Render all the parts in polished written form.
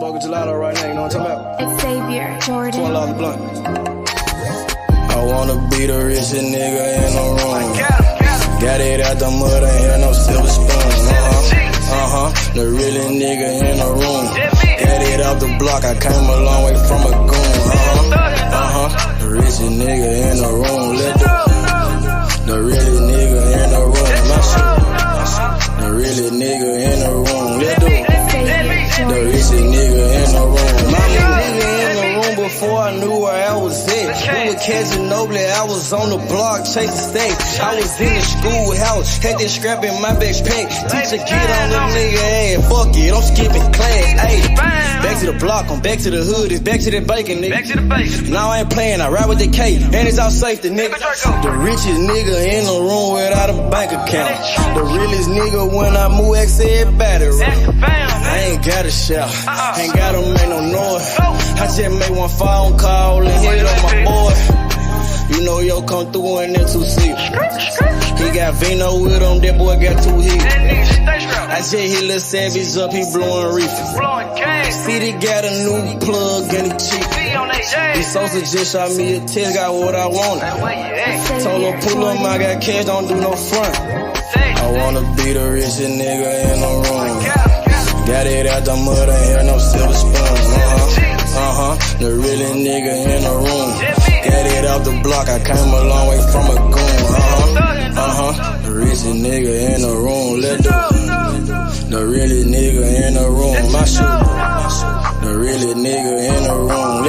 smoking gelato right now, you know what I'm talking about? Xavier, Jordan. $12 a blunt. I wanna be the richest nigga in the room. Got it out the mud, ain't had no silver spoon. The realest nigga in the room. Got it out the block, I came a long way from a goon. The richest nigga in the room. The realest nigga in the room. My shit. The realest nigga in the room. The richest nigga in the room. My nigga in the room before I knew where I was at. We were catching Nobly, I was on the block chasing stacks. I was in the schoolhouse, had that scrap in my backpack. Teacher get on the nigga ass, fuck it, I'm skipping class. Ayy, back to the block, I'm back to the hood, it's back to that bacon, nigga. Back to the bacon. Now I ain't playing, I ride with the K, and it's all safety, nigga. The richest nigga in the room without a bank account. The realest nigga when I move, X everybody right. I ain't gotta shout, ain't gotta make no noise. I just make one phone call and hit on my boy. You know yo come through in that 2-seat. He got Vino with him, that boy got 2 hits. I just hit Lil Savage up, he blowing reefer. City got a new plug and he cheap. He Sosa just shot me a test, got what I wanted. Told him pull up, I got cash, don't do no front. I wanna be the richest nigga in the room. Got it out the mud, ain't had no silver spoon. The realest nigga in the room. Got it out the block, I came a long way from a goon. The richest nigga in the room. The realest nigga in the room. My shit. The realest nigga in the room.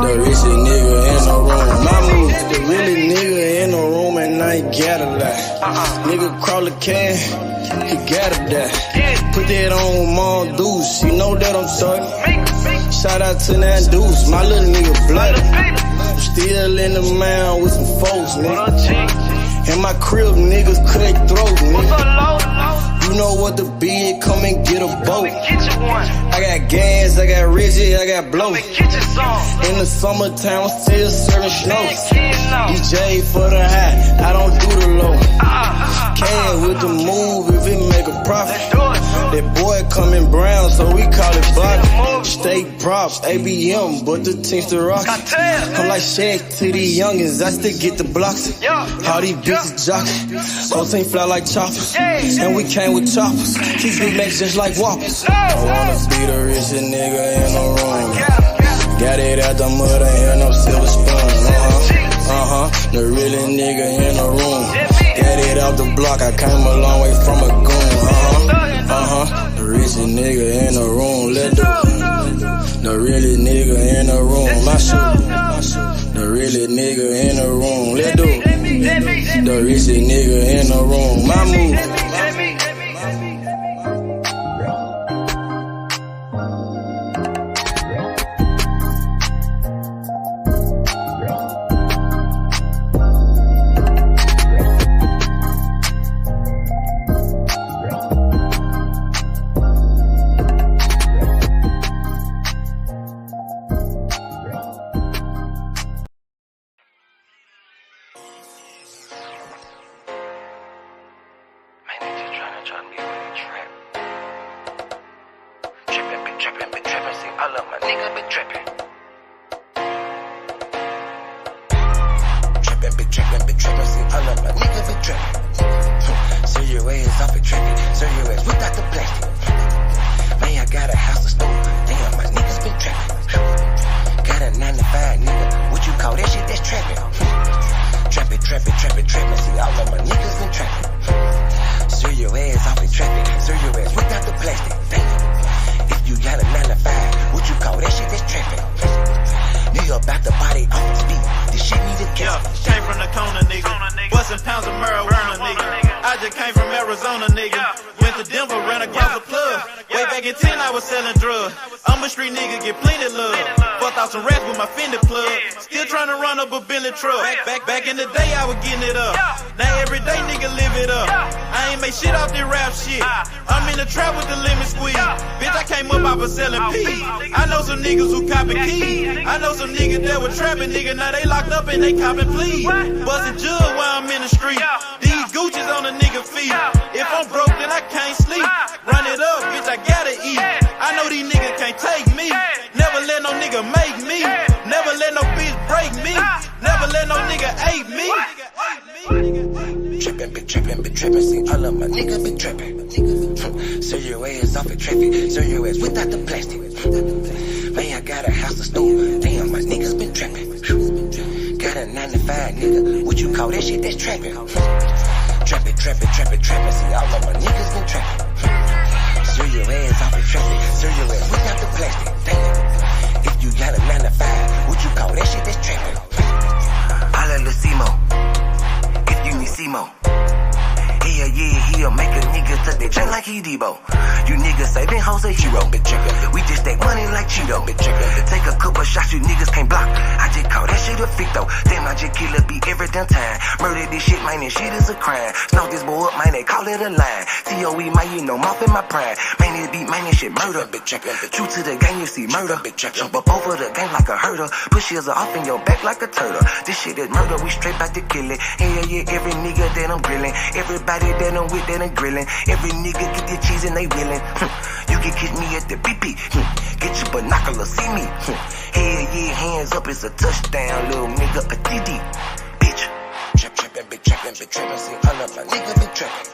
The richest nigga in the room. My move. The realest nigga in the room and I ain't gotta lie. Nigga crawl a can, he gotta die. Put that on Mom Deuce, you know that I'm talking. Shout out to that Deuce, my little nigga bloody. Still in the mound with some folks, nigga. In my crib, niggas cut throat, nigga. You know what the bid, come and get a boat. I got gas, I got Reggie, I got blow. In the summertime, I'm still serving snow. DJ for the high, I don't do the low. Can with the move if it make a profit. That boy coming brown, so we call it block. State props, ABM, but the team's the rock. I'm like Shaq to these youngins, I still get the blocks. All these bitches jocking, whole team fly like choppers. And we came with choppers, these big legs just like whoppers. I wanna be the richest nigga in the room. Got it out the mud, ain't had no silver spoon. The realest nigga in the room. Got it out the block, I came a long way from a goon. The richest nigga in the room. The realest nigga in the room. My shit. The realest nigga in the room. The richest nigga in the room. My move. Back in the day, I was getting it up. Now every day, nigga live it up. I ain't make shit off this rap shit. I'm in the trap with the lemon squeeze. Bitch, I came up off of selling peas. I know some niggas who copping keys. I know some niggas that were trapping, nigga. Now they locked up and they copping pleas. Bustin' jug while I'm in the street. These Gucci's on a nigga feet. If I'm broke, then I can't sleep. Run it up, bitch, I gotta eat. I know these niggas been trapping. See, all of my niggas been trapping. Serve your ass off at traffic. Serve your ass without the plastic. Man, I got a house to store. Damn, my niggas been trapping. Got a 9 to 5, nigga. What you call that shit? That's trapping. Trapping. See, all of my niggas been trapping. Serve your ass off at traffic. Serve your ass without the plastic. Damn. If you got a 9 to 5, what you call that shit? That's trapping. Holla Lucimo. If you need Simo. He'll make a nigga tuck that chain like he Debo. You niggas saving hoes a hero. We just take money like Cheeto. Take a couple shots you niggas can't block. I just call that shit a ficto. Damn, I just kill a beat every damn time. Murder this shit, man, this shit is a crime. Snow this boy up, man, they call it a line. COE, man, you know, mouth in my prime. Man, this beat, man, this shit murder. True to the game, you see murder. Jump up over the game like a hurdle. Push yours off in your back like a turtle. This shit is murder, we straight back to kill it. Hell yeah, every nigga that I'm grilling. Everybody that I'm with that I'm grilling. Every nigga get their cheese and they willing. You can catch me at the BP. Get your binoculars, see me. Hell yeah, hands up, it's a touchdown, little nigga, a TD. Bitch. Trapping. See, all of my niggas been trapping.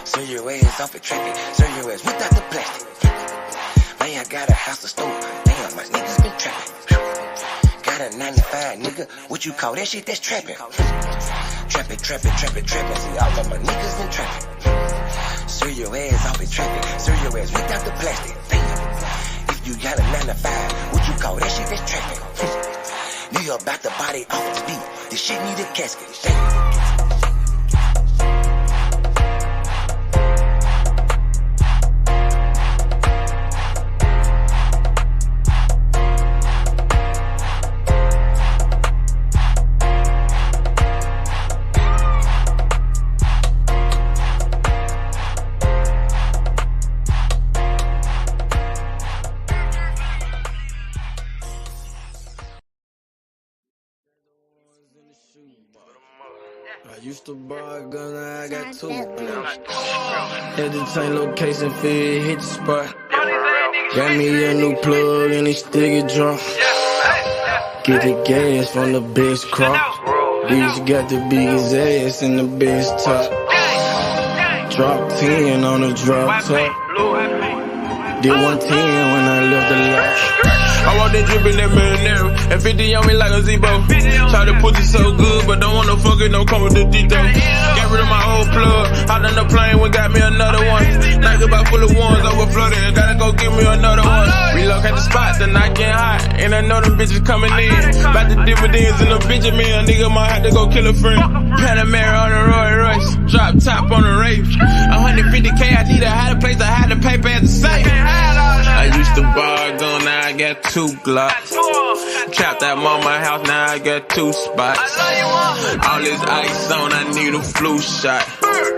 Serve your ass off at traffic. Serve your ass without the plastic. Man, I got a house to store. Damn, my niggas been trapping. Got a 9 to 5, nigga. What you call that shit? That's trapping. Trapping. See, all of my niggas been trapping. Serve your ass off at traffic. Serve your ass without the plastic. Damn. If you got a 9 to 5, what you call that shit? That's trapping. Nigga about to body off the beat. This shit need a casket. Damn. I used to buy a gun, now I got 2. Had the tank location feed, hit the spot. Got me a new plug and it still get drunk. Get the gas from the best crop. Bitch got the biggest ass and the best top. Drop 10 on the drop top. Did 110 when I left the lot. I walked in drippin' that marinara, and 50 on me like a Zebo. Try to pussy so good, but don't wanna fuck it, don't come with the detail. Got rid of my old plug, hopped on the plane, we got me another one. Night about full of ones, overflooded, gotta go get me another one. Relocate the spot, the night getting hot, and I know them bitches coming in. About the dividends and the Benjamin, a nigga might have to go kill a friend. Panamera on the Roy Royce, drop top on the Wraith. 150K, I need a higher place, I had the paper at the safe. I used to buy a gun, now I got 2 Glocks. Trapped at mama house, now I got 2 spots. All this ice on, I need a flu shot.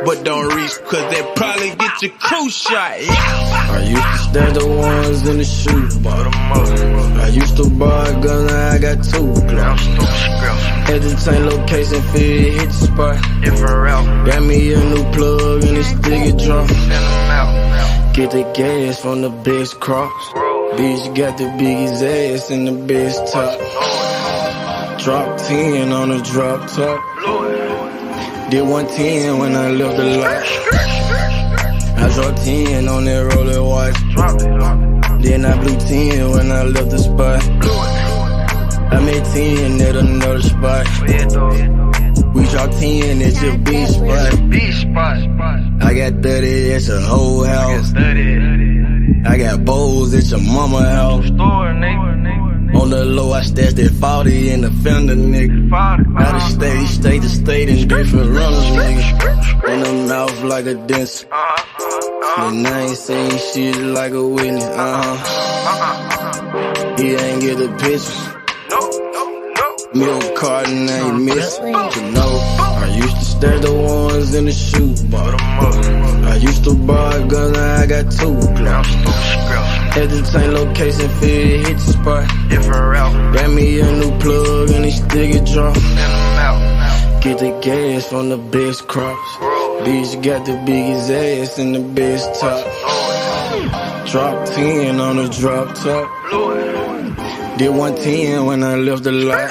But don't reach, cause they probably get your crew shot. Yeah. I used to stash the ones in the shoebox. I used to buy a gun, now I got 2 Glocks. Had the tank location feed, hit the spot. Got me a new plug and it still get drunk. Get the gas from the best crops. Bitch got the biggest ass and the best top. Drop 10 on the drop top. Did 110 when I left the lot. I dropped 10 on that roller watch. Then I blew 10 when I left the spot. I made 10 at another spot. We dropped 10 at your beach spot. I got 30 at your whole house. I got bowls at your mama house. On the low, I stashed that 40 in the fender, nigga. Out of state to state in different runners, nigga. In the mouth like a dentist. And I ain't saying shit like a witness, He ain't get the picture. Milk carton ain't missing, you know. I used to stash the ones in the shoebox. I used to buy a gun, now I got 2 Glocks. Had the tank location feed, hit the spot. Got me a new plug and it still get drunk. Get the gas from the best crops. Bitch got the biggest ass and the best top. Drop 10 on the drop top. Did 110 when I left the lot.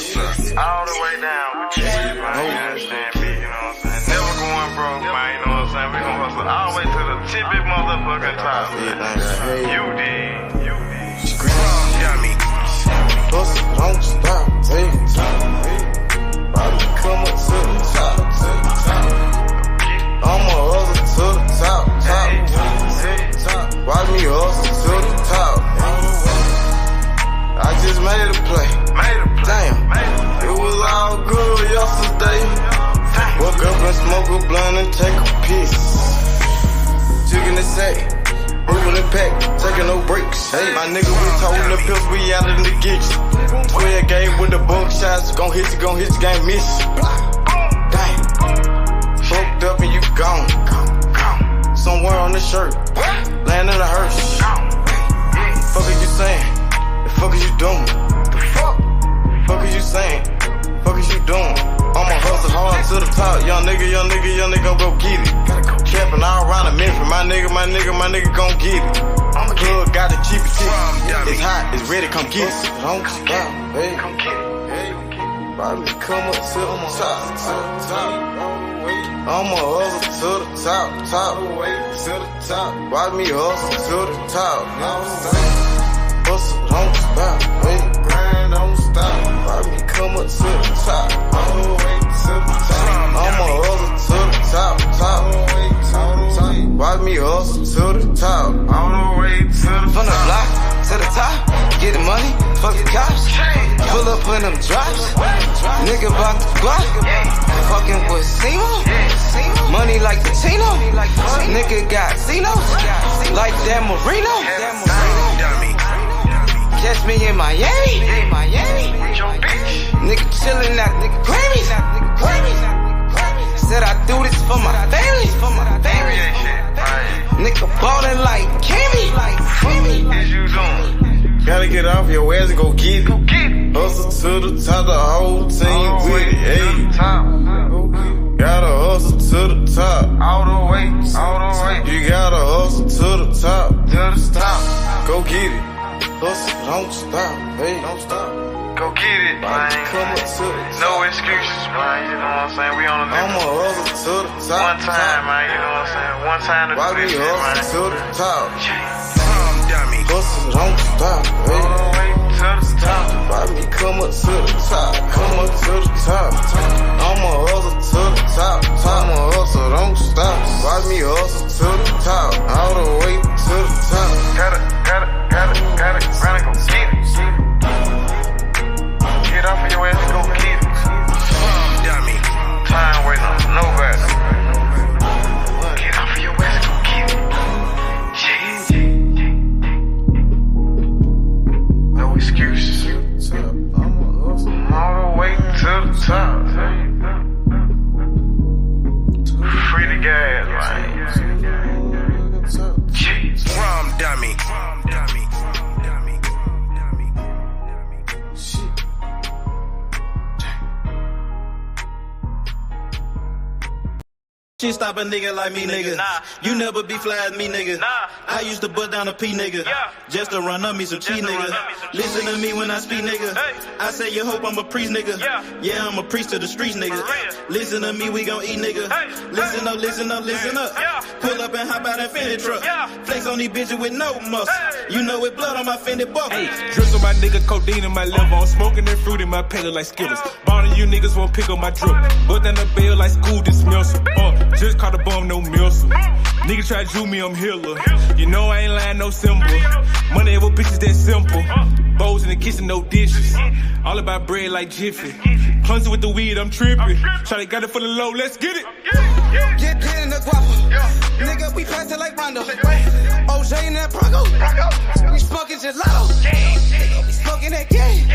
All the way down with you, man. You understand me, you know what I'm saying? Never going broke, man, you know what I'm saying? We gon' hustle all the way to the tippy motherfucking top. You did. Got me. Hustle, don't stop, take it time. Probably come up to the top, take it time. I'ma hustle to the top. Watch me hustle to the top. I just made a play. Damn, it was all good yesterday. Woke up and smoke a blunt and take a piss. Chicken the sack, moving the pack, taking no breaks. Hey, my nigga, we toting the pills, we out in the gigs. 12 game with the bug shots, gon' hit you, can't miss. Damn, fucked up and you gone. Somewhere on the shirt, land in a hearse. Fuck are you saying? The fuck is you doing? The fuck is you saying? Fuck is you doing? I'ma hustle hard to the top. Young nigga gon' go get it. Trapping all around the Memphis. My nigga gon' get it. Club got the cheapest ticket. It's hot, it's ready, come get it. Don't stop, hey. Probably come up to the top. I'ma hustle to the top. Watch me hustle to the top. Hustle, don't stop, hey. Grind, don't stop. Watch me come up to the top. All the way to the top. I'ma hustle to the top. Watch me hustle to the top. All the way to the top. From the block to the top. Get the money, fuck the cops. Pull up in them drops. Nigga bout the block. Fucking with Simo. Money like the Tino. Nigga got Zenos. Like that Marino. Catch me in Miami. Nigga chillin' at the Grammys. Said I do this for my family. Nigga ballin' like Kimmy. Gotta get off your ass and go get it. Hustle to the top, the whole team with it. Hey. Gotta hustle to the top. All the way. You gotta hustle to the top. Go get it. Hustle, don't stop, hey. Don't stop. Go get it, man. Come up to the top. No excuses, man. You know what I'm saying? We on the I'ma hustle to the top. One time, man. You know what I'm saying? One time to do this shit, man. To the top. Hustle, don't stop, hey. All the way to the top. Watch me come up to the top. Come up to the top. I'ma hustle to the top. I'ma hustle, don't stop. Watch me hustle to the top. All the way to the top. Gotta, run and go get it. Get off of your ass and go get it. Time waiting on nobody. Get off of your ass and go get it. No excuses. All the way to the top. Free the gas, man. Rum dummy. Shit stop a nigga like me, nigga. You never be fly as me, nigga. I used to bust down a P, nigga. Just to run up me some cheese, nigga. Listen to me when I speak, nigga. I say you hope I'm a priest, nigga. Yeah, I'm a priest to the streets, nigga. Listen to me, we gon' eat, nigga. Listen up. Pull up and hop out that Fendi truck. Flex on these bitches with no muscle. You know it blood on my Fendi buckle. Hey, drips on my nigga, codeine in my liver. I'm smoking that fruit in my pedal like Skittles. Ballin' you niggas won't pick up my drip. But then the bail like school dismissal. Just caught a bum, no missile. Nigga try to do me, I'm healer. You know I ain't lying, no symbol. Money ever bitches that simple. Bowls in the kitchen, no dishes. All about bread like Jiffy. Clumsy with the weed, I'm tripping. Shawty got it for the low, let's get it. Get in the guapa. Nigga, we pass it like Rondo. OJ in that Bronco. We smoking gelato. Nigga, we smoking that game.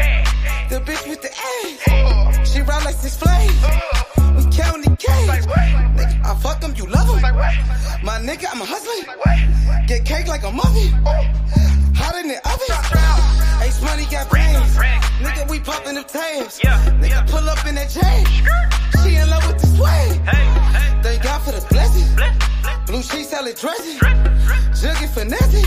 The bitch with the ass. She ride like 6 flames. We counting the K. Nigga, I fuck them, you love them. My nigga, I'm a hustler. Get cake like a muffin. Hot in the oven. Ace money got brains. Nigga, we popping them tabs. Nigga, pull up in that chain. She in love with the swag. Thank God for the blessing. Blue sheets, salad dressing. Jugging finessing.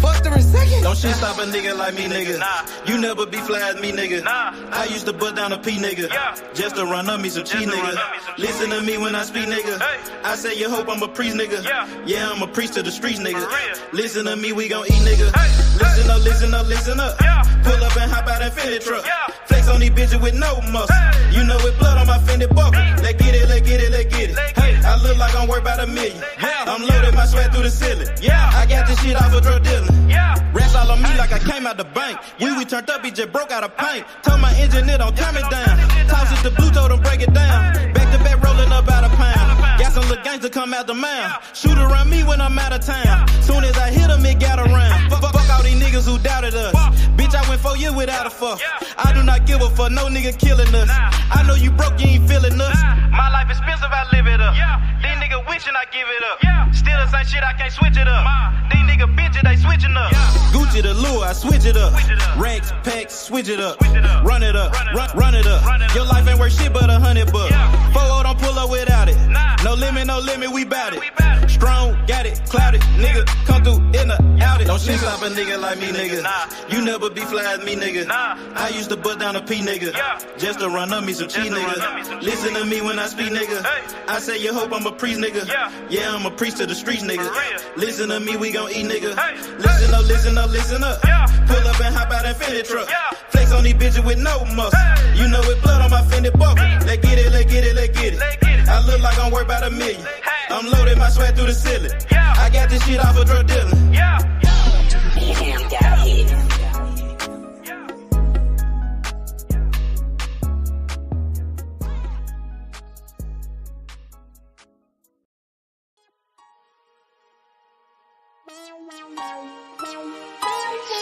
Fuck faster and second. Don't shit stop a nigga like me, nigga. You never be fly as me, nigga. I used to bust down a P, nigga. Just to run up me some cheese, nigga. Listen to me when I speak, nigga. I say you hope I'm a priest, nigga. Yeah, I'm a priest to the streets, nigga. Listen to me, we gon' eat, nigga. Listen up, listen up, listen up. Pull up and hop out that Fendi truck. Flex on these bitches with no muscle. You know with blood on my Fendi buckle. Let's get it, let's get it, let's get it. Hey, I look like I'm worth about $1 million. I'm loaded, my sweat through the ceiling. I got this shit off of drug dealing. Rats all on me like I came out the bank. We turned up, he just broke out of paint. Told my engineer don't turn it down. Toss it to blue, told him break it down. Back to back rolling up out of pound. Got some little gangs to come out the mouth. Shoot around me when I'm out of town. Soon as I hit him, it got around. Fuck all these niggas who doubted us. Bitch, I went 4 years without a fuck. I do not give a fuck, no nigga killing us. I know you broke, you ain't feeling us. My life expensive, I live it up. These niggas wishing I give it up. Still the same shit, I can't switch it up. These niggas bitches, they switching up. Gucci the lure, I switch it up. Racks, packs, switch it up. Run it up, run it up. Your life ain't worth shit but $100 bucks. 4-0 don't pull up without it. No limit, we bout it. Strong, got it, clouded. Nigga, come through in the out it. Don't shit stop a nigga like me, nigga. You never be fly as me, nigga. I used to bust down a P, nigga. Just to run up me some cheese, nigga. Listen to me when I speak, nigga. I say you hope I'm a priest, nigga. Yeah, I'm a priest to the streets, nigga. Listen to me, we gon' eat, nigga. Listen up, listen up, listen up. Pull up and hop out that Fendi truck. Flex on these bitches with no muscle. You know with blood on my Fendi buckle. Let's get it, let's get it, let's get it. I look like I'm worth about $1 million. I'm loaded, my sweat through the ceiling. I got this shit off of drug dealing. Damn, got hit.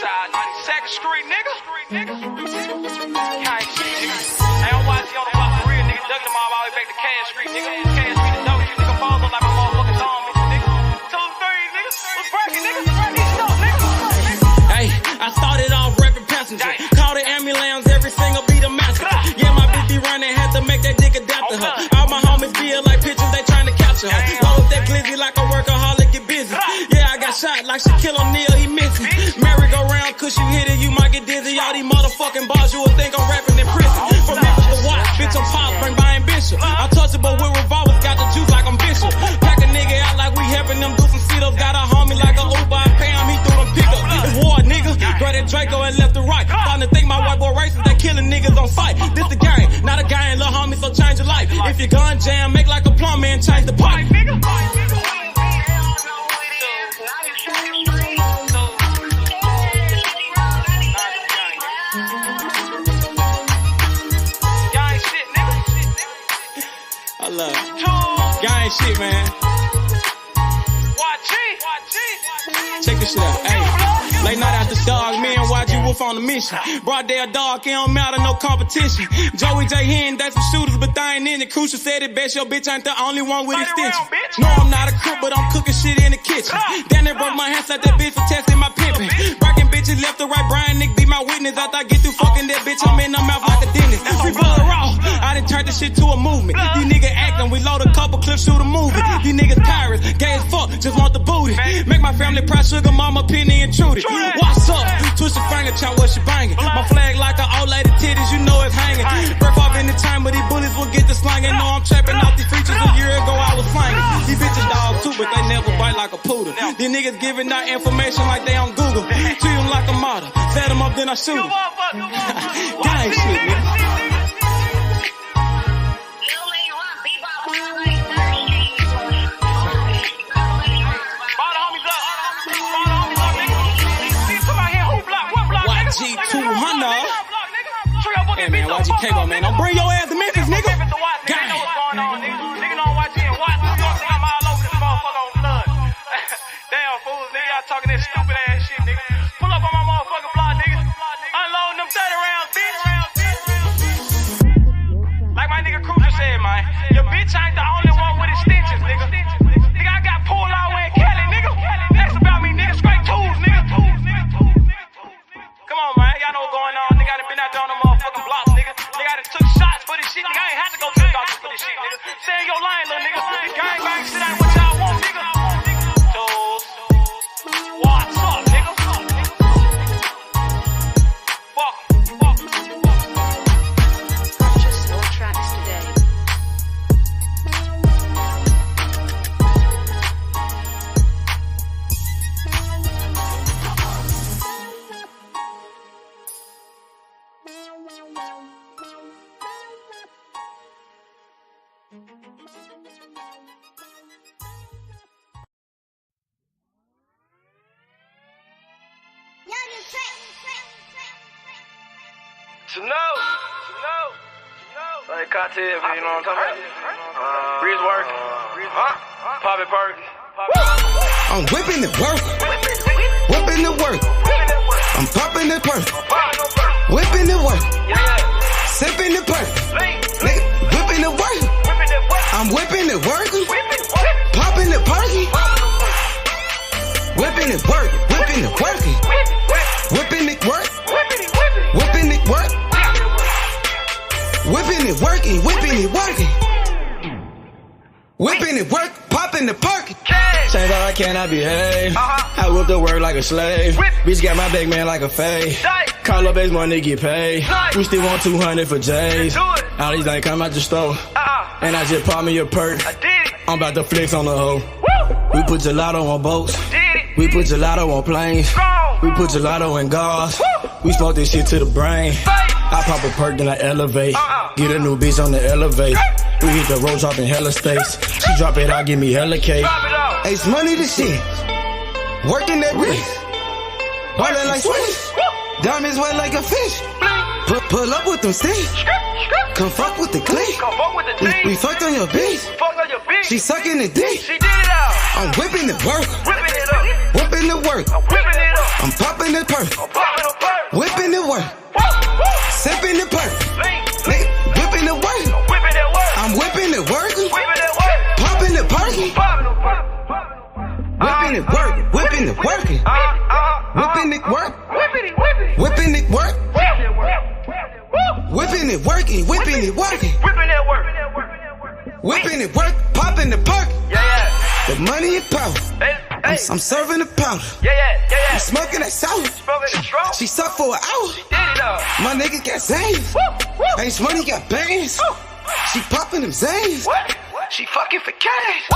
Side 92nd Street, nigga. Can't shit, nigga. I don't watch you on the block for real, nigga. Ducking them all the way back to Cash Street, nigga. Cash Street, the dope, you nigga. Falls up like my motherfucking thumb, nigga. 2, 3, nigga. What's breaking, nigga? Hey, I started off rapping passenger. Call the ambulance, every single beat a massacre. Yeah, my bitch be running, had to make that dick adapt to her. All my homies feel like pictures, they trying to capture her. Roll with that glizzy like a workaholic, get busy. Yeah, I got shot like Shakur O'Neal, he missing. Merry-go-round, cause you hit it, you might get dizzy. All these motherfucking bars, you would think I'm rapping in prison. From Memphis to Watts, bitch, I'm pop, bring by ambition. Untouchable with revolvers, got the juice like I'm Bishop. Pack a nigga out like we helping them do some sit-ups. Got a homie like a Uber, I pay him, he threw them pickups. It's war, nigga. Grab that Draco and left to right. Starting to think my white boy racist, they killing niggas on sight. This the game, not a guy and little homie, so change your life. If your gun jam, make like a plumber and change the pipe. I love it. Gang shit, man. Check this shit out. Hey, late night after dog, me and YG Wolf on a mission. Broad day a dog, it don't matter, no competition. Joey J. Hen, that's some shooters, but they ain't in it. Crucial said it best, your bitch ain't the only one with extensions. No, I'm not a crook, but I'm cooking shit in the kitchen. Damn, they broke my hands like that bitch for testing my pimping. Breaking bitches left to right, Brian Nick be my witness. After I get through fucking that bitch, I'm in her mouth like a dentist. Free blood raw, I done turned this shit to a movement. These niggas acting, we load a couple clips, shoot a movie. These niggas pirates, gay as fuck, just want the booty. Make my family proud, sugar mama, penny intruded. What's up? Twist your finger, chop what she banging. My flag like an old lady titties, you know it's hanging. Breath off in the time, but these bullets will get the slanging. Know I'm trapping out these features, a year ago I was slanging. These bitches dog too, but they never bite like a poodle. These niggas giving out information like they on Google. Treat them like a model, set them up then I shoot them. Gang shit, nigga. G200. Hey man, YGK, man, don't bring your ass to Memphis, nigga. Gang. Nigga don't watch it and watch. You don't think I'm all over this motherfucker on blood. Damn fools, nigga, y'all talking that stupid ass shit, nigga. Pull up on my motherfucking block, nigga. Unloading them 30 rounds, bitch. Like my nigga Cruiser said, man, your bitch ain't the only one with extensions, nigga. Nigga, I got pulled out in Cali, nigga. That's about me, nigga. Straight tools, nigga. Come on, man. Y'all know what's going on. Nigga, I done been out there on the motherfucking blocks, nigga. Nigga, I done took shots for this shit. Nigga, I ain't had to go to the doctor for this shit, nigga. Stay in your line, little nigga. Gang bang shit ain't what y'all want, nigga. Tools. What's up, nigga? Like cocktail, man, you know what I'm talking about? Breeze work. Pop it perk. I'm whipping the work. Whipping the work. I'm popping the perk. Whipping the work. Sipping the perk. Whipping the work. I'm whipping the work. Popping the perky. Whipping it work. Whipping it working. Whipping it work. Whipping it work. Whipping it working. Whipping it working. Whipping it work. Popping the perky. Change all I can, I behave. I whip the work like a slave. Bitch got my big man like a fade. Call up base money get paid. We still want 200 for J's. All these things come out the store. And I just pop me a perk. I'm about to flex on the hoe. We put gelato on boats. We put gelato on planes. We put gelato in cars. We smoke this shit to the brain. I pop a perk, then I elevate. Get a new bitch on the elevate. We hit the road dropping hella states. She drop it out, give me hella cake. Ace money to shit. Working that wrist. Ballin' like Swiss. Diamonds wet like a fish. Pull up with them sticks. Come fuck with the clique. We fucked on your bitch. She sucking the dick. I'm whipping the work. Whipping the work. I'm popping the perk. Whipping the work. Sipping the perk. Whipping the work. I'm whipping the work. Popping the perky. Whipping it work. Whipping it working. Whipping it work. Whipping it work. Whipping it working. Whipping it working. Whipping it work. Popping the perk. The money and power. I'm serving the powder. I'm smoking that sour. She sucked for an hour. My nigga got Zans. Ace money got bands. She popping them Zans. She fucking for cash.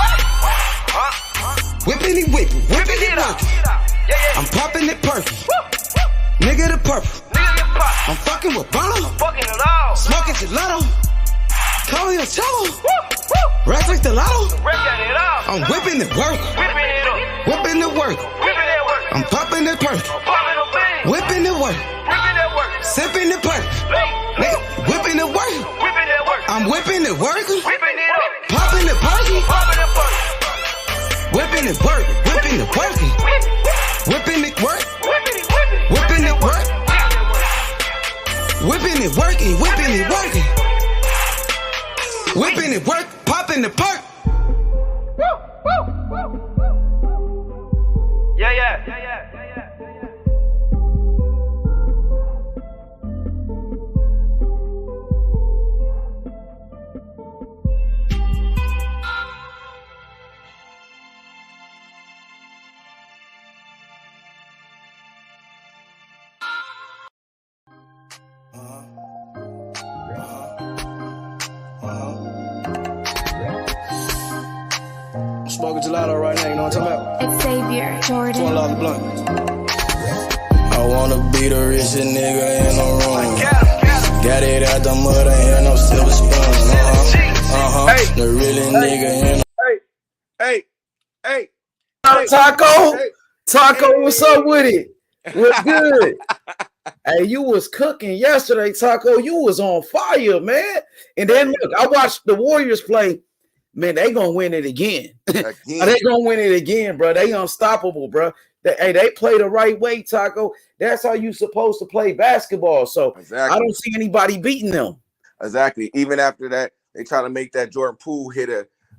Whipping it whipping. Whipping it working. I'm popping it perky. Nigga the purple. I'm fucking with Bono. Smoking gelato. Call your cello. Rats like the lotto. I'm whipping the work. Whipping the work. I'm popping the perk. Whipping the work. Sipping the perk. Whipping the work. I'm whipping the work. Popping the perky. Whipping the work. Whipping the working. Whipping it work. Whipping it work. Whipping it working. Whipping it working. Whipping it work. Popping the perk. Smoking gelato right now, you know what I'm talking about? It's Xavier Jordan. $12 blunt. I wanna be the richest nigga in the room. Got it out the mud, ain't had no silver spoon. The really nigga in the Hey. Taco. Taco, what's up with it? What's good? Hey, you was cooking yesterday, Taco. You was on fire, man. And then look, I watched the Warriors play. Man, they gonna win it again. They gonna win it again, bro. They unstoppable, bro. They play the right way, Taco. That's how you supposed to play basketball. So I don't see anybody beating them. Exactly. Even after that, they try to make that Jordan Poole hit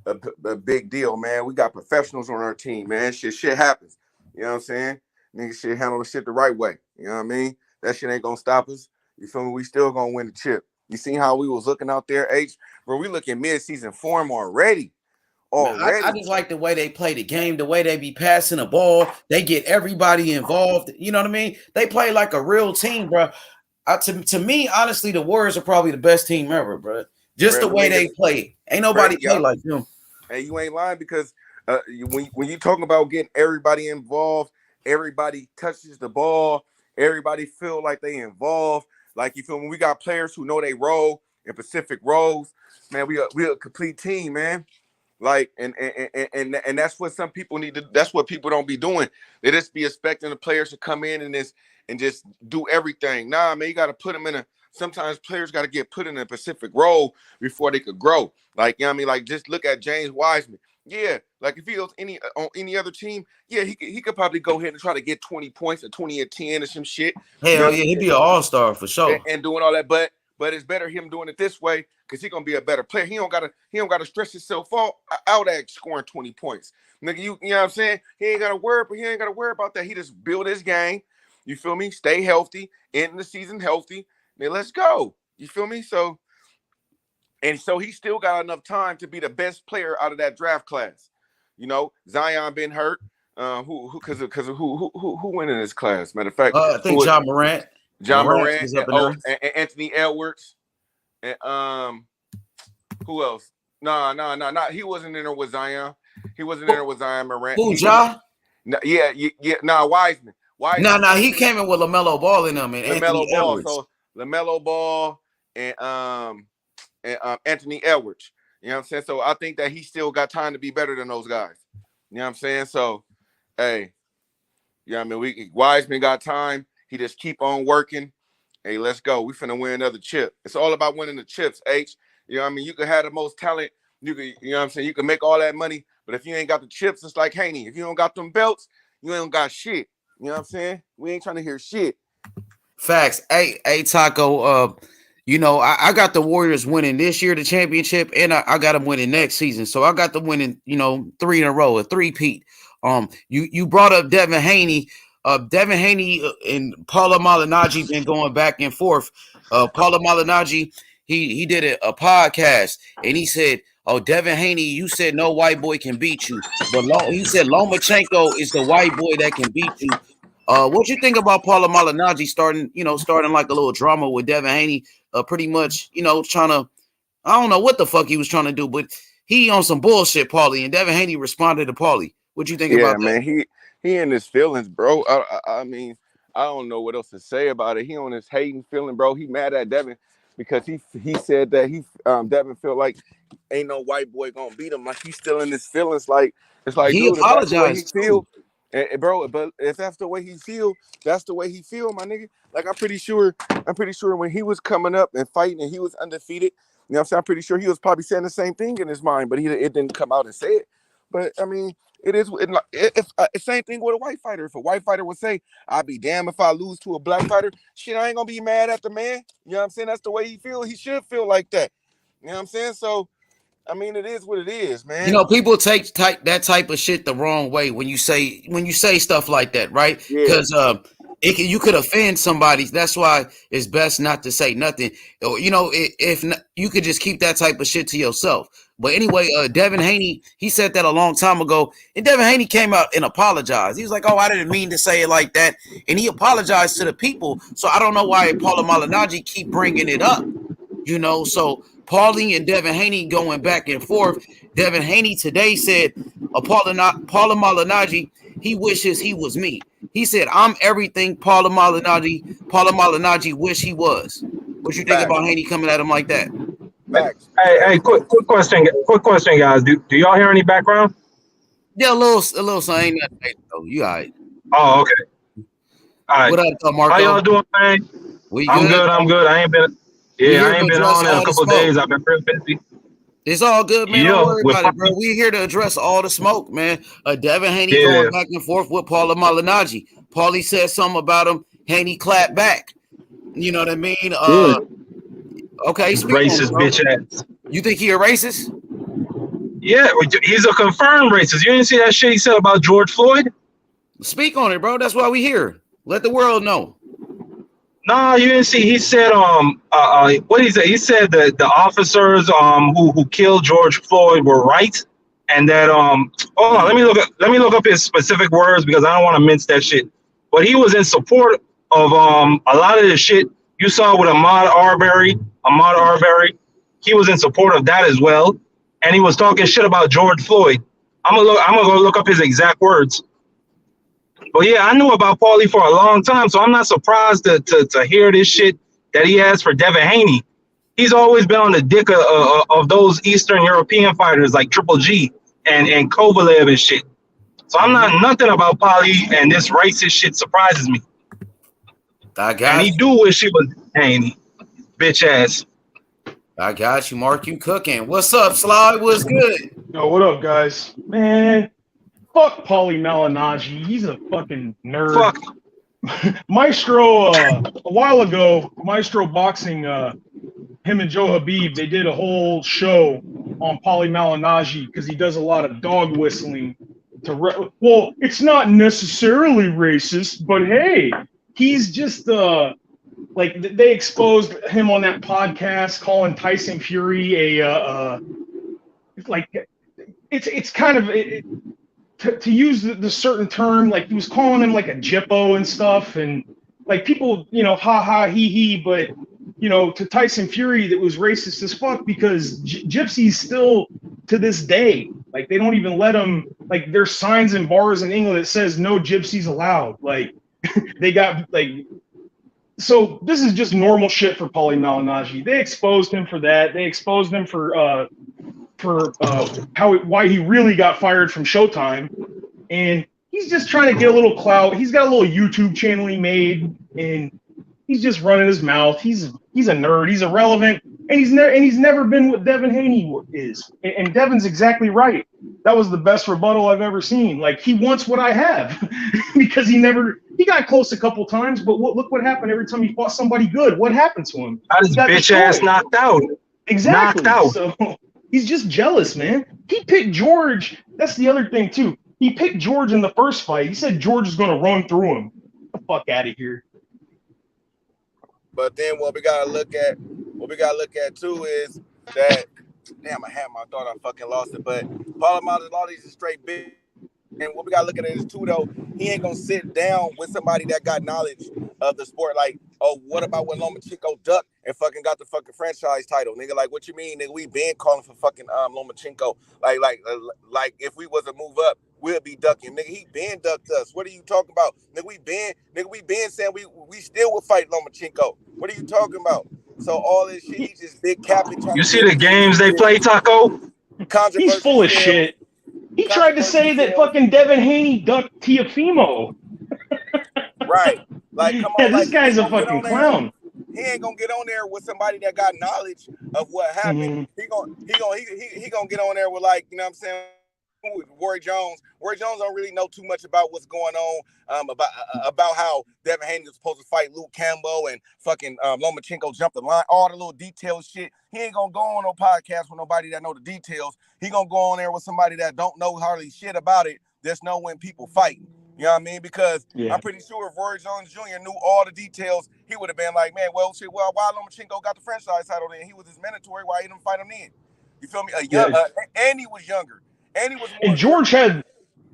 a big deal, man. We got professionals on our team, man. Shit happens. You know what I'm saying? Niggas should handle the shit the right way. You know what I mean? That shit ain't gonna stop us. You feel me? We still gonna win the chip. You seen how we was looking out there, H? Bro, we looking mid-season form already. I just like the way they play the game, the way they be passing the ball. They get everybody involved. You know what I mean? They play like a real team, bro. To me, honestly, the Warriors are probably the best team ever, bro. Just the way they play. Ain't nobody play like them. Hey, you ain't lying because when you talking about getting everybody involved, everybody touches the ball, everybody feel like they involved. Like, you feel me? We got players who know they role in Pacific roles. Man, we a complete team, man. Like, and that's what some people need to. That's what people don't be doing. They just be expecting the players to come in and just do everything. Nah, man, you got to put them in a sometimes players got to get put in a specific role before they could grow. Like, you know what I mean? Like, just look at James Wiseman. Yeah, like if he was on any other team, yeah, he could probably go ahead and try to get 20 points or 20 or 10 or some shit. Hell yeah, he'd be an all-star for sure. And doing all that, but it's better him doing it this way because he's gonna be a better player. He don't gotta stress himself out at scoring 20 points. Nigga, you know what I'm saying? He ain't gotta worry about that. He just build his game. You feel me? Stay healthy, end the season healthy. Then let's go. You feel me? So he still got enough time to be the best player out of that draft class. You know, Zion been hurt. Who went in this class? Matter of fact, I think John Morant. John Morant, and Anthony Edwards, and who else? No, he wasn't in there with Zion. He wasn't in there with Zion Morant. Who, Ja? Yeah. Wiseman. No, he came in with LaMelo Ball in them and LaMelo Anthony Ball. Edwards. So LaMelo Ball and Anthony Edwards. You know what I'm saying? So I think that he still got time to be better than those guys. You know what I'm saying? So, hey, yeah, I mean, Wiseman got time. He just keep on working. Hey, let's go. We finna win another chip. It's all about winning the chips, H. You know what I mean? You can have the most talent. You know what I'm saying? You can make all that money, but if you ain't got the chips, it's like Haney. If you don't got them belts, you ain't got shit. You know what I'm saying? We ain't trying to hear shit. Facts. Hey, Taco, you know, I got the Warriors winning this year, the championship, and I got them winning next season. So I got them winning, 3 in a row, a three-peat. You brought up Devin Haney. Devin Haney and Paolo Malignaggi been going back and forth. Paolo Malignaggi, he did a podcast, and he said, "Oh, Devin Haney, you said no white boy can beat you, but he said Lomachenko is the white boy that can beat you." What you think about Paolo Malignaggi starting like a little drama with Devin Haney? Pretty much, trying to, I don't know what the fuck he was trying to do, but he on some bullshit, Paulie, and Devin Haney responded to Paulie. What you think about that? Yeah, man, he in his feelings, bro. I mean, I don't know what else to say about it. He on his hating feeling, bro. He mad at Devin because he said that Devin felt like ain't no white boy gonna beat him. Like he's still in his feelings. Like it's like he apologized. And bro, but if that's the way he feel, that's the way he feel, my nigga. Like I'm pretty sure when he was coming up and fighting and he was undefeated, you know what I'm saying? I'm pretty sure he was probably saying the same thing in his mind, but it didn't come out and say it. But I mean, it's same thing with a white fighter. If a white fighter would say, "I'd be damned if I lose to a black fighter," shit, I ain't gonna be mad at the man. You know what I'm saying? That's the way he feel. He should feel like that. You know what I'm saying? So I mean, it is what it is, man. People take that type of shit the wrong way when you say stuff like that, right? Because you could offend somebody. That's why it's best not to say nothing. If not, you could just keep that type of shit to yourself. But anyway, Devin Haney, he said that a long time ago, and Devin Haney came out and apologized. He was like, "Oh, I didn't mean to say it like that," and he apologized to the people. So I don't know why Paolo Malignaggi keep bringing it up. So Paulie and Devin Haney going back and forth. Devin Haney today said, Paolo Malignaggi, he wishes he was me. He said, "I'm everything Paolo Malignaggi wish he was." What you think about Haney coming at him like that? Hey, quick question, guys. Do y'all hear any background? Yeah, a little something. Ain't nothing, though. You all right? Oh, okay. All right. What up, Marco? How y'all doing, man? I'm good. I ain't been on in a couple of days. I've been pretty busy. It's all good, man. Don't worry about it, bro. We're here to address all the smoke, man. Devin Haney going back and forth with Paolo Malignaggi. Paulie said something about him. Haney clapped back. You know what I mean? Okay, racist bitch ass. You think he a racist? Yeah, he's a confirmed racist. You didn't see that shit he said about George Floyd? Speak on it, bro. That's why we here. Let the world know. No, you didn't see. He said, what he said? He said that the officers, who killed George Floyd were right, and that hold on, let me look up his specific words because I don't want to mince that shit. But he was in support of a lot of the shit you saw with Ahmaud Arbery. He was in support of that as well, and he was talking shit about George Floyd. I'm gonna go look up his exact words. But yeah, I knew about Paulie for a long time, so I'm not surprised to hear this shit that he has for Devin Haney. He's always been on the dick of those Eastern European fighters like Triple G and Kovalev and shit. So I'm not nothing about Paulie, and this racist shit surprises me. I got and he do wish he was Haney. bitch ass. I got you, Mark. You cooking. What's up, Sly? What's good? Yo, what up, guys? Man, fuck Paulie Malignaggi. He's a fucking nerd. Fuck. Maestro, a while ago, Maestro Boxing, him and Joe Habib, they did a whole show on Paulie Malignaggi because he does a lot of dog whistling. Well, it's not necessarily racist, but hey, he's just like they exposed him on that podcast, calling Tyson Fury a like it's kind of to use the certain term, like he was calling him like a Jippo and stuff, and like people, you know, ha ha he, but you know, to Tyson Fury that was racist as fuck because gypsies still to this day, like they don't even let them, like there's signs in bars in England that says no gypsies allowed. Like they got like, so this is just normal shit for Paulie Malignaggi. They exposed him for that. They exposed him for why he really got fired from Showtime, and he's just trying to get a little clout. He's got a little YouTube channel he made, and he's just running his mouth. He's a nerd. He's irrelevant, and he's never been what Devin Haney is. And Devin's exactly right. That was the best rebuttal I've ever seen. Like he wants what I have because he got close a couple times, but look what happened every time he fought somebody good. What happened to him? Got his bitch ass knocked out. Exactly. Knocked out. So he's just jealous, man. He picked George. That's the other thing too. He picked George in the first fight. He said George is going to run through him. Get the fuck out of here. But then what we gotta look at too is that damn, I had my thought, I fucking lost it. But Paulie Malignaggi is a straight bitch. And what we gotta look at is too though, he ain't gonna sit down with somebody that got knowledge of the sport. Like, oh, what about when Lomachenko ducked and fucking got the fucking franchise title? Nigga, like what you mean, nigga? We been calling for fucking Lomachenko. Like if we was to move up, we'll be ducking. Nigga, he been ducked us. What are you talking about? Nigga, we been saying we still would fight Lomachenko. What are you talking about? So all this shit, he just big capping. You see the games they play, Taco? He's full of shit. He tried to say that fucking Devin Haney ducked Teofimo. Right. Like, come on. Yeah, this like, guy's a fucking clown. He ain't gonna get on there with somebody that got knowledge of what happened. He gonna get on there with, like, you know what I'm saying, Roy Jones. Roy Jones don't really know too much about what's going on, about how Devin Haney was supposed to fight Luke Campbell and fucking Lomachenko jumped the line, all the little detailed shit. He ain't gonna go on no podcast with nobody that know the details. He gonna go on there with somebody that don't know hardly shit about it. There's no when people fighting. You know what I mean? Because I'm pretty sure if Roy Jones Jr. knew all the details, he would have been like, man, well, shit, why Lomachenko got the franchise title then? He was his mandatory. Why he didn't fight him then? You feel me? And he was younger. And he was more. And George had.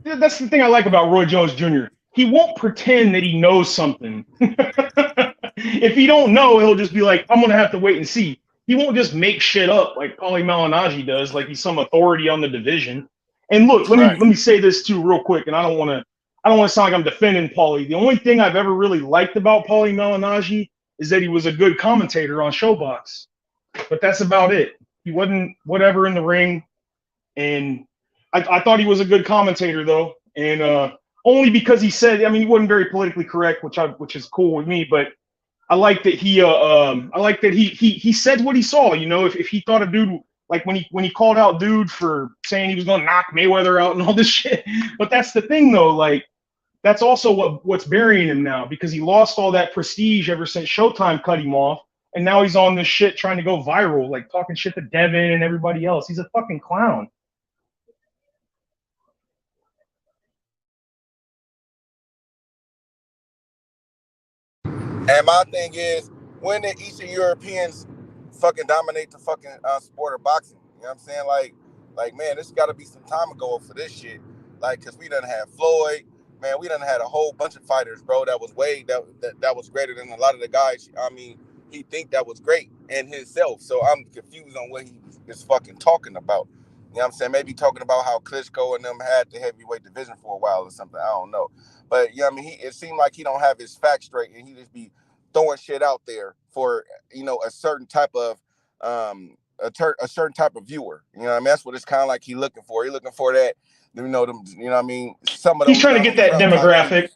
That's the thing I like about Roy Jones Jr. He won't pretend that he knows something. If he don't know, he'll just be like, I'm gonna have to wait and see. He won't just make shit up like Paulie Malignaggi does, like he's some authority on the division. And look, let me say this too real quick, and I don't want to sound like I'm defending Paulie. The only thing I've ever really liked about Paulie Malignaggi is that he was a good commentator on Showbox. But that's about it. He wasn't whatever in the ring, and I thought he was a good commentator though, and only because he said, I mean, he wasn't very politically correct, which is cool with me, but I like that he said what he saw. You know, if he thought a dude, like when he called out dude for saying he was going to knock Mayweather out and all this shit. But that's the thing though, like that's also what's burying him now, because he lost all that prestige ever since Showtime cut him off, and now he's on this shit trying to go viral, like talking shit to Devin and everybody else. He's a fucking clown. And my thing is, when did Eastern Europeans fucking dominate the fucking sport of boxing? You know what I'm saying? Like man, this got to be some time ago for this shit. Like, cause we done had Floyd, man. We done had a whole bunch of fighters, bro. That was that was greater than a lot of the guys. I mean, he think that was great in himself. So I'm confused on what he is fucking talking about. You know what I'm saying? Maybe talking about how Klitschko and them had the heavyweight division for a while or something. I don't know. But yeah, I mean, it seemed like he don't have his facts straight, and he just be throwing shit out there for, you know, a certain type of a certain type of viewer. You know what I mean? That's what it's kind of like he looking for. He looking for that, you know, them, you know what I mean? Some of he's trying to get that demographic.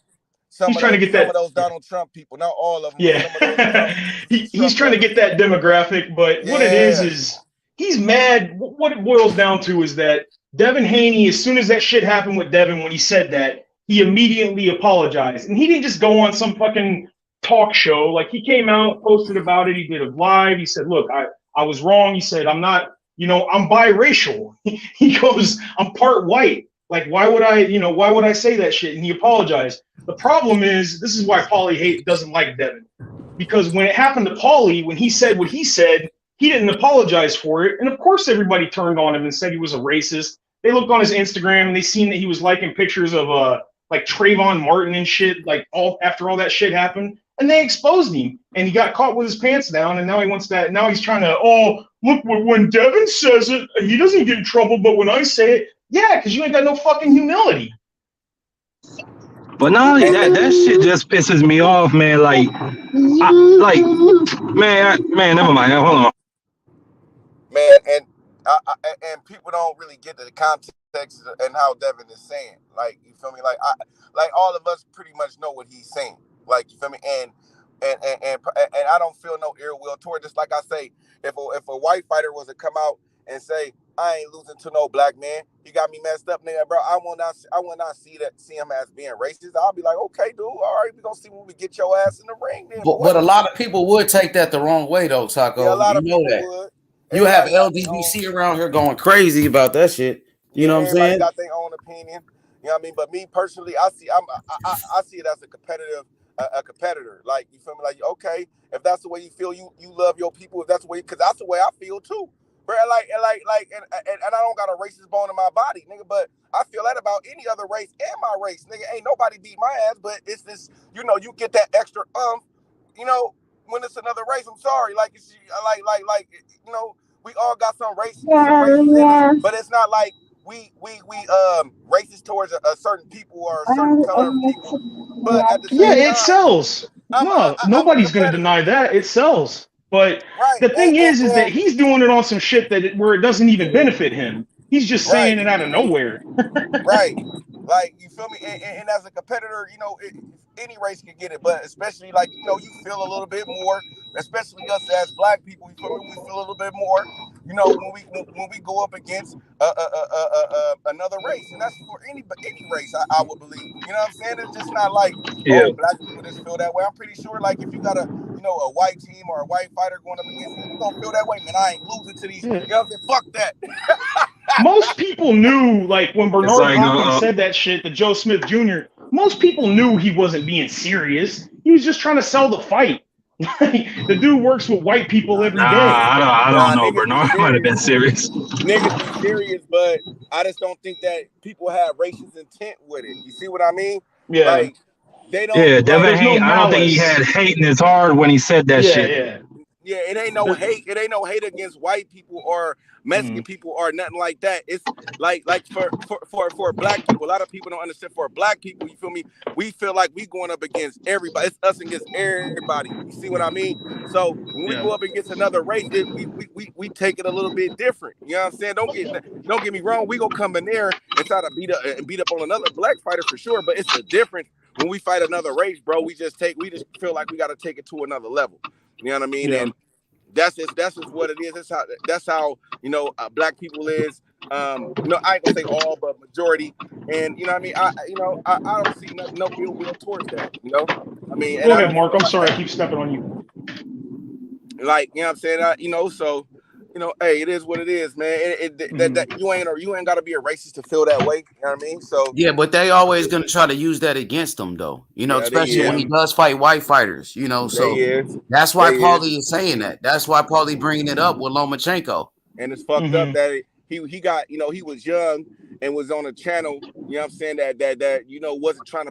He's trying to get that. Some of those Donald Trump people, not all of them. Yeah, he's trying to get that demographic. But what it is he's mad. What it boils down to is that Devin Haney, as soon as that shit happened with Devin, when he said that, he immediately apologized, and he didn't just go on some fucking talk show. Like, he came out, posted about it. He did a live. He said, "Look, I was wrong." He said, "I'm not, I'm biracial." He goes, "I'm part white. Like, why would I say that shit?" And he apologized. The problem is, this is why Paulie doesn't like Devin. Because when it happened to Paulie, when he said what he said, he didn't apologize for it. And of course, everybody turned on him and said he was a racist. They looked on his Instagram and they seen that he was liking pictures of like Trayvon Martin and shit, like after all that shit happened. And they exposed him. And he got caught with his pants down. And now he wants that. Now he's trying to, look, when Devin says it, he doesn't get in trouble. But when I say it, yeah, because you ain't got no fucking humility. But not only that shit just pisses me off, man. Like, man, never mind. Hold on. Man, and people don't really get the context and how Devin is saying. Like, you feel me? Like all of us pretty much know what he's saying. Like, you feel me? And I don't feel no ill will toward this. Like I say, if a white fighter was to come out and say, "I ain't losing to no black man, he got me messed up, nigga, bro," I will not see him as being racist. I'll be like, "Okay, dude, all right, we gonna see when we get your ass in the ring." Then, but a lot of people would take that the wrong way, though, Taco. Yeah, a lot of people that would. You have LDBC around here going crazy about that shit. You know what I'm saying? Got their own opinion. You know what I mean? But me personally, I see it as a competitor. Like, you feel me? Like, okay, if that's the way you feel, you love your people. If that's the way, because that's the way I feel too. Bro, and I don't got a racist bone in my body, nigga, but I feel that about any other race and my race, nigga. Ain't nobody beat my ass, but it's this, you get that extra when it's another race. I'm sorry, like, it's we all got some races in it, but it's not like we racist towards a certain people or a certain color of people. But at the same time, it sells. Nobody's gonna deny that it sells. But the thing is that he's doing it on some shit where it doesn't even benefit him. He's just saying it out of nowhere. Right. Like, you feel me? And as a competitor, any race can get it, but especially, like, you feel a little bit more, especially us as black people, you feel me? We feel a little bit more, when we go up against another race, and that's for any race, I would believe. You know what I'm saying? It's just not like, black people just feel that way. I'm pretty sure, like, if you got a white team or a white fighter going up against you, you're gonna feel that way, man. I ain't losing to these. You know what I'm saying? Fuck that. Most people knew, like, when Bernard Hopkins said that shit to Joe Smith Jr., most people knew he wasn't being serious. He was just trying to sell the fight. The dude works with white people every day. I don't know. Bernard might have been serious. Niggas be serious, but I just don't think that people have racist intent with it. You see what I mean? Yeah. Like, they don't. Yeah, Devin Haney. I don't think he had hate in his heart when he said that shit. Yeah, it ain't no hate. It ain't no hate against white people or Mexican people or nothing like that. It's like for black people. A lot of people don't understand. For black people, you feel me? We feel like we going up against everybody. It's us against everybody. You see what I mean? So when we go up against another race, we take it a little bit different. You know what I'm saying? Don't get me wrong. We gonna come in there and try to beat up on another black fighter for sure. But it's a difference when we fight another race, bro. We just feel like we got to take it to another level. You know what I mean? Yeah. And that's just what it is. That's how black people is. I ain't gonna say all, but majority. And you know what I mean? I don't see no ill will towards that. I mean, go ahead, Mark. I'm sorry, I keep stepping on you. Like, you know what I'm saying? So, hey, it is what it is, man. That you ain't got to be a racist to feel that way. You know what I mean? So yeah, but they always gonna try to use that against them, though. Especially when he does fight white fighters. So that's why Paulie is saying that. That's why Paulie bringing it up with Lomachenko. And it's fucked up that he got, he was young and was on a channel. You know what I'm saying? That wasn't trying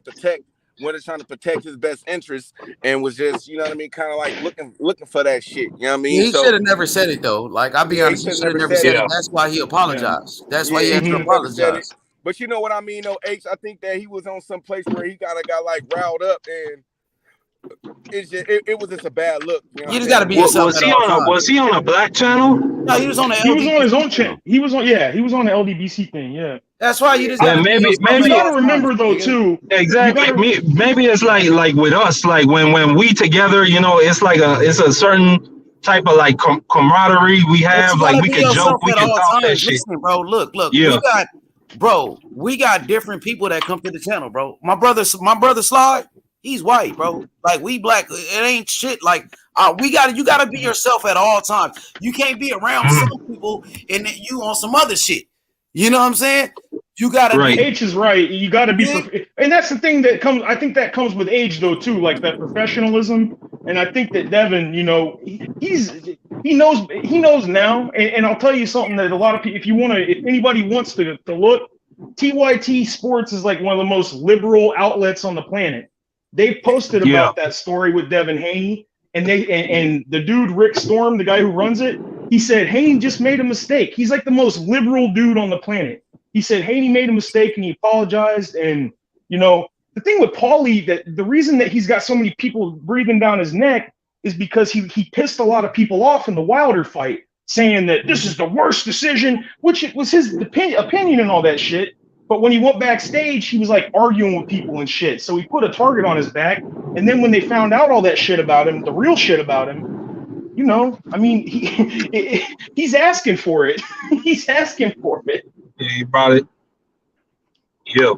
to protect his best interests and was just, you know what I mean, kind of like looking for that shit. You know what I mean? He should have never said it though. Like, I'll be honest, he should have never said it. That's why he apologized. That's why he had to apologize. But you know what I mean, though, H? I think that he was on some place where he got like riled up and it was just a bad look. You know You just got to be yourself. Was he on a black channel? No, he was on the. He was on his own channel. He was on the LDBC thing. Yeah. That's why you just maybe you gotta remember though too. Exactly. Maybe it's like with us, like when we together, it's like it's a certain type of like camaraderie we have. Like we can joke, we can talk that shit. Listen, bro. Look. Yeah. We got different people that come to the channel, bro. My brother Slide, he's white, bro. Like we black, it ain't shit. Like you gotta be yourself at all times. You can't be around some people and then you on some other shit. You know what I'm saying? You gotta right. H is right. You gotta be, and that's the thing that comes. I think that comes with age though too, like that professionalism. And I think that Devin, he knows now. And I'll tell you something that a lot of people, if anybody wants to look, TYT Sports is like one of the most liberal outlets on the planet. They've posted about that story with Devin Haney, and the dude Rick Storm, the guy who runs it, he said Haney just made a mistake. He's like the most liberal dude on the planet. He said Haney made a mistake and he apologized. And the thing with Paulie, that the reason that he's got so many people breathing down his neck is because he pissed a lot of people off in the Wilder fight, saying that this is the worst decision, which it was his opinion and all that shit. But when he went backstage, he was like arguing with people and shit. So he put a target on his back. And then when they found out all that shit about him, the real shit about him, he's asking for it. He's asking for it. Yeah, he brought it. Yeah.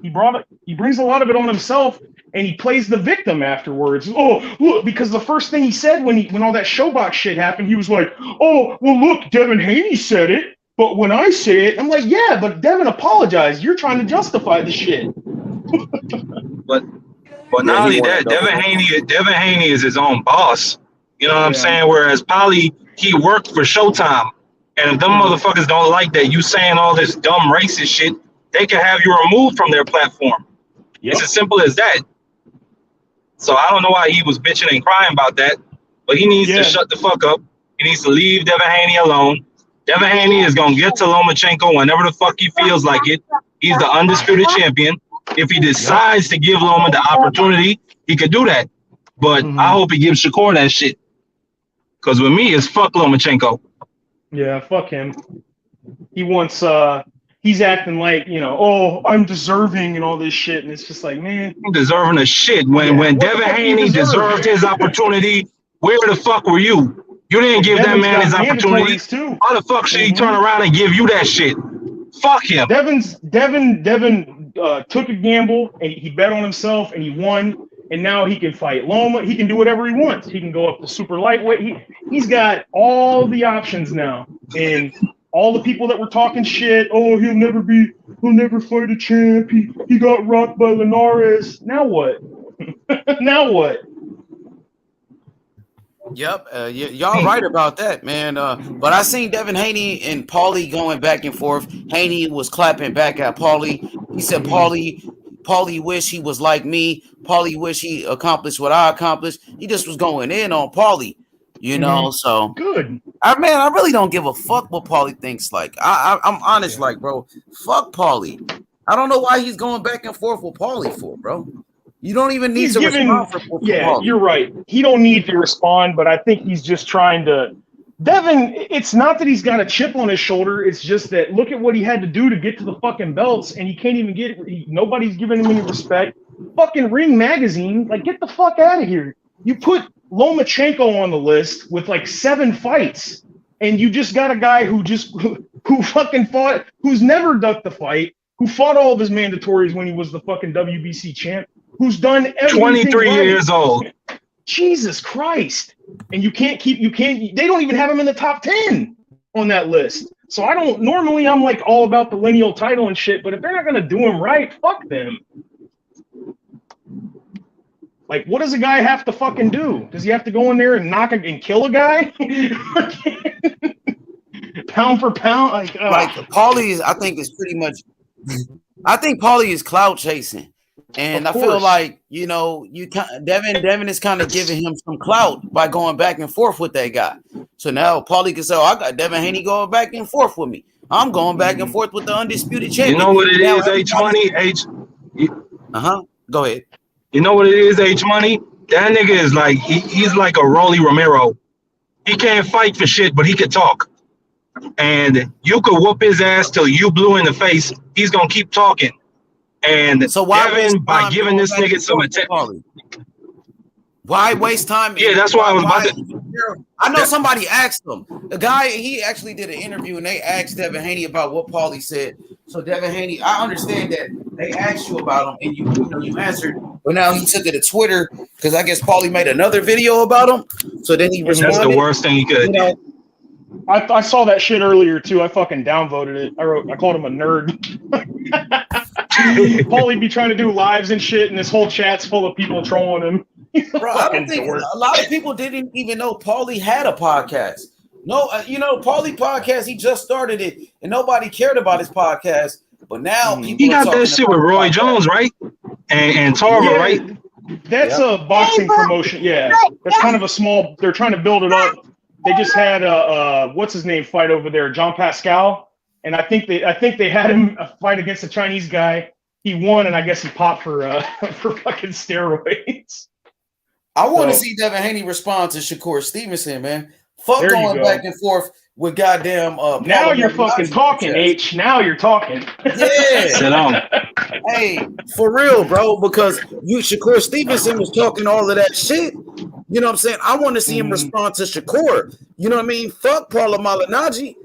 He brings a lot of it on himself, and he plays the victim afterwards. Oh, look, because the first thing he said when all that showbox shit happened, he was like, "Oh, well, look, Devin Haney said it, but when I say it," I'm like, "Yeah, but Devin apologized. You're trying to justify the shit." But not only that, Devin Haney is his own boss. You know what I'm saying? Whereas Paulie, he worked for Showtime, and if them motherfuckers don't like that you saying all this dumb racist shit, they can have you removed from their platform. Yep. It's as simple as that. So I don't know why he was bitching and crying about that, but he needs to shut the fuck up. He needs to leave Devin Haney alone. Devin Haney is going to get to Lomachenko whenever the fuck he feels like it. He's the undisputed champion. If he decides to give Loma the opportunity, he could do that. But I hope he gives Shakur that shit. Because with me, it's fuck Lomachenko. Yeah, fuck him. He wants, he's acting like, I'm deserving and all this shit. And it's just like, man. I'm deserving of shit. When Devin Haney deserved his opportunity, where the fuck were you? You didn't give that man his opportunity. How the fuck should he turn around and give you that shit? Fuck him. Devin took a gamble and he bet on himself and he won. And now he can fight Loma. He can do whatever he wants. He can go up to super lightweight. He's got all the options now. And all the people that were talking shit, oh, he'll never fight a champ. He got rocked by Linares. Now what? Now what? Yep, y'all right about that, man. But I seen Devin Haney and Paulie going back and forth. Haney was clapping back at Paulie. He said, Paulie wish he was like me. Paulie wish he accomplished what I accomplished. He just was going in on Paulie, So good. I really don't give a fuck what Paulie thinks. Like I'm honest, like, bro, fuck Paulie. I don't know why he's going back and forth with Paulie for, bro. You don't even need respond for Paulie. You're right. He don't need to respond, but I think he's just trying to. Devin, it's not that he's got a chip on his shoulder. It's just that look at what he had to do to get to the fucking belts, and he can't even get it. Nobody's giving him any respect. Fucking Ring Magazine, like, get the fuck out of here. You put Lomachenko on the list with like 7 fights, and you just got a guy who fucking fought, who's never ducked the fight, who fought all of his mandatories when he was the fucking WBC champ, who's done everything 23 right. years old. Jesus Christ. And they don't even have him in the top 10 on that list. So I'm like all about the lineal title and shit, but if they're not going to do him right, fuck them. Like, what does a guy have to fucking do? Does he have to go in there and knock and kill a guy? Pound for pound? Like Paulie I think Paulie is clout chasing. And I feel like, Devin is kind of giving him some clout by going back and forth with that guy. So now Paulie can say, I got Devin Haney going back and forth with me. I'm going back and forth with the undisputed champion. You know what it is, H Money? Go ahead. You know what it is, H Money? That nigga is like he's like a Rolly Romero. He can't fight for shit, but he can talk. And you could whoop his ass till you blue in the face. He's gonna keep talking. And So why Devin, by giving this nigga some attention. Why waste time? Yeah, that's why I was about to. I know somebody asked him. The guy, he actually did an interview and they asked Devin Haney about what Paulie said. So Devin Haney, I understand that they asked you about him and you answered, but now he took it to Twitter because I guess Paulie made another video about him. So then he responded. That's the worst thing he could. You know, I saw that shit earlier too. I fucking downvoted it. I called him a nerd. Paulie be trying to do lives and shit, and this whole chat's full of people trolling him. Bro, I don't think a lot of people didn't even know Paulie had a podcast. No, Paulie podcast, he just started it, and nobody cared about his podcast. But now people he got that shit with Roy Jones, right? And Tarver, right? That's a boxing promotion. Yeah, that's kind of a small. They're trying to build it up. They just had what's his name fight over there, John Pascal, and I think they had him fight against a Chinese guy. He won, and I guess he popped for fucking steroids. I want to see Devin Haney respond to Shakur Stevenson, man. Fuck going back and forth with goddamn. Now you're fucking talking, H. Now you're talking. Yeah. Sit down. Hey, for real, bro. Because Shakur Stevenson was talking all of that shit. You know what I'm saying? I want to see him respond to Shakur. You know what I mean? Fuck Paula Malignaggi.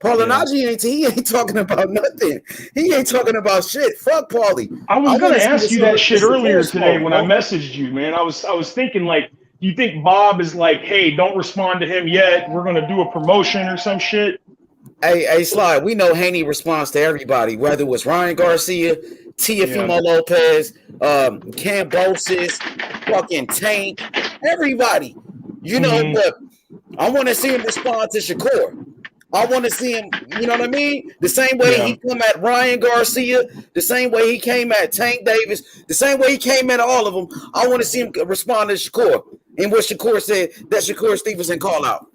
He ain't talking about nothing. He ain't talking about shit. Fuck Paulie. I was gonna ask you that shit earlier today when I messaged you, man. I was thinking like, do you think Bob is like, hey, don't respond to him yet? We're gonna do a promotion or some shit. Hey, Sly, we know Haney responds to everybody, whether it was Ryan Garcia, Teofimo Lopez, Cambosis, fucking Tank, everybody. You know, but I want to see him respond to Shakur. I want to see him, you know what I mean? The same way he come at Ryan Garcia, the same way he came at Tank Davis, the same way he came at all of them. I want to see him respond to Shakur and what Shakur said that Shakur Stevenson called out.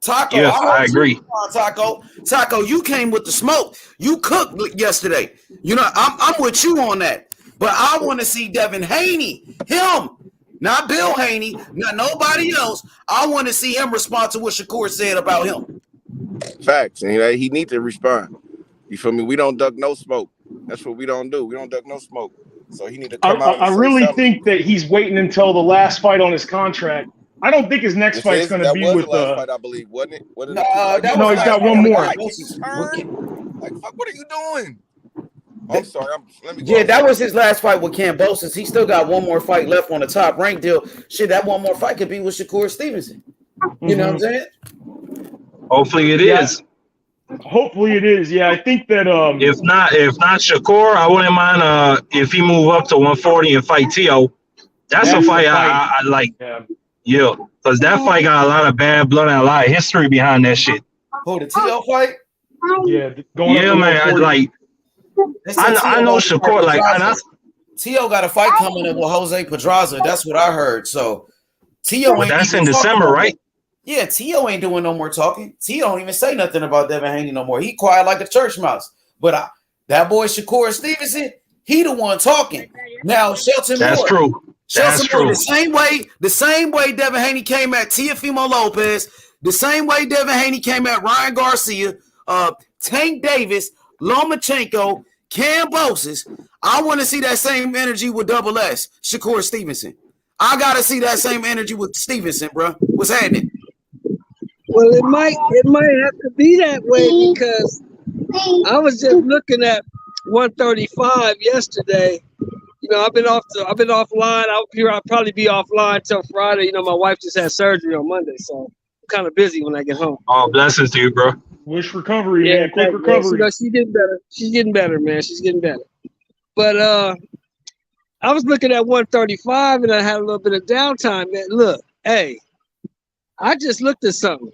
Taco, yes, I agree. Taco, you came with the smoke. You cooked yesterday. You know, I'm with you on that. But I want to see Devin Haney, him. Not Bill Haney, not nobody else. I want to see him respond to what Shakur said about him. Facts. And he needs to respond. You feel me? We don't duck no smoke. That's what we don't do. We don't duck no smoke. So he need to come out. I really think that he's waiting until the last fight on his contract. I don't think his next fight is going to be with the last fight, I believe, wasn't it? No, he's got one more. Like, fuck, what are you doing? I'm sorry. That was his last fight with Cambosis. He still got one more fight left on the top rank deal. Shit, that one more fight could be with Shakur Stevenson. You know what I'm saying? Hopefully it is. Hopefully it is. Yeah, I think that if not Shakur, I wouldn't mind if he move up to 140 and fight Tio. That's a fight I like. Yeah, because that fight got a lot of bad blood and a lot of history behind that shit. Oh, the Tio fight? Yeah, man. I know Shakur. Tio got a fight coming up with Jose Pedraza. That's what I heard. So Tio ain't. That's in December, right? Yeah, Tio ain't doing no more talking. Tio don't even say nothing about Devin Haney no more. He quiet like a church mouse. But that boy Shakur Stevenson, he the one talking. Now Shelton Moore. That's true. That's true. The same way Devin Haney came at Teofimo Lopez, the same way Devin Haney came at Ryan Garcia, Tank Davis, Lomachenko, Cambosis. I want to see that same energy with Double S, Shakur Stevenson. I gotta see that same energy with Stevenson, bro. What's happening? Well, it might have to be that way because I was just looking at 135 yesterday. You know, I've been offline. I'll probably be offline till Friday. You know, my wife just had surgery on Monday, so I'm kind of busy when I get home. Oh, blessings to you, bro. Wish recovery, man. Quick recovery. She's getting better. She's getting better, man. She's getting better. But I was looking at 135 and I had a little bit of downtime, man. Look, hey, I just looked at something.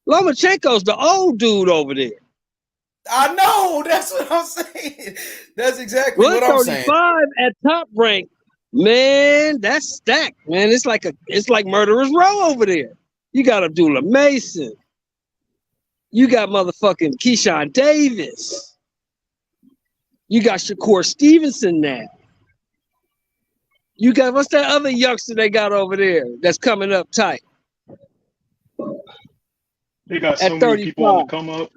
Lomachenko's the old dude over there. I know. That's what I'm saying. That's exactly what I'm saying. 135 at top rank, man. That's stacked, man. It's like Murderer's Row over there. You got Abdullah Mason. You got motherfucking Keyshawn Davis. You got Shakur Stevenson now. You got, what's that other youngster they got over there that's coming up tight? They got so many people on the come up.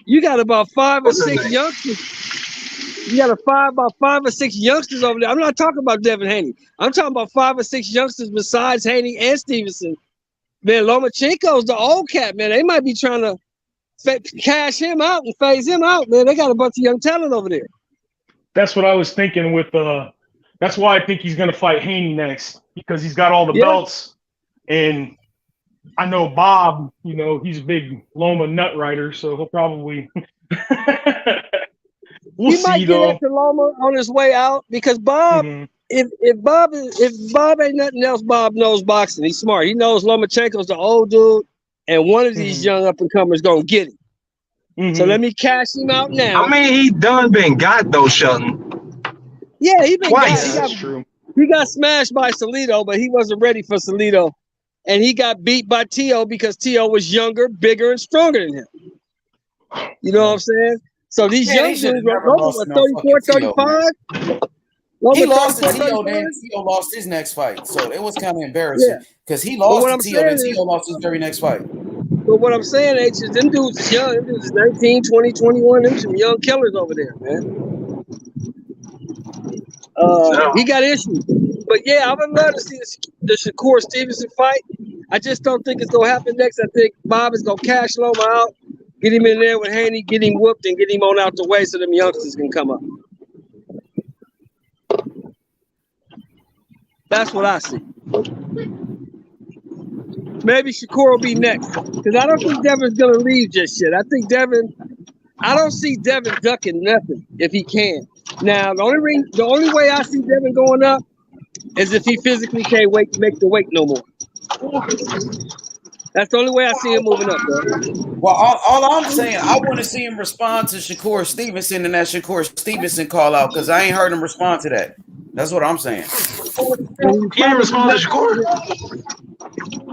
You got about 5 or 6 youngsters. You got about 5 or 6 youngsters over there. I'm not talking about Devin Haney. I'm talking about 5 or 6 youngsters besides Haney and Stevenson. Man, Lomachenko's the old cat, man. They might be trying to cash him out and phase him out, man. They got a bunch of young talent over there. That's what I was thinking with that's why I think he's going to fight Haney next, because he's got all the belts. And I know Bob, you know, he's a big Loma nut rider, so he'll probably he might get after Loma on his way out, because Bob, if Bob ain't nothing else, Bob knows boxing. He's smart. He knows Lomachenko's the old dude, and one of these young up and comers gonna get him. So let me cash him out now. I mean, he done been got though, Shelton. Yeah, he been twice. That's true. He got smashed by Salido, but he wasn't ready for Salido, and he got beat by Tio because Tio was younger, bigger, and stronger than him. You know what I'm saying? So these young dudes are 34, 35. He lost to Tio, then Tio lost his next fight. So it was kind of embarrassing because he lost to Tio, then Tio lost his very next fight. But what I'm saying, H, is them dudes is young. Them dudes is 19, 20, 21. Them some young killers over there, man. He got issues. But yeah, I would love to see the Shakur Stevenson fight. I just don't think it's going to happen next. I think Bob is going to cash Loma out, get him in there with Haney, get him whooped, and get him on out the way so them youngsters can come up. That's what I see. Maybe Shakur will be next, because I don't think Devin's going to leave just yet. I don't see Devin ducking nothing if he can. Now, the only way I see Devin going up is if he physically can't make the weight no more. That's the only way I see him moving up, bro. Well, all I'm saying, I want to see him respond to Shakur Stevenson and that Shakur Stevenson call out, because I ain't heard him respond to that. That's what I'm saying. He didn't respond to Shakur.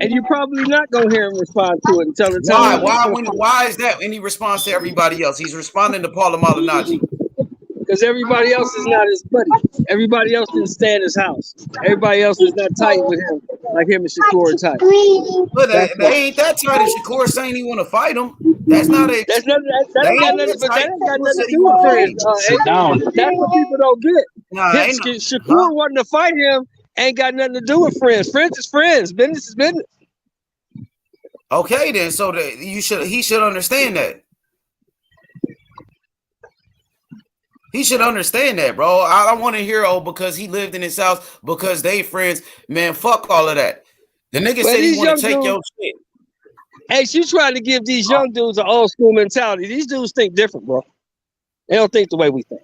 And you're probably not going to hear him respond to it until it's time. Why is that? And he responds to everybody else. He's responding to Paula Malignaggi. Because everybody else is not his buddy. Everybody else didn't stay in his house. Everybody else is not tight with him, like him and Shakur are tight. But they ain't that tight. If Shakur saying he want to fight him, that's not it. That ain't got nothing to do with friends. That's what people don't get. Shakur wanting to fight him ain't got nothing to do with friends. Friends is friends. Business is business. Okay, then. So he should understand that. He should understand that, bro. I don't want to hear, because he lived in his house, because they friends. Man, fuck all of that. The nigga said he want to take your shit. Hey, you trying to give these young dudes an old school mentality. These dudes think different, bro. They don't think the way we think.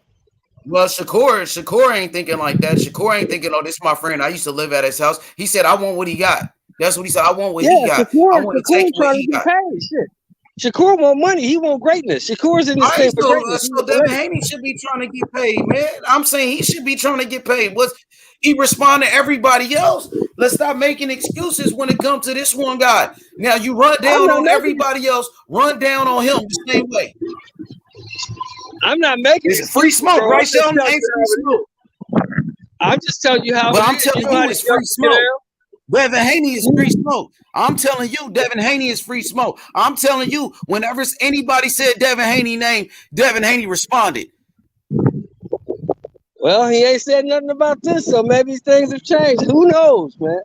Well, Shakur ain't thinking like that. Shakur ain't thinking, oh, this is my friend. I used to live at his house. He said, I want what he got. That's what he said. I want what he got. I want to take what he got. Shit. Shakur want money. He want greatness. Shakur's in this thing for greatness. So Devin Haney should be trying to get paid, man. I'm saying he should be trying to get paid. He respond to everybody else? Let's stop making excuses when it comes to this one guy. Now you run down on everybody else. Run down on him the same way. I'm not making it's free smoke, right? Sheldon? Ain't free smoke. I'm just telling you how. But I'm telling you, it's free smoke. Devin Haney is free smoke. I'm telling you, Devin Haney is free smoke. I'm telling you, whenever anybody said Devin Haney name, Devin Haney responded. Well, he ain't said nothing about this, so maybe things have changed. Who knows, man?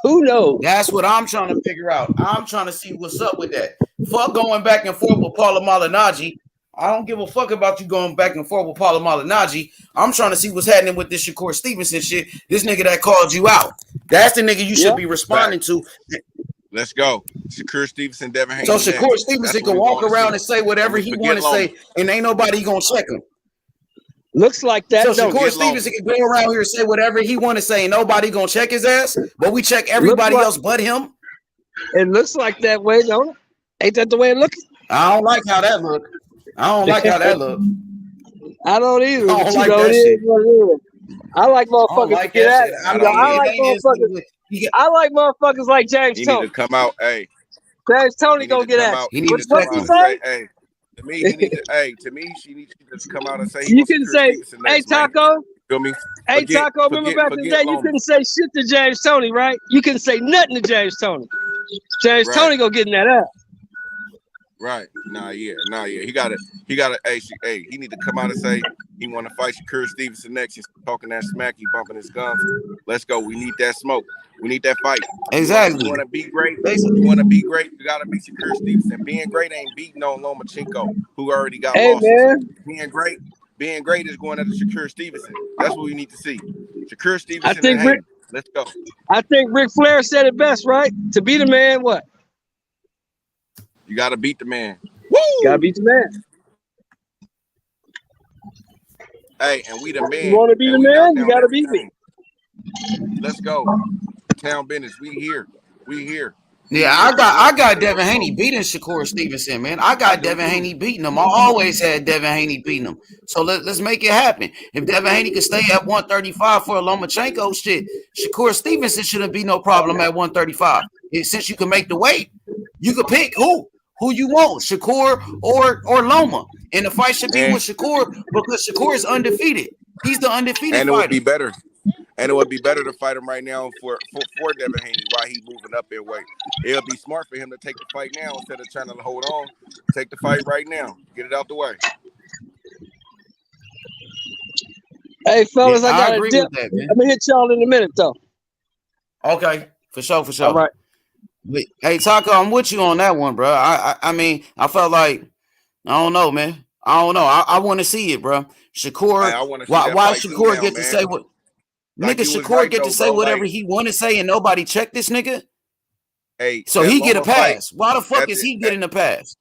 Who knows? That's what I'm trying to figure out. I'm trying to see what's up with that. Fuck going back and forth with Paula Malignaggi. I don't give a fuck about you going back and forth with Paula Malignaggi. I'm trying to see what's happening with this Shakur Stevenson shit. This nigga that called you out. That's the nigga you should be responding to. Let's go. Shakur Stevenson, Devin Haney. So Shakur Stevenson can walk around and say whatever he want to say, and ain't nobody gonna check him. Looks like that. So Shakur Stevenson can go around here and say whatever he want to say, and nobody gonna check his ass, but we check everybody else but him. It looks like that way, don't it? Ain't that the way it looks? I don't like how that look. I don't like how that look. I don't either. I don't like that shit. I like motherfuckers to get at it. I like motherfuckers like James Tony. He need to come out. Hey, James Tony gonna get at it. He need to come out and say, hey, To me, he needs to. Hey, to me, she needs to just come out and say he You wants can Shakur say, Stevenson hey, next, man. Taco. Feel me? Hey, Taco, remember back in the day, you couldn't say shit to James Toney, right? You couldn't say nothing to James Toney. James Toney go get in that ass. Right. Nah, yeah. He gotta he need to come out and say he want to fight Shakur Stevenson next. He's talking that smack, he bumping his gums. Let's go. We need that smoke. We need that fight. Exactly. You want to be great? You want to be great? You gotta beat Shakur Stevenson. Being great ain't beating on Lomachenko, who already got losses. Man. Being great is going after Shakur Stevenson. That's what we need to see. Shakur Stevenson. I think Rick, let's go. I think Ric Flair said it best, right? To be the man, what? You gotta beat the man. Woo! Gotta beat the man. Hey, and we the man. You want to be the man? You gotta beat me. Let's go. Town business. We here. Yeah, I got Devin Haney beating Shakur Stevenson, man. I got Devin Haney beating him. I always had Devin Haney beating him. So let's make it happen. If Devin Haney could stay at 135 for a Lomachenko, shit, Shakur Stevenson shouldn't be no problem at 135. Since you can make the weight, you could pick who you want, Shakur or Loma. And the fight should be with Shakur because Shakur is undefeated. He's the undefeated fighter. And it would be better to fight him right now for Devin Haney while he's moving up in weight. It'll be smart for him to take the fight now instead of trying to hold on. Take the fight right now. Get it out the way. Hey, fellas, I got agree a dip. with that, man. I'm gonna hit y'all in a minute, though. Okay, for sure. All right. But, hey, Taco, I'm with you on that one, bro. I mean, I felt like, I don't know, man. I don't know. I want to see it, bro. Shakur, why Shakur get to say what? Like nigga, Shakur get to say whatever he want to say and nobody check this nigga? Hey, so he get a pass. Why the fuck is he getting a pass?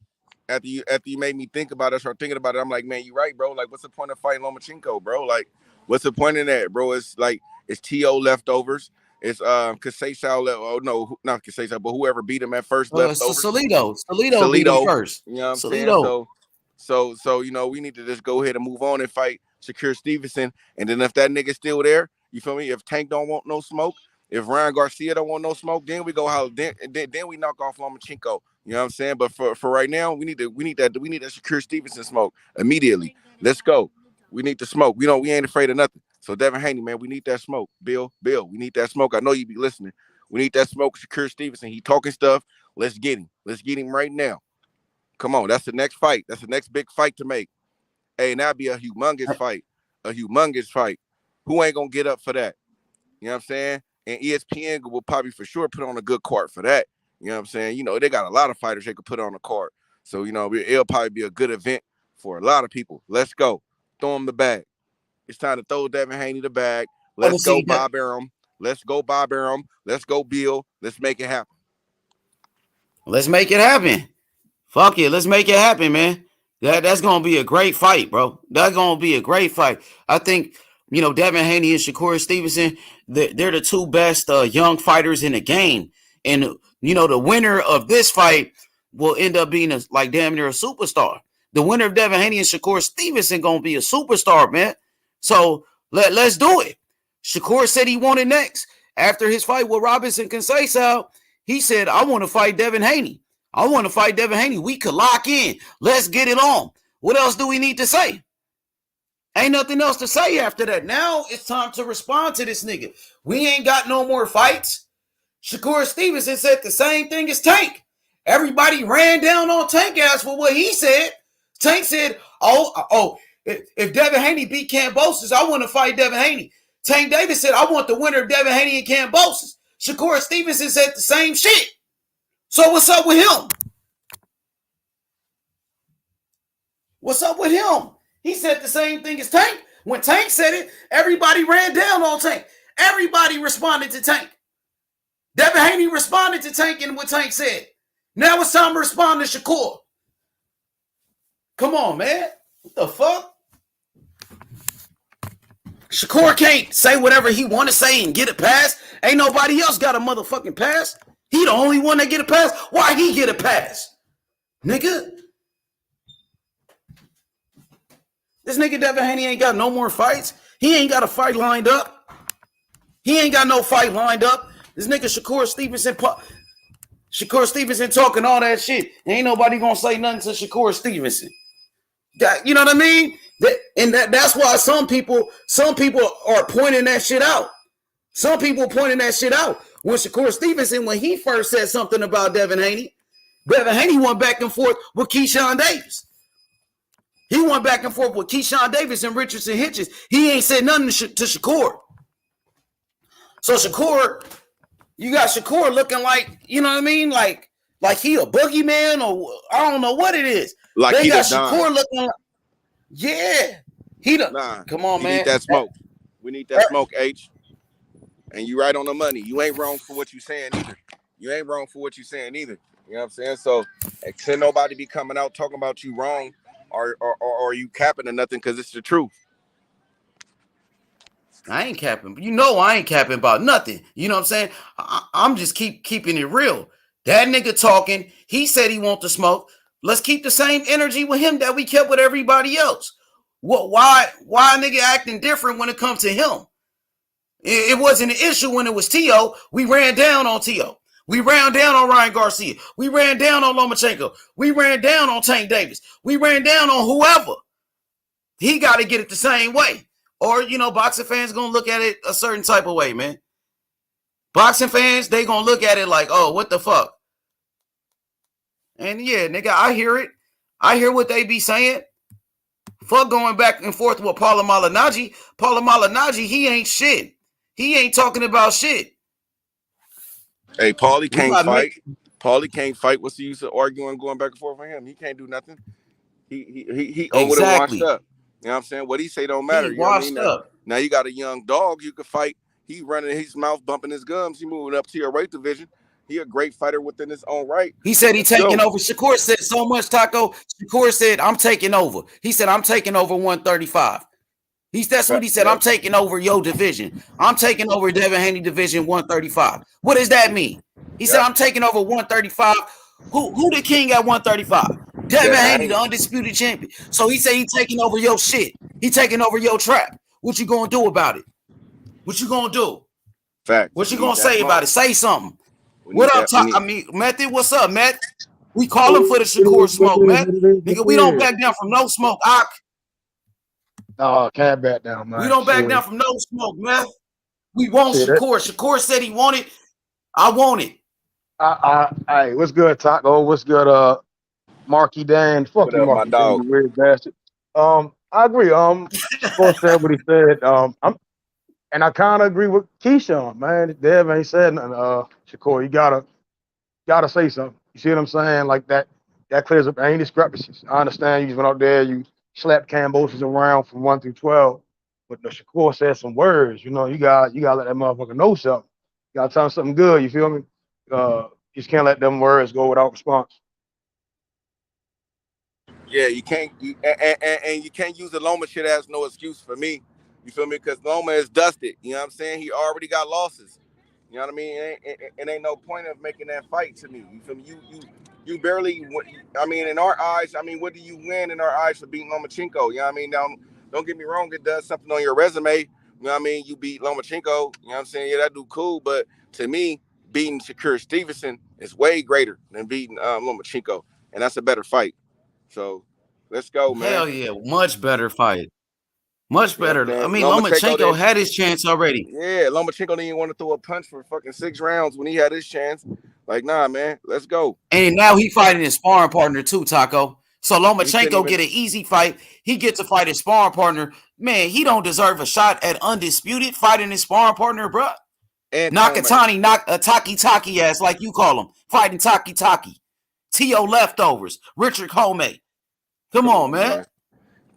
After you made me think about it, start thinking about it, I'm like, man, you right, bro. Like, what's the point of fighting Lomachenko, bro? Like, what's the point in that, bro? It's like, it's T.O. leftovers. It's Kasesau left. Oh no, not Kasesau, but whoever beat him at first leftovers. Salito beat him first. You know what I'm saying? So you know, we need to just go ahead and move on and fight Shakur Stevenson. And then if that nigga's still there, you feel me? If Tank don't want no smoke, if Ryan Garcia don't want no smoke, then we go then we knock off Lomachenko. You know what I'm saying? But for right now, we need that Shakur Stevenson smoke immediately. Let's go. We need the smoke. We ain't afraid of nothing. So Devin Haney, man, we need that smoke. Bill, we need that smoke. I know you be listening. We need that smoke. Shakur Stevenson, he talking stuff. Let's get him. Let's get him right now. Come on, that's the next fight. That's the next big fight to make. Hey, and that'd be a humongous fight. A humongous fight. Who ain't gonna get up for that? You know what I'm saying? And ESPN will probably for sure put on a good card for that. You know what I'm saying? You know, they got a lot of fighters they could put on a card. So, you know, it'll probably be a good event for a lot of people. Let's go. Throw him the bag. It's time to throw Devin Haney the bag. Let's go, Bob Arum. Let's go, Bob Arum. Let's go, Bill. Let's make it happen. Let's make it happen. Fuck it. Let's make it happen, man. That's going to be a great fight, bro. That's going to be a great fight. I think, you know, Devin Haney and Shakur Stevenson, they're the two best young fighters in the game. And, you know, the winner of this fight will end up being like damn near a superstar. The winner of Devin Haney and Shakur Stevenson going to be a superstar, man. So let's do it. Shakur said he wanted next. After his fight with Robinson Conceição, he said, I want to fight Devin Haney. I want to fight Devin Haney. We could lock in. Let's get it on. What else do we need to say? Ain't nothing else to say after that. Now it's time to respond to this nigga. We ain't got no more fights. Shakur Stevenson said the same thing as Tank. Everybody ran down on Tank ass for what he said. Tank said, if Devin Haney beat Kambosos, I want to fight Devin Haney. Tank Davis said, I want the winner of Devin Haney and Kambosos. Shakur Stevenson said the same shit. So what's up with him? What's up with him? He said the same thing as Tank. When Tank said it, everybody ran down on Tank. Everybody responded to Tank. Devin Haney responded to Tank and what Tank said. Now it's time to respond to Shakur. Come on, man. What the fuck? Shakur can't say whatever he want to say and get a pass. Ain't nobody else got a motherfucking pass. He the only one that get a pass. Why he get a pass? Nigga. This nigga Devin Haney ain't got no more fights. He ain't got a fight lined up. He ain't got no fight lined up. This nigga Shakur Stevenson talking all that shit. Ain't nobody gonna say nothing to Shakur Stevenson. You know what I mean? That's why some people are pointing that shit out. Some people pointing that shit out. When Shakur Stevenson, when he first said something about Devin Haney went back and forth with Keyshawn Davis. He went back and forth with Keyshawn Davis and Richardson Hitchens. He ain't said nothing to Shakur. So Shakur, you got Shakur looking like, you know what I mean? Like he a boogeyman, or I don't know what it is. Like they he got the Don. Shakur looking like, yeah. He the come on, man. We need that smoke. We need that smoke, H. And you right on the money. You ain't wrong for what you saying either. You ain't wrong for what you saying either. You know what I'm saying? So should nobody be coming out talking about you wrong or you capping or nothing, because it's the truth. I ain't capping. You know I ain't capping about nothing. You know what I'm saying? I'm just keeping it real. That nigga talking, he said he want the smoke. Let's keep the same energy with him that we kept with everybody else. Why nigga acting different when it comes to him? It wasn't an issue when it was T.O. We ran down on T.O. We ran down on Ryan Garcia. We ran down on Lomachenko. We ran down on Tank Davis. We ran down on whoever. He got to get it the same way. Or, you know, boxing fans going to look at it a certain type of way, man. Boxing fans, they going to look at it like, oh, what the fuck? And yeah, nigga, I hear it. I hear what they be saying. Fuck going back and forth with Paula Malignaggi. Paula Malignaggi, he ain't shit. He ain't talking about shit. Hey, Paulie can't fight. Paulie can't fight. What's the use of arguing, going back and forth with him? He can't do nothing. He over there washed up. You know what I'm saying? What he say don't matter. You know what I mean? Now you got a young dog you can fight. He running his mouth, bumping his gums. He moving up to your weight division. He a great fighter within his own right. He said he taking over. Shakur said so much, Taco. Shakur said, I'm taking over. He said, I'm taking over 135. That's what he said. I'm taking over your division. I'm taking over Devin Haney division 135. What does that mean? He said, I'm taking over 135. Who the king at 135? Devin Haney, the undisputed champion. So he said he taking over your shit. He taking over your trap. What you gonna do about it? What you gonna do? Fact. What you gonna say about it? Say something. What up, Method? What's up, Matt? We call him for the Shakur smoke, Matt. Nigga, we don't back down from no smoke, Ock. No, can't back down, man. We don't back down from no smoke, man. We want Shakur. Shakur said he wanted. I want it. Hey, what's good, Taco? What's good, Marky Dan? Fuck you, Marky Dan, you weird bastard. I agree. Shakur said what he said. And I kind of agree with Keyshawn, man. Dev ain't said nothing. Shakur, you gotta say something. You see what I'm saying? Like that clears up any discrepancies. I understand you just went out there, you slapped Cambosis around from 1 through 12, but the Shakur said some words. You know, you gotta let that motherfucker know something. You gotta tell him something good. You feel me? You just can't let them words go without response. Yeah, you can't. And you can't use the Loma shit as no excuse for me. You feel me? Because Loma is dusted. You know what I'm saying? He already got losses. You know what I mean? It ain't no point of making that fight to me. You feel me? You barely. I mean, in our eyes, I mean, what do you win in our eyes for beating Lomachenko? You know what I mean? Now, don't get me wrong. It does something on your resume. You know what I mean? You beat Lomachenko. You know what I'm saying? Yeah, that do cool. But to me, beating Shakur Stevenson is way greater than beating Lomachenko, and that's a better fight. So let's go, man. Hell yeah, much better fight. Much better. I mean, Lomachenko had his chance already. Yeah, Lomachenko didn't want to throw a punch for fucking 6 rounds when he had his chance. Like, nah, man, let's go. And now he fighting his sparring partner too, Taco. So Lomachenko get an easy fight. He gets to fight his sparring partner. Man, he don't deserve a shot at undisputed fighting his sparring partner, bro. And Nakatani, knock a Taki ass like you call him, fighting Taki. T.O. leftovers, Richard Homey. Come on, man.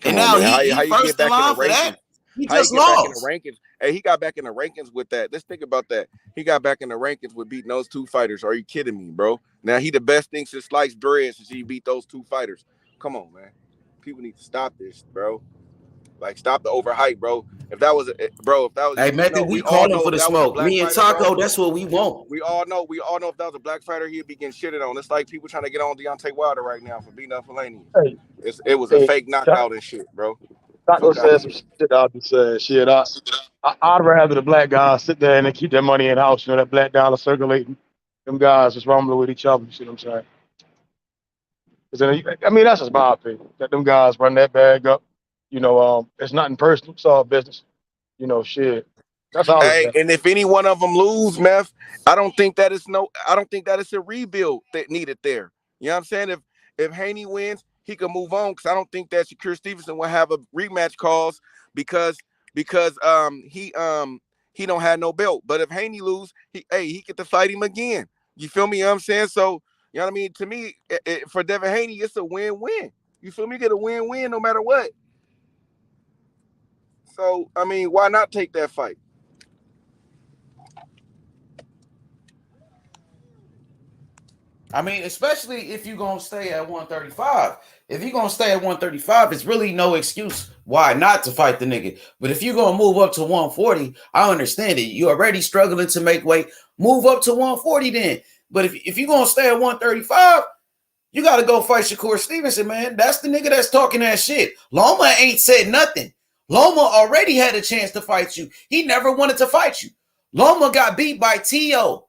And now he first in line for that. He just lost. Hey, he got back in the rankings with that. Let's think about that. He got back in the rankings with beating those 2 fighters. Are you kidding me, bro? Now he the best thing since sliced bread since he beat those 2 fighters. Come on, man. People need to stop this, bro. Like, stop the overhype, bro. If that was hey, Method, we call him for the smoke. Me and Taco, that's what we want. We all know if that was a black fighter, he'd be getting shitted on. It's like people trying to get on Deontay Wilder right now for beating up Fellaini. Hey, it was a fake knockout and shit, bro. Taco said some shit out there. Shit, I'd rather the black guys sit there and keep their money in house. You know, that black dollar circulating. Them guys just rumbling with each other. You see what I'm saying? I mean, that's just my opinion. Let them guys run that bag up. It's nothing personal. It's all business. Shit. That's all it's Hey, been. and if any one of them lose, Meth, I don't think that it's a rebuild that needed there. You know what I'm saying? If Haney wins, he can move on because I don't think that Shakur Stevenson will have a rematch cause because he don't have no belt. But if Haney lose, he get to fight him again. You feel me? You know what I'm saying? So, you know what I mean? To me, for Devin Haney, it's a win-win. You feel me? Get a win-win no matter what. So, I mean, why not take that fight? I mean, especially if you're going to stay at 135. If you're going to stay at 135, it's really no excuse why not to fight the nigga. But if you're going to move up to 140, I understand it. You're already struggling to make weight. Move up to 140 then. But if you're going to stay at 135, you got to go fight Shakur Stevenson, man. That's the nigga that's talking that shit. Loma ain't said nothing. Loma already had a chance to fight you. He never wanted to fight you. Loma got beat by T.O.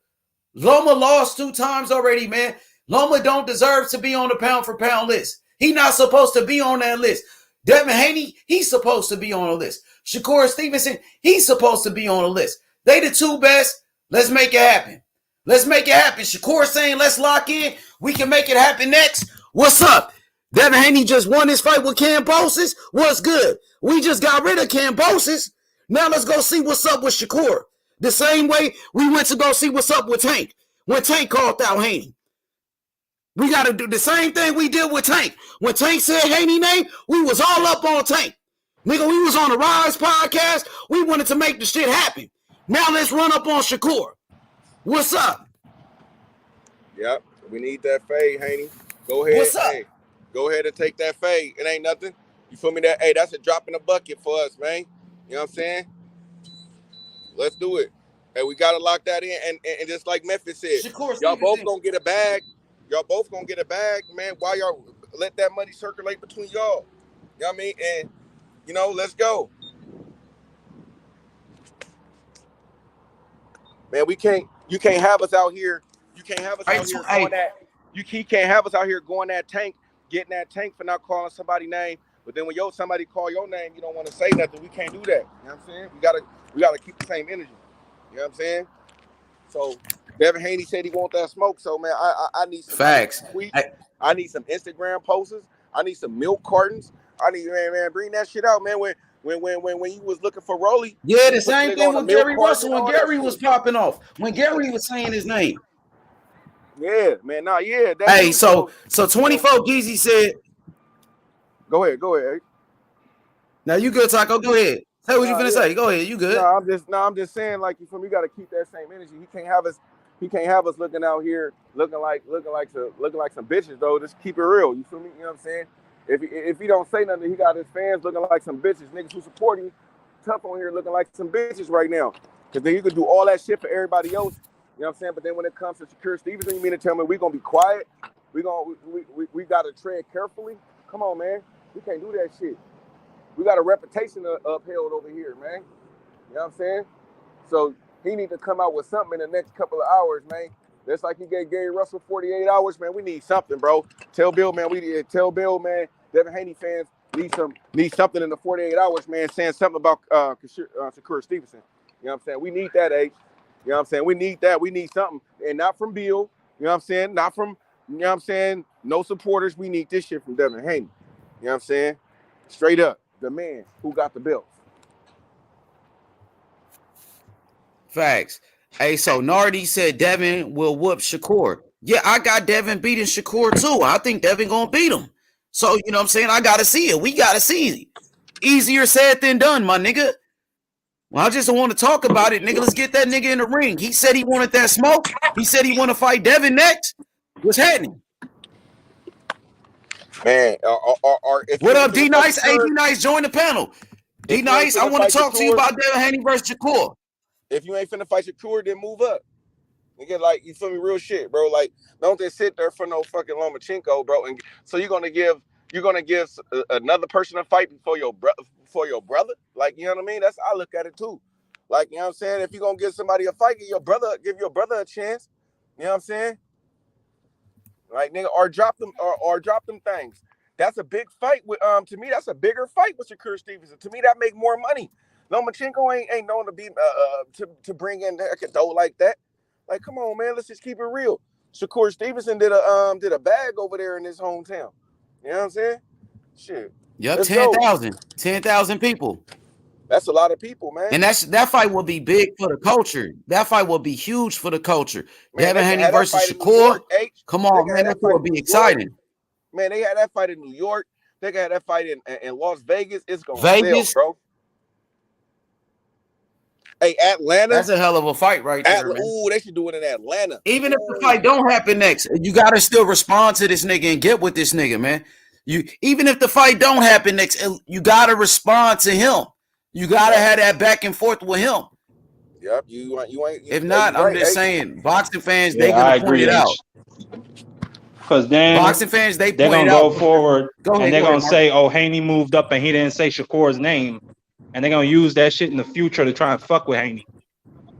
Loma lost 2 times already, man. Loma don't deserve to be on the pound for pound list. He not supposed to be on that list. Devin Haney, he's supposed to be on a list. Shakur Stevenson, he's supposed to be on a list. They the 2 best. Let's make it happen. Let's make it happen. Shakur saying let's lock in. We can make it happen next. What's up? Devin Haney just won his fight with Cambosis. What's good? We just got rid of Cambosis. Now let's go see what's up with Shakur. The same way we went to go see what's up with Tank when Tank called out Haney. We got to do the same thing we did with Tank. When Tank said Haney name, we was all up on Tank. Nigga, we was on the Rise podcast. We wanted to make the shit happen. Now let's run up on Shakur. What's up? Yep, we need that fade, Haney. Go ahead. What's up? Hey, go ahead and take that fade. It ain't nothing. You feel me? That's a drop in the bucket for us, man. You know what I'm saying? Let's do it. And we gotta lock that in. And just like Memphis said, y'all both gonna get a bag. Y'all both gonna get a bag, man. Why y'all let that money circulate between y'all? You know what I mean? And let's go. Man, you can't have us out here. You can't have us out here going that. He can't have us out here going that Tank, getting that Tank for not calling somebody's name. But then when somebody call your name, you don't want to say nothing. We can't do that. You know what I'm saying? We gotta keep the same energy. You know what I'm saying? So Devin Haney said he want that smoke. So man, I need some facts. Tweets. I need some Instagram posters. I need some milk cartons. I need man, bring that shit out, man. When you was looking for Rolly. Yeah, the same thing with Gary Russell when Gary was popping off. When Gary was saying his name. Yeah, man. Nah, yeah. Hey, so 24 Geezy said. Go ahead. Now you good, Taco. Go ahead. Say what you finna say. Go ahead. You good? I'm just saying, like, you feel me? You gotta keep that same energy. He can't have us looking out here looking like some bitches though. Just keep it real. You feel me? You know what I'm saying? If he don't say nothing, he got his fans looking like some bitches. Niggas who support him tough on here looking like some bitches right now. Cause then you could do all that shit for everybody else. You know what I'm saying? But then when it comes to Shakur Stevenson, you mean to tell me we gonna be quiet? We gotta tread carefully. Come on, man. We can't do that shit. We got a reputation upheld over here, man. You know what I'm saying? So he need to come out with something in the next couple of hours, man. That's like he gave Gary Russell 48 hours, man. We need something, bro. Tell Bill, man. Devin Haney fans need something in the 48 hours, man. Saying something about Shakur Stevenson. You know what I'm saying? We need that, You know what I'm saying? We need that. We need something, and not from Bill. You know what I'm saying? Not from no supporters. We need this shit from Devin Haney. You know what I'm saying? Straight up, the man who got the belts. Facts. Hey, so Nardi said Devin will whoop Shakur. Yeah, I got Devin beating Shakur too. I think Devin gonna beat him. So, you know what I'm saying? I gotta see it. We gotta see it. Easier said than done, my nigga. Well, I just don't want to talk about it, nigga. Let's get that nigga in the ring. He said he wanted that smoke. He said he want to fight Devin next. What's happening? Man, what up, D Nice? Hey, D Nice, join the panel. D Nice, I want to talk to you about Devin Haney versus Shakur. If you ain't finna fight Shakur, then move up. Nigga, like, you feel me? Real shit, bro. Like, don't just sit there for no fucking Lomachenko, bro. And so you're gonna give another person a fight for your brother? Like, you know what I mean? That's how I look at it too. Like, you know what I'm saying? If you're gonna give somebody a fight, give your brother a chance. You know what I'm saying? Like nigga, or drop them things. That's a big fight with to me. That's a bigger fight with Shakur Stevenson. To me, that make more money. Lomachenko ain't known to be to bring in a dough like that. Like, come on, man, let's just keep it real. Shakur Stevenson did a bag over there in his hometown. You know what I'm saying? Shit. Yep, 10,000 people. That's a lot of people, man. And that fight will be big for the culture. That fight will be huge for the culture. Man, Devin Haney versus Shakur. Come on, man, that will be exciting. Man, they had that fight in New York. They got that fight in Las Vegas. It's going to sell, bro. Hey, Atlanta. That's a hell of a fight right there, man. Ooh, they should do it in Atlanta. Even if the fight don't happen next, you got to still respond to this nigga and get with this nigga, man. Even if the fight don't happen next, you got to respond to him. You got to have that back and forth with him. Yep, you ain't. If not, I'm just saying, boxing fans, they going to point it out. Because then boxing fans, they're going to go forward and they're going to say, oh, Haney moved up and he didn't say Shakur's name. And they're going to use that shit in the future to try and fuck with Haney.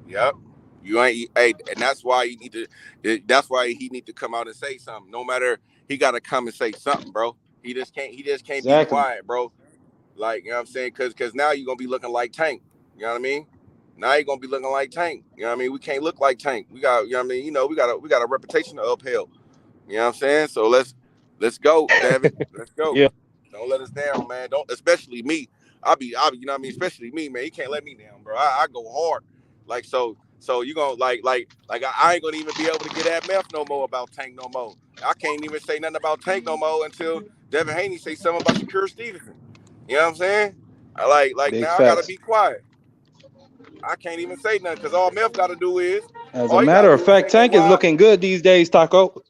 Yep. You ain't, hey, and that's why he need to come out and say something. No matter, he got to come and say something, bro. He just can't be quiet, bro. Like, you know what I'm saying? Because now you're going to be looking like Tank. You know what I mean? Now you're going to be looking like Tank. You know what I mean? We can't look like Tank. We got, you know what I mean? You know, we got a reputation to uphill. You know what I'm saying? So let's go, Devin. Let's go. Yeah. Don't let us down, man. Don't, especially me. I'll be, you know what I mean? Especially me, man. You can't let me down, bro. I go hard. Like, so you gonna like I ain't gonna even be able to get at meth no more about Tank no more. I can't even say nothing about Tank no more until Devin Haney say something about Shakur Stevenson. You know what I'm saying? I like Big now facts. I gotta be quiet. I can't even say nothing because all meth gotta do is. As a matter of fact, Tank is looking good these days, Taco.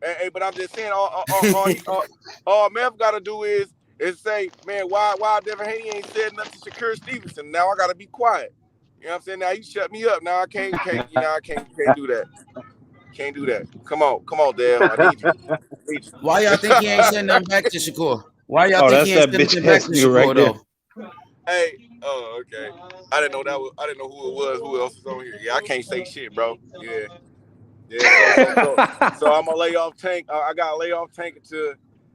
Hey, but I'm just saying, all meth gotta do is say, man, why Devin Haney ain't said nothing to Shakur Stevenson? Now I gotta be quiet. You know what I'm saying? Now you shut me up. Now I can't do that. Can't do that. Come on, Dev. I need you. Why y'all think he ain't saying nothing back to Shakur? Why y'all think he ain't saying nothing back to Shakur though? Hey, okay. I didn't know who it was. Who else is on here? Yeah, I can't say shit, bro. Yeah. So I'm gonna lay off Tank. I gotta lay off Tank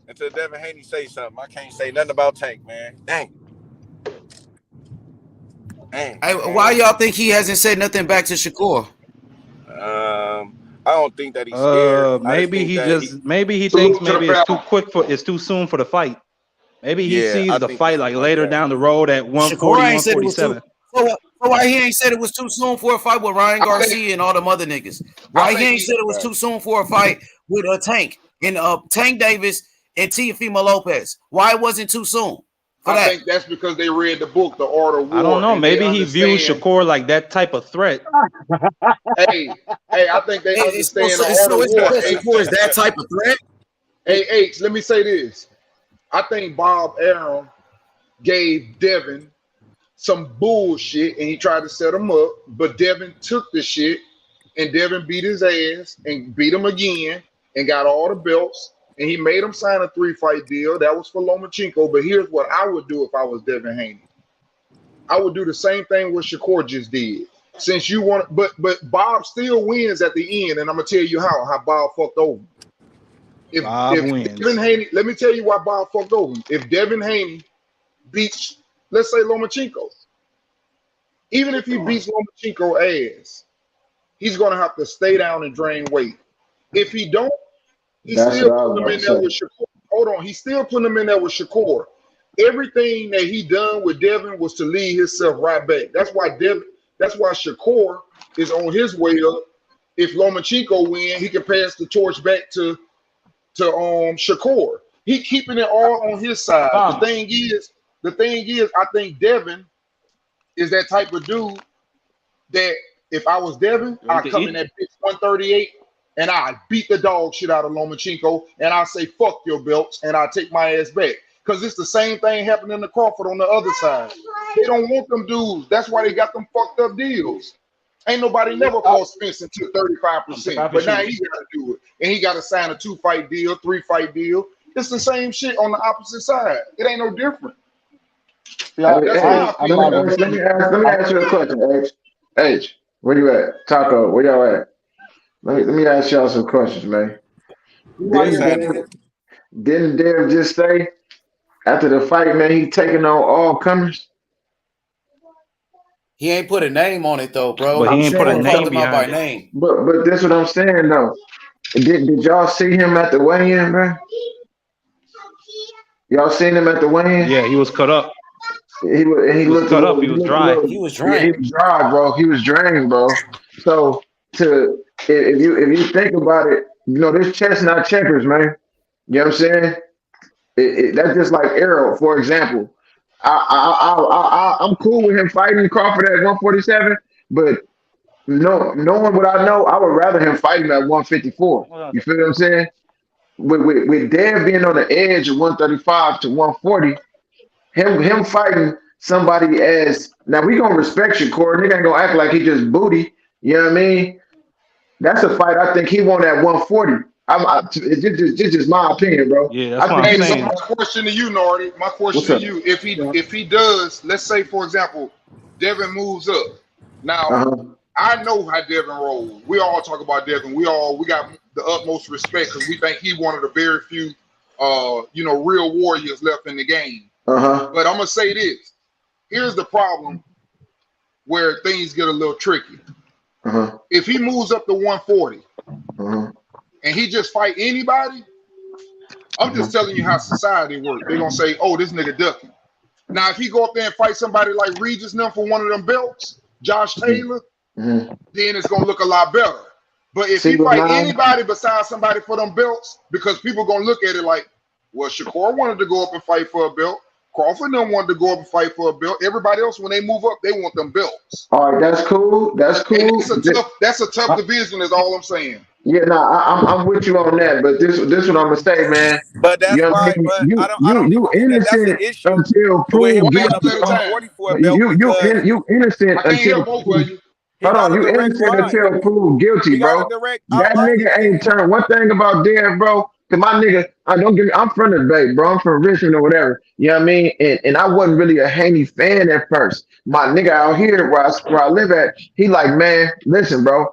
until Devin Haney say something. I can't say nothing about Tank, man. Dang. Why y'all think he hasn't said nothing back to Shakur? I don't think that he's scared. Maybe he thinks it's too soon for the fight. Maybe he sees the fight like later down the road at 140, 147. So why he ain't said it was too soon for a fight with Ryan Garcia and all them other niggas? Why he ain't said it was too soon for a fight with Tank and Tank Davis and Teofimo Lopez? Why it wasn't too soon? I think that's because they read the book, The Art of War. I don't know. Maybe he views Shakur like that type of threat. hey, I think they understand the Art of War. Shakur is that type of threat? Hey, H, let me say this. I think Bob Arum gave Devin some bullshit and he tried to set him up, but Devin took the shit and Devin beat his ass and beat him again and got all the belts. And he made him sign a 3-fight deal. That was for Lomachenko. But here's what I would do if I was Devin Haney. I would do the same thing what Shakur just did. Since you want, but Bob still wins at the end, and I'm gonna tell you how Bob fucked over. If Devin Haney, let me tell you why Bob fucked over him. If Devin Haney beats, let's say Lomachenko, even if he beats Lomachenko ass, he's gonna have to stay down and drain weight. If he don't, he's still putting him in there with Shakur. Hold on, he's still putting him in there with Shakur. Everything that he done with Devin was to lead himself right back. That's why Shakur is on his way up. If Lomachenko win, he can pass the torch back to Shakur. He keeping it all on his side. The thing is, I think Devin is that type of dude that if I was Devin, I'd come in that bitch 138 and I beat the dog shit out of Lomachenko and I say fuck your belts and I take my ass back. Because it's the same thing happening to Crawford on the other side. They don't want them dudes. That's why they got them fucked up deals. Ain't nobody never fought Spence until 35%. But now he got to do it. And he got to sign a 2-fight deal, 3-fight deal. It's the same shit on the opposite side. It ain't no different. Let me ask you a question, H, where you at? Taco, where y'all at? Let me ask y'all some questions, man. Didn't Dev just say after the fight, man, he taking on all comers? He ain't put a name on it though, bro. But he ain't put a name him out by behind it. name. But that's what I'm saying though. Did y'all see him at the weigh-in, man? Y'all seen him at the weigh-in? Yeah, he was cut up. He was cut up. He was dry. He was Yeah, he drained. was dry, bro. He was drained, bro. So if you think about it, you know, this chess not checkers, man. You know what I'm saying? That's just like Errol, for example. I'm cool with him fighting Crawford at 147, but knowing what I know, I would rather him fight him at 154. You feel what I'm saying? With Dev being on the edge of 135 to 140, him fighting somebody as now we gonna respect Shakur. Nigga ain't gonna act like he just booty. You know what I mean? That's a fight I think he won at 140. It's just my opinion, bro. Yeah, that's what I'm saying. So my question to you, Nardi, my question to you, if he does, let's say for example, Devin moves up. Now I know how Devin rolls. We all talk about Devin. We got the utmost respect because we think he one of the very few real warriors left in the game. But I'm gonna say this. Here's the problem where things get a little tricky. If he moves up to 140 and he just fight anybody, I'm just telling you how society works. They're gonna say, oh, this nigga ducking. Now, if he go up there and fight somebody like Regis now for one of them belts, Josh Taylor, then it's gonna look a lot better. But if he fight anybody besides somebody for them belts, because people gonna look at it like, well, Shakur wanted to go up and fight for a belt. Crawford don't want to go up and fight for a belt. Everybody else, when they move up, they want them belts. All right, that's cool. That's cool. And that's a tough division, is all I'm saying. Yeah, I'm with you on that, but this what I'm gonna say, man. But that's right. You innocent until proven guilty. You innocent until hold on. You innocent until proven guilty, bro. That nigga ain't turned. One thing about Dev, bro. Cause my nigga, don't get me. I'm from the Bay, bro. I'm from Richmond or whatever. You know what I mean? And I wasn't really a Haney fan at first. My nigga out here where I live at, he like, man, listen, bro.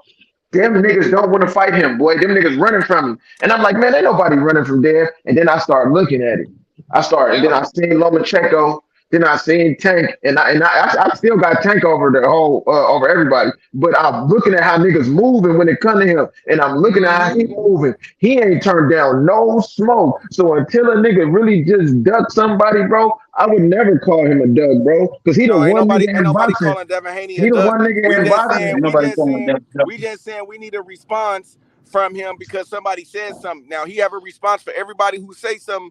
Them niggas don't want to fight him, boy. Them niggas running from him. And I'm like, man, ain't nobody running from Dev. And then I start looking at it. And then I seen Lomachenko. Then I seen Tank, and I still got Tank over the whole over everybody. But I'm looking at how niggas moving when it come to him, and I'm looking at how he moving. He ain't turned down no smoke. So until a nigga really just duck somebody, bro, I would never call him a duck, bro, because he the one nigga in boxing. Calling Devin Haney he the one nigga in boxing. We just saying we need a response from him because somebody said something. Now he have a response for everybody who say something.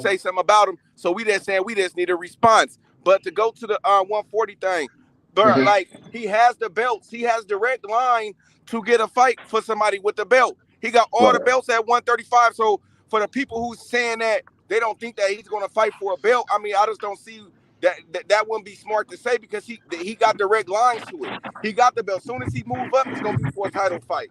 Say something about him. So we just need a response. But to go to the 140 thing, bro, like he has the belts, he has direct line to get a fight for somebody with the belt. He got all the belts at 135. So for the people who's saying that they don't think that he's gonna fight for a belt, I mean, I just don't see that wouldn't be smart to say because he got direct lines to it. He got the belt. As soon as he move up, it's gonna be for a title fight.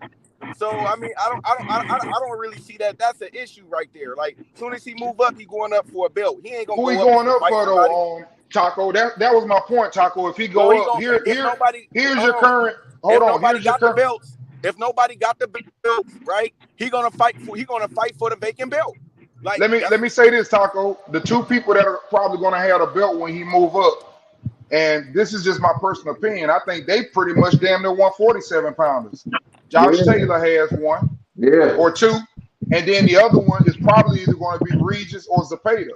So I mean, I don't really see that. That's an issue right there. Like, as soon as he move up, he going up for a belt. He ain't gonna. Who he going up for though, Taco? That was my point, Taco. If he go up, here's your current. Hold on, here's your current belts. If nobody got the belts, right? He gonna fight for the vacant belt. Like, let me say this, Taco. The two people that are probably gonna have the belt when he move up, and this is just my personal opinion. I think they pretty much damn near 147 pounders. Josh Taylor has one, or two, and then the other one is probably either going to be Regis or Zepeda.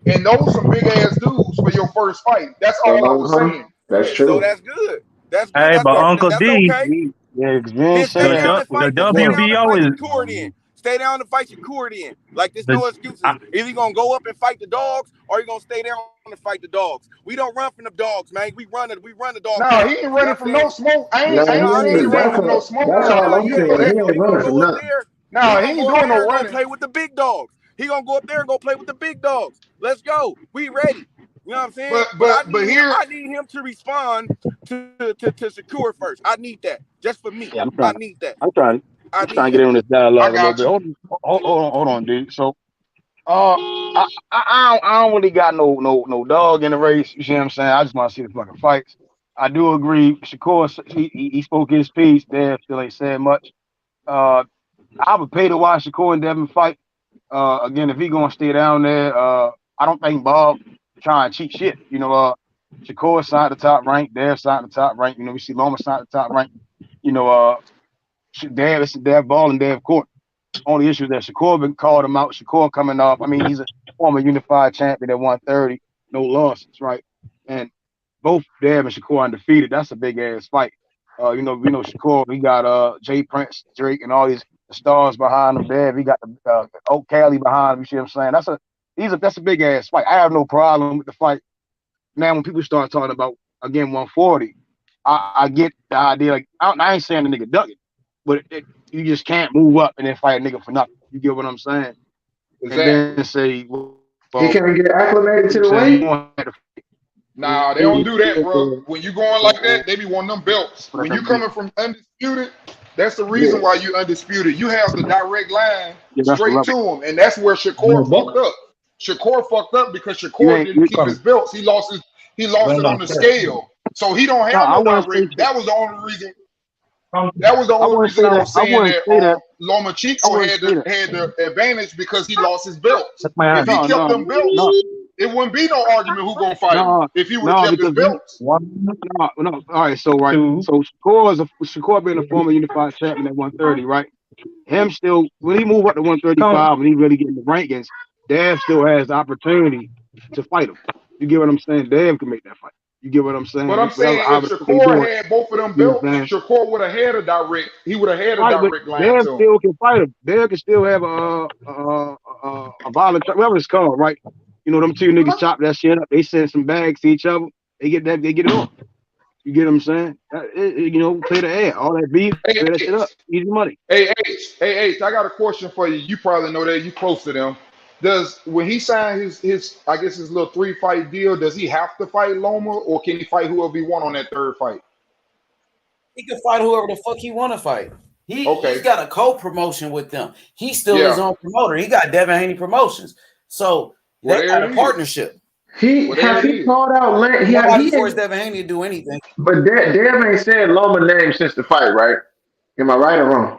And those some big ass dudes for your first fight. That's all I was saying. That's true. So that's good. That's good. Hey, but Uncle D, okay. the WBO is. Stay down to fight Shakur then. Like, there's no excuses. Either you gonna go up and fight the dogs, or you gonna stay down and fight the dogs. We don't run from the dogs, man. We run the dogs. No, he ain't running from no smoke. I ain't running from no smoke. That's all I'm saying. He ain't running from nothing. No, he ain't doing no running. Play with the big dogs. He gonna go up there and go play with the big dogs. Let's go. We ready. You know what I'm saying? But I need him to respond to Shakur first. I need that just for me. Yeah, I need that. I'm trying to get in this dialogue a little bit. Hold on, dude. So, I don't really got no dog in the race. You see what I'm saying? I just want to see the fucking fights. I do agree. Shakur, he spoke his piece. There still ain't said much. I would pay to watch Shakur and Devin fight. Again, if he gonna stay down there, I don't think Bob trying to cheat shit. You know, Shakur signed the top rank, Dev signed the top rank. You know, we see Loma signed the top rank. You know, Dev, it's Dev ball and Dev court. Only issue is that Shakur been called him out. Shakur coming off. I mean, he's a former unified champion at 130, no losses, right? And both Dev and Shakur undefeated. That's a big ass fight. You know Shakur. He got Jay Prince, Drake, and all these stars behind him. Dev, he got the Oak Cali behind him. You see what I'm saying? That's a big ass fight. I have no problem with the fight. Now, when people start talking about again 140, I get the idea. Like I ain't saying the nigga ducking, but you just can't move up and then fight a nigga for nothing. You get what I'm saying? Exactly. And then say, well, he can't get acclimated to the weight. Nah, they don't do that, bro. When you going like that, they be wanting them belts. When you coming from undisputed, that's the reason why you undisputed. You have the direct line straight to him, and that's where Shakur fucked up. Shakur fucked up because Shakur didn't keep his belts. He lost it on the scale, so he don't have no direct. That was the only reason. That was the only reason I was saying that Lomachenko had the advantage because he lost his belts. If he kept them belts, it wouldn't be no argument who gonna fight him if he would have kept his belts. No. All right, so Shakur being a former unified champion at 130, right? Him still when he moved up to 135, when he really get in the rankings, Dev still has the opportunity to fight him. You get what I'm saying? Dev can make that fight. You get what I'm saying? But I'm saying if Shakur had both of them belts, Shakur would have had a direct. He would have had a direct line. Dev still can fight him. Dev can still have a violent, whatever it's called, right? You know, them two niggas chop that shit up. They send some bags to each other. They get it on. You get what I'm saying? You know, play the air. All that beef, play that shit up. Easy money. Hey, I got a question for you. You probably know that. You close to them. When he signed his I guess his little 3-fight deal, does he have to fight Loma, or can he fight whoever he want on that third fight? He can fight whoever the fuck he want to fight. He's got a co-promotion with them. He's still his own promoter. He got Devin Haney Promotions. So they got a partnership. He called out he forced Devin Haney to do anything. But Dev ain't said Loma name since the fight, right? Am I right or wrong?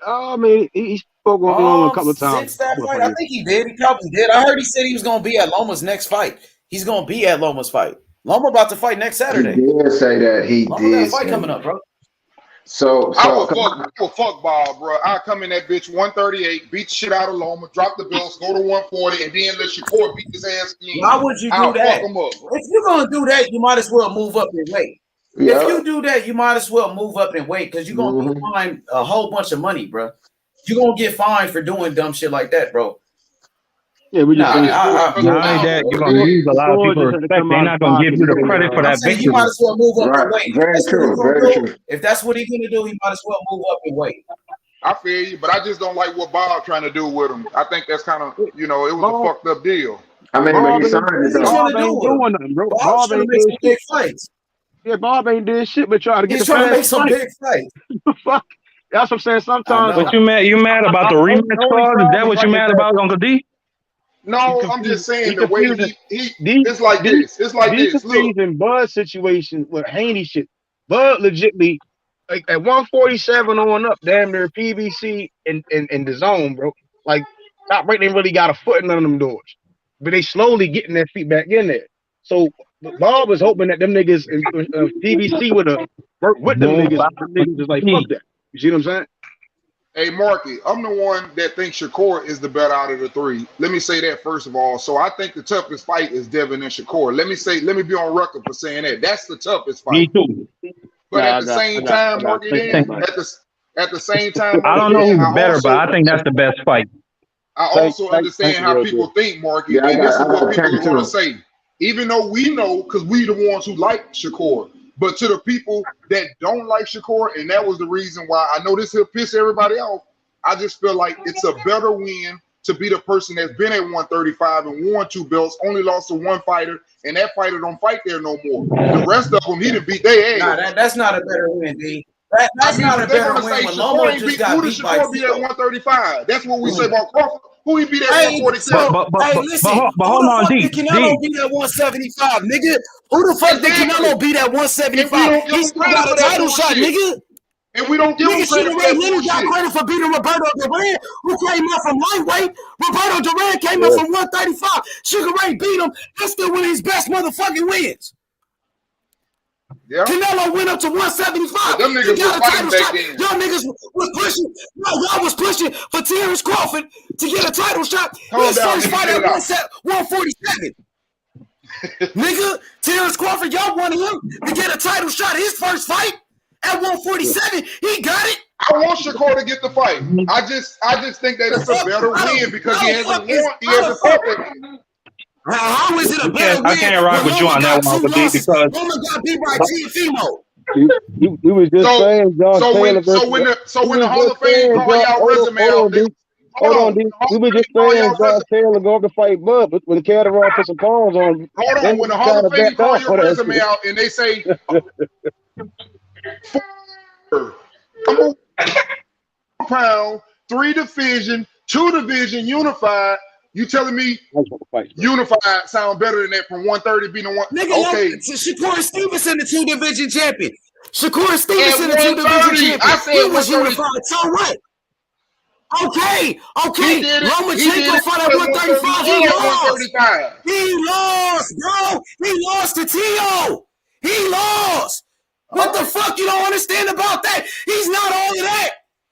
I mean, he spoke on Loma a couple of times. Since that fight, I think he did. He probably did. I heard he said he was going to be at Loma's next fight. He's going to be at Loma's fight. Loma about to fight next Saturday. He did say that. Loma got a fight coming up, bro. So I will fuck Bob, bro. I come in that bitch 138, beat the shit out of Loma, drop the belts, go to 140, and then let Shakur beat his ass again. Why would you do that? If you're going to do that, you might as well move up and wait. If you do that, you might as well move up and wait because you're going to find a whole bunch of money, bro. You're going to get fined for doing dumb shit like that, bro. Yeah, we just not only that, you're going to lose a lot of people respect. They're not going to give you the credit for that victory. You might as well move up and wait. Very true. If that's what he's going to do, he might as well move up and wait. I feel you, but I just don't like what Bob trying to do with him. I think that's kind of, it was a fucked up deal. I mean, when he signed it, Bob ain't doing nothing, bro. Bob ain't doing big fights. Yeah, Bob ain't did shit, but trying to get trying to make some big fights. Fuck. That's what I'm saying. Sometimes. But you mad about the rematch clause? Is that what you mad about, Uncle D? No, I'm just saying the way it's like this. It's like this. Look, in Bud's situation with Haney shit. Bud legitly like at 147 on up, damn near PBC in the zone, bro. Like not right, they really got a foot in none of them doors, but they slowly getting their feet back in there. So Bob was hoping that them niggas in PBC would have worked with them niggas. Them niggas is like fuck that. You see what I'm saying? Hey, Marky, I'm the one that thinks Shakur is the better out of the three. Let me say that first of all. So I think the toughest fight is Devin and Shakur. Let me be on record for saying that. That's the toughest fight. Me too. But at the same time, Marky, at the same time, I don't know who's better, but I think that's the best fight. I also understand how people think, Marky, and this is what people are going to say. Even though we know, because we the ones who like Shakur. But to the people that don't like Shakur, and that was the reason why I know this will piss everybody off, I just feel like it's a better win to be the person that's been at 135 and won 2 belts, only lost to one fighter, and that fighter don't fight there no more. The rest of them, he done beat their ass. Nah, that's not a better win, D. That's not a better win when Loma just got beat by Shakur beat at 135. That's what we say about Crawford. Who he beat at 147? Hey, listen. But hold on, D. Canelo beat at 175, nigga. Who the fuck did Canelo beat at 175? He still got a title shot, nigga. And we don't give him credit for that Leonard got bullshit. credit for beating Roberto Duran, who came up from lightweight. Roberto Duran came up from 135. Sugar Ray beat him. That's still one of his best motherfucking wins. Yeah. Canelo went up to 175. Them niggas was fighting back then. Y'all niggas was pushing. Y'all was pushing for Terence Crawford to get a title shot. His first fight at 147. Nigga, Terence Crawford, y'all wanted him to get a title shot. His first fight at 147, he got it. I want Shakur to get the fight. I just think that it's a better win because he hasn't won. He hasn't fought that. How is it a better win? I can't rock with you on that one, because Roman got beat by Teofimo. You was just saying John Taylor. So when the Hall of Fame call y'all resume out, hold on, D. We were just saying John Taylor go up to fight Bud, but when the Catterall put some pounds on, hold on. When the Hall of Fame call your resume out and they say, pound, 3 division, 2 division, unified. You telling me unified sound better than that from 130 being one? Nigga, okay. Shakur Stevenson, the 2 division champion. Shakur Stevenson, the 2 division champion. I said he was unified. So what? Okay. Lomachenko fought at 135. He lost, bro. He lost to Tio. He lost. What the fuck you don't understand about that? He's not all of that.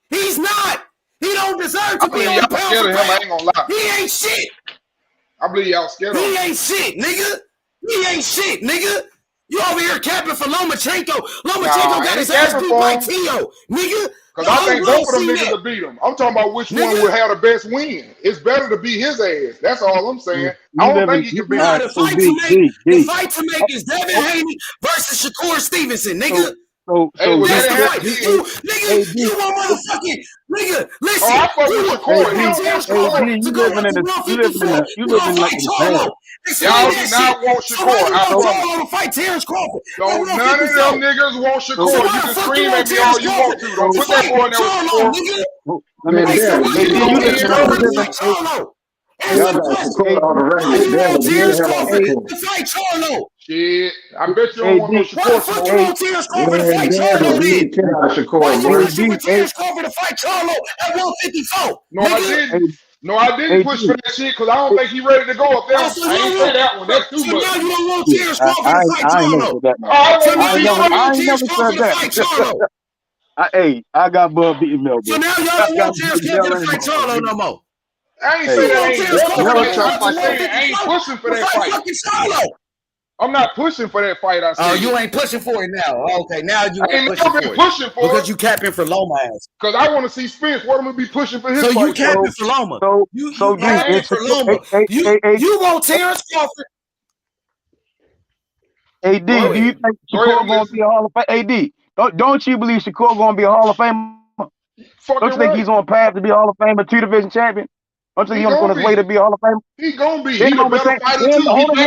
He's not. He don't deserve to be on the pound for pound. I ain't gonna lie. He ain't shit. I believe y'all scared of him. He ain't shit, nigga. He ain't shit, nigga. You over here capping for Lomachenko. Lomachenko got his ass beat by Tio, nigga. Because I think both of them niggas will beat him. I'm talking about which one will have the best win. It's better to beat his ass. That's all I'm saying. I don't think he can beat him. The fight to make is Devin Haney versus Shakur Stevenson, nigga. That's the fight. You want motherfucking nigga. Listen. Oh, I fuck with Shakur. You live in like the y'all do not want Shakur. To fight Terence Crawford. Don't none of them niggas want Shakur. You can scream at me all you want to. Don't put that boy in there with Shit, I bet you don't want no Shakur. Why the fuck you want Terence Crawford to fight Charlo then? Why you want Terence Crawford to fight Charlo at 154? No, I didn't. No, I didn't push for that shit because I don't think he's ready to go up there. I ain't say that one. That's too much. So now you don't want Terence Crawford to fight Charlo. I ain't never said that. I got Bud beating Mel. So now y'all don't want Terence Crawford to fight Charlo no more. I ain't saying that. I ain't pushing for that fight. I'm not pushing for that fight. I said. Oh, you ain't pushing for it now. Okay, now you ain't pushing for it because you capping for Loma ass. Because I want to see Spence. What am I be pushing for his fight? So you capping for Loma. You capping for Loma. You want Terence Crawford? AD, do you think Shakur going to be a Hall of Fame? AD, don't you believe Shakur going to be a Hall of Famer? Don't you think he's on path to be a Hall of Famer, 2 division champion? Don't you think he's on his way to be a Hall of Famer? He gonna be. He's a better fighter too. Hold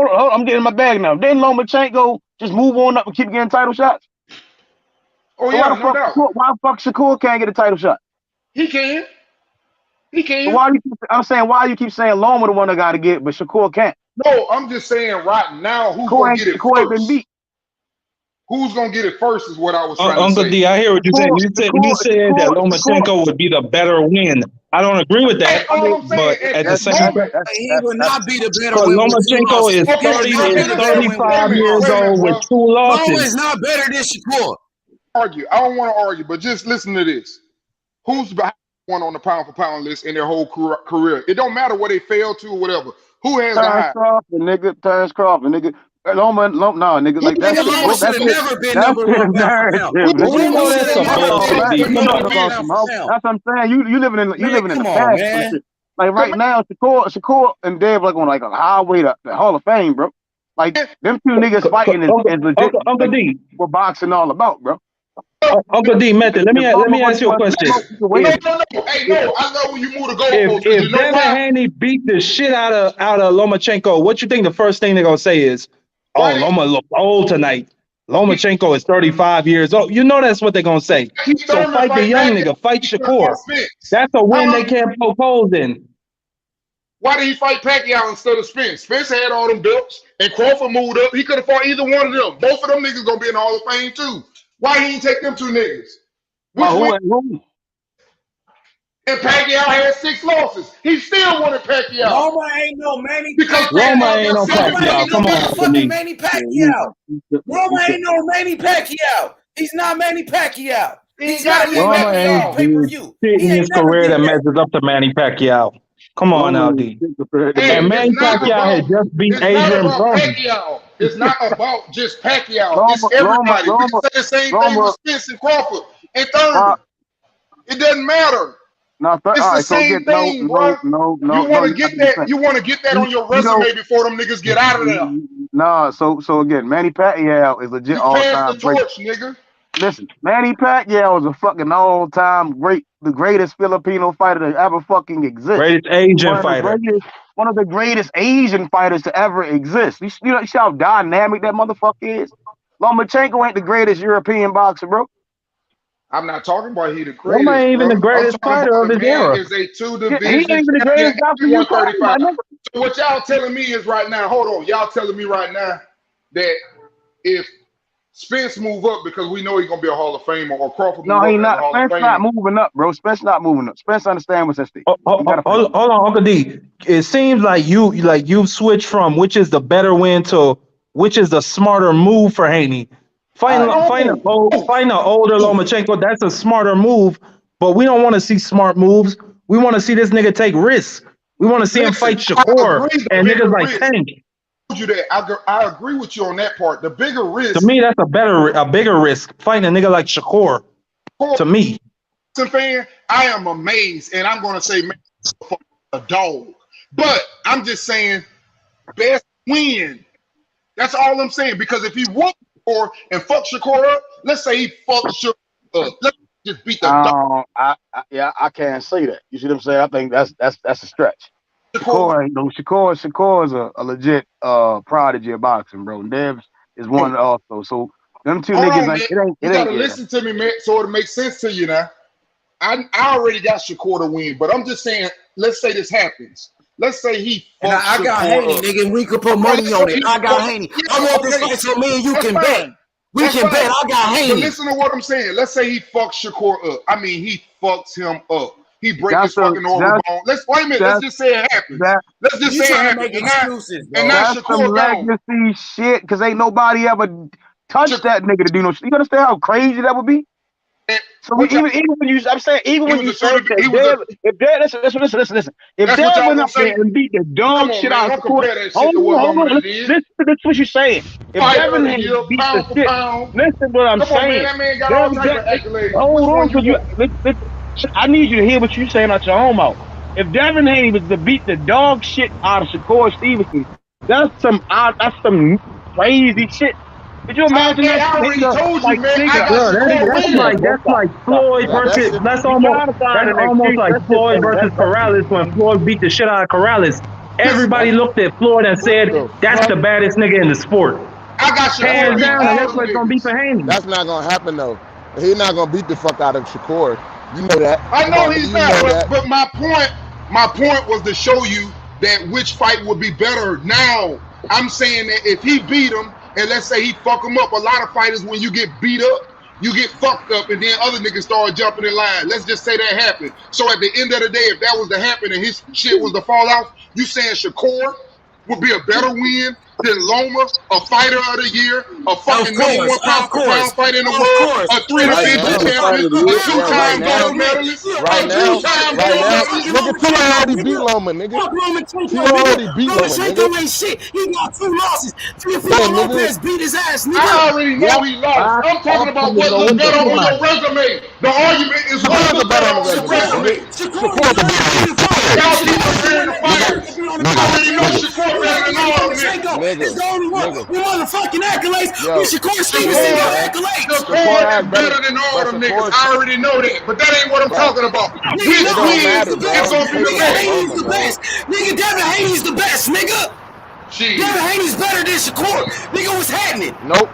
on. I'm getting my bag now. Didn't Lomachenko just move on up and keep getting title shots? Oh yeah, no doubt. Why the fuck Shakur can't get a title shot? He can. Why you keep saying Loma the one that got to get, but Shakur can't? No, I'm just saying right now who's gonna get it first? Been beat. Who's gonna get it first is what I was trying to say. Uncle D, I hear what you're saying. You said that Lomachenko would be the better win. I don't agree with that, but at the same time, he would not be the better win. Lomachenko is 35 years old with 2 losses. Loma is not better than Shakur. I don't want to argue, but just listen to this. Who's behind one on the pound for pound list in their whole career? It don't matter what they failed to or whatever. Who has the high? Terence Crawford, nigga. Loma, no, nigga, like that's Loma should have never been number 1 That's what I'm saying. You living in the past. Like right now, Shakur and Dave like on like a highway to the Hall of Fame, bro. Like them 2 niggas fighting is legit. Uncle D, what boxing all about, bro. Uncle D, Method, let me ask you a question. No. Hey, no, I know when you move the goalpost. If Devin Haney beat the shit out of Lomachenko, what you think the first thing they're gonna say is, "Oh, Loma look old tonight. Lomachenko is 35 years old." You know that's what they're gonna say. So fight the young nigga, fight Shakur. That's a win they can't poke holes in. Why did he fight Pacquiao instead of Spence? Spence had all them belts, and Crawford moved up. He could have fought either one of them. Both of them niggas gonna be in the Hall of Fame too. Why he didn't take them two niggas? Who? And Pacquiao had 6 losses. He still wanted Pacquiao. Loma ain't no Manny Because Roma ain't no Pacquiao. Come on, fucking Manny Pacquiao. Roma ain't no Manny Pacquiao. He's not Manny Pacquiao. He's not even Roma Pacquiao ain't pay-per-view. shit in his career that measures up to Manny Pacquiao. Come on now, D. And Manny Pacquiao had just beat Adrian Broner. It's not about just Pacquiao. It's everybody. We can say the same thing with Spence and Crawford and Thurman. It doesn't matter. No, it's the same thing, bro. No. You want to get that? You want to get that on your resume before them niggas get out of there. No, so again, Manny Pacquiao is legit all-time great. Nigga. Listen, Manny Pacquiao is a fucking all-time great, the greatest Filipino fighter to ever fucking exist. Greatest Asian fighter. One of the greatest Asian fighters to ever exist. You see how dynamic that motherfucker is? Lomachenko ain't the greatest European boxer, bro. I'm not talking about he the greatest. Roma ain't even the greatest fighter of his era. Is a 2 division. He ain't even the greatest boxer. 135. So what y'all telling me is right now, hold on. Y'all telling me right now that if Spence move up because we know he's gonna be a Hall of Famer or Crawford move up. No, he not. Spence not moving up, bro. Spence not moving up. Spence understand what's at stake. Hold on, Uncle D. It seems like you've switched from which is the better win to which is the smarter move for Haney. Fighting an older Lomachenko, that's a smarter move, but we don't want to see smart moves. We want to see this nigga take risks. We want to see him fight Shakur and niggas like Tank. You that I agree with you on that part. The bigger risk to me, that's a bigger risk fighting a nigga like Shakur. To me, fan, I am amazed, and I'm gonna say a dog, but I'm just saying best win. That's all I'm saying because if he won and fuck Shakur up, let's say he fucked Shakur up. Let's just beat the dog. I can't say that. You see what I'm saying? I think that's a stretch. Shakur is a legit prodigy of boxing, bro. And Dev is one also. So them two niggas, you gotta listen to me, man, so it makes sense to you now. I already got Shakur to win, but I'm just saying, let's say this happens. Let's say he fucks I got Haney, nigga, and we could put money on it. I got Haney. I want this fight so me and you can bet. We can bet. I got Haney. But listen to what I'm saying. Let's say he fucks Shakur up. I mean, he fucks him up. He breaks his fucking orbital bone. Let's just say it happens. Let's just say it happens. And now Shakur gone. Legacy shit, because ain't nobody ever touched that nigga to do no shit. You understand how crazy that would be? So even when you say that, listen. If Dad went up there and beat the dog shit out of Shakur, hold on, listen to what you're saying. If Devin Haney beat the shit, listen to what I'm saying. Hold on, because I need you to hear what you're saying out your own mouth. If Devin Haney was to beat the dog shit out of Shakur Stevenson, that's some crazy shit. Could you imagine that? I already told you, man. That's like Floyd versus. That's almost like Floyd versus Corrales when Floyd beat the shit out of Corrales. Everybody looked at Floyd and said, "That's the baddest nigga in the sport." I got you. Hands down, and that's what's gonna be for Haney. That's not gonna happen though. He's not gonna beat the fuck out of Shakur. You know that. I know he's not. But my point was to show you that which fight would be better. Now I'm saying that if he beat him. And let's say he fuck him up. A lot of fighters, when you get beat up, you get fucked up, and then other niggas start jumping in line. Let's just say that happened. So at the end of the day, if that was to happen and his shit was to fall off, you saying Shakur would be a better win than Loma, a fighter of the year, a fucking number one pound for pound fighter in the world, a 3-time champion, a 2-time gold medalist, right now, nigga, Tula already beat Loma, nigga. He already beat Loma, nigga. Ain't shit. He got 2 losses. Teofimo Lopez beat his ass, nigga. I already know he lost. I'm talking about what looks better on your resume. The argument is what looks better on your resume. Y'all keep comparing the fighters. I already know Shakur better than all of them. It's the only one with motherfucking accolades. We Shakur Stevenson got accolades. Shakur is better than all of them niggas. I already know that, but that ain't what I'm talking about. Which wins is gonna be the Haney's the best. Nigga, Devin Haney's the best, nigga. Devin Haney's better than Shakur. Nigga, what's happening? Nope.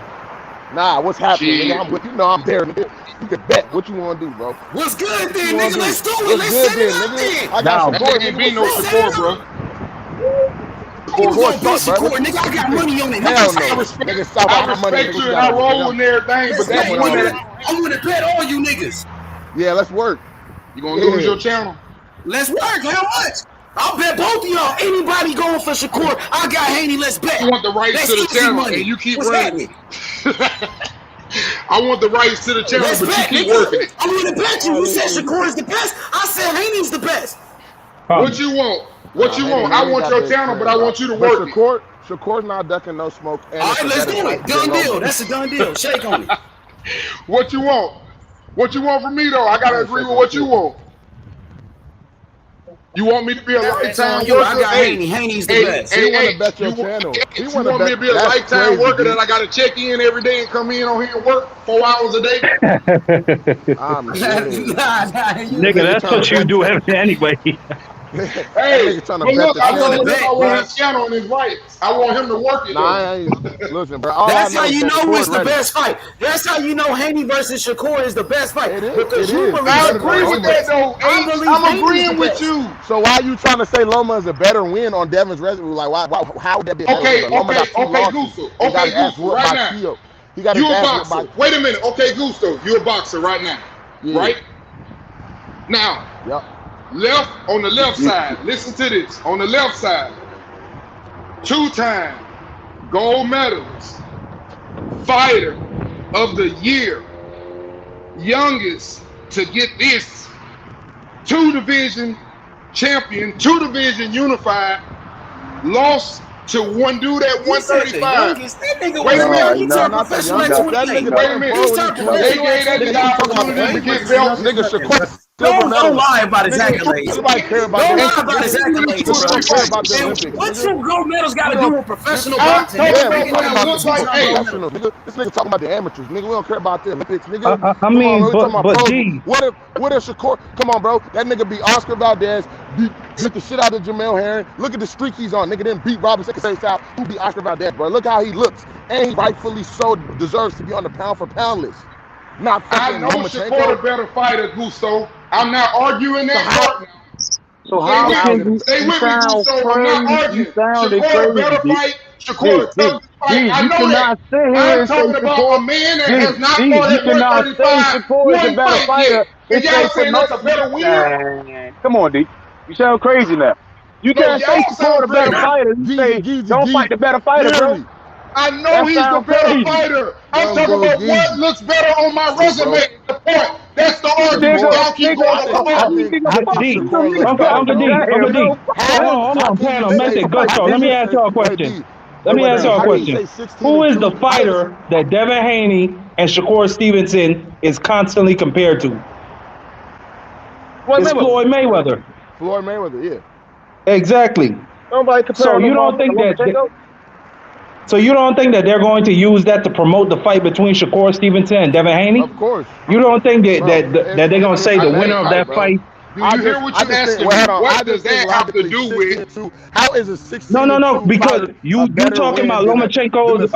Nah, what's happening, nigga? I'm with you. I'm there, nigga. You can bet what you want to do, bro. What's good then, nigga? Let's do it. Let's set it up then. I got Shakur. Ain't beat no Shakur, bro. You gonna put Shakur, nigga? I got money on it. Hell no. I respect you and I roll and everything, but that's one that I'm gonna bet all you niggas. Yeah, let's work. You gonna lose your channel? Let's work. How much? I'll bet both of y'all. Anybody going for Shakur? I got Haney. Let's bet. I want the rights to the channel, and you keep running. I want the rights to the channel, but you keep working. I'm gonna bet you. You said Shakur is the best. I said Haney's the best. What you want? What you want? I want your channel, but I want you to work. Shakur's not ducking no smoke. All right, let's do it. Done deal. That's a done deal. Shake on it. What you want? What you want from me though? I gotta agree with what you want. You want me to be a lifetime worker? I got Haney. Haney's the best. He want to bet your channel. You want me to be a lifetime worker that I got to check in every day and come in on here and work 4 hours a day? Nigga, that's what you do anyway. Hey, look, I want his channel and his rights. I want him to work it. Listen, bro. That's how you know it's the best fight. That's how you know Haney versus Shakur is the best fight. Because you believe I agree with that, though. I'm agreeing with you. So why are you trying to say Loma is a better win on Devin's resume? Like, why? How would that be? Okay, Gusto. Right now. You a boxer. Wait a minute. Okay, Gusto. You a boxer right now. Right? Now. Yep. Left on the left side. Listen to this. On the left side, 2-time gold medalist, fighter of the year, youngest to get this 2-division champion, 2-division unified, lost to one dude at 135. Wait a minute. He turned professional at 28. Wait a minute. They gave that nigga opportunity to get belts. Nigga Shakur. Don't lie about his accolades. Nobody care about Don't lie about his accolades, bro. What 2 gold medals got to do with professional boxing? This nigga talking about the amateurs. Nigga, we don't care about the Olympics. Nigga, I mean, but G. What if Shakur? Come on, bro. That nigga beat Oscar Valdez. Beat the shit out of Jamel Herring. Look at the streak he's on. Nigga didn't beat Robinson South. Who beat Oscar Valdez, bro? Look how he looks. And he rightfully so deserves to be on the pound for pound list. Not I know Shakur a better fighter, Gusto. I'm not arguing that part now. So how can you stay with me, Gusto? I'm not arguing. Shakur better fight. Shakur a tough fight. I know that. I'm talking about a man that has not fought at 135. One fight yet. And y'all saying that's a better winner? Come on, D. You sound crazy now. You can't say Shakur a better fighter. You say don't fight the better fighter, bro. I know he's the better fighter. I'm talking about what looks better on my resume. The point. That's the argument. Y'all keep going. Uncle D. Hold on, panel. Make it good. So let me ask y'all a question. Who is the fighter that Devin Haney and Shakur Stevenson is constantly compared to? It's Floyd Mayweather. Floyd Mayweather, yeah. Exactly. Nobody compares. So you don't think that? So you don't think that they're going to use that to promote the fight between Shakur Stevenson and Devin Haney? Of course. You don't think that they're going to say the winner of that fight? Do you hear what you're asking? What does that have to do with? How is a 16? No, because you talking about Lomachenko's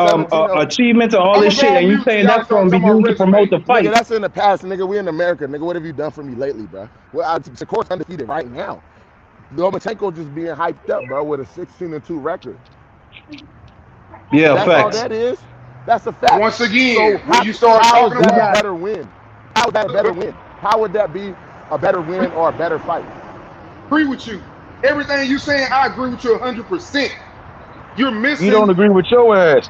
achievements and all this shit, and you saying that's going to be used to promote the fight. Nigga, that's in the past, nigga. We in America, nigga. What have you done for me lately, bro? Well, Shakur's undefeated right now. Lomachenko just being hyped up, bro, with a 16-2 record. Yeah, that's facts. All that is. That's a fact. Once again, so when you start talking about a better win, how is that a better win? How would that be a better win or a better fight? Agree with you. Everything you saying, I agree with you 100%. You're missing. You don't agree with your ass.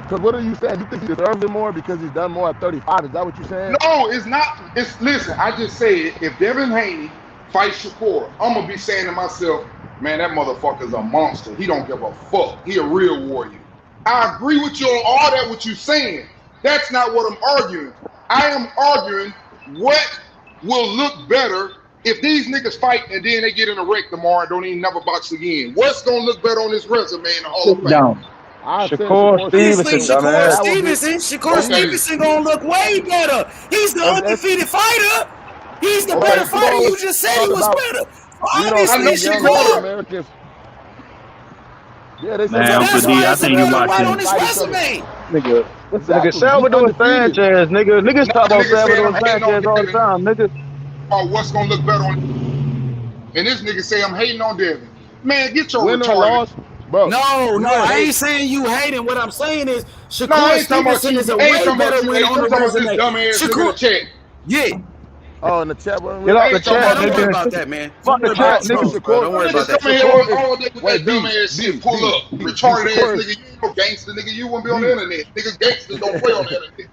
Because what are you saying? You think he deserves it more because he's done more at 35? Is that what you're saying? No, it's not. Listen, I just said if Devin Haney fights Shakur, I'm gonna be saying to myself, man, that motherfucker's a monster. He don't give a fuck. He a real warrior. I agree with you on all that what you're saying. That's not what I'm arguing. I am arguing what will look better if these niggas fight and then they get in a wreck tomorrow and don't even never box again. What's gonna look better on this resume in the Hall of Fame? No. Shakur Stevenson gonna look way better. He's the undefeated fighter. He's the better fighter. You just said he was better. Obviously, Shakur. Yeah, they said that's why I think you watching on his resume. Nigga, Salvador Sanchez, niggas talk about Salvador Sanchez all the time, nigga. Oh, what's gonna look better on? And this nigga say I'm hating on Devin. Man, get your win or retarded. loss, bro. No, I ain't saying you hating. What I'm saying is Shakur Stevenson is a way better win on the resume. Shakur, chat. Yeah. Oh, in the chat room. Get out the chat. Don't worry about that, man. Fuck the chat, nigga. Don't worry about that. Come in here all day with that dumb ass shit. Pull up, retarded ass nigga. You ain't no gangster, nigga. You wouldn't be on the internet. Nigga, gangsters don't play on the internet.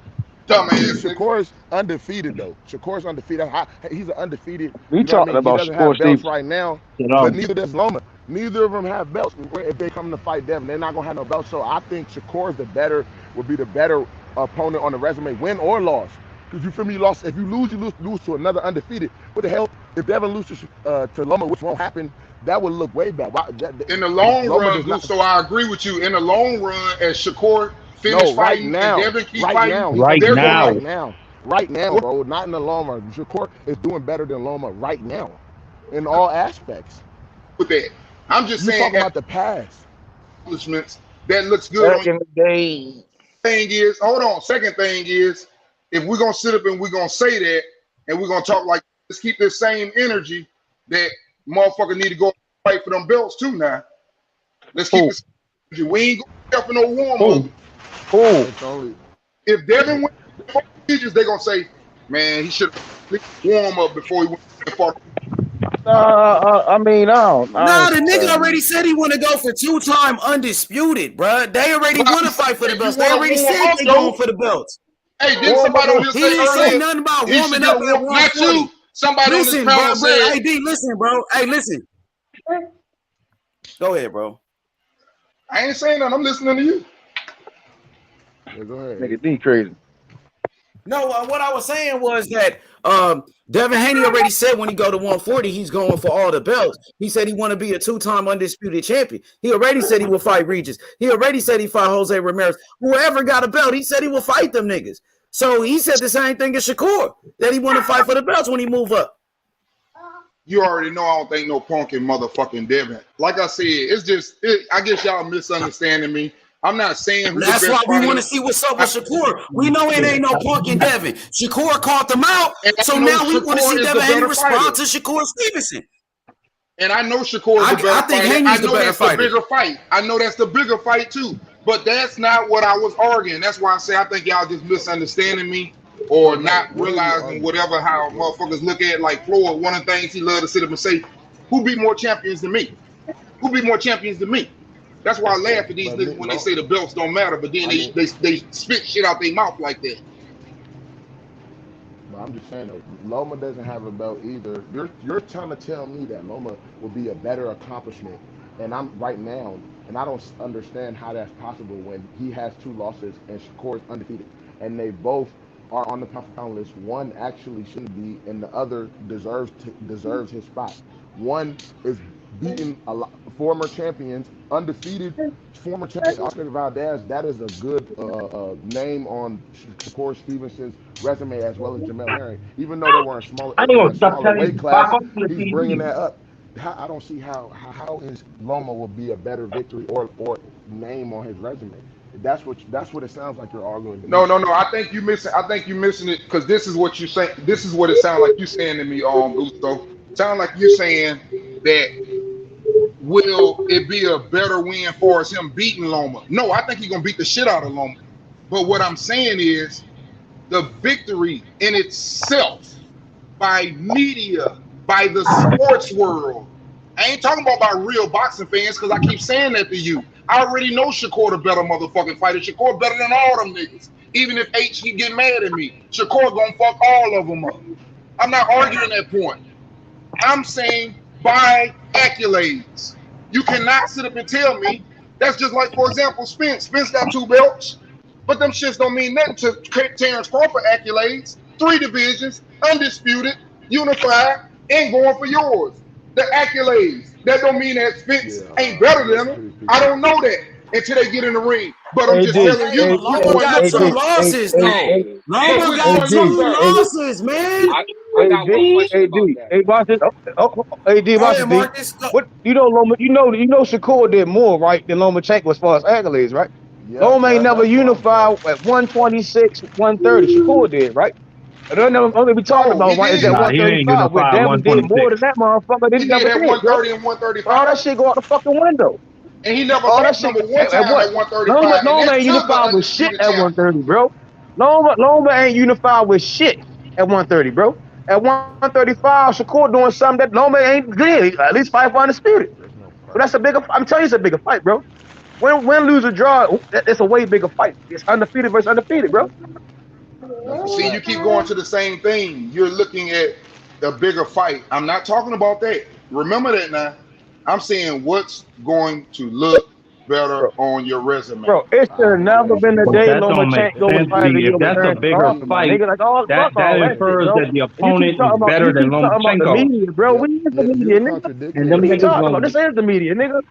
Dumb ass. Shakur's undefeated though. Shakur's undefeated. He's an undefeated. We talking about He doesn't have Shakur belts Steve. right now, but neither does Loma. Neither of them have belts. If they come to fight Devin, they're not gonna have no belts. So I think Shakur's would be the better opponent on the resume, win or loss. Because you feel me, lost. If you lose to another undefeated. What the hell? If Devin loses to Loma, which won't happen, that would look way bad. In the long run, so I agree with you. In the long run, as Shakur finish fighting and Devin keep fighting, right now, bro. Not in the long run. Shakur is doing better than Loma right now, in all aspects. With that, I'm just saying talking about the past. Accomplishments that looks good. Back in the day. Second thing is, if we're gonna sit up and we're gonna say that, and we're gonna talk like, let's keep this same energy that motherfucker need to go fight for them belts too. Now, let's keep this energy. We ain't going for no warm up. If Devin wins they're gonna say, man, he should warm up before he went to the I mean, no. The nigga already said he want to go for 2-time undisputed, bro. They already want to fight for the belts. They already said they going for the belts. Hey, didn't somebody on this He ain't say nothing about warming up at 140. Somebody listen, on this panel said, hey, D, listen, bro. Hey, listen. Go ahead, bro. I ain't saying nothing. I'm listening to you. Yeah, go ahead. Nigga D crazy. No, what I was saying was that Devin Haney already said when he go to 140, he's going for all the belts. He said he want to be a 2-time undisputed champion. He already said he will fight Regis. He already said he fight Jose Ramirez. Whoever got a belt, he said he will fight them niggas. So he said the same thing as Shakur, that he want to fight for the belts when he move up. You already know I don't think no punk in motherfucking Devin. Like I said, it's just, I guess y'all misunderstanding me. I'm not saying who's that's the best why we fighter. want to see what's up with Shakur. We know it ain't no punk in Devin. Shakur called them out, so now we want to see Devin Haney respond to Shakur Stevenson. And I know Shakur is the better fighter. I know that's the bigger fight. I know that's the bigger fight too. But that's not what I was arguing. That's why I say I think y'all just misunderstanding me or not realizing whatever how motherfuckers look at it. Like Floyd, one of the things he loved to sit up and say, who beat more champions than me? Who beat more champions than me? That's why I laugh at these niggas when they say the belts don't matter, but then they spit shit out their mouth like that. But I'm just saying though, Loma doesn't have a belt either. You're trying to tell me that Loma will be a better accomplishment, and I'm right now, and I don't understand how that's possible when he has 2 losses and Shakur is undefeated, and they both are on the pound list. One actually shouldn't be, and the other deserves his spot. One is beating a lot, former champions, undefeated former champion Oscar Valdez. That is a good name on Shakur Stevenson's resume, as well as Jamel Herring. Even though they were in smaller weight class, he's bringing that up. I don't see how his Loma will be a better victory or name on his resume. That's what it sounds like you're arguing. No. I think you missing it because this is what you say. This is what it sounds like you saying to me, Gusto. Sound like you saying that will it be a better win for us him beating Loma? No, I think he's gonna beat the shit out of Loma. But what I'm saying is the victory in itself by media, by the sports world. I ain't talking about by real boxing fans because I keep saying that to you. I already know Shakur the better motherfucking fighter. Shakur better than all them niggas. Even if H he get mad at me, Shakur gonna fuck all of them up. I'm not arguing that point. I'm saying by accolades. You cannot sit up and tell me that's just like, for example, Spence. Spence got 2 belts, but them shits don't mean nothing to Terence Crawford accolades. 3 divisions, undisputed, unified, and going for yours. The accolades. That don't mean that Spence ain't better than them. I don't know that until they get in the ring. But I'm just telling you, Loma got 2 losses, though. Loma got 2 losses, man. I got one question about that. Hey, watch this. Watch this. What you know, Loma? You know, Shakur did more right than Lomachenko as far as accolades, right? Loma ain't never unified at 126, 130. Shakur did, right? Only we talking about is that 135. But Devin did more than that, motherfucker. He did at 130 and 135. All that shit go out the fucking window. And he never All that lost shit number one time at 135. Loma ain't unified with shit at 130, bro. Loma ain't unified with shit at 130, bro. At 135, Shakur doing something that Loma ain't did. At least fight for undisputed. But that's a bigger. I'm telling you, it's a bigger fight, bro. Win, lose, or draw, it's a way bigger fight. It's undefeated versus undefeated, bro. See, you keep going to the same thing. You're looking at the bigger fight. I'm not talking about that. Remember that now. I'm saying what's going to look better on your resume. Bro, it should have never been a day Lomachenko was fighting. If that's a bigger fight, that infers that the opponent is better than Lomachenko. Bro, we is the media, nigga. And them niggas talking about this is the media, nigga.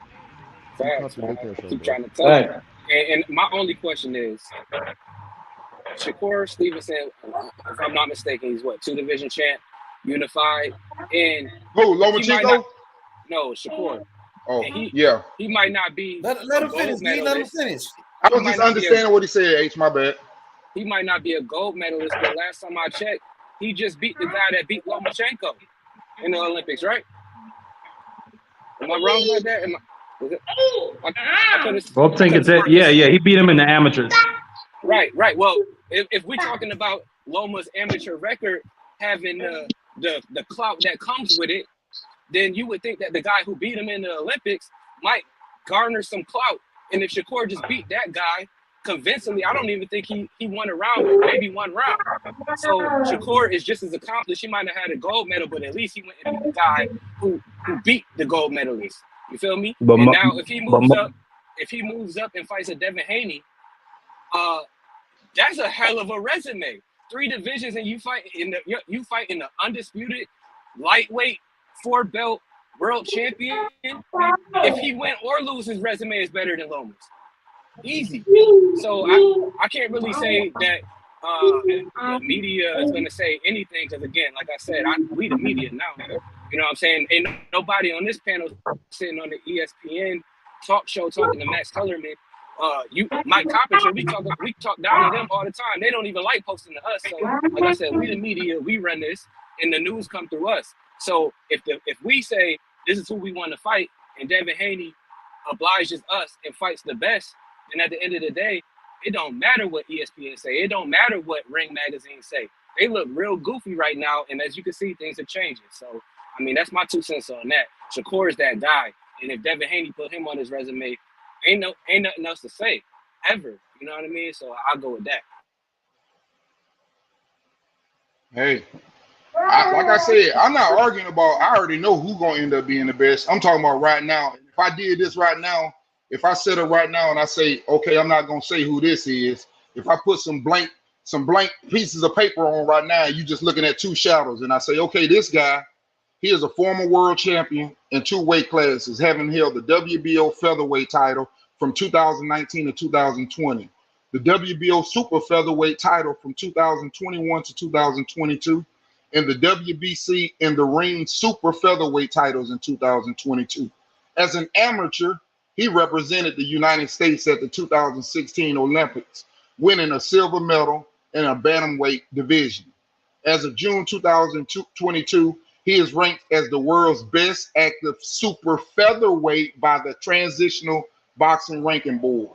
Keep trying to tell you. And my only question is, Shakur Stevenson, if I'm not mistaken, he's what, 2 division champ, unified, and who, Lomachenko? No, Shakur. Oh, he might not be. Let him finish. Let him finish. I was just understanding what he said. H, my bad. He might not be a gold medalist, but last time I checked, he just beat the guy that beat Lomachenko in the Olympics, right? Am I wrong about that? Both think it's it. Yeah, he beat him in the amateurs. Right. Well, if we're talking about Loma's amateur record having the clout that comes with it, then you would think that the guy who beat him in the Olympics might garner some clout. And if Shakur just beat that guy convincingly, I don't even think he won a round, maybe 1 round. So Shakur is just as accomplished. He might have had a gold medal, but at least he went and beat the guy who beat the gold medalist. You feel me? And now if he moves up and fights a Devin Haney, that's a hell of a resume. 3 divisions and you fight in the undisputed lightweight 4-belt world champion. If he win or lose, his resume is better than Loma's. Easy. So I can't really say that the media is going to say anything because, again, like I said, we the media now. You know what I'm saying? Ain't nobody on this panel sitting on the ESPN talk show talking to Max Kellerman. Mike Coppinger, we talk down to them all the time. They don't even like posting to us. So, like I said, we the media, we run this, and the news come through us. So if we say this is who we want to fight, and Devin Haney obliges us and fights the best, then at the end of the day, it don't matter what ESPN say. It don't matter what Ring Magazine say. They look real goofy right now, and as you can see, things are changing. So, I mean, that's my 2 cents on that. Shakur is that guy, and if Devin Haney put him on his resume, ain't nothing else to say, ever. You know what I mean? So I'll go with that. Hey, like I said, I'm not arguing about. I already know who's gonna end up being the best. I'm talking about right now. If I did this right now, if I set it right now and I say, okay, I'm not gonna say who this is. If I put some blank pieces of paper on right now, you just looking at 2 shadows, and I say, okay, this guy, he is a former world champion in 2 weight classes, having held the WBO featherweight title from 2019 to 2020, the WBO super featherweight title from 2021 to 2022, and the WBC and the Ring super featherweight titles in 2022. As an amateur, he represented the United States at the 2016 Olympics, winning a silver medal in a bantamweight division. As of June 2022, he is ranked as the world's best active super featherweight by the Transitional Boxing Ranking Board.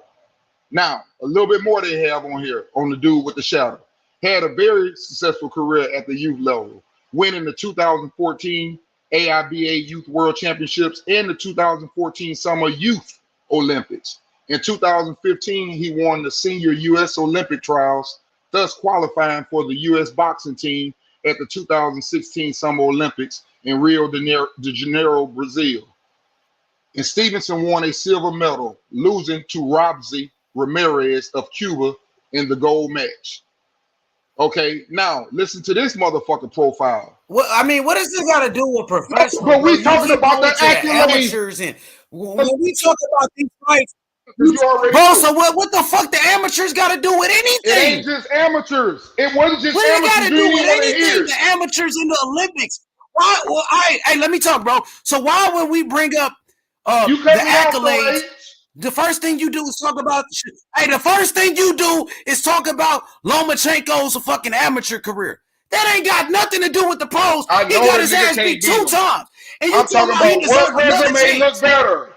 Now, a little bit more they have on here on the dude with the shadow. Had a very successful career at the youth level, winning the 2014 AIBA Youth World Championships and the 2014 Summer Youth Olympics. In 2015, he won the Senior U.S. Olympic Trials, thus qualifying for the U.S. boxing team at the 2016 Summer Olympics in Rio de Janeiro, Brazil. And Stevenson won a silver medal, losing to Robsy Ramirez of Cuba in the gold match. Okay, now listen to this motherfucking profile. Well, I mean, what does this got to do with professional? But we talking about the amateurs, and when we talk about these fights, bro. So what the fuck the amateurs got to do with anything? It ain't just amateurs. It wasn't just what amateurs. What got to do with anything? The amateurs in the Olympics. Why? Well, hey, let me talk, bro. So why when we bring up the accolades? The first thing you do is talk about. Hey, the first thing you do is talk about Lomachenko's fucking amateur career. That ain't got nothing to do with the pros. I He know got that his nigga ass can't beat beat 2 him. times. And you I'm talking about he about deserved what another resume chance. look better.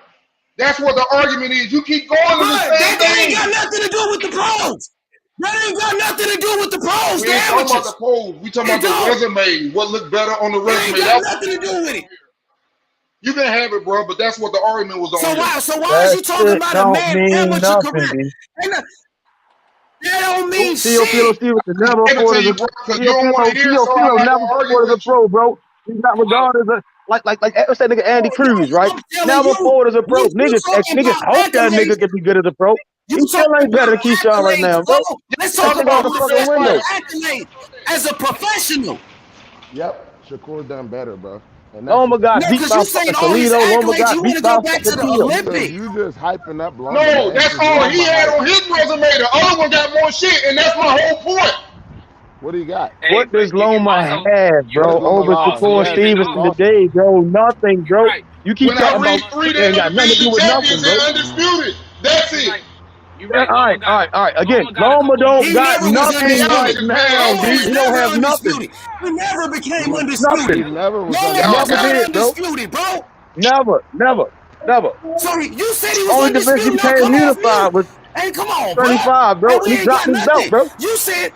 That's what the argument is. You keep going to the same That ain't thing. got nothing to do with the pros. That ain't got nothing to do with the pros. We ain't talking about the pros. We talking about the resume. What look better on the resume? It ain't got nothing to do with it. You can have it, bro, but that's what the argument was on. So why is you talking about a man amateur career? Nothing, That don't mean Teofilo shit. Stevenson never Give it to afforded you, a bro, because you don't want to hear it, so I'm Teofilo not never gonna argue afforded a with you. pro, bro. He's not regarded as a like what's that nigga Andy Cruz, right? I'm telling Never you, afforded as a pro. you Niggas talking niggas about hope that accolades. nigga can be good as a pro. He You still talking ain't better than about Keyshawn right now, accolades, bro. bro. Let's That talk shit out about the who fucking says window. accolades as a professional. Yep, Shakur done better, bro. And that's Loma got No, beat because by you fucking saying all his Toledo. Loma accolades, got you want beat to by go back to fucking the Theo. because Olympics. you just hyping up Loma. No, that's all Loma he had hype. on his resume. The other one got more shit, and that's my whole point. What do you got? What does Loma have, What bro, does Loma over lost? Shakur He had 2 Stevenson losses. today, bro? Nothing, bro. You keep When I talking about read 3, it they ain't got nothing to do undefeated with champions nothing, bro. and undisputed. That's it. You Yeah, right. all right. Again, Loma don't He got never was nothing Y'all right undisputed. niggas paying now, for Loma B. was this. He don't never have nothing. undisputed. He never became He undisputed. never was Loma was Never not did, bro. undisputed, bro. Never. So you said he was Only division he undisputed. Now became come off unified mute. was Hey, come on, bro. 35, bro, And and we he ain't dropped got his belt, nothing. bro. You said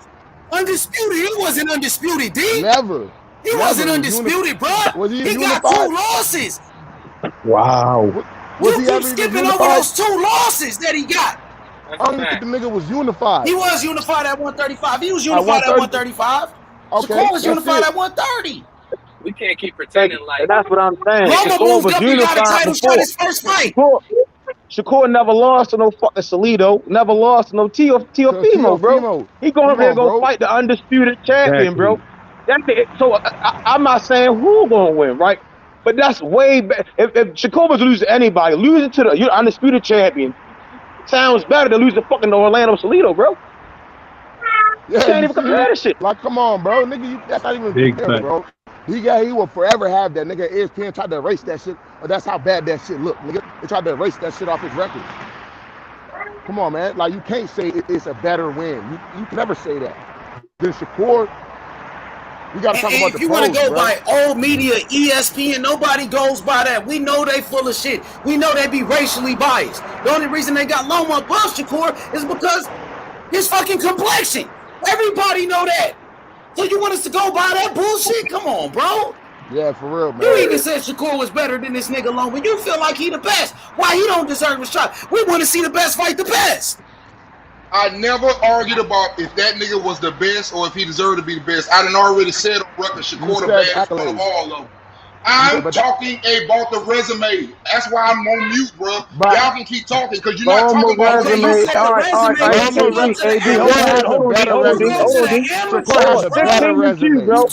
undisputed. He wasn't undisputed, D. Never. He wasn't undisputed, bro. Was he He got unified? 2 losses. Wow. Was You he keep ever even skipping over unified? those 2 losses that he got. I don't even think the nigga was unified. He was unified at 135. He was At unified at 130. 135. Okay, Shakur was that's unified it. at 130. We can't keep Thank pretending you. like And that's what I'm saying. Loma Shakur moved was up and got a unified title shot before. his first fight. Shakur never lost to no fucking Salido. Never lost to no Teofimo, bro. Teofimo. He going Come up there on, go bro. fight the undisputed champion, bro. Exactly. That's it. So I'm not saying who gonna win, right? But that's way better. If Shakur was losing to anybody, losing to the undisputed champion sounds better than losing to fucking Orlando Salido, bro. Yeah, You can't you even see? compare this shit. Like, come on, bro. Nigga, that's not even Big compared, fact. bro. He will forever have that. Nigga, ESPN tried to erase that shit. Or that's how bad that shit looked, nigga. They tried to erase that shit off his record. Come on, man. Like, you can't say it's a better win. You can never say that. Then Shakur, we got to talk about the If you want to pros, go bro. by old media, ESPN, nobody goes by that. We know they full of shit. We know they be racially biased. The only reason they got Loma above Shakur is because his fucking complexion. Everybody know that. So you want us to go by that bullshit? Come on, bro. Yeah, for real, man. You even said Shakur was better than this nigga Loma. You feel like he the best. Why he don't deserve a shot? We want to see the best fight the best. I never argued about if that nigga was the best or if he deserved to be the best. I done already said on record Shakur the best of all of them. I'm talking about the resume. That's why I'm on mute, bro. Y'all can keep talking because you're not talking about resume. you said All right. Hold on, 16-2, bro.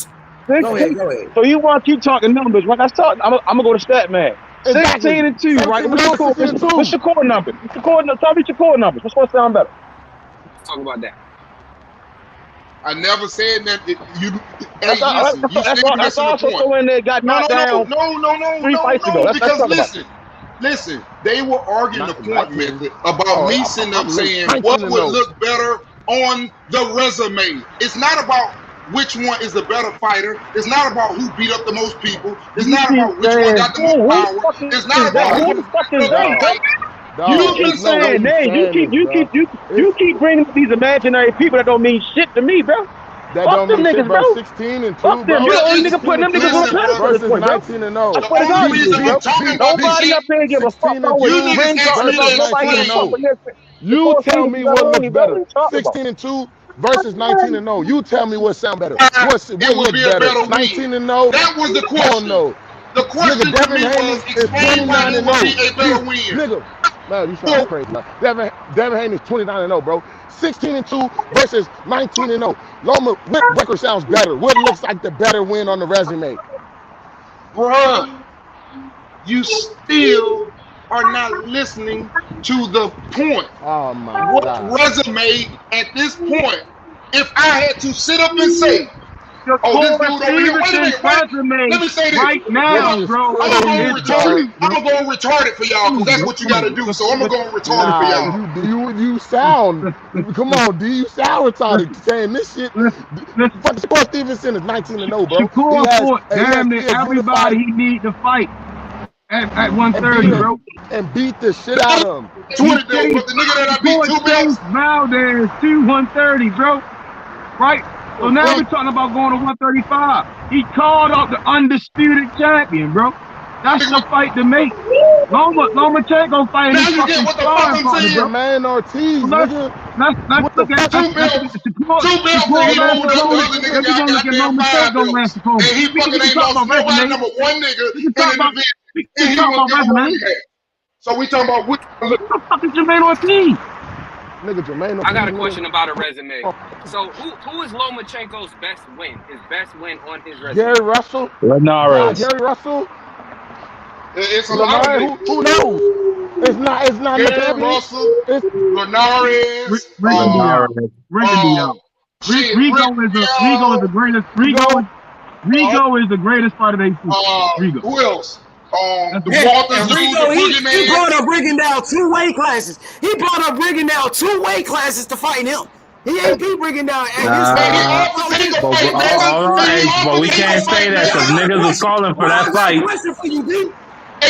Go ahead. So you want to keep talking numbers? When I start, I'm gonna go to stat man. 16-2, right? What's Shakur numbers? Tell me Shakur numbers. What's gonna sound better? Talk about that. I never said that. That's also when they got knocked down. No. 3 fights ago. Because listen, they were arguing the point method about me sitting up saying what would look better on the resume. It's not about which one is the better fighter. It's not about who beat up the most people. It's not about which one got the most power. It's not about who the fuck is that. You keep saying names. You keep bringing these imaginary people that don't mean shit to me, bro. That Fuck don't them mean niggas, shit, bro. 16-2, Fuck them. You the only nigga putting them niggas on the pedestal at this point, bro. versus 19-0. That's what it is, bro. Nobody up there give a fuck about what you bring talking about. Nobody give a fuck what you tell me what looks better. 16-2 versus 19-0. You tell me what sound better. What look better? 19-0. That was the question. No. The question to me was explain why you would be a better win. Nigga, man, you sound crazy. Devin Haney is 29-0, bro. 16-2 versus 19-0. Loma, what record sounds better? What looks like the better win on the resume? Bruh, you still are not listening to the point. Oh my what God. Resume at this point, if I had to sit up and say Shakur Stevenson's resume let me say this. right now, bro. I'm gonna go retarded for y'all because that's what you got to do. So I'm gonna go retarded for y'all. You sound. Come on, do you sound retarded saying this shit? Fucking Shakur Stevenson is 19-0, bro. Shakur fought damn near everybody he need to fight at 130, bro. And beat the shit out of him. 20 though, but the nigga that I beat 2 belts. Valdez 130, bro. Right? So now we're talking about going to 135. He called up the undisputed champion, bro. That's the fight to make. Lomachenko fighting his fucking sparring partner, bro. Man, Ortiz, nigga. Let's look at 2 belts. 2 belts. And he fucking ain't lost nobody number 1 nigga in the division. So we talking about what the fuck is Jermaine Ortiz? Nigga, Jermaine. I got a question about a resume. So who is Lomachenko's best win? His best win on his resume? Gary Russell. Linares. Gary Russell. It's a lot of niggas. Who knows? It's not Gary Russell. It's Linares. Rigo is the greatest. Rigo is the greatest part of their Rigo. Who else? He brought up Riggin down 2 weight classes. He brought up Riggin down 2 weight classes to fight him. He ain't beat Riggin down. But we can't say that because niggas was calling for that fight. I got a question for you, B. I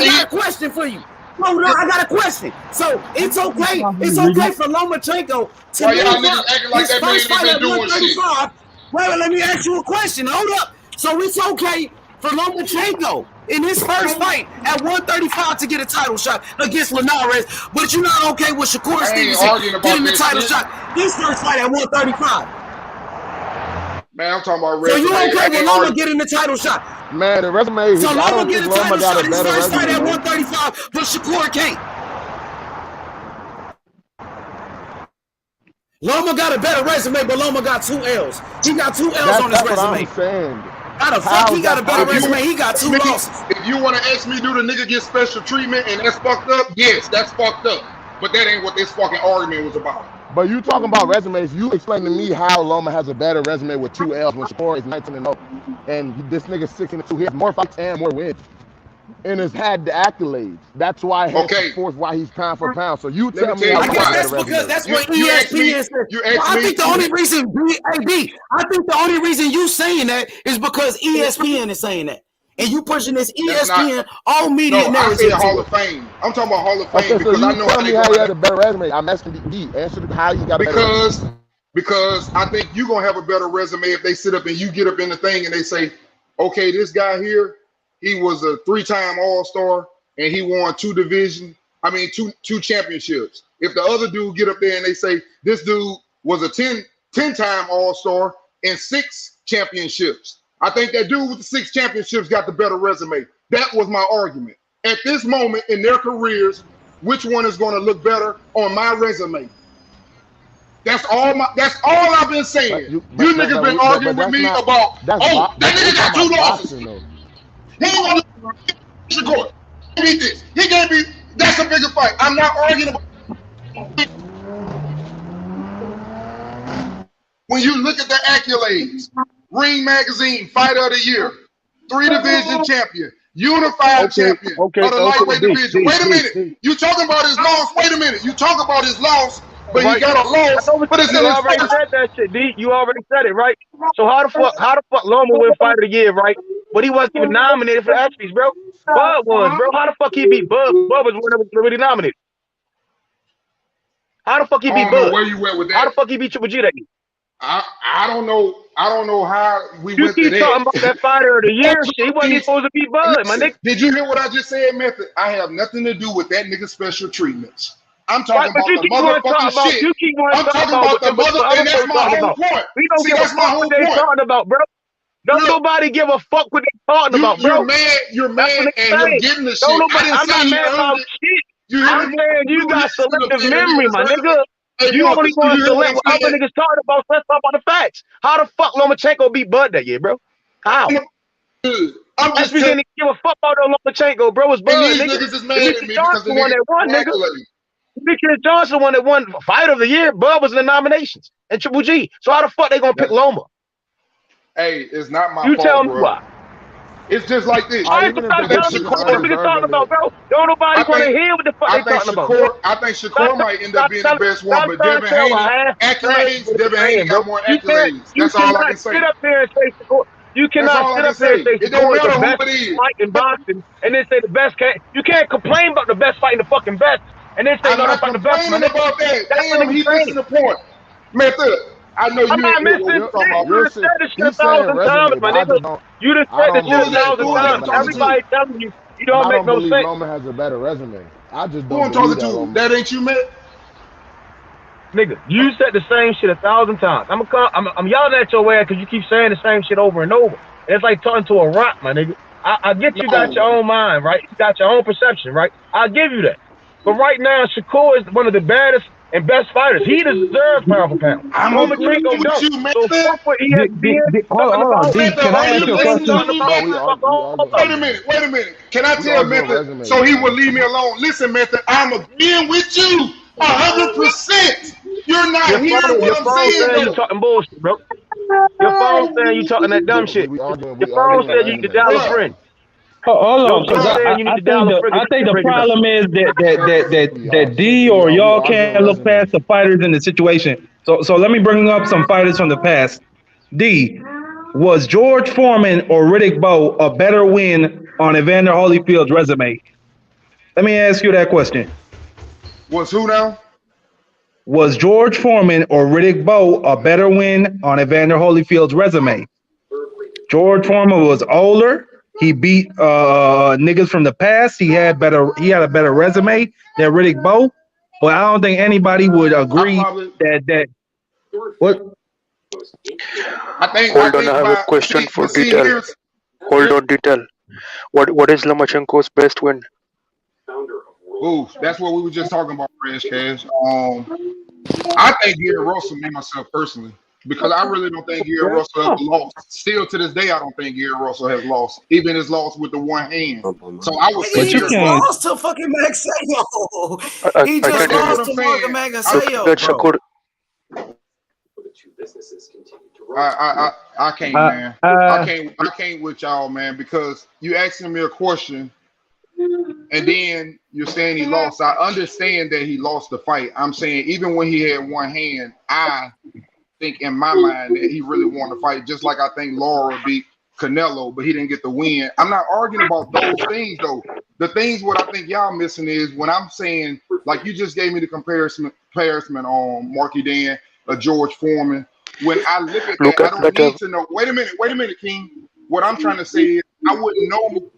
got a question for you. No, I got a question. So it's okay. It's okay for Lomachenko to move up his first fight at 135. Wait, let me ask you a question. Hold up. So it's okay for Lomachenko in his first fight at 135 to get a title shot against Linares, but you're not okay with Shakur Stevenson getting the title shot his first fight at 135. Man, I'm talking about resume. So you okay with Loma getting the title shot? Man, the resume. So Loma get the title shot his first fight at 135, but Shakur can't. Loma got a better resume, but Loma got 2 L's. He got 2 L's on his resume. I'm saying. How the fuck he got a better resume? He got 2 losses. If you want to ask me, do the nigga get special treatment and that's fucked up? Yes, that's fucked up. But that ain't what this fucking argument was about. But you talking about resumes, you explain to me how Loma has a better resume with 2 L's when Shakur is 19-0. And this nigga's 6-2. He has more fights and more wins. And has had the accolades. That's why why he's pound for pound. So you tell me I guess that's because that's what ESPN said. I think the only reason I think the only reason you saying that is because ESPN is saying that. And you pushing this ESPN all media narrative. I said Hall of Fame. I'm talking about Hall of Fame because I know how he had a better resume. I'm asking D. Answer how you got a better resume. Because I think you're gonna have a better resume if they sit up and you get up in the thing and they say, okay, this guy here, he was a 3-time All-Star and he won 2 championships. If the other dude get up there and they say this dude was a 10-time All-Star and 6 championships, I think that dude with the 6 championships got the better resume. That was my argument. At this moment in their careers, which one is going to look better on my resume? That's all I've been saying. You niggas been arguing with me about, that nigga got 2 losses. He ain't gonna Shakur. He beat this. He can't beat. That's a bigger fight. I'm not arguing about. When you look at the accolades, Ring Magazine Fighter of the Year, 3 division champion, unified champion of the lightweight division. Wait a minute. You talking about his loss? Wait a minute. You talk about his loss, but he got a loss. But it's in his already said that shit, D. You already said it, right? So how the fuck Loma win Fighter of the Year, right? But he wasn't even nominated for ESPYs, bro. Bud was, bro. How the fuck he beat Bud? Bud was one of them already nominated. How the fuck he beat Bud? Where you went with that? How the fuck he beat Triple G that year? I don't know. I don't know how we went to that. You keep talking about that Fighter of the Year shit. He wasn't even supposed to beat Bud, my nigga. Did you hear what I just said, Method? I have nothing to do with that nigga's special treatments. I'm talking about the motherfucking shit. I'm talking about the mother, and that's my whole point. We don't give a fuck what they talking about, bro. Don't nobody give a fuck what they talking about, bro. You're mad, and you're getting the shit. I'm not mad about shit. I'm saying you got selective memory, my nigga. You only want to select what other niggas talking about. Let's talk about the facts. How the fuck Lomachenko beat Bud that year, bro? How? I'm just didn't give a fuck about Lomachenko, bro. It's Bud, nigga. Niggas is mad at me because the nigga won, nigga. Demetrius Johnson won that one Fight of the Year. Bud was in the nominations and Triple G. So how the fuck they gonna pick Loma? Hey, it's not my You fault, tell me bro. why. It's just like this. I ain't trying to tell me what niggas talking about, bro. Don't nobody want to hear what the fuck they talking about. I think Shakur might end up being the best one, but Devin Haney, accolades, Devin Haney got more accolades. That's all I can say. Sit up here and say Shakur. You cannot sit up here and say Shakur is the best fight in boxing, and then say the best can't. You can't complain about the best fighting the fucking best, and then say I'm not complaining about that. Damn, he missing the point. Method. I know I'm not missing shit. You just said this shit 1,000 times, my nigga. You just said this shit 1,000 times. Everybody telling you don't make no sense. Loma has a better resume. I just Who don't I'm talking to? That ain't you, man. Nigga, you said the same shit 1,000 times. I'm yelling at your ass because you keep saying the same shit over and over. And it's like talking to a rock, my nigga. I get you got your own mind, right? You got your own perception, right? I'll give you that. But right now, Shakur is one of the baddest and best fighters. He deserves pound for pound. I'm agreeing with you, man. So fuck what ESPN talking about. Can I ask you a question? Wait a minute. Can I tell Method so he will leave me alone? Listen, Method, I'm agreeing with you 100%. You're not hearing what I'm saying. You talking bullshit, bro. Your phone saying you talking that dumb shit. Your phone said you need to dial a friend. Hold on, because I think the problem is that D or y'all can't look past the fighters in the situation. So let me bring up some fighters from the past. D, was George Foreman or Riddick Bowe a better win on Evander Holyfield's resume? Let me ask you that question. Was who now? Was George Foreman or Riddick Bowe a better win on Evander Holyfield's resume? George Foreman was older. He beat niggas from the past. He had a better resume than Riddick Bowe. But I don't think anybody would agree that what. Hold on, I have a question for Detail. Hold on, Detail. What is Lomachenko's best win? Ooh, that's what we were just talking about, Fresh Cash. I think Gary Russell, me myself personally, because I really don't think Gary Russell ever lost. Still to this day, I don't think Gary Russell has lost, even his loss with the one hand. So I would say he just lost to fucking Magsayo. He just lost to Morgan Magsayo, bro. I can't, man. I can't with y'all, man, because you asking me a question and then you're saying he lost. I understand that he lost the fight. I'm saying even when he had one hand, I think in my mind that he really won the fight, just like I think Laura beat Canelo, but he didn't get the win. I'm not arguing about those things, though. The things what I think y'all missing is when I'm saying, like you just gave me the comparison on Marky Dan, George Foreman. When I look at that, I don't need to know. Wait a minute, King. What I'm trying to say is I wouldn't know.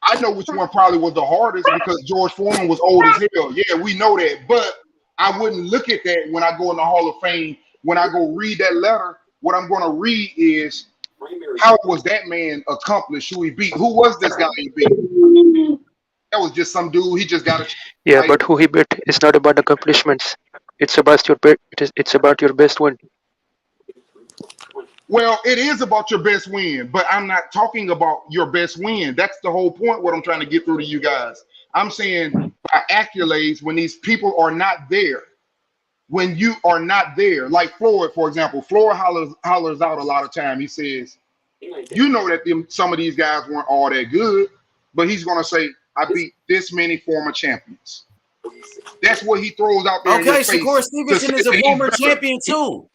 I know which one probably was the hardest because George Foreman was old as hell. Yeah, we know that. But I wouldn't look at that when I go in the Hall of Fame. When I go read that letter, what I'm going to read is how was that man accomplished? Who he beat? Who was this guy he beat? That was just some dude. He just got a. Yeah, but who he beat is not about accomplishments. It's about your best win. Well, it is about your best win, but I'm not talking about your best win. That's the whole point, what I'm trying to get through to you guys. I'm saying by accolades, when these people are not there, when you are not there, like Floyd, for example, Floyd hollers out a lot of time. He says, you know that some of these guys weren't all that good, but he's going to say, I beat this many former champions. That's what he throws out there. Okay, Shakur Stevenson is a former champion too.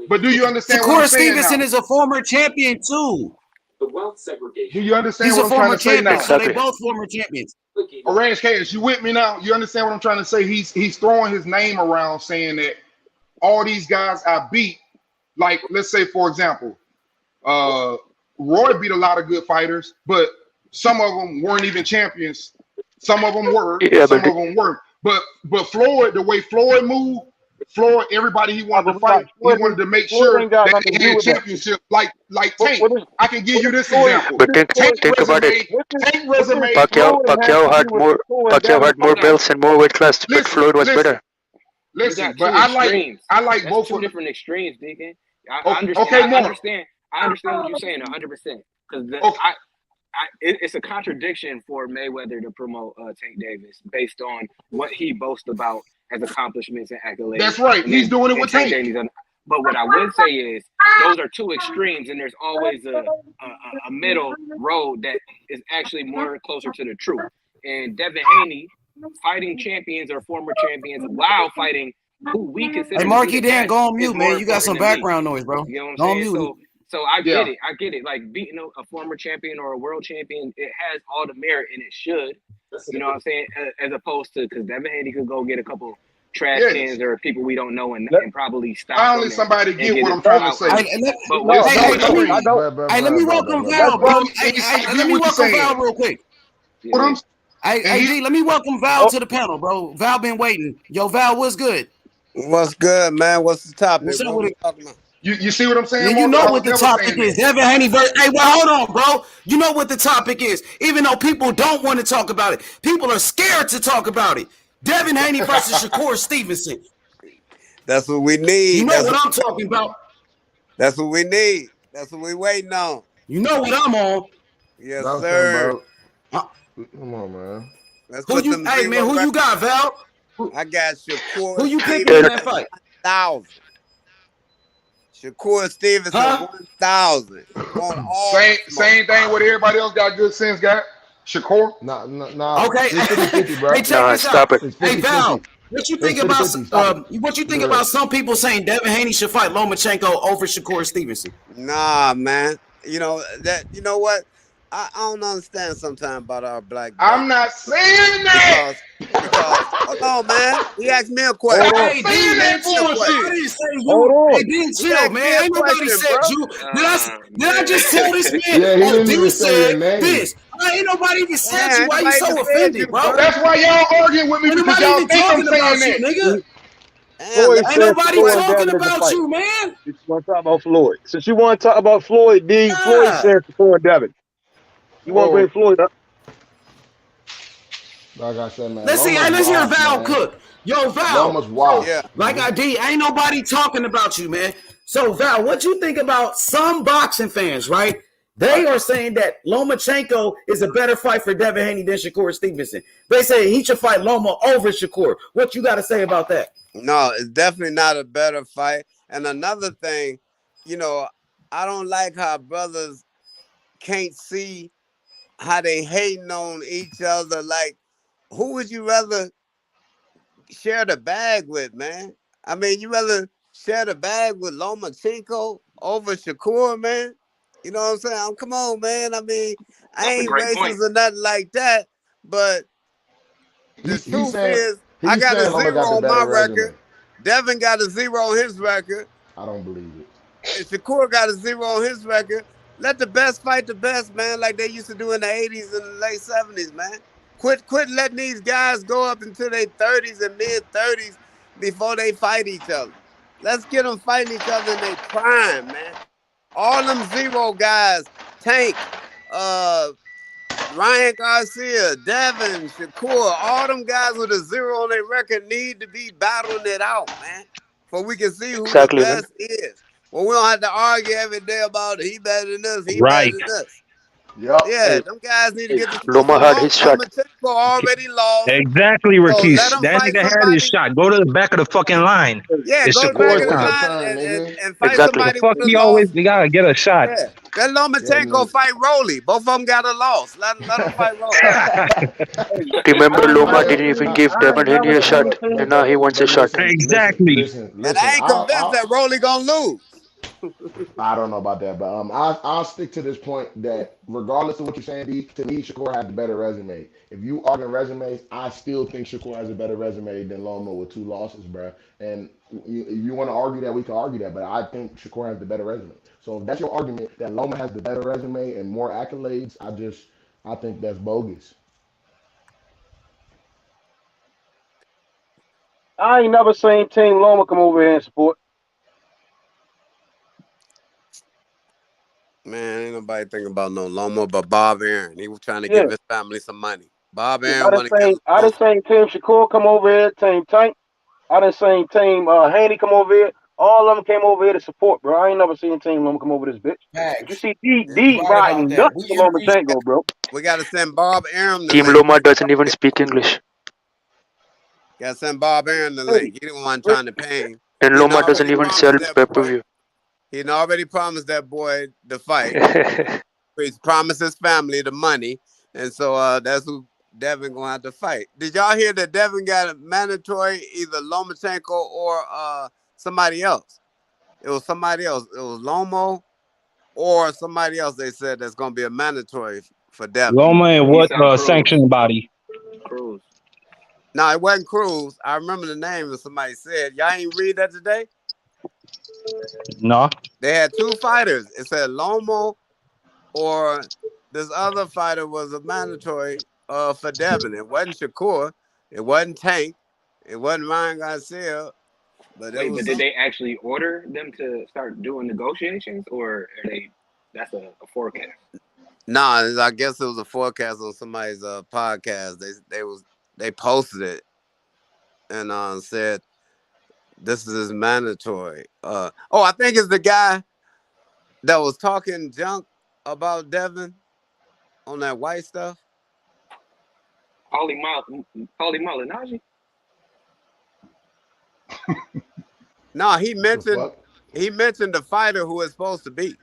But do you understand Shakur what I'm saying Stevenson now? is a former champion too. Do you understand He's what a I'm former trying to say champion, now? so they both former champions. Orange Cash, you with me now? You understand what I'm trying to say? He's throwing his name around saying that all these guys I beat, like let's say for example, Roy beat a lot of good fighters, but some of them weren't even champions. Some of them were, some of them weren't. But Floyd, the way Floyd moved, Floyd, everybody he wanted to fight, he wanted to make sure that they had championship. Like Tank, I can give you this example. But think about it. Tank resume. Pacquiao had more belts and more weight class, but Floyd was better. Listen, but I like both two of different extremes, Deacon. I Okay, understand what you're saying 100%. Because it's a contradiction for Mayweather to promote Tank Davis based on what he boasts about as accomplishments and accolades. That's right. He's doing it with Tank. But what I would say is those are two extremes, and there's always a middle road that is actually more closer to the truth. And Devin Haney fighting champions or former champions while fighting who we consider. Hey, to Marky, be the Dan, best go on is mute, more man. You got some important than me. background noise, bro. You know what I'm Go on saying? mute. So I get it. I get it. Like beating a former champion or a world champion, it has all the merit, and it should. You know what I'm saying? As opposed to, because Devin Haney could go get a couple trash cans or people we don't know and probably stop. Finally, somebody get what I'm trying to say. Hey, let me welcome Val, bro. Let me welcome Val real quick. Hey, D, let me welcome Val to the panel, bro. Val been waiting. Yo, Val, what's good? What's good, man? What's the topic? What's up What with we it? talking about? You see what I'm saying? Yeah, you know what the topic is. Devin Haney versus. Hey, well, hold on, bro. You know what the topic is. Even though people don't want to talk about it, people are scared to talk about it. Devin Haney versus Shakur Stevenson. That's what we need. You know what I'm talking about. That's what we need. That's what we waiting on. You know what I'm on. Yes, sir. Come on, man. Let's Who put you? them Hey, man, who you got, Val? I got Shakur. Who you picking in that fight? 1,000. Shakur Stevenson, 1,000. Same thing what everybody else got good sense got. Shakur? Nah. Okay. It's 50-50, bro. Hey, check this out. It's 50-50. Hey, Val, what you think about some people saying Devin Haney should fight Lomachenko over Shakur Stevenson? Nah, man. You know what? I don't understand sometimes about our black. I'm not saying that. Because hold on, man. He asked me a question. Hey, D, man, chill. I didn't say you. Hey, D, chill, man. Ain't nobody said you. Did I just tell this man? Yeah, he didn't even say your name. This. Ain't nobody even said you. Why you so offended, bro? That's why y'all arguing with me because y'all think I'm saying that. Nigga. Ain't nobody talking about you, man. You want to talk about Floyd? Since you want to talk about Floyd, D, Floyd said Shakur and Devin. You want to bring Floyd up? Like I said, man. Let's hear Val cook. Yo, Val. Like Mm-hmm. I did. Ain't nobody talking about you, man. So, Val, what you think about some boxing fans, right? They are saying that Lomachenko is a better fight for Devin Haney than Shakur Stevenson. They say he should fight Loma over Shakur. What you got to say about that? No, it's definitely not a better fight. And another thing, I don't like how brothers can't see how they hating on each other. Like, who would you rather share the bag with, man? I mean, you rather share the bag with Lomachenko over Shakur, man? You know what I'm saying? Come on, man. I mean, I ain't racist or nothing like that, but the truth is, I got a 0 on my record. Devin got a 0 on his record. I don't believe it. And Shakur got a 0 on his record. Let the best fight the best, man, like they used to do in the 80s and the late 70s, man. Quit letting these guys go up into their 30s and mid-30s before they fight each other. Let's get them fighting each other in their prime, man. All them 0 guys, Tank, Ryan Garcia, Devin, Shakur, all them guys with a 0 on their record need to be battling it out, man, for we can see who the best is. Well, we don't have to argue every day about it. He better than us. He better than us. Yep. Yeah, them guys need to get the Loma had his shot. Lomachenko already lost. Exactly, Rakis. That nigga had his shot. Go to the back of the fucking line. Yeah, it's go to the back of the time. line and fight somebody. The fuck he always gotta get a shot. Yeah. Let Lomachenko fight Rolly. Both of them got a loss. Let them fight Rolly. Remember, Loma didn't even give Devin Haney a shot, and now he wants a shot. Exactly. Listen, and I ain't convinced that Rolly gonna lose. I don't know about that, but I'll stick to this point that regardless of what you're saying, D, to me, Shakur has the better resume. If you argue resumes, I still think Shakur has a better resume than Loma with 2 losses, bro. And if you want to argue that, we can argue that, but I think Shakur has the better resume. So if that's your argument that Loma has the better resume and more accolades, I think that's bogus. I ain't never seen Team Loma come over here and support. Man, ain't nobody thinking about no Loma but Bob Aaron. He was trying to give his family some money. Bob Aaron want to give I done seen Team Shakur come over here, Team Tank. I done seen Team Haney come over here. All of them came over here to support, bro. I ain't never seen Team Loma come over this bitch. But you see D riding nuts for Lomachenko, bro. We got to send Bob Aaron the Team link. Loma doesn't even speak English. Got to send Bob Aaron the link. He didn't want trying to pay him. And He Loma doesn't already even promised sell that boy. pay-per-view. He already promised that boy the fight. He's promised his family the money, and so that's who Devin gonna have to fight. Did y'all hear that Devin got a mandatory either Lomachenko or somebody else? It was somebody else. It was Lomo or somebody else. They said that's gonna be a mandatory for Devin. Loma and He what said Cruz. sanctioning body? Cruz. No, it wasn't Cruz. I remember the name that somebody said. Y'all ain't read that today? No. They had two fighters. It said Lomo or this other fighter was a mandatory for Devin. It wasn't Shakur. It wasn't Tank. It wasn't Ryan Garcia. But Wait, but did they actually order them to start doing negotiations, or are that's a forecast? Nah, I guess it was a forecast on somebody's podcast. They posted it and said this is mandatory. I think it's the guy that was talking junk about Devin on that white stuff. Paulie Malignaggi? No, he mentioned the fighter who is supposed to be.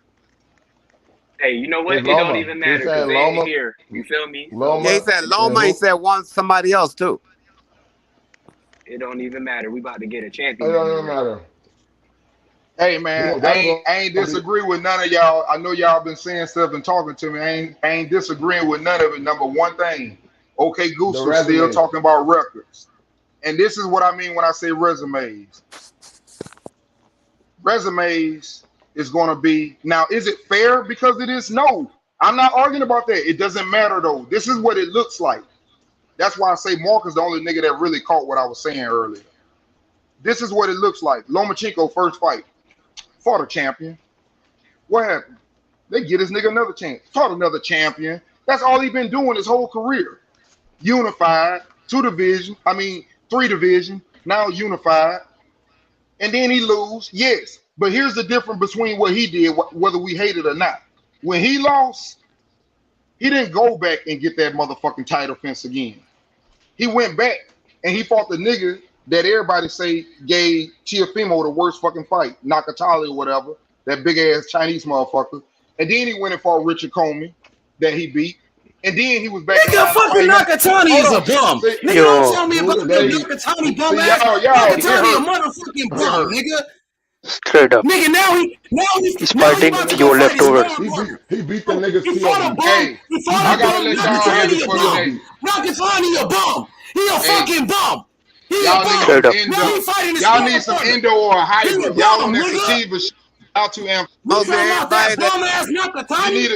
Hey, you know what? It don't even matter because they ain't here. You feel me? Yeah, he said Loma. He said somebody else too. It don't even matter. We about to get a champion. It don't even matter. Hey man, I ain't disagree with none of y'all. I know y'all been saying stuff and talking to me. I ain't disagreeing with none of it. Number one thing, okay, Goose is still talking about records. And this is what I mean when I say resumes. Resumes is going to be, now, is it fair because it is? No. I'm not arguing about that. It doesn't matter, though. This is what it looks like. That's why I say Mark is the only nigga that really caught what I was saying earlier. This is what it looks like. Lomachenko first fight. Fought a champion. What happened? They get this nigga another chance. Fought another champion. That's all he been doing his whole career. Unified. 3 division. Now unified. And then he lose. Yes. But here's the difference between what he did, whether we hate it or not. When he lost, he didn't go back and get that motherfucking title fence again. He went back and he fought the nigga that everybody say gave Teofimo the worst fucking fight, Nakatali or whatever, that big ass Chinese motherfucker. And then he went and fought Richard Comey that he beat. And then he was back. Nigga, fucking Nakatani is a bum. Nigga, don't tell me about the Nakatani bum ass. Nakatani a motherfucking bum, nigga. Straight up. Nigga, now he's fighting your leftovers. He beat the niggas. He fought a bum. Hey, I gotta let y'all hear this for today. Nakatani a bum. He a fucking bum. Y'all need some endo or a hybrid. Y'all on that sativa shit. Out to him. Bum ass Nakatani. You need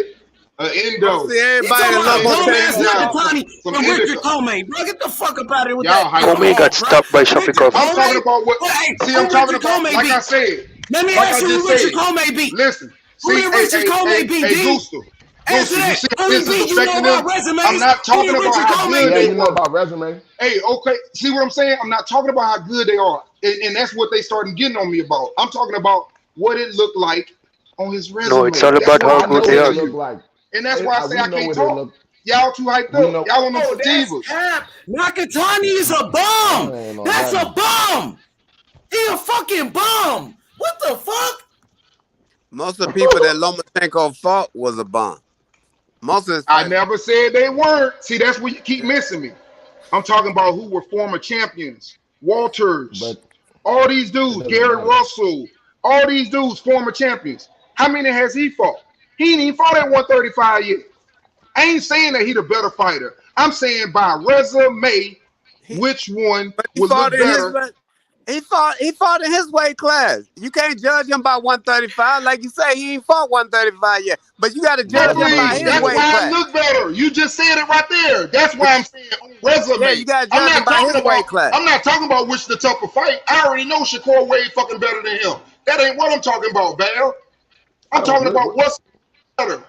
an endo. Nakatani from Richard Comey. Bro, get the fuck up out of here with that. Comey got stopped by Shakur. I'm talking about what. See, I'm talking about. Like I said. Let me ask you who Richard Comey beat. Listen. Who Richard Comey beat? Hey, Gusto, you see, this is affecting them. I'm not talking about how good they know about resume. Hey, okay. See what I'm saying? I'm not talking about how good they are. And that's what they started getting on me about. I'm talking about what it looked like on his resume. No, it's all about how good they are. Like. And that's why I say I can't talk. Y'all too hyped up. Y'all on them sativas. Nakatani is a bum. That's a bum. He a fucking bum. What the fuck? Most of the people that Lomachenko fought was a bum. Most of I never said they weren't. See, that's where you keep missing me. I'm talking about who were former champions. Walters. All these dudes. Gary Russell. All these dudes, former champions. How many has he fought? He ain't even fought at 135 yet. I ain't saying that he the better fighter. I'm saying by resume, which one would look better. He fought in his weight class. You can't judge him by 135. Like you say, he ain't fought 135 yet. But you got to judge him by his weight class. That's why it look better. You just said it right there. That's why I'm saying on resume. Yeah, you got to judge him by his weight class. I'm not talking about which the tougher fight. I already know Shakur way fucking better than him. That ain't what I'm talking about, Val. I'm talking about what's better.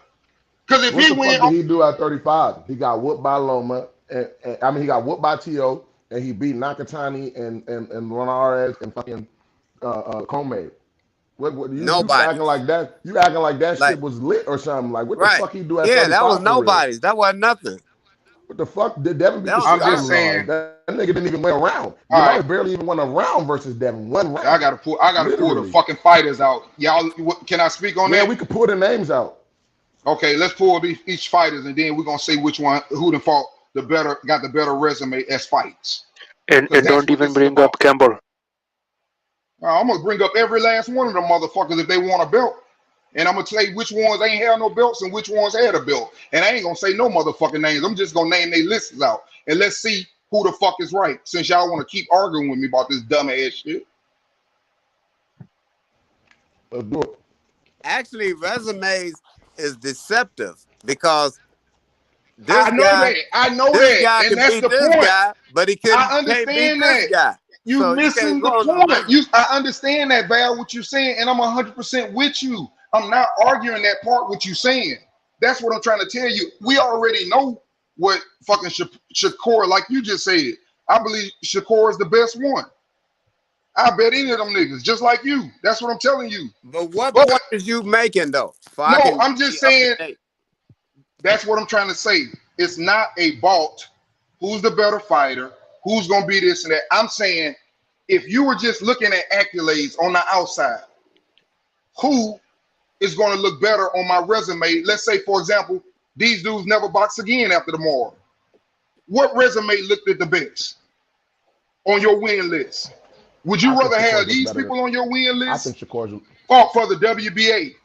Because if he win, what did he do at 35? He got whooped by Loma. And he got whooped by T.O. And he beat Nakatani and Linares and fucking Comey. Nobody. You acting like that? You acting like that shit was lit or something? Like what the fuck he do at 35? Yeah, that was nobody's. That wasn't nothing. What the fuck? Did Devin beat the shit I'm out just of saying. Lars? That nigga didn't even win a round. All Lars right. barely even won a round versus Devin. One round. I gotta pull the fucking fighters out. Y'all, can I speak on that? Yeah, we could pull the names out. Okay, let's pull each fighters, and then we're gonna say which one, who done fought got the better resume as fights. And don't even bring up Campbell. I'm gonna bring up every last one of them motherfuckers if they want a belt, and I'm gonna tell you which ones ain't had no belts and which ones had a belt. And I ain't gonna say no motherfucking names. I'm just gonna name their lists out, and let's see who the fuck is right. Since y'all want to keep arguing with me about this dumb ass shit. Let's do it. Actually, resumes is deceptive because I know that, and that's the point. Guy, but he can't beat this guy. You missing the point. I understand that, Val, what you're saying, and I'm 100% with you. I'm not arguing that part what you're saying. That's what I'm trying to tell you. We already know what fucking Shakur, like you just said. I believe Shakur is the best one. I bet any of them niggas, just like you. That's what I'm telling you. But what point is you making, though? No, I'm just saying, that's what I'm trying to say. It's not a bout. Who's the better fighter? Who's going to be this and that? I'm saying, if you were just looking at accolades on the outside, who is going to look better on my resume? Let's say, for example, these dudes never box again after tomorrow. What resume looked at the best on your win list? Would you rather have these people on your win list? I think Shakur's fought for the WBA,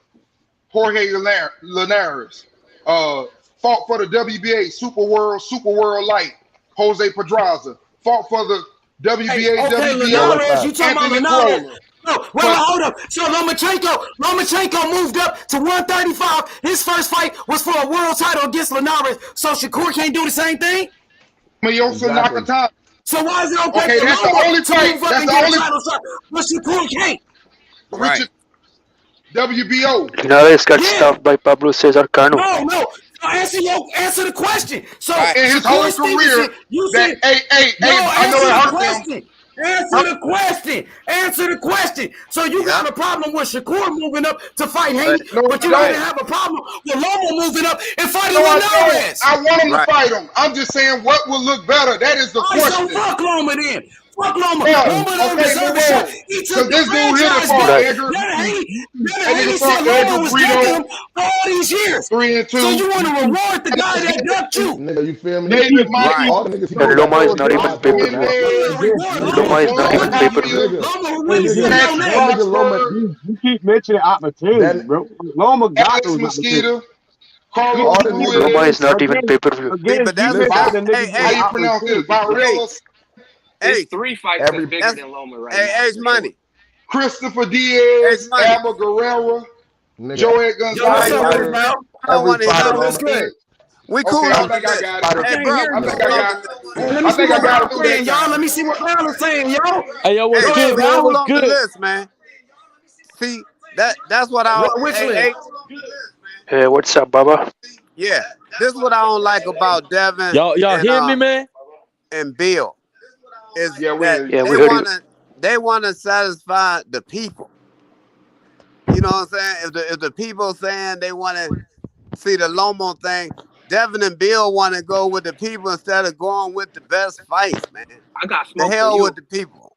Jorge Linares, fought for the WBA, Super World Light, Jose Pedraza, fought for the WBA, okay, Linares, you talking about Linares? No, wait, hold up. So Lomachenko moved up to 135. His first fight was for a world title against Linares. So Shakur can't do the same thing? Nakatani. So why is it okay for that's the Loma only to fight. move up That's and the get only a title shot, but Shakur can't? Richard, WBO. Linares got stuffed by Pablo Cesar Cano. No. Answer the question. So in his whole career, you said, I know it hurt them. Answer the question. So you got a problem with Shakur moving up to fight Haney, but you don't have a problem with Loma moving up and fighting Linares. I want him to fight him. I'm just saying what will look better. That is the question. So fuck Loma then. Fuck Loma. Loma don't deserve a shot. He took the franchise back. Haney said Loma was ducking him for all these years. 3-2. So you want to reward the guy that ducked you? Nigga, you feel me? All the niggas and Loma is not even pay-per-view. Loma is not even pay-per-view. You keep mentioning opportunities, bro. Loma got those Mosquito. Loma is not even pay-per-view. But that's how you pronounce this? There's 3 fights that's bigger than Loma right now. Hey, money. Christopher Diaz, Abel Guerrero, Joey Gonzalez. I don't want to hear this good. We cool on I think I got it. Hey, bro. I think I got it. Y'all, let me see what Brown is saying, y'all. Hey, yo, what's good, man? What's good? List, man. See, that's what I. Hey, what's up, Baba? Yeah, this is what I don't like about Devin. Y'all hear me, man? And Bill. They want to satisfy the people. You know what I'm saying? If the people saying they want to see the Loma thing, Devin and Bill want to go with the people instead of going with the best fights, man. I got smoke. The hell with the people.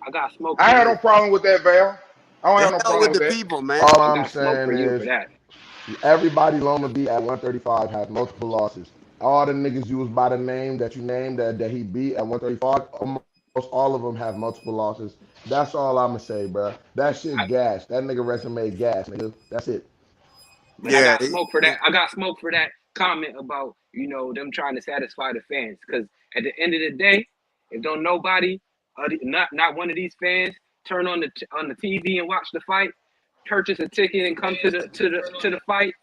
I got smoke. I had no problem with that, Val. I don't have no problem with the people, man. All I'm saying is everybody Loma beat at 135 has multiple losses. All the niggas you was by the name that you named that he beat at 135, almost all of them have multiple losses. That's all I'm gonna say, bro. That shit gas. That nigga resume gas, nigga. That's it. But I got smoke for that. I got smoke for that comment about them trying to satisfy the fans. Because at the end of the day, if don't nobody, not one of these fans, turn on the TV and watch the fight, purchase a ticket and come to the fight,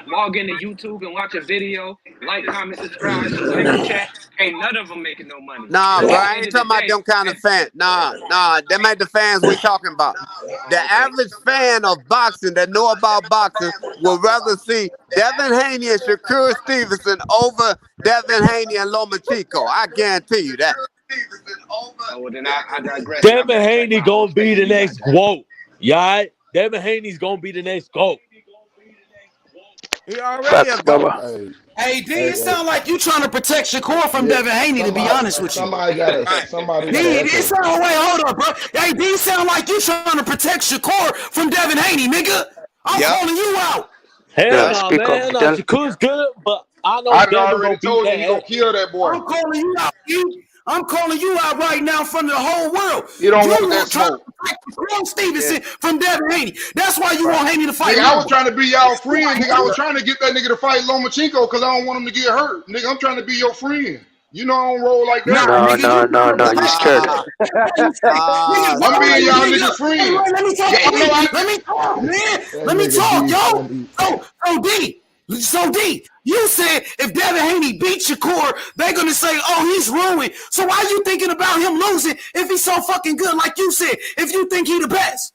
log into YouTube and watch a video, like, comment, subscribe, chat. Ain't none of them making no money. Nah, bro, I ain't talking about them kind of fans. Nah, them ain't the fans we talking about. The average fan of boxing that know about boxing would rather see Devin Haney and Shakur Stevenson over Devin Haney and Lomachenko. I guarantee you that. Oh, well, then I digress. Devin Haney gonna be the next GOAT. Yeah, Devin Haney's gonna be the next GOAT. He already Facts, a GOAT. Baba. Hey, D, it sound like you trying to protect Shakur from Devin Haney, to be honest with you. Somebody got it. D, it sound, wait, hold up, bro. Hey, D, sound like you trying to protect Shakur from Devin Haney, nigga. I'm calling you out. Hell no, man. No, Shakur's good, but I know I Devin already gonna told beat you he gonna kill that boy. I'm calling you out, D. I'm calling you out right now in front of the whole world. You don't want that trying smoke. to protect Shakur Stevenson from Devin Haney. That's why you want Haney to fight. Nigga, I was trying to be y'all friend. Nigga, I was trying to get that nigga to fight Lomachenko because I don't want him to get hurt. Nigga, I'm trying to be your friend. You know I don't roll like that. No, you scared. I'm being y'all niggas friend. Let me talk, yo. So D, you said if Devin Haney beat Shakur, they're gonna say, "Oh, he's ruined." So why are you thinking about him losing if he's so fucking good? Like you said, if you think he the best,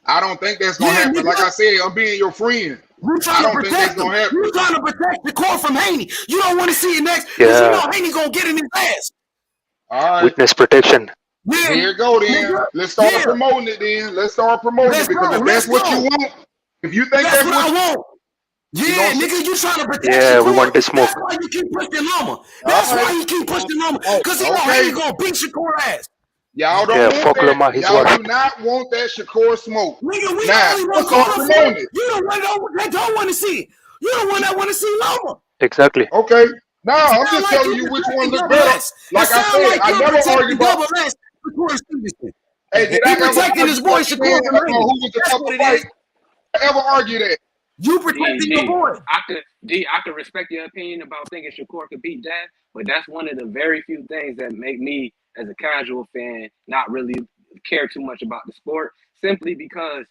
I don't think that's gonna happen. Nigga. Like I said, I'm being your friend. I don't think that's gonna happen. You're trying to protect Shakur from Haney. You don't want to see it next because you know Haney gonna get in his ass. All right. Witness protection. Here you go then. Let's start promoting it then. Let's start promoting it because if that's what you want, if you think that's what I want. Yeah, nigga, you trying to protect Shakur. We want the smoke. That's why you keep pushing Loma. That's why you keep pushing Loma. Because he know Haney gonna beat Shakur ass. Y'all don't want that. Loma, y'all do not want that Shakur smoke. Nigga, we now, only want promoting it. You the one that don't want to see it. You the one that want to see Loma. Exactly. Okay. Now I'm just telling you which one look better. Like I said, I never argue about Shakur Stevenson. Hey, did I protecting his boy Shakur from Haney? Who was the tougher fight? I ever argue that? You protecting your boy. I could respect your opinion about thinking Shakur could beat that, but that's one of the very few things that make me, as a casual fan, not really care too much about the sport. Simply because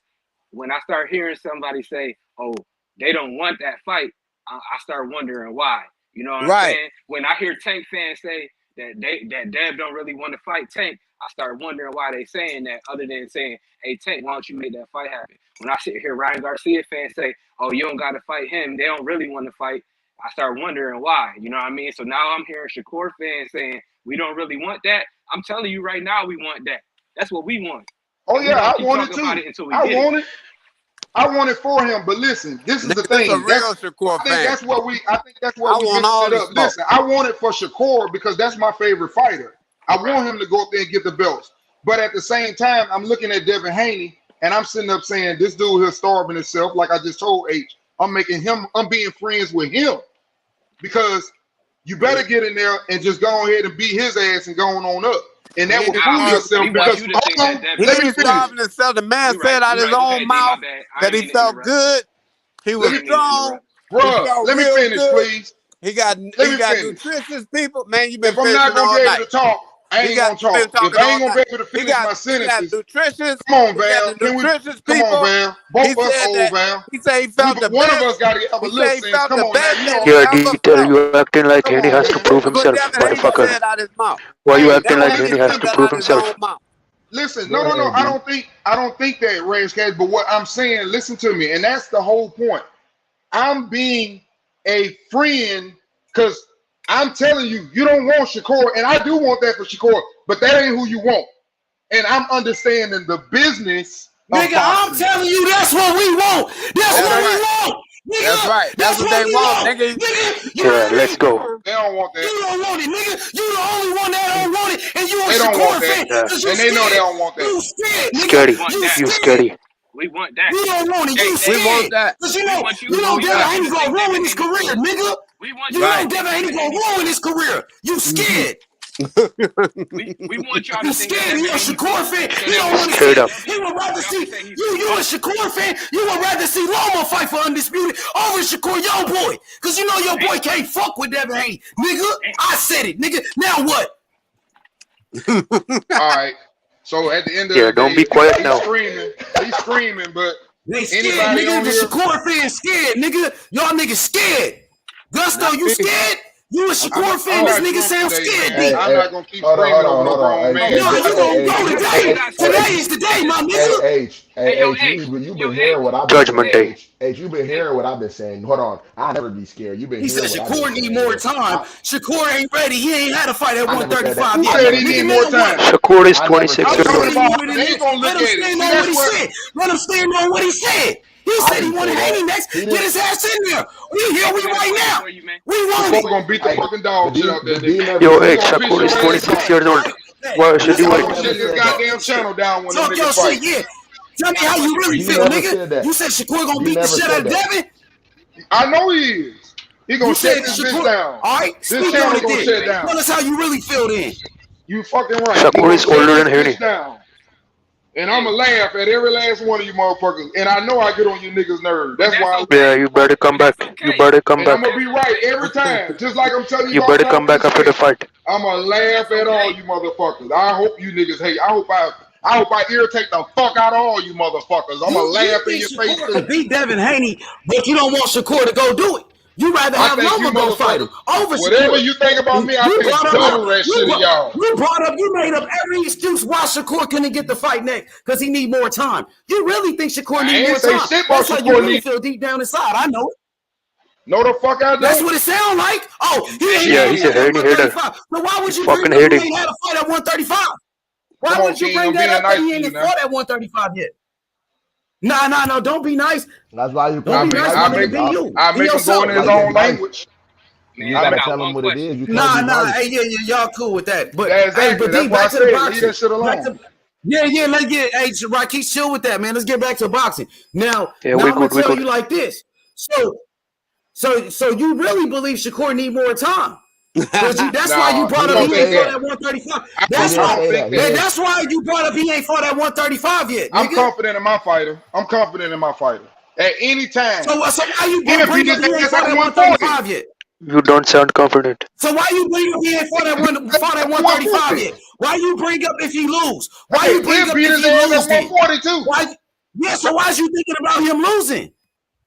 when I start hearing somebody say, "Oh, they don't want that fight," I start wondering why. You know what I'm saying? When I hear Tank fans say that Dev don't really want to fight Tank, I start wondering why they saying that, other than saying, "Hey Tank, why don't you make that fight happen?" When I hear Ryan Garcia fans say, "Oh, you don't got to fight him," they don't really want to fight. I start wondering why. You know what I mean? So now I'm hearing Shakur fans saying we don't really want that. I'm telling you right now, we want that. That's what we want. Oh yeah, I want it too. I want it for him. But listen, this is the thing. I think that's what we mix it up. Listen, I want it for Shakur because that's my favorite fighter. I want him to go up there and get the belts. But at the same time, I'm looking at Devin Haney and I'm sitting up saying this dude is starving himself. Like I just told H, I'm being friends with him because you better get in there and just go ahead and beat his ass and going on up. And that will fool yourself because he's starving himself. The man said out his own mouth that he felt good. He was strong. Bro, let me finish, please. He got nutritious people. Man, you've been if I'm not gonna be able to talk, I ain't gonna talk. If I ain't gonna be able to finish my sentences, nutritious. Come on, Val. Come on, Val. Both of us old, Val. He said he felt the one best. of us got to have a little sense. Come on, Yeah, detail. You acting like Haney has to prove himself, motherfucker. Why you acting like Haney has to prove himself? Listen, no. I don't think that, Rage Cage. But what I'm saying, listen to me, and that's the whole point. I'm being a friend because I'm telling you, you don't want Shakur, and I do want that for Shakur, but that ain't who you want. And I'm understanding the business. Nigga, I'm telling you, that's what we want. That's what we want. Nigga, that's right. That's what they want, nigga. Yeah, let's go. They don't want that. You don't want it, nigga. You the only one that don't want it, and you a Shakur fan. And they know they don't want that. You scared, nigga. You scary. We want that. We don't want it. You scared. We want that. Cause you know Devin Haney gonna ruin his career, nigga. You know Devin Haney gonna ruin his career. You scared. we want y'all to scared. He a Shakur fan. He don't want to see. He would rather see you a Shakur fan. You would rather see Loma fight for undisputed over Shakur, your boy. Cause you know your boy can't fuck with Devin Haney, nigga. I said it, nigga. Now what? All right. So at the end of the day, don't be quiet now. He's screaming, but they scared, nigga. The Shakur fans scared, nigga. Y'all niggas scared. Gusto, you scared? You a Shakur fan? This nigga sound scared, D. I'm not gonna keep screaming on no grown man. No, you gonna go today. Today is the day, my nigga. H, you've been hearing what I've been saying. H, you've been hearing what I've been saying. Hold on, I'll never be scared. You've been. He said Shakur need more time. Shakur ain't ready. He ain't had a fight at 135 yet. Who said he need more time? Shakur is 26 years old. Let him stand on what he said. Let him stand on what he said. He said he wanted Haney next. Get his ass in there. We here. We right now. We want it. We're gonna beat the fucking dog shit out there, nigga. Yo, hey, Shakur is 26 years old. Why should you wait? Shut this goddamn channel down when Talk your shit, yeah. Tell me how you really feel, nigga. You said Shakur gonna beat the shit out of Devin? I know he is. He gonna shut this bitch down. All right, this channel gonna shut down. Tell us how you really feel then. You fucking right. Shakur is older than Haney. And I'ma laugh at every last one of you motherfuckers. And I know I get on you niggas' nerves. That's why. Yeah, you better come back. You better come back. I'm gonna be right every time. Just like I'm telling you. You better come back after the fight. I'ma laugh at all you motherfuckers. I hope you niggas hate. I hope I irritate the fuck out of all you motherfuckers. I'ma laugh in your face. To beat Devin Haney, but you don't want Shakur to go do it. You rather have Loma go fight him over whatever Shakur. you think about me, I think double that shit of y'all. You made up every excuse why Shakur couldn't get the fight next because he need more time. You really think Shakur need more time? That's how you really feel deep down inside. I know it. No, the fuck I don't. That's what it sounds like. Oh, he's a Haney hitter. So why would you fucking bring up hitting. he ain't had a fight at 135? Why would you bring that up he ain't fought at 135 yet? No, don't be nice. That's why you don't be nice. I make him go in his own language. You gotta tell him what it is. Hey, yeah, y'all cool with that. But exactly. D, back to the boxing. Let's get hey, Rakeem, chill with that, man. Let's get back to boxing. Now, yeah, I'm gonna tell good. you like this. So you really believe Shakur need more time? That's why you brought up he ain't fought at 135. That's why you brought up he ain't fought at 135 yet. I'm confident in my fighter. At any time. So why you bring up he ain't fought at 135 yet? You don't sound confident. So why you bring up he ain't fought at 135 yet? Why you bring up if he lose? Why you bring up if he lose? 142. Why? Yeah. So why is you thinking about him losing?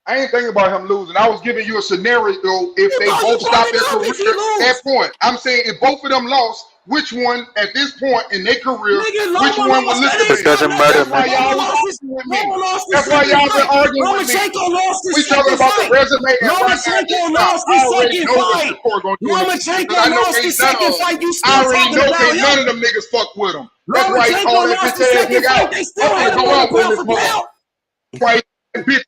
I ain't thinking about him losing. I was giving you a scenario if they both stop their career at that point. I'm saying if both of them lost, which one at this point in their career, which one would listen to me? It doesn't matter, man. That's why y'all been arguing with me. We talking about the resume and Lomachenko lost his second fight. Lomachenko lost his second fight. You still talking about him? None of them niggas fuck with him. That's why he called that bitch ass nigga out. They still had him on pound for pound. Why bitch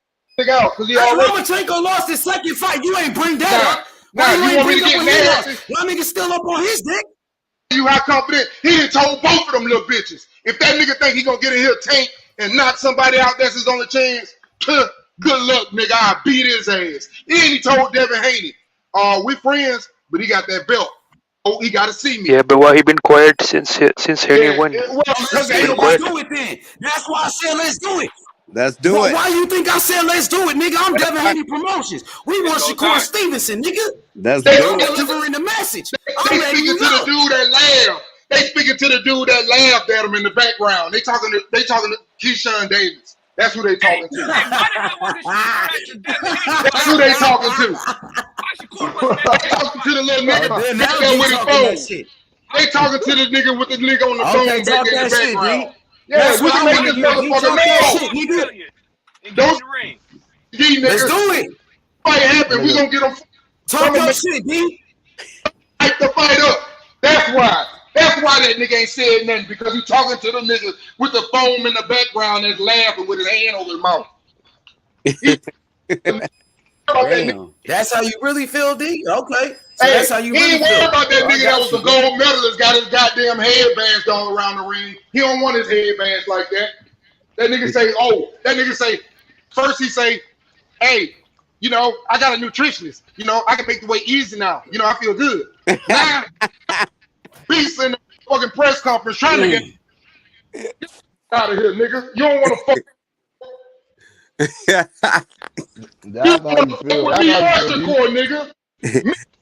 out? Because he Lomachenko lost his second fight. You ain't bring that up. Nah, you want me to get nasty? Y'all niggas still up on his dick. You how confident? He done told both of them little bitches. If that nigga think he gonna get in here tank and knock somebody out, that's his only chance. Good luck, nigga. I'll beat his ass. He told Devin Haney, we friends, but he got that belt. Oh, he gotta see me. Yeah, but why he been quiet since Haney won? Well, because let's do it then. That's why I said let's do it. Let's do it. Why you think I said let's do it, nigga? I'm Devin Haney Promotions. We want Shakur Stevenson, nigga. That's delivering the message. They speaking to the dude that laughed. They speaking to the dude that laughed at him in the background. They talking to Keyshawn Davis. That's who they talking to. That's who they talking to. They talking to the little nigga back there with his phone. They talking to the nigga with the nigga on the phone back in the background. Yeah, we can make this motherfucker know. Let's do it. Fight happen. We gonna get them. Talk your shit, D. Hype the fight up. That's why. That's why that nigga ain't said nothing, because he talking to them niggas with the foam in the background that's laughing with his hand over his mouth. Damn. That's how you really feel, D? Okay. So that's how you he really ain't worried about that nigga that was the gold medalist, got his goddamn headbands all around the ring. He don't want his headbands like that. That nigga say, first he say, hey, you know, I got a nutritionist. You know, I can make the weight easy now. You know, I feel good. Now, beast in the fucking press conference trying to get out of here, nigga. You don't want to fuck. That's how you feel.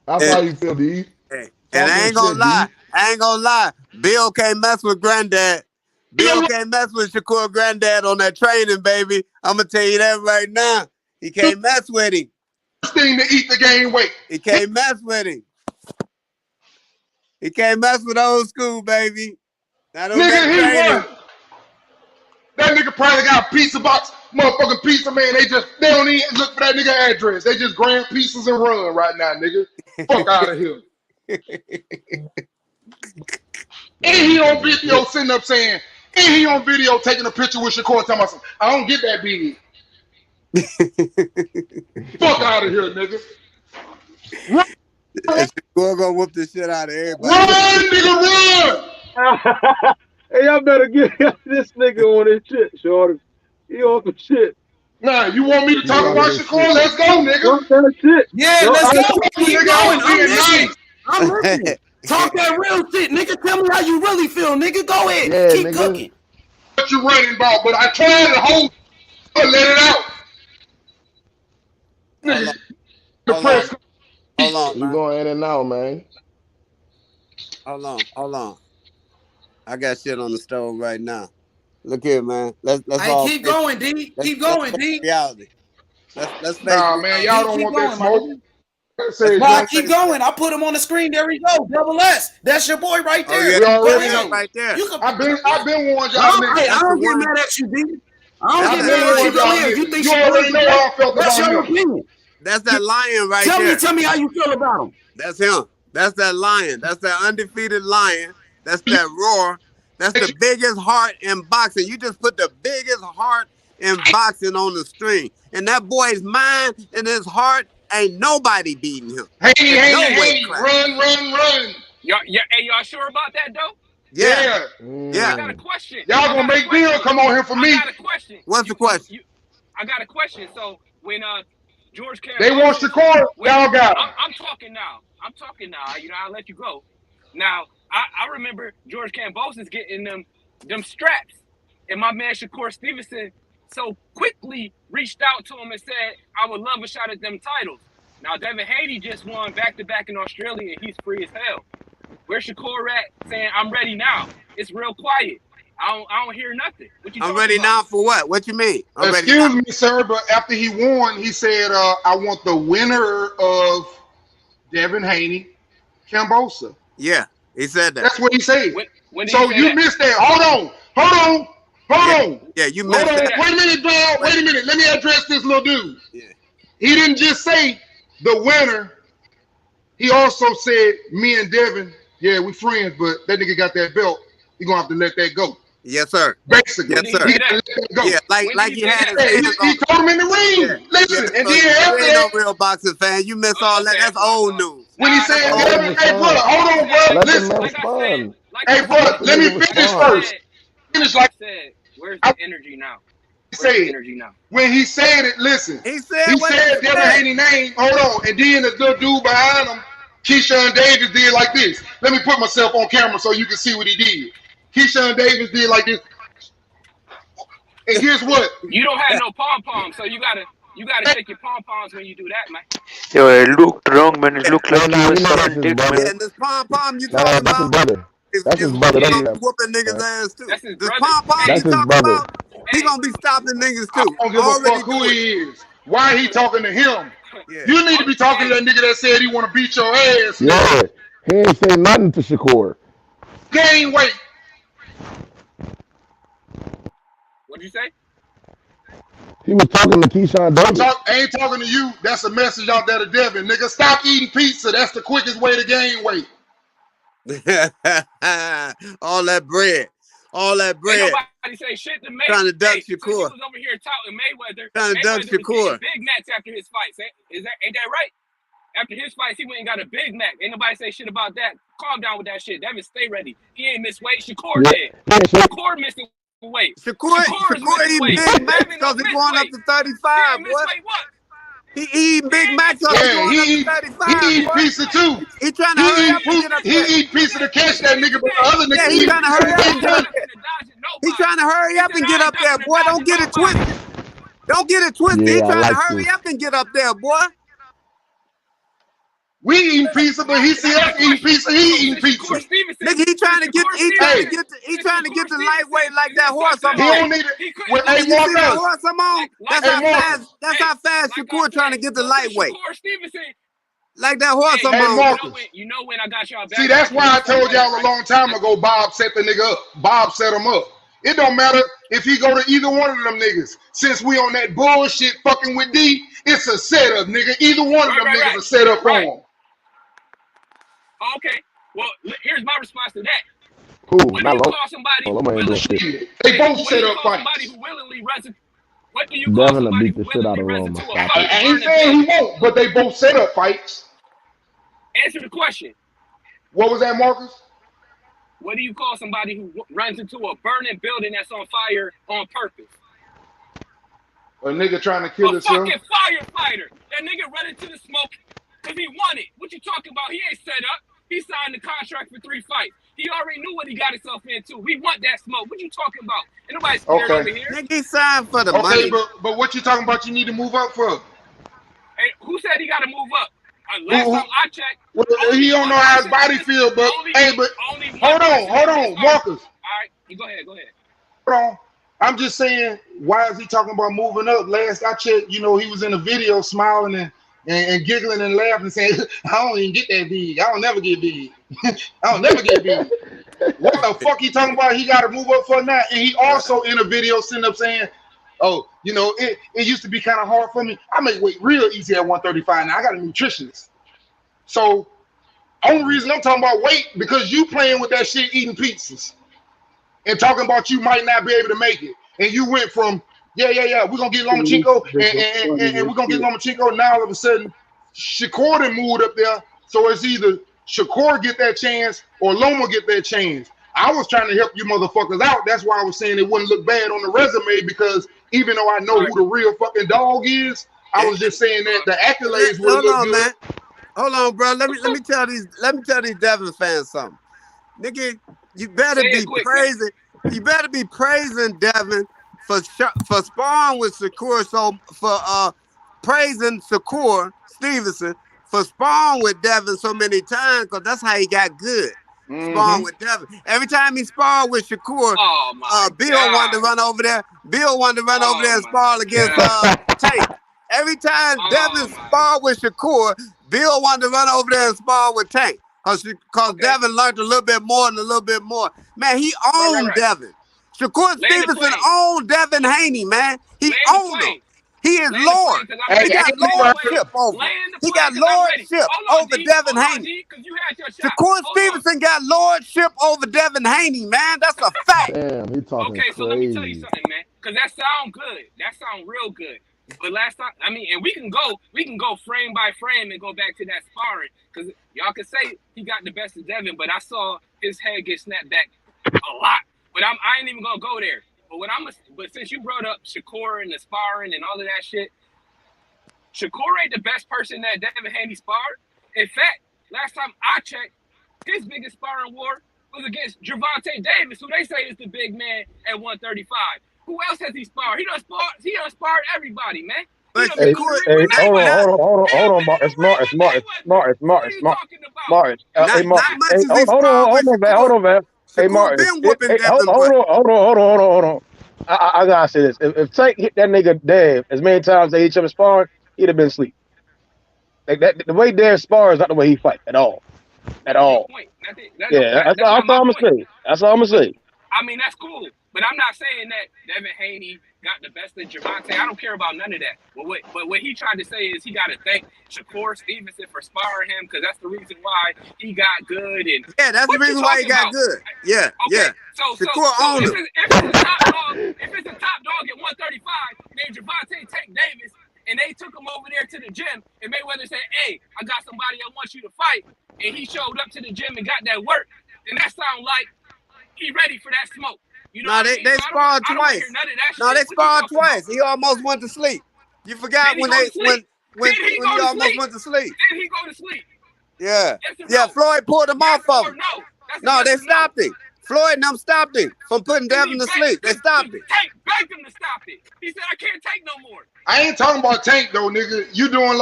That's how you feel, D. And I ain't gonna lie. Bill can't mess with Granddad. Bill can't mess with Shakur Granddad on that training, baby. I'm gonna tell you that right now. He can't mess with him. Thing to eat the game weight. He can't mess with him. He can't mess with old school, baby. Nigga, he won. That nigga probably got a pizza box, motherfucking pizza, man. They don't even look for that nigga address. They just grab pieces and run right now, nigga. Fuck out of here. And he on video sitting up saying, and he on video taking a picture with Shakur talking about, I don't get that big. Fuck out of here, nigga. Run, We're gonna whoop the shit out of everybody. run, nigga, run. Hey, y'all better get this nigga on his shit, shorty. He on some shit. Nah, you want me to talk about Shakur? Let's go, nigga. Fuck that shit. Yeah, Yo, let's go. Keep nigga, going. I'm being listening. I'm listening. Talk that real shit, nigga. Tell me how you really feel, nigga. Go ahead. Yeah, Keep nigga. cooking. What you running about? But I tried to hold and let it out. Nigga, the press. Hold on, You man. going in and out, man. Hold on. I got shit on the stove right now. Look here, man. Let's Hey, all keep face going, D. Keep let's going, face D. reality. Let's face Nah, man, y'all don't Keep want that going, my smoke. nigga. Say, Why I let's keep face going? I put him on the screen. There we go. Double S. That's your boy right Oh there. yeah, We already Go know. ahead. right there. You can. I've been warned y'all I niggas. don't get one. mad at you, D. I I've don't get been mad at you. warned Go y'all ahead. You niggas. think You she already know how I felt That's about your him. opinion. That's that lion right there. Tell me how you feel about him. That's him. That's that lion. That's that undefeated lion. That's that roar. That's the biggest heart in boxing. You just put the biggest heart in boxing on the string. And that boy's mind and his heart, ain't nobody beating him. Haney, run. Y'all sure about that though? Yeah. I got a question. Y'all gonna make Bill come on here for me. I got a question. What's the question? I got a question. So when George Kambosos, They want Shakur, y'all got him. I'm talking now. You know, I'll let you go. Now, I remember George Kambosos getting them straps. And my man Shakur Stevenson so quickly reached out to him and said, I would love a shot at them titles. Now, Devin Haney just won back-to-back in Australia, and he's free as hell. Where's Shakur at saying, I'm ready now? It's real quiet. I don't hear nothing. What you I'm ready now for what? What you mean? Excuse me, sir, but after he won, he said, I want the winner of Devin Haney, Kambosos. Yeah, he said that. That's what he said. When So you missed that. Hold on. Yeah, you missed Hold on. that. Wait a minute, dog. Wait a minute. Let me address this little dude. Yeah. He didn't just say the winner. He also said, me and Devin, yeah, we friends, but that nigga got that belt. He gonna have to let that go. Yes, sir. Basically. Yes, sir. He gotta let that go. Yeah, like he had his hands he on. told him in the ring. Yeah. Listen, Yeah, and so then you after ain't no that, real boxing fan. You miss all that. That's old news. when he said, hey, brother, hold on, bro. Let the Listen. man respond. Hey, bro, let me finish first. Finish like where's the energy now? When he said it, listen. He said Devin Haney name. Hold on, and then the little dude behind him, Keyshawn Davis, did like this. Let me put myself on camera so you can see what he did. Keyshawn Davis did like this. And guess what? You don't have no pom poms, so you gotta shake your pom poms when you do that, man. Yo, it looked wrong, man. It looked like he was sucking dick, Yeah, man. and this pom you Nah, talking that's his about brother. That's his brother. Don't do that. whooping niggas' ass too. That's his This brother. pom you That's his talking brother. about, he gonna be stopping niggas I too. don't give a fuck who he is. Why he talking to him? Yeah. You need to be talking to that nigga that said he want to beat your ass. Yeah, he ain't say nothing to Shakur. Gain weight. What'd you say? He was talking to Keyshawn Davis. I ain't talking to you. That's a message out there to Devin. Nigga, stop eating pizza. That's the quickest way to gain weight. All that bread. Ain't nobody say shit to Mayweather. Trying to duck So you Shakur. was over here talking Mayweather. Trying to duck Mayweather was Shakur. getting Big Macs after his fights. Ain't that right? After his fights, he went and got a Big Mac. Ain't nobody say shit about that. Calm down with that shit. Devin, stay ready. He ain't missed weight. Shakur did. Shakur missed weight. Shakur eating Big Macs because he's going up to 35, boy. He eating Big Macs because he's going up to 35. He eat pizza too. He trying to hurry up and get up there. He eat pizza to catch that nigga, but the other nigga. Yeah, he trying to hurry up and get up there. He trying to hurry up and get up there, boy. Don't get it twisted. Don't get it twisted. He trying to hurry up and get up there, boy. We eating pizza, but he see us eating pizza. He eating pizza. Nigga, he trying to get the lightweight like that horse I'm He on. don't need it. You see that horse I'm on? That's how fast Shakur trying to get the lightweight. Like that horse I'm on. You know when I got y'all back. See, that's why I told y'all a long time ago, Bob set the nigga up. Bob set him up. It don't matter if he go to either one of them niggas. Since we on that bullshit fucking with D, it's a setup, nigga. Either one of them niggas are set up for him. Okay, well, here's my response to that. Who? When Not you Loma. call somebody Loma ain't doing shit. They both set up fights. Somebody who willingly What do you call Devin will somebody beat the who shit out willingly of runs Roma. into a Stop fire? it. I ain't saying he won't, but they both set up fights. Answer the question. What was that, Marcus? What do you call somebody who runs into a burning building that's on fire on purpose? A nigga trying to kill A himself. fucking firefighter. That nigga run into the smoke because he won it. What you talking about? He ain't set up. He signed the contract for 3 fights. He already knew what he got himself into. We want that smoke. What you talking about? Ain't nobody scared over here. Nigga, he signed for the Okay, money. but what you talking about? You need to move up for? Hey, who said he got to move up? Last time I checked, well, he don't know how his body feel, but hold on, Marcus. All right, you go ahead. Hold on. I'm just saying, why is he talking about moving up? Last I checked, he was in a video smiling and giggling and laughing, saying, I don't even get that big. I don't never get big. I don't never get big. What the fuck he talking about? He got to move up for now. And he also in a video sitting up saying, oh, it used to be kind of hard for me. I make weight real easy at 135 now. I got a nutritionist. So, only reason I'm talking about weight, because you playing with that shit eating pizzas and talking about you might not be able to make it. And you went from, we're going to get Lomachenko and we're going to get Lomachenko. Now, all of a sudden, Shakur done moved up there. So, it's either Shakur get that chance or Loma get that chance. I was trying to help you motherfuckers out. That's why I was saying it wouldn't look bad on the resume, because even though I know who the real fucking dog is, I was just saying that the accolades would look good. Man. Hold on, bro. Let me tell these Devin fans something. Nigga, you better be praising. You better be praising Devin for sparring with Shakur. So for praising Shakur Stevenson for sparring with Devin so many times, because that's how he got good. Sparring with Devin. Every time he sparred with Shakur, Bill wanted to run over there. Bill wanted to run over there and spar against Tank. Every time Devin sparred with Shakur, Bill wanted to run over there and spar with Tank. Because Devin learned a little bit more and a little bit more. Man, he owned Devin. Shakur Stevenson owned Devin Haney, man. He owned him. He is Lord. He got lordship over. He got lordship over Devin Haney. Shakur Stevenson got lordship over Devin Haney, man. That's a fact. Damn, he talking crazy. So let me tell you something, man. Because that sound good. That sound real good. But last time, and we can go frame by frame and go back to that sparring, because y'all can say he got the best of Devin, but I saw his head get snapped back a lot. But I ain't even gonna go there. But since you brought up Shakur and the sparring and all of that shit, Shakur ain't the best person that Devin Haney sparred. In fact, last time I checked, his biggest sparring war was against Gervonta Davis, who they say is the big man at 135. Who else has he sparred? He done sparred everybody, man. Hey, hold on, Mark. It's Mark. Hold on, man. Hey, Mark. Hold on. I gotta say this. If Tank hit that nigga Dev as many times as each other sparring, he'd have been asleep. Like that, the way Dev spars is not the way he fight at all. That's all I'm gonna say. That's all I'm gonna say. I mean, that's cool. But I'm not saying that Devin Haney got the best of Gervonta. I don't care about none of that. But what he tried to say is he got to thank Shakur Stevenson for sparring him, because that's the reason why he got good. And that's the reason why he got good. Yeah, okay. So Shakur owned him. If it's a top dog at 135 named Gervonta Tank Davis, and they took him over there to the gym, and Mayweather said, hey, I got somebody I want you to fight, and he showed up to the gym and got that work, then that sound like he ready for that smoke. You know they sparred twice. No, they sparred twice. He almost went to sleep. You forgot when he almost went to sleep. Did he go to sleep? Yeah. Floyd pulled him off of him. No, they stopped him. Floyd and them stopped him from putting Devin to sleep. They stopped him. Tank begged him to stop it. He said, I can't take no more. I ain't talking about Tank though, nigga. You doing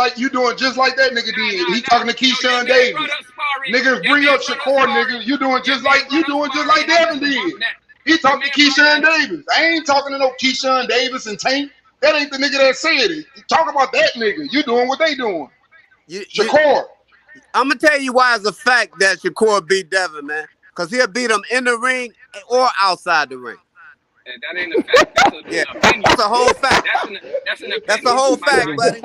just like that nigga did. He talking to Keyshawn Davis. Nigga, bring up Shakur, nigga. You doing just like Devin did. He talking to Keyshawn Davis. I ain't talking to no Keyshawn Davis and Tank. That ain't the nigga that said it. Talk about that nigga. You doing what they doing. Shakur. I'm going to tell you why it's a fact that Shakur beat Devin, man. Because he'll beat him in the ring or outside the ring. And that ain't a fact. That's a whole fact. That's a whole fact, buddy.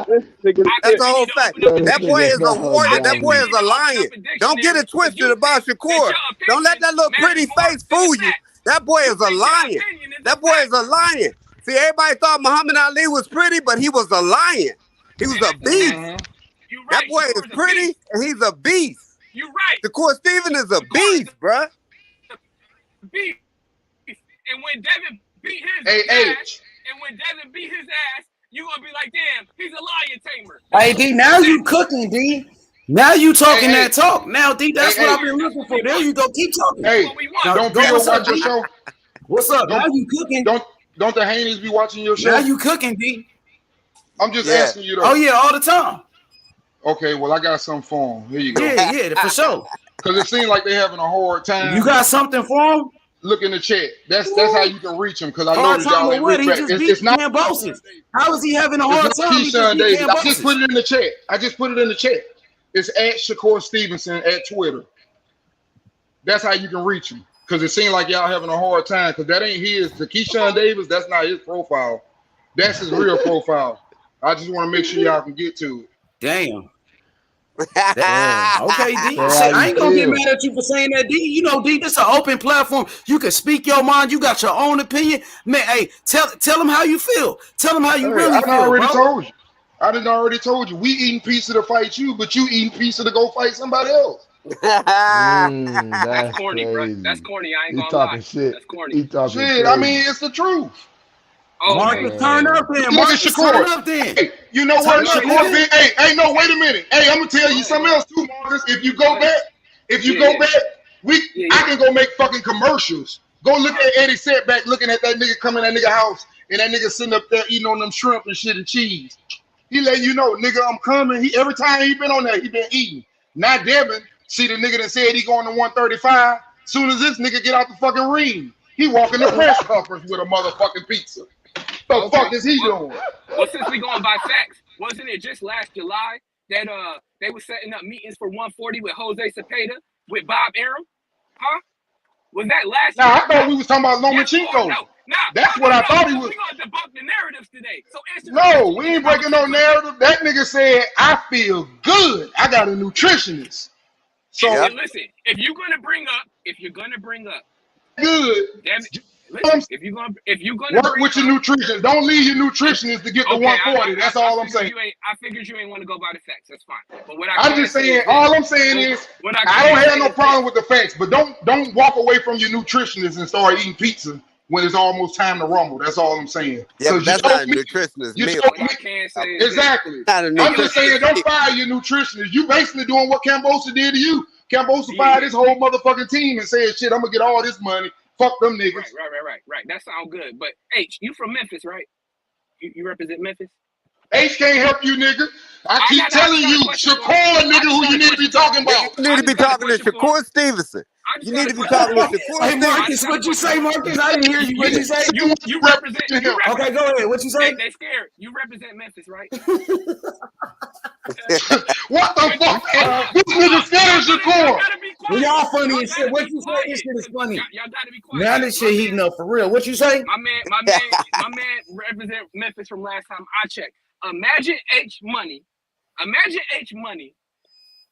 That's a whole fact. That boy is a warrior. That boy is a lion. Don't get it twisted about Shakur. Don't let that little pretty face fool you. That boy is a lion. That boy is a lion. See, everybody thought Muhammad Ali was pretty, but he was a lion. He was a beast. You right. That boy is pretty, and he's a beast. You right. Shakur Stevenson is a beast, bruh. Beast. And when Devin beat his ass, you gonna be like, damn, he's a lion tamer. Hey, D, now you cooking, D. Now you talking that talk. Now, D, that's what I've been looking for. There you go. Keep talking. Hey, now, don't Bill watch your show? What's up? Now you cooking. Don't the Haneys be watching your show? Now you cooking, D. I'm just asking you though. Oh yeah, all the time. Okay, well I got something for him. Here you go. Yeah, for sure. Because it seems like they're having a hard time. You got something for him? Look in the chat. That's how you can reach him. Because I know y'all ain't what? He rich just back. beat It's not Cambosis. How is he having a hard time? Keyshawn Davis. I just put it in the chat. It's at Shakur Stevenson at Twitter. That's how you can reach him. Because it seems like y'all having a hard time. Because that ain't his. The Keyshawn Davis, that's not his profile. That's his real profile. I just want to make sure y'all can get to it. Damn. Okay, D. Shit, I ain't gonna get mad at you for saying that, D. You know, D, this is an open platform. You can speak your mind. You got your own opinion. Man, hey, tell them how you feel. Tell them how you really feel. I done already told you. We eating pizza to fight you, but you eating pizza to go fight somebody else. That's corny, crazy. bro. That's corny. I ain't He gonna talking lie. shit. That's corny. He talking Shit, shit. I mean, it's the truth. Oh, Marcus, turn up then. Look at Marcus, turn Shakur. up then. Hey, you know what? Shakur been, hey, no, wait a minute. Hey, I'm gonna tell you something else too, Marcus. If you go back, I can go make fucking commercials. Go look at Eddie Setback looking at that nigga coming in that nigga house and that nigga sitting up there eating on them shrimp and shit and cheese. He let you know, nigga, I'm coming. Every time he been on there, he been eating. Not Devin. See the nigga that said he going to 135. Soon as this nigga get out the fucking ring, he walking the press conference with a motherfucking pizza. The fuck is he doing? Well, since we going by facts, wasn't it just last July that they were setting up meetings for 140 with Jose Cepeda with Bob Arum? Huh? Was that last year? I thought we was talking about Lomachenko. That's what I thought he was. We're gonna debunk the narratives today. So no, we ain't breaking no narrative. That nigga said, I feel good. I got a nutritionist. So listen, if you're gonna bring up good. Damn it. Listen, if you're gonna work with your nutritionist, don't leave your nutritionist to get the 140. That's all I'm saying. I figured you ain't want to go by the facts. That's fine. But what I'm just saying, all I'm saying is, I don't have no problem with the facts, but don't walk away from your nutritionist and start eating pizza when it's almost time to rumble. That's all I'm saying. Yeah, but that's not a nutritionist meal. Exactly. I'm just saying, don't fire your nutritionist. You basically doing what Cambosa did to you. Cambosa fired his whole motherfucking team and said, shit, I'm gonna get all this money. Fuck them niggas. Right. That sounds good. But H, you from Memphis, right? You represent Memphis? H can't help you, nigga. I keep telling you, Shakur, nigga, who you need to be talking about. You need to be talking to Shakur Stevenson. You need to be talking to Shakur. Hey, Marcus, what you say, Marcus? I didn't hear you. What you say? You represent him. Okay, go ahead. What you say? They scared. You represent Memphis, right? What the fuck? This nigga scared Shakur. Well, y'all funny as shit. What you say? This shit is funny. Y'all gotta be quiet. Now this shit heating up for real. What you say? My man represent Memphis from last time I checked. Imagine H Money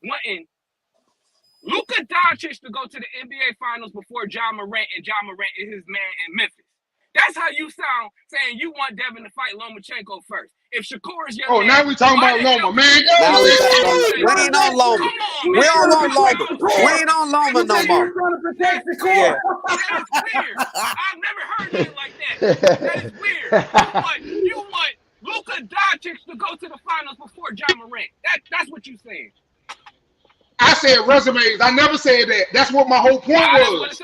wanting Luka Doncic to go to the NBA Finals before John Morant, and John Morant is his man in Memphis. That's how you sound saying you want Devin to fight Lomachenko first. If Shakur is your man, now we talking about Loma, man. We ain't on Loma. We don't want Loma. We ain't on Loma no more. Protect the core. That is weird. I've never heard anything like that. That is weird. You want Luka Doncic to go to the finals before John Morant. That's what you saying. I said resumes. I never said that. That's what my whole point was.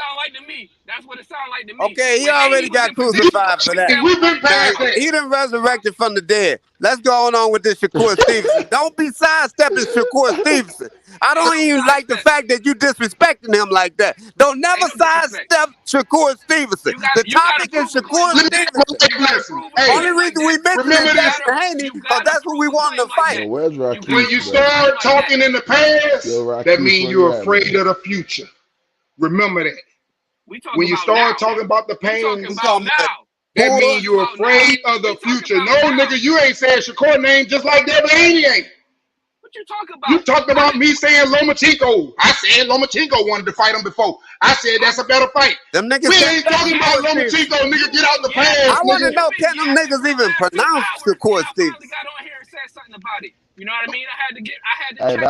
That's what it sounded like to me. Okay, he already got crucified for that. We've been past that. He done resurrected from the dead. Let's go on with this Shakur Stevenson. Don't be sidestepping Shakur Stevenson. I don't even like the fact that you disrespecting him like that. Don't never sidestep Shakur Stevenson. The topic is Shakur Stevenson. Only reason we mentioned is Devin Haney because that's who we wanted to fight. When you start talking in the past, that means you're afraid of the future. Remember that. When you start talking about the pain, that means you're afraid of the future. No, nigga, you ain't saying Shakur name just like Devin Haney ain't. What you talking about? You talked about me saying Lomachenko. I said Lomachenko wanted to fight him before. I said that's a better fight. Them niggas we ain't talking about Lomachenko, nigga. Get out the past. I want to know, can them niggas even pronounce Shakur Stevenson? Got on here and said something about it. You know what I mean? I had to Hey, check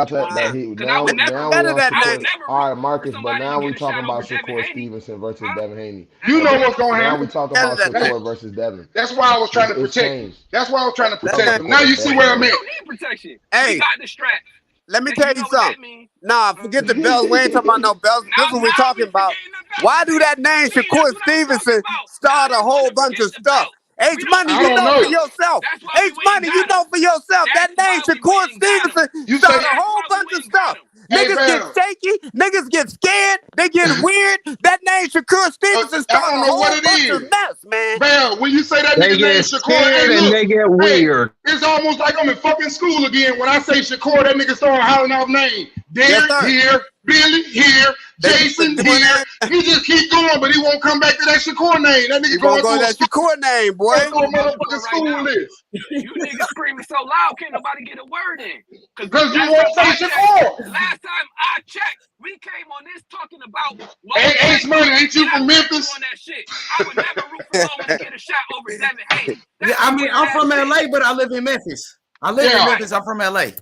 now we on Shakur. All right, Marcus, but now we talking about Shakur Stevenson versus Devin Haney. You know what's going to happen. Now we talking about Shakur versus Devin. That's why I was trying to protect him. That's why I was trying to protect him. Now you see where I'm at. You need protection. Hey, we got the strap. Let me tell you something. Nah, forget the bells. We ain't talking about no bells. This is what we talking about. Why do that name Shakur Stevenson start a whole bunch of stuff? H Money, you know for yourself. H Money, you know for yourself. That name Shakur Stevenson start a whole bunch of stuff. Niggas get shaky. Niggas get scared. They get weird. That name Shakur Stevenson start a whole bunch of mess, man. Bam, when you say that They nigga get name Shakur, scared and they get weird. It's almost like I'm in fucking school again. When I say Shakur, that nigga start hollering off names. Derek here, Billy here, Jason here. He just keep going, but he won't come back to that Shakur name. That nigga going to that Shakur name, boy. That's what motherfucking school is. You niggas screaming so loud, can't nobody get a word in. Because you won't say Shakur. Last time I checked, we came on this talking about. Hey, H Money, ain't you from Memphis? On that shit. I would never root for Loma to get a shot over Devin Haney. Yeah, I mean, I'm from LA, but I live in Memphis. I'm from LA. Right.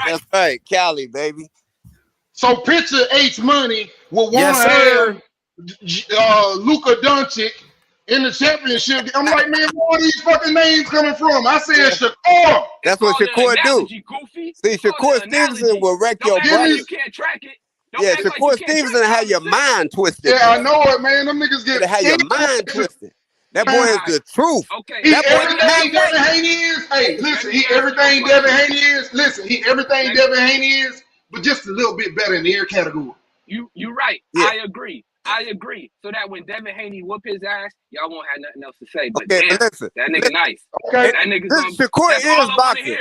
That's right, Cali, baby. So picture H Money will want to have Luka Doncic in the championship. I'm like, man, where are these fucking names coming from? I said Shakur. That's what Shakur do. See, Shakur Stevenson will wreck your brain. You can't track it. Yeah, Shakur Stevenson have your mind twisted. Yeah, I know it, man. Them niggas get have your mind twisted. That boy is the truth. Okay. That everything Devin Haney is. Hey, listen, everything Devin Haney is. Listen, everything Devin Haney is, but just a little bit better in the air category. You're right. Yeah. I agree. So that when Devin Haney whoop his ass, y'all won't have nothing else to say. But okay, damn, listen, that nigga nice. Okay. That nigga's Shakur is boxing.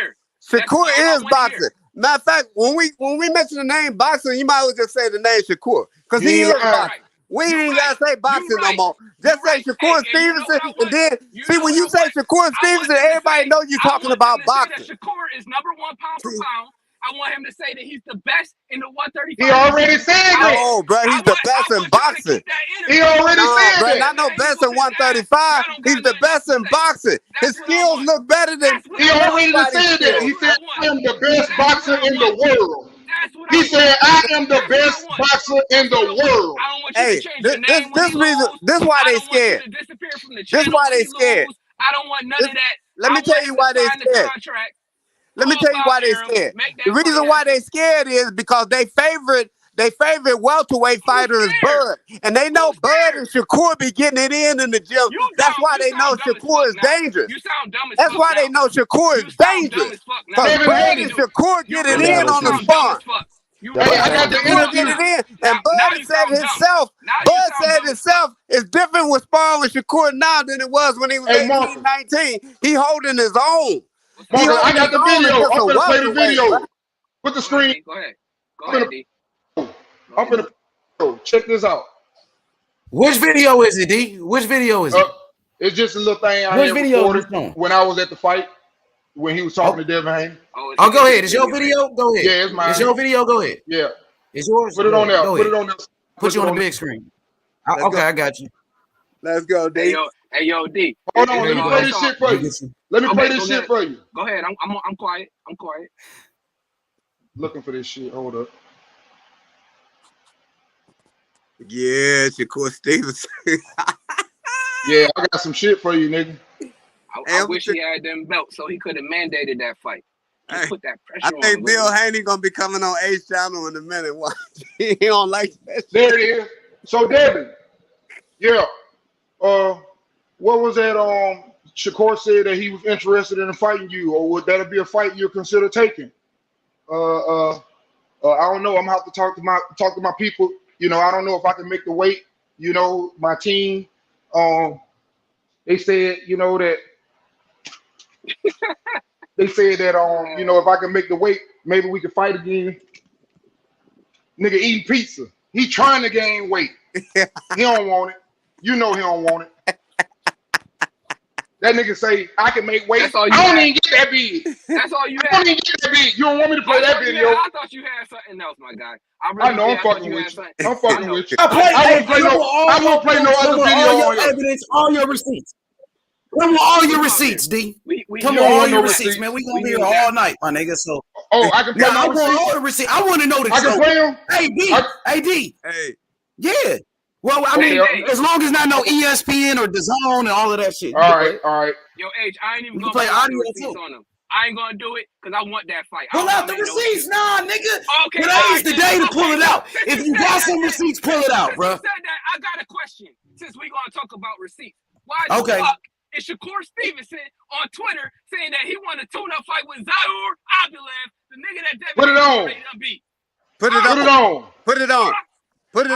Shakur is boxing. Matter of fact, when we mention the name boxing, you might as well just say the name Shakur. Because he is boxing. We ain't gotta say boxing no more. Just say Shakur Stevenson, and then see when you say Shakur Stevenson, everybody know you talking about boxing. Shakur is number 1 pound for pound. I want him to say that he's the best in the 135. He already said that. Oh, bro, he's the best in boxing. He already said that. Not no best in 135. He's the best in boxing. His skills look better than. He already said that. He said, I am the best boxer in the world. He said, I am the best boxer in the world. Hey, this why they scared. This why they scared. I don't want none of that. Let me tell you why they scared. Let me tell you why they scared. The reason why they scared is because they favorite welterweight fighter is Bud. And they know Bud and Shakur be getting it in the gym. That's why they know Shakur is dangerous. You sound dumb as That's fuck why now. they know Shakur is dangerous. Because Bud and Shakur get it in on the spot. I got the interview. And Bud said himself, it's different with sparring with Shakur now than it was when he was 18, 19. He holding his own. Marcus, I got the video. I'm gonna play the video. Put the screen. Go ahead, D. I'm gonna check this out. Which video is it, D? Which video is it? It's just a little thing I had recorded when I was at the fight when he was talking to Devin Haney. Oh, go ahead. Is your video? Go ahead. Yeah, it's mine. Is your video? Go ahead. Yeah. It's yours? Put it on there. Put it on there. Put you on the big screen. Okay, I got you. Let's go, D. Hey, yo, D. Hold on, let me play this shit for you. Let me play this shit for you. Go ahead. I'm quiet. I'm quiet. Looking for this shit. Hold up. Yeah, Shakur Stevenson. Yeah, I got some shit for you, nigga. I wish he had them belts so he could have mandated that fight. Just put that pressure on. I think Bill Haney gonna be coming on H channel in a minute. Watch. He don't like that. There it is. So Devin, yeah. What was that? Shakur said that he was interested in fighting you, or would that be a fight you consider taking? I don't know. I'm gonna have to talk to my people. You know, I don't know if I can make the weight. You know, my team. They said, you know, that they said that you know, if I can make the weight, maybe we can fight again. Nigga eating pizza. He trying to gain weight. He don't want it. You know he don't want it. That nigga say I can make weight. That's all you I don't had. even get that big. That's all you I don't had. even get that big. You don't want me to play that video. I thought you had something else, my guy. I know. really I'm fucking with you. I'm fucking with you. I won't play no other video on your evidence, all your receipts. Come with all your receipts, D. Come with all your receipts, man. We gonna be here all night, my nigga. So, I can play I want all the receipts. I want to know the I can play them. Hey, D. Hey. Yeah. Well, I mean, as long as not no ESPN or DAZN and all of that shit. All right. Yo, H, I ain't even We gonna play put audio receipts on them. I ain't gonna do it because I want that fight. Pull out the receipts, nah, nigga. Okay, today's the day to pull it out. If you got some receipts, pull it out, bro. Said that, I got a question. Since we gonna talk about receipts, why the fuck is Shakur Stevenson on Twitter saying that he won a tune-up fight with Zaur Abdullayev, the nigga that Devin Put it on. beat? Put it on. Put it on.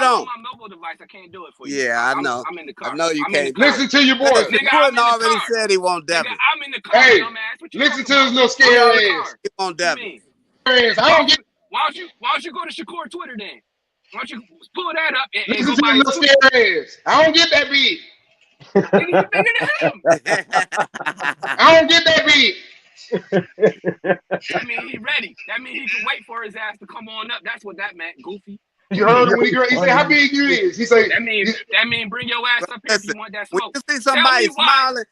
On my mobile device, I can't do it for you. Yeah, I know. I'm in the car. I know you can't. Listen to your boy. Jordan already said he won't Devin. I'm in the car, Hey, dumbass. What you listen to talking his little scary ass. He won't Devin. I don't get. Why don't you go to Shakur Twitter then? Why don't you pull that up and Listen go to by his his little scary ass. I don't get that big. Nigga, you bigger than him. I don't get that big. That mean he ready. That mean he can wait for his ass to come on up. That's what that meant, goofy. You heard him when he said, "How big you is?" He said, That mean bring your ass up here if you want that When smoke. you see somebody smiling,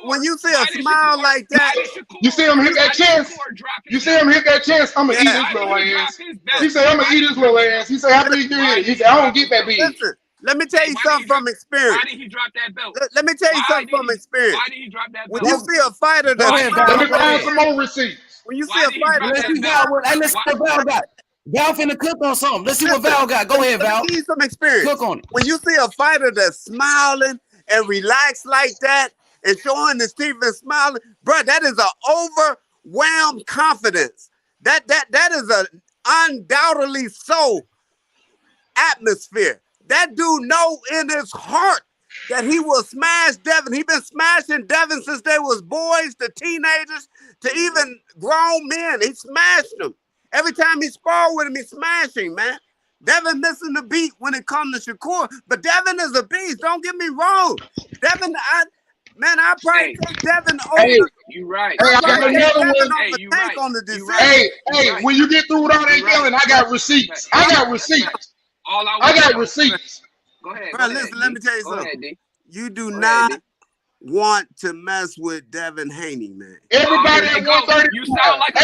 when you see a smile like that, "You see him hit that chest? You see him hit that chest? I'm gonna eat his little ass." He said, "I'm gonna eat his little ass." He said, "How big you is?" He said, "I don't get that big." Listen, let me tell you something from experience. Why did he drop that belt? Let me tell you something from experience. Why did he drop that belt? When you see a fighter Let me find some more receipts. when you see a fighter Let's see what Val got. Val finna cook on something. Let's see what Val got. Go ahead, Val. Need some experience. Cook on it. When you see a fighter that's smiling and relaxed like that and showing the teeth and smiling, bro, that is an overwhelmed confidence. That is a undoubtedly so atmosphere. That dude know in his heart that he will smash Devin. He been smashing Devin since they was boys, to teenagers, to even grown men. He smashed them. Every time he sparred with him, he's smashing, man. Devin missing the beat when it comes to Shakur, but Devin is a beast. Don't get me wrong. Devin, I probably take Devin over. Hey, you right. Hey, I got another one. Hey, you right. On the decision. Hey, when you get through with all that yelling, I got receipts. I got receipts. I got receipts. Go ahead. Bro, listen, let me tell you something. You do not want to mess with Devin Haney, man. Everybody at 135. You sound like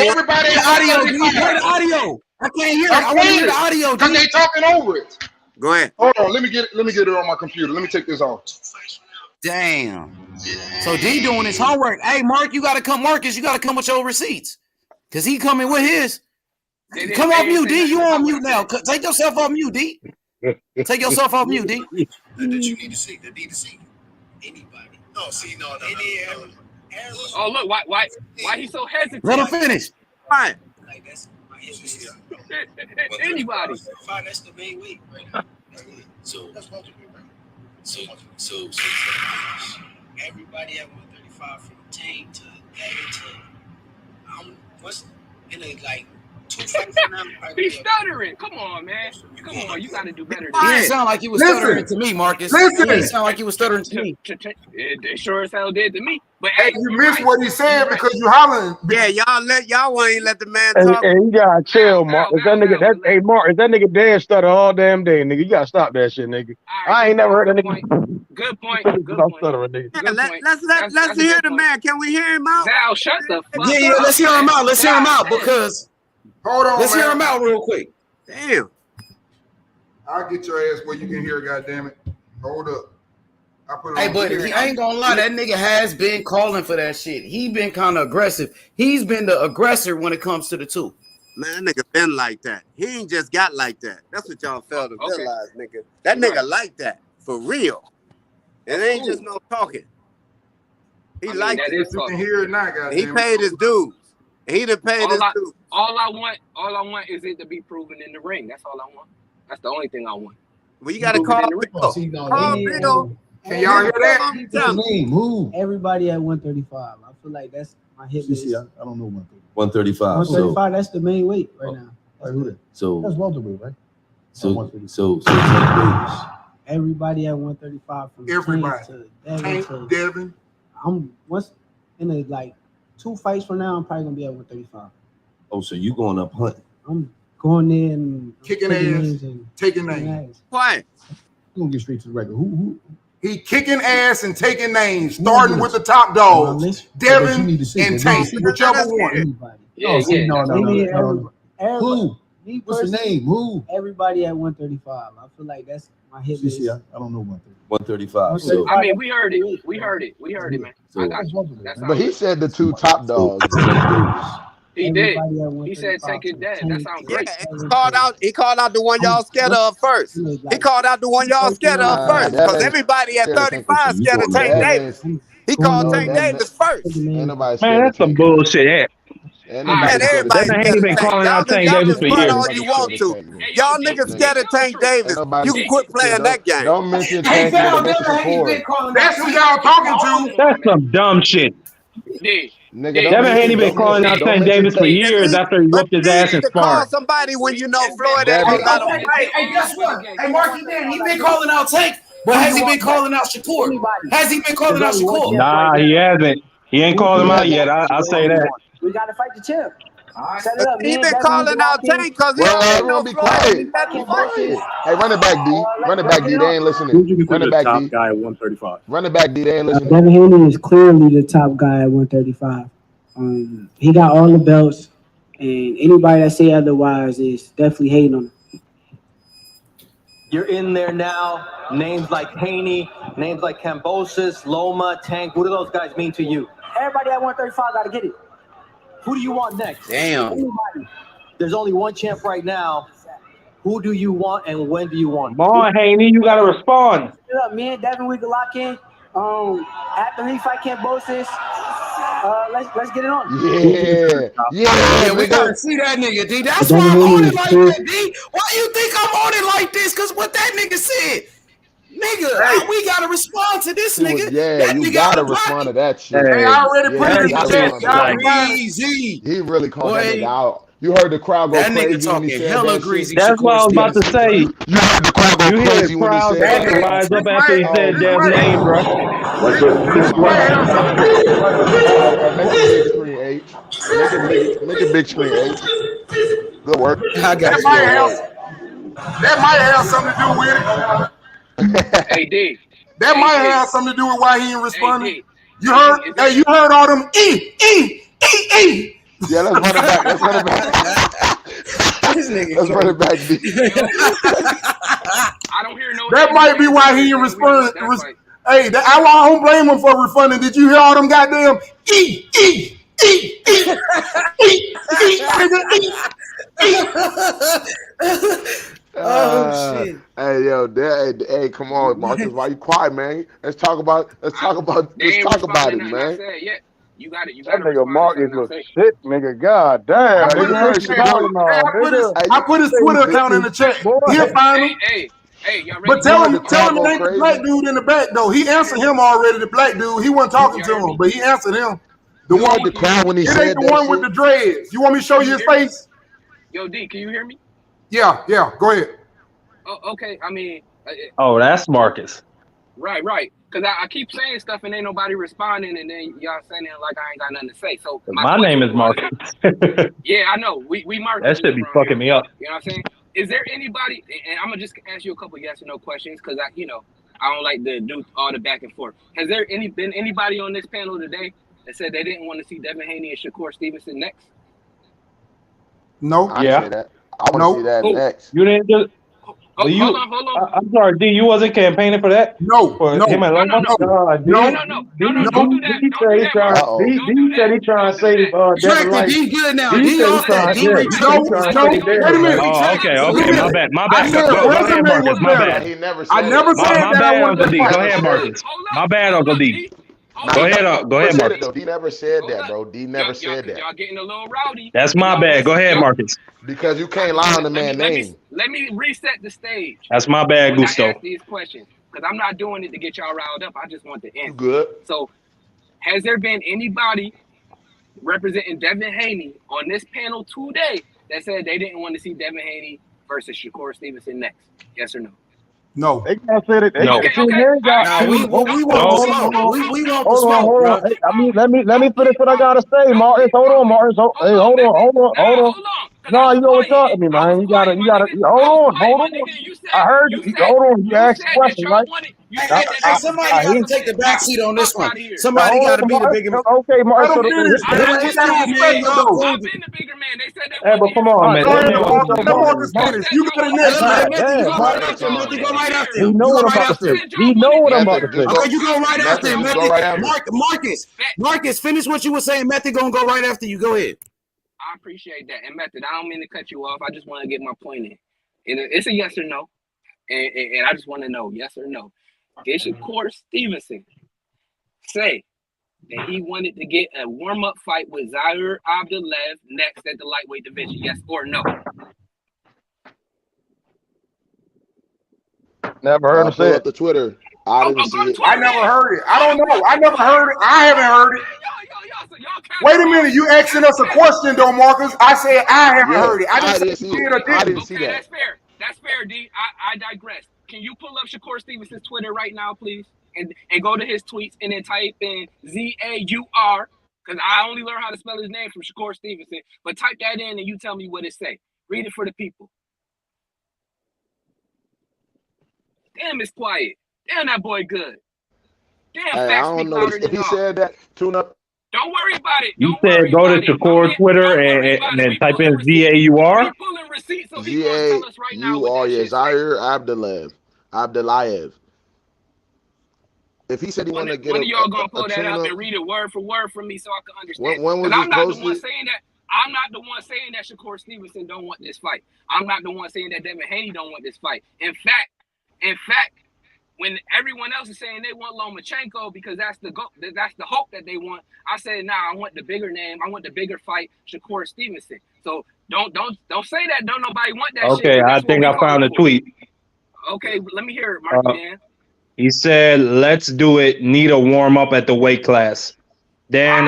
everybody at audio. I can't hear it. I want to hear the audio. Because they talking over it. Go ahead. Hold on. Let me get it on my computer. Let me take this off. Damn. So D doing his homework. Hey, Mark, you gotta come. Marcus, you gotta come with your receipts. Cause he coming with his. Come off mute, D. You on mute now. Take yourself off mute, D. Take yourself off mute, D. That you need to see. That need to see. Anybody. No, see, no. Oh, look, why he so hesitant? Let him finish. Fine. Like that's anybody. That's the main weight right now. So everybody at 135 from Tank to Devin to what's in a like 2 fights now. He's stuttering. Come on, man. Come on, you got to do better. He didn't sound like he was stuttering to me, Marcus. He didn't sound like he was stuttering to me. It sure as hell did to me. But hey, you missed what he said because you hollering. Yeah, y'all ain't let the man talk. Hey, you gotta chill, Mark. Hey, Mark, if that nigga Dan stutter all damn day, nigga, you gotta stop that shit, nigga. I ain't never heard that nigga. Good point. Good point. Stuttering, nigga. Yeah, let's hear the man. Can we hear him out? Zal, shut the fuck up. Yeah, let's hear him out. Let's hear him out because. Hold on, let's hear him out real quick. Damn. I'll get your ass where you can hear, goddammit. Hold up. Hey, but I ain't gonna lie, that nigga has been calling for that shit. He been kind of aggressive. He's been the aggressor when it comes to the two. Man, that nigga been like that. He ain't just got like that. That's what y'all fail to realize, nigga. That nigga like that. For real. It ain't just no talking. He like it. You can hear it now, goddammit. He paid his dues. He done paid his dues. All I want is it to be proven in the ring. That's all I want. That's the only thing I want. Well, you gotta call Bill. Call Bill. Can y'all hear that? Move. Everybody at 135. I feel like that's my hit list. I don't know 135. 135, that's the main weight right now. So that's welterweight, right? So Everybody at 135 from Everybody. Tank to Devin. I'm once in a like 2 fights from now. I'm probably gonna be at 135. Oh, so you going up hunting? I'm going in and kicking ass, taking names. Why? You gonna get straight to the record? Who? He kicking ass and taking names, starting with the top dogs, Devin and Tank, whichever one. No. Who? What's the name? Who? Everybody at 135. I feel like that's my hit list. I don't know 135. So, I mean, we heard it, man. I got you. But he said the 2 top dogs. He did. He said take it dead. That sounds great. He called out the one y'all scared of first. He called out the one y'all scared of first. Because everybody at 35 scared of Tank Davis. He called Tank Davis first. Man, that's some bullshit. Man, everybody Haney been calling out Tank Davis for years. All you want to. Y'all niggas scared of Tank Davis. You can quit playing that game. Don't mention Tank Davis. That's who y'all talking to. That's some dumb shit. Devin Haney been calling out Tank Davis for years after he whooped his ass in sparring. Call somebody when you know Floyd ain't got him. Hey, guess what? Hey, Marky Dan, he been calling out Tank, but has he been calling out Shakur? Has he been calling out Shakur? Nah, he hasn't. He ain't called him out yet. I'll say that. We got to fight the champ. Set it up. He been calling out Tank because he don't know be quiet. Hey, run it back, D. Run it back, D. They ain't listening. Run it back, D. Guy at 135. Run it back, D. They ain't listening. Devin Haney is clearly the top guy at 135. He got all the belts, and anybody that say otherwise is definitely hating on him. You're in there now. Names like Haney, names like Kambosos, Loma, Tank. What do those guys mean to you? Everybody at 135 got to get it. Who do you want next? Damn. Anybody. There's only one champ right now. Who do you want and when do you want? Come on, Haney, you gotta respond. Set up, me and Devin, we can lock in. After he fight Kambosos, let's get it on. Yeah, we gotta see that nigga, D. That's why I'm on it like that, D. Why you think I'm on it like this? Cause what that nigga said. Nigga, we gotta respond to this nigga. Yeah, you gotta respond to that shit. Hey, I already put it in the chat. Easy. He really called that nigga out. You heard the crowd go that crazy. That nigga talking hella greasy. That's what I was about to say. You heard the crowd go crazy when he said that. Rise up after he said Dev's name, bro. Make a big screen, H. Good work. That might have something to do with it. Hey, D. That might have something to do with why he ain't responding. You heard? Hey, you heard all them E. Yeah, let's run it back. Let's run it back, D. I don't hear no. That might be why he ain't responding. Hey, I don't blame him for responding. Did you hear all them goddamn E? Shit. Hey, yo, hey, come on, Marcus. Why you quiet, man? Let's talk about it, man. You got it. That nigga Marcus look shit, nigga. God damn. I put his Twitter account in the chat. He'll find him. Hey, y'all ready? But tell him it ain't the black dude in the back though. He answered him already. The black dude. He wasn't talking to him, but he answered him. The one with the crowd when he said that. It ain't the one with the dreads. You want me to show you his face? Yo, D, can you hear me? Yeah. Go ahead. Oh, okay. I mean. Oh, that's Marcus. Right. Because I keep saying stuff and ain't nobody responding, and then y'all saying it like I ain't got nothing to say. So my name is Marcus. Yeah, I know. We Marcus. That should be fucking me up. You know what I'm saying? Is there anybody? And I'm gonna just ask you a couple yes or no questions because I don't like to do all the back and forth. Has there been anybody on this panel today that said they didn't want to see Devin Haney and Shakur Stevenson next? No. I want to see that next. You didn't just. Hold on. I'm sorry, D. You wasn't campaigning for that? No. No. D said he trying to save Devin Light. D good now. D off that. D wait a minute. Okay. My bad. Go ahead, Marcus. My bad. I never said that. My bad, Uncle D. Go ahead, Marcus. My bad, Uncle D. Go ahead, Marcus. D never said that, bro. D never said that. Y'all getting a little rowdy. That's my bad. Go ahead, Marcus. Because you can't lie on the man's name. Let me reset the stage. That's my bad, Gusto. I ask these questions because I'm not doing it to get y'all riled up. I just want the answer. You good? So, has there been anybody representing Devin Haney on this panel today that said they didn't want to see Devin Haney versus Shakur Stevenson next? Yes or no? No. They can't say that. No. We want the smoke, hold on. Hey, I mean, let me finish what I gotta say, Martin. Hold on, Martin. Hold on. No, you overtalking me, man. You gotta. Hold on. I heard you. Hold on. You asked a question, right? Hey, somebody got to take the back seat on this one. Somebody Now, got to hold be on, the bigger man. Okay, Martin. Let him finish. I've been the bigger man. They said they Hey, but come on, man. Let Marcus finish. You got it next, man. Method, you go right after him. Method, go right after him. He know what I'm about to say. He know what I'm about to say. Okay, you go right after him, Go right after. Marcus, finish what you were saying. Method gonna go right after you. Go ahead. I appreciate that. And Method, I don't mean to cut you off. I just want to get my point in. It's a yes or no. And I just want to know, yes or no. Did Shakur Stevenson say that he wanted to get a warm-up fight with Zaire Abdullayev next at the lightweight division? Yes or no? Never heard him say it. The Twitter. I didn't see it. I never heard it. I don't know. I never heard it. I haven't heard it. Wait a minute. You asking us a question, though, Marcus. I said I haven't heard it. I didn't see it or didn't. I didn't see that. That's fair. That's fair, D. I digress. Can you pull up Shakur Stevenson's Twitter right now, please? And go to his tweets and then type in ZAUR, because I only learned how to spell his name from Shakur Stevenson. But type that in and you tell me what it say. Read it for the people. Damn, it's quiet. Damn, that boy good. Damn, I don't know if he said that. Tune up. Don't worry about it. You said go to Shakur's Twitter and then type in ZAUR. ZAUR, yeah, Zaire Abdullayev. If he said he wanted to get one of y'all gonna pull that up and read it word for word for me so I can understand. When was I'm it not posted? the one saying that. I'm not the one saying that Shakur Stevenson don't want this fight. I'm not the one saying that Devin Haney don't want this fight. In fact, when everyone else is saying they want Lomachenko because that's the hope that they want, I said, nah, I want the bigger name. I want the bigger fight, Shakur Stevenson. So don't say that. Don't nobody want that. Okay, shit, I think I found a tweet. Okay, let me hear it, Marky man. He said, "Let's do it. Need a warm up at the weight class." Then,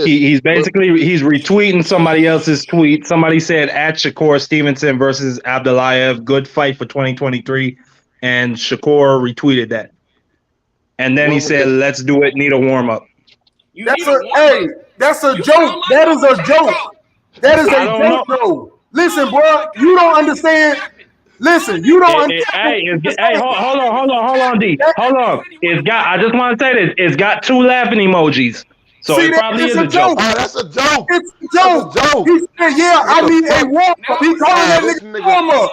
he's retweeting somebody else's tweet. Somebody said at Shakur Stevenson versus Abdullayev, good fight for 2023, and Shakur retweeted that. And then he said, "Let's do it. Need a warm up." That's a joke. That is a joke. That is a joke, though. Listen, bro, you don't understand. Listen, you don't understand. Hey, hold on, D. Hold on. I just want to say this. It's got 2 laughing emojis. So it probably is a joke. Oh, that's a joke. It's a joke. He said, yeah, I need a warm-up. He's calling that nigga warm-up.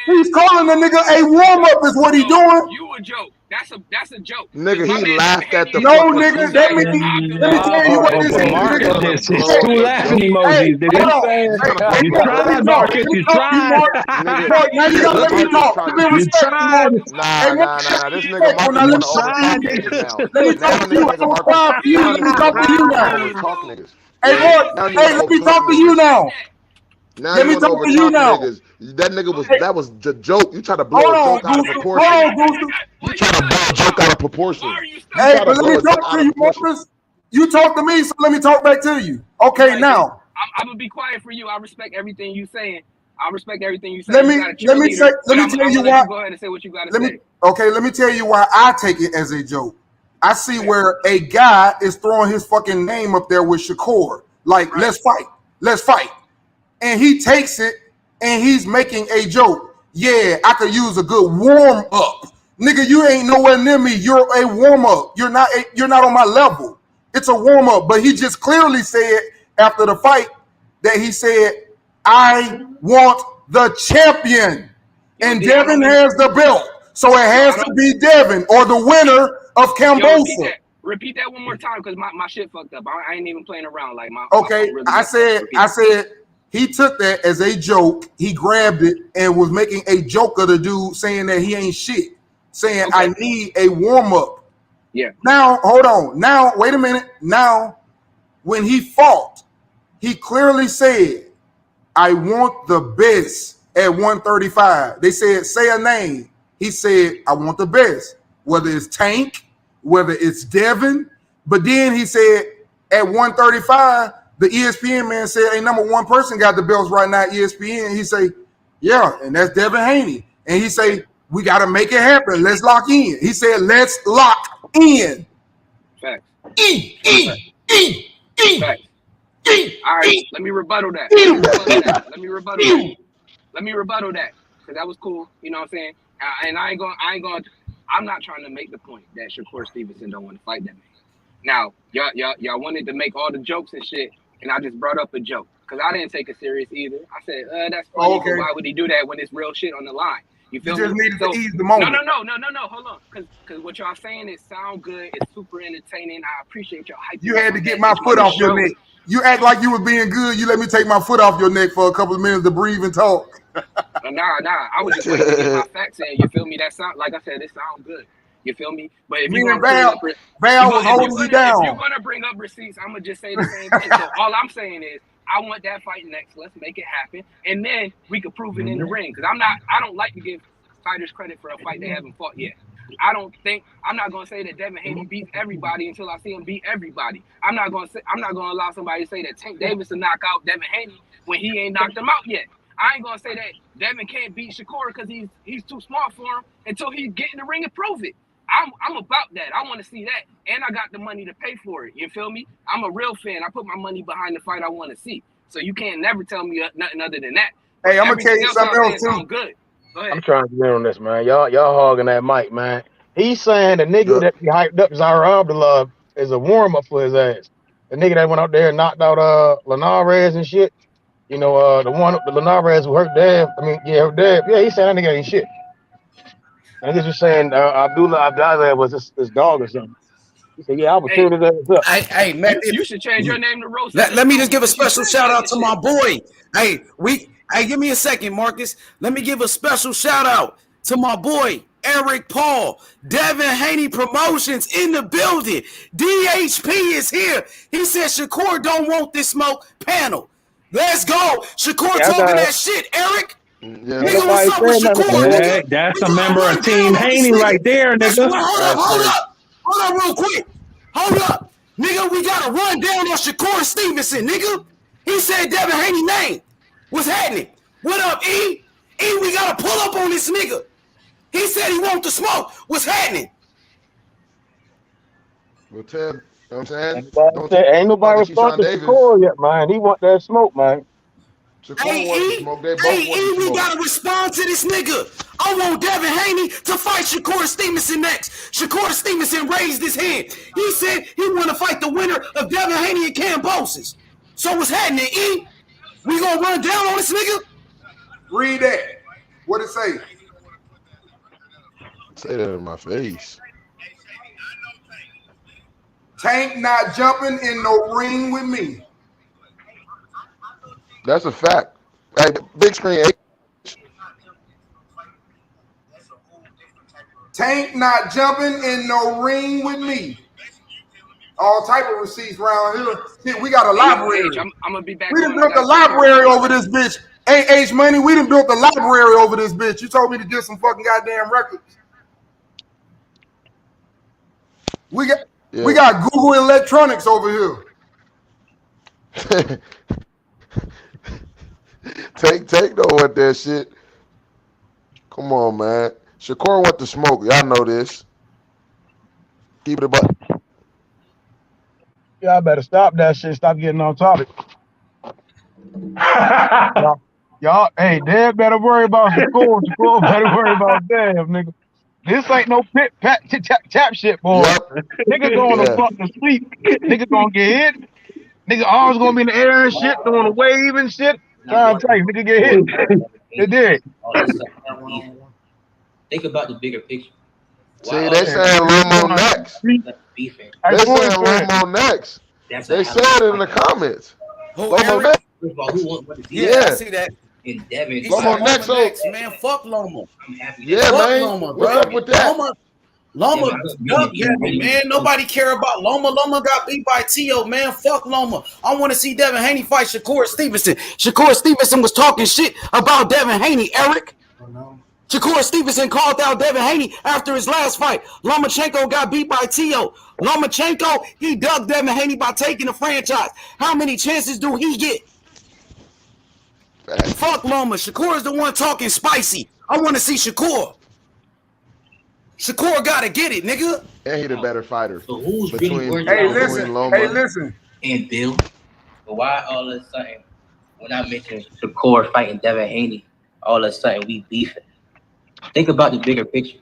He's calling the nigga a warm-up is what he doing. You a joke. That's a joke. Nigga, he laughed at the No, nigga, that means let me tell you what this is. It's 2 laughing emojis. You tried, Marcus. You tried. Now you gotta let me talk. You tried. Nah. This nigga let me talk to you. Let me talk to you now. Hey, Mark. Hey, let me talk to you now. Let me talk to you now. That nigga that was the joke. You try to blow a joke out of proportion. You try to blow a joke out of proportion. Hey, but let me talk to you, Marcus. You talk to me, so let me talk back to you. Okay, now. I'm gonna be quiet for you. I respect everything you saying. Let me tell you why. Go ahead and say what you gotta say. Okay, let me tell you why I take it as a joke. I see where a guy is throwing his fucking name up there with Shakur. Like, let's fight. And he takes it and he's making a joke. Yeah, I could use a good warm up. Nigga, you ain't nowhere near me. You're a warm up. You're not on my level. It's a warm up. But he just clearly said after the fight that he said, I want the champion. And Devin has the belt. So it has to be Devin or the winner of Cambosa. Repeat that one more time because my shit fucked up. I ain't even playing around like my. Okay, I said he took that as a joke. He grabbed it and was making a joke of the dude saying that he ain't shit. Saying I need a warm up. Yeah. Now hold on. Now wait a minute. Now when he fought, he clearly said, "I want the best at 135." They said, "Say a name." He said, "I want the best." Whether it's Tank, whether it's Devin, but then he said at 135. The ESPN man said, "Ain't number one person got the belts right now at ESPN." He say, "Yeah, and that's Devin Haney." And he say, We got to make it happen. Let's lock in. He said, let's lock in. Facts. Facts. All right, let me rebuttal that. Let me rebuttal that. Because that was cool. You know what I'm saying? And I'm not trying to make the point that Shakur Stevenson don't want to fight that man. Now, y'all wanted to make all the jokes and shit, and I just brought up a joke. Because I didn't take it serious either. I said, that's funny. Okay. Why would he do that when it's real shit on the line? You feel me? Just needed to ease the moment. No. Hold on. Because what y'all saying is sound good. It's super entertaining. I appreciate y'all hype. You had to get my foot off your neck. You act like you were being good. You let me take my foot off your neck for a couple of minutes to breathe and talk. Nah. I was just waiting to get my facts in. You feel me? That sound, like I said, it sounds good. You feel me? But if you're Val was holding you down. If you're gonna bring up receipts, I'm gonna just say the same thing. So all I'm saying is, I want that fight next. Let's make it happen, and then we can prove it in the ring. Because I don't like to give fighters credit for a fight they haven't fought yet. I'm not gonna say that Devin Haney beats everybody until I see him beat everybody. I'm not gonna allow somebody to say that Tank Davis will knock out Devin Haney when he ain't knocked him out yet. I ain't gonna say that Devin can't beat Shakur because he's too small for him until he get in the ring and prove it. I'm about that. I want to see that, and I got the money to pay for it. You feel me? I'm a real fan. I put my money behind the fight I want to see. So you can't never tell me nothing other than that. Hey, I'm gonna tell you something else too. Good. Go ahead. I'm trying to get on this, man. Y'all hogging that mic, man. He's saying the nigga that he hyped up Zara Abdullah is a warm up for his ass. The nigga that went out there and knocked out Linares and shit. You know, the Linares who hurt Dev. Hurt Dev. Yeah, he said that nigga ain't shit. I guess you're saying Abdullah was his dog or something. He said, yeah, I would tear his ass up. Hey, man, you should change your name to Rose. Let me just give a special shout out to my boy. Hey, give me a second, Marcus. Let me give a special shout out to my boy, Eric Paul. Devin Haney Promotions in the building. DHP is here. He said Shakur don't want this smoke panel. Let's go. Shakur talking that shit, Eric. Yeah, nigga, what's up with Shakur, nigga? That's a member of Team Haney right there, nigga. Hold up real quick. Hold up. Nigga, we got to run down on Shakur Stevenson, nigga. He said Devin Haney name. What's happening? What up, E? E, we got to pull up on this nigga. He said he want the smoke. What's happening? Well, Ted, you know what I'm saying? Ain't nobody responding to Shakur yet, man. He want that smoke, man. Hey, E, we got to respond to this nigga. I want Devin Haney to fight Shakur Stevenson next. Shakur Stevenson raised his hand. He said he want to fight the winner of Devin Haney and Cambosis. So what's happening, E? We gonna run down on this nigga? Read that. What it say? Say that in my face. Tank not jumping in no ring with me. That's a fact. Hey, big screen. Tank not jumping in no ring with me. All type of receipts around here. Shit, we got a library. I'm gonna be back. We done built a library over this bitch. H Money, we done built a library over this bitch. You told me to get some fucking goddamn records. We got Google Electronics over here. Take don't want that shit. Come on, man. Shakur want the smoke. Y'all know this. Keep it about. Y'all better stop that shit. Stop getting on topic. y'all, hey, Dad better worry about Shakur. Shakur better worry about Dad, nigga. This ain't no tap shit, boy. Yep. Nigga going to fuck to sleep. Nigga gonna get hit. Nigga arms gonna be in the air and shit, doing a wave and shit. Trying to tell you, nigga get hit. It did. Think about the bigger picture. See, they saying Lomo next. They saying Lomo next. They said it in the comments. Lomo next. Yeah, I see that. And Devin. Lomo next, man. Fuck Loma. Yeah, fuck man. Loma, What's up with that? Loma, man. Nobody care about Loma. Loma got beat by T.O., man. Fuck Loma. I want to see Devin Haney fight Shakur Stevenson. Shakur Stevenson was talking shit about Devin Haney, Eric. Shakur Stevenson called out Devin Haney after his last fight. Lomachenko got beat by T.O. Lomachenko, he dug Devin Haney by taking the franchise. How many chances do he get? Fuck Loma. Shakur is the one talking spicy. I want to see Shakur. Shakur gotta get it, nigga. And he the better fighter. So who's between, really worried between Loma and Bill? But why all of a sudden, when I mentioned Shakur fighting Devin Haney, all of a sudden we beefing? Think about the bigger picture.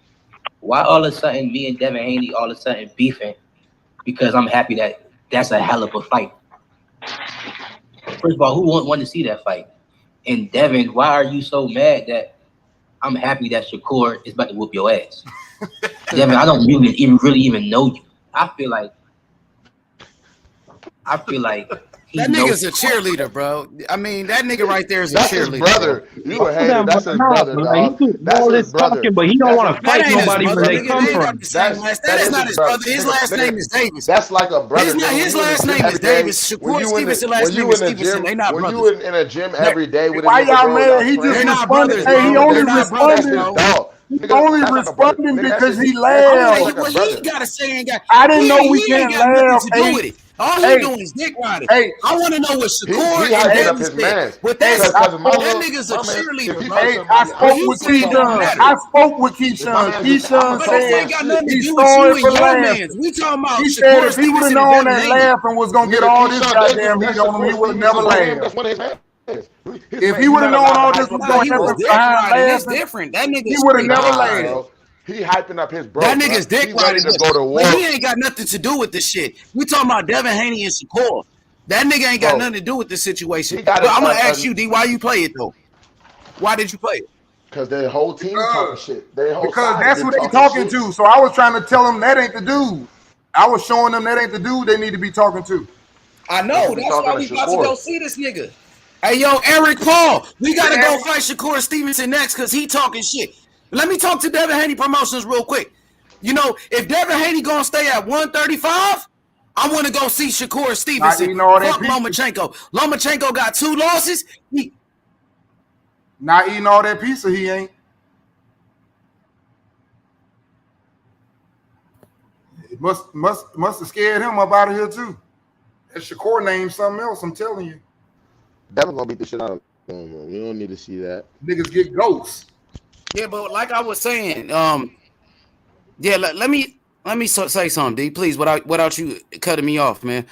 Why all of a sudden me and Devin Haney all of a sudden beefing? Because I'm happy that that's a hell of a fight. First of all, who wouldn't want to see that fight? And Devin, why are you so mad that I'm happy that Shakur is about to whoop your ass? Devin, I don't really even know you. I feel like that nigga's a cheerleader, bro. I mean, that nigga right there is a cheerleader. His brother. You a hater. That's his brother, dog. That's his brother. Talking, but he don't want to fight nobody where they come from. That is not his brother. His last name is Davis. That's like a brother. His last name is Davis. Shakur Stevenson last name is Stevenson. They not brothers. When you in a gym every day with why y'all mad? He just responded. Hey, he only responded. He's only responding because he laughed. What he got to say ain't got. I didn't know we can't laugh. All he doing is dick riding. I want to know what Shakur and Devin said. With that nigga's a cheerleader, bro. Hey, I spoke with Keyshawn. Keyshawn said he's throwing for laughs. We talking about. He said if he would have known that laughing was gonna get all this goddamn heat on him, he would have never laughed. If he would have known all this was going to happen behind that's different. That nigga, he would have never laughed. He hyping up his bro. That nigga's dick riding. To go to war. He ain't got nothing to do with this shit. We talking about Devin Haney and Shakur. That nigga ain't got nothing to do with this situation. But I'm gonna ask you, D, why you play it though? Why did you play it? Because their whole team talking shit. Because that's what they talking to. So I was trying to tell them that ain't the dude. I was showing them that ain't the dude they need to be talking to. I know. That's why we about to go see this nigga. Hey, yo, Eric Paul, we got to go fight Shakur Stevenson next because he talking shit. Let me talk to Devin Haney Promotions real quick. You know, if Devin Haney going to stay at 135, I want to go see Shakur Stevenson. Fuck Lomachenko. Lomachenko got 2 losses. Not eating all that pizza, he ain't. It must have scared him up out of here, too. That Shakur name something else, I'm telling you. Devin gonna beat the shit out of him. We don't need to see that. Niggas get ghosts. Yeah, but like I was saying, yeah, let me say something, D, please, without you cutting me off, man.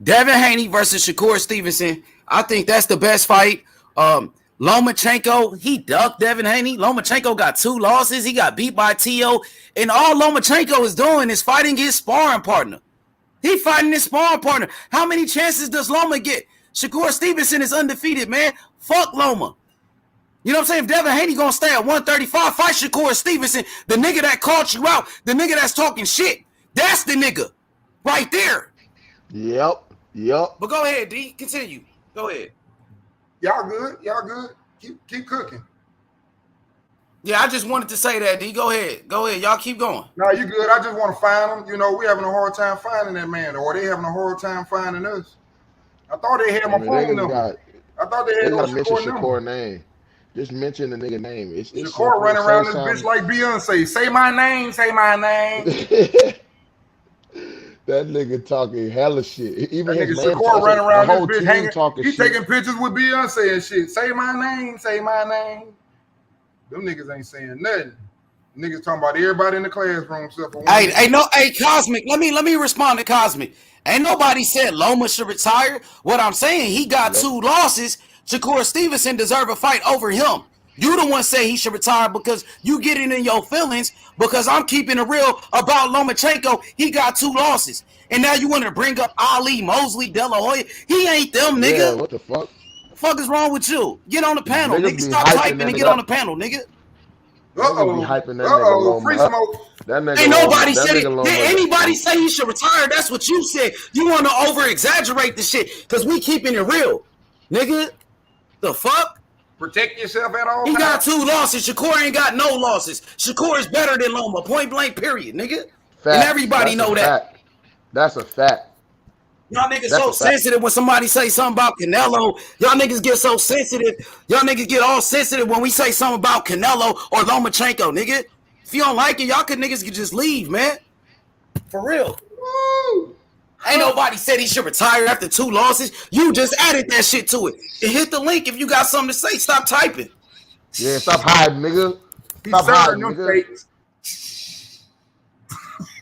Devin Haney versus Shakur Stevenson. I think that's the best fight. Lomachenko, he ducked Devin Haney. Lomachenko got 2 losses. He got beat by T.O. And all Lomachenko is doing is fighting his sparring partner. He fighting his sparring partner. How many chances does Loma get? Shakur Stevenson is undefeated, man. Fuck Loma. You know what I'm saying? If Devin Haney gonna stay at 135, fight Shakur Stevenson, the nigga that called you out, the nigga that's talking shit. That's the nigga right there. Yep. But go ahead, D. Continue. Go ahead. Y'all good. Keep cooking. Yeah, I just wanted to say that, D. Go ahead. Y'all keep going. No, you good. I just want to find him. You know, we having a hard time finding that man, or they having a hard time finding us. I thought they had my phone number. I thought they had no Shakur name. Just mention the nigga name. It's Shakur running around this bitch like Beyonce. Say my name. That nigga talking hella shit. Even that his nigga Shakur running around this bitch hanging. Talking he taking pictures with Beyonce and shit. Say my name. Them niggas ain't saying nothing. Niggas talking about everybody in the classroom except for one. Hey, Cosmic. Let me respond to Cosmic. Ain't nobody said Loma should retire. What I'm saying, he got 2 losses. Shakur Stevenson deserve a fight over him. You the one say he should retire because you getting in your feelings because I'm keeping it real about Lomachenko. He got 2 losses. And now you want to bring up Ali, Mosley, De La Hoya. He ain't them, nigga. Yeah, what the fuck? The fuck is wrong with you? Get on the panel, nigga. Stop typing and get on the panel, nigga. Free smoke. Ain't nobody said it. Did anybody say he should retire? That's what you said. You want to over-exaggerate the shit because we keeping it real. Nigga, the fuck? Protect yourself at all times. He got 2 losses. Shakur ain't got no losses. Shakur is better than Loma. Point blank, period, nigga. Fact. And everybody know that. That's a fact. Y'all niggas so sensitive when somebody say something about Canelo. Y'all niggas get so sensitive. Y'all niggas get all sensitive when we say something about Canelo or Lomachenko, nigga. If you don't like it, niggas can just leave, man. For real. Woo. Ain't nobody said he should retire after 2 losses. You just added that shit to it. And hit the link if you got something to say. Stop typing. Yeah, stop hiding, nigga. Stop hiding, nigga.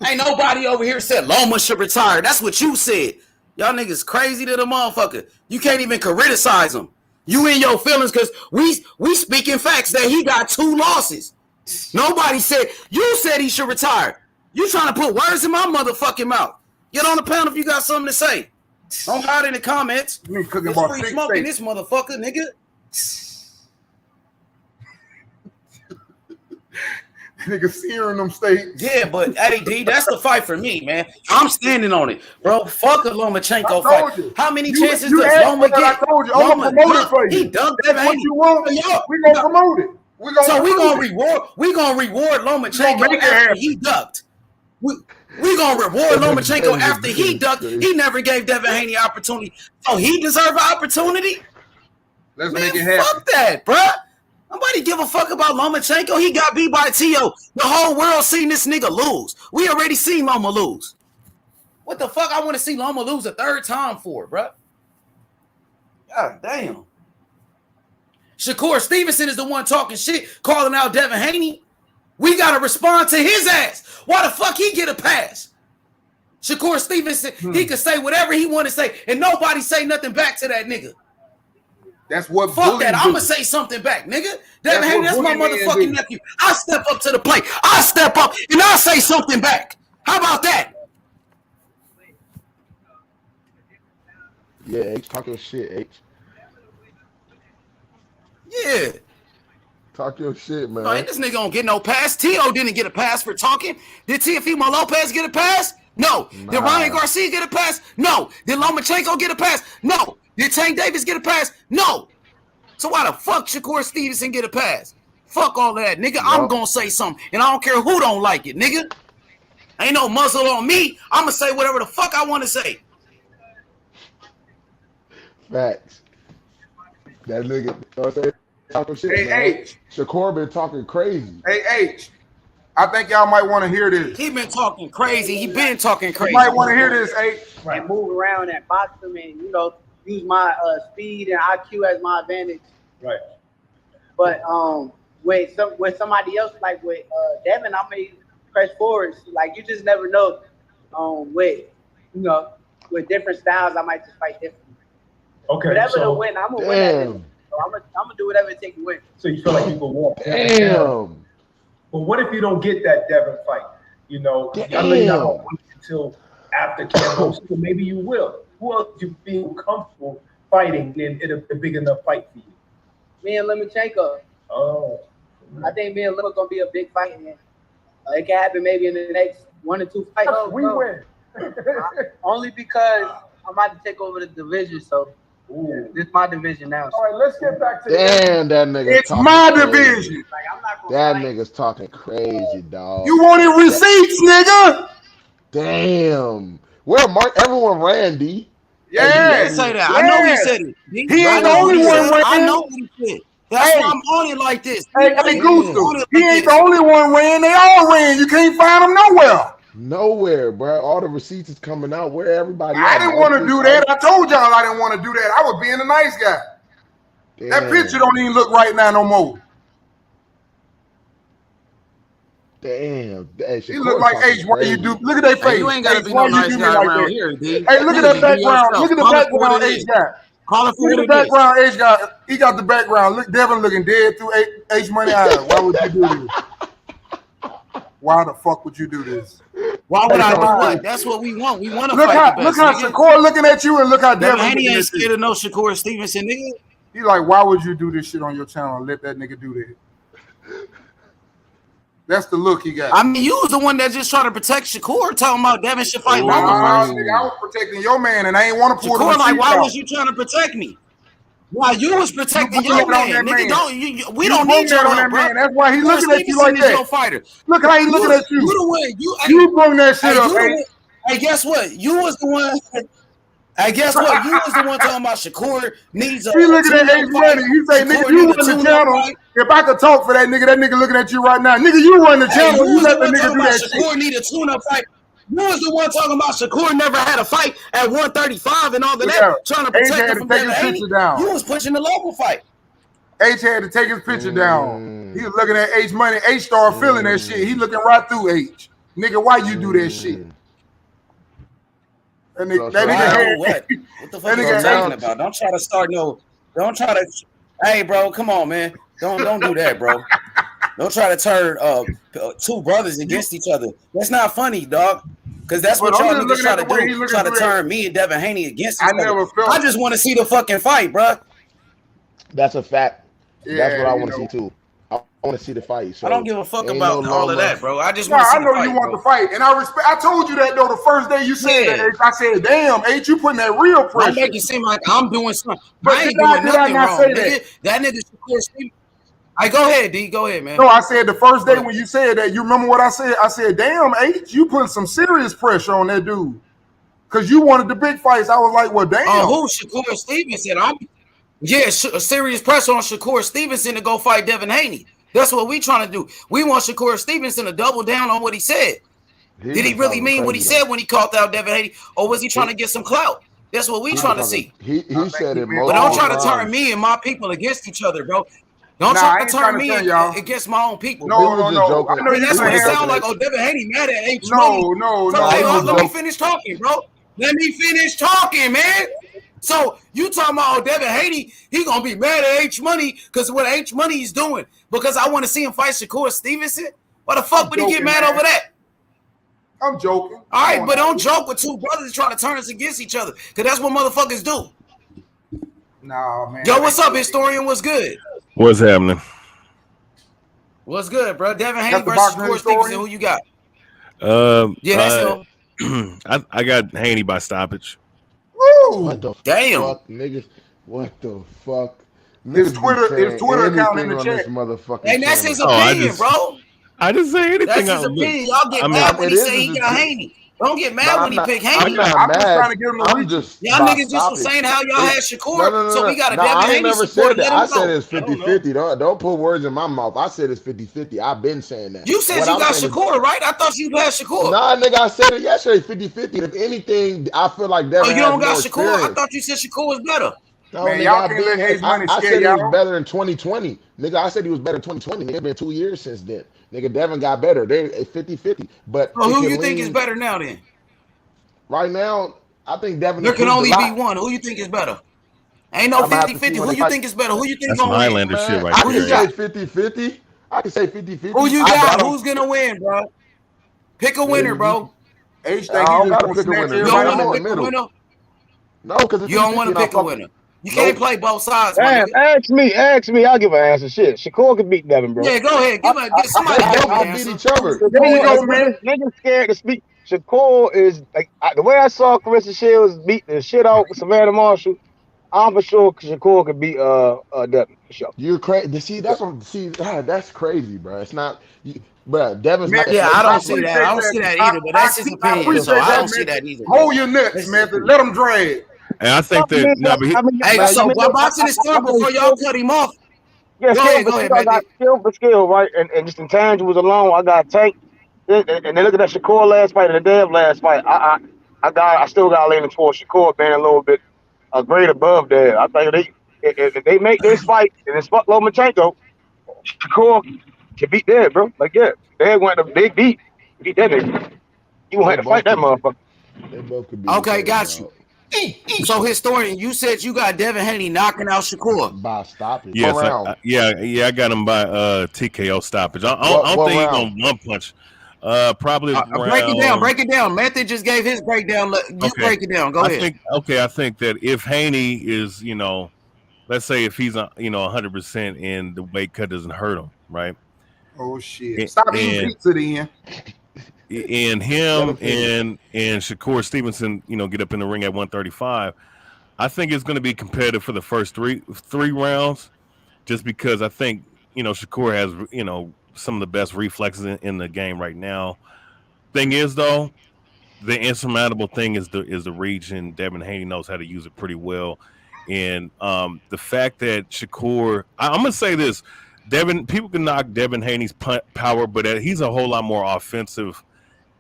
Ain't nobody over here said Loma should retire. That's what you said. Y'all niggas crazy to the motherfucker. You can't even criticize him. You in your feelings because we speaking facts that he got 2 losses. Nobody said, you said he should retire. You trying to put words in my motherfucking mouth. Get on the panel if you got something to say. Don't hide in the comments. Me cooking It's about free 6 smoking steaks. this motherfucker, nigga. Nigga searing them steaks. Yeah, but AD, that's the fight for me, man. I'm standing on it, bro. Fuck a Lomachenko fight. You. How many You chances asked does for Loma that, get? I told you. I'm gonna promote it for you. He dunked That's Devin what Haney. you want. We gonna promote it. We gonna reward. Lomachenko after he ducked. We gonna reward Lomachenko after he ducked. He never gave Devin Haney opportunity, so he deserve an opportunity. Let's Man, make it happen. fuck that, bruh. Nobody give a fuck about Lomachenko. He got beat by T.O. The whole world seen this nigga lose. We already seen Loma lose. What the fuck I want to see Loma lose a 3rd time for, bruh? God damn. Shakur Stevenson is the one talking shit, calling out Devin Haney. We got to respond to his ass. Why the fuck he get a pass? Shakur Stevenson, he could say whatever he want to say, and nobody say nothing back to that nigga. That's what fuck that. do. I'm gonna say something back, nigga. Devin Haney, that's my motherfucking do. nephew. I step up to the plate. I step up and I say something back. How about that? Yeah, H, talk your shit, H. Yeah. Talk your shit, man. No, this nigga don't get no pass. T.O. didn't get a pass for talking. Did Teofimo Lopez get a pass? No. Did Ryan Garcia get a pass? No. Did Lomachenko get a pass? No. Did Tank Davis get a pass? No. So why the fuck Shakur Stevenson get a pass? Fuck all of that, nigga. I'm gonna say something, and I don't care who don't like it, nigga. Ain't no muzzle on me. I'm gonna say whatever the fuck I want to say. Facts. That nigga, you know what I'm saying? Talking shit, Hey, man. H. Shakur been talking crazy. Hey, H. I think y'all might want to hear this. He been talking crazy. He been talking crazy. You might want to hear this, H. And move around and box them and, use my speed and IQ as my advantage. Right. But with somebody else, like with Devin, I may press forward. Like, you just never know. With different styles, I might just fight differently. Okay. Whatever to win, I'm gonna win at this. So I'm gonna do whatever it takes to win. So you feel like you can walk. Damn. But what if you don't get that Devin fight? I know you're not gonna wait until after Campbell, so maybe you will. Who else do you feel comfortable fighting in a big enough fight for you? Me and Lomachenko. Oh. I think me and Loma gonna be a big fight, and it can happen maybe in the next 1 or 2 fights. We win. Only because I'm about to take over the division, so this is my division now. So. All right, let's get back to Damn, that nigga. It's my division. Like, I'm not gonna That nigga's talking crazy, dog. You wanted receipts, nigga. Damn. Where Mark? Everyone ran, D. Yeah. He didn't say that. I know he said it. He ain't the only one ran. I know what he said. That's why I'm on it like this. Hey, Gusto, he ain't the only one ran. They all ran. You can't find them nowhere. Nowhere, bro. All the receipts is coming out. Where everybody I at? didn't want to do that. I told y'all I didn't want to do that. I was being a nice guy. Damn. That picture don't even look right now no more. Damn. Hey, He look like H. Why you do? Look at that face. Hey, you ain't gotta H, be why no you nice do me guy like around that? here, D. Hey, look at that background. Look at the background H got. Call it for Look at what the it is. background H got. He got the background. Look, Devin looking dead through H Money eyes. Why would you do this? Why the fuck would you do this? Why would I do what? That's what we want. We want to Look fight how the best. look how Shakur looking at you and look how Devin Devin Haney looking ain't at you. scared of no Shakur Stevenson, nigga. He like, why would you do this shit on your channel and let that nigga do that? That's the look he got. I mean, you was the one that just tried to protect Shakur, talking about Devin should fight Loma Nah, first. nigga, I was protecting your man, and I ain't want to pull the Shakur, like, receipts why out. was you trying to protect me? Why you was protecting You your put that on man, that nigga? man. We You don't put need your that on help, that bro. man. That's why he Shakur looking at you Stevenson like is that. your fighter. Look how he looking at you. You the one. You bring that shit up, hey. Hey, guess what? You was the one. Hey, guess what? You was the one talking about Shakur needs a. He looking at H Money. He say, nigga, you run the channel. If I could talk for that nigga looking at you right now. Nigga, you run the channel. You let the nigga do that shit. Shakur need a tune-up fight. You was the one talking about Shakur never had a fight at 135 and all of that, trying to protect him from Devin Haney. You was pushing the local fight. H had to take his picture down. He was looking at H Money. H started feeling that shit. He looking right through H. Nigga, why you do that shit? That nigga what? What the fuck are you talking about? Don't try to start Don't try to. Hey, bro, come on, man. Don't do that, bro. Don't try to turn two brothers against each other. That's not funny, dog. Because that's what y'all niggas try to do. Try to turn me and Devin Haney against each other. I just want to see the fucking fight, bro. That's a fact. That's what I want to see too. I want to see the fight. So I don't give a fuck about all of that, bro. I just want to see I know you want the fight, and I respect. I told you that though the first day you said that. I said, "Damn, ain't you putting that real pressure?" Don't make it seem like I'm doing something. But I ain't doing nothing wrong. That nigga Shakur Stevenson. All right, go ahead, D. Go ahead, man. No, I said the first day when you said that. You remember what I said? I said, "Damn, H, you putting some serious pressure on that dude." Because you wanted the big fights. I was like, "Well, damn." Who? Shakur Stevenson. Serious pressure on Shakur Stevenson to go fight Devin Haney. That's what we trying to do. We want Shakur Stevenson to double down on what he said. Did he really mean what he said when he called out Devin Haney, or was he trying to get some clout? That's what we trying to see. He said it. But don't try to turn me and my people against each other, bro. Don't try to turn me against my own people. No. I know that's what it sounds like. Oh, Devin Haney mad at H money. No. Let me finish talking, bro. Let me finish talking, man. So you talking about Devin Haney? He gonna be mad at H Money because what H Money is doing? Because I want to see him fight Shakur Stevenson. Why the fuck would he get mad over that? I'm joking. All right, but don't joke with two brothers trying to turn us against each other because that's what motherfuckers do. Nah, man. Yo, what's up, historian? What's good? What's happening? What's good, bro? Devin Haney versus Shakur Stevenson. Who you got? That's him. I got Haney by stoppage. Woo! What the fuck, niggas? What the fuck? His Twitter account in the chat. And that's his opinion, bro. I just say anything. That's his opinion. Y'all get mad when he say he got Haney. Don't get mad when he pick Haney. I'm just trying to give him a reach. Y'all niggas just was saying how y'all had Shakur, so we got a Devin Haney never support. said that. I said it's 50-50. Don't put words in my mouth. I said it's 50-50. I've been saying that. You said you got Shakur, right? I thought you had Shakur. Nah, nigga, I said it yesterday, 50-50. If anything, I feel like Devin you don't got Shakur. Experience. I thought you said Shakur was better. No, man, nigga, y'all can't let Hayes Money I scare said he y'all. was better in 2020. Nigga, I said he was better in 2020. Nigga, it's been 2 years since then. Nigga, Devin got better. They're 50-50. But who you think is better now then? Right now, I think Devin. There can only be one. Who you think is better? Ain't no 50-50. Who you think is better? Who you think gonna win? Highlander shit right there. I there. can say 50-50. I can say 50-50. Who you got? Who's gonna win, bro? Pick a winner, bro. H I don't gotta pick a winner. You don't want to pick a winner? No, because you don't want to pick a winner. You can't play both sides. Damn, ask me. I'll give an answer. Shit, Shakur can beat Devin, bro. Yeah, go ahead. Give somebody I'll beat each other. There you go, man. Niggas scared to speak. Shakur is like the way I saw Carissa Shields beat the shit out with Savannah Marshall. I'm for sure Shakur could beat Devin for sure. You're crazy. See, that's crazy, bro. It's not, bro. Devin's not. Yeah, I don't see that. I don't see that either. But that's his opinion, so I don't see that either. Hold your nuts, man. Let him drag. And I think that. Hey, so boxing is still before y'all cut him off. Yeah, go ahead, I got skill for skill, right? And just intangibles alone, I got Tank. And then look at that Shakur last fight and the Dev last fight. I still got leaning towards Shakur being a little bit a grade above Dev. I think if they make this fight and it's fuck Lomachenko, Shakur can beat Dev, bro. Like Dev went a big beat that nigga. You won't have to fight that motherfucker. They both could be. Okay, got you. So, historian, you said you got Devin Haney knocking out Shakur by stoppage. Yes, I got him by TKO stoppage. I don't think he's gonna one punch. Probably break it down. Method just gave his breakdown. Break it down. Go ahead. I think that if Haney is, let's say if he's 100% and the weight cut doesn't hurt him, right? Oh shit! Stop eating pizza then. And him and Shakur Stevenson, get up in the ring at 135. I think it's going to be competitive for the first three rounds, just because I think Shakur has some of the best reflexes in the game right now. Thing is, though, the insurmountable thing is the reach, and Devin Haney knows how to use it pretty well. And the fact that Shakur, I'm gonna say this, people can knock Devin Haney's power, but he's a whole lot more offensive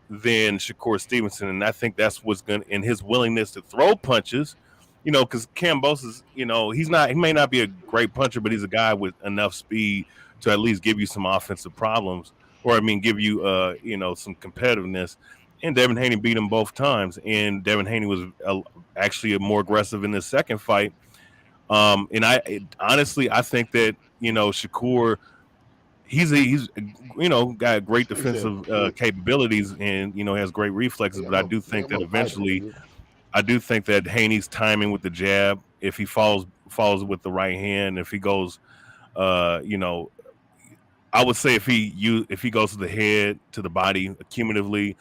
than Shakur Stevenson, and I think that's what's going in his willingness to throw punches. Because Kambosos, he may not be a great puncher, but he's a guy with enough speed to at least give you some offensive problems. or I mean, give you you know, some competitiveness. And Devin Haney beat him both times, and Devin Haney was actually more aggressive in the second fight. And honestly, I think that, you know, Shakur, he's you know, got great defensive capabilities, and, you know, has great reflexes. But I do think that eventually, I do think that Haney's timing with the jab, if he follows with the right hand, if he goes, you know, I would say if he goes to the head, to the body, cumulatively,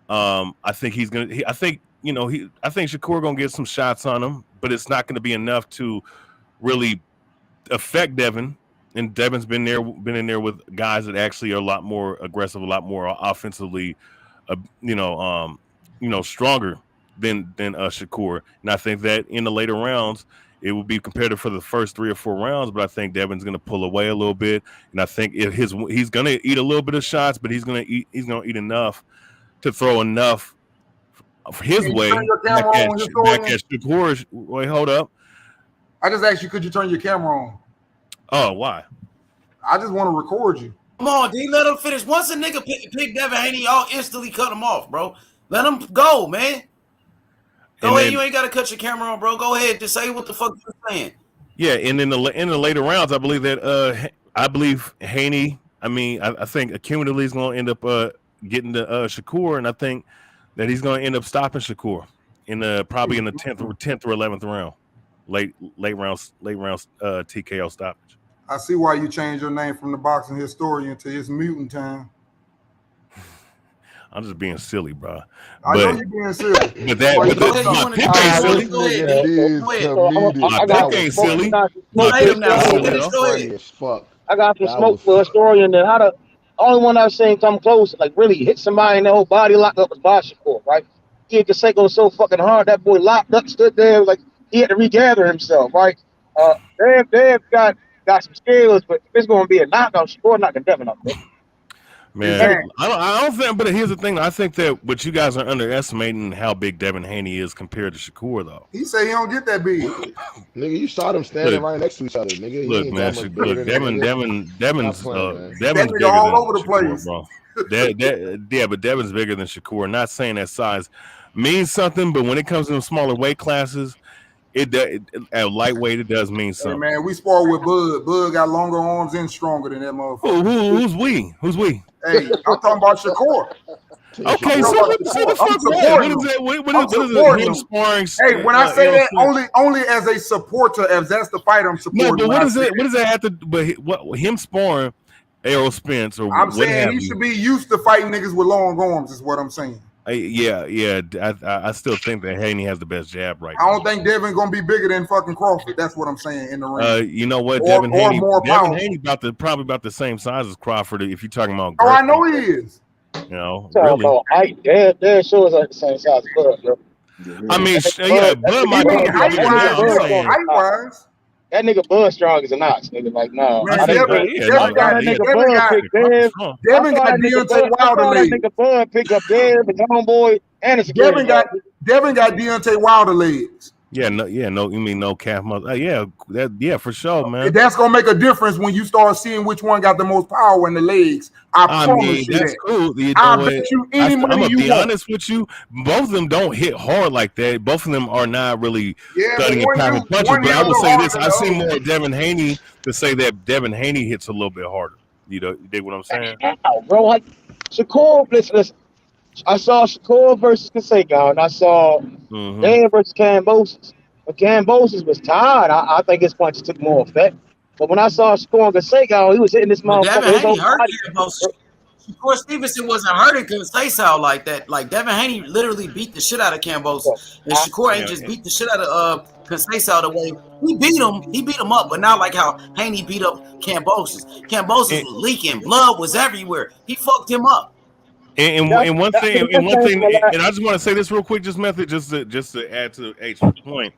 I think he's gonna. I think, you know, I think Shakur gonna get some shots on him, but it's not gonna be enough to really affect Devin. And Devin's been in there with guys that actually are a lot more aggressive, a lot more offensively, you know, stronger than Shakur. And I think that in the later rounds, it will be competitive for the first 3 or 4 rounds, but I think Devin's going to pull away a little bit, and I think if he's going to eat a little bit of shots, but he's going to eat enough to throw enough his way back at Shakur. Wait, hold up. I just asked you, could you turn your camera on? Oh, why? I just want to record you. Come on, D. Let him finish. Once a nigga pick Devin Haney, y'all instantly cut him off, bro. Let him go, man. Go ahead. You ain't got to cut your camera on, bro. Go ahead. Just say what the fuck you're saying. Yeah, and in the later rounds, I believe that Haney. I mean, I think cumulatively is going to end up getting to Shakur, and I think that he's going to end up stopping Shakur in probably in the 10th or 11th round, late rounds TKO stoppage. I see why you changed your name from the boxing historian to his mutant time. I'm just being silly, bro. I know you're being silly. But my pick ain't silly. My pick ain't silly. I got some smoke for a historian that the only one I've seen come close, like really hit somebody in the whole body, locked up was Shakur, right? He hit Kaseko so fucking hard, that boy locked up, stood there like he had to regather himself, right? They've got some skills, but if it's going to be a knockout, Shakur knocking Devin up, bro. Man, I don't think. But here's the thing: I think that what you guys are underestimating how big Devin Haney is compared to Shakur, though. He said he don't get that big. Nigga, you saw them standing right next to each other, nigga. Look, man, Devin's bigger all than over the Shakur, place, bro. Yeah, but Devin's bigger than Shakur. Not saying that size means something, but when it comes to smaller weight classes, at lightweight, it does mean something. Hey man, we spar with Bud. Bud got longer arms and stronger than that motherfucker. Who's we? Who's we? Hey, I'm talking about Shakur. Okay, so what the fuck? What is it? Him sparring? Hey, when I say that, only as a supporter, as that's the fight I'm supporting. No, but what does that have to? But what him sparring Errol Spence or I'm saying he should be used to fighting niggas with long arms. Is what I'm saying. Yeah. I still think that Haney has the best jab right now. I don't think Devin gonna be bigger than fucking Crawford. That's what I'm saying in the ring. You know what? Devin Haney probably about the same size as Crawford. If you're talking about, I know he is. You know, really. They're sure it's like the same size as Bud, bro. I mean, Bud might be height-wise. That nigga Bud strong as an ox, nigga. Like, no. Devin got Deontay Wilder legs. Nigga Bud pick up Dev, his homeboy, and his Devin got Deontay Wilder legs. No, you mean no calf muscle? For sure, man. That's gonna make a difference when you start seeing which one got the most power in the legs. I promise you that's that. cool. I bet you any money I'm gonna be want. honest with you. Both of them don't hit hard like that. Both of them are not really cutting and pounding punches. But I will say this: I see more Devin Haney to say that Devin Haney hits a little bit harder. You dig what I'm saying? Bro, like Shakur, listen. I saw Shakur versus Kaseko, and I saw Dan versus Kambosos. But Kambosos was tired. I think his punches took more effect. But when I saw Shakur and Kaseko, he was hitting this motherfucker. His own body. Shakur Stevenson wasn't hurting Kaseko like that. Like Devin Haney literally beat the shit out of Kambosos, and Shakur ain't just beat the shit out of Kaseko the way he beat him. He beat him up, but not like how Haney beat up Kambosos. Kambosos was leaking, blood was everywhere. He fucked him up. And one thing, and I just want to say this real quick, just to add to H's point,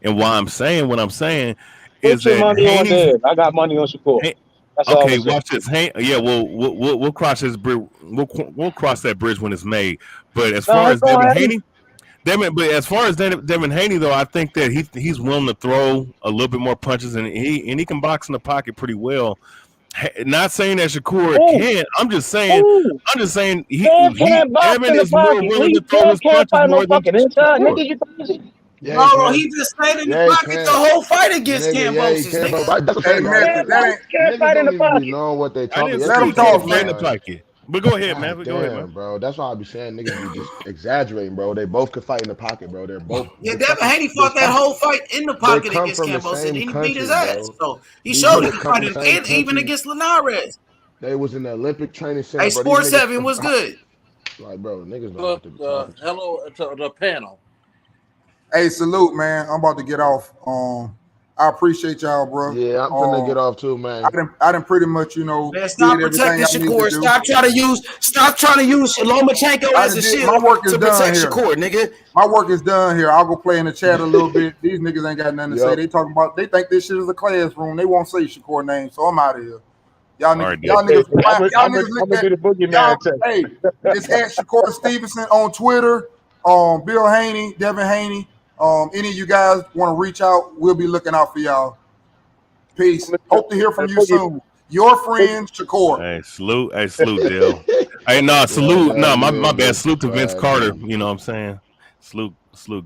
and why I'm saying what I'm saying is that I got money on Shakur. Okay, watch this. We'll cross this bridge. We'll cross that bridge when it's made. But as far as Devin Haney, though, I think that he's willing to throw a little bit more punches, and he can box in the pocket pretty well. Not saying that Shakur Ooh. can't. I'm just saying Devin in the is more pocket. willing to throw Devin his can't punches fight no more than fucking inside, Shakur. nigga. You crazy? Yeah, he Bro, can. he just stayed in the Yeah, he pocket the can. whole fight against Nigga, yeah, he Cambosis, can, bro. nigga. That's what Hey, I'm saying, man, dog. that ain't. Can't Niggas fight in don't the even be pocket. knowing what they I talking. didn't Yes, Let say him he he talk, can't can, fight in man. the man. pocket. But go ahead, man. God Go ahead, man. damn, bro. That's why I be saying niggas be just exaggerating, bro. They both could fight in the pocket, bro. They're both Yeah, the Devin fucking Haney fought that whole fight in the they pocket come against from the Cambosis, and same he beat his country, ass. bro. So he These showed he niggas can come fight from the in, same and even country. against Linares. They was in the Olympic training center, Hey, bro. These Sports niggas 7 was good. like, bro, niggas know what they be talking. Hello to the panel. Hey, salute, man. I'm about to get off. I appreciate y'all, bro. Yeah, I'm finna get off too, man. I done pretty much, you know, Man, stop did everything protecting I need to Shakur. do. Stop trying to use Lomachenko I as done a did my shield work is to done protect here. Shakur, nigga. My work is done here. I'll go play in the chat a little bit. These niggas ain't got nothing to say. Yep. They talking about they think this shit is a classroom. They won't say Shakur name, so I'm out of here. Y'all All right, y'all Dave. niggas, y'all I'm niggas look gonna at do the y'all. boogeyman test. Hey, it's at Shakur Stevenson on Twitter. Bill Haney, Devin Haney. Any of you guys want to reach out? We'll be looking out for y'all. Peace. Hope to hear from you soon. Your friend Shakur. Hey, salute, Dale. Hey, no, salute. No, man, you my and bad. this Salute to Vince swag, Carter. man. You know what I'm saying? Salute,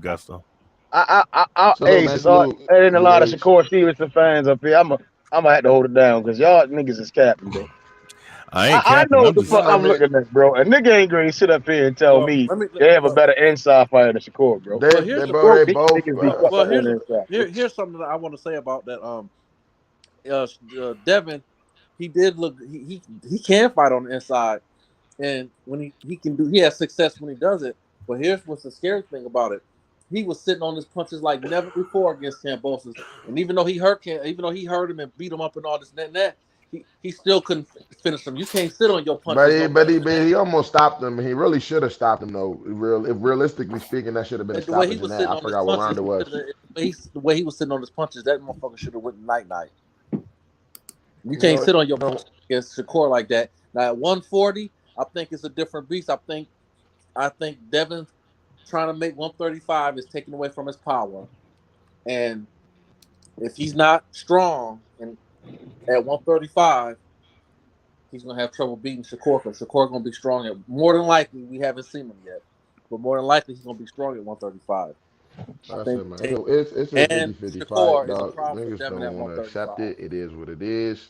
Gusto. Salute, Hey, man. so Salute. there ain't a Big lot of H. Shakur Stevenson fans up here. I'm gonna have to hold it down because y'all niggas is capping, bro. I ain't I capping. know what I'm the just fuck I'm looking at, bro. A nigga ain't gonna sit up here and tell Well, me let me. they have a better inside fighter than Shakur, bro. They, Here's the. bro, they These both. niggas be fucking Well, on the inside. here's something that I want to say about that. Devin, he did look. He can fight on the inside, and when he can do, he has success when he does it. But here's what's the scary thing about it: he was sitting on his punches like never before against Cambosis, and even though he hurt him and beat him up and all this and that, he still couldn't finish him. You can't sit on your But punches he, no but he, more. but he almost stopped him. He really should have stopped him though. Realistically speaking, that should have been a And the way he stoppage in was that. sitting I on his forgot what round punches, it was. the way he was sitting on his punches, that motherfucker should have went night. You You can't know, sit on your punches against Shakur like that. Now at 140, I think it's a different beast. I think Devin trying to make 135 is taking away from his power. And if he's not strong and at 135, he's gonna have trouble beating Shakur because Shakur gonna be strong at more than likely. We haven't seen him yet, but more than likely he's gonna be strong at 135. I that's it, think, man. It's a and 50-50 fight, Shakur is a dog. problem for Niggas Devin at don't want to accept 135 it. It is what it is.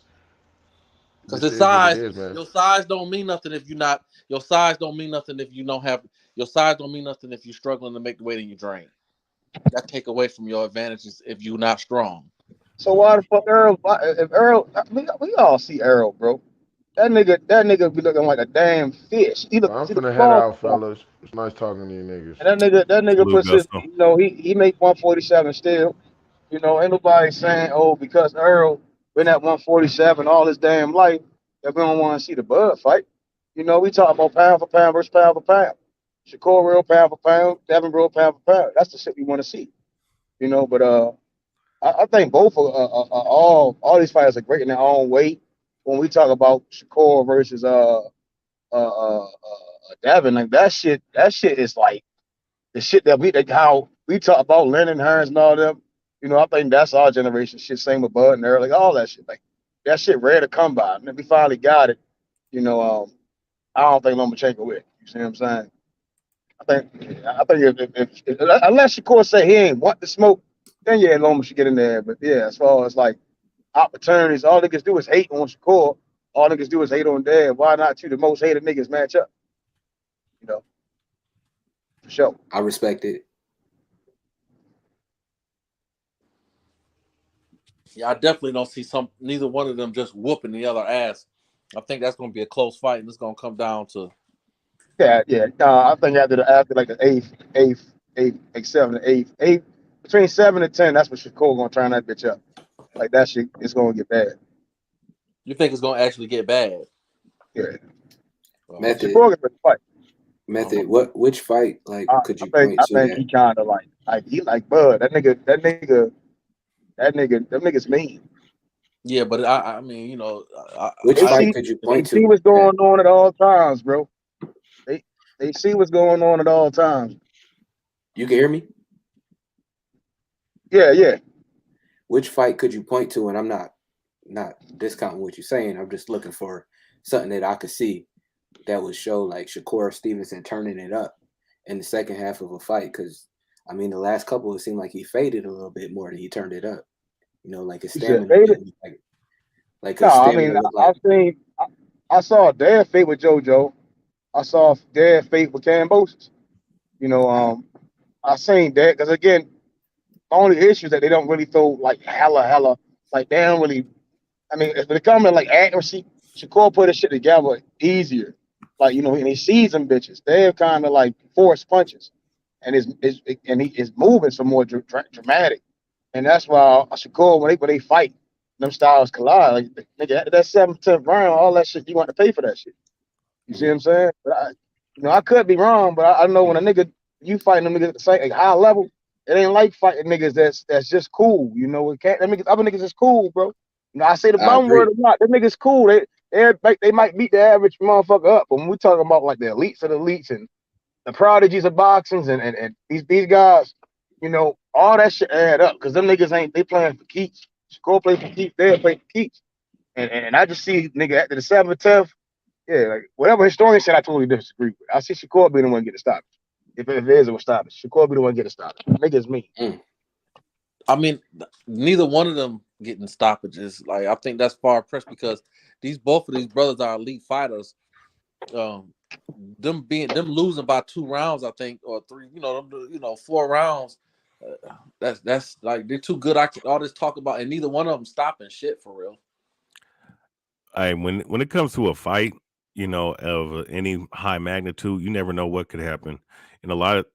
because This his is what it size. is, man. Your size don't mean nothing if you're not. Your size don't mean nothing if you don't have. Your size don't mean nothing if you're struggling to make the weight in your drain. That take away from your advantages if you're not strong. So why the fuck Earl? If Earl, we all see Earl, bro. That nigga be looking like a damn fish. He look, But I'm see the finna head small out, stuff. fellas. It's nice talking to you niggas. And that nigga Salute, puts his, Gusto. he make 147 still. Ain't nobody saying, oh, because Earl been at 147 all his damn life, that we don't want to see the Bud fight. We talk about pound for pound versus pound for pound. Shakur real pound for pound, Devin real pound for pound. That's the shit we want to see. But I think both are all these fighters are great in their own way. When we talk about Shakur versus Devin, like that shit is like the shit that how we talk about Lennon, Hearns, and all them. I think that's our generation shit. Same with Bud and Earl, like all that shit. Like that shit rare to come by. And then we finally got it. I don't think Lomachenko will. You see what I'm saying? I think if unless Shakur say he ain't want the smoke, then yeah, Loma should get in there. But yeah, as far as like opportunities, all niggas do is hate on Shakur. All niggas do is hate on Dad. Why not two the most hated niggas match up? For sure. I respect it. Yeah, I definitely don't see neither one of them just whooping the other ass. I think that's going to be a close fight, and it's going to come down to. Yeah. I think after like the eighth, like 7 and 8, between 7 and 10, that's what Shakur gonna turn that bitch up. Like that shit is gonna get bad. You think it's going to actually get bad? Yeah. Method. Shakur get the fight. Method. Which fight could you point I to think that? he kind of like he like Bud. Them niggas mean. Yeah, but I mean, Which fight could you point to? They see what's going on at all times, bro. They see what's going on at all times. You can hear me? Yeah. Which fight could you point to? And I'm not not discounting what you're saying. I'm just looking for something that I could see that would show like Shakur Stevenson turning it up in the second half of a fight. Because I mean, the last couple it seemed like he faded a little bit more than he turned it up. You know, like his stamina. Like no, I mean, I saw Dad fade with JoJo. I saw Dad fade with Cambosis. You know, I seen that because again, the only issue is that they don't really throw like hella. Like they don't really. I mean, if it comes to like accuracy, Shakur put his shit together easier. Like, you know, and he sees them bitches. They're kind of like force punches, and he is moving some more dramatic, and that's why Shakur when they fight, them styles collide. Like nigga, that 7th, 10th round, all that shit, you want to pay for that shit. You see what I'm saying? But I could be wrong, but I know when a nigga you fighting them niggas at the same like, high level, it ain't like fighting niggas that's just cool. You know, it can't. Them niggas, other niggas is cool, bro. You know, I say the bum word or not, them niggas cool. They might beat the average motherfucker up, but when we talking about like the elites of the elites and the prodigies of boxing and these guys, you know, all that shit add up because them niggas they playing for keeps. Shakur play for keeps, they play for keeps. And I just see nigga after the 7th, 10th, yeah, like whatever historian said, I totally disagree with. I see Shakur be the one get the stoppage. If it is, it will stop it. Shakur be the one get a stoppage. Niggas me. I mean, neither one of them getting stoppages. Like, I think that's far-fetched because both of these brothers are elite fighters. Them losing by 2 rounds, I think, or 3. You know, 4 rounds. That's like they're too good. All this talk about, and neither one of them stopping shit for real. When it comes to a fight, you know, of any high magnitude, you never know what could happen. And a lot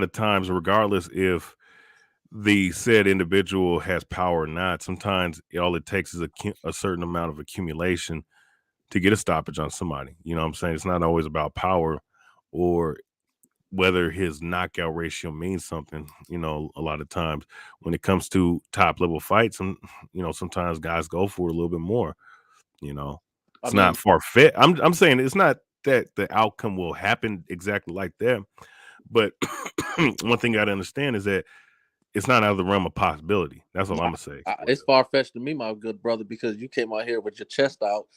of times, regardless if the said individual has power or not, sometimes all it takes is a certain amount of accumulation to get a stoppage on somebody. You know what I'm saying? It's not always about power or whether his knockout ratio means something. You know, a lot of times when it comes to top level fights, you know, sometimes guys go for it a little bit more. You know, it's not far-fetched. I'm saying it's not that the outcome will happen exactly like that, but one thing you got to understand is that it's not out of the realm of possibility. That's all I'm gonna say. It's far-fetched to me, my good brother, because you came out here with your chest out,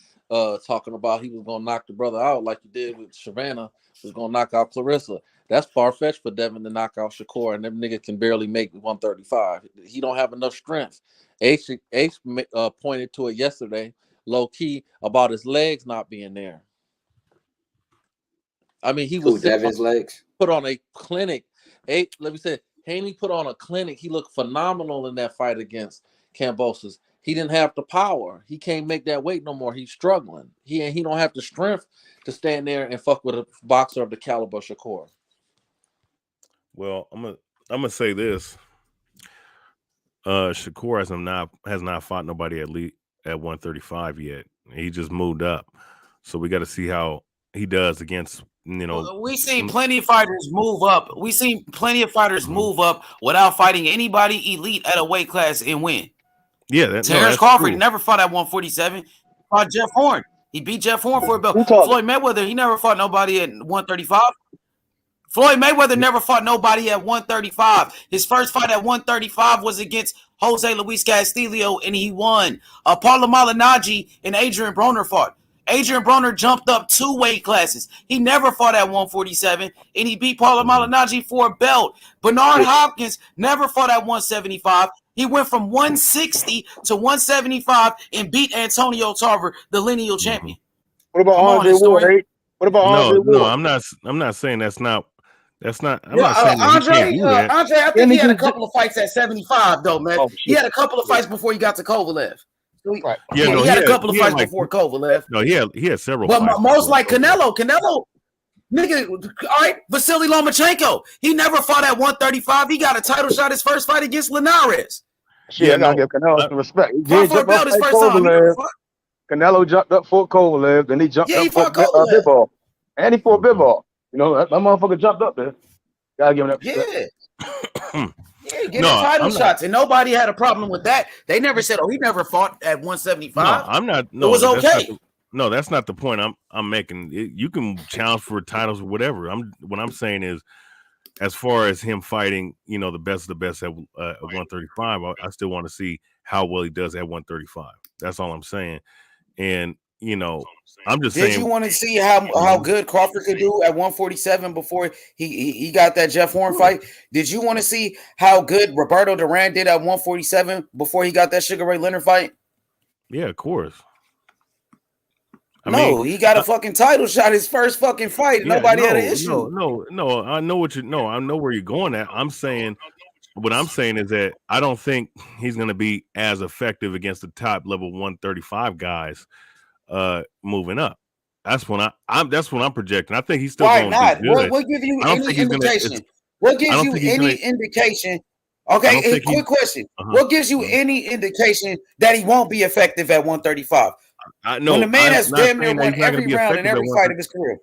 talking about he was gonna knock the brother out like you did with Savannah, was gonna knock out Clarissa. That's far-fetched for Devin to knock out Shakur, and them nigga can barely make 135. He don't have enough strength. H pointed to it yesterday, low key, about his legs not being there. I mean, he was Devin's legs put on a clinic. Let me say, Haney put on a clinic. He looked phenomenal in that fight against Cambosis. He didn't have the power. He can't make that weight no more. He's struggling. He don't have the strength to stand there and fuck with a boxer of the caliber of Shakur. Well, I'm gonna say this. Shakur has not fought nobody at 135 yet. He just moved up, so we got to see how he does against. You know, we seen plenty of fighters move up. We seen plenty of fighters move up without fighting anybody elite at a weight class and win. Yeah, Terence Crawford never fought at 147. Fought Jeff Horn. He beat Jeff Horn for a belt. Floyd Mayweather, he never fought nobody at 135. Floyd Mayweather never fought nobody at 135. His first fight at 135 was against Jose Luis Castillo, and he won. Paulo Malignaggi and Adrian Broner fought. Adrian Broner jumped up 2 weight classes. He never fought at 147, and he beat Paulo Malignaggi for a belt. Bernard Hopkins never fought at 175. He went from 160 to 175 and beat Antonio Tarver, the lineal champion. What about Andre Ward? What about Andre Ward? No, I'm not saying that's not. I'm not saying that Andre, he can't do that. Andre, I think he had a couple of fights at 75, though, man. He had a couple of fights before he got to Kovalev. Right. He had a couple of fights before Kovalev. No, he had several. But fights most like Canelo, nigga. All right, Vasiliy Lomachenko. He never fought at 135. He got a title shot his first fight against Linares. Shit, I gotta give Canelo some respect. He fought for a belt his first time. Canelo jumped up for Kovalev, then he jumped up for Bivol. And he fought Bivol. You know, that motherfucker jumped up there. Gotta give him that respect. Yeah, getting title shots, and nobody had a problem with that. They never said, "Oh, he never fought at 175." No, I'm not. No, it was okay. That's not the point I'm making. You can challenge for titles or whatever. What I'm saying is, as far as him fighting, you know, the best of the best at 135, I still want to see how well he does at 135. That's all I'm saying. And you know, I'm just Did saying. you want to see how good Crawford could do at 147 before he got that Jeff Horn fight? Did you want to see how good Roberto Duran did at 147 before he got that Sugar Ray Leonard fight? Yeah, of course. He got a fucking title shot his first fucking fight. Yeah, Nobody had an issue. No. I know I know where you're going at. What I'm saying is that I don't think he's going to be as effective against the top level 135 guys moving up. That's when I'm projecting. I think he's still going to do good. What give you any indication? What gives you any indication? Okay, quick question. What gives you any indication that he won't be effective at 135? When the man has damn near won every round in every fight of his career.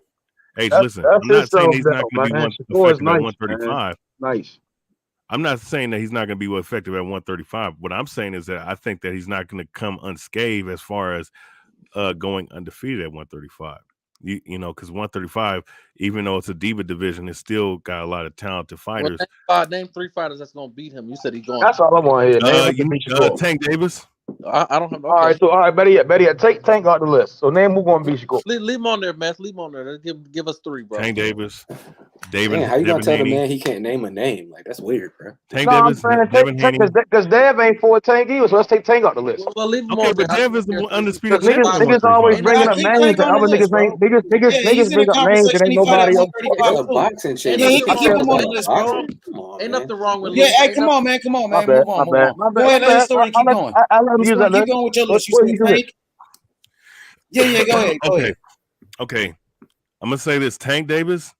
Hey, listen, I'm not saying he's not going to be effective at 135. Nice. I'm not saying that he's not going to be effective at 135. What I'm saying is that I think that he's not going to come unscathed as far as going undefeated at 135. You know, because 135, even though it's a diva division, it's still got a lot of talented fighters. Well, name 3 fighters that's going to beat him. You said he's going. That's all I want to hear. Tank Davis. I don't have. Okay. All right, better yet, take Tank out the list. So name who's going to beat Shakur. Leave him on there, man. Leave him on there. Give us 3, bro. Tank Davis, David. Man, how you gonna Devin tell Haney. the man he can't name a name? Like that's weird, bro. Tank Davis, Devin Haney. Because Dev ain't for Tank either, so let's take Tank out the list. Well, leave him Okay, on but there. Dev is the undisputed champion. Niggas always bringing up names that other niggas ain't. Niggas bring up names that ain't nobody else. It's a boxing champ. Yeah, he can keep him on the list, bro. Ain't nothing wrong with. Yeah, hey, come on, man. Move on. Go ahead, let the story keep going. I let him use that list. Keep going with your list. You said Tank. Yeah, go ahead. Okay. I'm gonna say this: Tank Davis.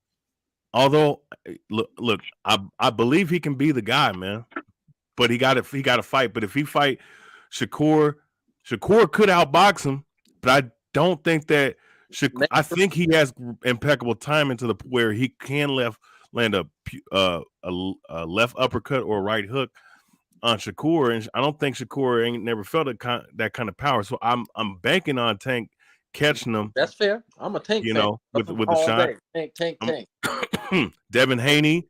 Although, look, I believe he can be the guy, man. But he got to fight. But if he fight Shakur could outbox him. But I don't think that Shakur. I think he has impeccable timing to the where he can land a left uppercut or a right hook on Shakur, and I don't think Shakur ain't never felt that kind of power. So I'm banking on Tank catching him. That's fair. I'm a Tank. You know, with the shot. Tank. Devin Haney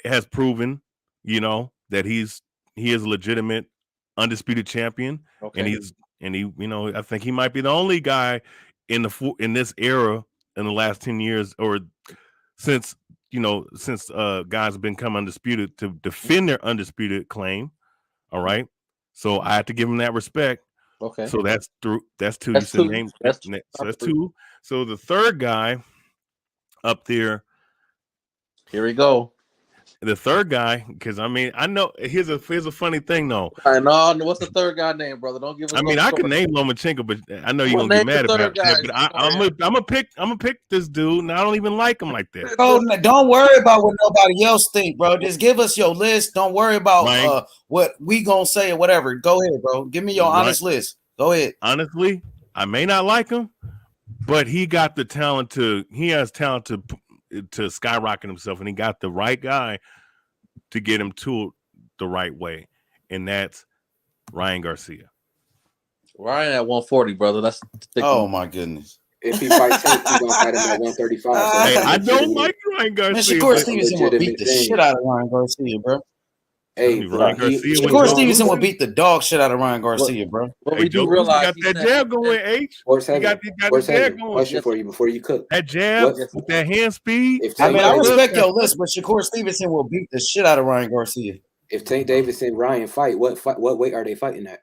has proven, you know, that he is a legitimate undisputed champion, and he, you know, I think he might be the only guy in this era in the last 10 years or since guys have become undisputed to defend their undisputed claim. All right, so I have to give him that respect. Okay, so that's two. That's you said two. Name, that's two. So the third guy up there. Here we go. The third guy, because I mean, I know here's a funny thing though. I know what's the third guy name, brother? Don't give us. I mean, I can name Lomachenko, but I know you're gonna get mad about that. But I'm gonna pick this dude, and I don't even like him like that. Bro, don't worry about what nobody else think, bro. Just give us your list. Don't worry about what we gonna say or whatever. Go ahead, bro. Give me your honest list. Go ahead. Honestly, I may not like him, but he got the talent he has talent to skyrocket himself, and he got the right guy to get him to the right way, and that's Ryan Garcia. Ryan at 140, brother. That's oh my goodness. If he fights him, he's gonna fight him at 135. So hey, I don't like Ryan Garcia. Shakur Stevenson will beat the shit out of Ryan Garcia, bro. Hey, Shakur Stevenson will beat the dog shit out of Ryan Garcia, bro. But we do realize he got that jab going, H. He got the jab going. Question for you before you cook. That jab with that hand speed. I mean, I respect your list, but Shakur Stevenson will beat the shit out of Ryan Garcia. If Tank Davis and Ryan fight, what weight are they fighting at?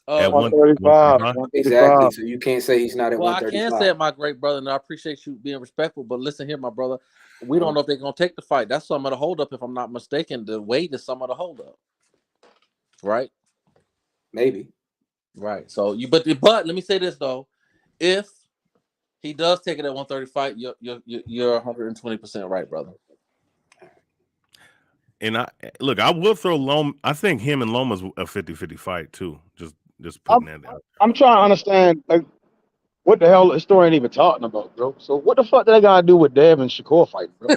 At 135. Exactly. So you can't say he's not at 135. I can say it, my great brother, and I appreciate you being respectful. But listen here, my brother. We don't know if they're gonna take the fight. That's some of the holdup, if I'm not mistaken. The weight is some of the holdup, right? Maybe, right. So but let me say this though: if he does take it at 135, you're 120% right, brother. And I will throw Loma. I think him and Loma's a 50-50 fight too. Just putting that out. I'm trying to understand what the hell the story ain't even talking about, bro. So what the fuck did that got to do with Dev and Shakur fight, bro?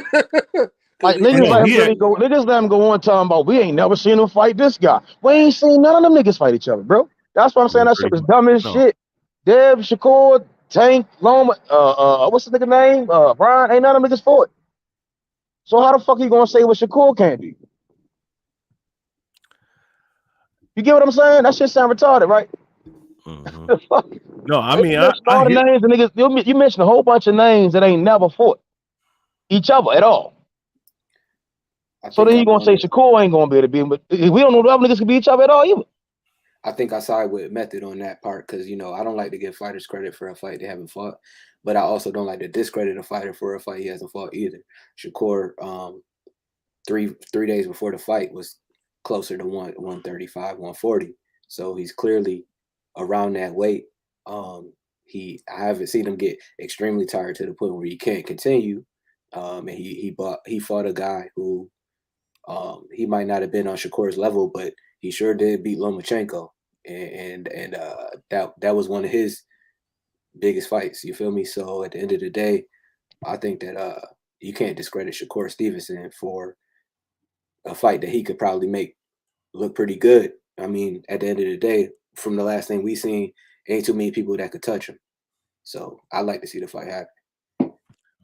Like niggas let him go on talking about we ain't never seen him fight this guy. We ain't seen none of them niggas fight each other, bro. That's what I'm saying. That shit was dumb as shit. Dev, Shakur, Tank, Loma, what's the nigga name? Brian, ain't none of them niggas fought. So how the fuck you gonna say what Shakur can't do? You get what I'm saying? That shit sound retarded, right? Mm-hmm. The fuck? No, I mean, all I the hear. names and niggas. You mentioned a whole bunch of names that ain't never fought each other at all. So then you gonna say Shakur ain't gonna be able to beat him, but we don't know the other niggas can beat each other at all either. I think I side with Method on that part because I don't like to give fighters credit for a fight they haven't fought, but I also don't like to discredit a fighter for a fight he hasn't fought either. Shakur, 3 days before the fight was closer to 135, 140, so he's clearly around that weight. I haven't seen him get extremely tired to the point where he can't continue. And he fought a guy who he might not have been on Shakur's level, but he sure did beat Lomachenko, and that was one of his biggest fights. You feel me? So at the end of the day, I think that you can't discredit Shakur Stevenson for a fight that he could probably make look pretty good. I mean, at the end of the day, from the last thing we seen, ain't too many people that could touch him. So I like to see the fight happen.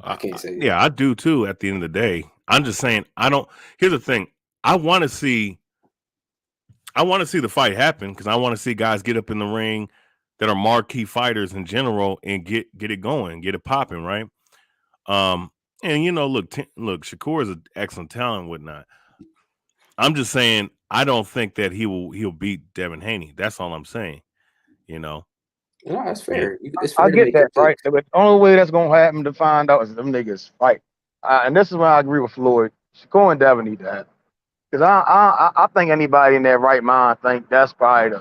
I can't say. Yeah, I do too. At the end of the day, I'm just saying I don't. Here's the thing: I want to see the fight happen because I want to see guys get up in the ring that are marquee fighters in general and get it going, get it popping, right? And look, Shakur is an excellent talent and whatnot. I'm just saying I don't think that he'll beat Devin Haney. That's all I'm saying. No, that's fair. I get that, right? But the only way that's gonna happen to find out is them niggas fight. And this is where I agree with Floyd. Shakur and Devin need to happen. Because I think anybody in their right mind think that's probably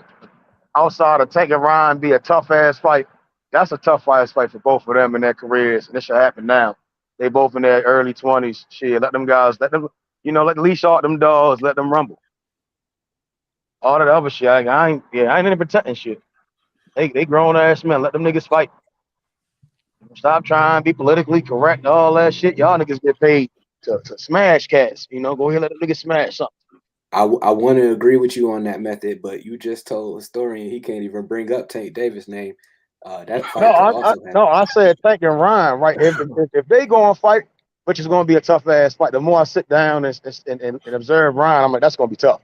outside of taking Ryan be a tough ass fight. That's a tough ass fight for both of them in their careers, and it should happen now. They both in their early 20s. Shit, let them leash out them dogs, let them rumble. All that other shit, I ain't into protecting shit. They grown ass men, let them niggas fight. Stop trying to be politically correct, all that shit. Y'all niggas get paid to smash cats. Go ahead, let them niggas smash something. I want to agree with you on that Method, but you just told a story and he can't even bring up Tank Davis' name. That fight I said Tank and Ryan, right? If they go on fight, which is going to be a tough ass fight, the more I sit down and observe Ryan, I'm like, that's going to be tough,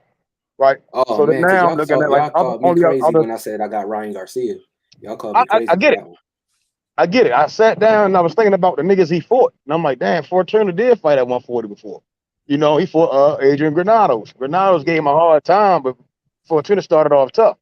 right? Oh so man, now I'm looking at y'all called me crazy when I said I got Ryan Garcia. Y'all called me crazy. I get it. I get it. I sat down and I was thinking about the niggas he fought, and I'm like, damn, Fortuna did fight at 140 before. He fought Adrian Granados. Granados gave him a hard time, but Fortuna started off tough.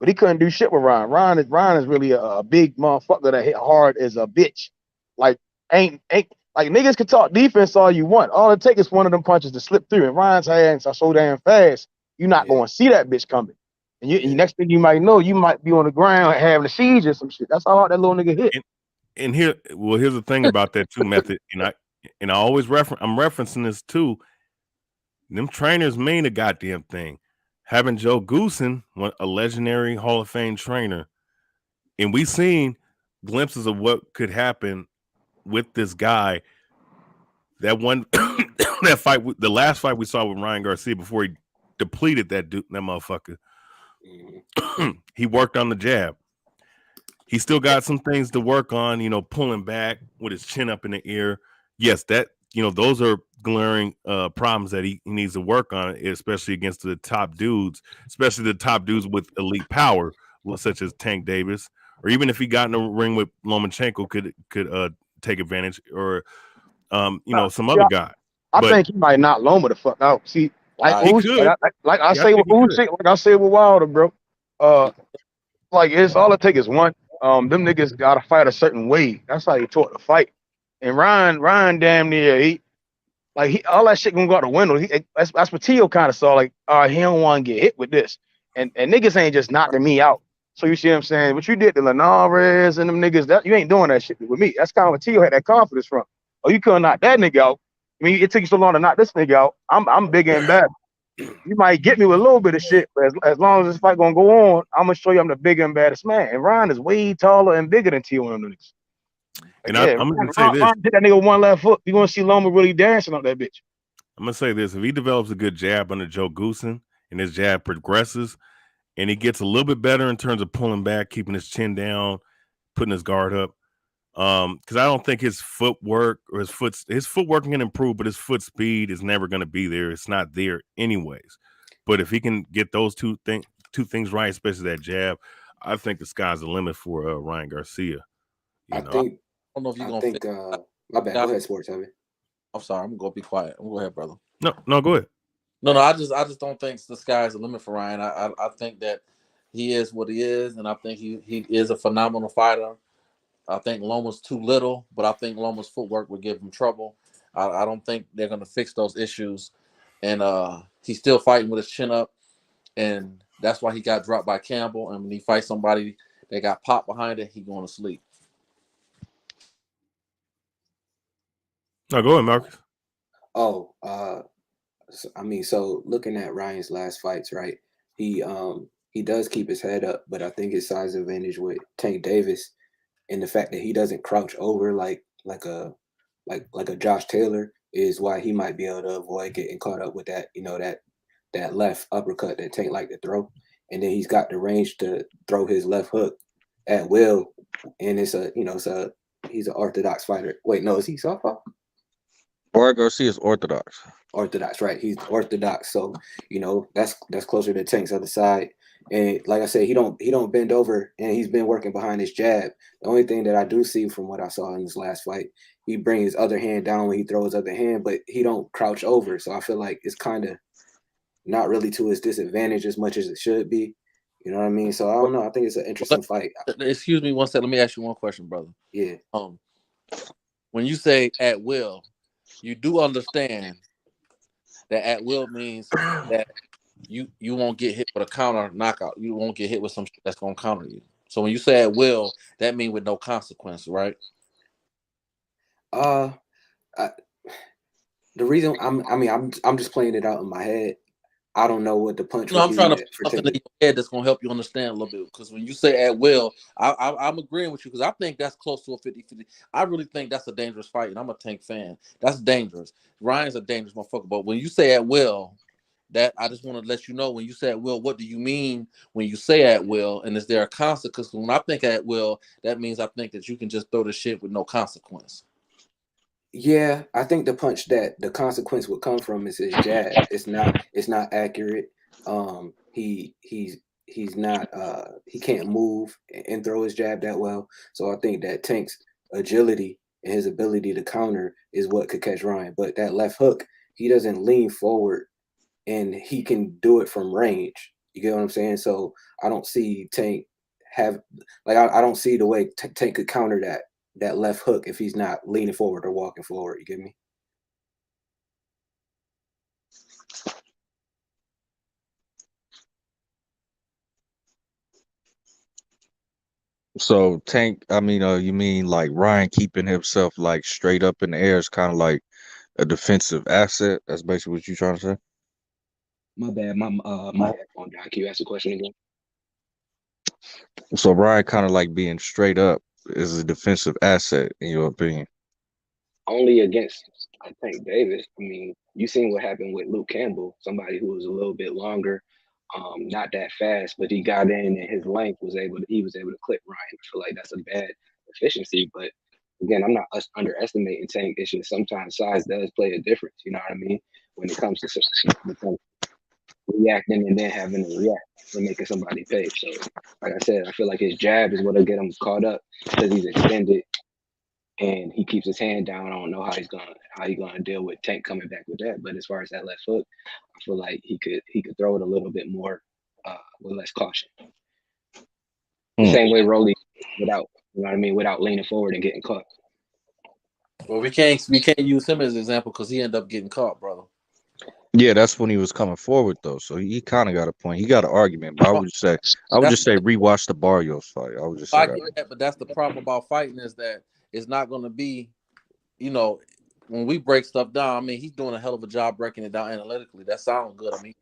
But he couldn't do shit with Ryan. Ryan is really a big motherfucker that hit hard as a bitch. Like ain't like niggas can talk defense all you want. All it takes is one of them punches to slip through. And Ryan's hands are so damn fast, you're not going to see that bitch coming. And next thing you might know, you might be on the ground having a siege or some shit. That's how hard that little nigga hit. And here's the thing about that too, Method. And I always I'm referencing this too. Them trainers mean a goddamn thing. Having Joe Goosen, a legendary Hall of Fame trainer, and we seen glimpses of what could happen with this guy. That one, that fight, the last fight we saw with Ryan Garcia before he depleted that motherfucker. He worked on the jab. He still got some things to work on, pulling back with his chin up in the air. Yes, that those are glaring problems that he needs to work on, especially against the top dudes, especially the top dudes with elite power, such as Tank Davis, or even if he got in a ring with Lomachenko, could take advantage, or some other guy. I think he might knock Loma the fuck out. See, like I say with Usyk, like I said with Wilder, bro. Like it's all it takes is one. Them niggas gotta fight a certain way. That's how he taught the fight. And Ryan damn near all that shit gonna go out the window. That's what Tio kind of saw. Like, he don't want to get hit with this. And niggas ain't just knocking me out. So you see what I'm saying? What you did to Linares and them niggas, that you ain't doing that shit with me. That's kind of what Tio had that confidence from. Oh, you couldn't knock that nigga out. I mean, it took you so long to knock this nigga out. I'm bigger and better. You might get me with a little bit of shit, but as long as this fight gonna go on, I'm gonna show you I'm the bigger and baddest man. And Ryan is way taller and bigger than Tio and them niggas. And I'm gonna say this: hit that nigga one left foot. You gonna see Loma really dancing on that bitch. I'm gonna say this: if he develops a good jab under Joe Goosen and his jab progresses, and he gets a little bit better in terms of pulling back, keeping his chin down, putting his guard up, because I don't think his footwork or his footwork can improve, but his foot speed is never going to be there. It's not there anyways. But if he can get those two things right, especially that jab, I think the sky's the limit for Ryan Garcia. I don't know if you're gonna think. My bad. Go ahead, Sports. I'm sorry. I'm gonna be quiet. Go ahead, brother. No, go ahead. No. I just don't think the sky's the limit for Ryan. I think that he is what he is, and I think he is a phenomenal fighter. I think Loma's too little, but I think Loma's footwork would give him trouble. I don't think they're gonna fix those issues, and he's still fighting with his chin up, and that's why he got dropped by Campbell. And when he fights somebody that got popped behind it, he going to sleep. No, go ahead, Marcus. So looking at Ryan's last fights, right? He does keep his head up, but I think his size advantage with Tank Davis and the fact that he doesn't crouch over like a Josh Taylor is why he might be able to avoid getting caught up with that, that left uppercut that Tank like to throw. And then he's got the range to throw his left hook at will. And he's an orthodox fighter. Wait, no, is he southpaw? Ryan Garcia is orthodox. Orthodox, right? He's orthodox, so that's closer to Tank's other side. And like I said, he don't bend over, and he's been working behind his jab. The only thing that I do see from what I saw in his last fight, he brings his other hand down when he throws his other hand, but he don't crouch over. So I feel like it's kind of not really to his disadvantage as much as it should be. You know what I mean? So I don't know. I think it's an interesting fight. Excuse me one second. Let me ask you one question, brother. Yeah. When you say at will, you do understand that at will means that you won't get hit with a counter knockout. You won't get hit with some shit that's gonna counter you. So when you say at will, that means with no consequence, right? The reason I'm just playing it out in my head. I don't know what the punch. No, I'm trying to put something in your head that's gonna help you understand a little bit. Because when you say at will, I'm agreeing with you because I think that's close to a 50-50. I really think that's a dangerous fight, and I'm a Tank fan. That's dangerous. Ryan's a dangerous motherfucker. But when you say at will, that I just want to let you know when you say at will, what do you mean when you say at will? And is there a consequence? Because when I think at will, that means I think that you can just throw the shit with no consequence. Yeah, I think the punch that the consequence would come from is his jab. It's not accurate. He's not he can't move and throw his jab that well. So I think that Tank's agility and his ability to counter is what could catch Ryan. But that left hook, he doesn't lean forward and he can do it from range. You get what I'm saying? So I don't see Tank I don't see the way Tank could counter that left hook if he's not leaning forward or walking forward. You get me? So Tank, you mean like Ryan keeping himself like straight up in the air is kind of like a defensive asset? That's basically what you're trying to say? My bad. My headphone down. Can you ask the question again? So Ryan kind of like being straight up is a defensive asset in your opinion? Only against, I think, Davis. I mean, you seen what happened with Luke Campbell, somebody who was a little bit longer, not that fast, but he got in and his length was able to clip Ryan. I feel like that's a bad efficiency, but again, I'm not underestimating Tank. It's just sometimes size does play a difference. You know what I mean? When it comes to reacting and then having to react and making somebody pay. So, like I said, I feel like his jab is what'll get him caught up because he's extended and he keeps his hand down. I don't know how he's gonna deal with Tank coming back with that. But as far as that left hook, I feel like he could throw it a little bit more with less caution. Same way Rolly without leaning forward and getting caught. Well, we can't use him as an example because he ended up getting caught, brother. Yeah, that's when he was coming forward though. So he kind of got a point. He got an argument, but I would just say rewatch the Barrios fight. I would just say that. But that's the problem about fighting is that it's not going to be, when we break stuff down. I mean, he's doing a hell of a job breaking it down analytically. That sounds good. I mean,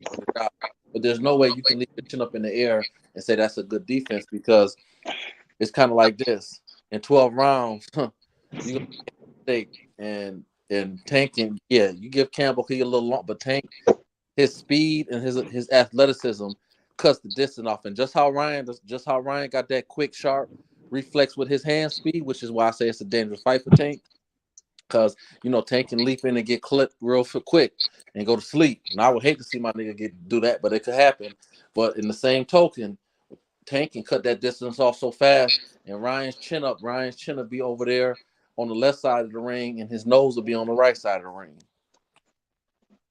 but there's no way you can leave your chin up in the air and say that's a good defense because it's kind of like this. In 12 rounds, you make a mistake and Tank you give Campbell a little long, but Tank, his speed and his athleticism cuts the distance off. And just how Ryan got that quick, sharp reflex with his hand speed, which is why I say it's a dangerous fight for Tank. Because Tank can leap in and get clipped real quick and go to sleep. And I would hate to see my nigga do that, but it could happen. But in the same token, Tank can cut that distance off so fast, and Ryan's chin up be over there on the left side of the ring, and his nose will be on the right side of the ring.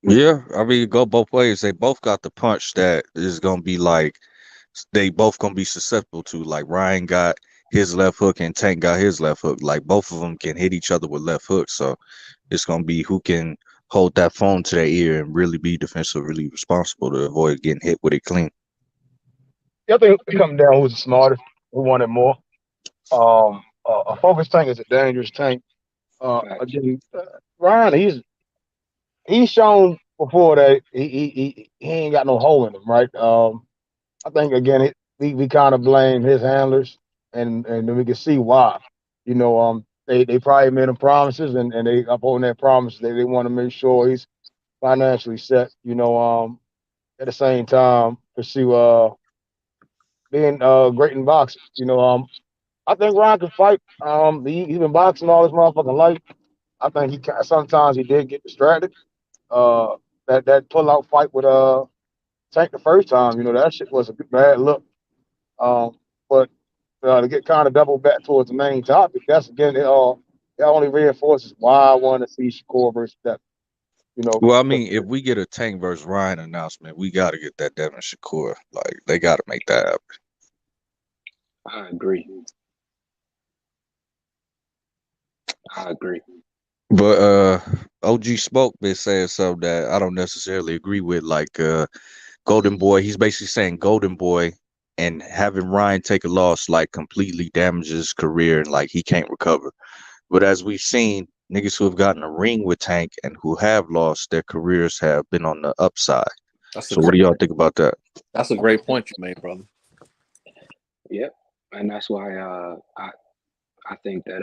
Yeah, I mean, go both ways. They both got the punch that is gonna be like they both gonna be susceptible to. Like Ryan got his left hook and Tank got his left hook. Like both of them can hit each other with left hooks. So it's gonna be who can hold that phone to their ear and really be defensively responsible to avoid getting hit with it clean. I think it comes down who's the smartest, who wanted more. A focus tank is a dangerous tank. Again, Ryan, he's shown before that he ain't got no hole in him, right? I think again we kind of blame his handlers, and then we can see why. You know, they probably made him promises, and they upholding their promises. They want to make sure he's financially set. You know, at the same time pursue being great in boxing. You know, I think Ryan can fight. He's been boxing all his motherfucking life. I think sometimes he did get distracted. That pull out fight with Tank the first time, you know, that shit was a bad look. But to get kind of double back towards the main topic, that's again that only reinforces why I want to see Shakur versus Devin. You know. Well, I mean, if we get a Tank versus Ryan announcement, we got to get that Devin Shakur. Like they got to make that happen. I agree. But OG Smoke been saying something that I don't necessarily agree with. Like Golden Boy, he's basically saying Golden Boy and having Ryan take a loss like completely damages his career and like he can't recover. But as we've seen, niggas who have gotten a ring with Tank and who have lost, their careers have been on the upside. So what do y'all think about that? That's a great point you made, brother. Yep, and that's why I think that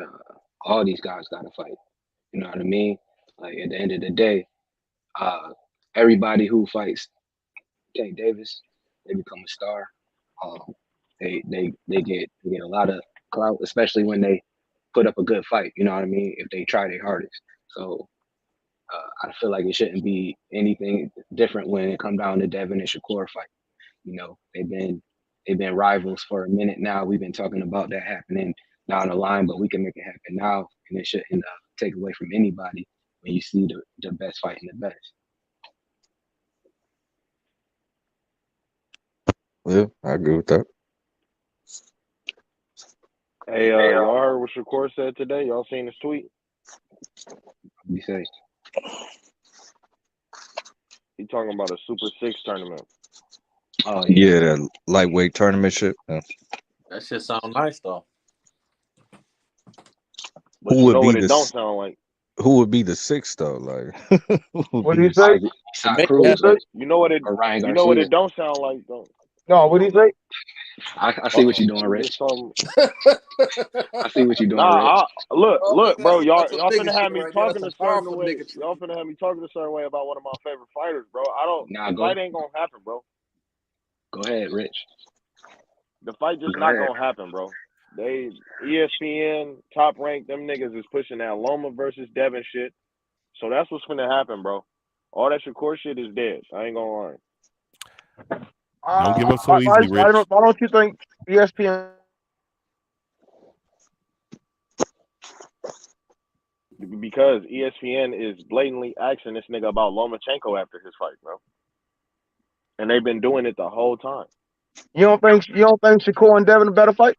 all these guys got to fight. You know what I mean? Like at the end of the day, everybody who fights Tank Davis, they become a star. They get a lot of clout, especially when they put up a good fight. You know what I mean? If they try their hardest. So I feel like it shouldn't be anything different when it comes down to Devin and Shakur fight. You know, they've been rivals for a minute now. We've been talking about that happening down the line, but we can make it happen now, and it shouldn't take away from anybody when you see the best fighting the best. Yeah, I agree with that. Hey, y'all heard what Shakur said today? Y'all seen his tweet? What you say? He talking about a Super 6 tournament. Oh yeah, that lightweight tournament shit. Yeah. That shit sound nice though. But Who you would know be what it the don't sound like? Who would be the sixth though? Like, what do you say? You know what it? Or Ryan You know what Garcia. it don't sound like though. No, what do you say? I see what you're doing, Rich. I see what you're doing, Nah, Rich. look, bro. Y'all that's a finna nigga have shit me right there. talking a That's some certain powerful way. nigga shit. Y'all finna have me talking a certain way about one of my favorite fighters, bro. The go fight ain't gonna happen, bro. Go ahead, Rich. The fight just Go not ahead. gonna happen, bro. They ESPN top ranked them niggas is pushing that Loma versus Devin shit. So that's what's gonna happen, bro. All that Shakur shit is dead. I ain't gonna lie. Don't give up so easily, Rich. Why don't you think ESPN? Because ESPN is blatantly asking this nigga about Lomachenko after his fight, bro. And they've been doing it the whole time. You don't think Shakur and Devin a better fight?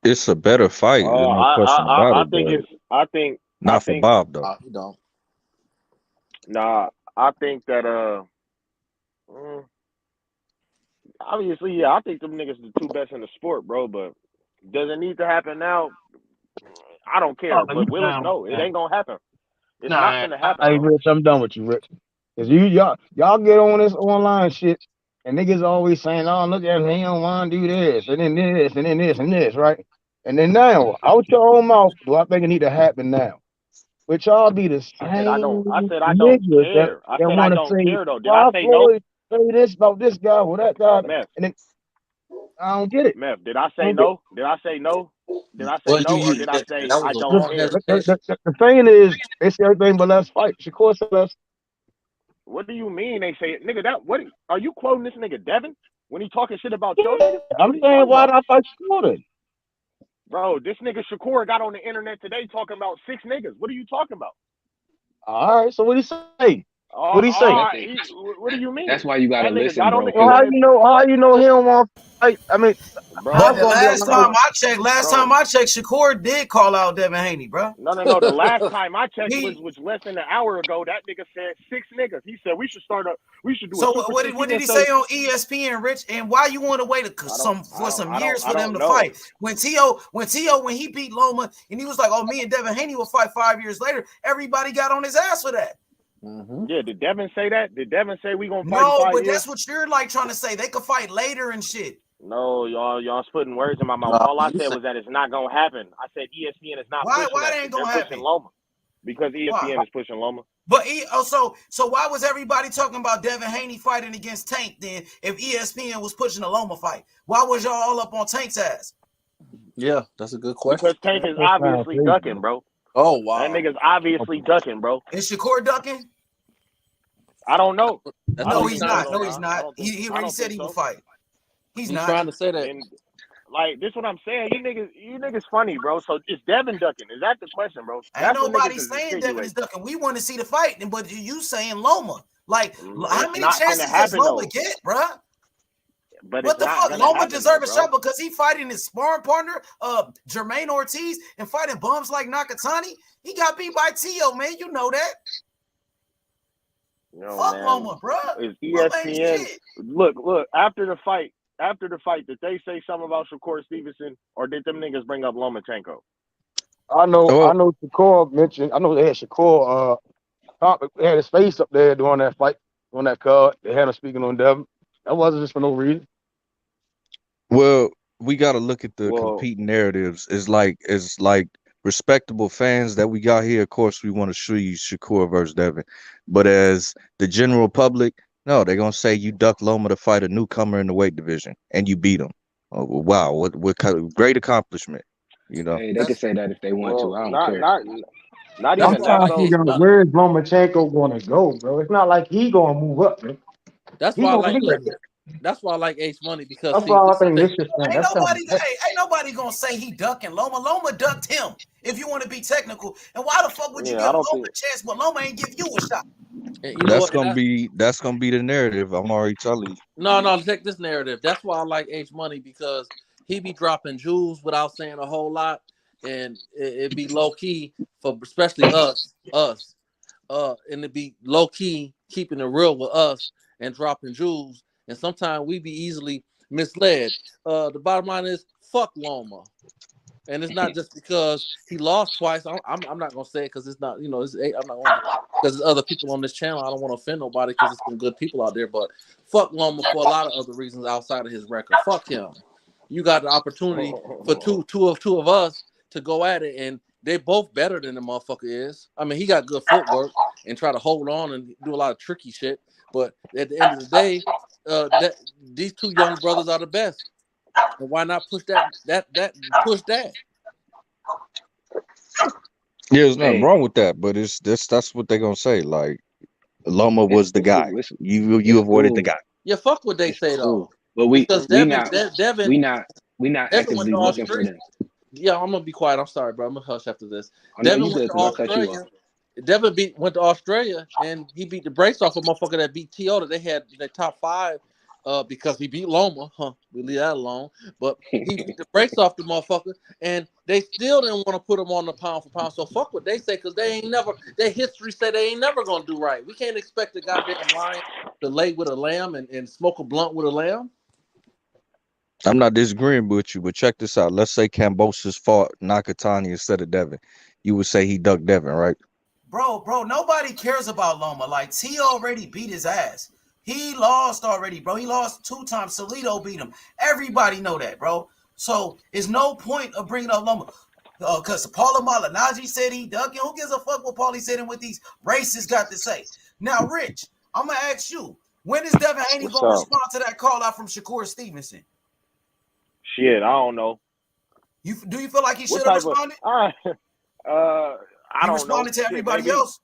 it's a better fight. There's no question about I it. think But it's. I think. not I for think, Bob though. He don't. Nah, I think that obviously, yeah, I think them niggas the two best in the sport, bro. But does it need to happen now? I don't care. But will it? No, it ain't gonna happen. It's not gonna happen, Hey, bro. Rich, I'm done with you, Rich. Cause y'all get on this online shit, and niggas always saying, "Oh, look at him, he don't want to do this, and then this, and then this, and this, right?" And then now, out your own mouth, do I think it need to happen now? Which y'all be the I said I don't niggas that care. I said I want to don't say, care though. Did I "Why say no? Floyd say this about this guy or that guy?" Meth. And then I don't get it. Meth, did I say no? Did I say no? Did I say Well, no, or you did I that say was I a don't long care? hesitation. The thing is, they say everything but let's fight. Shakur said let's. What do you mean they say it, nigga? That what are you quoting this nigga Devin? when he talking shit about your niggas? I'm saying why not fight Shakur then? Bro, this nigga Shakur got on the internet today talking about 6 niggas. What are you talking about? All right, so what he say? What he say? What do you mean? That's why you gotta That nigga listen, got on bro. the So how internet. you know? How you know he don't want to fight? I mean, Bro, But Buzz gonna be on last the time house. I checked, Shakur did call out Devin Haney, bro. No. The last time I checked was less than an hour ago. That nigga said 6 niggas. He said we should do So a Super what 6. did he say on ESPN, Rich? And why you want to wait some years for them to fight? When he beat Loma and he was like, "Oh, me and Devin Haney will fight 5 years later," everybody got on his ass for that. Mm-hmm. Yeah, did Devin say that? Did Devin say we gonna fight No, 5 but years? that's what you're like trying to say. They could fight later and shit. No, y'all putting words in my mouth. All I said was that it's not gonna happen. I said ESPN is not pushing that. Why they ain't gonna They're pushing happen? Loma because ESPN is pushing Loma. But so why was everybody talking about Devin Haney fighting against Tank then? If ESPN was pushing a Loma fight, why was y'all all up on Tank's ass? Yeah, that's a good question. Because Tank is obviously ducking, bro. Oh wow, that nigga's obviously ducking, bro. Is Shakur ducking? I don't know. No, he's not. No, he's not. He already said he would fight. He's not trying to say that. And, like, this is what I'm saying. You niggas funny, bro. So is Devin ducking? Is that the question, bro? Ain't nobody saying Devin is ducking. We want to see the fight, but you saying Loma. Like, how many chances does Loma get, bro? But what the fuck? Loma deserves a shot because he fighting his sparring partner, Jermaine Ortiz, and fighting bums like Nakatani. He got beat by Tio, man. You know that. Fuck man. Loma, bro. Is ESPN look after the fight, did they say something about Shakur Stevenson, or did them niggas bring up Lomachenko? I know Shakur mentioned. I know they had Shakur had his face up there during that fight, on that card. They had him speaking on Devin. That wasn't just for no reason. Well, we got to look at the competing narratives. It's like respectable fans that we got here. Of course, we want to show you Shakur versus Devin, but as the general public, no, they're gonna say you duck Loma to fight a newcomer in the weight division and you beat him. Oh, wow, what kind of great accomplishment, you know? Hey, they can say that if they want to. I don't care. Not even I'm trying to figure out where's Lomachenko going to go, bro. It's not like he going to move up, man. That's why I like Ace Money because that's why I think this is ain't nobody gonna say he ducking Loma. Loma ducked him. If you want to be technical, and why the fuck would you give Loma a chance, but Loma ain't give you a shot? That's gonna be the narrative. I'm already telling you. No, check this narrative. That's why I like H Money because he be dropping jewels without saying a whole lot, and it be low key for especially us, and it be low key keeping it real with us and dropping jewels. And sometimes we be easily misled. The bottom line is fuck Loma, and it's not just because he lost twice. I'm not gonna say it because it's not, I'm not gonna, because there's other people on this channel. I don't want to offend nobody because there's some good people out there. But fuck Loma for a lot of other reasons outside of his record. Fuck him. You got the opportunity for two of us to go at it, and they both better than the motherfucker is. I mean, he got good footwork and try to hold on and do a lot of tricky shit. But at the end of the day, these two young brothers are the best. And why not push that? Yeah, there's nothing wrong with that, but that's what they're gonna say. Like Loma was the guy. You avoided the guy. Yeah, fuck what they say though. But Devin not actively looking for them. Yeah, I'm gonna be quiet. I'm sorry, bro. I'm gonna hush after this. Devin went to Australia. Devin went to Australia and he beat the brakes off a motherfucker that beat T.O. that they had in the top 5 because he beat Loma. We leave that alone. But he beat the brakes off the motherfucker and they still didn't want to put him on the pound for pound. So fuck what they say because their history say they ain't never gonna do right. We can't expect a goddamn lion to lay with a lamb and smoke a blunt with a lamb. I'm not disagreeing with you, but check this out. Let's say Kambosos fought Nakatani instead of Devin. You would say he ducked Devin, right? Bro, nobody cares about Loma. Like, T already beat his ass. He lost already, bro. He lost 2 times. Salido beat him. Everybody know that, bro. So, it's no point of bringing up Loma. Because Paula Malignaggi said he ducking. Who gives a fuck what Paulie said and what these racists got to say? Now, Rich, I'm going to ask you, when is Devin Haney going to respond to that call out from Shakur Stevenson? Shit, I don't know. Do you feel like he should have responded? I don't know. He responded to everybody else.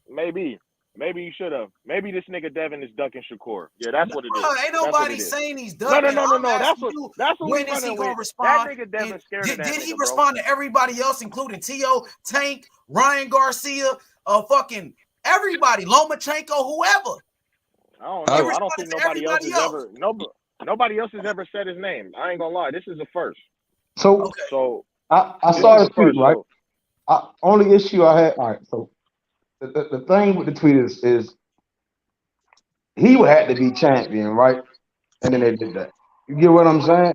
Maybe. Maybe you should have. Maybe this nigga Devin is ducking Shakur. Yeah, that's what it is. Ain't nobody saying he's No. ducking. I'm That's asking you, what when we is he running gonna with. respond? That nigga Devin scared of that Did nigga, he bro. respond to everybody else, including T.O., Tank, Ryan Garcia, fucking everybody, Lomachenko, whoever? I don't know. I don't think nobody else has ever. Nobody else has ever said his name. I ain't gonna lie. This is the first. So I saw the tweet, right? Only issue I had. All right. So the thing with the tweet is he would have to be champion, right? And then they did that. You get what I'm saying?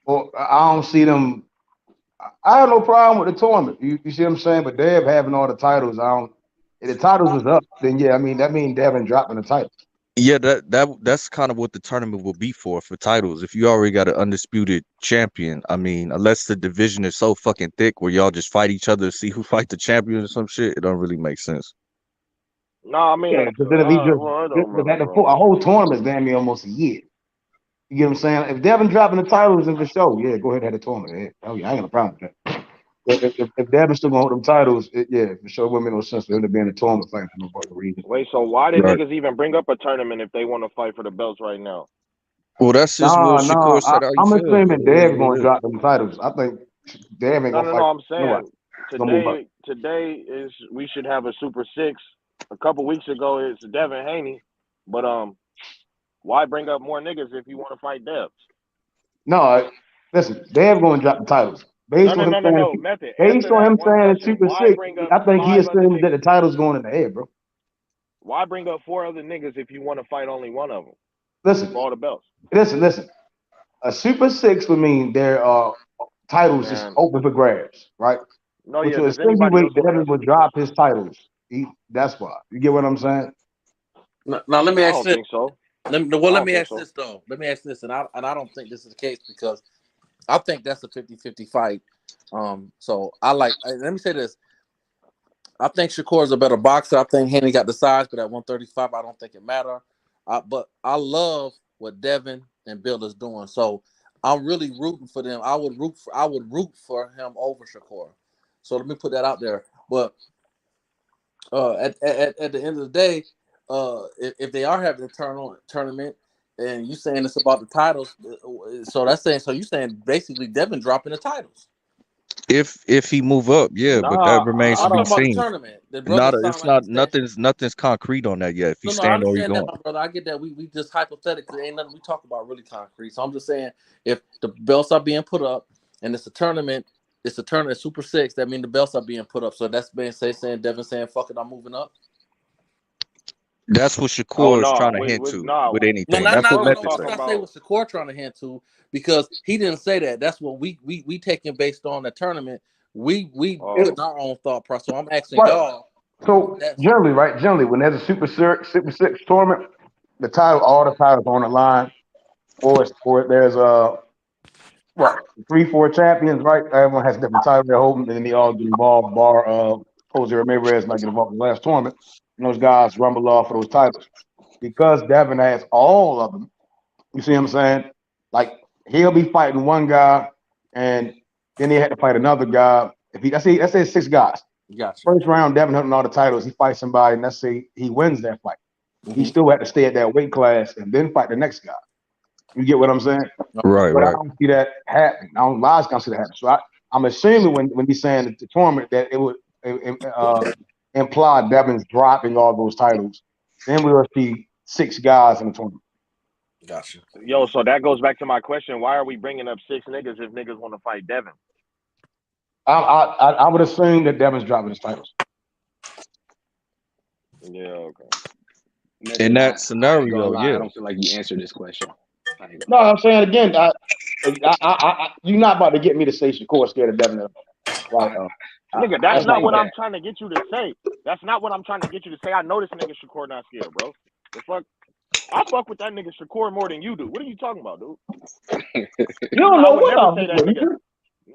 Well, I don't see them. I have no problem with the tournament. You see what I'm saying? But Dev having all the titles, if the titles was up, then yeah, I mean that means Devin dropping the title. Yeah, that's kind of what the tournament will be for titles. If you already got an undisputed champion, I mean, unless the division is so fucking thick where y'all just fight each other to see who fight the champion or some shit, it don't really make sense. No, I mean, yeah, because then if he just a whole tournament is damn near almost a year. You get what I'm saying? If Devin dropping the titles in for show, yeah, go ahead and have the tournament. Oh yeah, I ain't got a problem with that. If Devin's still gonna hold them titles, yeah, for sure, it wouldn't make no sense for him to be in the tournament fighting for no fucking reason. Wait, so why did niggas even bring up a tournament if they want to fight for the belts right now? Well, that's just what Shakur said. I'm assuming Dev's gonna drop them titles. I think Dev ain't gonna fight. No, I'm saying today is we should have a Super 6. A couple weeks ago it's Devin Haney, but why bring up more niggas if you want to fight Dev? No, listen, Dev gonna drop the titles. Based on him saying Super 6, I think he assumes that the title's going in the air, bro. Why bring up 4 other niggas if you want to fight only one of them? Listen, for all the belts. Listen. A Super 6 would mean there are titles just open for grabs, right? No, which yeah. will insinuate Devin will drop his titles. That's why. You get what I'm saying? Now let me ask this. I don't think so. Let me ask this though. Let me ask this, and I don't think this is the case because I think that's a 50-50 fight. So let me say this. I think Shakur is a better boxer. I think Haney got the size, but at 135, I don't think it matters. But I love what Devin and Bill is doing. So I'm really rooting for them. I would root for him over Shakur. So let me put that out there. But at the end of the day, if they are having a tournament, and you saying it's about the titles, so you saying basically Devin dropping the titles. If he move up, yeah, but that remains to be seen. Nothing's concrete on that yet. If he stand or he don't. My brother, I get that. We just hypothetically ain't nothing we talk about really concrete. So I'm just saying if the belts are being put up and it's a tournament Super 6, that means the belts are being put up. So that's saying Devin saying fuck it, I'm moving up. That's what Shakur is trying to hint to with anything. That's what Method said. Let's not say what Shakur trying to hint to because he didn't say that. That's what we taking based on the tournament. We put our own thought process. So I'm asking y'all. So generally, when there's a Super 6 tournament, all the titles on the line, or there's 3-4 champions, right? Everyone has a different title they're holding, and then they all get involved. Jose Ramirez might get involved in the last tournament. And those guys rumble off for those titles. Because Devin has all of them, you see what I'm saying? Like, he'll be fighting one guy, and then he had to fight another guy. Let's say 6 guys. Gotcha. First round, Devin hunting all the titles. He fights somebody, and let's say he wins that fight. He still had to stay at that weight class and then fight the next guy. You get what I'm saying? Right. I don't see that happening. I don't see that happening. So I'm assuming when he's saying the tournament that it would imply Devin's dropping all those titles. Then we'll see 6 guys in the tournament. Gotcha. Yo, so that goes back to my question. Why are we bringing up 6 niggas if niggas want to fight Devin? I would assume that Devin's dropping his titles. Yeah, okay. In that scenario, I don't feel like you answered this question. No, I'm saying again, you're not about to get me to say Shakur scared of Devin. Nigga, that's not what I'm trying to get you to say. That's not what I'm trying to get you to say. I know this nigga Shakur not scared, bro. The fuck? I fuck with that nigga Shakur more than you do. What are you talking about, dude? You don't know what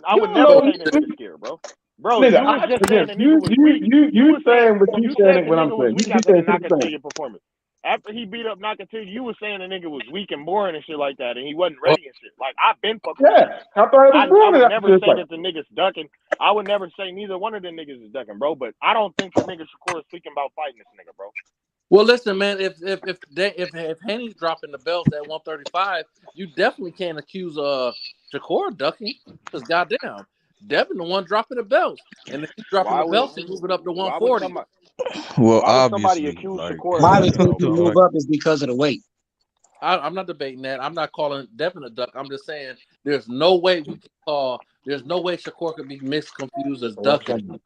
I would never say that nigga scared, bro. Bro, nigga, you was just saying that you saying what you saying when I'm saying. You keep saying not gonna see your performance. After he beat up Nakatsuki, you was saying the nigga was weak and boring and shit like that, and he wasn't ready and shit. Like, I've been fucking with Yeah, I thought it was I proven would that never say that the nigga's ducking. I would never say neither one of them niggas is ducking, bro. But I don't think the nigga Shakur is speaking about fighting this nigga, bro. Well, listen, man. If Haney's dropping the belts at 135, you definitely can't accuse Shakur ducking, because goddamn, Devin the one dropping the belts, and if he's dropping the belts, he's moving up to 140. Well, why would somebody obviously, accuse like, Shakur Why of they ducking, think though, he bro? move up is because of the weight. I'm not debating that. I'm not calling Devin a duck. I'm just saying there's no way we can call. There's no way Shakur could be misconfused as ducking.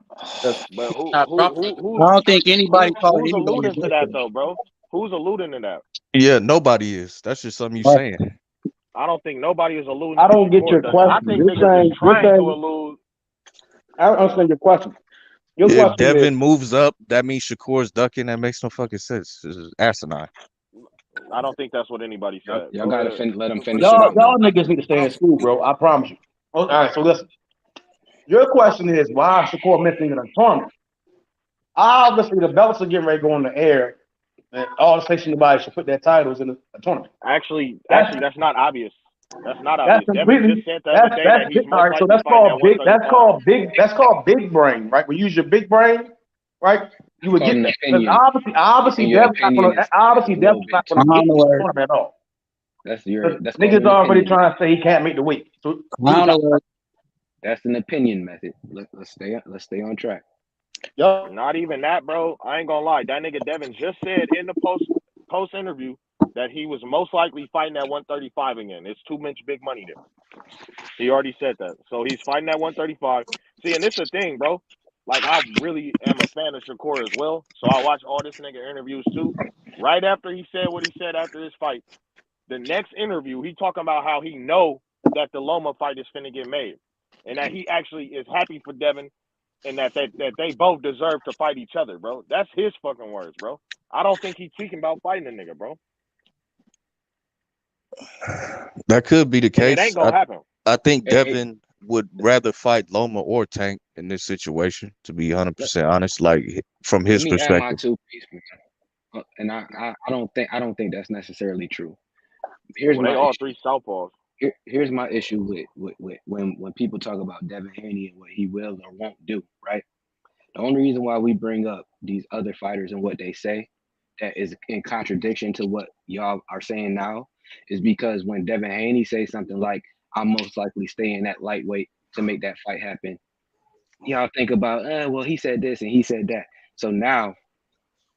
But who I don't think anybody calling who's anybody alluding to that ducking. though, bro? Who's alluding to that? yeah, nobody is. That's just something you But saying. I don't think nobody is alluding I to don't get Shakur your ducking. I question. think You're niggas saying is trying to allude. I don't understand your question. Your If question Devin is, moves up, that means Shakur's ducking. That makes no fucking sense. This is asinine. I don't think that's what anybody said. Y'all Go gotta ahead. let him finish. y'all niggas need to stay in school, bro. I promise you. All right, so listen. Your question is why is Shakur missing in a tournament? Obviously, the belts are getting ready to go on the air, and all the station bodies should put their titles in a tournament. Actually, that's not obvious. That's not That's obvious. Devin completely. just said the other day that he's All most right. So likely that's fighting called at big. 135. That's called big brain, right? We use your big brain, right? You would get an that. 'Cause opinion. obviously, And your Devin's not opinion gonna. is Obviously, a little Devin's not bit gonna too get the Counter tournament at all. That's Niggas called an already opinion. trying to say he can't make the weight. So That's an opinion method. Let's stay on track. Not even that, bro. I ain't gonna lie. That nigga Devin just said in the post interview that he was most likely fighting at 135 again. It's too much big money there. He already said that. So he's fighting at 135. See, and this is the thing, bro. Like, I really am a fan of Shakur as well. So I watch all this nigga interviews too. Right after he said what he said after his fight, the next interview, he talking about how he know that the Loma fight is finna get made. And that he actually is happy for Devin and that they both deserve to fight each other, bro. That's his fucking words, bro. I don't think he's tweaking about fighting a nigga, bro. That could be the And it case. ain't gonna happen. I think Devin would rather fight Loma or Tank in this situation, to be 100% honest, like from his Let me add my perspective. 2 piece, man. And I don't think that's necessarily true. Here's Well, they my all issue. three southpaws. Here's my issue with when people talk about Devin Haney and what he will or won't do, right? The only reason why we bring up these other fighters and what they say that is in contradiction to what y'all are saying now is because when Devin Haney says something like, I'm most likely staying at lightweight to make that fight happen, y'all think about, well, he said this and he said that. So now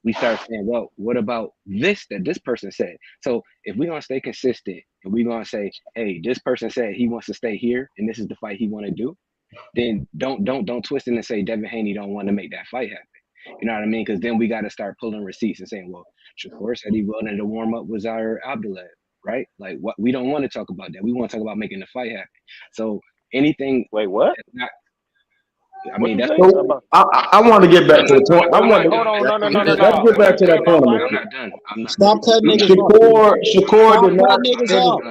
we start saying, well, what about this that this person said? So if we're gonna stay consistent and we're gonna say, hey, this person said he wants to stay here and this is the fight he want to do, then don't twist it and say Devin Haney don't want to make that fight happen. You know what I mean? Because then we got to start pulling receipts and saying, well, Shakur said he wanted to warm up with Zaire Abdulaev, right? Like, what we don't want to talk about that. We want to talk about making the fight happen. So anything. Wait, what? Not, I mean, that's. I want to get back to the point. Hold on, no. Let's get back to that tournament. I'm not done. Stop cutting niggas off. Shakur did not. Niggas off.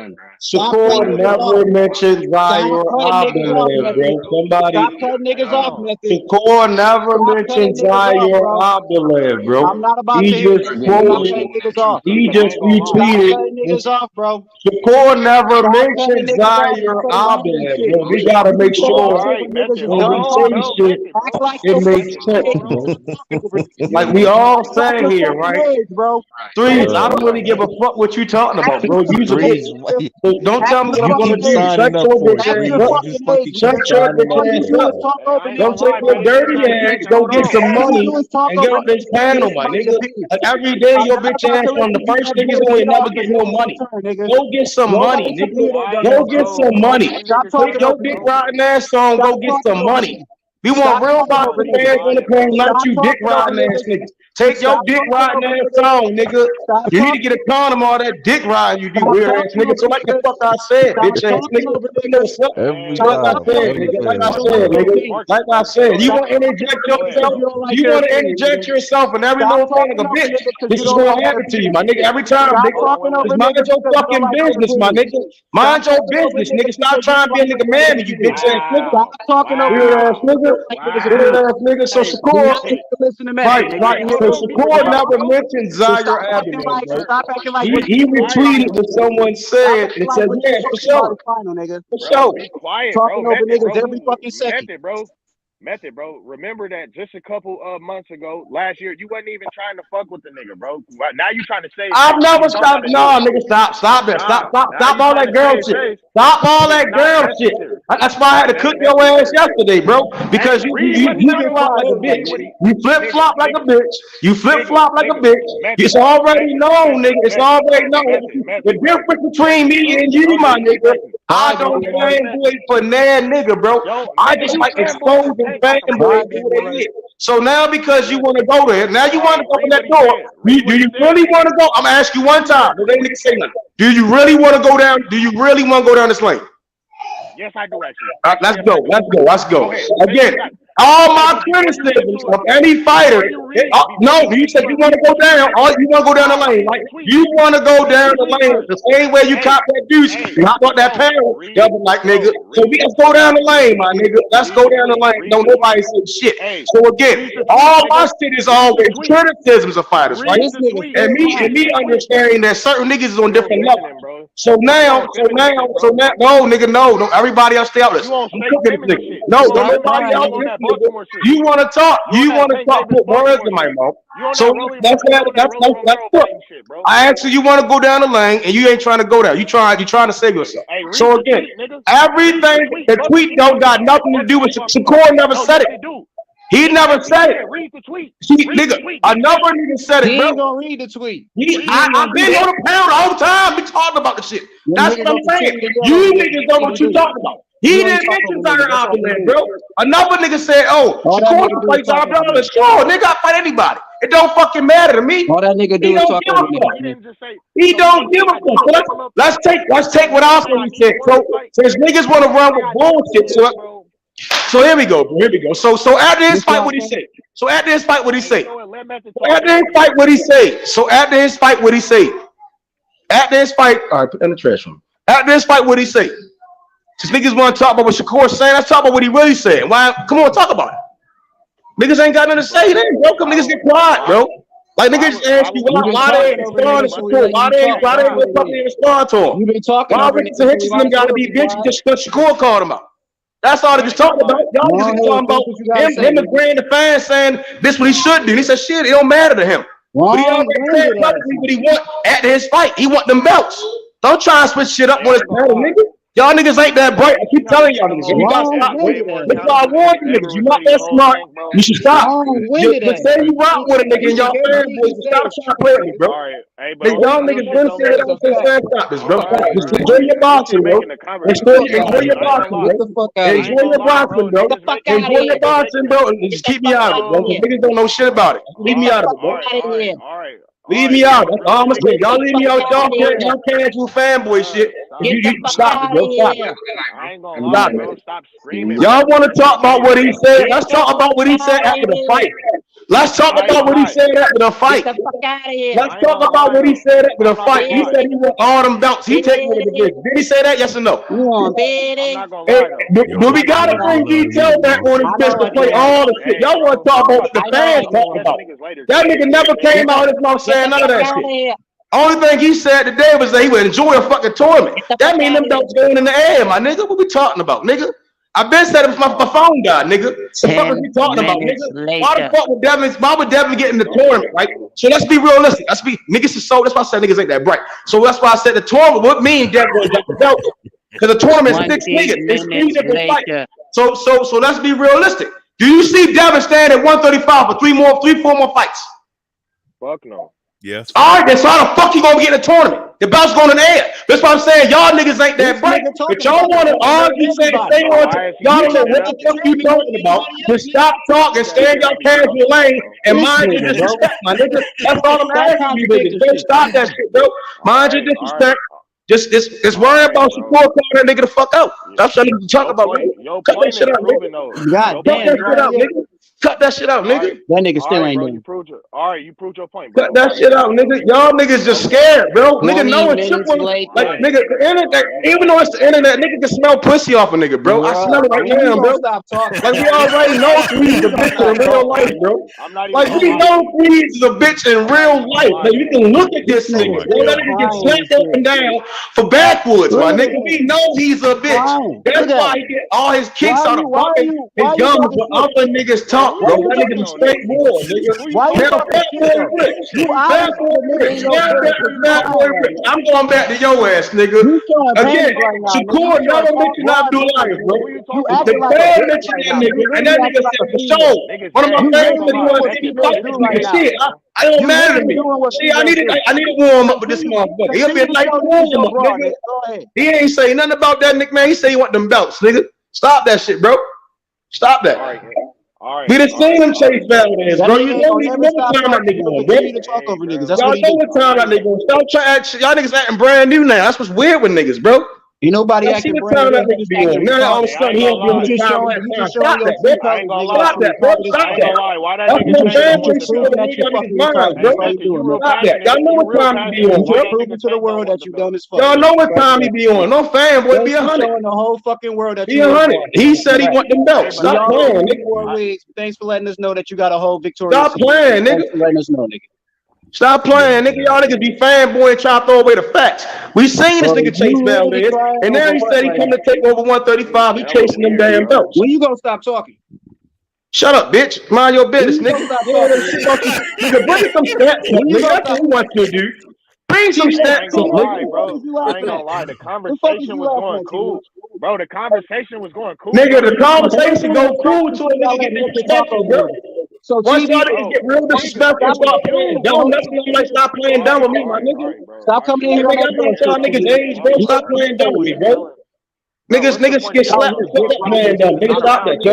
Shakur never mentioned Zaire Abdulaev, bro. Somebody. Stop cutting niggas off, Method. Shakur never mentioned Zaire Abdulaev, bro. I'm not about He to hear just this. quoted. Niggas off. He just Stop retweeted. cutting niggas off, bro. Shakur never Stop mentioned cutting niggas off. Zaire Abdulaev, bro. We gotta make sure when we say shit, Act like it makes sense, bro. Like we all saying here, right? bro. Threes, I don't really give a fuck what you talking about, bro. Use a bitch. So don't tell me what I'm gonna do. Shut your bitch ass up. Shut your bitch ass up. Don't take your dirty ass. Go get some money and get on this panel, my nigga. Like every day, your bitch ass on the first niggas who ain't never get no money. Go get some money, nigga. Go get some money. Take your dick riding ass on. Go get some money. We want real boxing fans on the panel, not you dick riding ass niggas. Take your dick riding ass on, nigga. You need to get a condom all that dick riding you do, weird ass nigga. So like the fuck I said, bitch ass nigga. You know what's up? Like I said, nigga. Like I said, you want to interject yourself? You want to interject yourself in every little thing like a bitch? This is gonna happen to you, my nigga. Every time, nigga. Just mind your fucking business, my nigga. Mind your business, nigga. Stop trying to be a nigga man to you, bitch ass nigga. Stop talking over weird ass nigga. Weird ass nigga. So Shakur, listen to me. right. So Shakur never mentioned Zaire Abdullah, bro. Stop acting like He retweeted what someone said and said, yeah, for sure. For sure. Be quiet, Talking bro. over Method, niggas bro. every fucking second. Method, bro. Remember that just a couple of months ago, last year, you wasn't even trying to fuck with the nigga, bro. Now you trying to say I've never stopped. No, nigga, stop that. Stop all that girl shit. Stop all that girl shit. That's why I had to cook your ass yesterday, bro. Because you get flop like a bitch. You flip flop like a bitch. You flip flop like a bitch. It's already known, nigga. It's already known. The difference between me and you, my nigga, I don't fanboy for that nigga, bro. I just like exposing fanboys who they is. So now because you want to go there, now you want to open that door. Do you really want to go? I'm gonna ask you one time. Don't let nigga say nothing. Do you really want to go down? Do you really want to go down this lane? Yes, I do actually. Let's go. Again, all my criticisms of any fighter. No, you said you want to go down. You want to go down the lane. Like you want to go down the lane the same way you cop that deuce. You hop up that pound. Double like nigga. So we let's go down the lane, my nigga. Let's go down the lane. Don't nobody say shit. So again, all my shit is always criticisms of fighters, right? And me understanding that certain niggas is on different levels. So now, no, nigga, no. Everybody else stay out this. I'm cooking this nigga. No, don't nobody else. You want to talk? You want to talk? Put words in my mouth. So that's what. I asked you want to go down the lane, and you ain't trying to go there. You trying to save yourself. So again, everything the tweet don't got nothing to do with Shakur. Never said it. He never said it. Read the tweet. Nigga, another nigga said it, He bro. ain't gonna read the tweet. I've been on the pound all the time. Be talking about the shit. That's what I'm saying. You niggas know what you talking about. He didn't mention Zaire Abdullah, bro. Another nigga said, "Oh, Shakur fights Abdullah." Sure, nigga, I fight anybody. It don't fucking matter to me. All that nigga do is talk over He don't give a fuck. So let's take what else he said. So since niggas want to run with bullshit, so here we go. So after his fight, what he say? So after his fight, what he say? All right, put that in the trash room. After his fight, what he say? Since niggas want to talk about what Shakur's saying, let's talk about what he really said. Why? Come on, talk about it. Niggas ain't got nothing to say then, bro. Come niggas get quiet, bro. Like niggas just ask you why they ain't respond to Shakur. Why they ain't respond to him? You been talking. Why Richardson Hitchens gotta be bitchy just because Shakur called him out? That's all they just talking about. Y'all niggas talking about him agreeing to fans saying this what he should do. And he said shit, it don't matter to him. But he already said publicly what he want after his fight. He want them belts. Don't try and switch shit up when it's better, nigga. Y'all niggas ain't that bright. I keep telling y'all niggas. You gotta stop. That's why I warn you niggas. You not that smart. You should stop. Just say you rock with a nigga and y'all fanboys. Stop trying to play with me, bro. Y'all niggas been saying that since stop this, bro. Just enjoy your boxing, bro. Enjoy your boxing, bro. Enjoy your boxing, bro. Enjoy your boxing, bro. And just keep me out of it, bro. Niggas don't know shit about it. Leave me out of it, bro. Leave me out. That's all I'm saying. Y'all leave me out. Y'all can't do fanboy shit. You stop it, bro. Stop it. Stop screaming. Y'all want to talk about what he said? Let's talk about what he said after the fight. Let's talk about what he said after the fight. Let's talk about what he said after the fight. He said he want all them belts. He taking it again. Did he say that? Yes or no? Do we gotta bring detail back on his fist to play all the shit? Y'all want to talk about what the fans talking about? That nigga never came out of his mouth saying none of that shit. Only thing he said today was that he would enjoy a fucking tournament. That mean them belts going in the air, my nigga. What we talking about, nigga? I been said it was my phone guy, nigga. What the fuck is we talking about, nigga? Why the fuck would Devin get in the tournament, right? So let's be realistic. Niggas is so, that's why I said niggas ain't that bright. So that's why I said the tournament would mean Devin got the belt. Because the tournament is 6 niggas. It's 3 different fights. So let's be realistic. Do you see Devin stand at 135 for 4 more fights? Fuck no. Yes. All right, then so how the fuck you gonna get in the tournament? The belt's going in the air. That's what I'm saying. Y'all niggas ain't that bright. But y'all want to argue, say y'all don't know what the fuck you talking about. Just stop talking, stay in your casual lane, and mind your disrespect, my nigga. That's all I'm asking you, niggas. Don't stop that shit, bro. Mind your disrespect. Just worry about Shakur calling that nigga the fuck out. That's what I'm talking about, man. Cut that shit out, nigga. Cut that shit out, nigga. Cut that shit out, nigga. That nigga still ain't bro, done. you proved your point, bro. Cut that shit out, nigga. Y'all niggas just scared, bro. Nigga 20 know it's minutes simple. later. Like, nigga, the internet, even though it's the internet, nigga can smell pussy off a nigga, bro. I smell it right When you now, gonna bro. stop talking? Like, we already know Freeze a bitch in real life, bro. Like, we know Freeze is a bitch in real life. Like, you can look at this nigga, bro. That nigga get slapped up and down for backwoods, my nigga. We know he's a bitch. That's why he get all his kicks out of bumping his gums when other niggas talk, bro. That nigga's a straight war, nigga. Now, Fat Boy Rich. Fat Boy Rich. Fat Boy Rich. I'm going back to your ass, nigga. Again, Shakur never mentioned Abdullah, bro. The fan mentioned that nigga, and that nigga said for sure. One of my fans said he wanted to see me fight this nigga. Shit, I don't matter to me. See, I need to warm up with this motherfucker. He'll be a nice warm up, nigga. He ain't say nothing about that, Nick, man. He say he want them belts, nigga. Stop that shit, bro. Stop that. We done seen him chase Valdez, bro. You know what time that nigga on, bro. Y'all know what time that nigga on. Stop trying. Y'all niggas acting brand new now. That's what's weird with niggas, bro. Ain't nobody acting brand new. Now all of a sudden he don't be on the time. Stop that, bro. Stop that, bro. Stop that. That's what fans want to see with y'all niggas' minds, bro. Stop that. Y'all know what time he be on, bro. Proving to the world that you done as fuck. Y'all know what time he be on. No fanboy, be 100. Showing the whole fucking world that be 100. He said he want them belts. Stop playing, nigga. Thanks for letting us know that you got a whole victorious. Stop playing, nigga. Thanks for letting us know, nigga. Stop playing, nigga. Y'all niggas be fanboy and try to throw away the facts. We seen this nigga chase Valdez, and now he said he come to take over 135. He chasing them damn belts. When you gonna stop talking? Shut up, bitch. Mind your business, nigga. Nigga, bring some stats, nigga. That's what we want you to do. Bring some stats, nigga. I ain't gonna lie. The conversation was going cool. Bro, the conversation was going cool. Nigga, the conversation go cool until a nigga get disrespectful, bro. So once y'all niggas get real disrespectful, start playing dumb. That's when I'm like, stop playing dumb with me, my nigga. Stop coming in here. Nigga, I'm not y'all niggas age, bro. Stop playing dumb with me, bro. Niggas get slapped and fucked up playing dumb. Nigga, stop that, bro.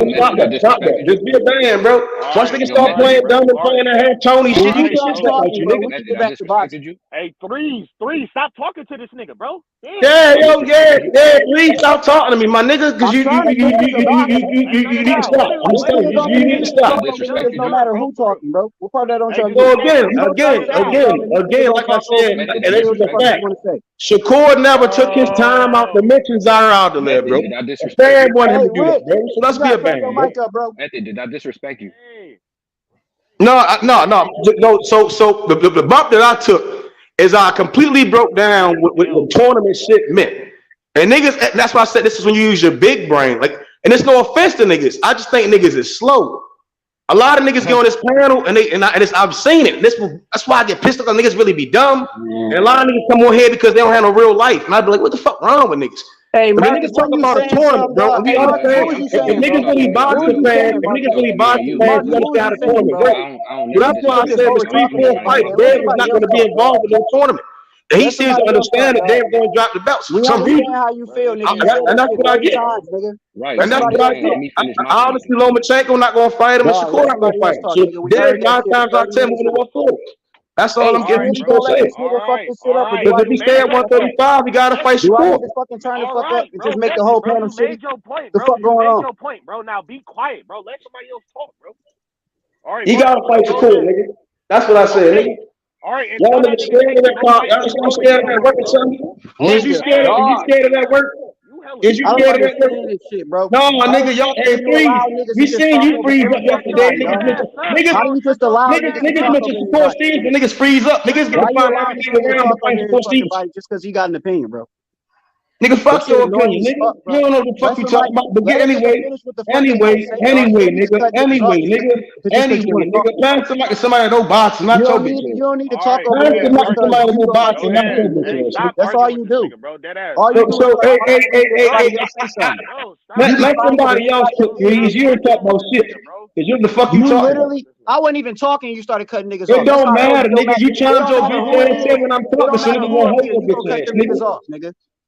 Stop that. Just be a man, bro. Once niggas start playing dumb and playing that hand Tony shit, you can't stop that, you nigga. Hey, threes, stop talking to this nigga, bro. Yeah, please stop talking to me, my nigga, because you need to stop. I'm just telling you, you need to stop. No matter who talking, bro. What part of that don't y'all So again, like I said, and this is a fact. Shakur never took his time out to mention Zara out there, bro. Fan wanted him to do that, bro. So let's be a bang, bro. Did I disrespect you? No. So the bump that I took is I completely broke down what tournament shit meant. And niggas, that's why I said this is when you use your big brain. Like, and it's no offense to niggas. I just think niggas is slow. A lot of niggas get on this panel and I've seen it. That's why I get pissed off. Niggas really be dumb. And a lot of niggas come on here because they don't have no real life. And I'd be like, what the fuck wrong with niggas? Hey, but niggas talking about a tournament, bro. We understand. If niggas really boxing fans, you understand how the tournament works. But that's why I said the 3-4 fight, Greg is not going to be involved in no tournament. And he seems to understand that they're going to drop the belts for some reason. How you feel, nigga. And that's what I get. Right. And that's what I get. Honestly, Lomachenko not going to fight him, and Shakur not going to fight him. So there's 9 times out of 10 moving to 140. That's all I'm getting. Because if he stay at 135, he got to fight Shakur. Just make the whole panel shit. The fuck going on? Your point, bro. Now be quiet, bro. Let somebody else talk, bro. All right. He got to fight Shakur, nigga. That's what I said, nigga. All right, y'all niggas scared of that car. Y'all scared of that work or something? Is you scared of that work? Is you scared of that work? Shit, bro. No, nigga, y'all ain't freeze. We seen you freeze up yesterday. Niggas mention Shakur Stevenson, niggas freeze up. Niggas gonna find out Shakur Stevenson. Just because he got an opinion, bro. Nigga, fuck your opinion, nigga. You don't know what the fuck you talking about. But anyway, nigga. Plan somebody no boxing, not your bitch. You don't need to talk over there. Somebody no boxing, not your bitch. That's all you do. So, let somebody else cook, please. You ain't talk about shit. Cause you the fuck you talking about. I wasn't even talking. You started cutting niggas off. It don't matter, nigga. You challenge your bitch ass when I'm talking. So niggas won't hold your bitch ass, nigga.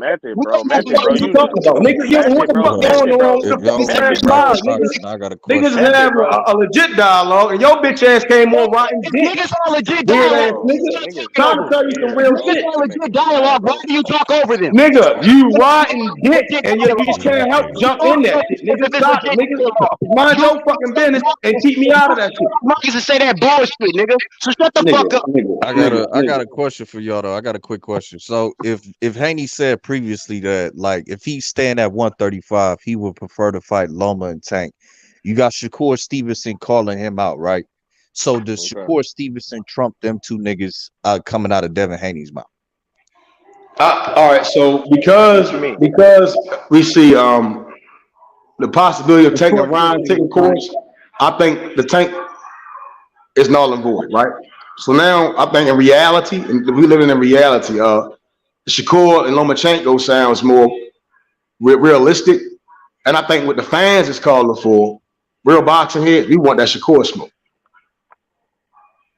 Method, bro. Method, bro. What you talking about, nigga? Yo, what the fuck going on with the fucking same smile, nigga? I got a Niggas question. have a legit dialogue, and your bitch ass came on rotten dick. Niggas all legit Weird ass dialogue. nigga. Trying to tell you some real shit. Niggas all legit dialogue. Why do you talk over them? Nigga, you rotten dick, and you just can't help jump in that shit, nigga. Stop it, nigga. Mind your fucking business and keep me out of that shit. Motherfuckers to say that bullshit, nigga. So shut the fuck up. I got a question for y'all though. I got a quick question. So if Haney said previously that like if he's staying at 135, he would prefer to fight Loma and Tank. You got Shakur Stevenson calling him out, right? So does Shakur Stevenson trump them two niggas coming out of Devin Haney's mouth? All right, so because we see the possibility of taking Ryan taking course, I think the Tank is null and void, right? So now I think in reality, and we living in reality, Shakur and Lomachenko sounds more realistic, and I think what the fans is calling for, real boxing here, we want that Shakur smoke.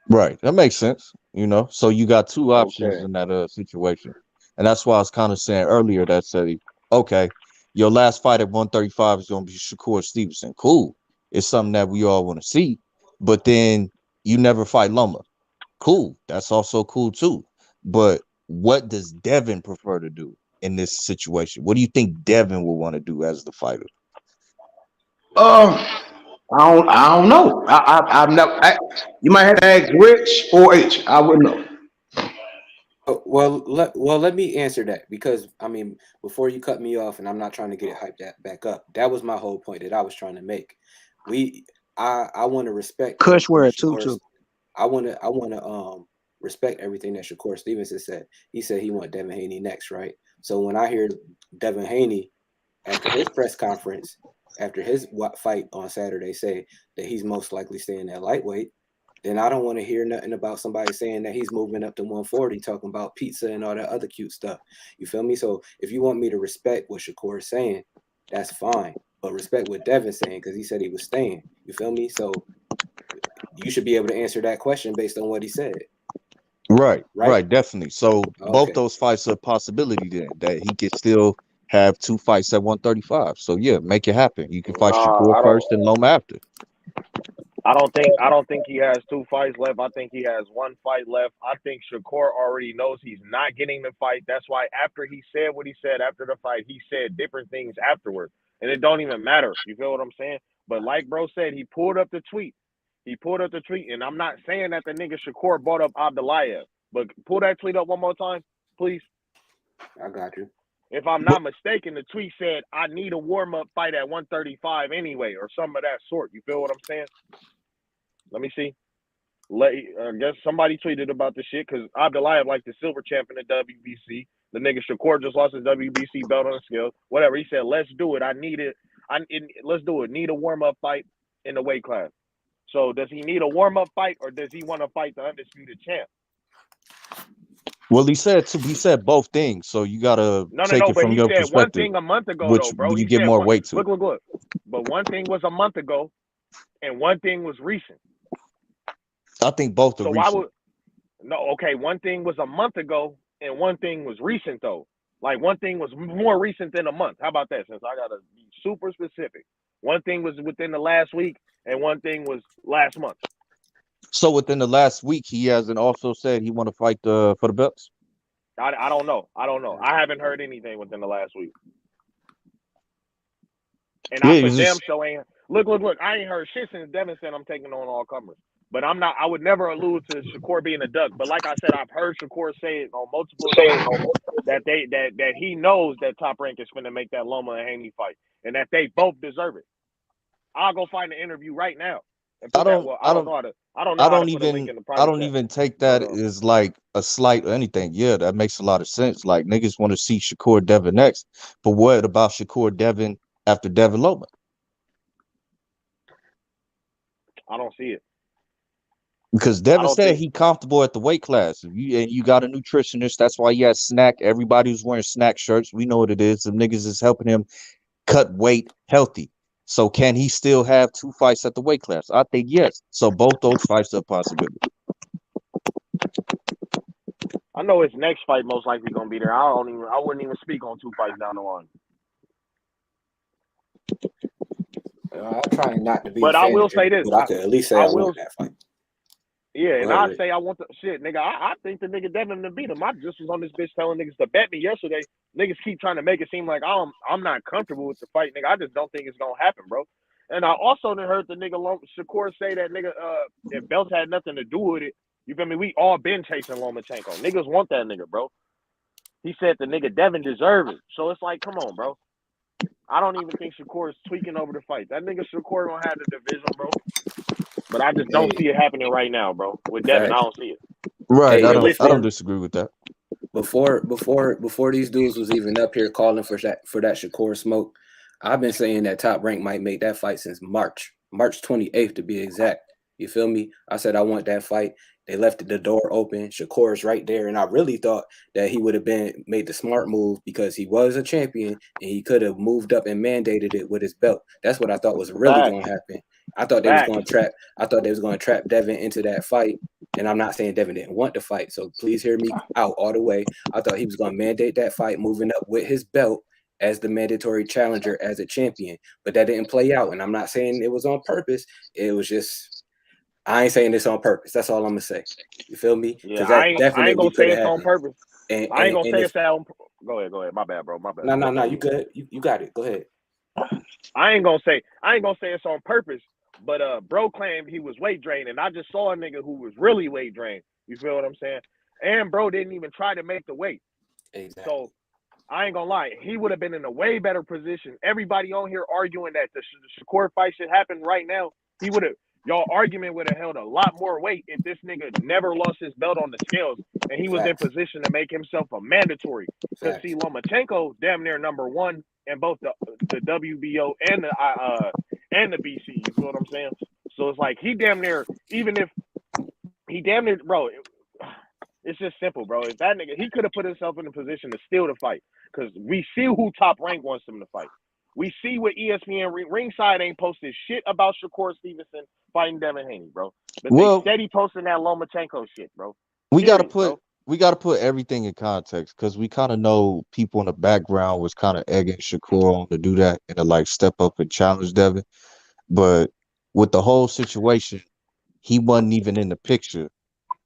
Right, that makes sense. You know, so you got two options in that situation, and that's why I was kind of saying earlier that said, okay, your last fight at 135 is going to be Shakur Stevenson. Cool. It's something that we all want to see. But then you never fight Loma. Cool. That's also cool too. But what does Devin prefer to do in this situation? What do you think Devin will want to do as the fighter? I don't know. I've never. You might have to ask Rich or H. I wouldn't know. Well, let me answer that, because I mean, before you cut me off, and I'm not trying to get it hyped back up. That was my whole point that I was trying to make. I want to respect. Kush wear a tutu. I want to respect everything that Shakur Stevenson said. He said he want Devin Haney next, right? So when I hear Devin Haney after his press conference, after his fight on Saturday, say that he's most likely staying at lightweight, then I don't want to hear nothing about somebody saying that he's moving up to 140, talking about pizza and all that other cute stuff. You feel me? So if you want me to respect what Shakur is saying, that's fine. But respect what Devin's saying, because he said he was staying. You feel me? So you should be able to answer that question based on what he said. Right, definitely. So both those fights are a possibility then, that he could still have 2 fights at 135. So yeah, make it happen. You can fight Shakur first and Loma after. I don't think he has 2 fights left. I think he has 1 fight left. I think Shakur already knows he's not getting the fight. That's why after he said what he said after the fight, he said different things afterwards. And it don't even matter. You feel what I'm saying? But like bro said, he pulled up the tweet. And I'm not saying that the nigga Shakur brought up Abdullayev, but pull that tweet up one more time, please. I got you. If I'm not mistaken, the tweet said, I need a warm-up fight at 135 anyway, or something of that sort. You feel what I'm saying? Let me see. I guess somebody tweeted about the shit, because Abdullayev like the silver champion in WBC. The nigga Shakur just lost his WBC belt on the scale. Whatever. He said, let's do it. Let's do it. Need a warm-up fight in the weight class. So does he need a warm-up fight, or does he want to fight the undisputed champ? Well, he said both things, so you gotta take it from your perspective. One thing a month ago, which though, bro. you get more weight to. Look. But one thing was a month ago, and one thing was recent. I think both are recent. One thing was a month ago, and one thing was recent though. Like one thing was more recent than a month. How about that? Since I gotta be super specific. One thing was within the last week, and one thing was last month. So within the last week, he hasn't also said he want to fight for the belts? I don't know. I haven't heard anything within the last week. And I for damn sure ain't look. I ain't heard shit since Devin said I'm taking on all comers. But I'm not. I would never allude to Shakur being a duck. But like I said, I've heard Shakur say it on multiple occasions that he knows that Top Rank is going to make that Loma and Haney fight, and that they both deserve it. I'll go find an interview right now. I don't even take that as like a slight or anything. Yeah, that makes a lot of sense. Like niggas want to see Shakur Devin next, but what about Shakur Devin after Devin Loma? I don't see it. Because Devin said he comfortable at the weight class. You got a nutritionist. That's why he has Snack. Everybody who's wearing Snack shirts, we know what it is. Some niggas is helping him cut weight healthy. So can he still have 2 fights at the weight class? I think yes. So both those fights are a possibility. I know his next fight most likely gonna be there. I wouldn't even speak on 2 fights down the line. I'm trying not to be. But I will say this. I could at least say I want that fight. Yeah, and I say I want the shit, nigga. I think the nigga Devin to beat him. I just was on this bitch telling niggas to bet me yesterday. Niggas keep trying to make it seem like I'm not comfortable with the fight, nigga. I just don't think it's gonna happen, bro. And I also heard the nigga Shakur say that nigga if belts had nothing to do with it. You feel me? We all been chasing Lomachenko. Niggas want that nigga, bro. He said the nigga Devin deserve it. So it's like, come on, bro. I don't even think Shakur is tweaking over the fight. That nigga Shakur gonna have the division, bro. But I just don't see it happening right now, bro. With Devin, I don't see it. Right, I don't disagree with that. Before these dudes was even up here calling for that Shakur smoke, I've been saying that Top Rank might make that fight since March 28th to be exact. You feel me? I said I want that fight. They left the door open. Shakur's right there, and I really thought that he would have made the smart move because he was a champion and he could have moved up and mandated it with his belt. That's what I thought was really going to happen. I thought they was going to trap Devin into that fight, and I'm not saying Devin didn't want to fight. So please hear me out all the way. I thought he was going to mandate that fight, moving up with his belt as the mandatory challenger as a champion, but that didn't play out. And I'm not saying it was on purpose. It was just, I ain't saying this on purpose. That's all I'm gonna say. You feel me? Yeah, That I ain't definitely gonna could say have it's on happened. purpose. And I ain't gonna say if, it's on. Go ahead. My bad, bro. My bad. No, you good. You got it. Go ahead. I ain't gonna say it's on purpose, but bro claimed he was weight drained, and I just saw a nigga who was really weight drained. You feel what I'm saying? And bro didn't even try to make the weight. Exactly. So I ain't gonna lie, he would have been in a way better position. Everybody on here arguing that the Shakur fight should happen right now. Y'all argument would have held a lot more weight if this nigga never lost his belt on the scales and he was in position to make himself a mandatory. Because see, Lomachenko damn near number one in both the WBO and the BC. You feel what I'm saying? So it's like he damn near, even if he damn near, bro. It's just simple, bro. If that nigga, he could have put himself in a position to steal the fight, because we see who Top Rank wants him to fight. We see what ESPN Ringside ain't posted shit about Shakur Stevenson fighting Devin Haney, bro. But they steady posting that Lomachenko shit, bro. We gotta put everything in context, because we kind of know people in the background was kind of egging Shakur on to do that and to like step up and challenge Devin. But with the whole situation, he wasn't even in the picture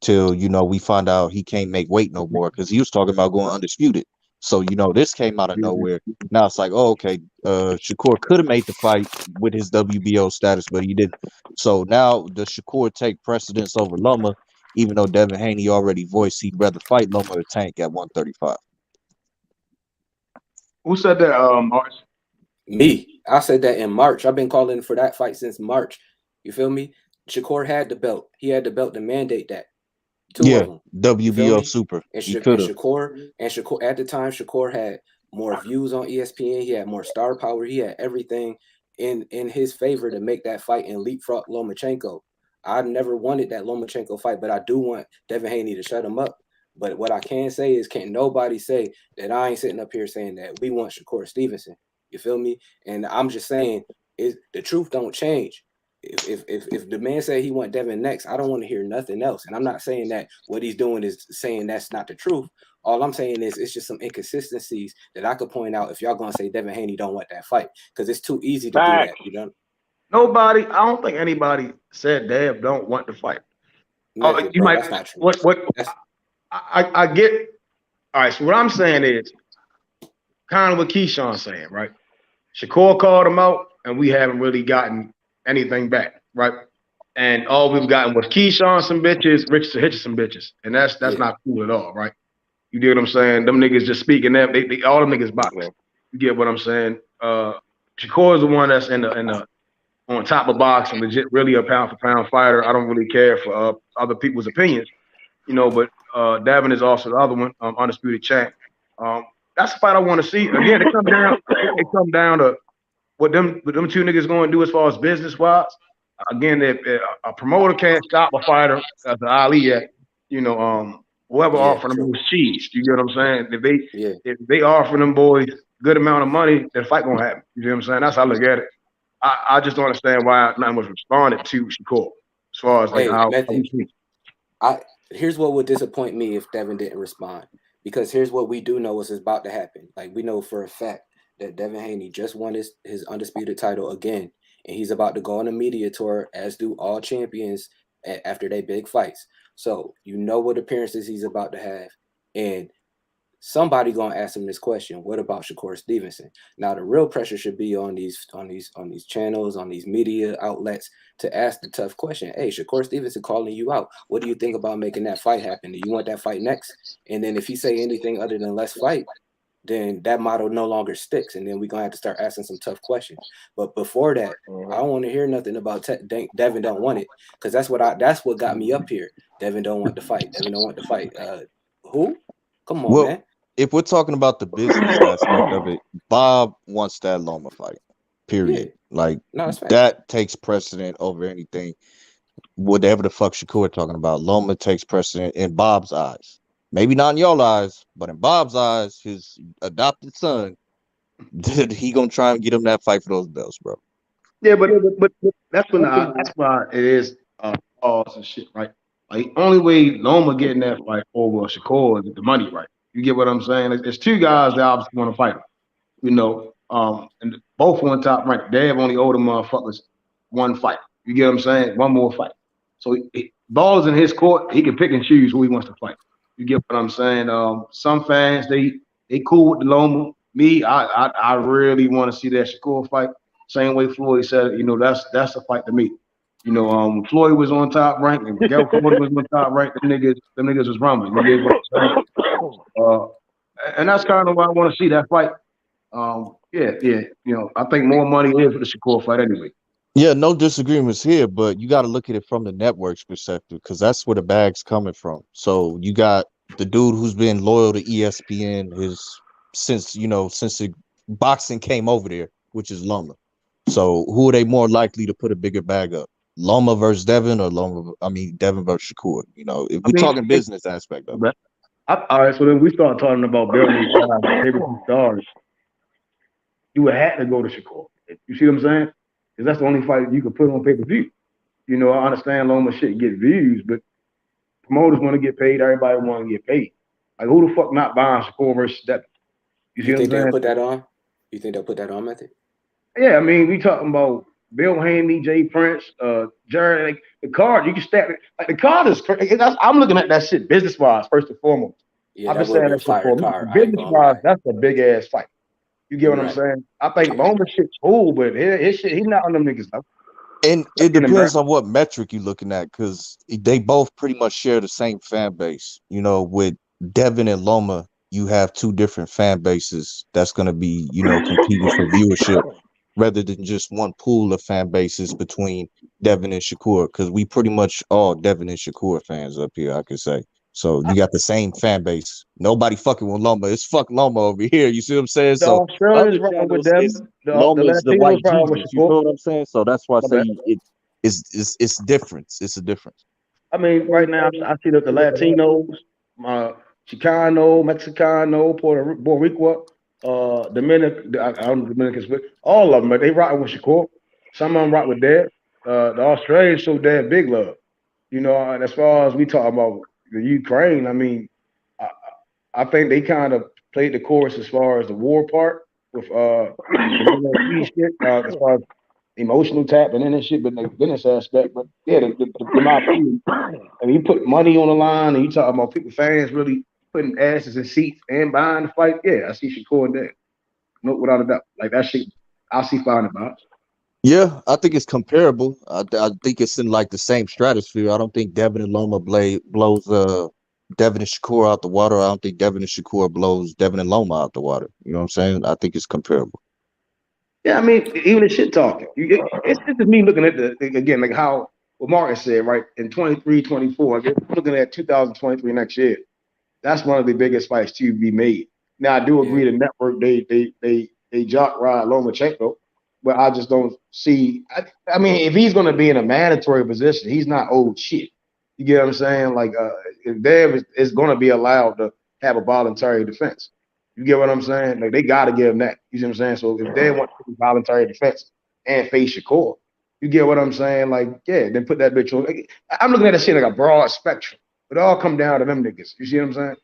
till, we find out he can't make weight no more, because he was talking about going undisputed. So, this came out of nowhere. Now it's like, oh, okay, Shakur could have made the fight with his WBO status, but he didn't. So now does Shakur take precedence over Loma, even though Devin Haney already voiced he'd rather fight Loma or Tank at 135? Who said that, March? Me. I said that in March. I've been calling for that fight since March. You feel me? Shakur had the belt. He had the belt to mandate that. Two of them. WBO Super. And Shakur at the time, Shakur had more views on ESPN. He had more star power. He had everything in his favor to make that fight and leapfrog Lomachenko. I never wanted that Lomachenko fight, but I do want Devin Haney to shut him up. But what I can say is, can't nobody say that I ain't sitting up here saying that we want Shakur Stevenson. You feel me? And I'm just saying, the truth don't change. If the man said he want Devin next, I don't want to hear nothing else. And I'm not saying that what he's doing is saying that's not the truth. All I'm saying is it's just some inconsistencies that I could point out if y'all gonna say Devin Haney don't want that fight, because it's too easy to do that. You know? Nobody. I don't think anybody said Dev don't want to fight. That's not true. I get. All right. So what I'm saying is kind of what Keyshawn's saying, right? Shakur called him out, and we haven't really gotten anything back, right? And all we've gotten was Keyshawn some bitches, Rich Hitch some bitches, and that's not cool at all, right? You get what I'm saying? Them niggas just speaking them. They all them niggas boxing. You get what I'm saying? Shakur is the one that's in the on top of boxing, legit, really a pound for pound fighter. I don't really care for other people's opinions, but Devin is also the other one, undisputed champ. That's the fight I want to see. Again, it come down to what them two niggas going to do as far as business wise. Again, if a promoter can't stop a fighter as an Ali yet, whoever offering them was cheese. You get what I'm saying? If they offer them boys good amount of money, that fight gonna happen. You get what I'm saying? That's how I look at it. I just don't understand why nothing was responded to Shakur as far as here's what would disappoint me if Devin didn't respond, because here's what we do know is about to happen. Like, we know for a fact that Devin Haney just won his undisputed title again, and he's about to go on a media tour, as do all champions after they big fights. So what appearances he's about to have, and somebody gonna ask him this question: what about Shakur Stevenson? Now the real pressure should be on these channels, on these media outlets, to ask the tough question. Hey, Shakur Stevenson calling you out. What do you think about making that fight happen? Do you want that fight next? And then if he say anything other than let's fight, then that motto no longer sticks, and then we're gonna have to start asking some tough questions. But before that, I don't want to hear nothing about Devin don't want it, because that's what got me up here. Devin don't want to fight. Devin don't want to fight. Who? Come on, man. If we're talking about the business aspect of it, Bob wants that Loma fight. Period. That takes precedent over anything. Whatever the fuck Shakur talking about, Loma takes precedent in Bob's eyes. Maybe not in your eyes, but in Bob's eyes, his adopted son, he gonna try and get him that fight for those belts, bro. Yeah, but that's why it is pause and shit, right? Like, only way Loma getting that fight over Shakur is the money, right? You get what I'm saying? It's two guys that obviously want to fight him. And both on top ranked. Dev only owed the motherfuckers one fight. You get what I'm saying? One more fight. So ball's in his court. He can pick and choose who he wants to fight. You get what I'm saying? Some fans they cool with the Loma. Me, I really want to see that Shakur fight. Same way Floyd said, that's a fight to me. Floyd was on top rank and Gerald Ford was on top rank. Them niggas was rumbling. You get what I'm saying? And that's kind of why I want to see that fight. I think more money is for the Shakur fight anyway. Yeah, no disagreements here, but you got to look at it from the network's perspective because that's where the bag's coming from. So you got the dude who's been loyal to ESPN since the boxing came over there, which is Loma. So who are they more likely to put a bigger bag up? Loma versus Devin or Devin versus Shakur? If we're talking business aspect of it. All right, so then we start talking about building stars. You would have to go to Shakur. You see what I'm saying? Because that's the only fight you can put on pay-per-view. I understand Loma shit get views, but promoters want to get paid. Everybody want to get paid. Like, who the fuck not buying Shakur versus Devin? You see what I'm saying? They'll put that on? You think they'll put that on, Method? Yeah, we talking about Bill Haney, Jay Prince, Jared. Like, the card, you can stack it. Like, the card is crazy. I'm looking at that shit business-wise, first and foremost. Yeah, I've been saying that shit for me. Business-wise, that's a big-ass fight. You get what I'm saying? I think Loma shit's cool, but his shit, he's not on them niggas though. And it depends on what metric you're looking at, because they both pretty much share the same fan base. With Devin and Loma, you have two different fan bases that's going to be, competing for viewership, rather than just one pool of fan bases between Devin and Shakur, because we pretty much all Devin and Shakur fans up here, I could say. So you got the same fan base. Nobody fucking with Loma. It's fuck Loma over here. You see what I'm saying? The Australians ride with them. The Latinos ride with Shakur. You know what I'm saying? So that's why I say it's different. It's a difference. Right now I see that the Latinos, Chicano, Mexicano, Puerto Rico, Dominicans, but all of them, but they rock with Shakur. Some of them rock with Dad. The Australians show Dad big love. And as far as we talk about the Ukraine, I think they kind of played the course as far as the war part with shit, as far as emotional tapping and shit, but the business aspect. But yeah, my opinion, you put money on the line and you talking about people, fans really putting asses in seats and buying the fight. Yeah, I see Shakur and that. No, without a doubt. Like that shit, I see fine about it. Yeah, I think it's comparable. I think it's in like the same stratosphere. I don't think Devin and Loma blows Devin and Shakur out the water. I don't think Devin and Shakur blows Devin and Loma out the water. You know what I'm saying? I think it's comparable. Yeah, even the shit talking. It's just me looking at again, like how what Marcus said, right? In 23, 24, again, looking at 2023 next year. That's one of the biggest fights to be made. Now I do agree the network they jock ride Lomachenko. But I just don't see. If he's going to be in a mandatory position, he's not old shit. You get what I'm saying? Like, if Dev is going to be allowed to have a voluntary defense, you get what I'm saying? Like, they got to give him that. You see what I'm saying? So if Dev wants to do voluntary defense and face Shakur, you get what I'm saying? Like, yeah, then put that bitch on. Like, I'm looking at that shit like a broad spectrum. It all come down to them niggas. You see what I'm saying?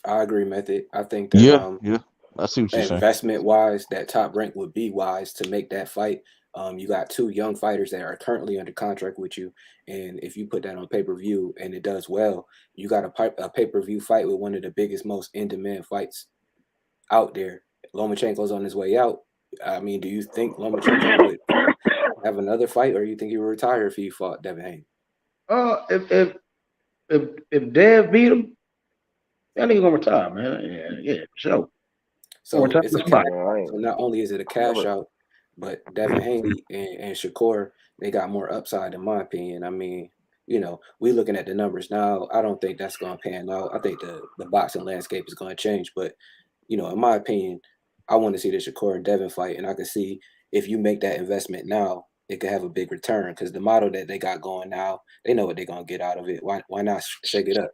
I agree, Method. I think that yeah. I see what you're saying. Investment wise, that Top Rank would be wise to make that fight. You got two young fighters that are currently under contract with you, and if you put that on pay-per-view and it does well, you got a pay-per-view fight with one of the biggest, most in-demand fights out there. Lomachenko's on his way out. Do you think Lomachenko would have another fight, or you think he would retire if he fought Devin Haney? If Dev beat him, that nigga gonna retire, man. Yeah, for sure. So not only is it a cash out, but Devin Haney and Shakur, they got more upside in my opinion. We looking at the numbers now. I don't think that's going to pan out. I think the boxing landscape is going to change. But, in my opinion, I want to see the Shakur and Devin fight. And I can see if you make that investment now, it could have a big return. Because the model that they got going now, they know what they're going to get out of it. Why not shake it up?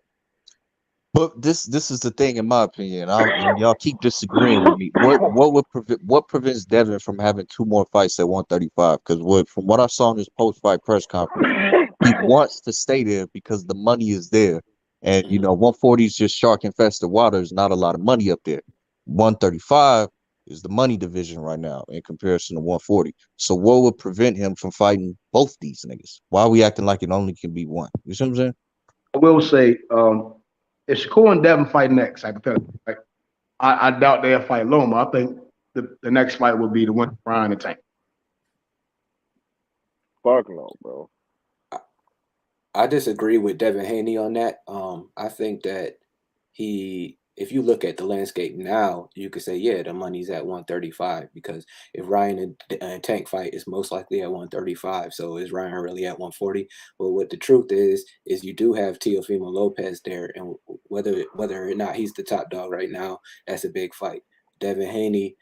But this is the thing, in my opinion. Y'all keep disagreeing with me. What prevents Devin from having two more fights at 135? Because from what I saw in his post-fight press conference, he wants to stay there because the money is there. And 140 is just shark infested water. There's not a lot of money up there. 135 is the money division right now in comparison to 140. So what would prevent him from fighting both these niggas? Why are we acting like it only can be one? You see what I'm saying? I will say, if Shakur and Devin fight next, hypothetically, right, I doubt they'll fight Loma. I think the next fight will be the one Ryan and Tank. Fuck no, bro. I disagree with Devin Haney on that. I think that if you look at the landscape now, you could say, yeah, the money's at 135 because if Ryan and Tank fight, it's most likely at 135. So is Ryan really at 140? But what the truth is you do have Teofimo Lopez there, and whether or not he's the top dog right now, that's a big fight. Devin Haney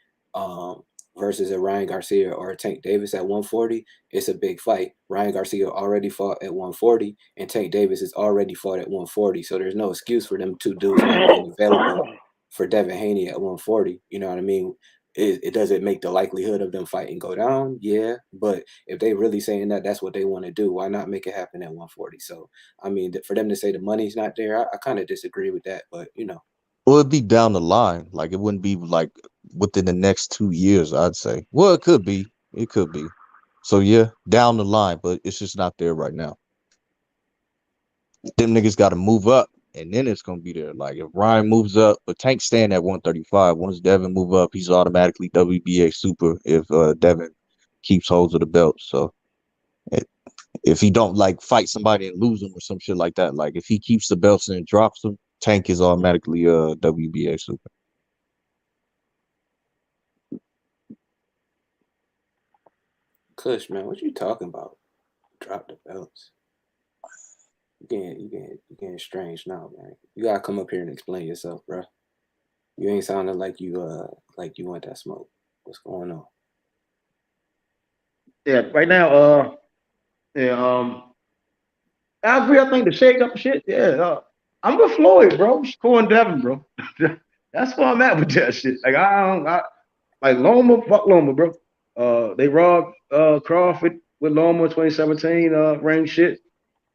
versus a Ryan Garcia or a Tank Davis at 140, it's a big fight. Ryan Garcia already fought at 140, and Tank Davis has already fought at 140. So there's no excuse for them two dudes not being available for Devin Haney at 140. You know what I mean? It doesn't make the likelihood of them fighting go down, yeah. But if they really saying that that's what they want to do, why not make it happen at 140? So, I mean, for them to say the money's not there, I kind of disagree with that. But, you know. Well, it'd be down the line. Like, it wouldn't be like within the next 2 years, I'd say. Well, it could be. It could be. So, yeah, down the line, but it's just not there right now. Them niggas got to move up, and then it's going to be there. Like, if Ryan moves up, but Tank's staying at 135. Once Devin move up, he's automatically WBA super if Devin keeps hold of the belt. So, if he don't, like, fight somebody and lose him or some shit like that, like, if he keeps the belts and drops them, Tank is automatically WBA super. Kush, man, what you talking about? Drop the belts. You getting strange now, man. You gotta come up here and explain yourself, bro. You ain't sounding like you want that smoke. What's going on? Yeah, right now, I agree. I think the shake up shit. Yeah, I'm with Floyd, bro. Shakur and Devin, bro. That's where I'm at with that shit. Like I like Loma, fuck Loma, bro. They robbed Crawford with Loma 2017 ring shit.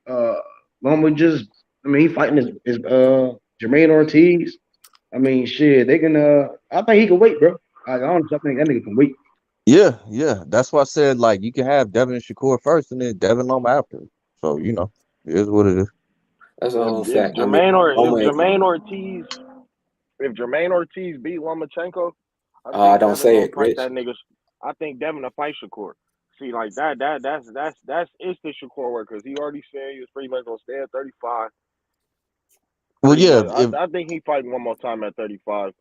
Loma just, I mean, he fighting his Jermaine Ortiz. I mean, shit, they can. I think he can wait, bro. Like, honestly, I think that nigga can wait. Yeah. That's why I said, like, you can have Devin and Shakur first, and then Devin Loma after. So, you know, it is what it is. That's a whole If fact. Jermaine Ortiz beat Lomachenko, I don't say it, fight Rich. that nigga. I think Devin will fight Shakur. See, like that's instant Shakur work because he already said he was pretty much gonna stay at 35. Well, yeah, I think he fighting one more time at 35.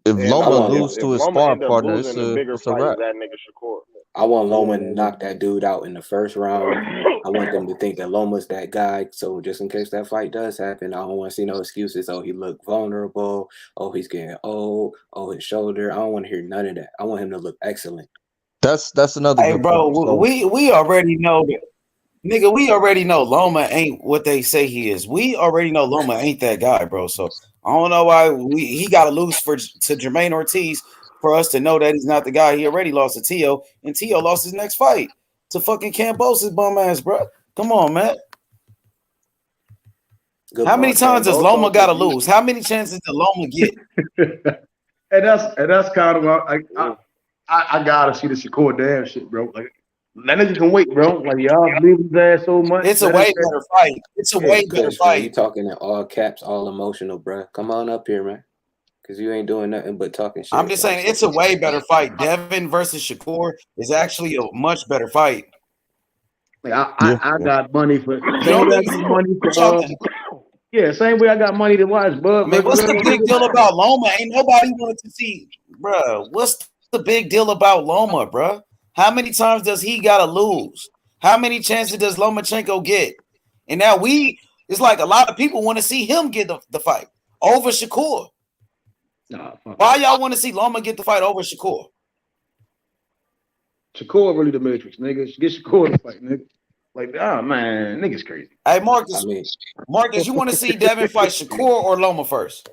If And Loma loses to his Loma sparring end up partner, losing, the bigger it's a fight wrap. is that nigga Shakur. I want Loma to knock that dude out in the first round. I want them to think that Loma's that guy. So just in case that fight does happen, I don't want to see no excuses. Oh, he looked vulnerable. Oh, he's getting old. Oh, his shoulder. I don't want to hear none of that. I want him to look excellent. That's another Hey, good bro, point. So, we already know that. Nigga, we already know Loma ain't what they say he is. We already know Loma ain't that guy, bro. So I don't know why he got to lose to Jermaine Ortiz for us to know that he's not the guy. He already lost to Tio, and Tio lost his next fight to fucking Cambosis bum ass, bro. Come on, man. How many times does Loma got to lose? How many chances did Loma get? and that's kind of like I gotta see the Shakur damn shit, bro. Like that nigga can wait, bro. Like y'all believe his ass so much. It's a way better fight. It's a way better fight. You talking in all caps, all emotional, bro. Come on up here, man. Because you ain't doing nothing but talking shit. I'm just saying it's a way better fight. Devin versus Shakur is actually a much better fight. Like I got money for same way I got money for same way I got money to watch Bud. Man, what's the big deal about Loma? Ain't nobody wanted to see, bro. What's the big deal about Loma, bro? How many times does he gotta lose? How many chances does Lomachenko get? And now it's like a lot of people want to see him get the fight over Shakur. Why y'all want to see Loma get the fight over Shakur? Shakur really the Matrix, nigga. Get Shakur the fight, nigga. Like, man, nigga's crazy. Hey, Marcus, you want to see Devin fight Shakur or Loma first?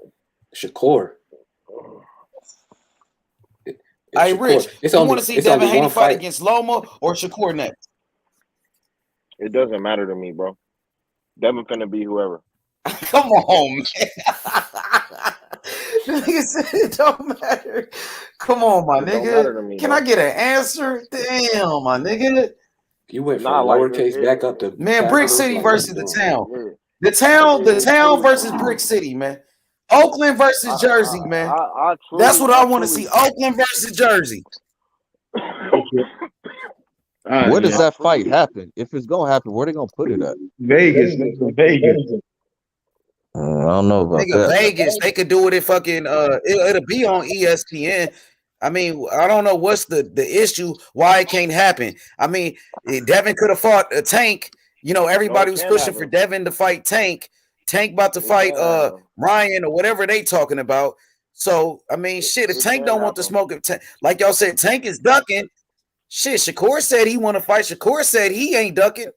Shakur. Hey, Rich, you want to see Devin Haney fight against Loma or Shakur next? It doesn't matter to me, bro. Devin finna be whoever. Come on, man. nigga said it don't matter. Come on, my It don't matter nigga. to me, Can bro. I get an answer? Damn, my nigga. You went from Nah, like lowercase back up to Man, Brick capitals. City Like, what versus you the doing? town. yeah. The town versus Brick City, man. Oakland versus Jersey, man. That's what I want to see. Oakland versus Jersey. Where does I that fight truly- happen? If it's gonna happen, where they gonna put it at? Vegas, nigga, Vegas. I don't know about Nigga, that. Vegas, they could do it in fucking it'll be on ESPN. I mean, I don't know what's the issue, why it can't happen. I mean, Devin could have fought a Tank. You know, everybody was pushing for Devin to fight Tank. Tank about to fight Ryan or whatever they talking about. So, I mean, shit, if Tank don't want to smoke, like y'all said, Tank is ducking. Shit, Shakur said he want to fight. Shakur said he ain't ducking.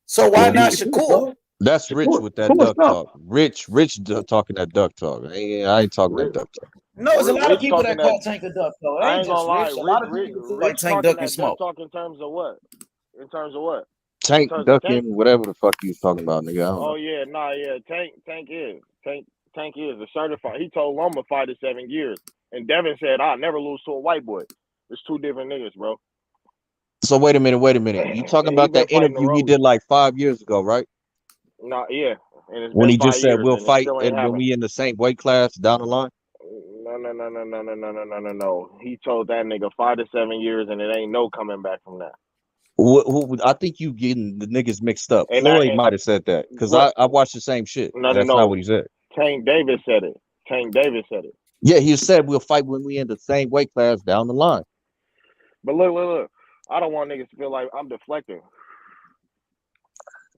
So why not Shakur? That's Rich with that duck talk. Rich talking that duck talk. I ain't talking that duck talk. No, there's a lot of Rich people that talking call that- Tank a duck, though. It I ain't ain't just gonna lie. Rich. A lot of people feel like Rich Tank talking duck and that smoke. duck talk in terms of what? In terms of what? Tank Tank- ducking, whatever the fuck you was talking about, nigga. I don't know. Oh yeah, Tank is a certified. He told Loma 5 to 7 years, and Devin said, "I'll never lose to a white boy." It's two different niggas, bro. So wait a minute. You talking about that interview he did like 5 years ago, right? No, yeah, and it's When been he 5 just said years, we'll and it fight still ain't and when happened. we in the same weight class down the line. No. He told that nigga 5 to 7 years, and it ain't no coming back from that. I think you getting the niggas mixed up. And Floyd might have said that because I watched the same shit. That's not what he said. Tank Davis said it. Yeah, he said we'll fight when we in the same weight class down the line. But look. I don't want niggas to feel like I'm deflecting.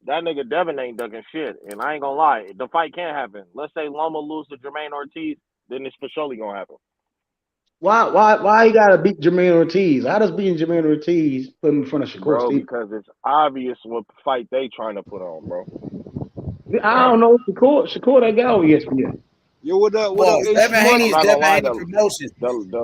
That nigga Devin ain't ducking shit, and I ain't gonna lie. The fight can't happen. Let's say Loma lose to Jermaine Ortiz, then it's for surely gonna happen. Why you gotta beat Jermaine Ortiz? How does beating Jermaine Ortiz put him in front of Shakur Bro, Stevenson? because it's obvious what fight they trying to put on, bro. I don't know. Shakur that guy on ESPN. Yo, what up? Boss. Devin Haney is Devin Haney Promotions.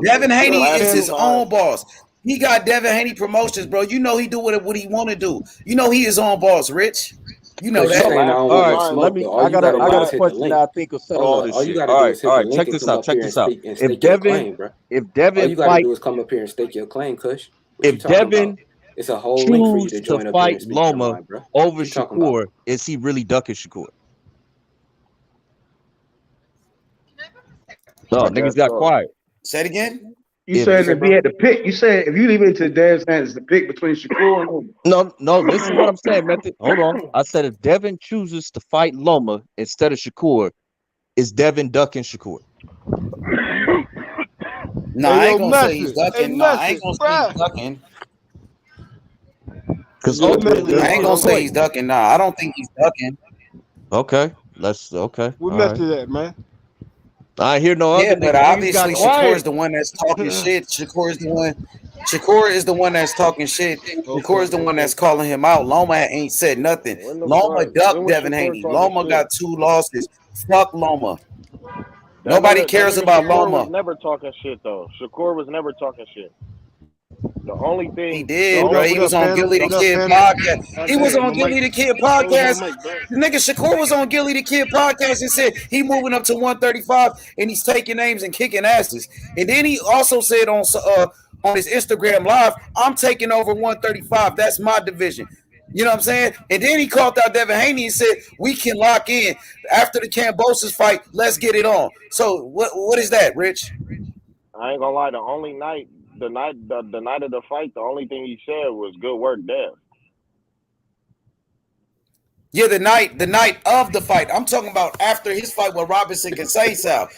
Devin Haney is his own boss. He got Devin Haney Promotions, bro. You know he do what he want to do. You know he is on boss, Rich. You know that. All right, let me. I got a question that I think will settle all this shit. All right. Check this out. If Devin all you gotta fight, do is come up here and stake your claim, Kush. if Devin it's a whole link for you choose to join to up here fight and speak your Loma mind, bro. over What you talking about? Shakur, is he really ducking Shakur? No, niggas got quiet. Say it again. You said if he had to pick, you said if you leave it to Dev's hands to pick between Shakur and Loma. No, listen to what I'm saying, Method. Hold on. I said if Devin chooses to fight Loma instead of Shakur, is Devin ducking Shakur? Nah, I ain't gonna say he's ducking. Nah, I ain't gonna say he's ducking. Because I ain't gonna say he's ducking. Nah, I don't think he's ducking. Okay, okay. We All messed right. with that, man. I hear no other. Yeah, but obviously Shakur Shakur is the one that's talking shit. Shakur is the one that's talking shit. Shakur is the one that's calling him out. Loma ain't said nothing. Loma ducked Devin Haney. Loma got 2 losses. Fuck Loma. Nobody cares about Shakur Loma. was never talking shit though. Shakur was never talking shit. The only thing he did, bro. He was on Gilly the Kid podcast. He was on Gilly the Kid podcast. The nigga Shakur was on Gilly the Kid podcast and said he moving up to 135 and he's taking names and kicking asses. And then he also said on his Instagram live, I'm taking over 135. That's my division. You know what I'm saying? And then he called out Devin Haney and said, we can lock in. After the Kambosos fight, let's get it on. So what is that, Rich? I ain't gonna lie, the night of the fight, the only thing he said was good work, Dev. Yeah, the night of the fight. I'm talking about after his fight with Robinson Casasao.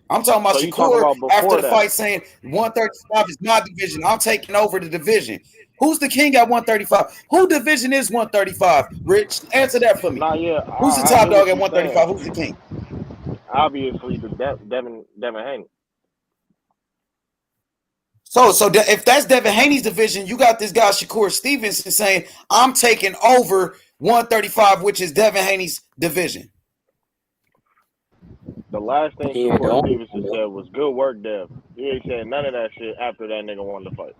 I'm talking about So you Shakur talking about after before the that. fight saying 135 is my division. I'm taking over the division. Who's the king at 135? Who division is 135? Rich, answer that for me. Nah, yeah. Who's the I top get dog what at you're 135? saying. Who's the king? Obviously, the Devin Haney. So if that's Devin Haney's division, you got this guy Shakur Stevenson saying, I'm taking over 135, which is Devin Haney's division. The last thing He ain't the Shakur only Stevenson said was good work, Dev. He ain't saying none of that shit after that nigga won the fight.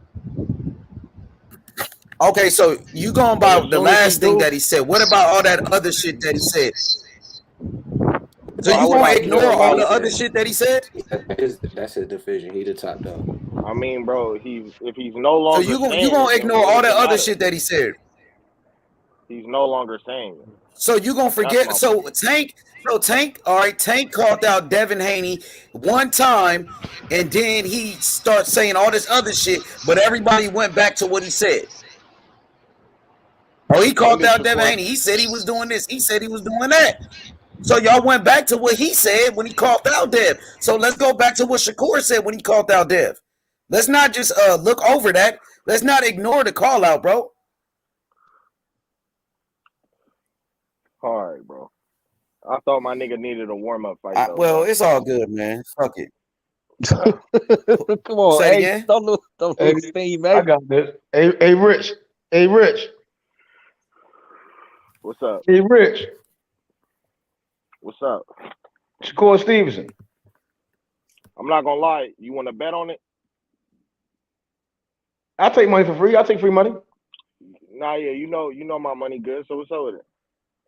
Okay, so you going by And as the soon as he last thing do- that he said. What about all that other shit that he said? So you gonna ignore all the other shit that he said? That's his division. He the top dog. I mean, bro, if he's no So longer you saying gonna it, then ignore what all does the it other matter? shit that he said? He's no longer saying it. So you gonna forget? So Tank, all right. Tank called out Devin Haney one time, and then he starts saying all this other shit. But everybody went back to what he said. Oh, he called out Devin Haney. He said he was doing this. He said he was doing that. So y'all went back to what he said when he called out Dev. So let's go back to what Shakur said when he called out Dev. Let's not just look over that. Let's not ignore the call out, bro. All right, bro. I thought my nigga needed a warm up fight. Though, Well, it's all good, man. Fuck it. Come on, Say it hey, again? don't lose steam, I man. got this. Hey, Rich. Hey, Rich. What's up? Hey, Rich. What's up? Shakur Stevenson. I'm not gonna lie. You want to bet on it? I take money for free. I take free money. Nah, yeah. You know my money good. So what's up with it?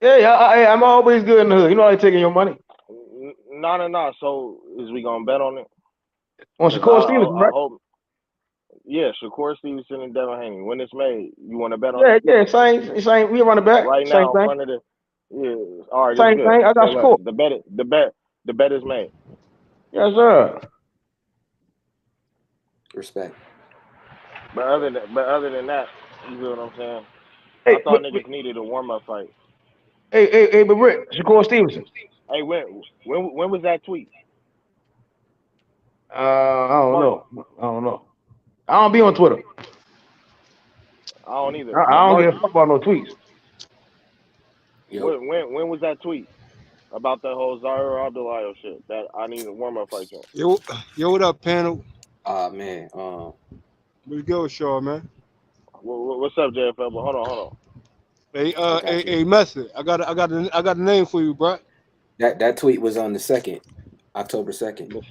Yeah, I'm always good in the hood. You know I ain't taking your money. Nah. So is we gonna bet on it? On Shakur Stevenson, right? I hope. Yeah, Shakur Stevenson and Devin Haney. When it's made, you want to bet on it? Yeah, same. We run it back. Right same now, thing. in front of the. Yeah. All right. Same It's good. thing. I got Say Shakur. less. The bet is made. Yes, sir. Respect. But other than that, you feel what I'm saying? Hey, I thought niggas needed a warm up fight. Hey, but Rick, Shakur Stevenson. Hey, when was that tweet? I don't know. I don't be on Twitter. I don't either. I But don't Mark, give a fuck about no tweets. when was that tweet about that whole Zaire Abdullahi shit? That I need a warm up fight. Yo, what up, panel? Man. Let's go, Shaw, man. What's up, JFL? But hold on. Hey, Method. I got a name for you, bro. That tweet was on the 2nd, October 2nd.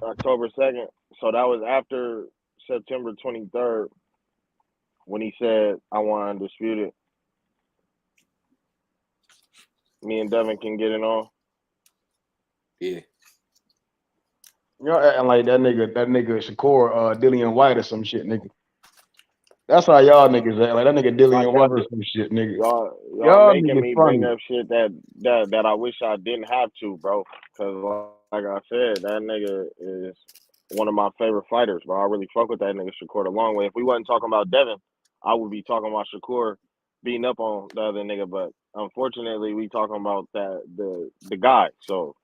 October 2nd. So that was after September 23rd when he said, "I want undisputed." Me and Devin can get it on. Yeah. Y'all acting like that nigga Shakur, Dillian White or some shit, nigga. That's how y'all niggas act. Like that nigga Dillian White or some shit, nigga. Y'all making niggas me funny. bring up shit that I wish I didn't have to, bro. Because like I said, that nigga is one of my favorite fighters, bro. I really fuck with that nigga Shakur the long way. If we wasn't talking about Devin, I would be talking about Shakur beating up on the other nigga. But unfortunately, we talking about the guy. So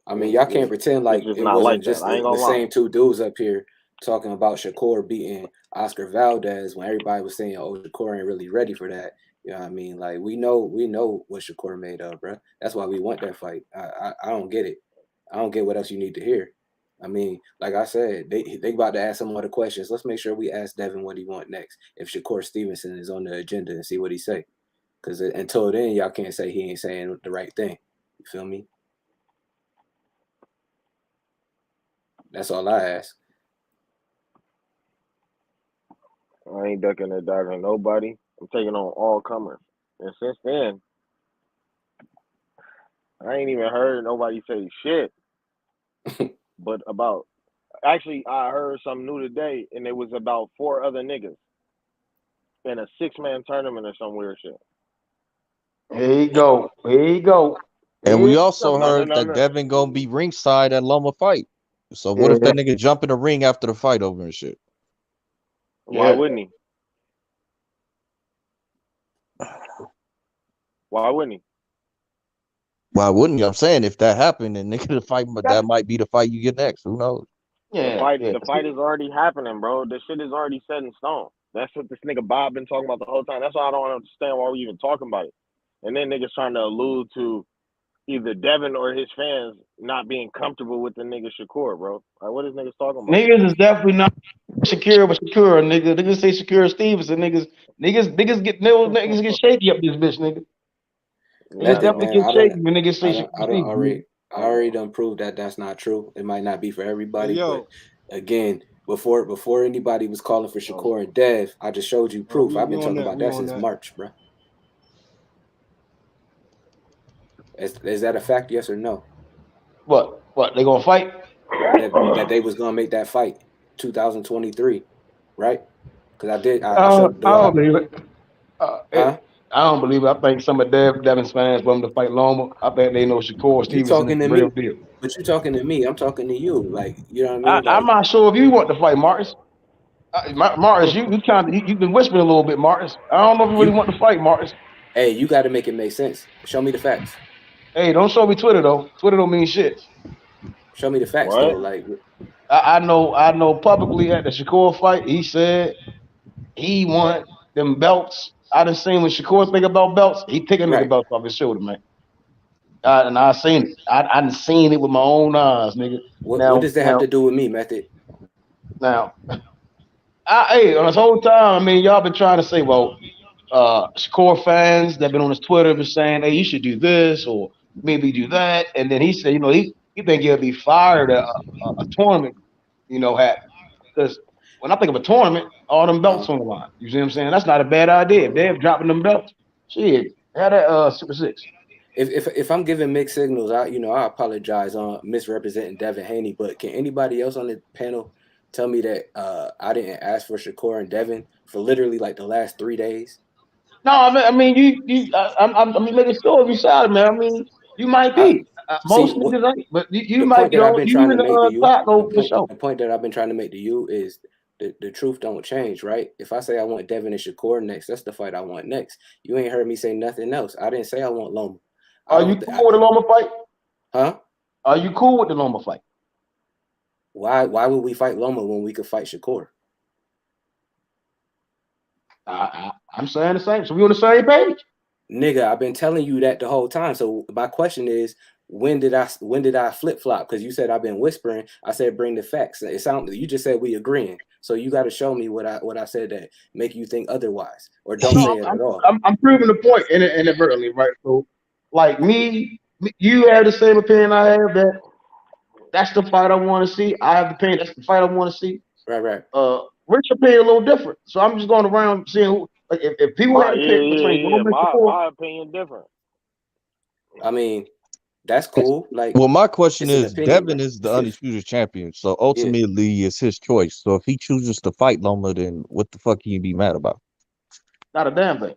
I mean, y'all can't pretend like it's it not wasn't like just that. I ain't the gonna lie. same two dudes up here talking about Shakur beating Oscar Valdez when everybody was saying, "Oh, Shakur ain't really ready for that." You know what I mean? Like we know what Shakur made of, bro. That's why we want that fight. I don't get it. I don't get what else you need to hear. I mean, like I said, they about to ask some other questions. Let's make sure we ask Devin what he want next. If Shakur Stevenson is on the agenda and see what he say, because until then, y'all can't say he ain't saying the right thing. You feel me? That's all I ask. I ain't ducking or dodging nobody. I'm taking on all comers. And since then, I ain't even heard nobody say shit. But actually, I heard something new today, and it was about 4 other niggas in a 6-man tournament or some weird shit. Here you go. And we also No. heard that Devin gonna be ringside at Loma fight. So what if that nigga jump in the ring after the fight over and shit? Why wouldn't he? Why wouldn't he? Why wouldn't you? I'm saying if that happened, then nigga, the fight, but that might be the fight you get next. Who knows? The fight is already happening, bro. The shit is already set in stone. That's what this nigga Bob been talking about the whole time. That's why I don't understand why we even talking about it. And then niggas trying to allude to either Devin or his fans not being comfortable with the nigga Shakur, bro. Like, what is niggas talking about? Niggas is definitely not Shakur, but Shakur, nigga. Niggas say Shakur Stevenson, niggas get shaky up this bitch, nigga. Niggas definitely get shaky when niggas say Shakur Stevenson. I already done proved that that's not true. It might not be for everybody, but again, before anybody was calling for Shakur and Dev, I just showed you proof. I've been talking about that since March, bro. Is that a fact? Yes or no? What? They gonna fight? That they was gonna make that fight 2023, right? Because I showed I don't the believe it. huh? I don't believe it. I think some of Devin's fans want him to fight Loma. I think they know Shakur You Stevenson is talking the to real me? deal. But you talking to me? I'm talking to you. Like you know what I mean? I'm Like not sure if you want to fight Marcus. Marcus, you've been whispering a little bit, Marcus. I don't know if you really want to fight, Marcus. hey, you got to make it make sense. Show me the facts. Hey, don't show me Twitter though. Twitter don't mean shit. Show me the facts What? though. Like I know publicly at the Shakur fight, he said he want them belts. I done seen when Shakur think about belts, he taking nigga right. belts off his shoulder, man. And I seen it. I done seen it with my own eyes, nigga. What does that have to do with me, Method? Now, hey, on this whole time, I mean, y'all been trying to say, well, Shakur fans that been on his Twitter been saying, hey, you should do this or maybe do that. And then he said, he think he'll be fired at a tournament, happen. Because when I think of a tournament, all them belts on the line. You see what I'm saying? That's not a bad idea. If they're dropping them belts, shit, had that Super Six. If I'm giving mixed signals, I apologize on misrepresenting Devin Haney. But can anybody else on the panel tell me that I didn't ask for Shakur and Devin for literally like the last 3 days? No, I mean, I mean, making sure if you solid, man. I mean, you might be. Most niggas ain't, but you The might, point that I've been you trying in to make to the you, top though, for sure. the point that I've been trying to make to you is the truth don't change, right? If I say I want Devin and Shakur next, that's the fight I want next. You ain't heard me say nothing else. I didn't say I want Loma. Are you cool with the Loma fight? Huh? Are you cool with the Loma fight? Why would we fight Loma when we could fight Shakur? I'm saying the same. So we on the same page? Nigga, I've been telling you that the whole time. So my question is, when did I flip flop? Because you said I've been whispering. I said bring the facts. It sounded you just said we agreeing. So you got to show me what I said that make you think otherwise, or don't say it at all. I'm proving the point inadvertently, right? So, like you have the same opinion I have that's the fight I want to see. I have the opinion that's the fight I want to see. Right. Rich opinion a little different. So I'm just going around seeing who. Like if people had to pick between Loma and Shakur, my opinion different. I mean, that's cool. Like, well, my question is, opinion, Devin right? is the undisputed champion, so ultimately it's his choice. So if he chooses to fight Loma, then what the fuck can you be mad about? Not a damn thing.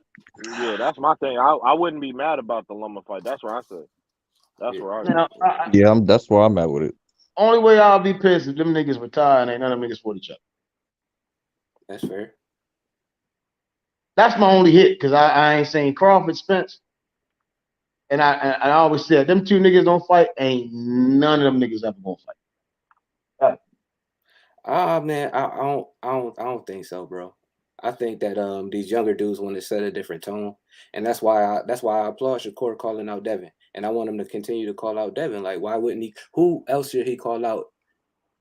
Yeah, that's my thing. I wouldn't be mad about the Loma fight. That's what I said. That's where I Yeah, that's where I'm at with it. Only way I'll be pissed if them niggas retire and ain't none of them niggas for each other. That's fair. That's my only hit because I ain't seen Crawford, Spence, and I always said them two niggas don't fight. Ain't none of them niggas ever gonna fight. Man, I don't think so, bro. I think that these younger dudes want to set a different tone, and that's why I applaud Shakur calling out Devin, and I want him to continue to call out Devin. Like, why wouldn't he? Who else should he call out?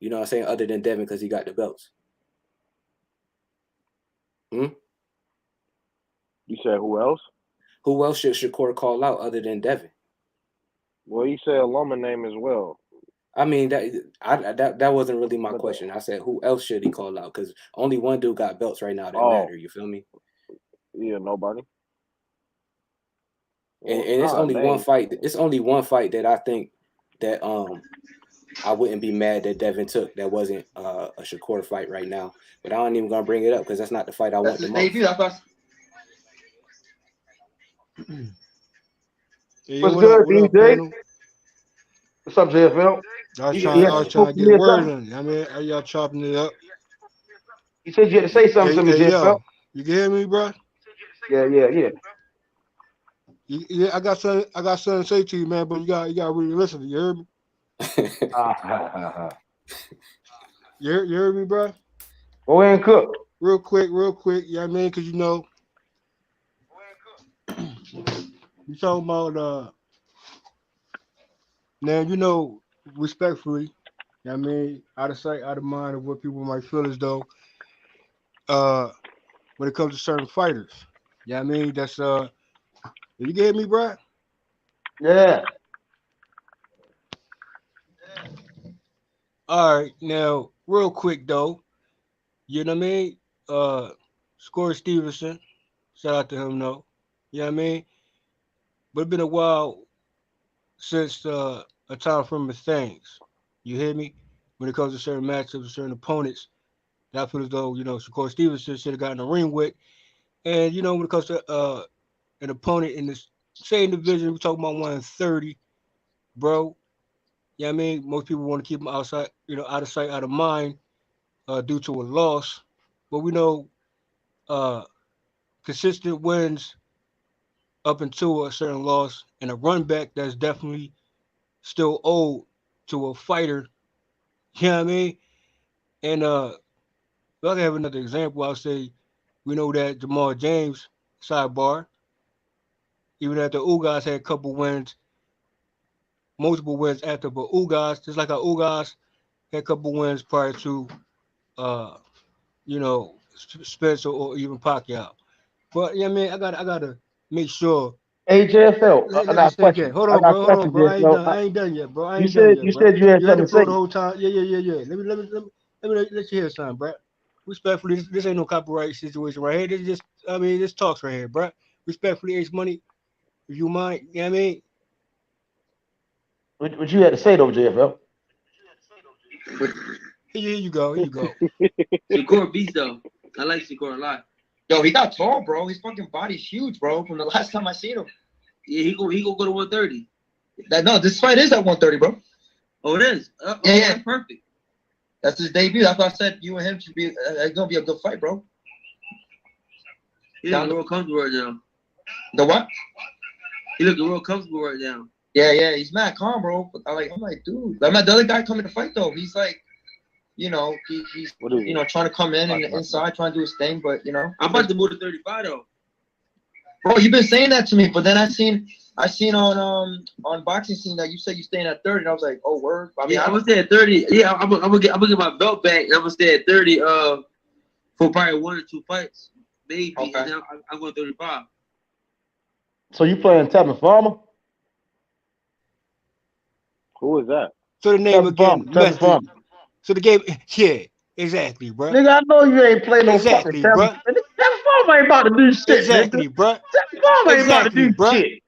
You know what I'm saying? Other than Devin, because he got the belts. You said who else? Who else should Shakur call out other than Devin? Well, you said Loma name as well. I mean that wasn't really my question. I said who else should he call out? Because only one dude got belts right now that matter. You feel me? Yeah, nobody. And it's only one fight. It's only one fight that I think that I wouldn't be mad that Devin took. That wasn't a Shakur fight right now. But I ain't even gonna bring it up because that's not the fight I want the most. What's good, DJ? What's up, JFL? I was trying to get a word in. I mean, are y'all chopping it up? You said you had to say something to me, JFL. Yo, you can hear me, bro? Yeah. Yeah, I got something to say to you, man. But you got really listen. You heard me? You heard me, bro? Go ahead and cook. Real quick. You know what I mean? Because you know, you talking about now, you know, respectfully, you know what I mean, out of sight, out of mind of what people might feel as though when it comes to certain fighters. You know what I mean? That's you get me, bro? Yeah. All right, now, real quick though, you know what I mean? Shakur Stevenson, shout out to him though. You know what I mean? But it's been a while since a time from things. You hear me? When it comes to certain matchups, certain opponents, that I feel as though Shakur Stevenson should have gotten a ring with. And when it comes to an opponent in the same division, we're talking about 130, bro. Yeah, I mean, most people want to keep him outside, out of sight, out of mind, due to a loss. But we know consistent wins up until a certain loss and a run back that's definitely still owed to a fighter. You know what I mean? And if I can have another example, I'll say we know that Jamal James, sidebar, even after Ugas had a couple wins, multiple wins after, but Ugas, just like how Ugas had a couple wins prior to, Spencer or even Pacquiao. But yeah, man, I gotta make sure. Hey, JFL, Let I me got a say again. question. Hold I on, got a bro. Hold on, question, bro. JFL. I ain't done yet, bro. I You ain't done said yet, bro. you had You had something the to floor the say. whole time. Yeah. Let you hear something, bro. Respectfully, this ain't no copyright situation right here. This talks right here, bro. Respectfully, Ace Money, if you mind, you know what I mean? What you had to say though, JFL? Here you go. Shakur beats though. I like Shakur a lot. Yo, he got tall, bro. His fucking body's huge, bro. From the last time I seen him. Yeah, he go to 130. This fight is at 130, bro. Oh, it is. Yeah. Perfect. That's his debut. That's why I said you and him should be. It's gonna be a good fight, bro. He looking real comfortable right now. The what? He looking real comfortable right now. Yeah. He's mad calm, bro. But I'm like, dude. The other guy coming to fight though. He's like, he's trying to come in and inside, trying to do his thing. But I'm about to move to 35 though. Bro, you've been saying that to me, but then I seen on Boxing Scene that you said you staying at 30, and I was like, oh word. I mean, I'm gonna stay at 30. Yeah, I'm gonna get my belt back, and I'm gonna stay at 30 for probably 1 or 2 fights, maybe. Okay. And then I'm going 35. So you playing Tevin Farmer? Who is that? So the name again, Tevin Farmer. So the game, yeah, exactly, bro. Nigga, I know you ain't playing no exactly, fucking bro. Tevin Farmer ain't about to do shit, exactly, nigga. bro. Tevin Farmer ain't about to do shit.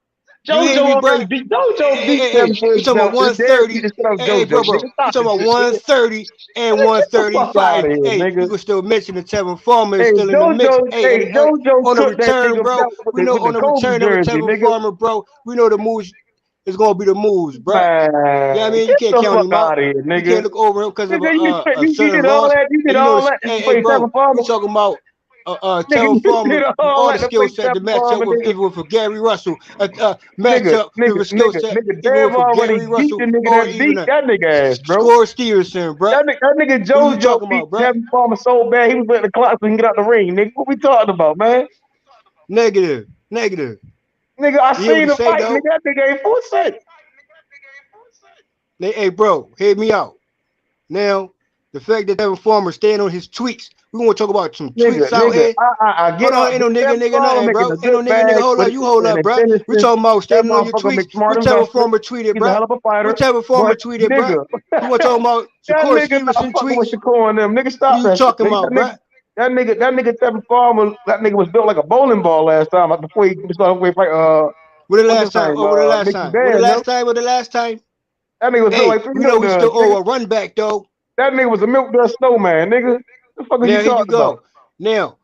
JoJo already beat JoJo beat Tevin for his talking about belt. His dad 130. beat the shit out of Hey, JoJo. bro. Nigga, You stop talking this about shit, 130 and nigga, get the fuck 135. out of here, Hey, nigga. you can still mention the Tevin Farmer is Hey, still in the mix. JoJo On the took that return, nigga bro. belt We know with on the the Kobe return of a jersey, Tevin nigga. Farmer, bro. We know the moves is gonna be the moves, bro. Man, yeah, I mean, you get can't the count fuck him out. out of here, nigga. You can't look over him because of Nigga, a you certain did all loss. that. You did And all that to play bro, Tevin Farmer. we talking about Nigga, Tevin Farmer, you did all all that the to play skill set to Tevin match up Farmer, with, nigga. even with Gary Russell, match up with a skill set, even Dev with already Gary beat Russell, the nigga or that even beat that nigga ass, bro. Score Stevenson, bro. That nigga Who you JoJo talking beat about, bro? Tevin Farmer so bad he was letting the clock so he can get out the ring, nigga. What we talking about, man? Negative. Nigga, I You hear what seen he the say, fight, though? nigga. That nigga ain't full set. Hey, bro, hear me out. Now, the fact that Tevin Farmer staying on his tweets, we want to talk about some tweets out here. I get Hold on, up. ain't no Tevin nigga, Farmer nothing, bro. making a Ain't no good nigga, bag, hold but up. You hold up, and bro. finishing. We talking about That staying on your motherfucker tweets. make smart What Tevin investment. Farmer tweeted, He's a hell bro? of a fighter. What Tevin Farmer But tweeted, bro? nigga, You want to talk about that Shakur nigga not Stevenson fucking with tweets? Shakur and them. Nigga, stop What you that shit. talking about, bro? That nigga Tevin Farmer, that nigga was built like a bowling ball last time before he started fight. What the What's last his time? name? What the last Mickey time? Dan, What the last them. time? What the last time? That nigga was built Hey, like 3 we know milk we duds. still owe a run back, though. That nigga was a milk dust snowman, nigga. What the fuck are you Now, here you talking about? go. Now,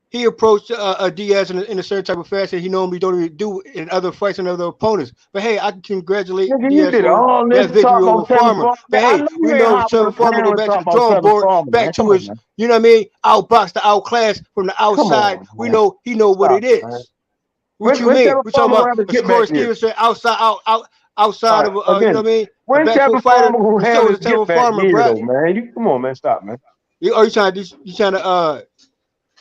he approached Diaz in a certain type of fashion he normally don't even do in other fights and other opponents. But hey, I can congratulate Nigga, you Diaz did for all this that to talk victory over about Tevin Farmer. Farmer. But Man, I hey, know we you ain't know hopping on Tevin the Farmer go panel and back to talk the about drawing Tevin board, Farmer, man. back Come to on, his, man. you know what I mean, outbox the outclass from the Come outside. on, We man. know what Stop, it is. man. What you When mean? Tevin We talking Farmer about gonna have a to get back Shakur here? Stevenson outside All of right, you know again. what I mean, a When back foot Tevin fighter. Farmer gonna But have still his is a get Tevin back Farmer, year bro. though, man? Come on, man. Stop, man. You trying to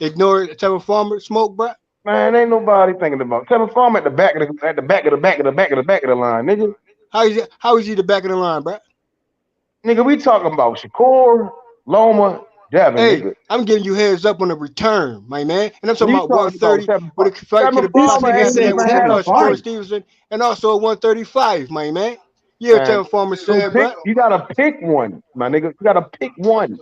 ignore Tevin Farmer smoke, bro? Man, ain't nobody thinking about Tevin Farmer at the back of the line, nigga. How is he the back of the line, bro? Nigga, we talking about Shakur, Loma, Devin, Hey, nigga. I'm giving you heads up on the return, my man. And I'm talking We about talking about 130 Tevin with Farmer. a fight Tevin could Farmer possibly ain't after that even with had a Shakur fight, Stevenson, and also 135, my man. Yeah, man. Tevin Farmer So said, bro. you gotta pick one, my nigga. You gotta pick one.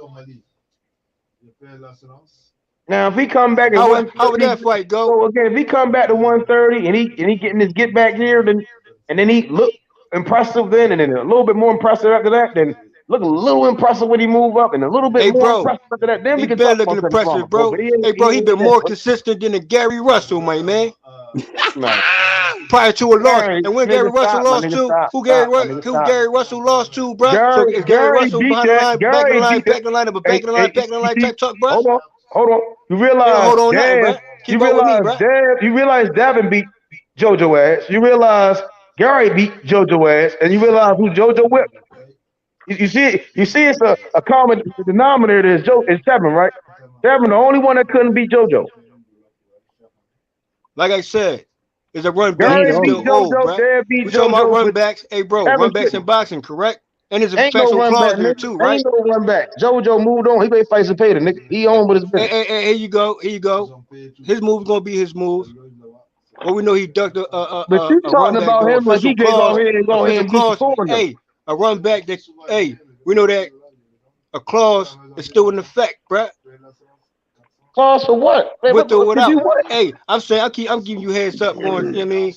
Now, if he come back at How would 130, that fight go? so again, if he come back to 130 and he getting his get back here, then he look impressive then, and then a little bit more impressive after that. Then look a little impressive when he move up, and a little bit more impressive after that. Then we can talk looking about impressive, bro. He been more consistent than the Gary Russell, my man. Prior to a loss, and when Gary Russell lost to, who Gary Russell lost to, bro? So is Gary Russell behind the line, back in the line, back in the line, but back in the line, back in the line type talk, bro? Hold on. You realize, you realize Devin beat JoJo ass. You realize Gary beat JoJo ass, and you realize who JoJo whipped. You see it's a common denominator is Devin, right? Devin, the only one that couldn't beat JoJo. Like I said, is a run back that's still old, bro. We're talking about run backs. Hey, bro, run backs in boxing, correct? And there's a factual clause there too, right? Ain't no run back. JoJo moved on. He made fights and paid a nigga. He on with his business. Hey, here you go. His move gonna be his move. Well, we know he ducked a but you talking about him like he can go ahead and Hey, a run back that we know that a clause is still in effect, bro. Clause for what? With or without. Hey, I'm saying I'm giving you heads up on, you know what I mean,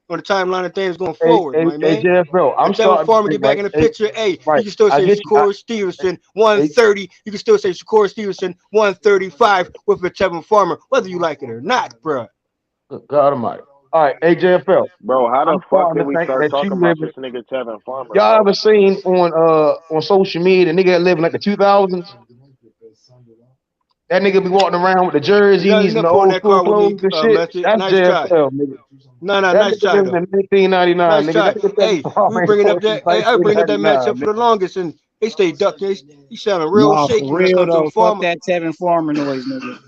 on the timeline of things going forward, my man. JFL, I'm Devin Farmer get back in the picture. You can still say Shakur Stevenson 130. You can still say Shakur Stevenson 135 with a Devin Farmer, whether you like it or not, bro. Good God Almighty. All right, AJFL. Bro, how the fuck did we start talking about this nigga Devin Farmer? Y'all ever seen on social media the nigga that lived in like the 2000s? That nigga be walking around with the jerseys and the old school clothes and shit. That's JFL, nigga. No, nice try. In 1999, nice nigga. Hey, we bringing up that. Hey, I bring up that matchup for the longest, and they stay ducking. He sounding real shaky. For real though, fuck that Devin Farmer noise, nigga.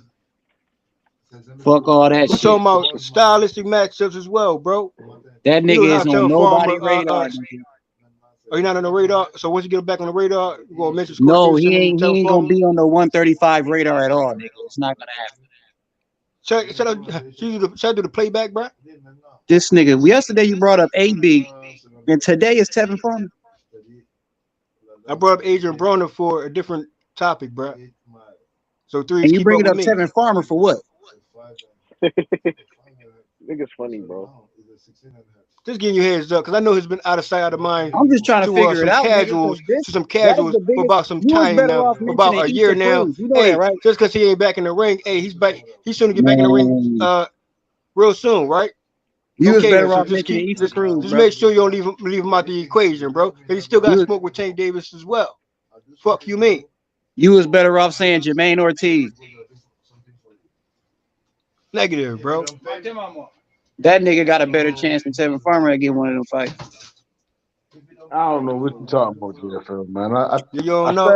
Fuck all that shit. We're talking about stylistic matchups as well, bro. That nigga is on nobody's radar. Oh, you're not on the radar. So once you get back on the radar, you gonna mention. No, he ain't gonna be on the 135 radar at all, nigga. It's not gonna happen. Should I do the playback, bro? This nigga. Yesterday you brought up AB, and today is Devin Farmer. I brought up Adrian Broner for a different topic, bro. So three. And you bring it up Devin Farmer for what? Nigga's funny, bro. Just getting your heads up, because I know he's been out of sight, out of mind. I'm just trying to figure it out. Some casuals for about some time now, for about a year now. Hey, right? Just because he ain't back in the ring, hey, he's back. He's soon to get back in the ring, real soon, right? You was better off mentioning Easter Cruz. Just make sure you don't leave him out the equation, bro. Because he still got smoke with Tank Davis as well. Fuck you, mean? You was better off saying Jermaine Ortiz. Negative, bro. That nigga got a better chance than Devin Farmer to get one of them fights. I don't know what you talking about, JFL, man. You don't know.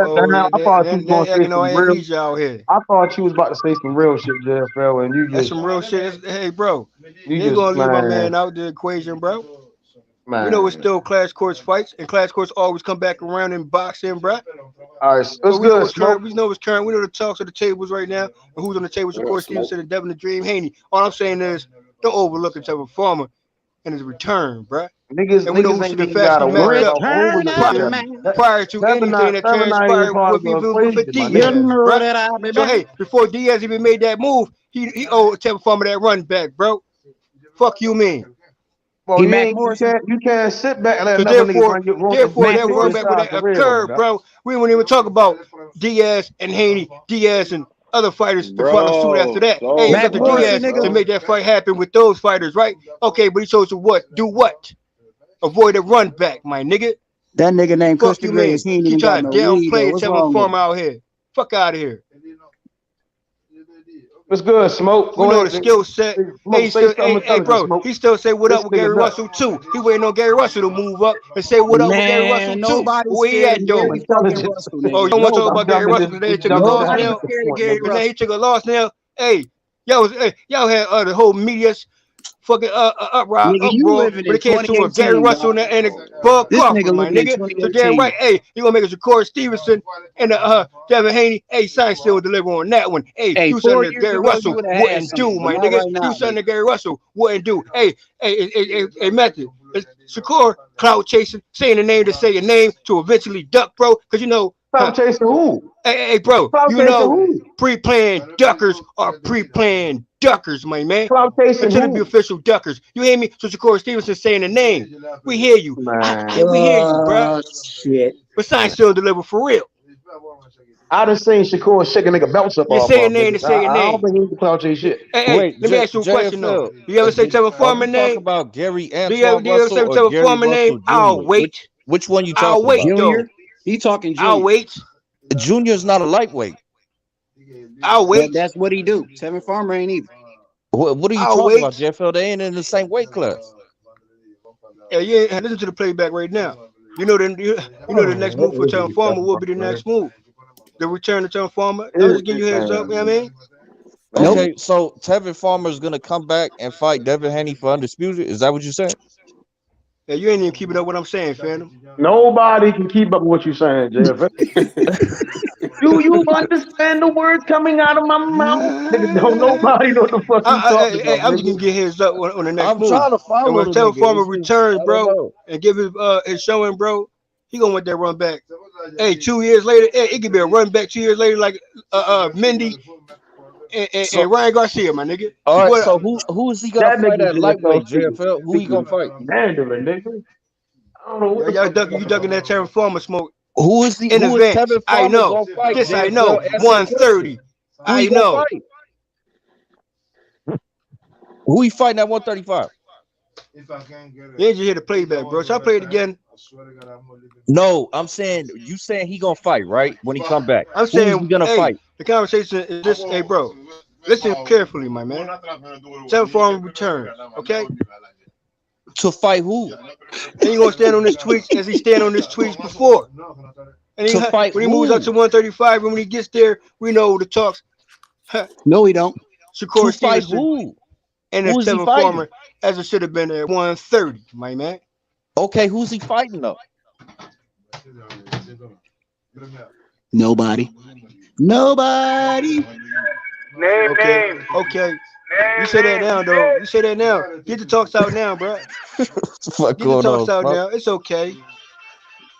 I thought you was going to say some real. I thought you was about to say some real shit, JFL, and you just. That's some real shit. Hey, bro, you ain't gonna leave my man out the equation, bro. Man. We know it's still class courts fights, and class courts always come back around in boxing, bro. All right, let's go. We know it's current. We know the talks of the tables right now, and who's on the table. Of course, Stevenson and Devin the Dream Haney. All I'm saying is, don't overlook Devin Farmer and his return, bro. Niggas ain't even got a word prior to anything that transpired with Diaz. So hey, before Diaz even made that move, he owed Devin Farmer that run back, bro. Fuck you, mean. Well, you can't sit back and let another nigga therefore, that run back with that curve, bro. We won't even talk about Diaz and Haney, Diaz and other fighters to follow suit after that. Hey, you got the Diaz to make that fight happen with those fighters, right? Okay, but he chose to what? Do what? Avoid a run back, my nigga. That nigga named Costa Grace. He trying to downplay Devin Farmer out here. Fuck out of here. What's good, Smoke? We know the skill set. Hey, bro, he still say what up with Gary Russell too. He waiting on Gary Russell to move up and say what up with Gary Russell too. Where he at, though? Oh, you don't want to talk about Gary Russell today? He took a loss now. Today he took a loss now. Hey, y'all had the whole media fucking uproar, but it came to a Gary Russell and a Bud Crawford, my nigga. So damn right, hey, you gonna make a Shakur Stevenson and Devin Haney. Hey, sign still deliver on that one. Hey, you something that Gary Russell wouldn't do, my nigga. You something that Gary Russell wouldn't do. Hey, Method. Shakur clout chasing, saying the name to say a name to eventually duck, bro. Because you know Cloud chasing who? Hey, bro, Cloud you chasing know, who? pre-planned duckers are pre-planned duckers, my man. Cloud chasing Until it be who? official duckers. You hear me? So Shakur Stevenson saying the name. We hear you. Man. We hear you, bro. Shit. But sign still deliver for real. I done seen Shakur shaking nigga belts up You off say your of name to niggas. say your I don't name. think he can cloud chase shit. Hey, Wait, let me ask you a question though. JFL. Do you ever say Tevin Farmer Are we talking name? about Gary Do you ever Antoine say Russell or Tevin Gary Farmer name? Russell Jr.? I'll wait. Which one you I'll talking wait about? though. He talking I'll junior. wait. Junior's not a lightweight. I'll But wait. that's what he do. Tevin Farmer ain't either. What are you I'll talking about, wait. JFL? They ain't in the same weight class. Yeah, you ain't listen to the playback right now. You know the next move for Tevin Farmer will be the next move. The return of Tevin Farmer. I'm just giving you heads up. You know what I mean? Okay, so Tevin Farmer is gonna come back and fight Devin Haney for undisputed. Is that what you said? Yeah, you ain't even keeping up what I'm saying, Phantom. Nobody can keep up with what you're saying, Jeff. Do you understand the words coming out of my mouth? Nigga, don't nobody know what the fuck you talking about, I'm just nigga. gonna get heads up on the next I'm move. trying to And follow when the Tevin nigga. Farmer It's just, returns, I don't bro, know. and give his showing, bro, he gonna want that run back. Hey, 2 years later, it could be a run back 2 years later, like Mendy and Ryan Garcia, my nigga. All right, What? so who is he gonna That fight nigga at lightweight, JFL JFL? Who he gonna fight? Mandarin, nigga. I don't know what the Y'all fuck ducking, you ducking that Tevin Farmer smoke. Who is In Tevin advance, I Farmer know. gonna fight? This I JFL, know. answer the question. 130. Who he I gonna know. fight? Who he fighting at 135? You ain't just hear the playback, bro. So I play it again. No, I'm saying you saying he gonna fight, right? When he come back. I'm Who is he saying, gonna hey, fight? the conversation is this. Hey, bro, listen carefully, my man. Tevin Farmer returns, okay? To fight who? And he gonna stand on his tweets as he stand on his tweets before. And To fight when he moves up who? to 135, and when he gets there, we know the talks. No, he don't. Shakur To fight Stevenson who? and Who is he Tevin fighting? Farmer as it should have been at 130, my man. Okay, who's he fighting though? Nobody. Nobody. Okay. You say that now, though. You say that now. Get the talks out now, bro. Fuck Get the going talks on, out Smoke? now. It's okay.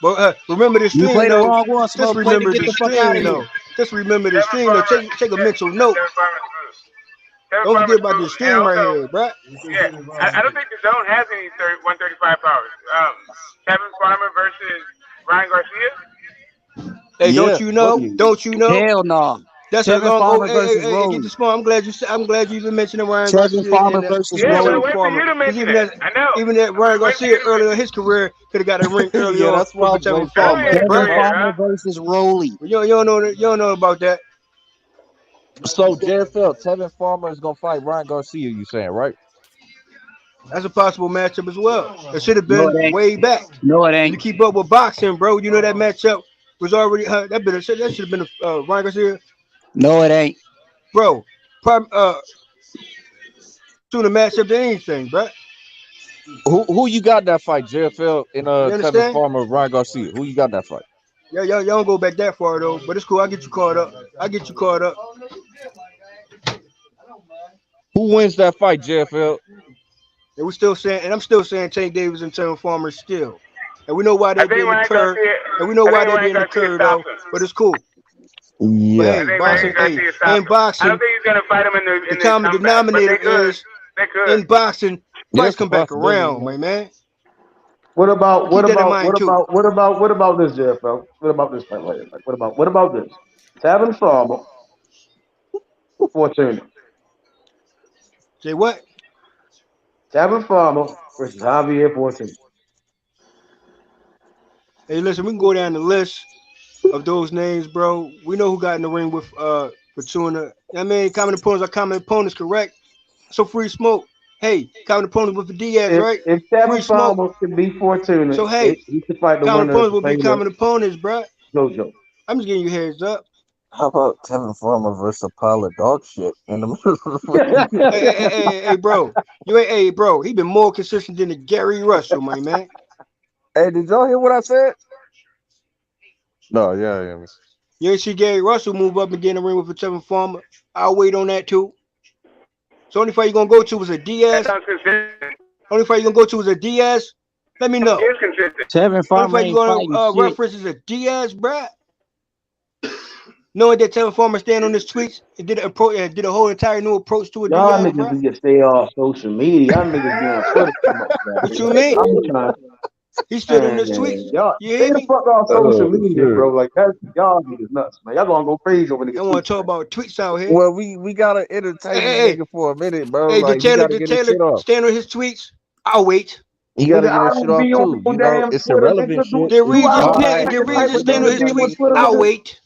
But remember the You stream, play the though. wrong one, Just Smoke. Play to remember get the the fuck out stream, of here. though. Just remember the stream, though. Take a mental note. Don't forget about the stream right here, bro. Yeah, I don't think the zone has any 135 powers. Kevin Farmer versus Ryan Garcia. Hey, Yeah. don't you know? Don't you know? Hell no. That's Tevin Farmer versus hey, get Rolly. the small. I'm glad you even mentioned Ryan Tevin Garcia Farmer and versus Yeah, but I Rolly. wait for you to mention even it. I know. that Ryan Garcia earlier in his career could have got a ring early Yeah, on that's why with I'm Tevin waiting for Farmer, Early in his bro. Tevin career, Farmer versus Rolly. You don't know about that. So JFL, Tevin Farmer is gonna fight Ryan Garcia. You saying right? That's a possible matchup as well. It should have No, been it ain't. way back. No, it You ain't. keep up with boxing, bro. You know that matchup was already that should have been Ryan Garcia, No, it ain't. bro. Sooner matchup than anything, bro. Who you got that fight? JFL and You Tevin understand? Farmer, Ryan Garcia. Who you got that fight? Y'all don't go back that far though, but it's cool. I'll get you caught up. Who wins that fight? JFL. And we still saying, and I'm still saying Tank Davis and Tevin Farmer still. And we know why I they think didn't Ryan occur. Garcia. And we know I why think they Ryan didn't Garcia occur stops though. him. But it's cool. But Yeah. hey, I think boxing, Ryan Garcia stops him. I boxing, don't think he's gonna fight him in the the common comeback, but denominator they could. is They could. in boxing, Yeah, fights it's a come back possibility. around, my man. What about Keep that in mind too. this, JFL? What about this fight right here? Like, what about this? Tevin Farmer, Fortuna. Say what? Tevin Farmer versus Javier Fortuna. Hey, listen, we can go down the list of those names, bro. We know who got in the ring with Fortuna. I mean, common opponents are common opponents, correct? So free smoke. Hey, common opponents with the Diaz, right? If Free Tevin smoke. Farmer can beat Fortuna, So hey, he could fight the common winner of opponents will be Taylor common opponents, bro. JoJo. I'm just giving you heads up. How about Tevin Farmer versus a pile of dog shit in the middle of the Hey, bro. Hey, bro. He been more consistent than the Gary Russell, my man. Hey, did y'all hear what I said? No, yeah. You ain't see Gary Russell move up and get in the ring with a Tevin Farmer. I'll wait on that too. So only fight you gonna go to is a Diaz. That sounds consistent. Only fight you gonna go to is a Diaz. Let me know. He is consistent. Tevin Only Farmer fight you ain't fighting gonna shit. reference is a Diaz, bruh. knowing that Tevin Farmer stand on his tweets and did a whole entire new approach to a Y'all DM, niggas bro. need to stay off social media. Y'all niggas be on Twitter too much, man. What you mean? I'm trying. He stood on his Man, tweets. y'all You stay hear the me? fuck off social media, shit. bro. Like that, y'all niggas nuts, man. Y'all gonna go crazy over niggas. I want to talk about tweets out here. Well, we gotta entertain this Hey, nigga for a minute, bro. hey, Like he gotta get his shit off. stand on his tweets. I'll wait. He gotta Nigga, get I his shit don't off be on too. no You know, damn it's Twitter, irrelevant nigga. shit. The Do I look like Regis, the type of stand nigga on to his be on tweets. Twitter, I'll nigga? wait.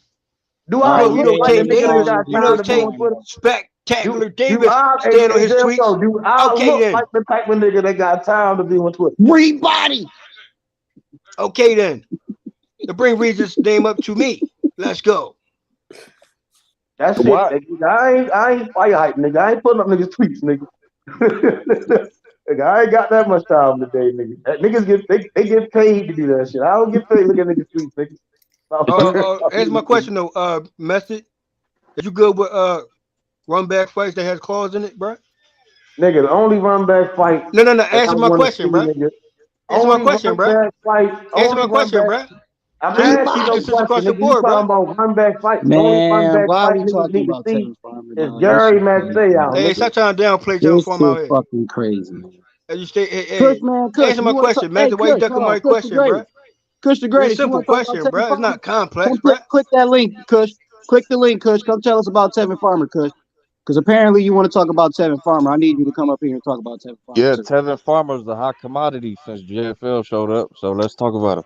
Do I You know look like a Tank nigga that Davis. got You know time to be on Tank Twitter? Spectacular Do Davis I, stand on his AJ, tweets. do I Okay look then. like the type of nigga that got time to be on Twitter? Everybody. Okay then. To bring Regis' name up to me. Let's go. That shit, nigga, I ain't fire hype, nigga. I ain't putting up niggas' tweets, nigga. Nigga, I ain't got that much time today, nigga. That niggas they get paid to do that shit. I don't get paid to look at niggas' tweets, nigga. Here's my question though. Message. Is you good with run back fights that has claws in it, bro? Nigga, the only run back fight. No. that I Answer my wanna question, see, bro. nigga. Answer my Only question, run bro. back fight. Answer Only my run question, back. bro. I'm This asking no is across question, the nigga. You board, bro. talking about run back fights? The only run Man, back why are fight we niggas talking need to about see Tevin Farmer, is dog? Jerry This shit crazy, Mateo, man. Hey, nigga. stop trying to downplay Tevin This Farmer out shit here. fucking crazy, man. Hey, you stay. Hey, Kush, man, Kush, answer you my want to talk? question, Hey, man. Why you Kush, ducking hold on. my Kush the question, bro? greatest. Kush the It's a greatest. You simple want to talk about question, Tevin bro. It's Farmer? not complex, Come bro. click that link, Kush. Click the link, Kush. Come tell us about Tevin Farmer, Kush. Because apparently you want to talk about Tevin Farmer. I need you to come up here and talk about Tevin Farmer. Yeah, Too. Tevin Farmer's the hot commodity since JFL showed up. So let's talk about him.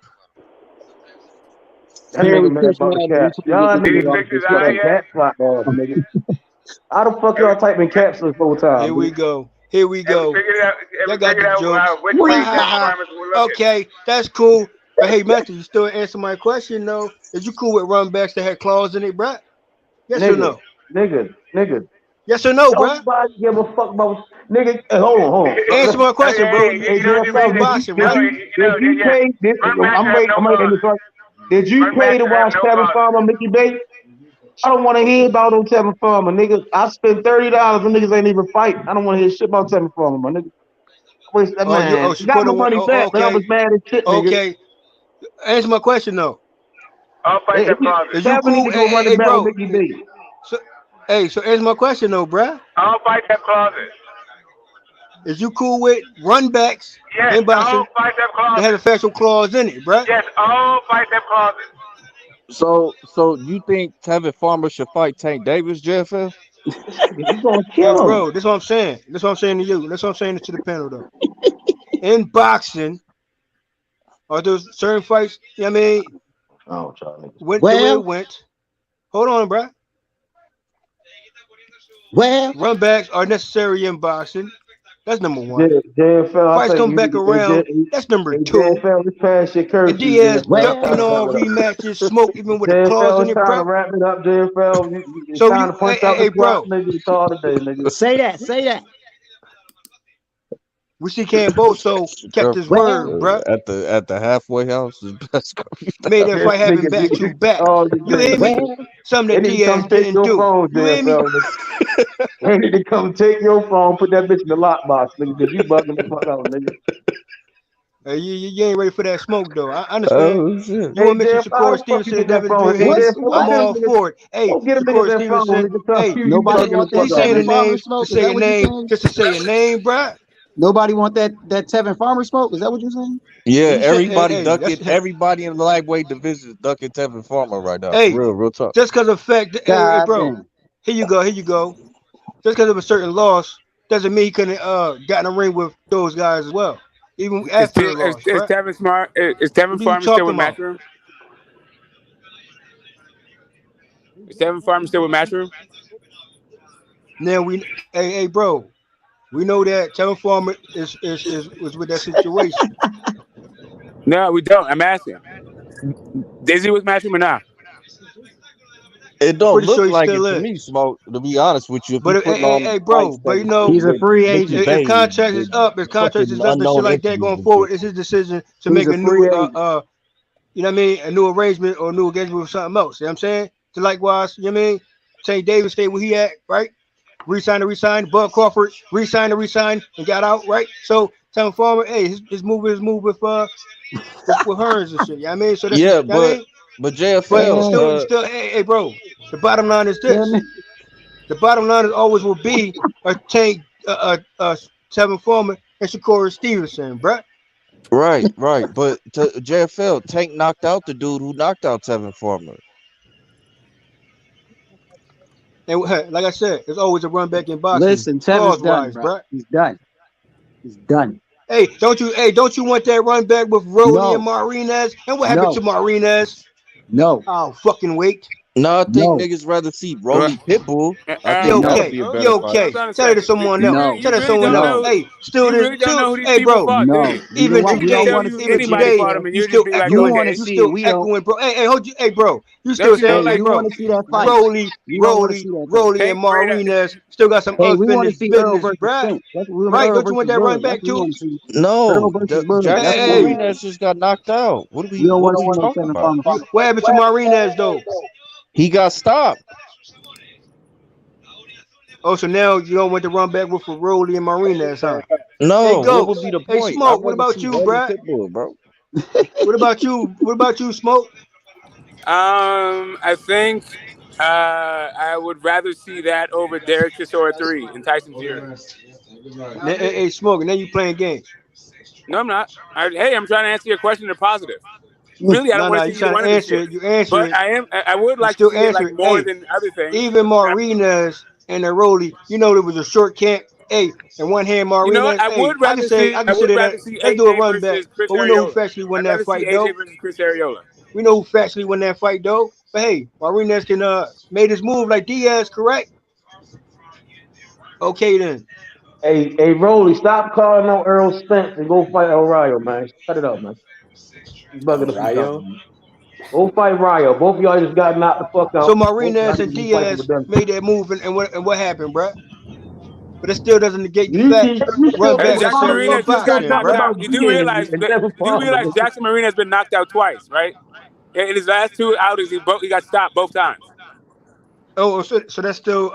That Apparently nigga mad Kush about the mad that we cap. can't get Y'all this Did he nigga niggas off fix his this put eye that fucking. yet? cap slot on, nigga. How the fuck y'all type in capsules 4 times? Here we go. Here we Have we go. figured out? Have Y'all we got figured the out jokes. which Ha way ha Tevin ha. Farmers were looking? Okay, that's cool. But hey, Matthew, you still answer my question though. Is you cool with run backs that had claws in it, bro? Yes or no? Nigga. Yes or no, bro? Nobody give a fuck about nigga. Hey, hold on. Answer my question, bro. Hey, just This is JFL, make boxing, did right? you yeah. pay? Run backs have no I'm gonna end clauses. this right. Did you Run pay backs to have watch no Tevin clauses. Farmer, Mickey Bay? I don't want to hear about no Tevin Farmer, nigga. I spent $30 and niggas ain't even fight. I don't want to hear shit about Tevin Farmer, my nigga. Waste that man. She Got put my a one. money back, but I was mad as shit, nigga. Okay. Answer my question though. All fights have clauses. Is you Tevin need cool? to go run it Hey, back bro. with Mickey B. So answer my question though, bruh. All fights have clauses. Is you cool with run backs Yes, in boxing all fights have that have a clauses. factual clause in it, bruh? Yes, all fights have clauses. So you think Tevin Farmer should fight Tank Davis, JFL? You gonna Hey, kill him? bro, that's what I'm saying. That's what I'm saying to you. That's what I'm saying to the panel though. In boxing, are there certain fights? You know what I mean, Oh, Charlie. went the way it went. Hold on, bruh. Run backs are necessary in boxing. That's number one. JFL, I Fights think come you back need around. That's number two. JFL, this past shit And curfew, Diaz JFL. ducking all rematches, smoke even with a clause JFL, in it's it, time to bro. wrap it up, JFL. It's So time you, to punch hey, out the bro. clock, nigga. It's all today, nigga. Say that. We see Camboso kept his word, bro. At the halfway house. Made that This fight happen nigga, back to back. oh, You hear me? Something they that need to Diaz come take didn't your do. phone, You hear me? JFL. Nigga. They need to come take your phone, put that bitch in the lockbox, nigga, because you bugging the fuck out, nigga. You ain't ready for that smoke though. I understand. Oh shit. You want to mention JFL, how Shakur the fuck you Stevenson get and that Devin phone? Hey, Haney? JFL, I'm all for it. Hey, go get a nigga Shakur that phone, Stevenson. nigga. Tell Hey, you Nobody bugging the want is that he fuck out, saying the Tevin nigga. Farmer name smoke? to Is say that a what you're name saying? just to say a name, bro? Nobody want that Tevin Farmer smoke? Is that what you're saying? Yeah, You said, everybody that's ducking. Everybody in the lightweight division is ducking Tevin Farmer right now. hey, Real talk. just because of fact. Hey, God bro, damn. here you go. Just because of a certain loss doesn't mean he couldn't got in a ring with those guys as well, even after the loss, bro. Is Tevin What are you Farmer still talking with about? Matchroom? Is Tevin Farmer still with Matchroom? Now hey, bro, we know that Tevin Farmer is with that situation. No, we don't. I'm asking. Is he with Matchroom or not? It don't Pretty sure look he like still it to is. me, Smoke. To be honest with you, if you But putting all these bro, fights but that you know, He's a free Mickey agent. if Bay contract is with up, and fucking shit unknown like that entities going and shit. forward, it's his decision to He's make a a free new agent. you know what I mean, a new arrangement or a new engagement with something else. You know what I'm saying? So likewise, you know what I mean? Tank Davis stayed where he at, right? Resign. Bud Crawford resign, and got out, right? So Tevin Farmer, hey, his move with Hearns and shit. You know what I mean? So that's Yeah, you know what I mean? but But JFL, still, hey, bro. The bottom line is this. The bottom line is always will be a Tank, Tevin Foreman, and Shakur Stevenson, bruh. Right. But JFL, Tank knocked out the dude who knocked out Tevin Foreman. And like I said, there's always a run back in boxing. Listen, Tevin's done, bro. He's done. He's done. Hey, don't you want that run back with Rolly and Marinez? And what happened to Marinez? No. Oh, fucking wait. No, I think niggas rather see Rolly Pitbull. I think that would be a better okay. fight. Tell it to someone else. Tell it to someone else. Hey, still this. Hey, bro. No. Even today, you still echoing, bro. Hey, bro. You still saying like, bro, Rolly and Marinez still got some unfinished business, bro. Right? Don't you want that run back too? No. Jackson Marinez just got knocked out. What are we talking about? What happened to Marinez though? He got stopped. Oh, so now you don't want to run back with Rolly and Marinez, huh? No. Hey, go. What would be the Hey, point? Smoke. What about you, bro? What about you? What about you, Smoke? I think I would rather see that over Derek Chisora 3 and Tyson Fury. Hey, Smoke. Now you playing games? No, I'm not. I'm trying to answer your question in a positive. Really, I don't want to see either one of these shit. You answer but it. I would like to see it like more than other things. Even Marinez and the Rolly, there was a short camp. Hey, and one hand Marinez. You know, I would rather see let's do a run back. But we know who factually won that fight, though. AJ versus Chris Arreola. We know who factually won that fight, though. But hey, Marinez can made his move like Diaz, correct? Okay then. Hey, Rolly, stop calling on Errol Spence and go fight El Rayo, man. Cut it up, man. He's bugging the fuck out. Go fight Rayo. Both of y'all just got knocked the fuck out. So Marinez and Diaz made that move, and what happened, bro? But it still doesn't negate the fact. Run back. Jackson Marinez just got knocked out. You do realize Jackson Marinez has been knocked out twice, right? In his last two outings, he got stopped both times. Oh, so that's still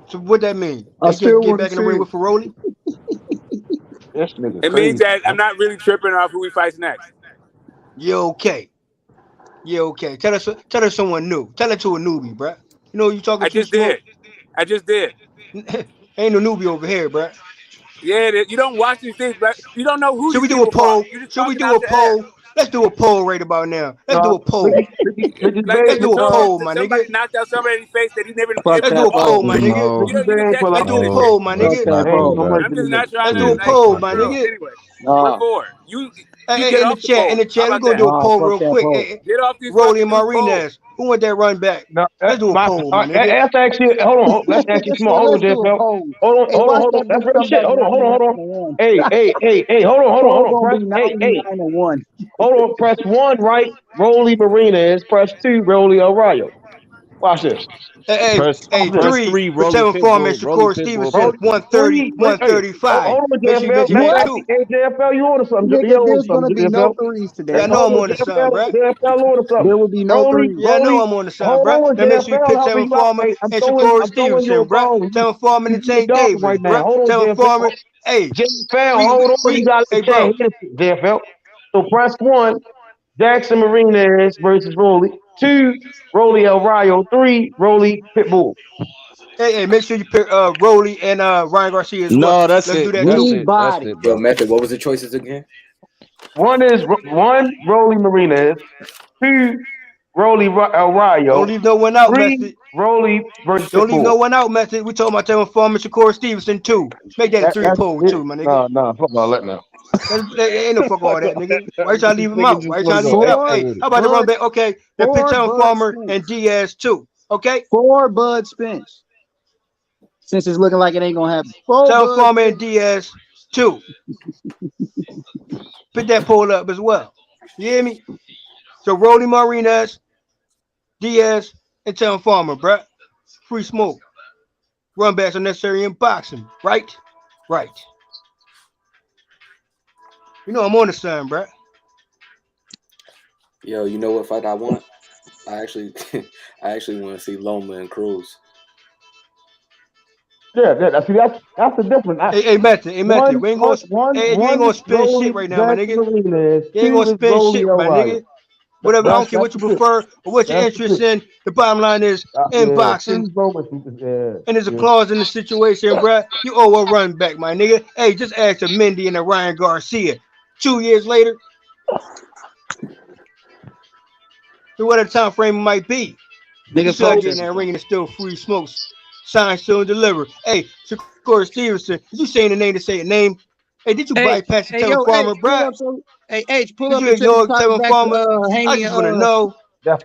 so what that mean? They get back in the ring with Ferroli? It means that I'm not really tripping off who he fights next. You okay? Tell us someone new. Tell it to a newbie, bro. You know who you talking to? I just did. Ain't no newbie over here, bro. Yeah, you don't watch these things, bro. You don't know who. Should we do a poll? Let's do a poll right about now. Let's do a poll. Let's do a poll, my nigga. Somebody knocked out somebody in his face that he never. Let's do a poll, my nigga. Let's do a poll, my nigga. I'm just not trying to. Let's do a poll, my nigga. Anyway, what for? You in the chat, we're gonna do a poll real quick. Get off these Rolly and Marinez. Who want that run back? Let's do a poll, my nigga. That's actually, hold on. Let's actually small. Hold on, JFL. Hold on. That's real shit. Hold on. Hey, hold on. Hey. Hold on. Press 1, right? Rolly Marinez. Press 2, Rolly El Rayo. Watch this. Hey, 3 for Tevin Foreman, Shakur Stevenson, 130, 135. Hold on, JFL. Hey, JFL, you order something. There's going to be no threes today. I know I'm on the sun, bro. JFL order something. There will be no threes. Yeah, I know I'm on the sun, bro. Now make sure you pick Tevin Foreman and Shakur Stevenson, bro. Tevin Foreman and Tank Davis, bro. Tevin Foreman. Hey, JFL, hold on. You got to say, JFL. So press 1, Jackson Marinez versus Rolly. 2, Rolly El Rayo. 3, Rolly Pitbull. Hey, make sure you pick Rolly and Ryan Garcia as well. No, that's Let's it. do that That's too. it. That's it, bro. Yo, Method, what was the choices again? 1 is Rolly Marinez. 2, Rolly El Rayo. Don't leave no one out, 3, Method. Rolly versus Don't leave Pitbull. no one out, Method. We talking about Tevin Foreman, Shakur Stevenson too. Make that 3 poll too, my nigga. No, fuck all that now. Ain't no fuck all that, nigga. Why you trying to leave him out? Why you trying to leave him out? Hey, how about the run back? Okay, then pick Tevin Foreman and Diaz too. Okay? 4 Bud Spence. Since it's looking like it ain't gonna happen. Tevin Foreman and Diaz too. Pick that poll up as well. You hear me? So Rolly Marinez, Diaz, and Tevin Foreman, bruh. Free smoke. Run backs are necessary in boxing, right? Right. You know I'm on the sun, bruh. Yo, you know what fight I want? I actually want to see Loma and Cruz. Yeah, that's the difference. Hey, Method, we ain't gonna spin shit right now, my nigga. You ain't gonna spin shit, my nigga. Whatever. I don't care what you prefer or what your interest in. The bottom line is in boxing. And there's a clause in the situation, bruh. You owe a run back, my nigga. Hey, just ask a Mendy and a Ryan Garcia. 2 years later, what a time frame it might be. You start getting that ring and it's still free smokes. Sign, still deliver. Hey, Shakur Stevenson, did you say the name to say a name? Hey, did you bypass the Tevin Farmer, bruh? Hey, H, pull Did up you and change ignore the topic Tevin back Farmer? to I Haney just and want to know.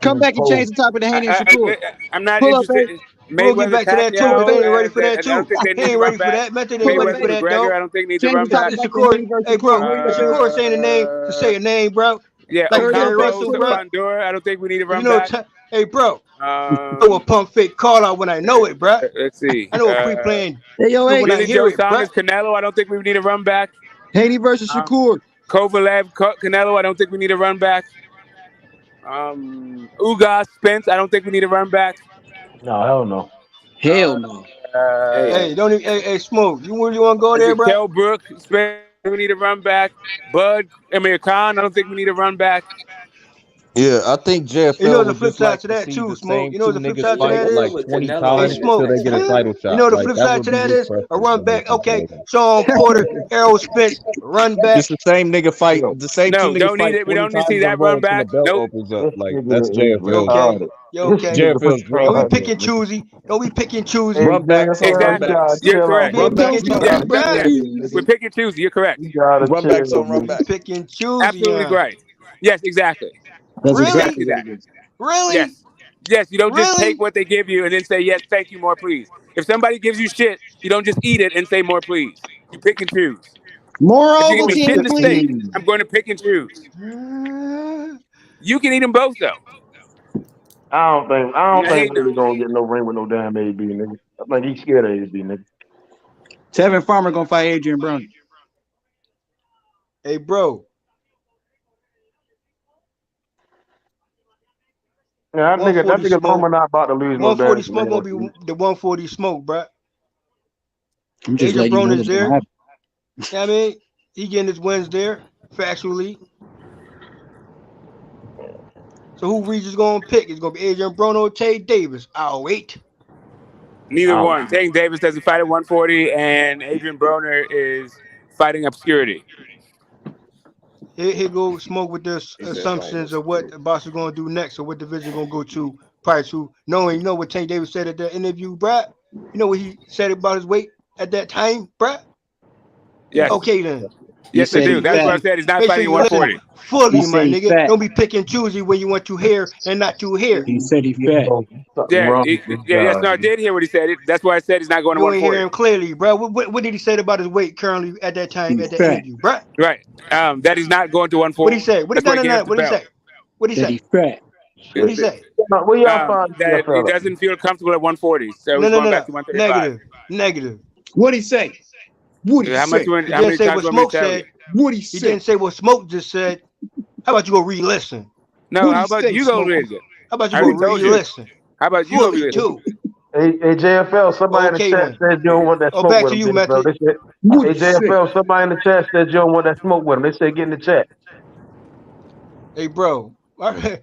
come back and change the topic to Haney and Shakur. I'm not Pull up, interested. We'll get back to that too. Pacquiao, They ain't ready for that I too. don't think they He need to ain't run ready for back. that. Method ain't ready for that, McGregor, though. I don't think need to run Talk back. to Shakur. Hey, bro, Shakur saying the name to say a name, bro. Yeah, Like Jerry Ocampo, Russell, bro. Pandora, I don't think we need to run You know, back. hey, bro. Throw a pump fake call out when I know it, bro. Let's see. I know a pre-planned Hey, when I Billy hear Joe it, bro. Saunders, Canelo, I don't think we need to run back. Haney versus Shakur. Kovalev, Canelo, I don't think we need to run back. Ugas, Spence, I don't think we need to run back. No, hell no. Hell no. Hey, don't even, hey, Smoke. You really want to go there, bro? Kell Brook, Spence, we need to run back. Bud, Amir Khan, I don't think we need to run back. Yeah, I think JFL You know the would flip just side like to to that see too, the Smoke. same You know two the flip niggas side to fight that like is? 20 Hey, times Smoke. until they get a title shot. You know the Like flip that side would to be that his is a preference. run back. Okay, Sean Porter, Errol Spence, run back. It's the same nigga fight. The same two No, niggas don't need fight it. We 20 don't need to see times in a that row run until the back. belt Nope. opens up. Like that's JFL. Okay. Okay. JFL's dream. Don't be picking choosy. Don't be picking choosy. Run back, run Exactly. back. You're correct. Don't be picking choosy, bro. Yes. We're picking choosy. You're correct. Run back, son, run back. Picking choosy. Absolutely right. Yes, exactly. That's Really? exactly what it is. Really? Yes. Yes, you don't just Really? take what they give you and then say, yes, thank you, more please. If somebody gives you shit, you don't just eat it and say more please. You pick and choose. More If you give me shit in Ovaltine, the steak, please. I'm going to pick and choose. You can eat them both, though. I don't think I hate Billy gonna get no ring with no damn AB, nigga. I think he's scared of AB, nigga. Tevin Farmer gonna fight Adrian Brown. Hey, bro. Yeah, that nigga Farmer not about to lose no damn 140 smoke gonna be the 140 smoke, bro. I'm just Adrian letting you Brown know is what's there. gonna happen. Yeah, I mean, he getting his wins there, factually. So who Regis gonna pick? It's gonna be Adrian Brown or Tank Davis. I'll wait. Neither one. Tank Davis doesn't fight at 140, and Adrian Broner is fighting obscurity. Here go Smoke with the assumptions of what the boss is gonna do next, or what division gonna go to prior to knowing. You know what Tank Davis said at the interview, bruh? You know what he said about his weight at that time, bruh? Yes. Okay then. Yes, I do. That's what I said. He's not Make fighting sure you listen 140. fully, my nigga. Don't be picking choosy when you want to hear and not to hear. He said he fat. Yeah, yes, no, I did hear what he said. That's why I said he's not going to You ain't 140. hear him clearly, bro. What did he say about his weight currently at that time at the interview, bro? Right. That he's not going to 140. What he say? What he That's why done he on gave us that? the What he belt. say? What he say? He fat. What he say? Where y'all find That he doesn't feel comfortable at 140, so he's going back to 135. Negative. What he say? What he How say? much? He How didn't many say times what want me to Smoke tell said. you? What he He say? didn't say what Smoke just said. How about you go re-listen? No, how about you go listen? How about you I go already told you. re-listen? How about you go Fully re-listen? too. Hey, JFL, somebody in the Okay chat then. said you don't want that Oh, smoke back with to him, you, JFL. Method. They said, hey, JFL, somebody in the chat said you don't want that smoke with him. They said get in the chat. Hey, bro. Hey,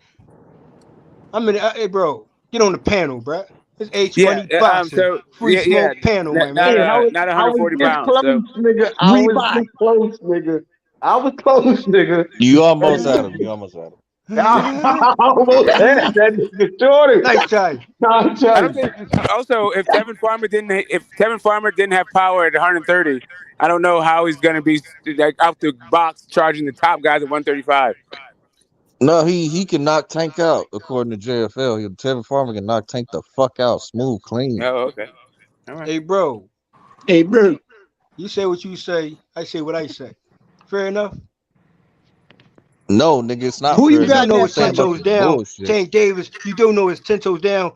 bro. Get on the panel, bro. It's H-Money Boxing. So Free smoke panel, my man. Not 140 pounds. Close, So nigga. I was close, nigga. I was close, nigga. You almost had him. You almost had him. I almost had that nigga shorty. Nice try. I don't think. Also, if Tevin Farmer didn't have power at 130, I don't know how he's going to be like out the box charging the top guys at 135. No, he can knock Tank out according to JFL. Tevin Farmer can knock Tank the fuck out, smooth, clean. Oh, okay. All right. Hey, bro. Hey, bro. You say what you say. I say what I say. Fair enough. No, nigga, it's not. Who you You got do know that it's 10 toes fight? down. Bullshit. Tank Davis. You do know it's 10 toes down.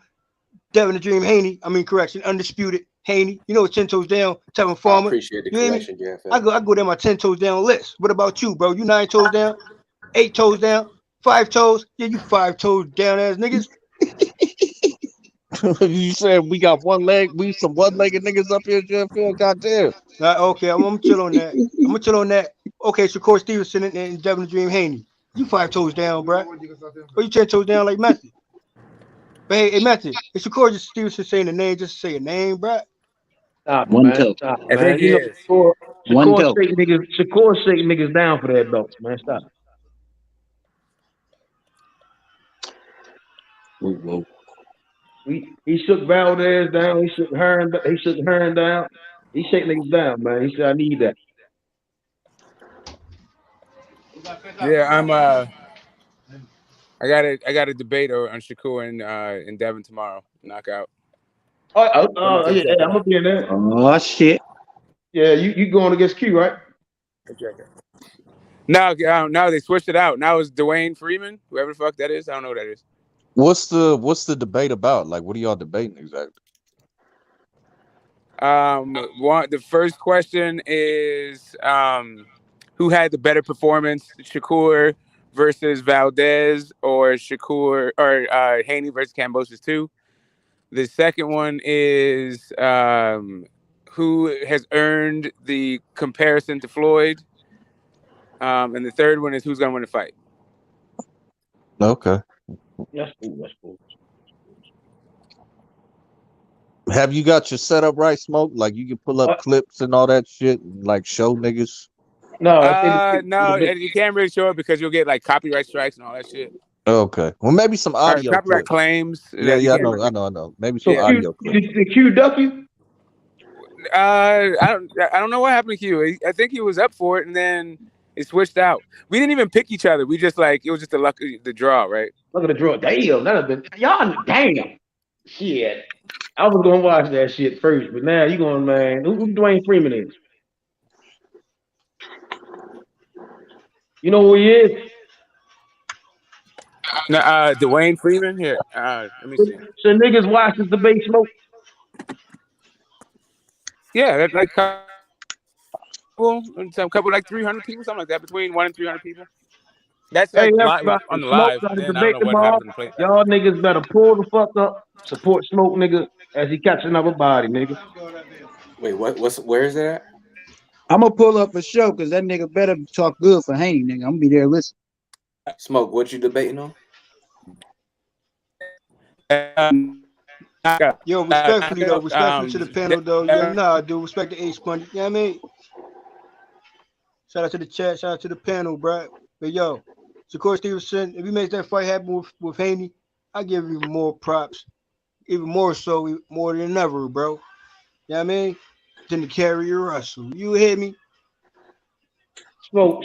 Devin the Dream Haney. Correction. Undisputed Haney. You know it's 10 toes down. Tevin Farmer. I appreciate the You hear me? correction, JFL. I go down my 10 toes down list. What about you, bro? You 9 toes down? 8 toes down? 5 toes? Yeah, you 5 toes down ass niggas. You said we got one leg. We some one-legged niggas up here, JFL. Goddamn. Okay, I'm gonna chill on that. Okay, Shakur Stevenson and Devin the Dream Haney. You 5 toes down, bro. Or you 10 toes down like Matthew. But hey, Matthew, it's Shakur just Stevenson saying the name, just say a name, bro. Stop, One man. toe. Stop, I think man. he You know, is. One toe. Shakur shaking niggas down for that belt, man. Stop. Whoa. He shook Valdez down. He shook Hearn down. He shaking niggas down, man. He said, I need that. Yeah, I got a debate on Shakur and Devin tomorrow. Knockout. Yeah, I'm check it gonna out. be in there. Oh shit. Yeah, you going against Q, right? No, they switched it out. Now it's Dwayne Freeman, whoever the fuck that is. I don't know who that is. What's the debate about? Like, what are y'all debating exactly? The first question is who had the better performance, Shakur versus Valdez, or Shakur or Haney versus Kambosos 2. The second one is who has earned the comparison to Floyd, and the third one is who's gonna win the fight. Okay. That's cool. Have you got your setup right, Smoke? Like you can pull up clips and all that shit, and like show niggas. No, you can't really show it because you'll get like copyright strikes and all that shit. Okay. Well, maybe some audio copyright clips. claims. Yeah, I know. Maybe some So audio clips. Did Q duck you? I don't know what happened to Q. I think he was up for it and then it switched out. We didn't even pick each other. We just it was just the luck of the draw, right? Look at the draw. Damn, that have been y'all. Damn, shit. I was gonna watch that shit first, but now you going, man. Who Dwayne Freeman is? You know who he is? Dwayne Freeman. Here, let me see. So niggas watch this debate, Smoke. Yeah, that's like some couple like 300 people, something like that, between 1 and 300 people. That's like live, on the live. Smoke got a Then I debate don't know what tomorrow. happens in the play. Y'all niggas better pull the fuck up. Support Smoke, nigga, as he catching up a body, nigga. Wait, where is that? I'm gonna pull up for show because that nigga better talk good for Haney, nigga. I'm gonna be there listening. Smoke, what you debating on? Yo, respectfully though, respectfully to the panel though. Yeah, nah, dude, respect the H money. You know what I mean? Shout out to the chat, shout out to the panel, bro. But yo, Shakur Stevenson, if he makes that fight happen with Haney, I give him even more props, even more so, more than ever, bro. You know what I mean? Than the carrier Russell. You hear me? Smoke.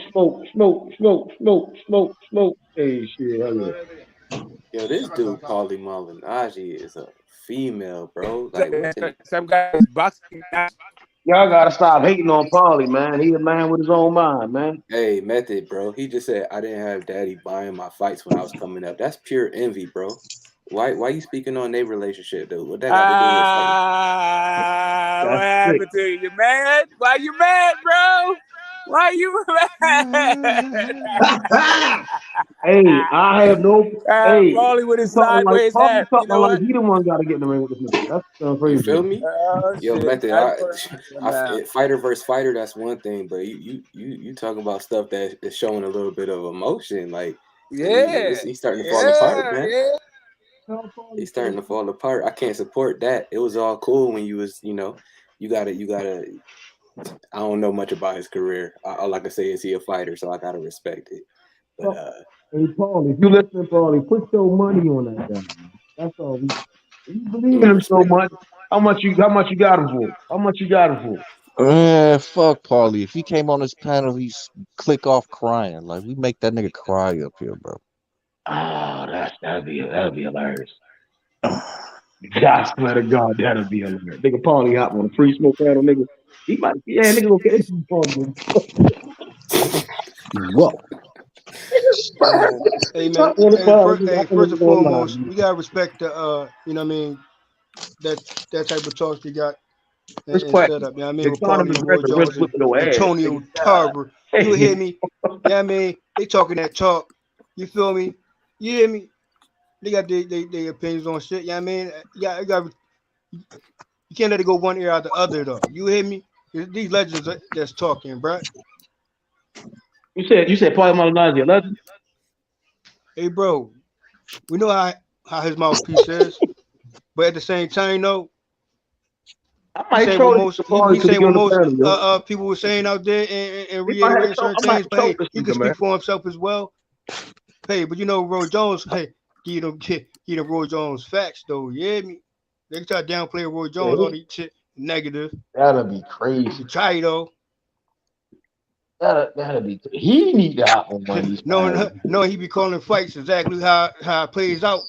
Hey, shit, hell yeah. Yo, this dude, Paulie Malignaggi, is a female, bro. Like, some guys boxing. Y'all gotta stop hating on Paulie, man. He a man with his own mind, man. Hey, Method, bro. He just said I didn't have daddy buying my fights when I was coming up. That's pure envy, bro. Why you speaking on their relationship, dude? What that got to do with fighting? What happened to you? You mad? Why you mad, bro? Why you mad? Hey, I have no. Hey, Paulie with his sideways hat. You know what? He the one got to get in the ring with this nigga. That's crazy. You feel me? Yo, shit. Method, fighter versus fighter, that's one thing, but you talking about stuff that is showing a little bit of emotion, like he's starting to fall apart, man. Yeah. He's starting to fall apart. I can't support that. It was all cool when you was, you gotta. I don't know much about his career. All I can say is he a fighter, so I gotta respect it. But hey, Paulie, if you listen, Paulie, put your money on that guy. That's all. You believe in him so much. How much you got him for? How much you got him for? Fuck Paulie. If he came on this panel, he's click off crying. Like we make that nigga cry up here, bro. Oh, that'd be hilarious. I swear to God, that'd be hilarious. Nigga Paulie hop on a free smoke panel, nigga. He might, nigga gonna get Whoa. Hey man, first and foremost, we gotta respect the you know what I mean, that type of talk you got and set up. You know what I mean? With Paulie and Roy Jones and Antonio Tarver. You hear me? You know what I mean? They talking that talk. You feel me? You hear me? They got their opinions on shit. You know what I mean? You can't let it go one ear out the other though. You hear me? These legends that's talking, bro. You said Paulie Malignaggi a legend? Hey, bro, we know how his mouthpiece is, but at the same time, though, I he might saying troll what this most party to saying get what on the most panel, yo. people were saying out there and I reiterating certain might things. But troll hey, this he nigga, can man. speak for himself as well. Hey, but you know, Roy Jones, hey, get Roy Jones facts though. Yeah, me. They try to downplay Roy Jones, all the shit negative. That'll be crazy. You try though. That'll be. He need to hop on one of these. No, he be calling fights exactly how it plays out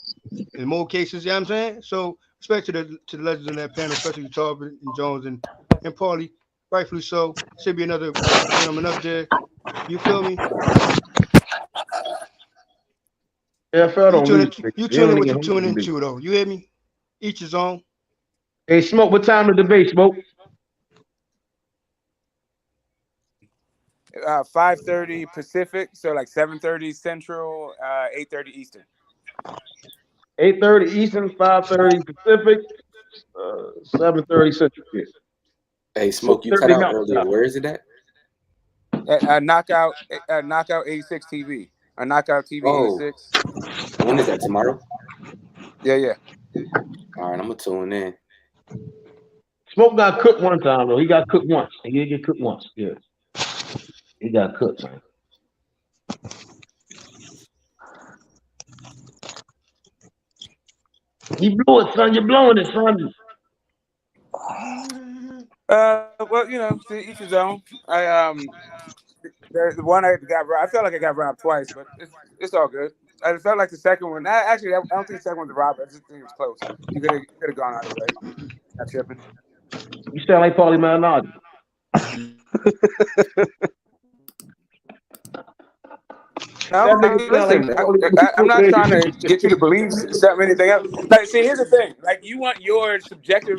in more cases. You know what I'm saying? So, respect to the legends in that panel, especially Tarvin and Jones and Paulie, rightfully so. Should be another gentleman up there. You feel me? Yeah, I don't lose. You tune in what you tune into though. You hear me? Each his own. Hey, Smoke. What time the debate, Smoke? 5:30 Pacific, so like 7:30 Central, 8:30 Eastern. 8:30 Eastern, 5:30 Pacific, 7:30 Central. Yeah. Hey, Smoke, you cut 6:30 out Mountain earlier. Time. Where is it at? Knockout 86 TV. Knockout TV Oh, 86. when is that? Tomorrow? Yeah. All right, I'm gonna tune in. Smoke got cooked one time though. He got cooked once. He did get cooked once. Yeah. He got cooked, man. You blew it, son. You're blowing it, son. Well, you know, to each his own. The one I got robbed. I felt like I got robbed twice, but it's all good. I felt like the second one. Actually, I don't think the second one's a robber. I just think it was close. You could have gone either way. Not tripping. You sound like Paulie Malignaggi. Listen, I'm not trying to get you to believe something, anything else. Like, see, here's the thing. Like, you want your subjective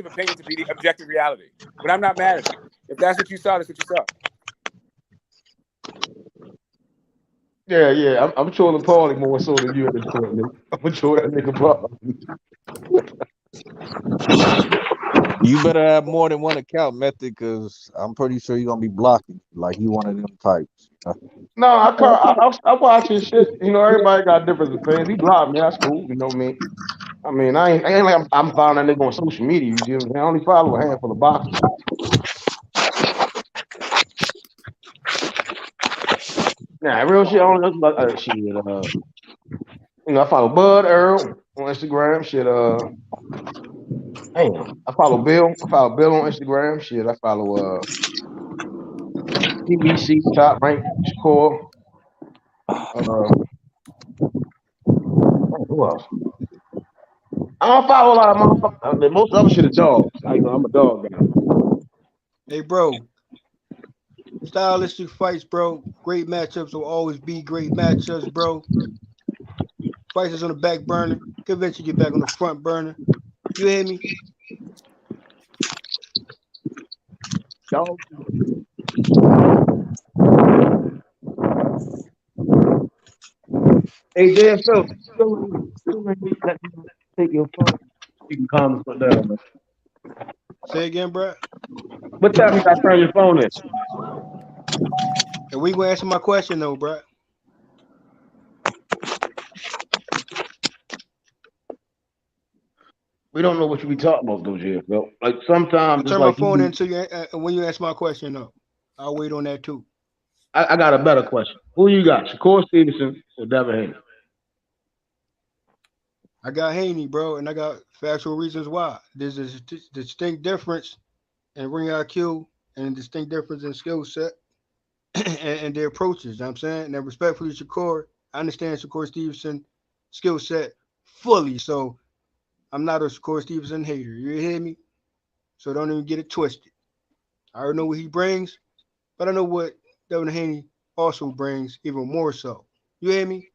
opinion to be the objective reality. But I'm not mad at it. If that's what you saw, that's what you saw. Yeah. I'm trolling Paulie more so than you at this point, nigga. I'm gonna troll that nigga Bob. You better have more than one account, Method, because I'm pretty sure you're gonna be blocking like you one of them types. No, I watch his shit. You know, everybody got different opinions. He blocked me. That's cool. You know what I mean? I ain't like I'm following that nigga on social media. You see what I'm saying? I only follow a handful of boxers. Nah, real shit. I don't know about shit. You know, I follow Bud Earl on Instagram. Shit. Damn. I follow Bill. On Instagram. Shit. I follow PBC Top Rank Shakur. Who else? I don't follow a lot of motherfuckers. Most other shit is dogs. I'm a dog guy. Hey, bro. Stylistic fights, bro. Great matchups will always be great matchups, bro. Fights is on the back burner. Could eventually get back on the front burner. You hear me? Dog. Hey, JFL, take your phone. You can calm us down, man. Say again, bro. What time you got to turn your phone in? And we gonna answer my question though, bro. We don't know what you be talking about, though, JFL. Like sometimes turn my phone in until you when you ask my question though. I'll wait on that too. I got a better question. Who you got, Shakur Stevenson or Devin Haney? I got Haney, bro, and I got factual reasons why. There's a distinct difference in ring IQ and a distinct difference in skill set and their approaches. You know what I'm saying? And respectfully, Shakur, I understand Shakur Stevenson skill set fully. So I'm not a Shakur Stevenson hater. You hear me? So don't even get it twisted. I already know what he brings, but I know what Devin Haney also brings even more so. You hear me?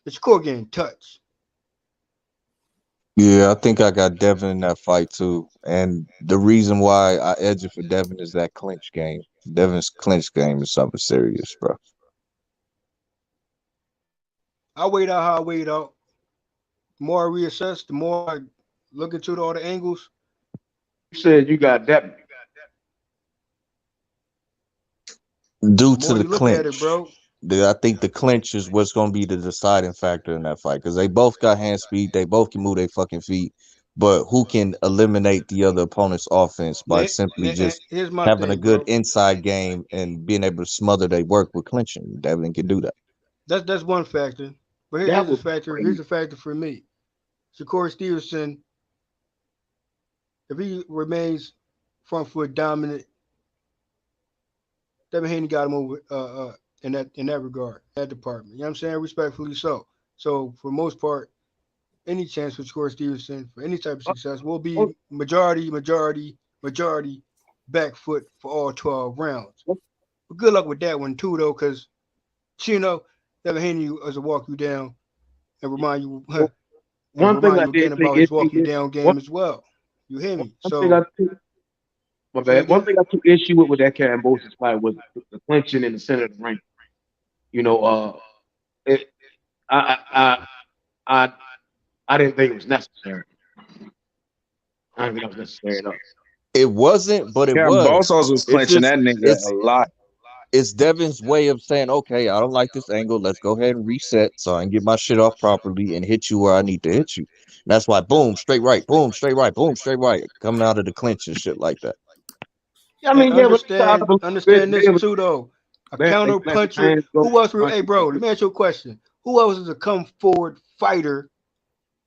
The Shakur getting touched. Yeah, I think I got Devin in that fight too. And the reason why I edge it for Devin is that clinch game. Devin's clinch game is something serious, bro. I wait out how I wait out. The more I reassess, the more I look into all the angles. You said you got Devin. Due to the look clinch. at it, bro. I think the clinch is what's going to be the deciding factor in that fight because they both got hand speed. They both can move their fucking feet. But who can eliminate the other opponent's offense by simply just Here's my having a thing, good bro. inside game and being able to smother their work with clinching? Devin can do that. That's one factor. But here's the factor. Here's the factor for me. Shakur Stevenson, if he remains front foot dominant, Devin Haney got him over in that regard, that department. You know what I'm saying? Respectfully so. So for the most part, any chance for Shakur Stevenson for any type of success will be majority back foot for all 12 rounds. But good luck with that one too, though, because Devin Haney is to walk you down and remind you again about his walk you down game as well. You hear me? One thing I took issue with that Kambosos fight was the clinching in the center of the ring. I didn't think it was necessary. I didn't think it was necessary enough. It wasn't, but it was. Kambosos was clinching that nigga a lot. It's Devin's way of saying, okay, I don't like this angle. Let's go ahead and reset so I can get my shit off properly and hit you where I need to hit you. And that's why, boom, straight right, boom, straight right, boom, straight right, coming out of the clinch and shit like that. I mean, understand this too, though. A counter puncher. Who else? Hey, bro, let me ask you a question. Who else is a come forward fighter?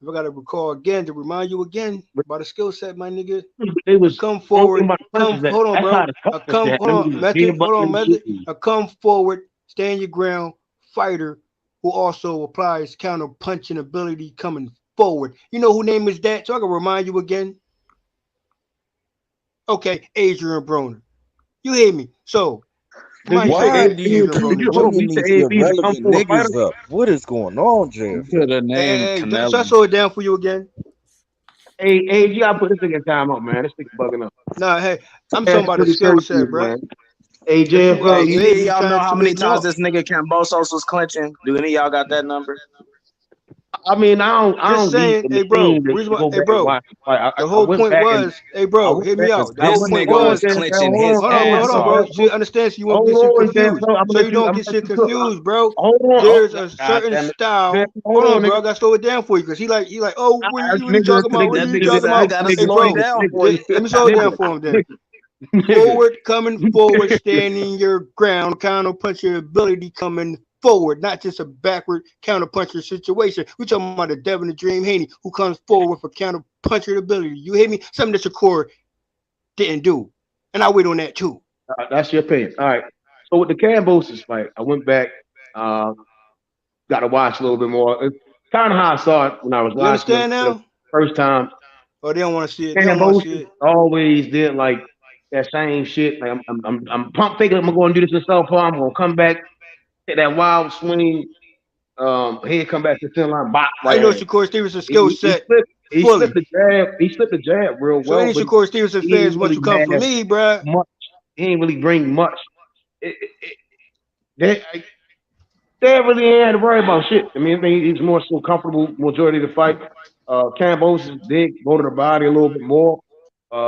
If I gotta recall again to remind you again about a skill set, my nigga. They was come forward. Hold on, bro. A come forward, stand your ground fighter who also applies counter punching ability coming forward. You know who name is that? So I can remind you again. Okay, Adrian Broner. You hear me? So What is going on, Jeff? Could have named Canelo. So I slow it down for you again. Hey, you gotta put this nigga in time up, man. This nigga bugging up. Nah, hey, I'm talking about the skill set, bro. Hey, Jeff, y'all know how many times this nigga Kambosos was clinching? Do any of y'all got that number? I mean, I don't saying, hey, bro. The whole point was, hey, bro, hear me out. The whole point was clinching his ass. Hold on, bro. You understand? So you won't get shit confused. So you don't get shit confused, bro. There's a certain style. Hold on, bro. I gotta slow it down for you because he like, oh, what are you talking about? What are you talking about? Hey, bro, let me slow it down for him then. Forward, coming forward, standing your ground, counter punch your ability coming forward, not just a backward counter puncher situation. We're talking about the Devin the Dream Haney who comes forward for counter puncher ability. You hear me? Something that Shakur didn't do. And I wait on that too. That's your opinion. All right. So with the Kambosos fight, I went back, got to watch a little bit more. It's kind of how I saw it when I was watching it the first time. Oh, they don't want to see it. Kambosos always did like that same shit. Like I'm pumped thinking I'm going to do this in southpaw. I'm going to come back, hit that wild swing. He'd come back to the center line. Bop, I know Shakur Stevenson's skill set. He slipped the jab. He slipped the jab real well. So any Shakur Stevenson fans want to come for me, bro. He ain't really bring much. They really ain't had to worry about shit. I mean, he's more so comfortable majority of the fight. Kambosos did go to the body a little bit more. He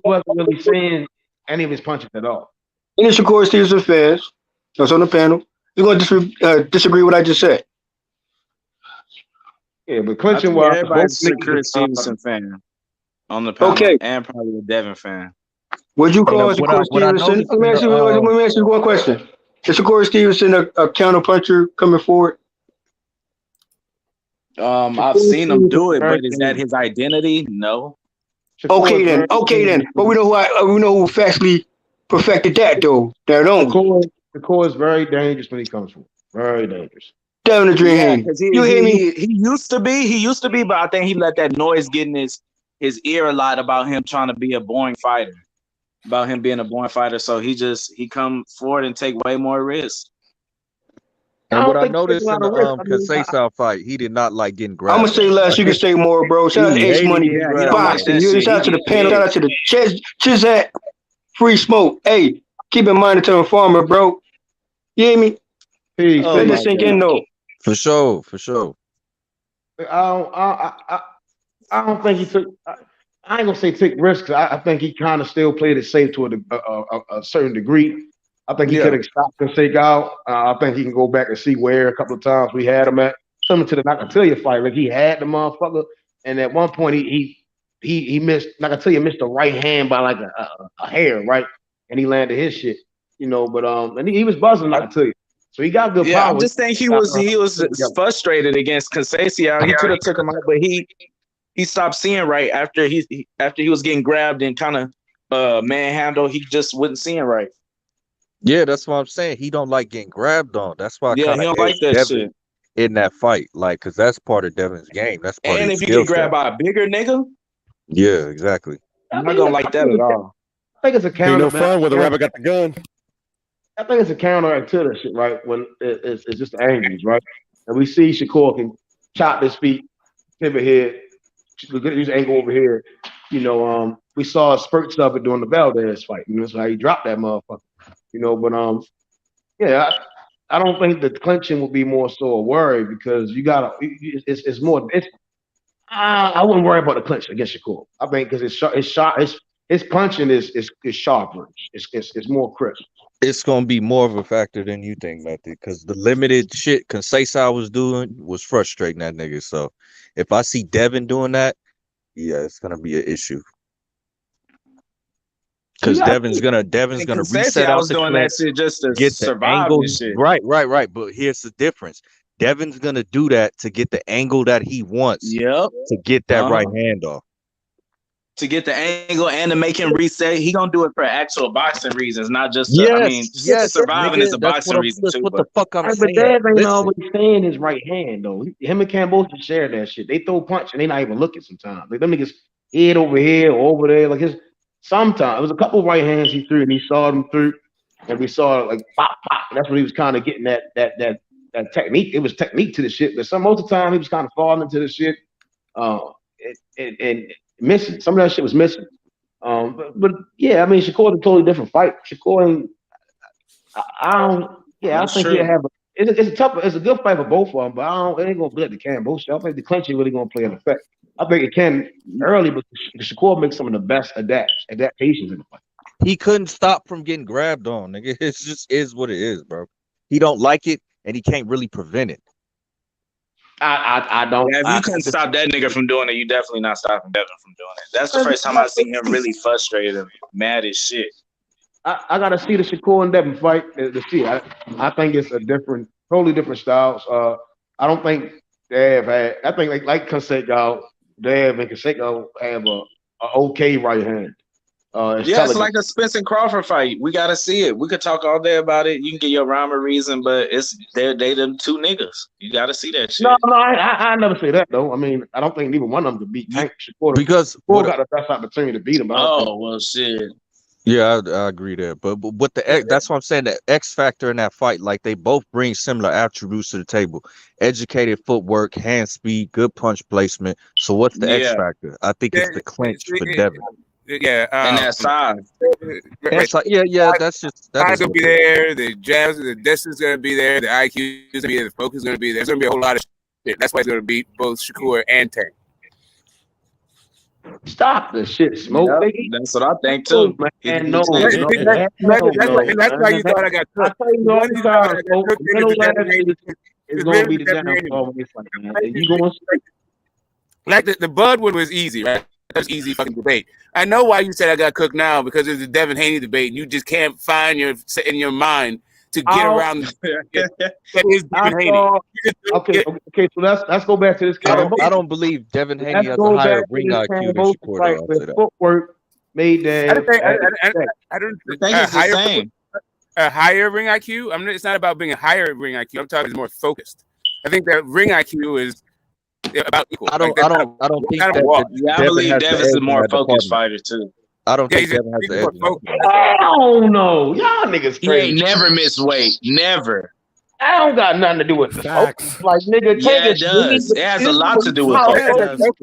wasn't really saying any of his punches at all. Any Shakur Stevenson fans that's on the panel, you're going to disagree with what I just said. Yeah, but clinching wise, everybody's a Shakur Stevenson fan on the panel, and probably a Devin fan. Would you call Shakur Stevenson? Let me ask you one question. Is Shakur Stevenson a counter puncher coming forward? I've seen him do it, but is that his identity? No. Okay then. But we know who factually perfected that though. Shakur is very dangerous when he comes from. Very dangerous. Devin the Dream Haney. You hear me? He used to be, but I think he let that noise get in his ear a lot about him trying to be a boring fighter. About him being a boring fighter. So he come forward and take way more risks. And what I noticed in the Kasey fight, he did not like getting grabbed. I'm gonna say less. You can say more, bro. Shout out to Ace Money Boxing. Shout out to the panel. Shout out to the Chizat Free Smoke. Hey, keep in mind the term farmer, bro. You hear me? Let this sink in though. For sure. I don't think he took. I ain't gonna say take risks. I think he kind of still played it safe to a certain degree. I think he could have stopped Conseco. I think he can go back and see where a couple of times we had him at. Similar to the Nakatilia fight, like he had the motherfucker, and at one point he missed. Nakatilia missed the right hand by like a hair, right, and he landed his shit, But and he was buzzing Nakatilia, so he got good power. I just think he was frustrated against Conceição. He could have took him out, but he stopped seeing right after he was getting grabbed and kind of manhandled. He just wasn't seeing right. Yeah, that's what I'm saying. He don't like getting grabbed on. That's why I he don't like that Devin shit in that fight, like, because that's part of Devin's game. That's part and of his if you get grabbed by a bigger nigga, yeah, exactly. I'm not gonna like that at all. I think it's a counter. Ain't no fun when the rabbit got the gun. I think it's a counteract to that shit, right? When it's just angles, right? And we see Shakur can chop his feet, pivot head, use angle over here. We saw spurts of it during the Valdez fight. That's how he dropped that motherfucker. But yeah, I don't think the clinching will be more so a worry because you gotta. It's more. I wouldn't worry about the clinch against Shakur. I think because his punching is sharper. It's more crisp. It's gonna be more of a factor than you think, Matthew, because the limited shit Conceição was doing was frustrating that nigga. So if I see Devin doing that, yeah, it's gonna be an issue. Because Devin's gonna reset out the doing clinch, that shit just to get the survive angle. this shit. Right. But here's the difference. Devin's gonna do that to get the angle that he wants. Yep. To get that right hand off. To get the angle and to make him reset, he gonna do it for actual boxing reasons, not just. Surviving is a boxing reason too. What the fuck I'm saying? But Dev ain't always saying his right hand though. Him and Cambodia share that shit. They throw punch and they not even looking sometimes. Like them niggas head over here or over there. Like sometimes it was a couple right hands he threw and he saw them through, and we saw like pop pop. That's what he was kind of getting that technique. It was technique to the shit, but most of the time he was kind of falling into the shit, and missing. Some of that shit was missing. But yeah, I mean Shakur's a totally different fight. Shakur, I think he'll have. It's a good fight for both of them, but it ain't gonna be at the Cambo shit. I think the clinch ain't really gonna play an effect. I think it can early, but Shakur makes some of the best adaptations in the fight. He couldn't stop from getting grabbed on, nigga. It just is what it is, bro. He don't like it, and he can't really prevent it. I don't. Yeah, if you couldn't stop that nigga from doing it, you definitely not stopping Devin from doing it. That's the first time I seen him really frustrated and mad as shit. I gotta see the Shakur and Devin fight to see. I think it's totally different styles. I don't think Dev had. I think like Conseco, Dev and Conseco have a okay right hand. It's like a Spence and Crawford fight. We gotta see it. We could talk all day about it. You can get your rhyme or reason, but they them two niggas. You gotta see that shit. No, I never say that though. I mean, I don't think neither one of them could beat Tank Shakur because Shakur got the best opportunity to beat him. Well, shit. Yeah, I agree there. But what that's what I'm saying. The X factor in that fight, like they both bring similar attributes to the table: educated footwork, hand speed, good punch placement. So what's the X factor? I think it's the clinch for Devin. Yeah, and that size. That's gonna be there. The jabs, the distance gonna be there. The IQ is gonna be there. The focus is gonna be there. There's gonna be a whole lot of shit. That's why it's gonna beat both Shakur and Tank. Stop the shit, Smoke. Yep, that's what I think too. And that's why you thought I got cooked. It's gonna be the downfall. You going like the Bud one was easy, right? That's easy fucking debate. I know why you said I got cooked now because it's the Devin Haney debate. And you just can't find in your mind to get around that is Devin Haney. Okay. So let's go back to this. I don't believe Devin Haney has a higher ring IQ than Shakur. Footwork made that. I don't think it's the same. A higher ring IQ. It's not about being a higher ring IQ. I'm talking more focused. I think that ring IQ is about equal. I don't think that. I believe Devin's a more focused fighter too. I don't think Devin has the edge. I don't know. Y'all niggas crazy. He ain't never missed weight. Never. I don't got nothing to do with the focus. Like nigga, it does. It has a lot to do with focus. Do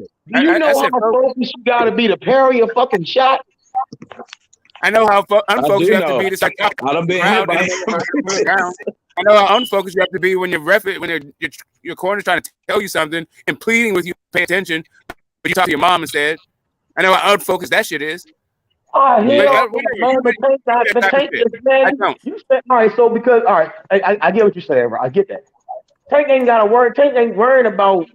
you know how focused you gotta be to parry a fucking shot? I know how unfocused you have to be to I done been hit by I know how unfocused you have to be when your corner's trying to tell you something and pleading with you to pay attention, but you talk to your mom instead. I know how unfocused that shit is. Oh, But, hell, man, the Tank got the type of Tank shit. is man. You said all right, so because all right, I get what you're saying, bro. I get that. Tank ain't got to worry. Tank ain't worried about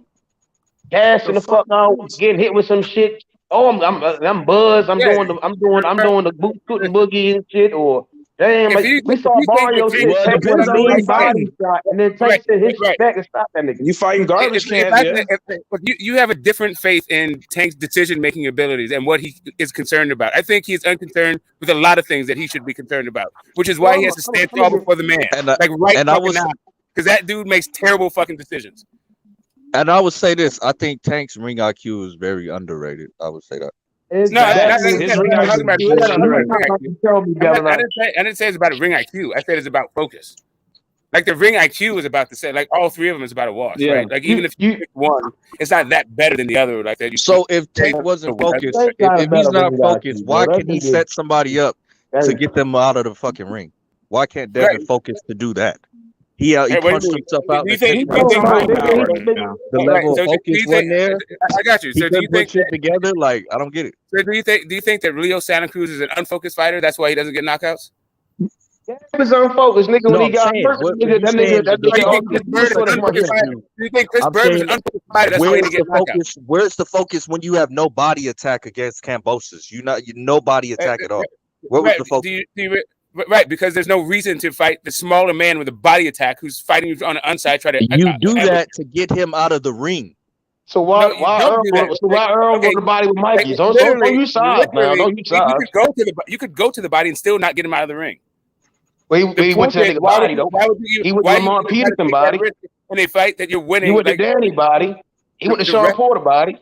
gassing the fuck out, getting hit with some shit. Oh, I'm buzzed. I'm doing the boot scooting boogie and shit. Or damn, like we saw Mario shit. Well, it Tank with depends a on who you mean body fighting. shot, and then Tank said his shit back and stop that nigga. You fighting garbage cans, yeah. You have a different faith in Tank's decision-making abilities and what he is concerned about. I think he's unconcerned with a lot of things that he should be concerned about, which is why he has to stand tall before the man, because that dude makes terrible fucking decisions. And I would say this: I think Tank's ring IQ is very underrated. I would say that. I didn't say it's about a ring IQ. I said it's about focus. Like the ring IQ is about to say, like all three of them is about a wash, right? Like even if you pick one, it's not that better than the other. Like that. So if Tank wasn't focused, if he's not focused, why can't he set somebody up to get them out of the fucking ring? Why can't Devin focus to do that? He punched himself out. The level of focus wasn't there. I got you. So do you think shit together? Like I don't get it. So do you think that Leo Santa Cruz is an unfocused fighter? That's why he doesn't get knockouts. He was unfocused, nigga. When he got hurt, Do you think Chris Bird is an unfocused fighter? That's why he didn't get knockouts. Where's the focus when you have no body attack against Kambosos? You no body attack at all. Where was the focus? Right, because there's no reason to fight the smaller man with a body attack who's fighting you on the inside. You do that to get him out of the ring. So why Earl go to the body with Mikey? Don't you size, man. Don't you size. You could go to the body and still not get him out of the ring. Well, he went to the body though. He went to Lamar Peterson body. When they fight, that you're winning. He went to Danny body. He went to Sean Porter body.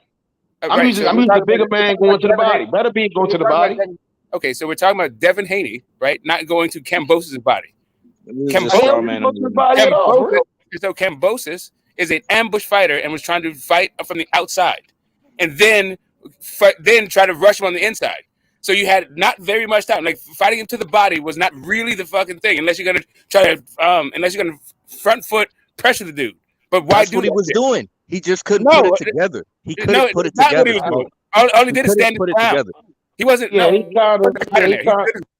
I'm using the bigger man going to the body. Better be going to the body. Okay, so we're talking about Devin Haney, right? Not going to Kambosos' body. Kambosos is an ambush fighter and was trying to fight from the outside, and then try to rush him on the inside. So you had not very much time. Like fighting him to the body was not really the fucking thing, unless you're gonna front foot pressure the dude. But why? That's what he was doing. He just couldn't put it together. He couldn't put it together. All he did is stand his ground. He wasn't. Yeah, he kind of.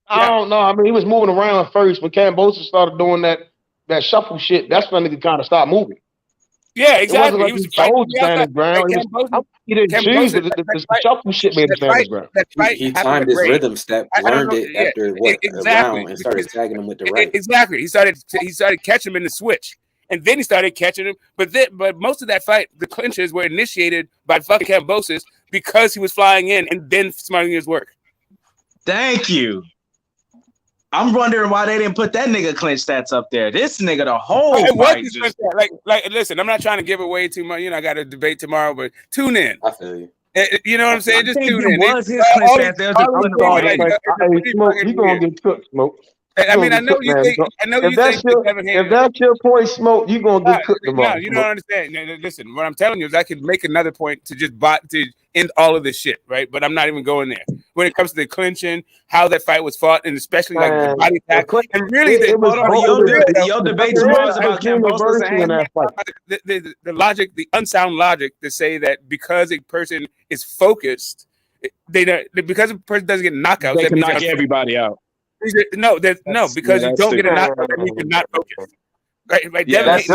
I don't know. I mean, he was moving around first, but Kambosos started doing that shuffle shit. That's when he kind of stopped moving. Yeah, exactly. It wasn't like he was standing his ground. He didn't choose it. The shuffle shit made him stand his ground. He timed his rhythm step, learned it after a round, and started tagging him with the right. Exactly. He started catching him in the switch. And then he started catching him. But most of that fight, the clinches were initiated by fucking Kambosos because he was flying in and then smarting his work. Thank you. I'm wondering why they didn't put that nigga clinch stats up there. This nigga the whole fight. Like, listen, I'm not trying to give away too much. I got a debate tomorrow, but tune in. I feel you. You know what I'm saying? Just tune in. Was his clinch stats. There's a Smoke, you gonna get cooked, Smoke. I mean, I know you think. If that's your point, Smoke, you gonna get cooked tomorrow. No, you don't understand. Listen, what I'm telling you is I could make another point to just to end all of this shit, right? But I'm not even going there. When it comes to the clinching, how that fight was fought, and especially like the body attack, and really your debate tomorrow is about Kambosos and the logic, the unsound logic to say that because a person is focused, because a person doesn't get knockouts, they can knock everybody out. No, because you don't get a knockout, that means you're not focused. Right. Yeah, that's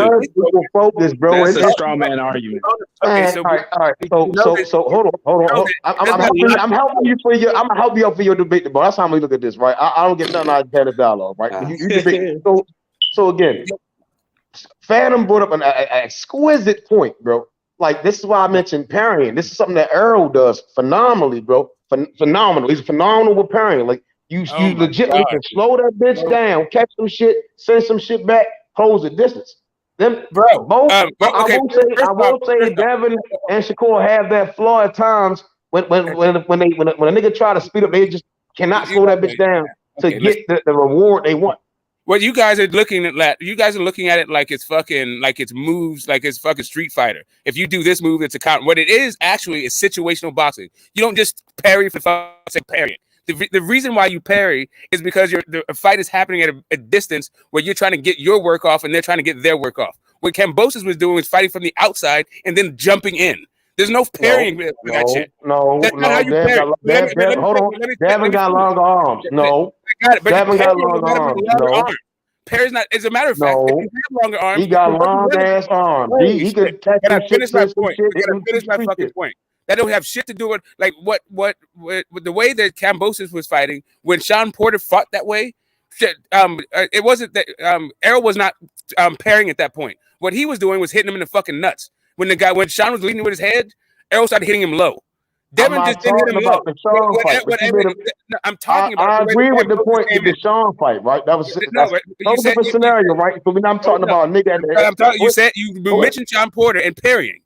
focus, bro. That's a straw man argument. Okay, so all right. So hold on. I'm helping you for your. I'm gonna help you out for your debate, bro. That's how we look at this, right? I don't get nothing out of the dialogue, right? You debate. So again, Phantom brought up an exquisite point, bro. Like this is why I mentioned parrying. This is something that Errol does phenomenally, bro. Phenomenal. He's phenomenal with parrying. Like you legitimately can slow that bitch down, catch some shit, send some shit back, close the distance. Them, bro. Both. I won't say Devin and Shakur have that flaw at times when a nigga try to speed up, they just cannot slow that bitch down to get the reward they want. Well, you guys are looking at it like it's fucking, like it's moves, like it's fucking Street Fighter. If you do this move, it's a count. What it is actually is situational boxing. You don't just parry for fuck's sake parrying. The reason why you parry is because the fight is happening at a distance where you're trying to get your work off and they're trying to get their work off. What Kambosos was doing was fighting from the outside and then jumping in. There's no parrying for that shit. That's not how you parry. Hold on. Devin got longer arms. No. I got it, but Devin got parrying longer arms. longer No. arms. Parry's not. As a matter of fact, if No. you have longer arms, He got then what long you really- ass arms. Holy He shit. could catch Can I some shit, finish my twist some point? shit, I gotta and finish my street fucking shit. point. That don't have shit to do with like what the way that Kambosos was fighting when Sean Porter fought that way. It wasn't that Errol was not parrying at that point. What he was doing was hitting him in the fucking nuts. When Sean was leading with his head, Errol started hitting him low. Devin just didn't hit him low. The Sean fight, but you made I'm talking about. I agree with the point with the Sean fight, right? That was a different scenario, right? So I'm talking about a nigga. You mentioned Sean Porter and parrying.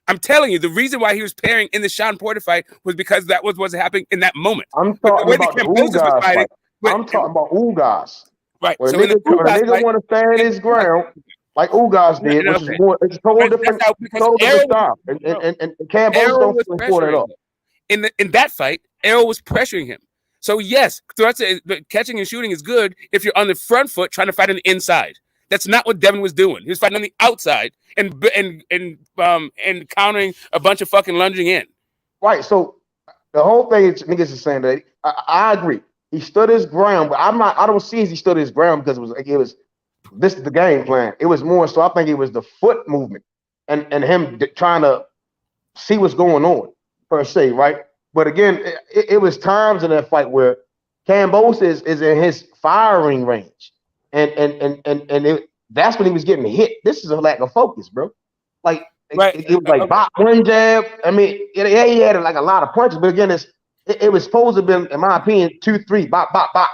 I'm telling you, the reason why he was parrying in the Sean Porter fight was because that was what's happening in that moment. I'm talking about the Ugas fight. I'm talking about Ugas. Right. When So a nigga want to stand his ground, like Ugas did, which is more, it's a total different style. And Kambosos don't pull that off. In that fight, Errol was pressuring him. So yes, catching and shooting is good if you're on the front foot trying to fight on the inside. That's not what Devin was doing. He was fighting on the outside and countering a bunch of fucking lunging in. Right. So the whole thing is niggas is saying that I agree. He stood his ground, but I don't see as he stood his ground because it was this is the game plan. It was more so I think it was the foot movement and him trying to see what's going on per se, right? But again, it was times in that fight where Kambosos is in his firing range. And that's when he was getting hit. This is a lack of focus, bro. Like it was like bop, one jab. I mean, he had like a lot of punches, but again, it was supposed to have been, in my opinion, 2-3, bop, bop, bop.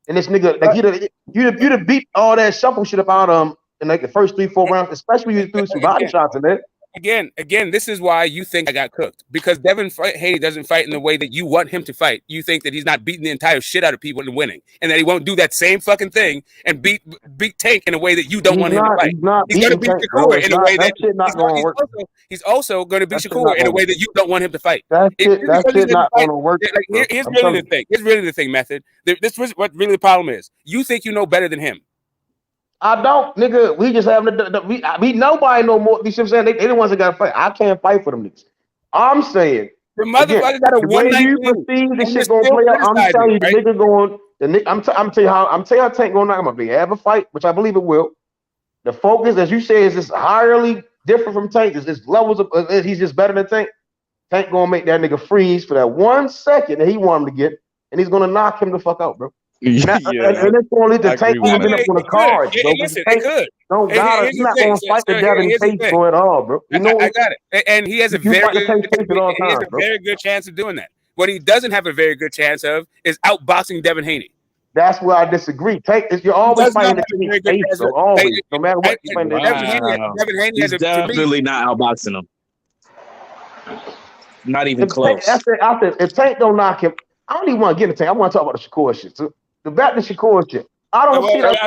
And this nigga, like you'd have beat all that shuffle shit up out in like the first 3-4 rounds, especially when you threw some body shots in there. Again, this is why you think I got cooked. Because Devin Haney doesn't fight in the way that you want him to fight. You think that he's not beating the entire shit out of people and winning. And that he won't do that same fucking thing and beat Tank in a way that you don't want him to fight. He's going to beat Shakur in a way that he's also going to beat Shakur in a way that you don't want him to fight. That shit not going to work. Here's really the thing. Here's really the thing, Method. This was what really the problem is. You think you know better than him. I don't, nigga. We just having we nobody know more. You see what I'm saying? They the ones that got to fight. I can't fight for them niggas. I'm saying the motherfucker got a 1-19. You perceive this shit gonna play out. I'm telling you, the nigga going. I'm telling you how Tank going. I'm gonna be have a fight, which I believe it will. The focus, as you say, is just highly different from Tank. It's levels of. He's just better than Tank. Tank gonna make that nigga freeze for that 1 second that he want him to get, and he's gonna knock him the fuck out, bro. And it's going to lead to Tank moving up on the cards, bro. Listen, it could. Don't got it. He's not going to fight the Devin face for it all, bro. You know, I got it. And he has a very good chance of doing that. What he doesn't have a very good chance of is outboxing Devin Haney. That's where I disagree. You're always fighting the face, bro. Always. No matter what you find. Devin Haney is definitely not outboxing him. Not even close. I said, if Tank don't knock him, I don't even want to get into Tank. I want to talk about the Shakur shit. So, the back to Shakur shit. I don't see that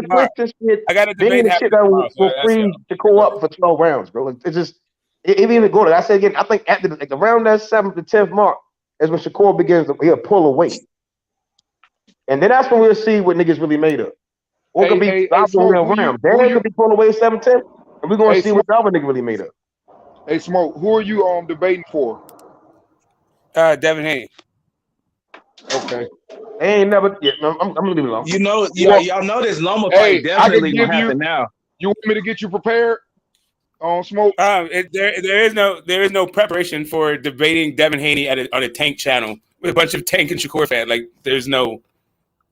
Christian shit. I got a being the shit that will free Shakur up for 12 rounds, bro. It's just it even go to. I said again. I think at around that 7th to 10th mark is when Shakur begins he'll pull away, and then that's when we'll see what niggas really made of. Or it could be round. Then it could be pulled away 7-10, and we're gonna see what the other nigga really made of. Hey, Smoke, who are you debating for? Devin Haney. Okay. Ain't never. Yeah, I'm gonna leave it alone. Y'all know this Loma fight definitely gonna happen now. You want me to get you prepared on Smoke? There is no preparation for debating Devin Haney on a Tank channel with a bunch of Tank and Shakur fans. Like there's no,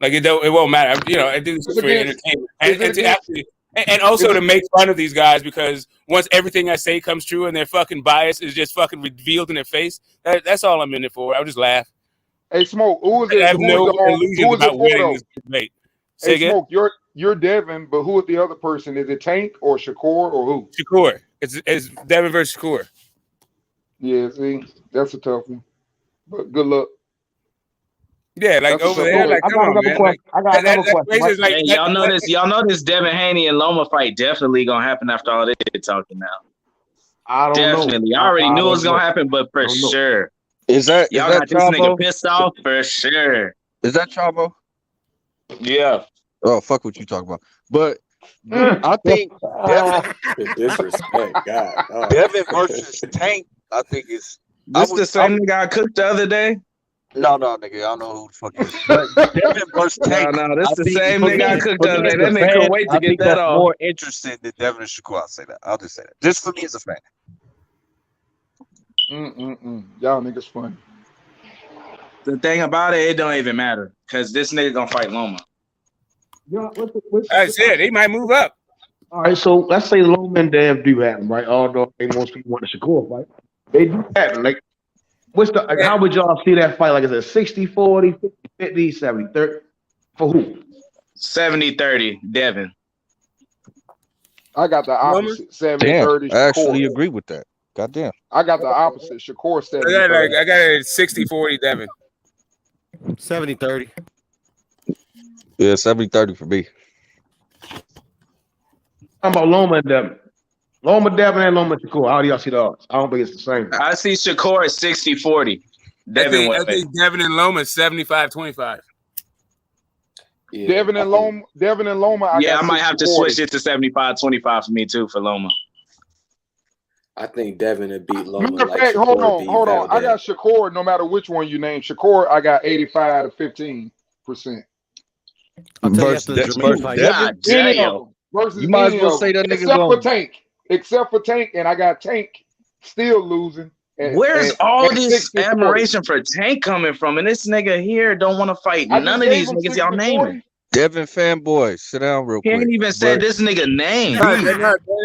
it won't matter. I do this for entertainment and also to make fun of these guys because once everything I say comes true and their fucking bias is just fucking revealed in their face, that's all I'm in it for. I'll just laugh. Hey, Smoke, who is it? I have no illusions about winning this debate. Hey, Smoke, you're Devin, but who is the other person? Is it Tank or Shakur or who? Shakur. It's Devin versus Shakur. Yeah, see, that's a tough one. But good luck. Yeah, like over there, like come on, man. I got another question. Hey, y'all know this Devin Haney and Loma fight definitely gonna happen after all this talking now. I don't know. Definitely. I already knew it was gonna happen, but for sure. Y'all got this nigga pissed off for sure. Is that Chavo? Yeah. Oh, fuck what you talking about. But I think Devin, The disrespect, God. Oh. Devin versus Tank. I think is. This the same nigga I cooked the other day. No, nigga. I don't know who the fuck this is. But Devin versus Tank. No, this I the think same for nigga I me- cooked for the other me day. as That a nigga fan, couldn't wait to I get think that that's off. more interesting than Devin and Shakur. I'll say that. I'll just say that. Just for me as a fan. Y'all niggas funny. The thing about it, it don't even matter because this nigga gonna fight Loma. That's it. He might move up. All right, so let's say Loma and Dev do happen, right? Although most people want the Shakur fight, they do happen. Like, how would y'all see that fight? Like, is it 60-40, 50-50, 70-30? For who? 70-30, Devin. I got the opposite. 70-30 I actually Shakur. agree with that. Goddamn. I got the opposite. Shakur I 70-30. got a 60-40 Devin. 70-30. Yeah, 70-30 for me. How about Loma and Devin? Loma Devin and Loma Shakur. How do y'all see the odds? I don't think it's the same. I see Shakur at 60-40. Devin I think Devin and Loma 75-25. Yeah, Devin and Loma. I might have to 60-40. switch it to 75-25 for me too for Loma. I think Devin would beat Loma. Matter of Like fact, hold Shakur beat on. I got Valdez. Shakur. No matter which one you name, Shakur, I got 85-15%. I'll tell you Versus after the versus Jermaine fight. God Any damn. of them versus You might as any well of say them, that nigga's except for Tank, and I got Tank still losing. Where's all this 60-40. admiration for Tank coming from? And this nigga here don't want to fight I none just of gave these him niggas y'all 60-40. naming. Devin fanboy, sit down real He quick. ain't even said But this nigga name.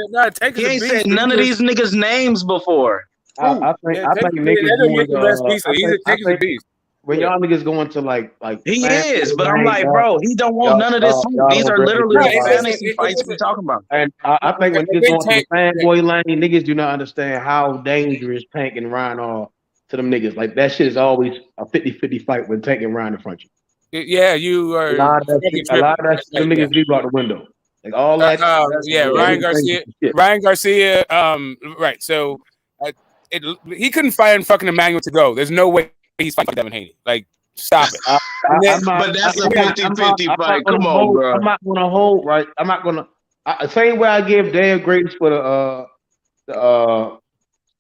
No, Tank He is a ain't beast. said none of these niggas' names before. I think niggas That don't going make him less beast. I Tank is a think beast. when y'all niggas go into like He fanboy is, but I'm lane, like, bro, he don't want none of this smoke. y'all These don't are really literally care the about it. fantasy fights we talking about. And I think when I niggas think go into the Tank- fanboy lane, niggas do not understand how dangerous Tank and Ryan are to them niggas. Like, that shit is always a 50-50 fight when Tank and Ryan in front of you. Yeah, you are. A lot of that fucking shit, them tripping. niggas leave out the window. Like, all that. Ryan Garcia. Ryan Garcia. Right. So, he couldn't find fucking Emmanuel to go. There's no way he's fighting Devin Haney. Like, stop it. But that's a 50-50 fight. Come on, bro. I'm not gonna hold. Right. I'm not gonna. Same way I give Dave grace for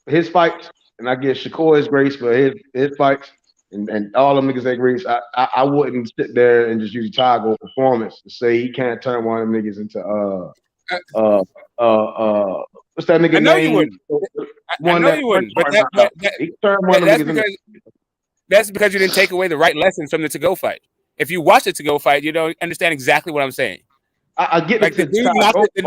his fights, and I give Shakur his grace for his fights, and all them niggas that grace. I wouldn't sit there and just use a Tiger performance to say he can't turn one of them niggas into what's that nigga I know name? you wouldn't. I know you wouldn't. But that's because you didn't take away the right lessons from the to-go fight. If you watch the to-go fight, you don't understand exactly what I'm saying. I get like the dude locks his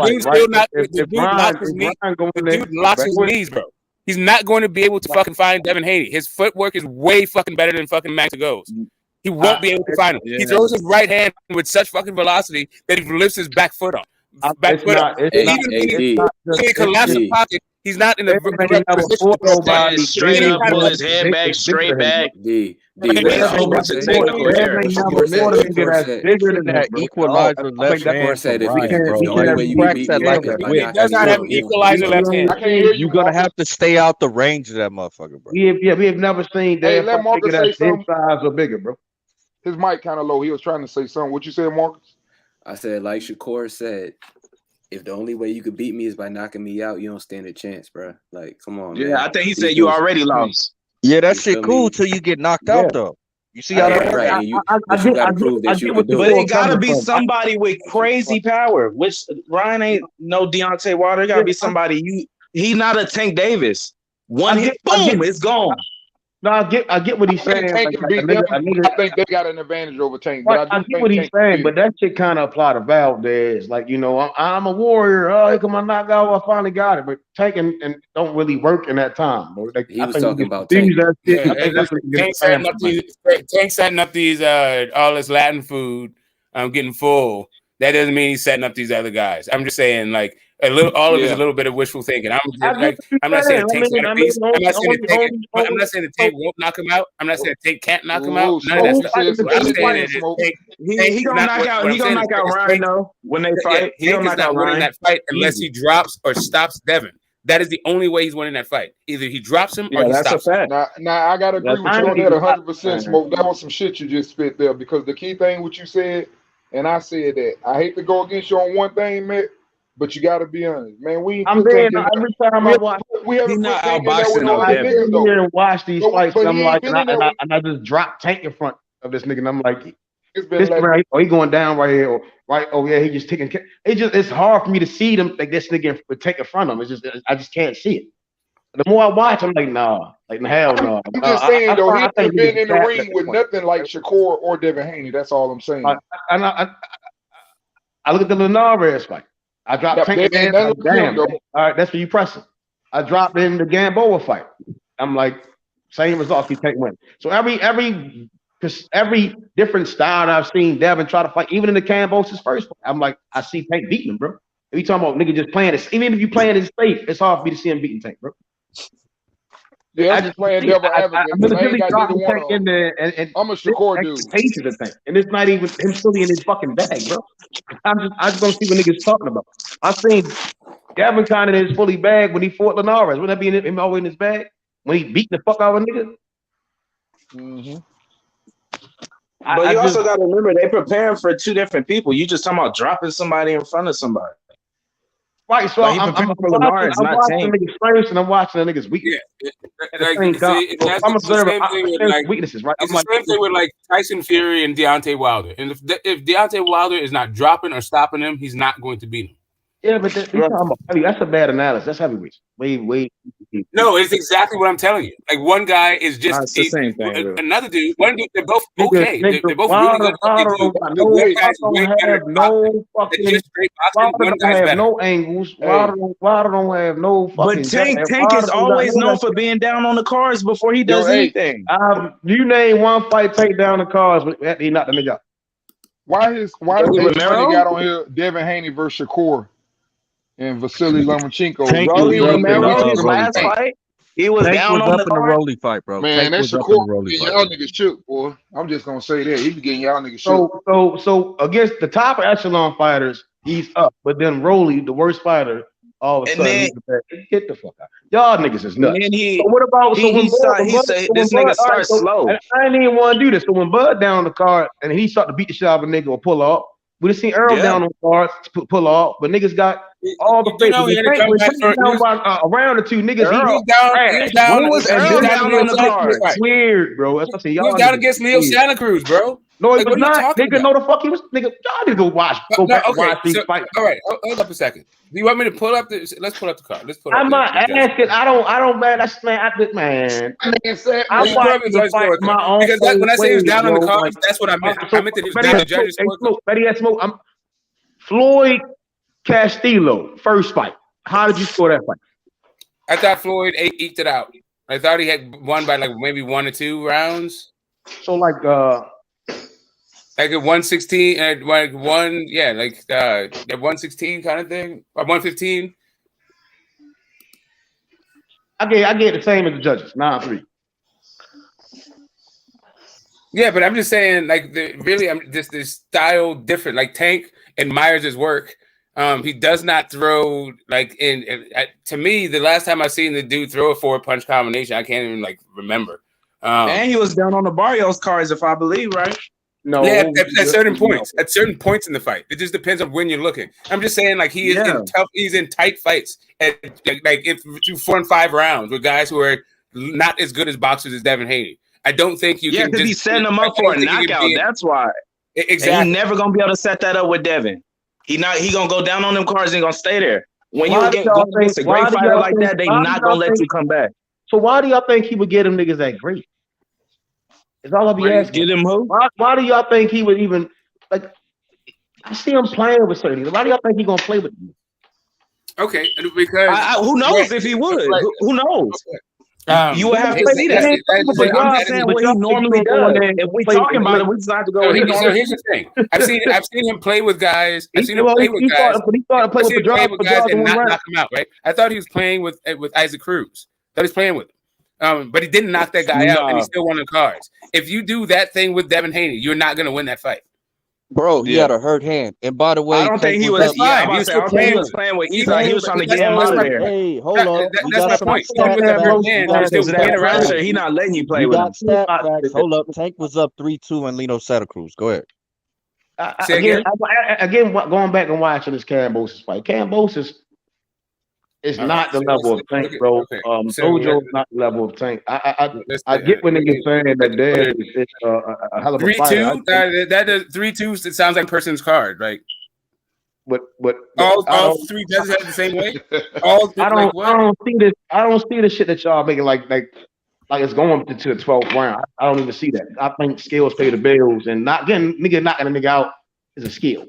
knees, bro. He's not going to be able to fucking find Devin Haney. His footwork is way fucking better than fucking Max goes. He won't be able to find him. Yeah. He throws his right hand with such fucking velocity that he lifts his back foot up. Even when he collapses the pocket, he's not in the position to straight up, pull his head back, straight back. Equalizer left hand from Ryan, bro. He cracks that like a whip. He does not have an equalizer left hand. You're gonna have to stay out the range of that motherfucker, bro. We have never seen Hey, that let Marcus say his something. size or bigger, bro. His mic kind of low. He was trying to say something. What you said, Marcus? I said, like Shakur said, if the only way you could beat me is by knocking me out, you don't stand a chance, bro. Like, come on, man. I think he said you already lost. Yeah, that shit cool till you get knocked out, though. You see how that right? You gotta prove that you can do But it. it gotta be somebody with crazy power. Which Ryan ain't no Deontay Wilder. It gotta be somebody. He not a Tank Davis. One hit, boom, it's gone. No, I get what he's saying. Tank can beat them. I think they got an advantage over Tank. But I get what he's saying, but that shit kind of apply to Valdez. Like, you know, I'm a warrior. Oh, here come my knockout. I finally got it. But Tank and don't really work in that time, bro. Like, He was talking about Tank. Tank setting up these all this Latin food. I'm getting full. That doesn't mean he's setting up these other guys. I'm just saying, like, a little bit of wishful thinking. I'm not saying Tank's not a beast. I'm not saying that Tank won't knock him out. I'm not saying Tank can't knock him out. None of that stuff. What I'm saying is he gonna knock out Ryan though when they fight. Tank is not winning that fight unless he drops or stops Devin. That is the only way he's winning that fight. Either he drops him or he stops him. Now I gotta agree with you on that 100%, Smoke. That was some shit you just spit there, because the key thing what you said, and I said that I hate to go against you on one thing, man, but you got to be honest, man. We ain't I'm put saying Tank in every there. time I watch, We haven't He put not Tank in there with outboxing no no other I sit Devin. niggas though. here and watch these fights, But and he I'm ain't like, been in there with. and I just drop Tank in front of this nigga, and I'm like, It's been this like right, oh, he going down right here, or right, oh yeah, he just taking. It's hard for me to see them like this nigga would take in front of him. It's just I just can't see it. The more I watch, I'm like, nah, like hell no. I'm just saying though, he I think ain't been niggas in the fat at ring that with point. nothing like Shakur or Devin Haney. That's all I'm saying. I look at the Linares fight. I dropped Yep, Tank they in there. ain't nothing Like, like him damn, though. man. All right, that's for you pressing. I dropped in the Gamboa fight. I'm like, same results. He Tank win. So every different style that I've seen Devin try to fight, even in the Cambosis first fight, I'm like, I see Tank beating him, bro. If you talking about nigga just playing it, even if you playing it safe, it's hard for me to see him beating Tank, bro. Yeah, I I'm just playing devil advocate I'm because I ain't really got neither dropping one Tank of in them. there and I'm a Shakur dude. expectations of Tank, and it's not even him fully in his fucking bag, bro. I just don't see what niggas talking about. I seen Devin kind of in his fully bag when he fought Linares. Wouldn't that be him always in his bag when he beat the fuck out of a nigga? Mm-hmm. But you also got to remember they preparing for two different people. You just talking about dropping somebody in front of somebody. Right, so Like, I'm watching niggas first, and I'm watching the niggas weakness. Yeah, At the like same time, see, that's I'm the observing same thing with like weaknesses, right? it's I'm the like, same thing with like Tyson Fury and Deontay Wilder. And if Deontay Wilder is not dropping or stopping him, he's not going to beat him. yeah, but we talking about that's a bad analysis. That's heavyweights. Way. No, it's exactly what I'm telling you. Like one guy is just it's the same thing, really. another dude. One dude, they're both okay. They're both really good. Wilder don't have no fucking. Wilder don't have no angles. Wilder don't have no fucking. But Tank is always known for being down on the cards before he does anything. You name one fight Tank down the cards, but he knocked the nigga out. Why this money got on here? Devin Haney versus Shakur and Vasiliy Lomachenko. Rolly Romero's last fight, he was Tank down was on up the in the card. Rolly fight, bro. Man, Tank that was up in Shakur the Rolly getting fight. y'all niggas shook, boy. I'm just gonna say that he be getting y'all niggas shook. So against the top echelon fighters, he's up. But then Rolly, the worst fighter, all of a sudden he's the best. Get the fuck out. Y'all niggas is nuts. And then So what about this nigga starts slow. I didn't even want to do this. So when Bud down on the card and he started to beat the shit out of a nigga or pull off, we just seen Earl down on the card pull off, but niggas got all the papers. A round or two niggas. He was down. When was Earl down on the card? Weird, bro. That's what I say. He was down against Leo Santa Cruz, bro. No, he was not. Nigga, no, the fuck he was. Nigga, y'all need to go watch. Go back and watch these fights. All right, hold up a second. Do you want me to pull up the? Let's pull up the card. Let's pull up. I'm not asking. I don't. Man, that's man. I'm watching the fight my own. Because when I say he was down on the cards, that's what I meant. I meant that he was down the judges. Smoke. Floyd Castillo, first fight. How did you score that fight? I thought Floyd eked it out. I thought he had won by like maybe 1 or 2 rounds. So like at 116 at like at 116 kind of thing, or 115. I get the same as the judges, 9-3. Yeah, but I'm just saying, like, I'm just this style different. Like Tank admires work. He does not throw like to me. The last time I seen the dude throw a 4-punch combination, I can't even like remember. And he was down on the Barrios cards, if I believe, right? No, yeah, at certain points. At certain points in the fight, it just depends on when you're looking. I'm just saying, like he is in tough. He's in tight fights, like if through 4 and 5 rounds with guys who are not as good as boxers as Devin Haney. I don't think you can. Yeah, because he's setting them up for a knockout. That's why. Exactly. And he's never gonna be able to set that up with Devin. He gonna go down on them cards and gonna stay there. When you get going against a great fighter like that, they not gonna let you come back. So why do y'all think he would get them niggas that great? It's all I'll be asking. Get him who? Why do y'all think he would even like? I see him playing with certain. Why do y'all think he gonna play with you? Okay, because who knows if he would? Who knows? You would have to see that. But I'm just saying what he normally does. If we're talking about it, we just have to go. So here's the thing. I've seen him play with guys. I've seen him play with guys. But he started playing with guys and not knock him out. Right? I thought he was playing with Isaac Cruz. I thought he was playing with him. But he didn't knock that guy out, and he still won the cards. If you do that thing with Devin Haney, you're not going to win that fight. Bro, he had a hurt hand. And by the way, I don't think he was. Yeah, he was playing with Isaac. He was trying to get him out of there. Hey, hold on. That's my point. He's not letting you play with him. Hold up. Tank was up 3-2 in Lino Santa Cruz. Go ahead. Again, going back and watching this Kambosos fight, Kambosos is not the level of Tank, bro. Dojo is not the level of Tank. I get when niggas saying that Dez is a hell of a fighter. 3-2. That does 3-2. It sounds like a person's card, right? But all three judges have the same way. I don't see the shit that y'all making like it's going to the 12th round. I don't even see that. I think skills pay the bills, and not getting nigga knocking a nigga out is a skill.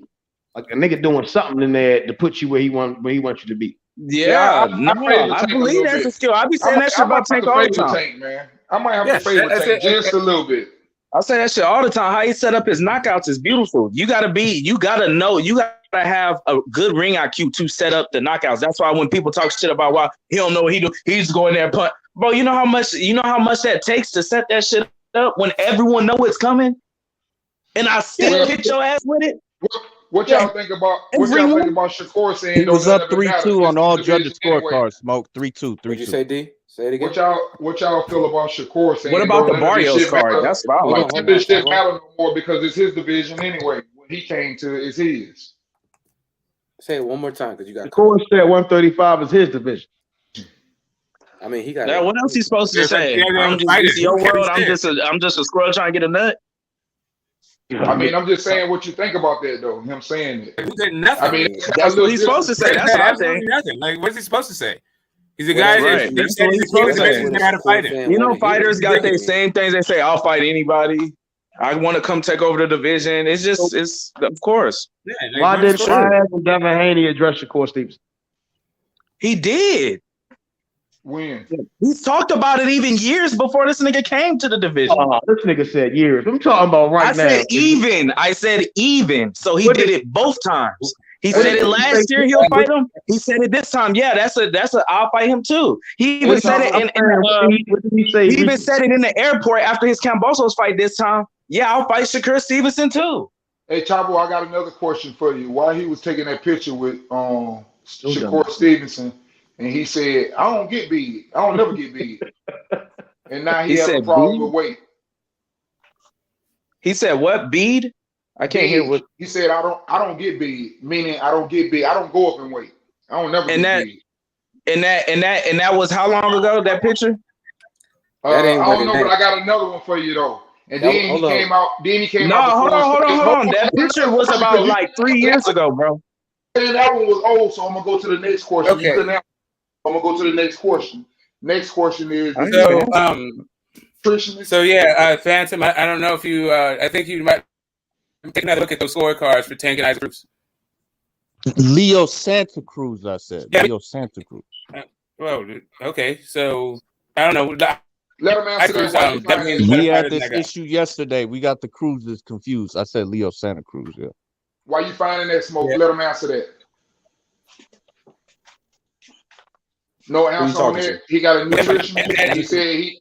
Like a nigga doing something in there to put you where he wants you to be. Yeah, I believe that's a skill. I be saying that shit about Tank all the time. Tank, man. I might have to favor Tank just a little bit. I say that shit all the time. How he set up his knockouts is beautiful. You gotta know, you gotta have a good ring IQ to set up the knockouts. That's why when people talk shit about why he don't know what he do, he's going there and punt. Bro, you know how much that takes to set that shit up when everyone know it's coming, and I still hit your ass with it. What y'all think about? What y'all think about Shakur saying he was up 3-2 on all judges' scorecards? Smoke 3-2. What'd you say, D? Say it again. What y'all feel about Shakur saying? What about the Barrios card? That's what I like. This shit matter no more because it's his division anyway. When he came to it's his. Say it one more time because you got. Shakur said 135 is his division. I mean, he got. Now, what else he supposed to say? I'm just your world. I'm just a squirrel trying to get a nut. I mean, I'm just saying what you think about that, though. Him saying it. He did nothing. I mean, that's what he's supposed to say. That's what I think. Nothing. Like, what's he supposed to say? He's a guy right. That's what he's supposed to say. He's got to fight him. You know, fighters got their same things. They say, "I'll fight anybody. I want to come take over the division." It's of course. Yeah, why hasn't Devin Haney address Shakur Stevenson? He did. When? He's talked about it even years before this nigga came to the division. Oh, this nigga said years. I'm talking about now. I said even. So he did it both times. He said it last year he'll fight him. He said it this time. Yeah, that's a I'll fight him too. He even said it he even said it in the airport after his Kambosos fight this time. Yeah, I'll fight Shakur Stevenson too. Hey Chavo, I got another question for you. While he was taking that picture with Shakur Stevenson, and he said, I don't get big. I don't never get big. And now he has a problem with weight. He said what? Bead? I can't hear what he said. I don't get big, meaning I don't get big. I don't go up in weight. I don't never get big. And that was how long ago, that picture? I don't know, but I got another one for you though. And then he came out. No, hold on. That picture was about like 3 years ago, bro. And that one was old, so I'm gonna go to the next question. Okay. I'm gonna go to the next question. Next question is Phantom. I don't know if you. I think you might take another look at those scorecards for Tank and Isaac Bruce. Leo Santa Cruz, I said. Yeah. Leo Santa Cruz. Well, okay, so I don't know. Let him answer that. We had this issue yesterday. We got the Cruzes confused. I said Leo Santa Cruz. Yeah. Why you finding that smoke? Yeah. Let him answer that. No answer on that. He got a nutritionist. He said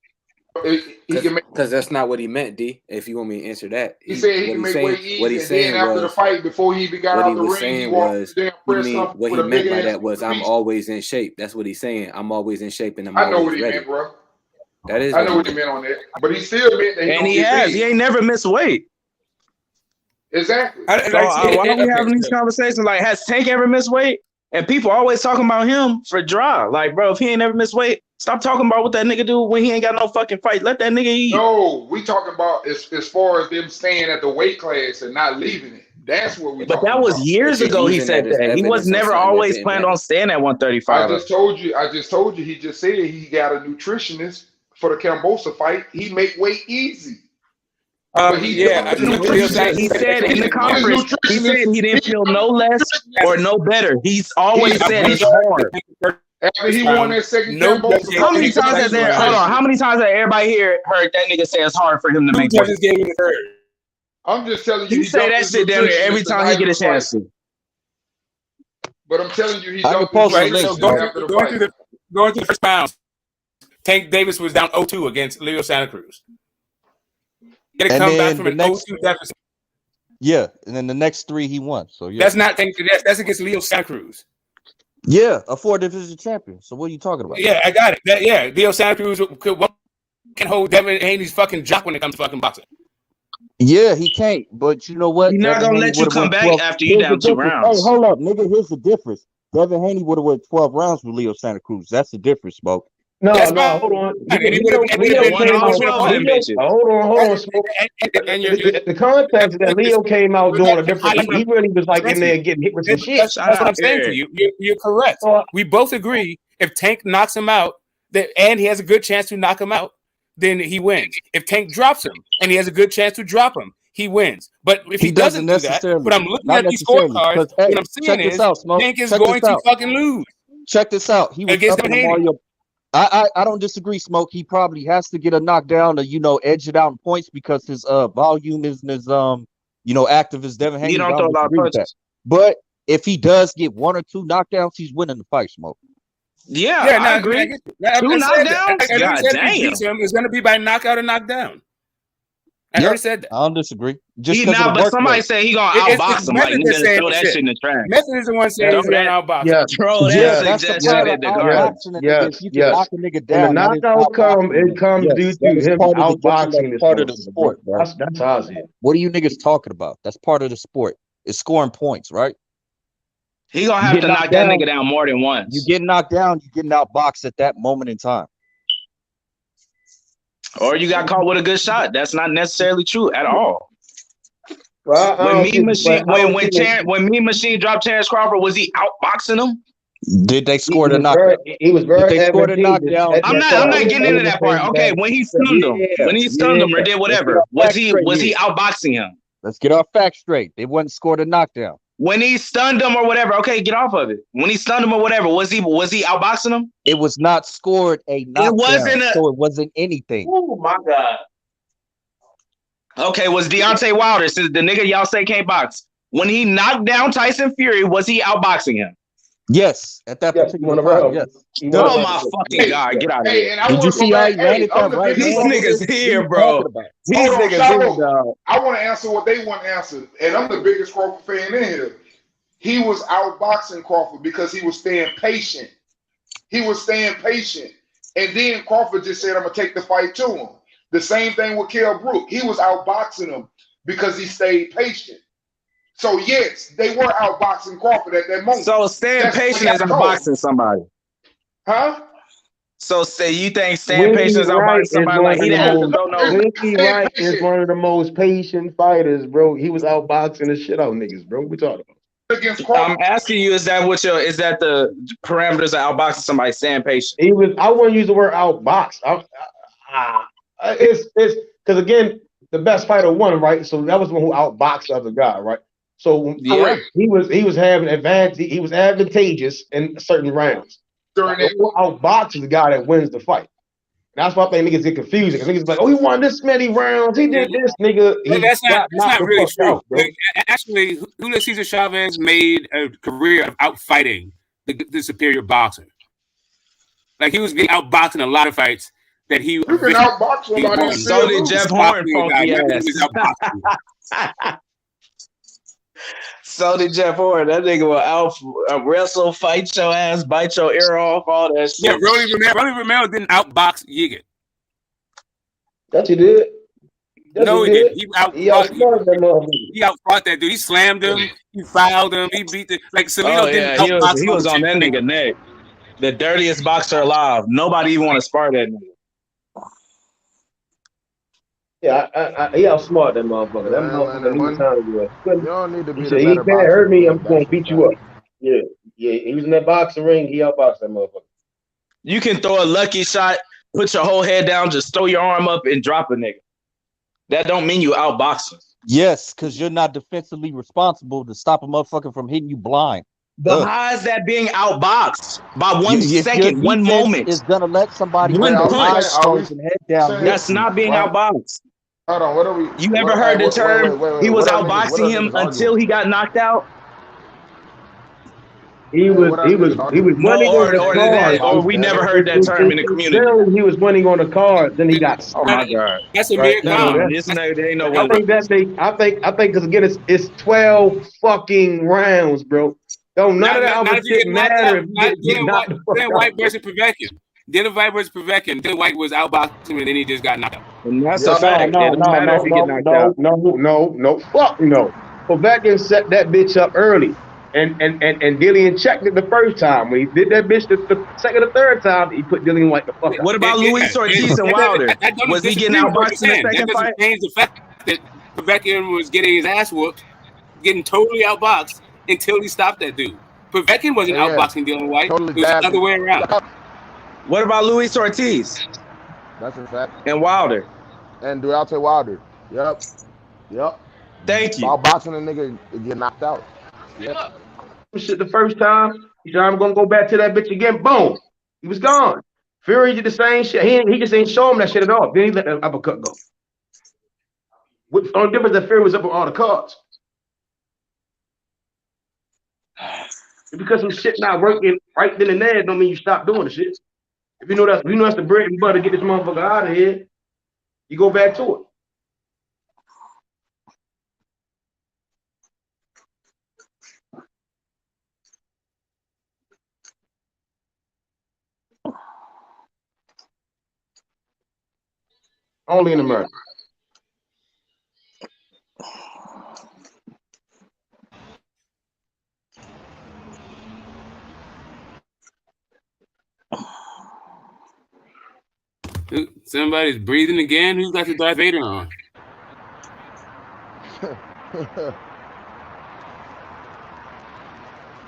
he can make, because that's not what he meant, D. If you want me to answer that, he said he can make weight easy. What he's saying after the fight, before he even got out the ring, he walked the press conference. What he meant by that was, I'm always in shape. That's what he's saying. I'm always in shape, and I know what he meant, bro. That is. I know what he meant on that, but he still meant that. And he has. He ain't never missed weight. Exactly. Why are we having these conversations? Like, has Tank ever missed weight? And people always talking about him for dry. Like, bro, if he ain't never missed weight, stop talking about what that nigga do when he ain't got no fucking fight. Let that nigga eat. No, we talking about as far as them staying at the weight class and not leaving it. That's what we. But that was years ago. He said that he was never always planned on staying at 135. I just told you. He just said he got a nutritionist for the Kambosos fight. He make weight easy. He said in the conference, he said he didn't feel no less or no better. He's always said it's hard. After he won that second Kambosos, how many times how many times has everybody here heard that nigga say it's hard for him to make weight? I'm just telling you, he say that shit down there every time he get a chance to. But I'm telling you, going through the first round, Tank Davis was down 0-2 against Leo Santa Cruz. Get a comeback from an 0-2 deficit. Yeah, and then the next 3 he won. So yeah, that's against Leo Santa Cruz. Yeah, a 4-division champion. So what are you talking about? Yeah, I got it. Leo Santa Cruz can hold Devin Haney's fucking jock when it comes to fucking boxing. Yeah, he can't. But you know what? He's not Devin gonna Haney let you would have come went back 12. after you Here's the down 2 difference. Hey, rounds. hold up, nigga. Here's the difference. Devin Haney would have went 12 rounds with Leo Santa Cruz. That's the difference, Smoke. No, That's no, fine. hold on. And he would have Leo been came all out. 12 of them Leo, bitches. hold on, Smoke. and you're The context is that Leo came out doing a different. He really was like in there getting hit with some shit. That's what I'm saying to you. You're correct. We both agree if Tank knocks him out, and he has a good chance to knock him out, then he wins. If Tank drops him and he has a good chance to drop him, he wins. But if he doesn't do that, but I'm looking at these scorecards, Hey, what I'm seeing is Tank is going to fucking lose. Check this out. He was against up in Haney. Mario. I don't disagree, Smoke. He probably has to get a knockdown to edge it out in points because his volume isn't as active as Devin Haney. He don't throw a lot of punches. But if he does get 1 or 2 knockdowns, he's winning the fight, Smoke. Yeah, I agree. 2 knockdowns? God damn. It's going to be by knockout or knockdown. I already said that. I don't disagree. But somebody said he gonna outbox him. Like, nigga, throw that shit in the trash. Method is the one saying he's gonna outbox him. Throw that suggestion in the garbage. Yes. Knock a nigga down. When the knockout comes due to him outboxing this part of the sport, bro. That's how I see it. What are you niggas talking about? That's part of the sport. It's scoring points, right? He gonna have to knock that nigga down more than once. You get knocked down, you getting outboxed at that moment in time. Or you got caught with a good shot. That's not necessarily true at all. Well, when Mean Machine dropped Terence Crawford, was he outboxing him? Did they score the knockdown? He was very. They scored a knockdown. I'm not getting into that part. Okay, when he stunned him, or did whatever, was he outboxing him? Let's get our facts straight. They wasn't scored a knockdown. When he stunned him or whatever, okay, get off of it. When he stunned him or whatever, was he outboxing him? It was not scored a knockdown. So it wasn't anything. Oh my God. Okay, was Deontay Wilder, since the nigga y'all say can't box, when he knocked down Tyson Fury, was he outboxing him? Yes, at that particular time, yes. Oh my fucking God, get out of here. Did you see how he ran it that right? These niggas here, bro. These niggas here, dog. I want to answer what they want to answer, and I'm the biggest Crawford fan in here. He was outboxing Crawford because he was staying patient. And then Crawford just said, I'm going to take the fight to him. The same thing with Kell Brook. He was outboxing him because he stayed patient. So, yes, they were outboxing Crawford at that moment. So, staying patient is outboxing somebody. Huh? So, say you think staying patient is outboxing somebody like he didn't have to throw no. Winky Wright is one of the most patient fighters, bro. He was outboxing the shit out of niggas, bro. What we talking about? I'm asking you, is that the parameters of outboxing somebody staying patient? I wouldn't use the word outbox. It's because again, the best fighter won, right? So that was the one who outboxed the other guy, right? So yeah, he was having advantage. He was advantageous in certain rounds. Outboxes the guy that wins the fight. And that's why I think niggas get confused. Because niggas like, oh, he won this many rounds. He did this, nigga. That's not really true. Actually, Julio Cesar Chavez made a career of outfighting the superior boxer. Like he was getting outboxed in a lot of fights that he. You can outbox somebody. So did Jeff Horn, funky ass. So did Jeff Horn. That nigga will wrestle, fight your ass, bite your ear off, all that shit. Yeah, Rolly Romero didn't outbox Yiget. That you did? No, he didn't. He outfought that dude. He slammed him. He fouled him. He beat the Salido didn't outbox. He was on that nigga neck. The dirtiest boxer alive. Nobody even want to spar that nigga. Yeah, he outsmart that motherfucker. That motherfucker You don't need to be he said, he can't hurt me, I'm going to beat you up. Yeah, he was in that boxing ring, he outboxed that motherfucker. You can throw a lucky shot, put your whole head down, just throw your arm up and drop a nigga. That don't mean you outboxing. Yes, because you're not defensively responsible to stop a motherfucker from hitting you blind. But how is that being outboxed by 1 second, 1 moment? Is gonna let somebody one punch and head down. That's not being outboxed. Hold on, what are we? You ever heard the term? He was outboxing him until he got knocked out. He was winning on the card. Or we never heard that term in the community. He was winning on the card, then he got. Oh my God! That's a big no, this nigga ain't no way. I think because again it's 12 fucking rounds, bro. Don't none of that shit matter. White versus Povetkin. Dylan White versus Povetkin. Dylan White was outboxing and then he just got knocked out. And that's No, a fact. no, It don't no, matter no, if he get no, knocked no, out. no. Fuck no. Povetkin set that bitch up early. And Dillian checked it the first time. When he did that bitch the second or third time, he put Dillian White the fuck up. What about Luis Ortiz and Wilder? Was he getting outboxed in the second That fight? doesn't change the fact that Povetkin was getting his ass whooped, getting totally outboxed until he stopped that dude. Povetkin wasn't outboxing Dylan White. Totally it was the other way around. What about Luis Ortiz? That's a fact. And Wilder. And Deontay Wilder. Yep. Thank you. Outboxing a nigga and get knocked out. Yep. Shit the first time. He said, I'm gonna go back to that bitch again. Boom. He was gone. Fury did the same shit. He just ain't show him that shit at all. Then he let that uppercut go. The only difference that Fury was up on all the cards. Because some shit not working right then and there, don't mean you stop doing the shit. If you know that's the bread and butter, get this motherfucker out of here, you go back to it. Only in America. Somebody's breathing again. Who's got the Darth Vader on?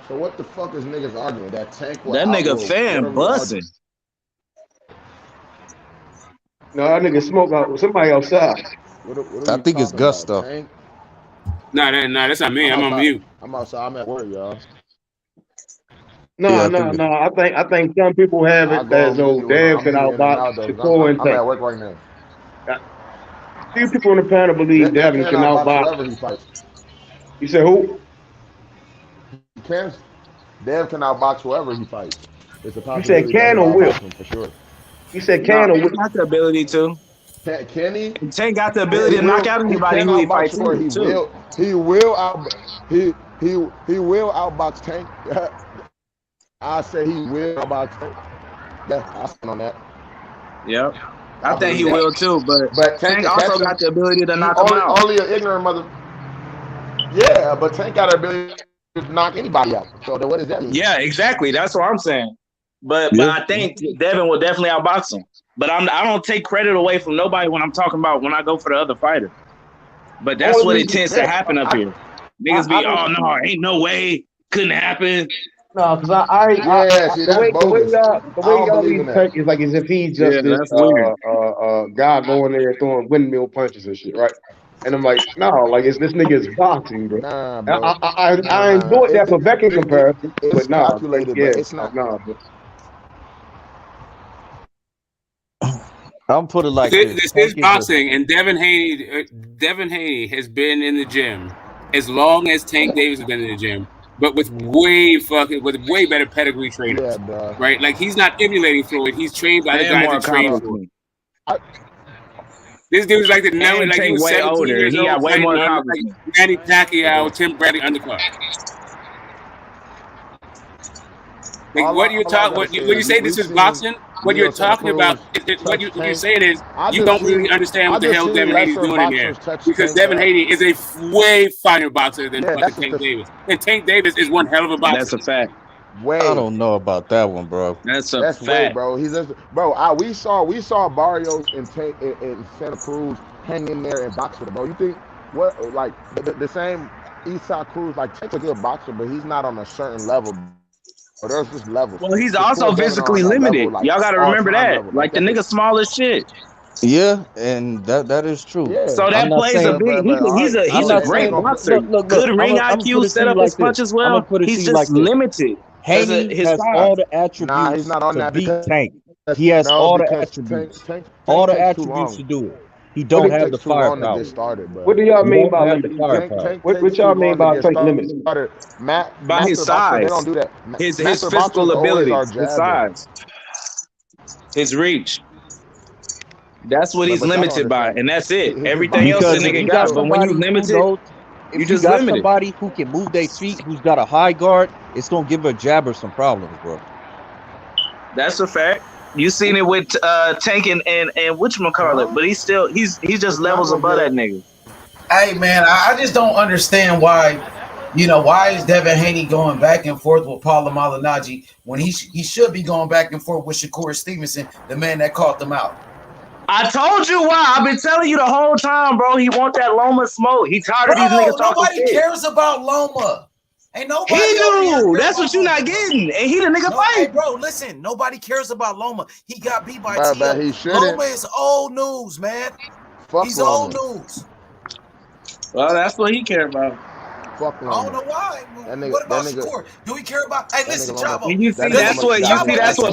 So what the fuck is niggas arguing? That Tank? That nigga fan buzzing. No, that nigga smoke out with somebody outside. What I think it's Gus stuff. No, that's not me. I'm on mute. I'm outside. I'm at work, y'all. No. I think some people have it as though Dev can outbox Shakur and I'm at work right now. Few people on the panel believe Devin can outbox. You said who? He can. Dev can outbox whoever he fights. It's a You said can or will? For sure. You said can or will? Got the ability to. Can he? Tank got the ability to knock out anybody who he fights too. He will outbox Tank. I say he will outbox Tank. Yeah, I stand on that. Yep. I think he will too, but Tank also got the ability to knock him out. Only an ignorant mother. Yeah, but Tank got the ability to knock anybody out. So what does that mean? Yeah, exactly. That's what I'm saying. But I think Devin will definitely outbox him. But I don't take credit away from nobody when I'm talking about when I go for the other fighter. But that's what it tends to happen up here. Niggas be, oh no, ain't no way, couldn't happen. No, because the way y'all leave Tank is like as if he's just this guy going there throwing windmill punches and shit, right? And I'm like, no, like it's this nigga's boxing, bro. Nah, bro. I enjoyed that Povetkin comparison, but no, calculated, but it's not. I'm put it like this is boxing, and Devin Haney has been in the gym as long as Tank Davis has been in the gym, but with way better pedigree trainers, right? Like he's not emulating Floyd; he's trained by the guys that train Floyd. This dude's like he was 17 years old. He got way more confidence. Like Manny Pacquiao, Tim Bradley undercard. Like what you're talking, when you say this is boxing, what you're talking about, what you're saying is you don't really understand what the hell Devin Haney's doing in here, because Devin Haney is a way finer boxer than fucking Tank Davis, and Tank Davis is one hell of a boxer. That's a fact. I don't know about that one, bro. That's fact, way, bro. He's just, bro. We saw Barrios in Santa Cruz hang in there and box with him, bro. You think what like the same Eastside Cruz, like Tank's a good boxer, but he's not on a certain level. But there's just levels. Well, he's also physically limited. Like, y'all got to remember that. Like the nigga small as shit. Yeah, and that is true. Yeah. So that plays a big. He's a great boxer. Good ring IQ, set up his punches well. He's just limited. Haney has all the attributes he's not on to that beat because Tank. He has all the attributes. All the attributes to do it. He don't have the firepower. What do y'all mean by limited? What y'all mean by Tank limited? By his size. They don't do that. His physical ability, his size, his reach. That's what he's limited by, and that's it. Everything else the nigga got, but when you limited, you just got limited. Somebody who can move their feet, who's got a high guard, it's gonna give a jabber some problems, bro. That's a fact. You seen it with Tank and whatchamacallit, but he's just levels above that nigga. Hey man, I just don't understand why, why is Devin Haney going back and forth with Paula Malignaggi when he should be going back and forth with Shakur Stevenson, the man that caught them out. I told you why. I've been telling you the whole time, bro. He want that Loma smoke. He tired of these niggas talking nobody shit. cares about Loma. Ain't nobody. He do. That's what you not getting. And he the nigga fight. Hey, bro, listen. Nobody cares about Loma. He got beat by Tia. He shouldn't. Loma is old news, man. He's Loma. old news. Well, that's what he care about. Fuck Loma. I don't know why. Nigga, what about Shakur? Do we care about? Hey, listen, Chavo. You see, that's what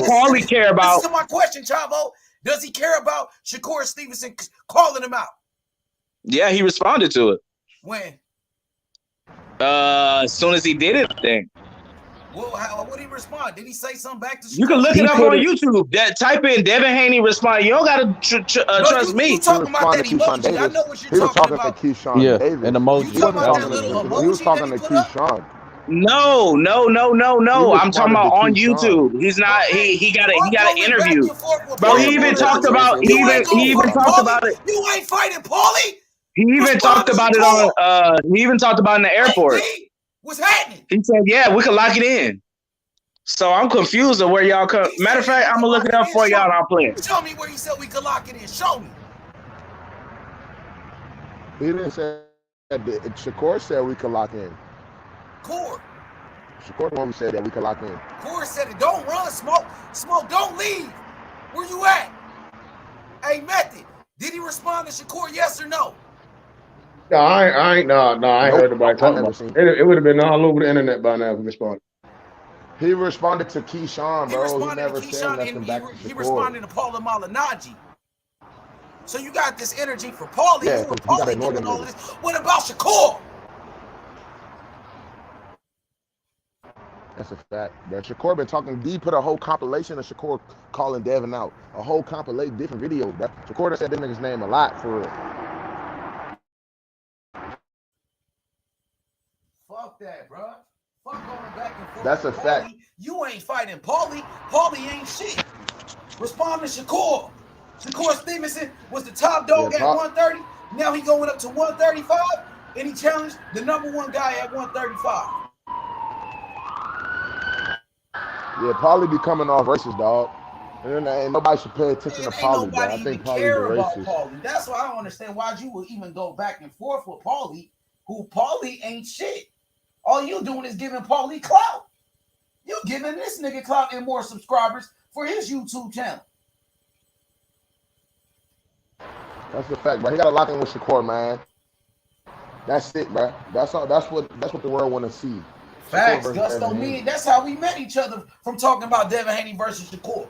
Paulie care about. Listen to my question, Chavo. Does he care about Shakur Stevenson calling him out? Yeah, he responded to it. When? As soon as he did it, then. Well, what did he respond? Did he say something back to Shakur? You can look it up on YouTube. Type in Devin Haney respond. You don't gotta trust me. You talking about that emoji? I know what you're talking about. He was talking to Keyshawn Davis. An emoji. You talking about that little emoji? He was talking to Keyshawn. No. I'm talking about on YouTube. He's not. He got an interview. Bro, he even talked about. He even talked about it. You ain't fighting Paulie. He even talked about it on. He even talked about it in the airport. What's happening? He said, "Yeah, we could lock it in." So I'm confused of where y'all come. Matter of fact, I'm gonna look it up for y'all and I'll play it. Show me where he said we could lock it in. Show me. He didn't say that. Shakur said we could lock in. Core. Shakur the one who said that we could lock in. Core said it. Don't run, Smoke. Smoke, don't leave. Where you at? Hey, Method. Did he respond to Shakur? Yes or no? No, I ain't heard nobody talking about it. It would have been all over the internet by now if he responded. He responded to Keyshawn, bro. He never said nothing back to Shakur. He responded to Paula Malignaggi. So you got this energy for Paulie. Yeah, Paulie doing all this. What about Shakur? That's a fact. But Shakur been talking. D put a whole compilation of Shakur calling Devin out. A whole compilation, different videos, bro. Shakur done said that nigga's name a lot for real. Fuck that, bro. Fuck going back and forth. That's a fact. You ain't fighting Paulie. Paulie ain't shit. Respond to Shakur. Shakur Stevenson was the top dog at 130. Now he going up to 135, and he challenged the #1 guy at 135. Yeah, Paulie be coming off racist, dog. And nobody should pay attention to Paulie, bro. I think Paulie's a racist. Paulie. That's why I don't understand why you would even go back and forth with Paulie, who Paulie ain't shit. All you doing is giving Paulie clout. You giving this nigga clout and more subscribers for his YouTube channel. That's the fact, bro. He got to lock in with Shakur, man. That's it, bro. That's all. That's what the world want to see. Facts, Gusto. Me, that's how we met each other from talking about Devin Haney versus Shakur.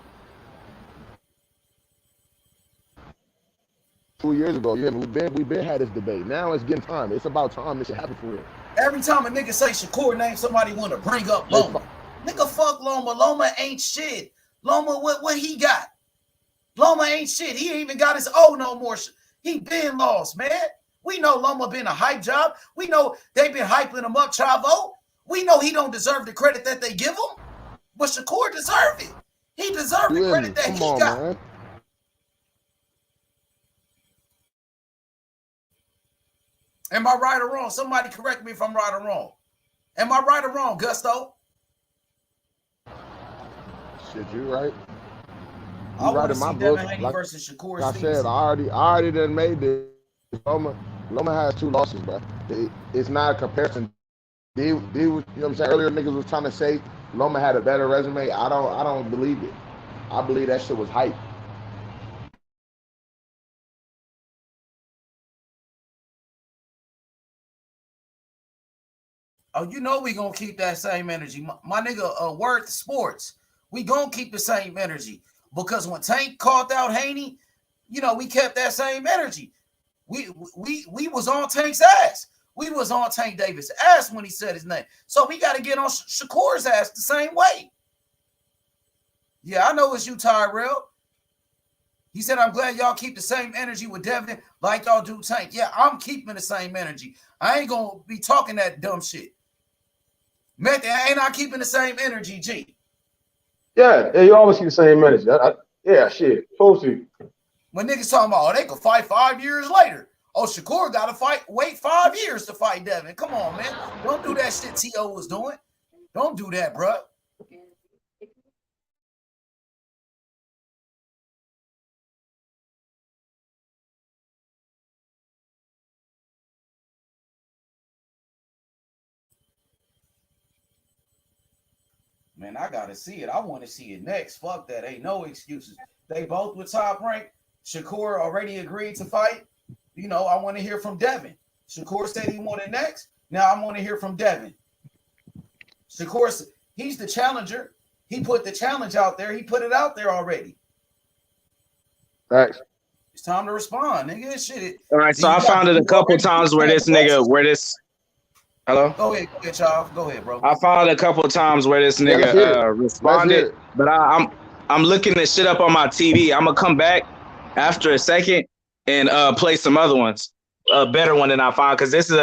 2 years ago, yeah, we've been had this debate. Now it's getting time. It's about time this should happen for real. Every time a nigga say Shakur name, somebody want to bring up Loma. Nigga, fuck Loma. Loma ain't shit. Loma, what he got? Loma ain't shit. He ain't even got his O no more. He been lost, man. We know Loma been a hype job. We know they been hyping him up, Chavo. We know he don't deserve the credit that they give him. But Shakur deserved it. He deserved the credit that he got. Man. Am I right or wrong? Somebody correct me if I'm right or wrong. Am I right or wrong, Gusto? Shit, you right. I right in my book. Like I said, I already done made this. Loma has 2 losses, bro. It's not a comparison. You know what I'm saying? Earlier niggas was trying to say Loma had a better resume. I don't believe it. I believe that shit was hype. Oh, you know we gonna keep that same energy. My nigga, Worth Sports. We gonna keep the same energy. Because when Tank called out Haney, you know, we kept that same energy. We was on Tank's ass. We was on Tank Davis' ass when he said his name. So we got to get on Shakur's ass the same way. Yeah, I know it's you, Tyrell. He said, I'm glad y'all keep the same energy with Devin like y'all do Tank. Yeah, I'm keeping the same energy. I ain't going to be talking that dumb shit. Method, ain't I keeping the same energy, G? Yeah, you always keep the same energy. Yeah, shit. Proceed. When niggas talking about, oh, they could fight 5 years later. Oh, Shakur got to wait 5 years to fight Devin. Come on, man. Don't do that shit T.O. was doing. Don't do that, bro. Man, I got to see it. I want to see it next. Fuck that. Ain't no excuses. They both were top ranked. Shakur already agreed to fight. You know, I want to hear from Devin. Shakur said he wanted next. Now I want to hear from Devin. Shakur, he's the challenger. He put the challenge out there. He put it out there already. Thanks. It's time to respond, nigga. Shit. All right, so I found it a couple times where this nigga, hello? Go ahead, Charles. Go ahead, bro. I found a couple times where this nigga responded, but I'm looking this shit up on my TV. I'm gonna come back after a second and play some other ones. A better one than I found, because this is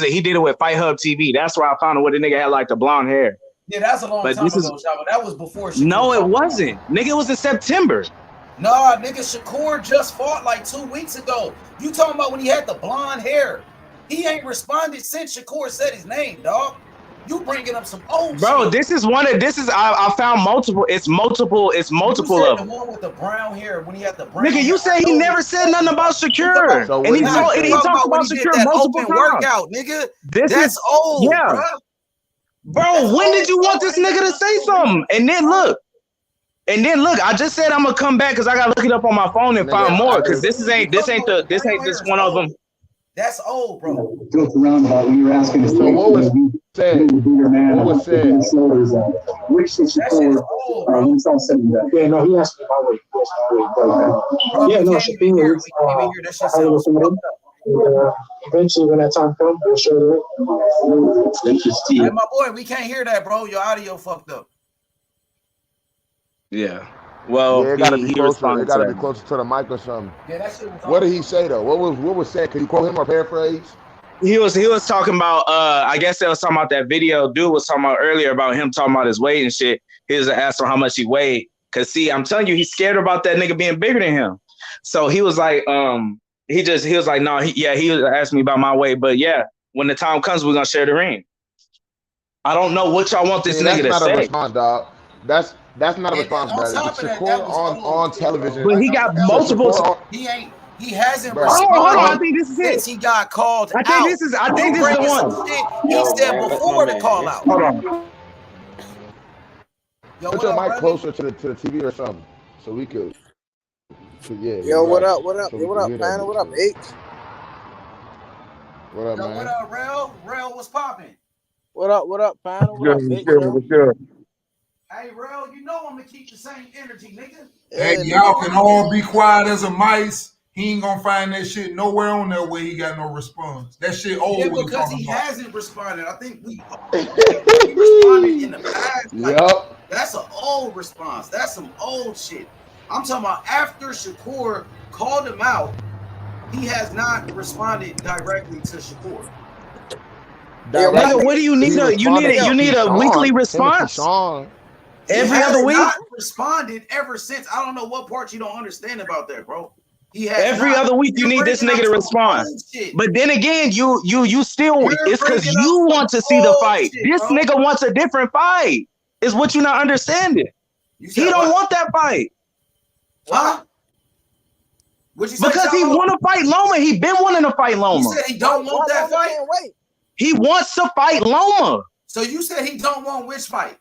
a he did it with Fight Hub TV. That's where I found it, where the nigga had like the blonde hair. Yeah, that's a long time ago, Shaba. That was before Shakur. No, it wasn't. Nigga, it was in September. Nah, nigga, Shakur just fought like 2 weeks ago. You talking about when he had the blonde hair? He ain't responded since Shakur said his name, dog. You bringing up some old bro, shit. I found multiple. It's multiple of them. The one with the brown hair when he had the brown Nigga, you said he never said nothing about Shakur. So and he talked about Shakur multiple times. Workout, nigga. That's old, yeah. Bro, when did you want this nigga to say something? And then look, I just said I'm gonna come back because I gotta look it up on my phone and find more. Because this ain't just one of them. That's old, bro. Joke around about when you were asking. So what was said? What was said? Which is Shakur? He's all said and done. Yeah, no, he asked me my weight. Yeah, no, Shakur. Eventually, when that time comes, we'll show it. Hey, my boy, we can't hear that, bro. Your audio fucked up. Yeah. Well, yeah, it gotta be closer. It gotta be closer to the mic or something. Yeah, that shit was. What did he say though? What was said? Can you quote him or paraphrase? He was talking about. I guess they was talking about that video. Dude was talking about earlier about him talking about his weight and shit. He was asking how much he weighed. Cause see, I'm telling you, he's scared about that nigga being bigger than him. So he was like, he was like, no, he asked me about my weight, but yeah, when the time comes, we're gonna share the ring. I don't know what y'all want this nigga to say. That's not a response, dog. That's not a response, bro. Shakur on television. But he got multiple. He hasn't responded. Hold on, I think this is it. Since he got called I think this is the one. He said before the call out. Hold on. Put your mic closer to the TV or something, so we could. Yeah. Yo, what up? What up? Yo, what up, man? What up, H? What up, man? What up, Rel? Rel, what's popping? What up, man? What up, H? Good. Hey, Rel, you know I'm gonna keep the same energy, nigga. Hey, y'all can all be quiet as a mice. He ain't gonna find that shit nowhere on there where he got no response. That shit old. Yeah, because he hasn't responded. I think we responded in the past. Like, yep. That's an old response. That's some old shit. I'm talking about after Shakur called him out, he has not responded directly to Shakur. Nigga, what do you need? You need a weekly response. Every other week. Not responded ever since. I don't know what part you don't understand about that, bro. He has every other week you need this nigga to respond. But then again, you still it's because you want to see the fight. This nigga wants a different fight. Is what you're not understanding. He don't want that fight. Huh? Because he want to fight Loma. He been wanting to fight Loma. He said he don't want that fight. He wants to fight Loma. So you said he don't want which fight?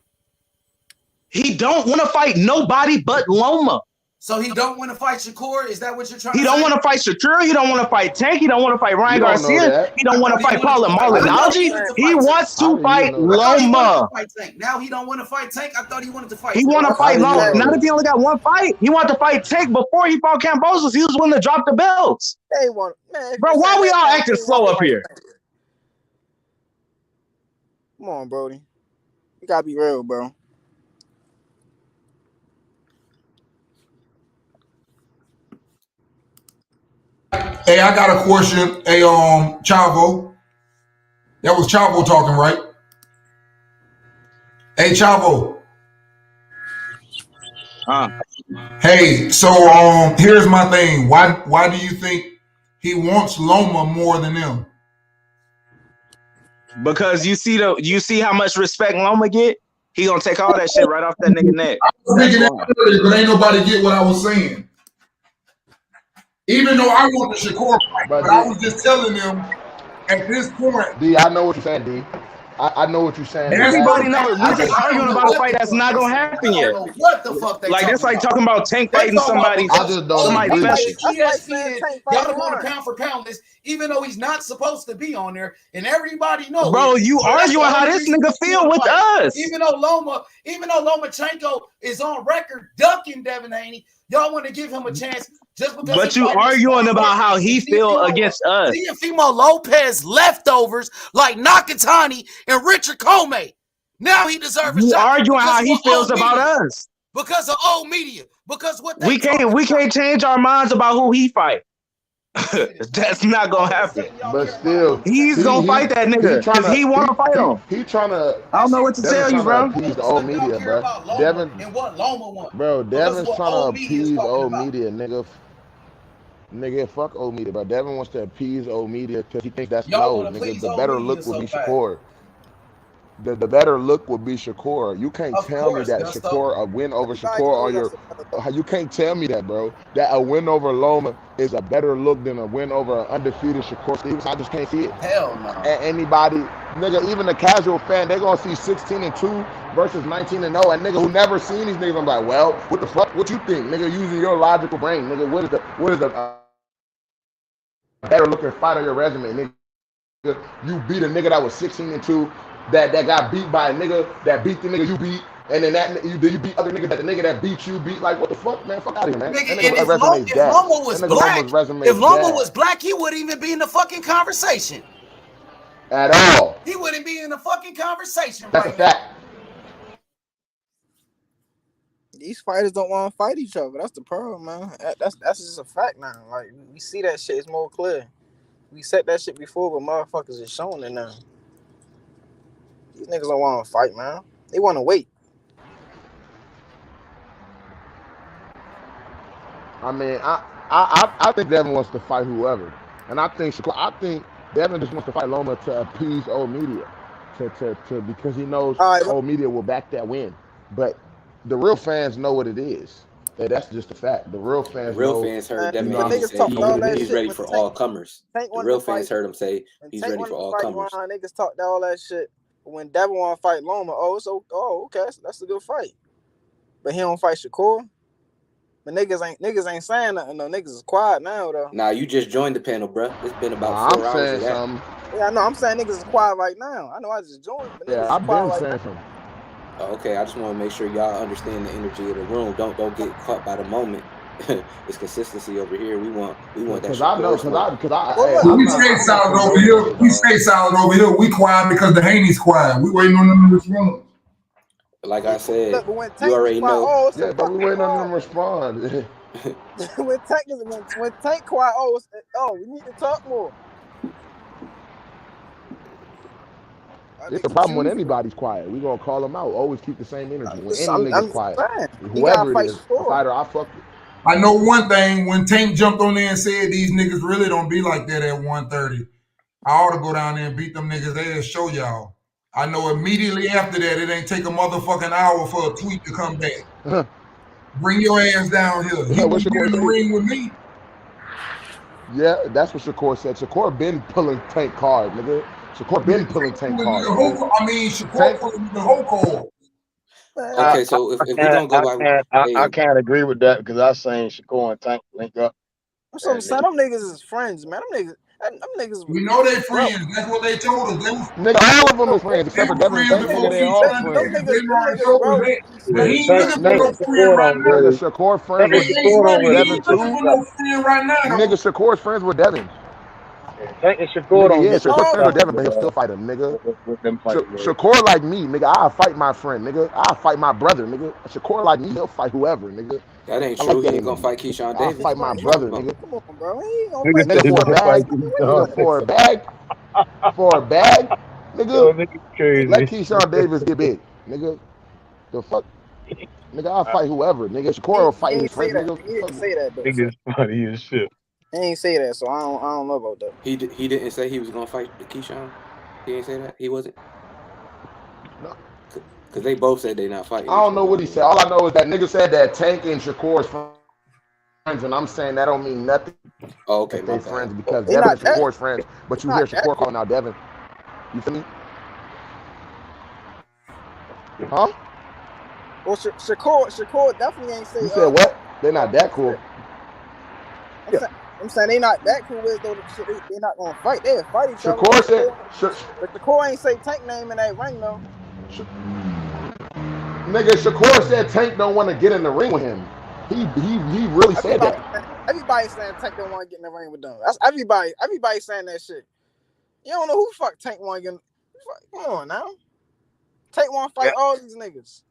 He don't want to fight nobody but Loma. So he don't want to fight Shakur? Is that what you're trying to say? He don't want to fight Shakur. He don't want to fight Tank. He don't want to fight Ryan Garcia. He don't want to fight Paula Malignaggi. He wants to fight Loma. Now he don't want to fight Tank. I thought he wanted to fight. He want to fight Loma. Not if he only got one fight. He wanted to fight Tank before he fought Kambosos. He was willing to drop the belts. Bro, why we all acting slow up here? Come on, Brody. You gotta be real, bro. Hey, I got a question. Hey, Chavo. That was Chavo talking, right? Hey, Chavo. Hey, so here's my thing. Why do you think he wants Loma more than them? Because you see how much respect Loma get? He gonna take all that shit right off that nigga neck. I was thinking that earlier, but ain't nobody get what I was saying. Even though I want the Shakur fight, but I was just telling them at this point. D, I know what you're saying, D. I know what you're saying. Everybody knows. We're just arguing about a fight that's not gonna happen yet. What the fuck they like that's like talking about Tank fighting somebody. I just don't somebody agree. special. ESPN, y'all don't want to pound for pound this, even though he's not supposed to be on there, and everybody knows. Bro, you arguing how this nigga feel with us? Even though Lomachenko is on record ducking Devin Haney, y'all want to give him a chance just because. But you arguing about how he feel against us. Teofimo Lopez leftovers like Nakatani and Richard Comey. Now he deserves a You shot. arguing how he feels about us. Because of old media. Because what they we can't change our minds about who he fight. That's not gonna happen. But still, he's gonna fight that nigga because he want to fight him. He trying to. I don't know what to tell you, bro. Appease the old media, bro. Devin and what Loma wants. Bro, Devin's trying to appease old media, nigga. Nigga, fuck old media, bro. Devin wants to appease old media because he thinks that's no, nigga. The better look would be Shakur. The better look would be Shakur. You can't tell me that Shakur, a win over Shakur on your. You can't tell me that, bro. That a win over Loma is a better look than a win over an undefeated Shakur Stevenson. I just can't see it. Hell no. And anybody, nigga, even the casual fan, they gonna see 16-2 versus 19-0. And nigga who never seen these niggas, I'm like, well, what the fuck? What you think, nigga? Using your logical brain, nigga. What is the better looking fight on your resume, nigga? You beat a nigga that was 16-2. That got beat by a nigga that beat the nigga you beat, and then you beat other niggas that the nigga that beat you beat. Like, what the fuck, man? Fuck out of here, man. Nigga, if Loma was black, he wouldn't even be in the fucking conversation. At all. He wouldn't be in the fucking conversation. That's a fact. These fighters don't want to fight each other. That's the problem, man. That's just a fact now. Like, we see that shit. It's more clear. We said that shit before, but motherfuckers is showing it now. These niggas don't want to fight, man. They want to wait. I mean, I think Devin wants to fight whoever, and I think Devin just wants to fight Loma to appease old media, to because he knows old media will back that win. But the real fans know what it is. That's just a fact. The real fans. Heard Devin Haney say he's ready for all comers. The real fans heard him say he's ready for all comers. Niggas talked all that shit. When Devin want to fight Loma, okay, that's a good fight. But he don't fight Shakur. But niggas ain't saying nothing. No, niggas is quiet now though. Nah, you just joined the panel, bro. It's been about 4 hours. Yeah, I know. I'm saying niggas is quiet right now. I know I just joined. But yeah, I've been saying something. Okay, I just want to make sure y'all understand the energy of the room. Don't get caught by the moment. It's consistency over here. We want that. Because I know, we stay solid over here. We stay solid over here. We quiet because the Haney's quiet. We waiting on them to respond. Like I said, you already know. Yeah, but we waiting on them to respond. when Tank quiet, we need to talk more. It's the problem when anybody's quiet. We gonna call them out. Always keep the same energy. When any nigga's quiet, whoever it is, a fighter, I fuck with. I know one thing, when Tank jumped on there and said these niggas really don't be like that at 130, I ought to go down there and beat them niggas there and show y'all. I know immediately after that, it ain't take a motherfucking hour for a tweet to come back. Bring your ass down here. He was in the ring with me. Yeah, that's what Shakur said. Shakur been pulling Tank hard, nigga. Shakur been pulling Tank hard. Shakur pulling the whole core. Okay, so if we don't go by, I can't agree with that because I saying Shakur and Tank link up. That's what I'm saying. Them niggas is friends, man. Them niggas. We know they friends. That's what they told us. Nigga, all of them is friends except for Devin. They all friends. Nigga, Shakur friends with Devin too. Nigga, Shakur's friends with Devin. Tank and Shakur don't. Yeah, Shakur friends with Devin, but he'll still fight him, nigga. Shakur like me, nigga. I'll fight my friend, nigga. I'll fight my brother, nigga. Shakur like me, he'll fight whoever, nigga. That ain't true. He ain't gonna fight Keyshawn Davis. I'll fight my brother, nigga. Come on, bro. He ain't Nigga, for a bag, nigga. Let Keyshawn Davis get big, nigga. The fuck? Nigga, I'll fight whoever. Nigga, Shakur will fight He his ain't say friends. that. Nigga, He didn't say that though. Niggas funny as shit. He ain't say that, so I don't know about that. He didn't say he was gonna fight the Keyshawn. He didn't say that. He wasn't. No. Cause they both said they not fighting. I don't know what he said. All I know is that nigga said that Tank and Shakur's friends, and I'm saying that don't mean nothing. Oh, okay, if they my friends bad. because They Devin not and Shakur's friends, but you hear not that Shakur calling out Devin. You feel me? Huh? Well, Shakur definitely ain't say. You said what? They're not that cool. I'm saying they not that cool with though. They not gonna fight. They'll fight each other. Shakur said, But Shakur ain't say Tank name in that ring though. Nigga, Shakur said Tank don't want to get in the ring with him. He really said that. Everybody's saying Tank don't want to get in the ring with them. That's everybody. Everybody saying that shit. You don't know who the fuck Tank want to get. Come on now. Tank want to fight all these niggas.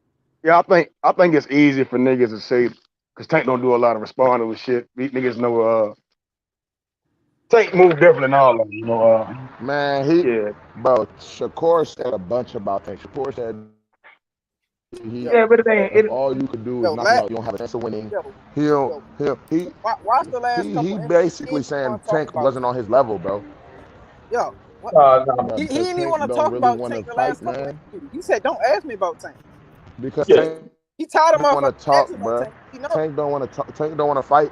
Yeah, I think it's easy for niggas to say because Tank don't do a lot of responding with shit. These niggas know Tank move different than all of them, you know. Man, bro, Shakur said a bunch about Tank. Shakur said but it ain't. If all you could do is knock him out, you don't have a chance of winning. Watch the last couple. He basically saying Tank wasn't on his level, bro. Yo, he didn't even want to talk about Tank the last couple interviews. He said, "Don't ask me about Tank." Because Tank he tired of want to talk, asking bro. about Tank. Tank don't want to talk. Tank don't want to fight.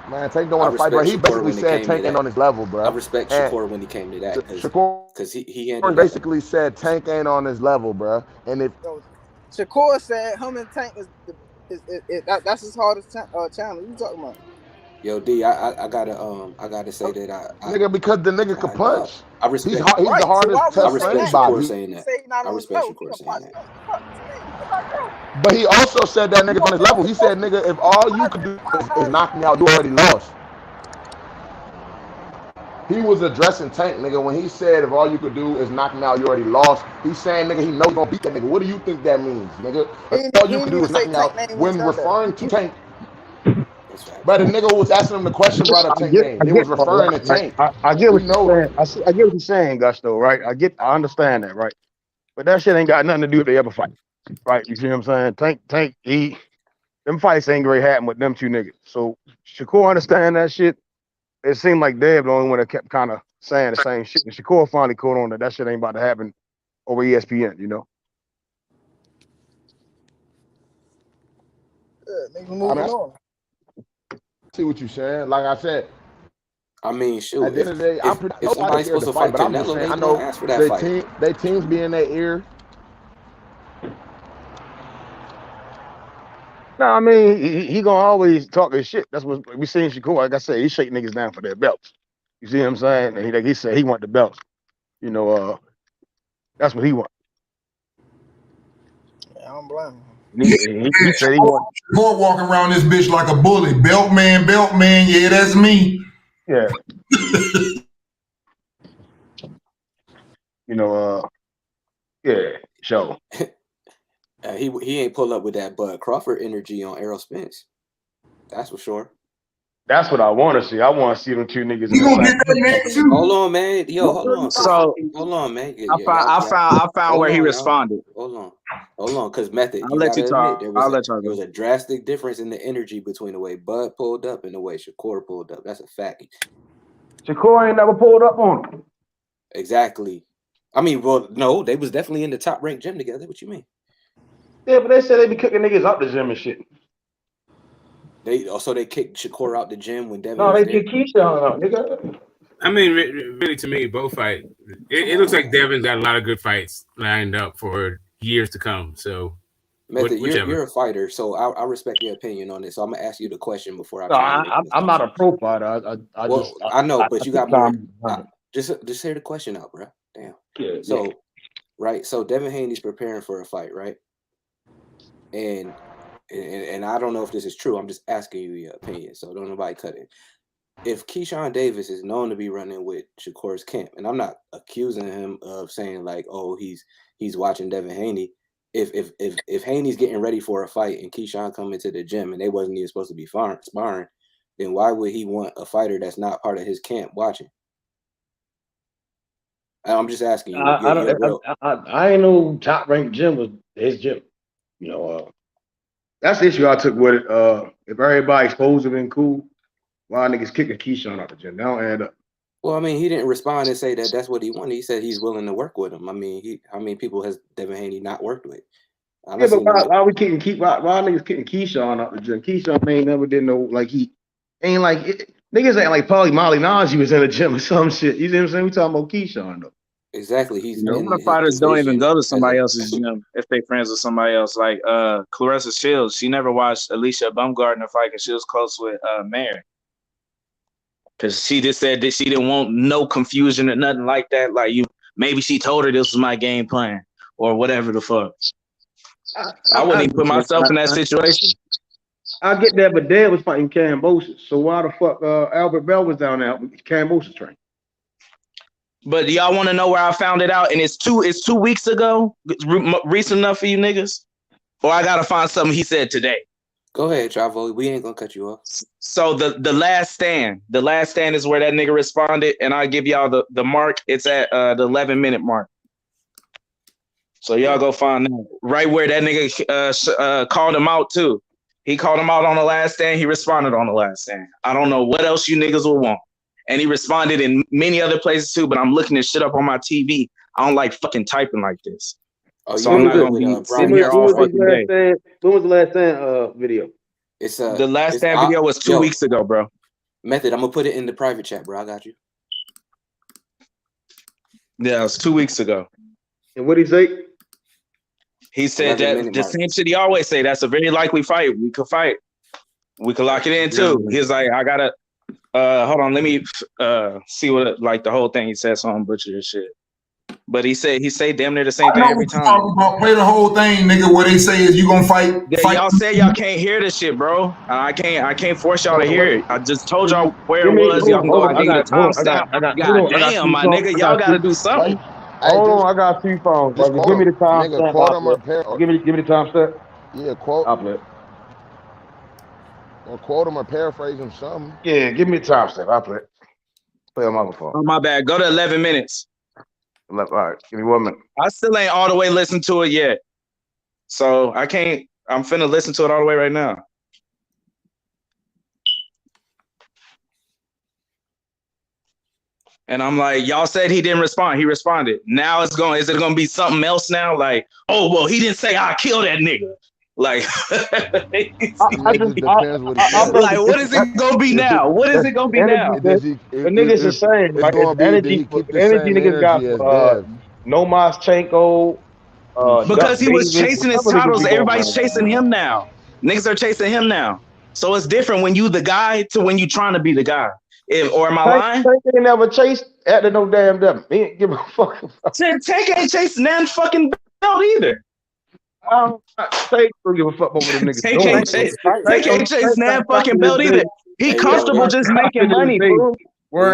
Man, Tank don't want to fight, bro. He basically said Tank ain't on his level, bro. I respect Shakur when he came to that because he basically said Tank ain't on his level, bro. And if Shakur said him and Tank that's his hardest challenge. What you talking about? Yo, D, I gotta say that nigga, because the nigga can punch. I respect. He's the hardest I to respect punch Shakur Bobby. saying that. I respect Shakur saying that. But he also said that nigga's on his level. He said, nigga, if all you could do is knock me out, you already lost. He was addressing Tank, nigga, when he said if all you could do is knock me out, you already lost. He's saying, nigga, he knows he's gonna beat that nigga. What do you think that means, nigga? If all you could do is knock me out when referring to Tank. But the nigga who was asking him the question brought up Tank name. It was referring to Tank. I get what you're saying. I get what you're saying, Gus, though, right? I understand that, right? But that shit ain't got nothing to do if they ever fight. Right? You see what I'm saying? Tank, them fights ain't gonna happen with them two niggas. So Shakur understand that shit. It seemed like Dev the only one that kept kind of saying the same shit. And Shakur finally caught on that shit ain't about to happen over ESPN, you know? Yeah, nigga moving on. See what you saying? Like I said, I mean, shoot. At the end of the day, if somebody's supposed to fight but I'm just Canelo, saying, they I know gonna ask for that fight. They teams be in their ear. No, I mean, he gonna always talk his shit. That's what we seen Shakur. Like I said, he shake niggas down for their belts. You see what I'm saying? And he said he want the belts. You know, that's what he want. Yeah, I don't blame him. He said he want. Shakur walking around this bitch like a bully. Belt man, yeah, that's me. Yeah. You know, yeah, sure. He ain't pull up with that Bud Crawford energy on Errol Spence. That's for sure. That's what I want to see. I want to see them two niggas. You gonna get that next too? Hold on, man. Yo, hold on. So hold on, man. I found where he responded. Hold on, because Method. I'll let you talk. There I'll let y'all was a drastic difference in the energy between the way Bud pulled up and the way Shakur pulled up. That's a fact. Shakur ain't never pulled up on him. Exactly. I mean, well, no, they was definitely in the top ranked gym together. What you mean? Yeah, but they said they be kicking niggas out the gym and shit. They kicked Shakur out the gym when Devin. No, they kicked Keisha out, nigga. I mean, really, to me, both fight. It looks like Devin's got a lot of good fights lined up for years to come. So, Method, you're a fighter, so I respect your opinion on this. So I'm gonna ask you the question before I. No, I'm not a pro fighter. I know, but you got more. Just hear the question out, bro. Damn. Yeah. So, right. So Devin Haney's preparing for a fight, right? And I don't know if this is true. I'm just asking you your opinion. So don't nobody cut it. If Keyshawn Davis is known to be running with Shakur's camp, and I'm not accusing him of saying like, oh, he's watching Devin Haney. If Haney's getting ready for a fight and Keyshawn come into the gym and they wasn't even supposed to be sparring, then why would he want a fighter that's not part of his camp watching? I'm just asking you. I ain't know top ranked gym was his gym. You know, that's the issue I took with it. If everybody's supposed to be cool, why niggas kicking Keyshawn out the gym? They don't add up. Well, I mean, he didn't respond and say that that's what he wanted. He said he's willing to work with him. I mean, how many people has Devin Haney not worked with? Yeah, but why we why niggas kicking Keyshawn out the gym? Keyshawn ain't never did no like he ain't like niggas ain't like Molly Najee was in the gym or some shit. You see what I'm saying? We talking about Keyshawn though. Exactly. He's a lot of fighters don't even go to somebody else's gym if they friends with somebody else. Like Clarissa Shields, she never watched Alicia Baumgartner fight because she was close with Mary. Because she just said that she didn't want no confusion or nothing like that. Like maybe she told her this was my game plan or whatever the fuck. I wouldn't even put myself in that situation. I get that, but Dad was fighting Kambosos. So why the fuck Albert Bell was down there with Kambosos train? But y'all want to know where I found it out? And it's 2 weeks ago. Recent enough for you niggas? Or I gotta find something he said today. Go ahead, Chavo. We ain't gonna cut you off. So the last stand is where that nigga responded, and I'll give y'all the mark. It's at the 11-minute mark. So y'all go find that right where that nigga called him out too. He called him out on the last stand. He responded on the last stand. I don't know what else you niggas will want. And he responded in many other places too, but I'm looking this shit up on my TV. I don't like fucking typing like this. Oh, so I'm not gonna be sitting here all fucking day. When was the last stand video? It's the last stand video was 2 weeks ago, bro. Method, I'm gonna put it in the private chat, bro. I got you. Yeah, it was 2 weeks ago. And what did he say? He said that the same shit he always say. That's a very likely fight. We could fight. We could lock it in too. He's like, I gotta hold on. Let me see what like the whole thing he said. So I'm butcher this shit. But he say damn near the same thing every time. Play the whole thing, nigga. What they say is you gonna fight. Y'all say y'all can't hear this shit, bro. I can't force y'all to hear it. I just told y'all where it was. Y'all can go out and timestamp. God damn, my nigga, y'all gotta do something. Hold on, I got 2 phones. Like, give me the time stamp. Give me the time stamp. Yeah, quote. I'll play it. Or quote him or paraphrase him something. Yeah, give me the time stamp. I'll play it. Play on my phone. Oh, my bad. Go to 11 minutes. All right, give me 1 minute. I still ain't all the way listened to it yet. So I can't. I'm finna listen to it all the way right now. And I'm like, y'all said he didn't respond. He responded. Now is it gonna be something else now? Like, oh well, he didn't say I killed that nigga. Like, like, what is it gonna be now? What is it gonna be now? The niggas the same. Like, energy niggas got Lomachenko. Because he was chasing his titles. Everybody's chasing him now. Niggas are chasing him now. So it's different when you the guy to when you trying to be the guy. Or am I lying? Tank ain't never chased after no damn devil. He ain't give a fuck. Tank ain't chasing that fucking belt either. Tank don't give a fuck over the niggas. Tank ain't chasing that fucking belt either. He comfortable just making money, bro.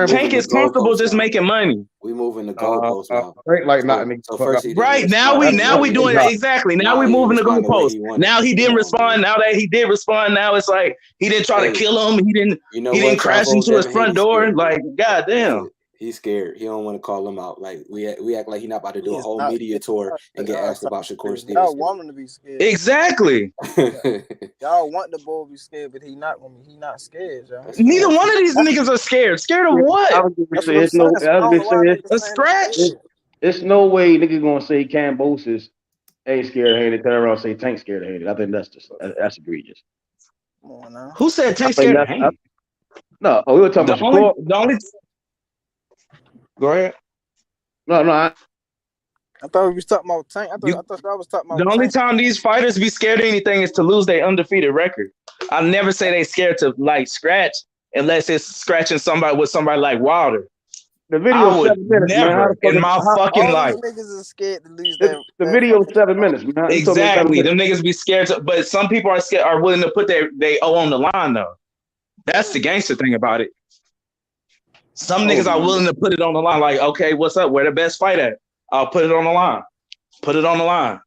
Tank is comfortable just making money. We moving the goalposts now. Like not right now we doing it exactly. Now we moving the goalposts. Now he didn't respond. Now that he did respond, now it's like he didn't try to kill him. He didn't crash into his front door. Like goddamn. He's scared. He don't want to call him out. Like we act like he's not about to do a whole media tour and get asked about Shakur Stevenson. Y'all want him to be scared. Exactly. Y'all want the bull to be scared, but he not scared, y'all. Neither one of these niggas are scared. Scared of what? A scratch. It's no way niggas gonna say Kambosos ain't scared of Haney. Turn around and say Tank scared of Haney. I think that's egregious. Come on now. Who said Tank scared of Haney? No, we were talking about Shakur. Go ahead. No. I thought we was talking about Tank. I thought I was talking about. The only time these fighters be scared of anything is to lose their undefeated record. I never say they scared to like scratch unless it's scratching somebody with somebody like Wilder. The video 7 minutes, never in my fucking life. Niggas are scared to lose the video 7 minutes, man. Exactly. Them niggas be scared to, but some people are willing to put they O on the line though. That's the gangster thing about it. Some niggas are willing to put it on the line. Like, okay, what's up? Where the best fight at? I'll put it on the line. Put it on the line.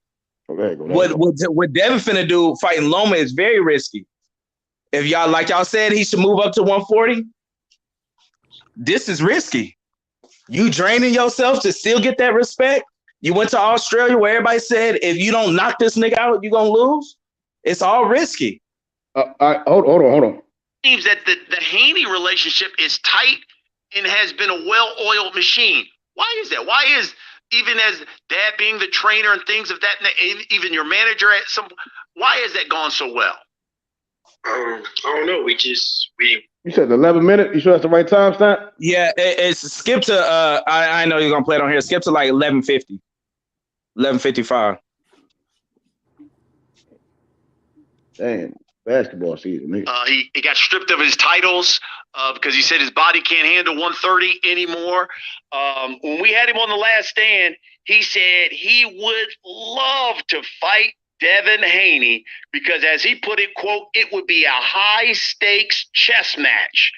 Okay, what Devin finna do fighting Loma is very risky. If y'all, like y'all said, he should move up to 140. This is risky. You draining yourself to still get that respect. You went to Australia where everybody said if you don't knock this nigga out, you're gonna lose. It's all risky. Hold on. Seems that the Haney relationship is tight and has been a well-oiled machine. Why is that? Why is, even as dad being the trainer and things of that, even your manager at some, why has that gone so well? I don't know. We You said 11 minutes. You sure that's the right time stamp? Yeah, it's skip to I know you're gonna play it on here. Skip to like 11:50, 11:55. Damn, basketball season, nigga. He got stripped of his titles because he said his body can't handle 130 anymore. When we had him on the last stand, he said he would love to fight Devin Haney because, as he put it, quote, it would be a high-stakes chess match.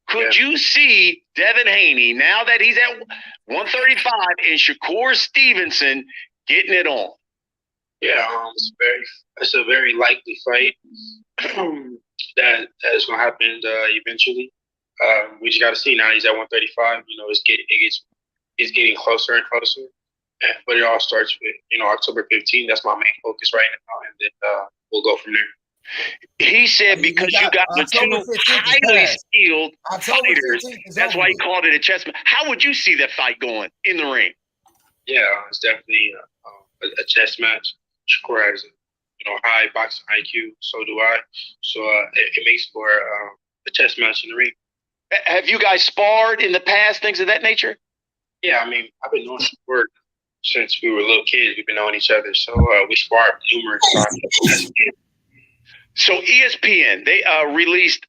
Could you see Devin Haney, now that he's at 135, and Shakur Stevenson getting it on? Yeah, it's a very likely fight that is going to happen eventually. We just got to see. Now he's at 135. You know, it's getting closer and closer. But it all starts with, October 15th. That's my main focus right now, and then we'll go from there. He said because you got the two highly skilled fighters, that's why he called it a chess match. How would you see that fight going in the ring? Yeah, it's definitely a chess match. Shakur has high boxing IQ, so do I. So it makes for a chess match in the ring. Have you guys sparred in the past, things of that nature? Yeah, I mean, I've been knowing Shakur since we were little kids. We've been knowing each other, so we sparred numerous times. So ESPN, they released.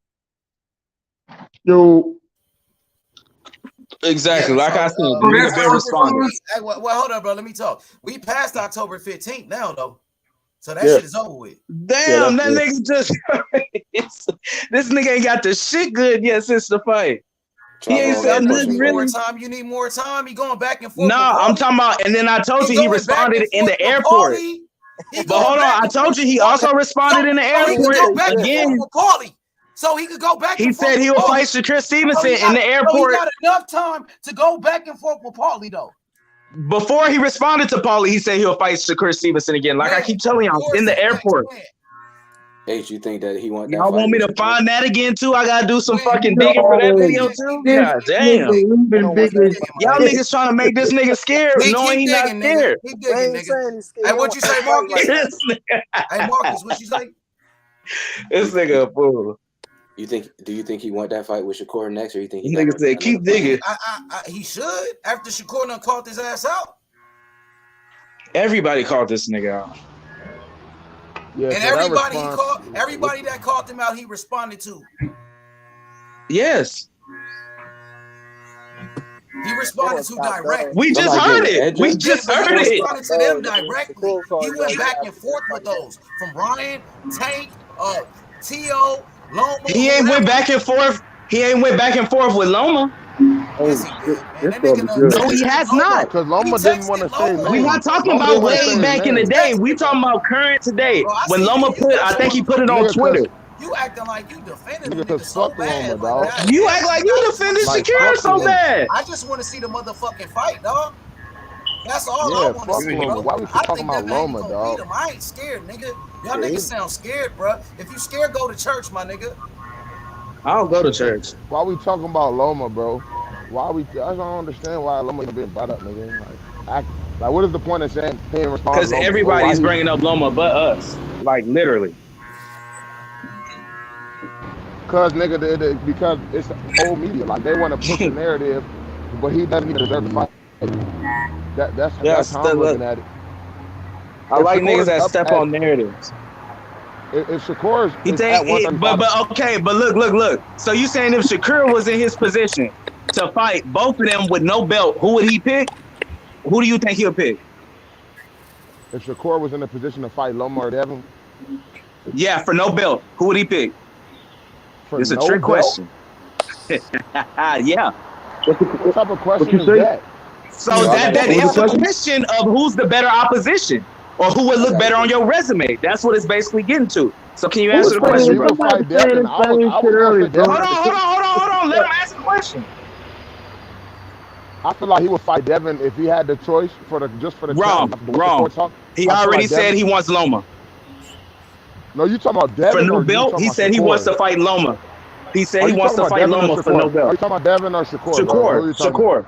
Yo. Exactly, like I said, we've been responding. Hey, well, hold on, bro. Let me talk. We passed October 15th now, though. So that shit is over with. Damn, that nigga just this nigga ain't got the shit good yet since the fight. He ain't said nothing really. You need more time. He going back and forth. Nah, I'm talking about, and then I told you he responded in the airport. But hold on, I told you he also responded in the airport again. So he could go back. He said he would fight Shakur Stevenson in the airport. He got enough time to go back and forth with Paulie though. Before he responded to Paulie, he said he'll fight Shakur Stevenson again. Like I keep telling y'all, in the airport. H, you think that he want that? Y'all want me to find that again too? I gotta do some fucking digging for that video too. God damn! Y'all niggas trying to make this nigga scared, knowing he's not scared. Keep digging, nigga. Hey, what you say, Marcus? Hey, Marcus, what you say? This nigga a fool. Do you think he want that fight with Shakur next, or you think he nigga said keep digging? He should. After Shakur done called his ass out. Everybody called this nigga out. Yeah, and everybody that called him out, he responded to. Yes. He responded to direct. We just heard it. We just heard it. He responded to them directly. He went back and forth with those. From Ryan, Tank, T.O., Loma. He ain't went back and forth. He ain't went back and forth with Loma. No, he has not. Because Loma didn't want to say We're not talking about way back in the day. We talking about current today. When Loma I think he put it on Twitter. You acting like you defended nigga so bad. Dog. You act like you defended Shakur so bad. I just want to see the motherfucking fight, dog. That's all I want to see, bro. Why we talking about Loma, dog? I ain't scared, nigga. Y'all niggas sound scared, bro. If you scared, go to church, my nigga. I don't go to church. Why we talking about Loma, bro? I don't understand why Loma being brought up, nigga. Like, what is the point of saying he respond? Because everybody's bringing up Loma but us. Like, literally. Because, nigga, because it's old media. Like, they want to push the narrative, but he doesn't even deserve to fight. That's how I'm looking at it. I like niggas that step on narratives. If Shakur's but look. So you saying if Shakur was in his position to fight both of them with no belt, who would he pick? Who do you think he'll pick? If Shakur was in a position to fight Loma or Devin? Yeah, for no belt, who would he pick? It's a trick question. Yeah. What type of question is that? So that is the question of who's the better opposition. Or who would look better on your resume? That's what it's basically getting to. So can you answer the question, bro? Hold on. Let him answer the question. I feel like he would fight Devin if he had the choice for the Wrong. He already said he wants Loma. No, you talking about For Devin no or you belt? talking He about said Shakur? he wants to fight Loma. He said he wants to fight Loma for no belt. Are you talking about Devin or Shakur, bro? Who you talking about?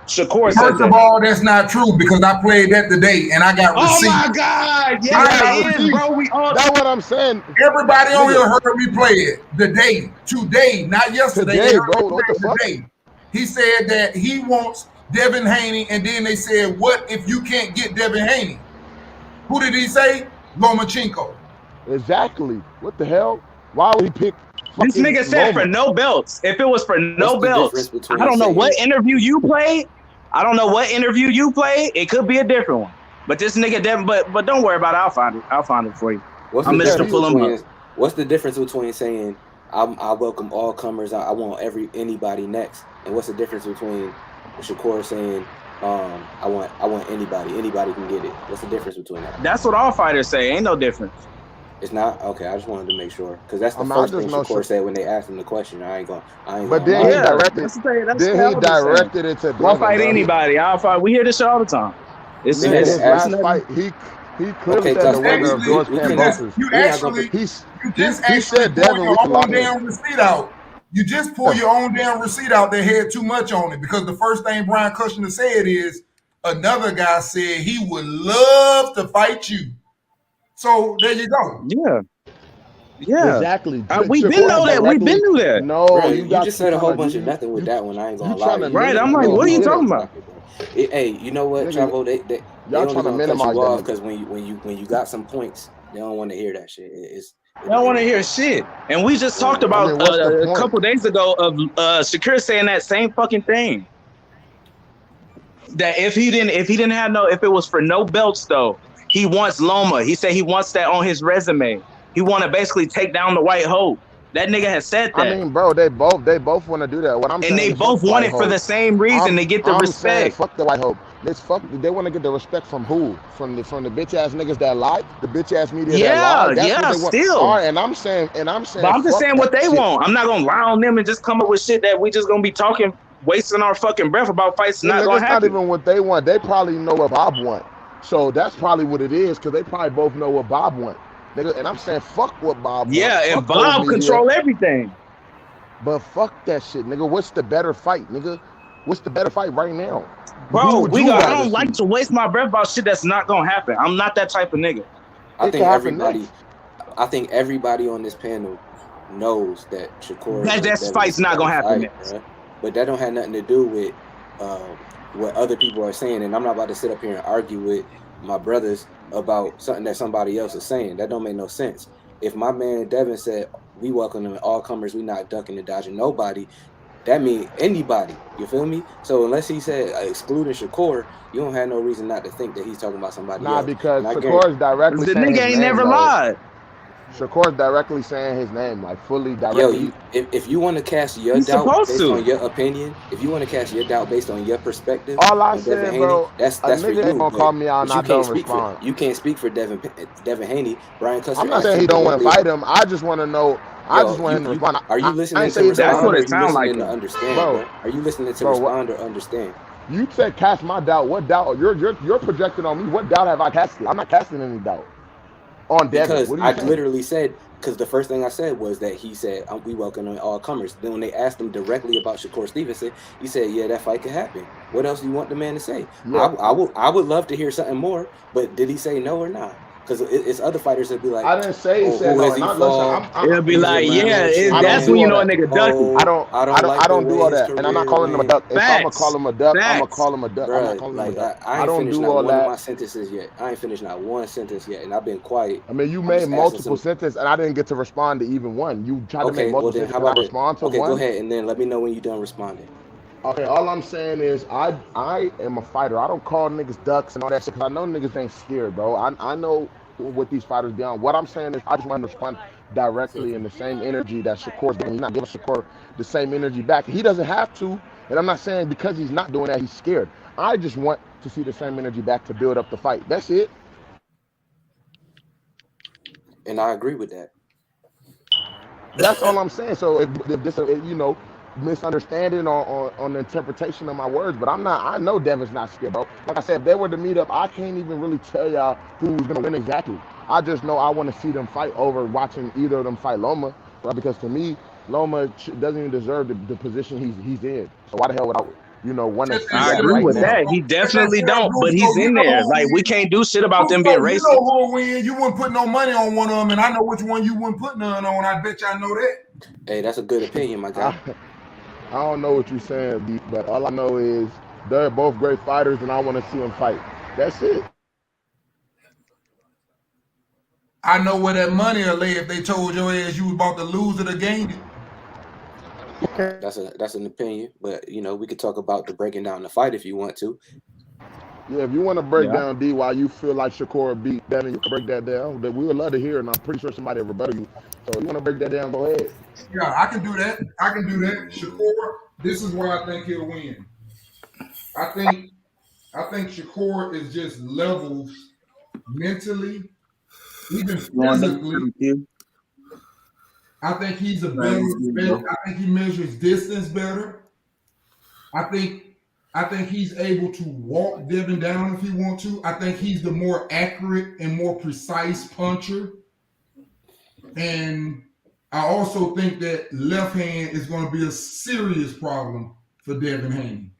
Shakur said First of that. all, that's not true because I played that today and I got receipts. Oh my God! Yeah, I got it is, bro. We all. That's what I'm saying. Everybody on here heard me play it today, not yesterday. Today, bro. What the fuck? Today. He said that he wants Devin Haney, and then they said, "What if you can't get Devin Haney?" Who did he say? Lomachenko. Exactly. What the hell? Why would he pick? This nigga said for no belts. If it was for no belts, I don't know what interview you played. It could be a different one. But this nigga Devin, but don't worry about it. I'll find it for you. I'm Mr. Pull him up. What's the difference between saying I welcome all comers, I want anybody next, and what's the difference between Shakur saying I want anybody can get it? What's the difference between that? That's what all fighters say. Ain't no difference. It's not okay. I just wanted to make sure because that's the first thing Shakur said when they asked him the question. But then he directed it to Devin. I'll fight anybody. I'll fight. We hear this shit all the time. His last fight, he clearly said the winner of George Kambosos. He said Devin was your own damn receipt out. You just pull your own damn receipt out that had too much on it because the first thing Brian Kushner said is another guy said he would love to fight you. So there you go. Yeah. Exactly. We've been know that. We've been knew that. No, bro, you just said a whole bunch of nothing with that one. I ain't gonna lie. Right. I'm like, what are you talking about? Hey, you know what, Chavo? They y'all trying to minimize that because when you got some points, they don't want to hear that shit. They don't want to hear shit. And we just talked about a couple days ago of Shakur saying that same fucking thing. That if it was for no belts though, he wants Loma. He said he wants that on his resume. He want to basically take down the White Hope. That nigga has said that. I mean, bro, they both want to do that. What I'm saying, they both want it for the same reason to get the respect. Saying, fuck the White Hope. They want to get the respect from who? From the bitch ass niggas that lie, the bitch ass media that lie. That's what they want. All right, and I'm saying. But I'm just saying what they want. I'm not gonna lie on them and just come up with shit that we just gonna be talking, wasting our fucking breath about fights not gonna happen. It's not even what they want. They probably know what Bob want. So that's probably what it is, because they probably both know what Bob want. Nigga, and I'm saying fuck what Bob wants. Yeah, and Bob control everything. But fuck that shit, nigga. What's the better fight, nigga? What's the better fight right now? Bro, I don't like to waste my breath about shit that's not gonna happen. I'm not that type of nigga. I think everybody on this panel knows that Shakur that fight's not gonna happen. Right? But that don't have nothing to do with what other people are saying. And I'm not about to sit up here and argue with my brothers about something that somebody else is saying. That don't make no sense. If my man Devin said we welcome them all comers, we not ducking and dodging nobody, that means anybody. You feel me? So unless he said excluding Shakur, you don't have no reason not to think that he's talking about somebody else. Nah, because Shakur's directly saying the nigga ain't never lied. Shakur's directly saying his name, like fully directly. Yo, if you want to cast your doubt based on your opinion, if you want to cast your doubt based on your perspective, all I said, bro, that's for you. Ain't gonna call me out and I don't respond. You can't speak for Devin Haney. Brian Custer. I'm not saying he don't want to fight him. I just want to know. I just want him to respond. Are you listening to respond? That's what it sounds like. To understand, bro. Are you listening to respond or understand? You said cast my doubt. What doubt? You're projecting on me. What doubt have I casted? I'm not casting any doubt on Devin. Because I literally said, because the first thing I said was that he said we welcome all comers. Then when they asked him directly about Shakur Stevenson, he said, "Yeah, that fight could happen." What else do you want the man to say? Yeah. I would love to hear something more, but did he say no or not? Because it's other fighters that be like, I didn't say he said no. It'll be like, that's when you know a nigga ducking. I don't do all that, and I'm not calling him a duck. If I'm gonna call him a duck, I'm gonna call him a duck. I'm not calling him a duck. I don't do all that. My sentences yet. I ain't finished not one sentence yet, and I've been quiet. I mean, you made multiple sentences, and I didn't get to respond to even one. You tried to make multiple sentences, and I respond to one. Okay, go ahead, and then let me know when you're done responding. Okay, all I'm saying is I am a fighter. I don't call niggas ducks and all that shit, because I know niggas ain't scared, bro. I know what these fighters be on. What I'm saying is I just want to respond directly in the same energy that Shakur's doing. He's not giving Shakur the same energy back. He doesn't have to, and I'm not saying because he's not doing that he's scared. I just want to see the same energy back to build up the fight. That's it. And I agree with that. That's all I'm saying. So if this, misunderstanding on the interpretation of my words, but I'm not. I know Devin's not scared, bro. Like I said, if they were to meet up, I can't even really tell y'all who's gonna win exactly. I just know I want to see them fight over watching either of them fight Loma, right? Because to me, Loma doesn't even deserve the position he's in. So why the hell would I, want to see I that agree right with now? that. He definitely don't, but he's in there. Like we can't do shit about them You being know racist. who will win. You wouldn't put no money on one of them, and I know which one you wouldn't put none on. I bet y'all know that. Hey, that's a good opinion, my guy. I don't know what you're saying, D, but all I know is they're both great fighters, and I want to see them fight. That's it. I know where that money will lay if they told your ass you was about to lose it or gain it. That's an opinion, but we could talk about the breaking down the fight if you want to. Yeah, if you want to break down D why you feel like Shakur beat Devin, you can break that down. But we would love to hear, and I'm pretty sure somebody will rebuttal you. So if you want to break that down, go ahead. Yeah, I can do that. Shakur, this is why I think he'll win. I think Shakur is just levels mentally, even physically. I think he's better. I think he measures distance better. I think he's able to walk Devin down if he wants to. I think he's the more accurate and more precise puncher. And I also think that left hand is going to be a serious problem for Devin Haney.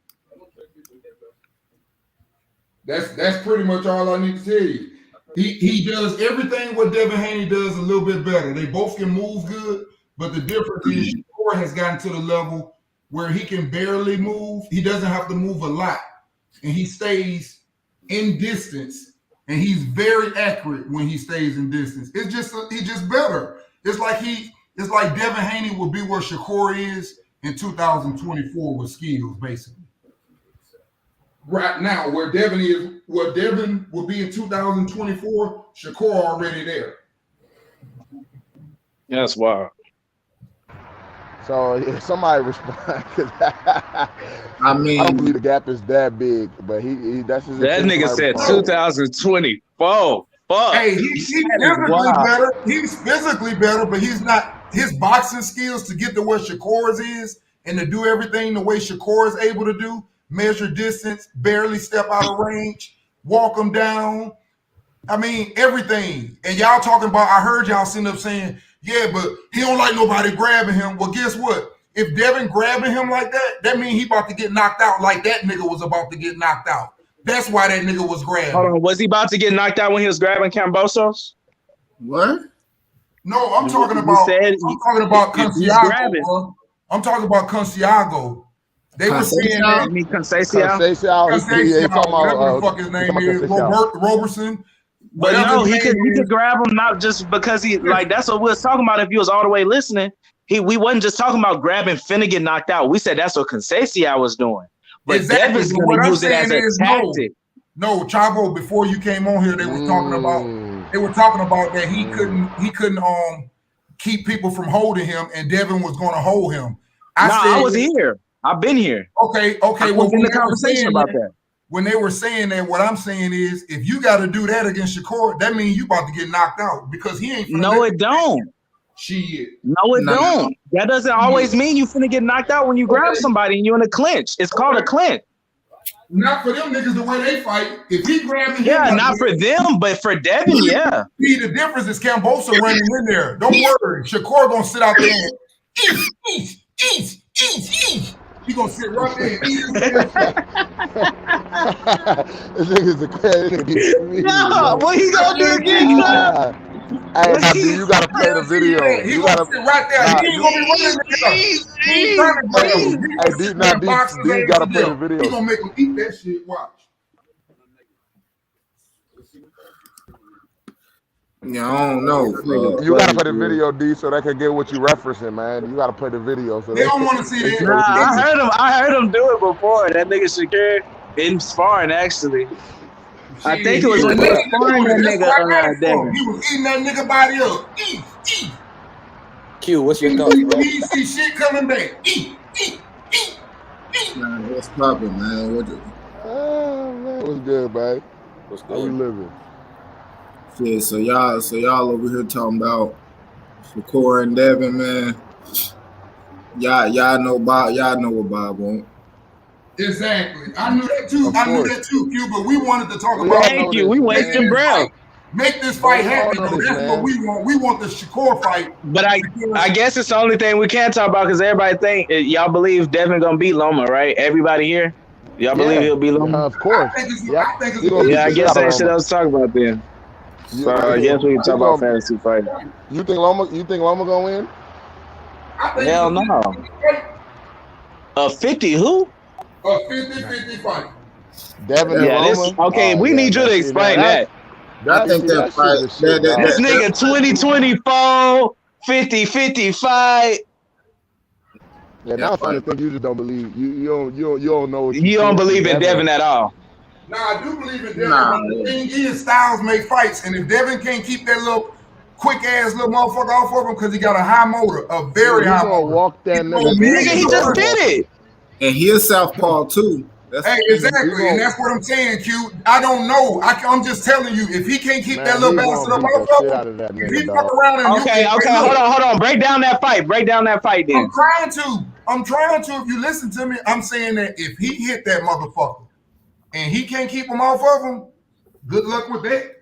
That's pretty much all I need to tell you. He does everything what Devin Haney does a little bit better. They both can move good, but the difference is Shakur has gotten to the level where he can barely move. He doesn't have to move a lot, and he stays in distance, and he's very accurate when he stays in distance. He's just better. It's like Devin Haney will be where Shakur is in 2024 with skills, basically. Right now, where Devin will be in 2024, Shakur already there. That's wild. So if somebody respond, I don't believe the gap is that big, but that's his. That nigga said 2024. Fuck. Hey, he's physically better. He's physically better, but he's not. His boxing skills to get to where Shakur's is and to do everything the way Shakur is able to do, measure distance, barely step out of range, walk him down. I mean, everything. And y'all talking about, I heard y'all sitting up saying, yeah, but he don't like nobody grabbing him. Well, guess what? If Devin grabbing him like that means he about to get knocked out like that nigga was about to get knocked out. That's why that nigga was grabbing. Hold on, was he about to get knocked out when he was grabbing Cambosos? What? No, I'm talking about Consiago. I'm talking about Consiago. They were saying that. Conceição. Whatever the fuck his name is, Robertson. But no, he could grab him not just because he like that's what we was talking about. If you was all the way listening, we wasn't just talking about grabbing finna get knocked out. We said that's what Conceição was doing. But exactly. Devin's gonna use it as a tactic. No, Chavo, before you came on here, they were talking about that he couldn't keep people from holding him, and Devin was gonna hold him. I was here. I've been here. Okay. Well, in the conversation about that. When they were saying that, what I'm saying is, if you got to do that against Shakur, that means you about to get knocked out because he ain't. No, it don't. Shit. No, it don't. That doesn't always mean you finna get knocked out when you grab somebody and you're in a clinch. It's called a clinch. Not for them niggas the way they fight. If he grabbing him, not for them, but for Devin, yeah. See, the difference is Cambosa running in there. Don't worry, Shakur gonna sit out there and eat. He gonna sit right there and eat. This nigga's a crazy. No, what he gonna do again, cuz? Hey, you gotta play the video. He gonna sit right there. He ain't gonna be running there. D gotta play the video. He gonna make him eat that shit. Watch. Yeah, I don't know. You gotta play the video, D, so they can get what you referencing, man. You gotta play the video. So they don't want to see it. Nah, I heard him do it before. That nigga Shakur in sparring, actually. I think it was when he was sparring that nigga. He was eating that nigga body up. Eat. Q, what's your thoughts, bro? He see shit coming back. Eat. Man, what's poppin', man? Man, what's good, man? What's good? How we living? Yeah, so y'all over here talking about Shakur and Devin, man. Y'all know Bob. Y'all know what Bob want. Exactly. I knew that too. Q. But we wanted to talk We about. all Thank know you. this, We man. wasted breath. Make this Bro, fight we all happen. know Though. this, That's what man. we want. We want the Shakur fight. But I guess it's the only thing we can talk about because everybody think y'all believe Devin gonna beat Loma, right? Everybody here, y'all believe he'll beat Loma? Of course. I think it's Yep. a He gonna beat Yeah, I the shit guess out of ain't shit Loma. else to talk about then. So I guess we can talk about fantasy fight. You think Loma gonna win? Hell no. A 50 who? A 50-50 fight. Devin and Yeah, Loma. this okay. We need you to explain that. I think that fight. This nigga 2024 50-50 fight. Yeah, now I'm starting to think you just don't believe. You don't know what You don't believe in Devin at all. Nah, I do believe in Devin. But the thing is, styles make fights, and if Devin can't keep that little quick ass little motherfucker off of him because he got a high motor, a very high motor. Walk that nigga. He just did it. And he a southpaw too. Hey, exactly, and that's what I'm saying, Q. I don't know. I'm just telling you, if he can't keep that little bastard up, motherfucker, if he fuck around and okay, hold on. Break down that fight. Then. I'm trying to. If you listen to me, I'm saying that if he hit that motherfucker and he can't keep him off of him, good luck with that.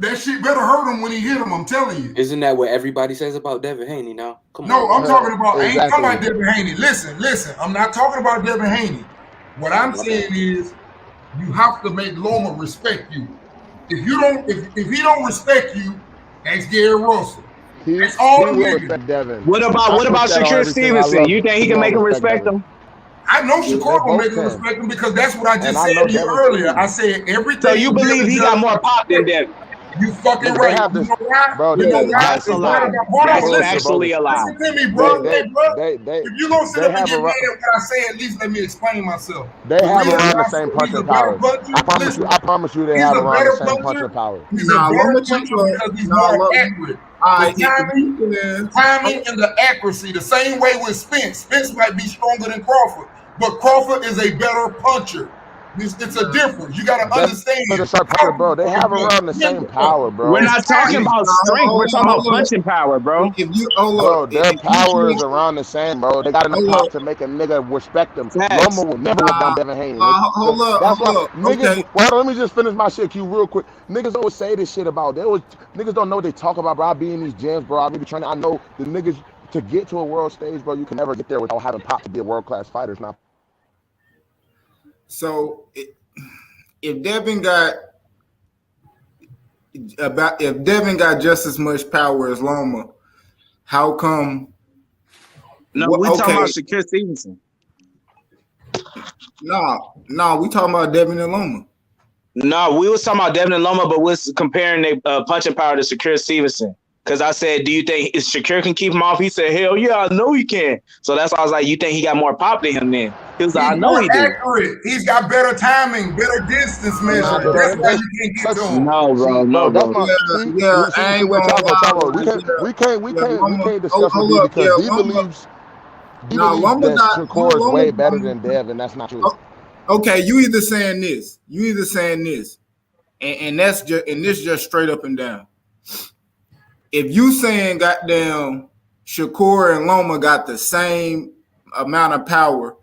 That shit better hurt him when he hit him. I'm telling you. Isn't that what everybody says about Devin Haney now? No, I'm talking about. I ain't talking about Devin Haney. Listen. I'm not talking about Devin Haney. What I'm saying is, you have to make Loma respect you. If you don't, if he don't respect you, ask Gary Russell. That's all the niggas. What about Shakur Stevenson? You think he can make him respect him? I know Shakur will make him respect him because that's what I just said to you earlier. I said everything. So you believe he got more pop than Devin? You fucking right. You know why? Bro, that's a lie. That's actually a lie. Listen to me, bro. If you gonna sit up and get mad at what I say, at least let me explain myself. They have around the same punching power. I promise you they have around the same punching power. He's a better puncher because he's more accurate. Timing and the accuracy, the same way with Spence. Spence might be stronger than Crawford, but Crawford is a better puncher. It's a difference. You got to understand. Bro, they have around the same power, bro. We're not talking about strength. We're talking about punching power, bro. Bro, their power is around the same, bro. They got enough power to make a nigga respect them. Loma will never let down Devin Haney. Hold up. Niggas, well, let me just finish my shit, Q, real quick. Niggas always say this shit about. Niggas don't know what they talk about, bro. I be in these gyms, bro. I be trying. I know the niggas to get to a world stage, bro. You can never get there without having pop to be a world class fighter. It's not. So if Devin got just as much power as Loma, how come? No, we talking about Shakur Stevenson. No, we talking about Devin and Loma. No, we was talking about Devin and Loma, but we're comparing their punching power to Shakur Stevenson. Because I said, do you think Shakur can keep him off? He said, hell yeah, I know he can. So that's why I was like, you think he got more pop than him then? He was like, I know he did. He's got better timing, better distance measure. That's why you can't get to him. No, bro. We can't discuss with you because he believes that Shakur is way better than Devin. That's not true. Okay, you either saying this, and that's just straight up and down. If you saying goddamn Shakur and Loma got the same amount of power,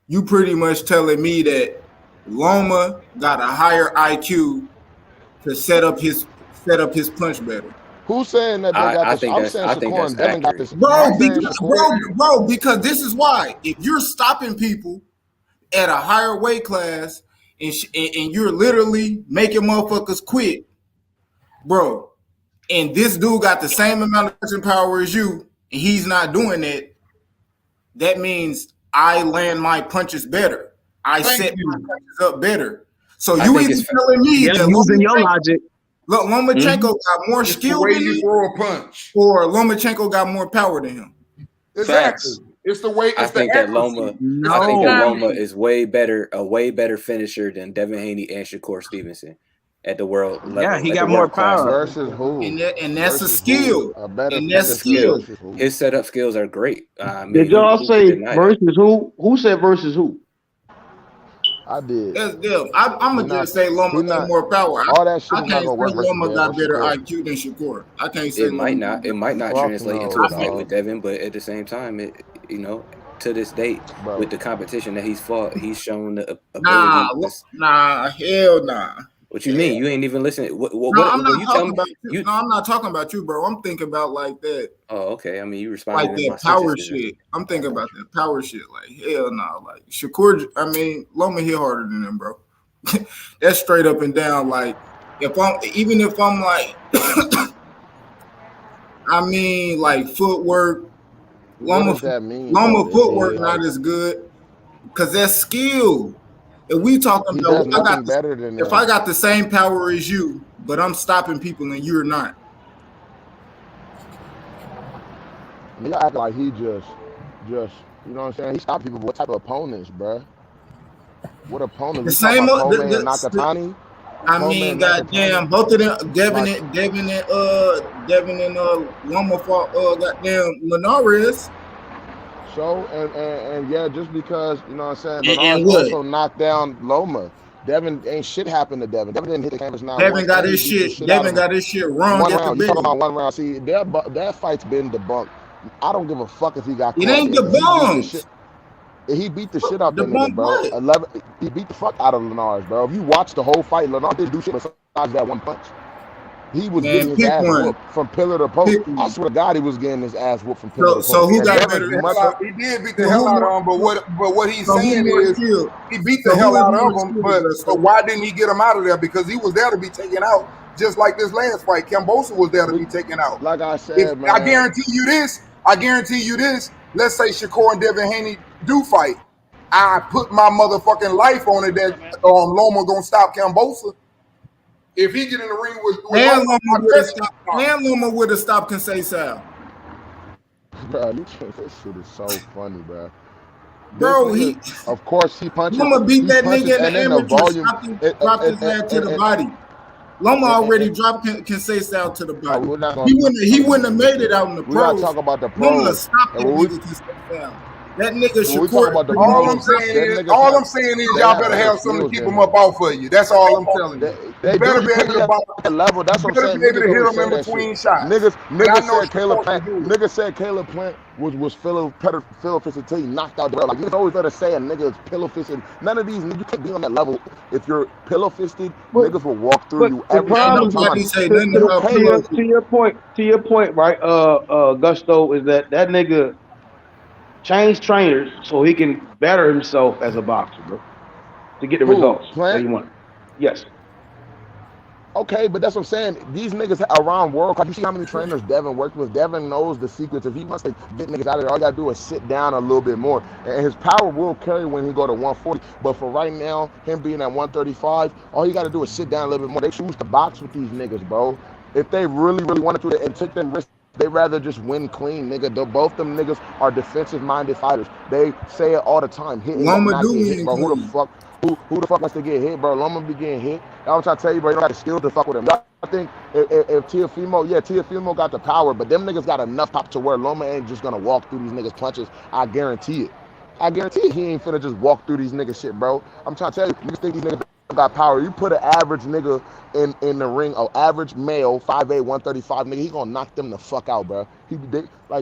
you pretty much telling me that Loma got a higher IQ to set up his punch better. Who's saying that? I'm saying Shakur and Devin got this. Bro, because this is why. If you're stopping people at a higher weight class and you're literally making motherfuckers quit, bro. And this dude got the same amount of punching power as you, and he's not doing it. That means I land my punches better. I set my punches up better. So you either telling me that using your logic. Look, Lomachenko got more skill than you, throw a punch, or Lomachenko got more power than him. Exactly. It's the way. I think that Loma is a way better finisher than Devin Haney and Shakur Stevenson. At the world level. Yeah, he got more power. Versus who? And that's a skill. His setup skills are great. Did y'all say versus who? Who said versus who? I did. That's them. I'm gonna just say Loma got more power. All that shit I is can't not gonna say work versus Loma Devin got better Shakur. IQ than Shakur. I can't say It might Loma. not. It might not Fuck translate no, into a fight dog. with Devin, but at the same time, to this date, Bro. with the competition that he's fought, he's shown the Nah, ability. hell nah. What you mean? You ain't even listening. What I'm not you tell talking me? about you. No, I'm not talking about you, bro. I'm thinking about like that. Oh, okay. I mean, you responded Like in my that power sentences. shit. I'm thinking about that power shit. Like, hell no. Like Shakur, I mean, Loma hit harder than them, bro. That's straight up and down. Like, if I'm like, I mean, like footwork, What Loma does that mean? Loma Though, footwork like, not as good because that's skill. If we talking he about, does nothing better than if them. I got the same power as you, but I'm stopping people and you're not. Nigga act like he just, you know what I'm saying? He stopped people, but what type of opponents, bruh? What opponents? The We same. talking about Coleman and Nakatani? I mean, goddamn, both of them, Devin and Loma fought goddamn Linares. So and yeah, just because you know what I'm saying, And Linares also knocked down Loma. Devin ain't shit happened to Devin. Devin didn't hit the canvas now. Devin got his shit. Devin got his shit wrong one at the round. You talking beginning. about 1 round? See, that fight's been debunked. I don't give a fuck if he got caught. It ain't debunked. He beat the shit out that nigga, bro. He beat the fuck out of Linares, bro. If you watch the whole fight, Linares didn't do shit besides that one punch. He was getting his ass whooped from pillar to post. I swear to God, he was getting his ass whooped from pillar to post. So who got better? He did beat the hell out of him, but what he's saying is he beat the hell out of him. But why didn't he get him out of there? Because he was there to be taken out, just like this last fight. Kambosos was there to be taken out. Like I said, man. I guarantee you this. Let's say Shakur and Devin Haney do fight. I put my motherfucking life on it that Loma gonna stop Kambosos. If he get in the ring with Loma would have stopped Conceição. Bro, this shit is so funny, bro. Bro, of course he punches. Loma beat that nigga in the amateur, dropped his head to the body. Loma already dropped Conceição to the body. He wouldn't have made it out in the pros. We gotta talk about the pros. Loma stopped that nigga Conceição. That nigga Shakur. All I'm saying is y'all better have something to keep him up off of you. That's all I'm telling you. They better be able to the level. That's what I'm saying. Be able to hit him in between shots. Niggas said Caleb Plant was pillow fisted until he knocked out the bro. Like niggas always better say a nigga is pillow fisted. None of these niggas, you can't be on that level. If you're pillow fisted, niggas will walk through you every time. To your point, right? Gusto is that nigga change trainers so he can better himself as a boxer, bro, to get the results that he wants. Yes. Okay, but that's what I'm saying. These niggas around world class. You see how many trainers Devin worked with? Devin knows the secrets. If he wants to get niggas out of there, all you gotta do is sit down a little bit more. And his power will carry when he go to 140. But for right now, him being at 135, all you gotta do is sit down a little bit more. They choose to box with these niggas, bro. If they really wanted to and took them risks, they rather just win clean, nigga. Both them niggas are defensive-minded fighters. They say it all the time. Loma do hit, bro. Who the fuck wants to get hit, bro? Loma be getting hit. I'm trying to tell you, bro. You don't got the skill to fuck with him. I think if Teofimo got the power, but them niggas got enough pop to where Loma ain't just gonna walk through these niggas' punches. I guarantee it. He ain't finna just walk through these niggas shit, bro. I'm trying to tell you, you think these niggas got power. You put an average nigga in the ring, an average male, 5'8", 135 nigga, he gonna knock them the fuck out, bro.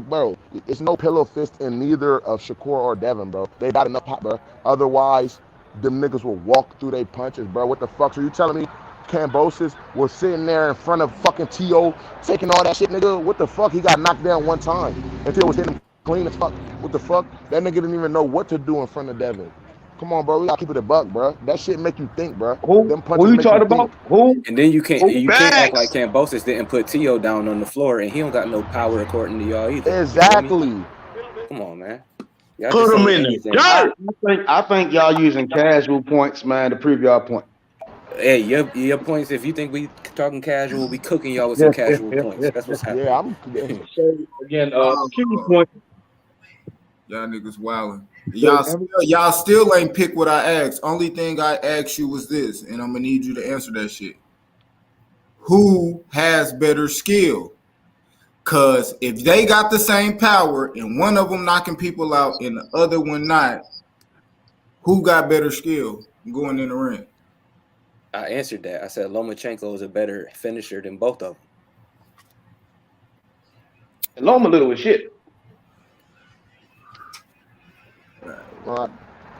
Bro, it's no pillow fist in neither of Shakur or Devin, bro. They got enough pop, bro. Otherwise, them niggas will walk through their punches, bro. What the fuck? So you telling me Kambosos was sitting there in front of fucking T.O. taking all that shit, nigga? What the fuck? He got knocked down one time until it was hitting clean as fuck. What the fuck? That nigga didn't even know what to do in front of Devin. Come on, bro. We gotta keep it a buck, bro. That shit make you think, bro. Who you talking about? Who? And then you can't act like Kambosos didn't put T.O. down on the floor, and he don't got no power according to y'all either. Exactly. Come on, man. Put him in there. I think y'all using casual points, man, to prove y'all point. Hey, your points. If you think we talking casual, we cooking y'all with some casual points. That's what's happening. Yeah, So again, key point. Y'all niggas wildin'. Y'all still ain't pick what I asked. Only thing I asked you was this, and I'm gonna need you to answer that shit. Who has better skill? Cause if they got the same power and one of them knocking people out and the other one not, who got better skill? going in the ring? I answered that. I said Lomachenko is a better finisher than both of them. Loma little as shit.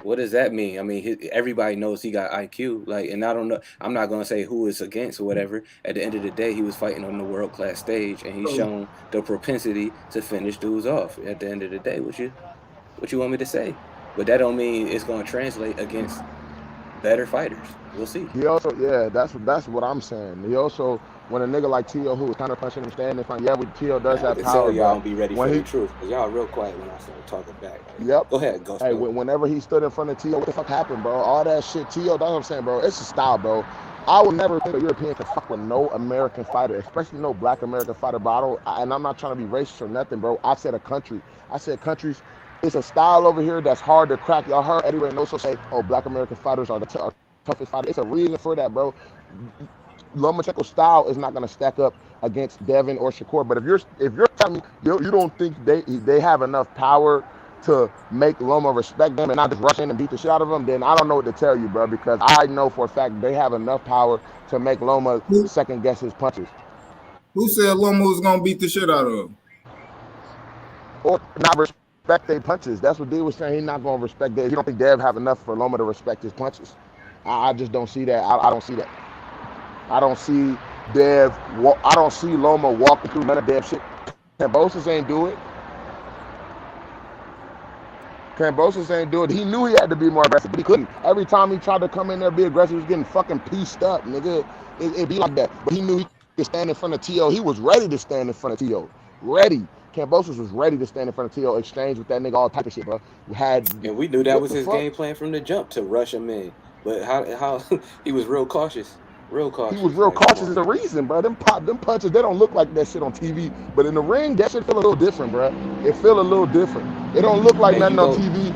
What does that mean? I mean, everybody knows he got IQ. Like, and I don't know. I'm not gonna say who is against or whatever. At the end of the day, he was fighting on the world class stage, and he's shown the propensity to finish dudes off. At the end of the day, what you want me to say? But that don't mean it's gonna translate against better fighters. We'll see. He also, yeah, that's what I'm saying. He also, when a nigga like Tio, who was kind of punching him, standing in front, Tio does have power. Y'all don't be ready for the truth, because y'all real quiet when I start talking back. Like, yep. Go ahead, Ghost. Hey, whenever he stood in front of Tio, what the fuck happened, bro? All that shit, Tio, that's what I'm saying, bro. It's a style, bro. I would never think a European could fuck with no American fighter, especially no black American fighter, bro. And I'm not trying to be racist or nothing, bro. I said a country. I said countries. It's a style over here that's hard to crack. Y'all heard Eddie Reynoso say, oh, black American fighters are the toughest fighter. It's a reason for that, bro. Lomachenko's style is not going to stack up against Devin or Shakur. But if you're telling me you don't think they have enough power to make Loma respect them and not just rush in and beat the shit out of them, then I don't know what to tell you, bro. Because I know for a fact they have enough power to make Loma second guess his punches. Who said Loma was going to beat the shit out of him? Or not respect their punches. That's what D was saying. He's not going to respect Dev. He don't think Dev have enough for Loma to respect his punches. I just don't see that. I don't see that. I don't see Dev. I don't see Loma walking through none of Dev shit. Cambosis ain't do it. Cambosis ain't do it. He knew he had to be more aggressive, but he couldn't. Every time he tried to come in there and be aggressive, he was getting fucking pieced up, nigga. It'd be like that. But he knew he could stand in front of T.O. He was ready to stand in front of T.O. Ready. Cambosis was ready to stand in front of T.O. exchange with that nigga, all type of shit, bro. And we knew that was his game plan from the jump, to rush him in. But how he was real cautious. Real cautious. He was real cautious is the reason, bro. Them punches, they don't look like that shit on TV. But in the ring, that shit feel a little different, bro. It feel a little different. It don't look like nothing on TV.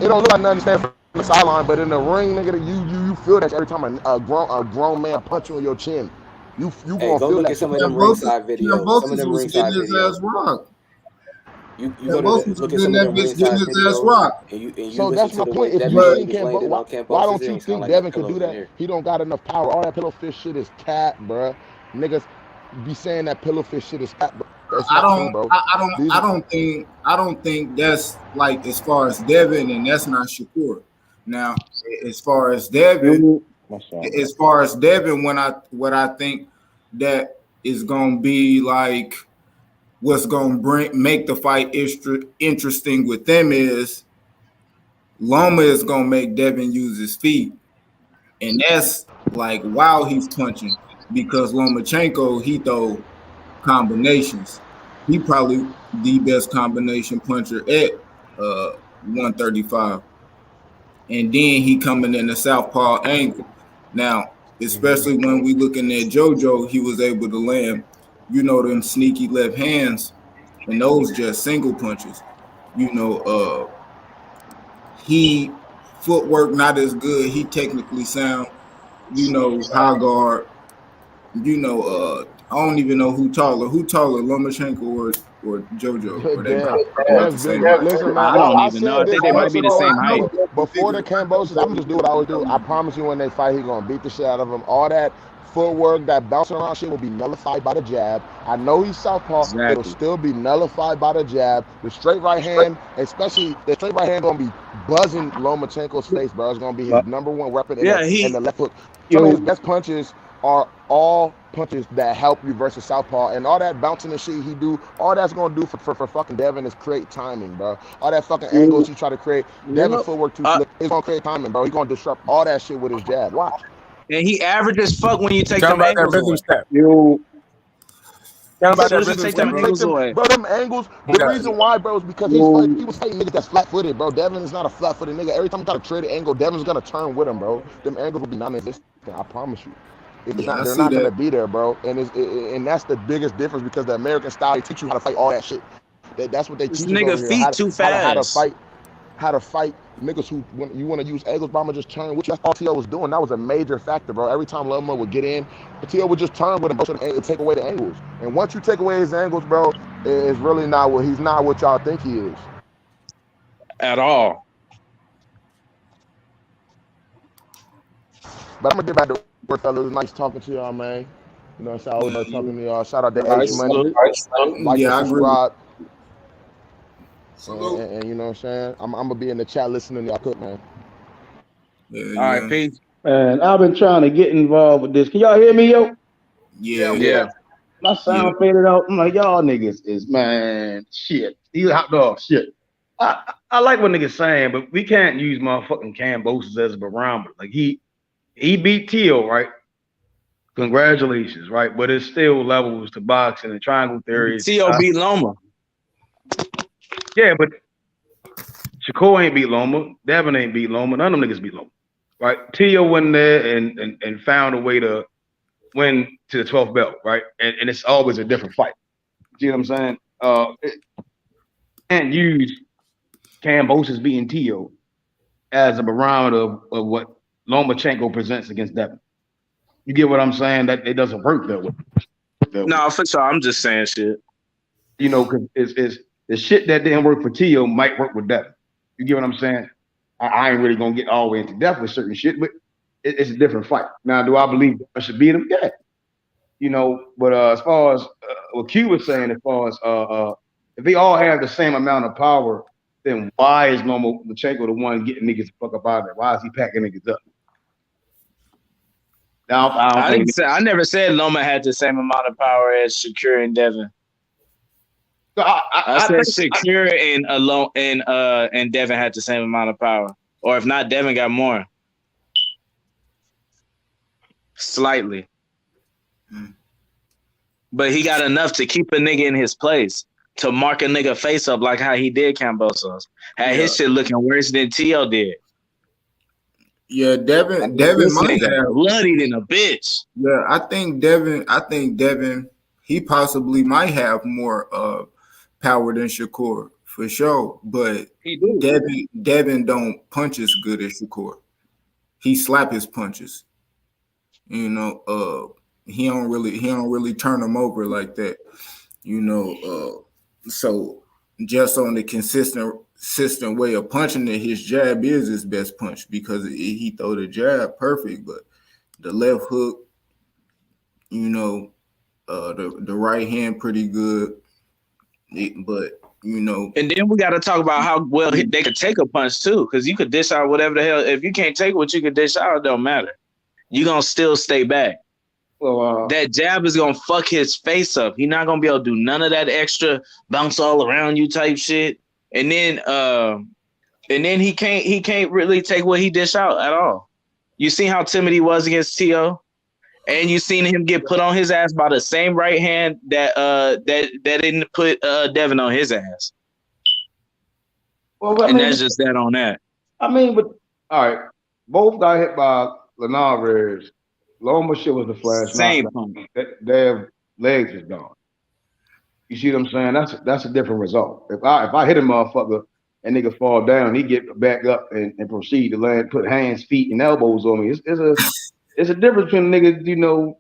It don't look like nothing standing from the sideline. But in the ring, nigga, you feel that every time a grown man punch you on your chin. You gonna go feel look that. at some of them ringside videos. Some of them ringside videos. You go to look at some of them ringside videos, and you so that's my point. If you think why don't you think Devin could do that? He don't got enough power. All that pillow fish shit is cap, bro. Niggas be saying that pillow fish shit is cap, bro. I don't think that's like as far as Devin, and that's not Shakur. Now, as far as Devin, what I think that is gonna be like, what's gonna make the fight interesting with them is Loma is gonna make Devin use his feet, and that's like while he's punching, because Lomachenko, he throw combinations. He probably the best combination puncher at 135, and then he coming in the southpaw angle. Now, especially when we looking at JoJo, he was able to land, them sneaky left hands, and those just single punches. He footwork not as good. He technically sound, high guard. I don't even know who taller, Lomachenko or JoJo. Or Listen, man, I don't even know. I think they might be the same height. Before the Cambosis, I'm just do what I always do. I promise you, when they fight, he gonna beat the shit out of him. All that footwork, that bouncing around shit will be nullified by the jab. I know he's southpaw, but it'll still be nullified by the jab. The straight right hand, especially the straight right hand, gonna be buzzing Lomachenko's face, bro. It's gonna be his number one weapon in the left foot. Some of his best punches are all punches that help you versus southpaw, and all that bouncing and shit he do, all that's gonna do for fucking Devin is create timing, bro. All that fucking angles he try to create, Devin footwork too slick, it's gonna create timing, bro. He's gonna disrupt all that shit with his jab. Watch. And he average as fuck when you take Tell them him about angles that rhythm away. step. Tell about that rhythm take them angles away. Bro, them angles, the reason why, bro, is because he was fighting niggas that's flat-footed, bro. Devin is not a flat-footed nigga. Every time you try to trade an angle, Devin's gonna turn with him, bro. Them angles will be non-existent, I promise you. They're not gonna be there, bro. And that's the biggest difference, because the American style, they teach you how to fight all that shit. That's what they teach us over here. How to fight niggas who, when you want to use angles, but I'm gonna just turn with you. That's all T.O. was doing. That was a major factor, bro. Every time Loma would get in, T.O. would just turn with him, bro, and take away the angles. And once you take away his angles, bro, it's really he's not what y'all think he is. At all. But I'm gonna get back to work, fellas. It was nice talking to y'all, man. You know what I'm saying? I always like talking to y'all. Shout out to All right, H Money. Like Yeah, and I agree. subscribe. Salute. And you know what I'm saying? I'm gonna be in the chat listening to y'all cook, man. Yeah, All right, peace. Man, I've been trying to get involved with this. Can y'all hear me, yo? Yeah. My sound faded out. I'm like, y'all niggas is, man, shit. These hot dogs, shit. I like what niggas saying, but we can't use motherfucking Cambosis as a barometer. Like he beat Teal, right? Congratulations, right? But it's still levels to boxing and triangle theory. T.O. beat Loma. Yeah, but Shakur ain't beat Loma. Devin ain't beat Loma. None of them niggas beat Loma, right? Teal went there and found a way to win to the 12th belt, right? And it's always a different fight. See what I'm saying? Can't use Cambosis beating Teal as a barometer of what Lomachenko presents against Devin. You get what I'm saying? That it doesn't work that way. No, for sure. I'm just saying shit. You know, because it's the shit that didn't work for Teal might work with Devin. You get what I'm saying? I ain't really gonna get all the way into depth with certain shit, but it's a different fight. Now, do I believe I should beat him? Yeah. You know, but as far as what Q was saying, as far as if they all have the same amount of power, then why is Lomachenko the one getting niggas the fuck up out of there? Why is he packing niggas up? Now, I never said Loma had the same amount of power as Shakur and Devin. So I said Shakur and Devin had the same amount of power, or if not, Devin got more. Slightly. But he got enough to keep a nigga in his place, to mark a nigga face up like how he did Cambosos. Had his shit looking worse than T.O. did. Yeah, Devin might have bloodied in a bitch. Yeah, I think Devin, he possibly might have more power than Shakur for sure. But Devin don't punch as good as Shakur. He slap his punches. You know, he don't really turn them over like that. You know, so just on the consistent way of punching it, his jab is his best punch because he throw the jab perfect, but the left hook, you know, the right hand pretty good, but you know. And then we got to talk about how well they could take a punch too, because you could dish out whatever the hell. If you can't take what you could dish out, it don't matter. You gonna still stay back. Well, that jab is gonna fuck his face up. He's not gonna be able to do none of that extra bounce all around you type shit. And then he can't really take what he dish out at all. You see how timid he was against T.O., and you seen him get put on his ass by the same right hand that didn't put Devin on his ass. Well, that's just that on that. I mean, but all right, both got hit by Linares. Loma shit was the flash. Same. Their legs is gone. You see what I'm saying? That's a different result. If I hit a motherfucker and nigga fall down, he get back up and proceed to land, put hands, feet, and elbows on me. It's a difference between niggas. You know,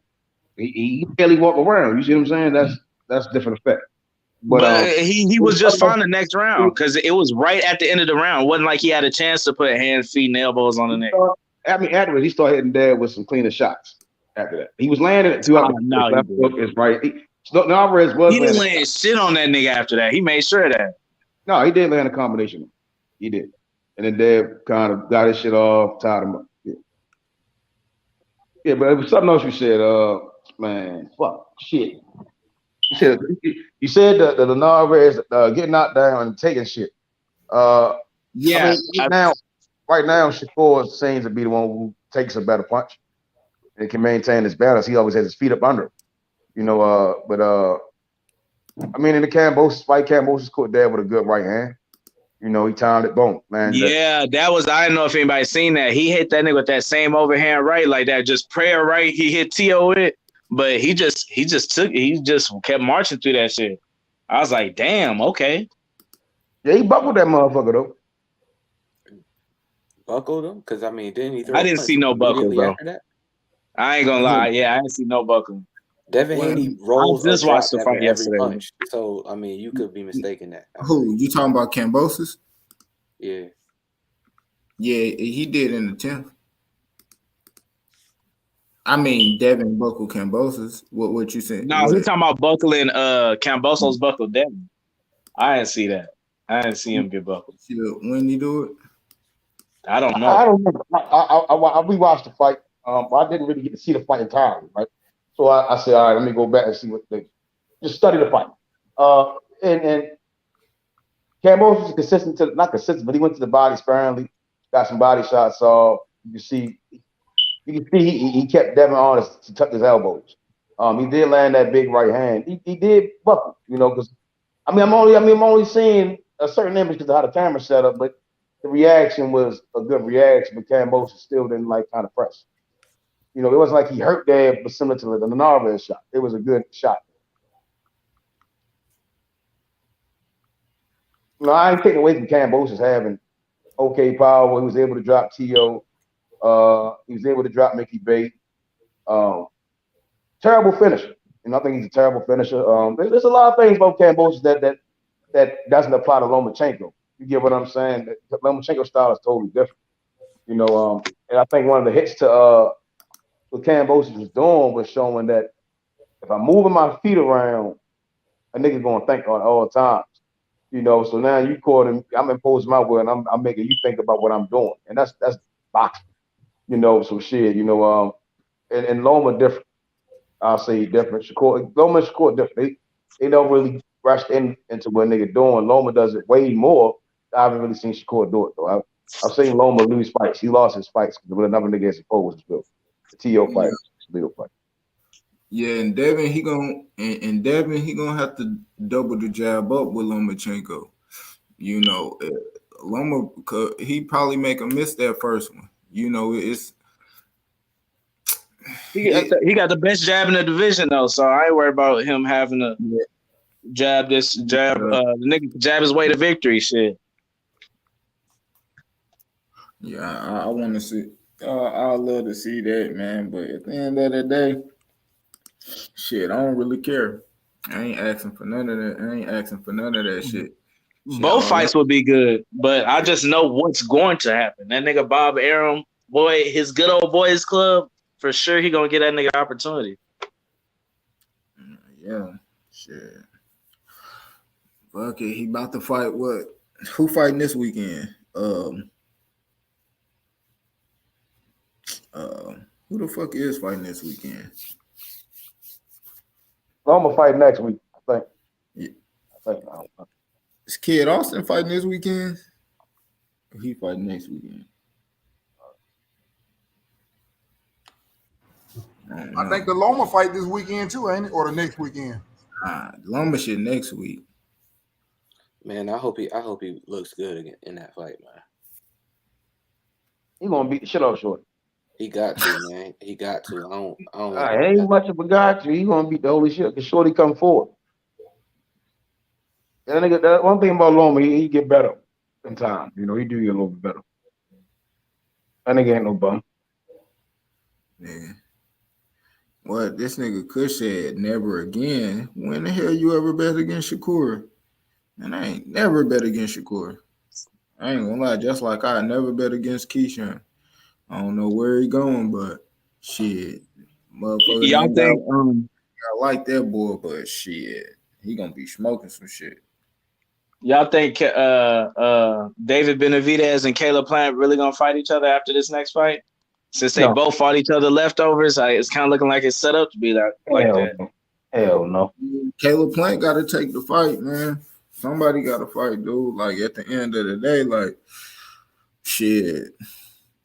he barely walk around. You see what I'm saying? That's a different effect. But he was just fine the next round because it was right at the end of the round. It wasn't like he had a chance to put hands, feet, and elbows on the neck. Afterwards, he started hitting Dad with some cleaner shots. After that, he was landing it throughout the left hook is right. He didn't land shit on that nigga after that. He made sure of that. No, he did land a combination. He did, and then Dad kind of got his shit off, tied him up. Yeah, but it was something else you said. Man, fuck, shit. You said that the Linares getting knocked down and taking shit. Yeah. Right now, Shakur seems to be the one who takes a better punch and can maintain his balance. He always has his feet up under him. You know, but I mean, in the Cambosis fight, Cambosis caught Dad with a good right hand. You know, he timed it, boom, man. Yeah, that was, I don't know if anybody seen that. He hit that nigga with that same overhand right, like that, just prayer right. He hit T.O. with it, but he just kept marching through that shit. I was like, damn, okay. Yeah, he buckled that motherfucker though. Buckled him? Because I mean, didn't he throw I didn't see no buckle, bro. That? I ain't gonna lie. Yeah, I didn't see no buckle. Devin Haney rolls just watched the fight yesterday. Punch. So I mean, you could be mistaken that. Who you talking about? Cambosis? Yeah. Yeah, he did in the 10th. I mean, Devin Buckle Cambosos. What you said? No, he's talking about buckling Cambosos buckle Devin. I didn't see that. I didn't see him get buckled. When you do it? I don't know. I don't remember. I rewatched the fight. I didn't really get to see the fight entirely, right? So I said, all right, let me go back and see what they just study the fight. And Campos was consistent to not consistent, but he went to the body sparingly, got some body shots. You can see he kept Devin honest to tuck his elbows. He did land that big right hand. He did buckle, because I'm only seeing a certain image because of how the camera set up, but the reaction was a good reaction, but Campos still didn't kind of press. It wasn't like he hurt there, but similar to the Narvaez shot. It was a good shot. I ain't taking away from Cambosos having okay power. He was able to drop T.O. He was able to drop Mickey Bate. Terrible finisher. I think he's a terrible finisher. There's a lot of things about Cambosos that doesn't apply to Lomachenko. You get what I'm saying? The Lomachenko style is totally different. And I think one of the hits to what Cambosos was doing was showing that if I'm moving my feet around, a nigga's gonna think on all times. So now you caught him. I'm imposing my will, and I'm making you think about what I'm doing, and that's boxing. So shit. And Loma different. I'll say different. Loma and Shakur different. They don't really rush into what nigga doing. Loma does it way more. I haven't really seen Shakur do it though. I've seen Loma lose fights. He lost his fights with another nigga as opposed to the T.O. fight, legal fight. Yeah, and Devin he gonna have to double the jab up with Lomachenko. Loma he probably make a miss that first one. It's he got the best jab in the division though, so I ain't worried about him having to jab the nigga jab his way to victory. Shit. Yeah, I want to see. I love to see that, man. But at the end of the day, shit, I don't really care. I ain't asking for none of that shit. Both fights would be good, but I just know what's going to happen. That nigga Bob Arum, boy, his good old boys club, for sure he gonna get that nigga opportunity. Yeah, shit. Fuck it, he about to fight what? Who fighting this weekend? Who the fuck is fighting this weekend? Loma fight next week, I think. Yeah. I think. I don't know. Is Kid Austin fighting this weekend? Or he fighting next weekend? I think the Loma fight this weekend too, ain't it? Or the next weekend? Loma shit next week. Man, I hope he looks good again in that fight, man. He gonna beat the shit out of Shorty. He got to, man. He got to. I don't ain't much of a guy to. He gonna beat the holy shit because Shorty come forward. That nigga, that one thing about Loma, he get better in time. He do get a little bit better. That nigga ain't no bum. Yeah. What this nigga Kush said, never again. When the hell you ever bet against Shakur? And I ain't never bet against Shakur. I ain't gonna lie, just like I never bet against Keyshawn. I don't know where he going, but shit, motherfucker. Y'all think I like that boy, but shit, he gonna be smoking some shit. Y'all think David Benavidez and Caleb Plant really gonna fight each other after this next fight? Since they both fought each other leftovers, it's kind of looking like it's set up to be like that. No. Hell no. Caleb Plant got to take the fight, man. Somebody got to fight, dude. Like at the end of the day, like shit.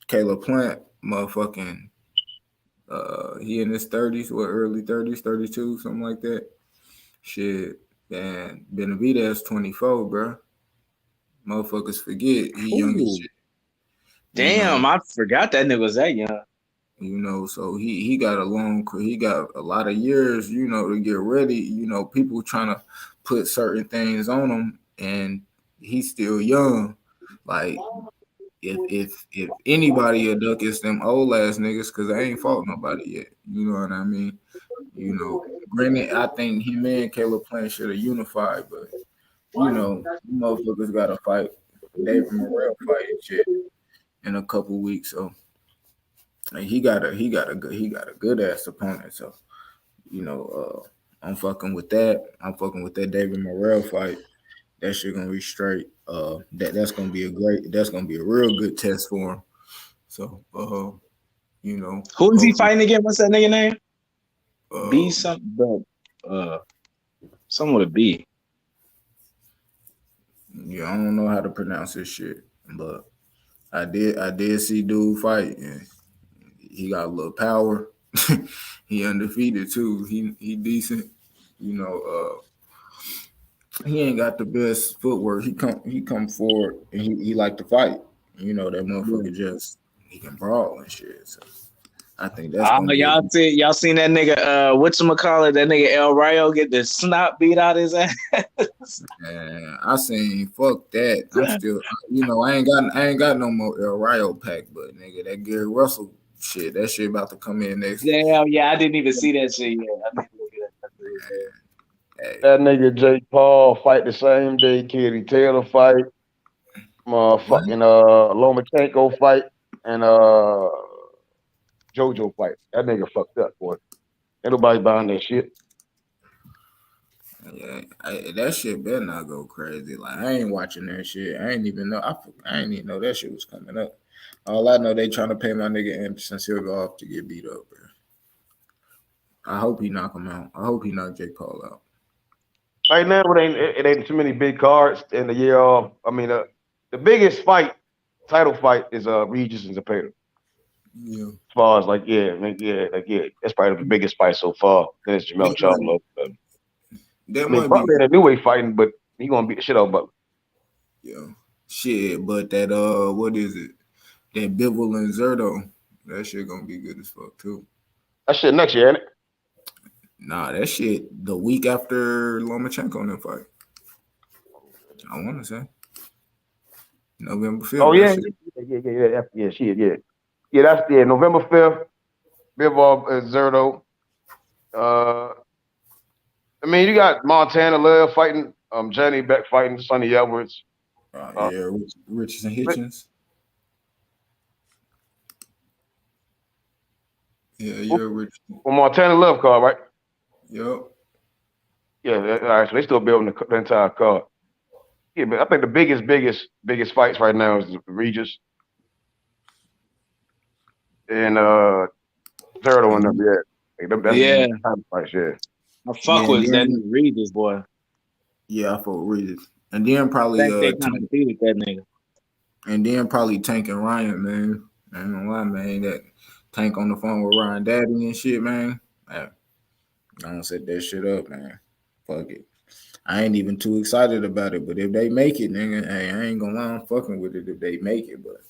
Caleb Plant, motherfucking, he in his 30s, early 30s, 32, something like that. Shit, man, Benavidez 24, bro. Motherfuckers forget he young as shit. Damn, I forgot that nigga was that young. So he got a lot of years, to get ready. People trying to put certain things on him, and he's still young. Like, if anybody a duck, it's them old ass niggas, because I ain't fought nobody yet. You know what I mean? Granted, I think him and Caleb Plant should have unified, but motherfuckers gotta fight. David Morrell fight and shit in a couple weeks. So And he got a good ass opponent. So I'm fucking with that. I'm fucking with that David Morrell fight. That shit gonna be straight. That's gonna be a real good test for him. So Who is he fighting again? What's that nigga name? B something, something with a B. Yeah, I don't know how to pronounce this shit, but I did see dude fight, and he got a little power. He undefeated too. He decent. He ain't got the best footwork. He come forward and he like to fight. That motherfucker he can brawl and shit. So I think that's gonna be y'all seen that nigga whatchamacallit, that nigga El Rayo get the snot beat out his ass. Man, I seen fuck that. I'm still I ain't got no more El Rayo pack, but nigga, that Gary Russell shit, that shit about to come in next. Damn, yeah, I didn't even see that shit yet. I need to look at that. That nigga Jake Paul fight the same day Katie Taylor fight. Fucking Lomachenko fight and JoJo fight. That nigga fucked up, boy. Ain't nobody buying that shit. Yeah, that shit better not go crazy. Like I ain't watching that shit. I ain't even know. I ain't even know that shit was coming up. All I know, they trying to pay my nigga Anderson Silva off to get beat up, bro. I hope he knock him out. I hope he knock Jake Paul out. Right now, it ain't too many big cards in the year. I mean, the biggest title fight is Regis and Zepeda. Yeah. As far as that's probably the biggest fight so far. Then it's Jamel Charlo. Probably in a new way fighting, but he gonna beat the shit out of Butler. Yeah, shit. But that what is it? That Bivol and Zerto, that shit gonna be good as fuck too. That shit next year, ain't it? Nah, that shit the week after Lomachenko in that fight. I want to say November 5th. Oh yeah, that's November 5th. Bivol and Zerto. I mean, you got Montana Love fighting, Johnny Beck fighting Sonny Edwards. Richardson Hitchens. Yeah, Richardson. Well, Montana Love card, right? Yep. Yeah, all right. So they still building the entire card. Yeah, but I think the biggest fights right now is Regis and Zerto and them. Yeah, that's yeah. the type of fights. Yeah. I fuck with that nigga Regis, boy. Yeah, I fuck with Regis, and then probably they kind of defeated that nigga. And then probably Tank and Ryan, man. I ain't gonna lie, man. That Tank on the phone with Ryan Daddy and shit, man. I don't set that shit up, man. Fuck it. I ain't even too excited about it, but if they make it, nigga, hey, I ain't gonna lie, I'm fucking with it if they make it, but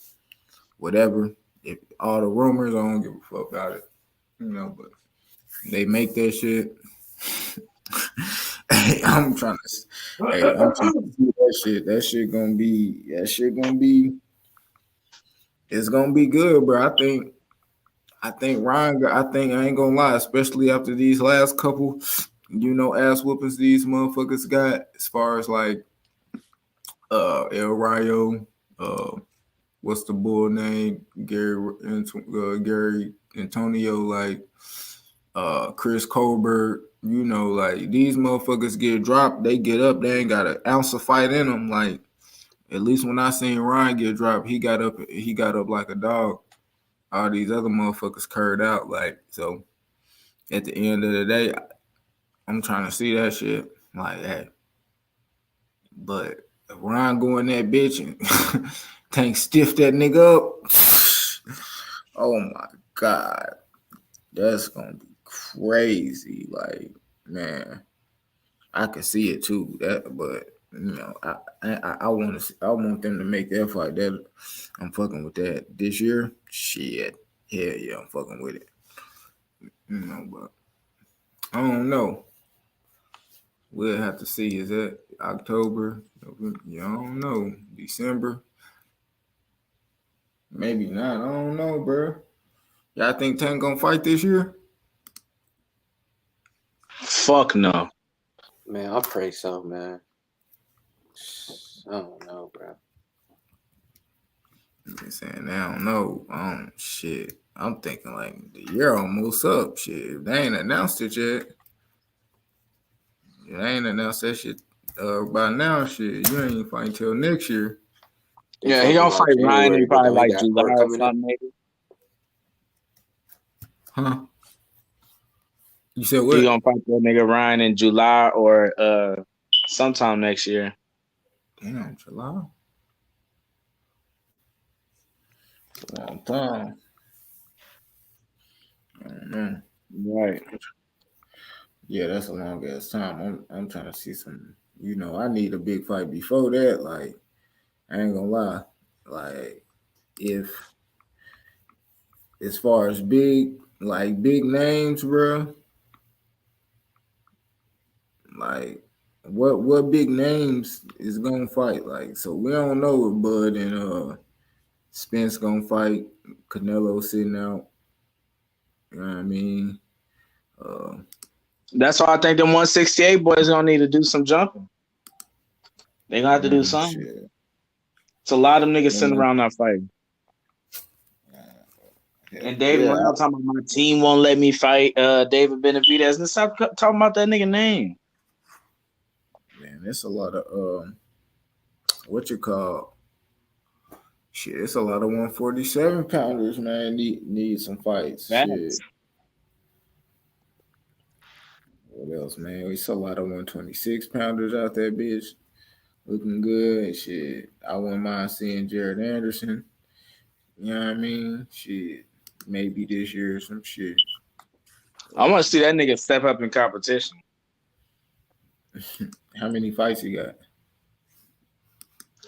whatever. If all the rumors, I don't give a fuck about it. But they make that shit. I'm trying to see that shit. That shit gonna be. It's gonna be good, bro. I think Ryan. I ain't gonna lie, especially after these last couple, ass whoopings these motherfuckers got. As far as like, El Rayo, what's the bull name? Gary Antonio, like, Chris Colbert. Like these motherfuckers get dropped, they get up. They ain't got an ounce of fight in them. Like. At least when I seen Ryan get dropped, he got up like a dog. All these other motherfuckers curved out. Like, so at the end of the day, I'm trying to see that shit. Like, hey. But if Ryan go in that bitch and Tank stiff that nigga up, oh my God. That's gonna be crazy. Like, man. I can see it too. But I want them to make that fight. That I'm fucking with that this year. Shit, yeah, I'm fucking with it. But I don't know. We'll have to see. Is that October? Yeah, I don't know. December? Maybe not. I don't know, bro. Y'all think Tank gonna fight this year? Fuck no. Man, I pray so, man. I don't know, bro. I'm saying I don't know. Shit. I'm thinking like the year almost up. Shit, they ain't announced it yet. They ain't announced that shit by now. Shit, you ain't fighting till next year. Yeah, he gonna fight Ryan in probably like July or something, maybe. Huh? You said what? He gonna fight that nigga Ryan in July or sometime next year. Damn, July. Long time. I don't know. Right. Yeah, that's a long ass time. I'm trying to see some. You know, I need a big fight before that. Like, I ain't gonna lie. Like, if as far as big names, bro. Like, what big names is gonna fight? Like, so we don't know if Bud and Spence gonna fight. Canelo sitting out. You know what I mean? That's why I think them 168 boys gonna need to do some jumping. They gonna have to do something. Shit. It's a lot of niggas sitting around not fighting. And David Brown talking about my team won't let me fight David Benavidez. And stop talking about that nigga name. Man, it's a lot of what you call shit. It's a lot of 147 pounders, man. Need some fights. Shit. What else, man? It's a lot of 126 pounders out there, bitch. Looking good. Shit. I wouldn't mind seeing Jared Anderson. You know what I mean? Shit. Maybe this year or some shit. I want to see that nigga step up in competition. How many fights he got?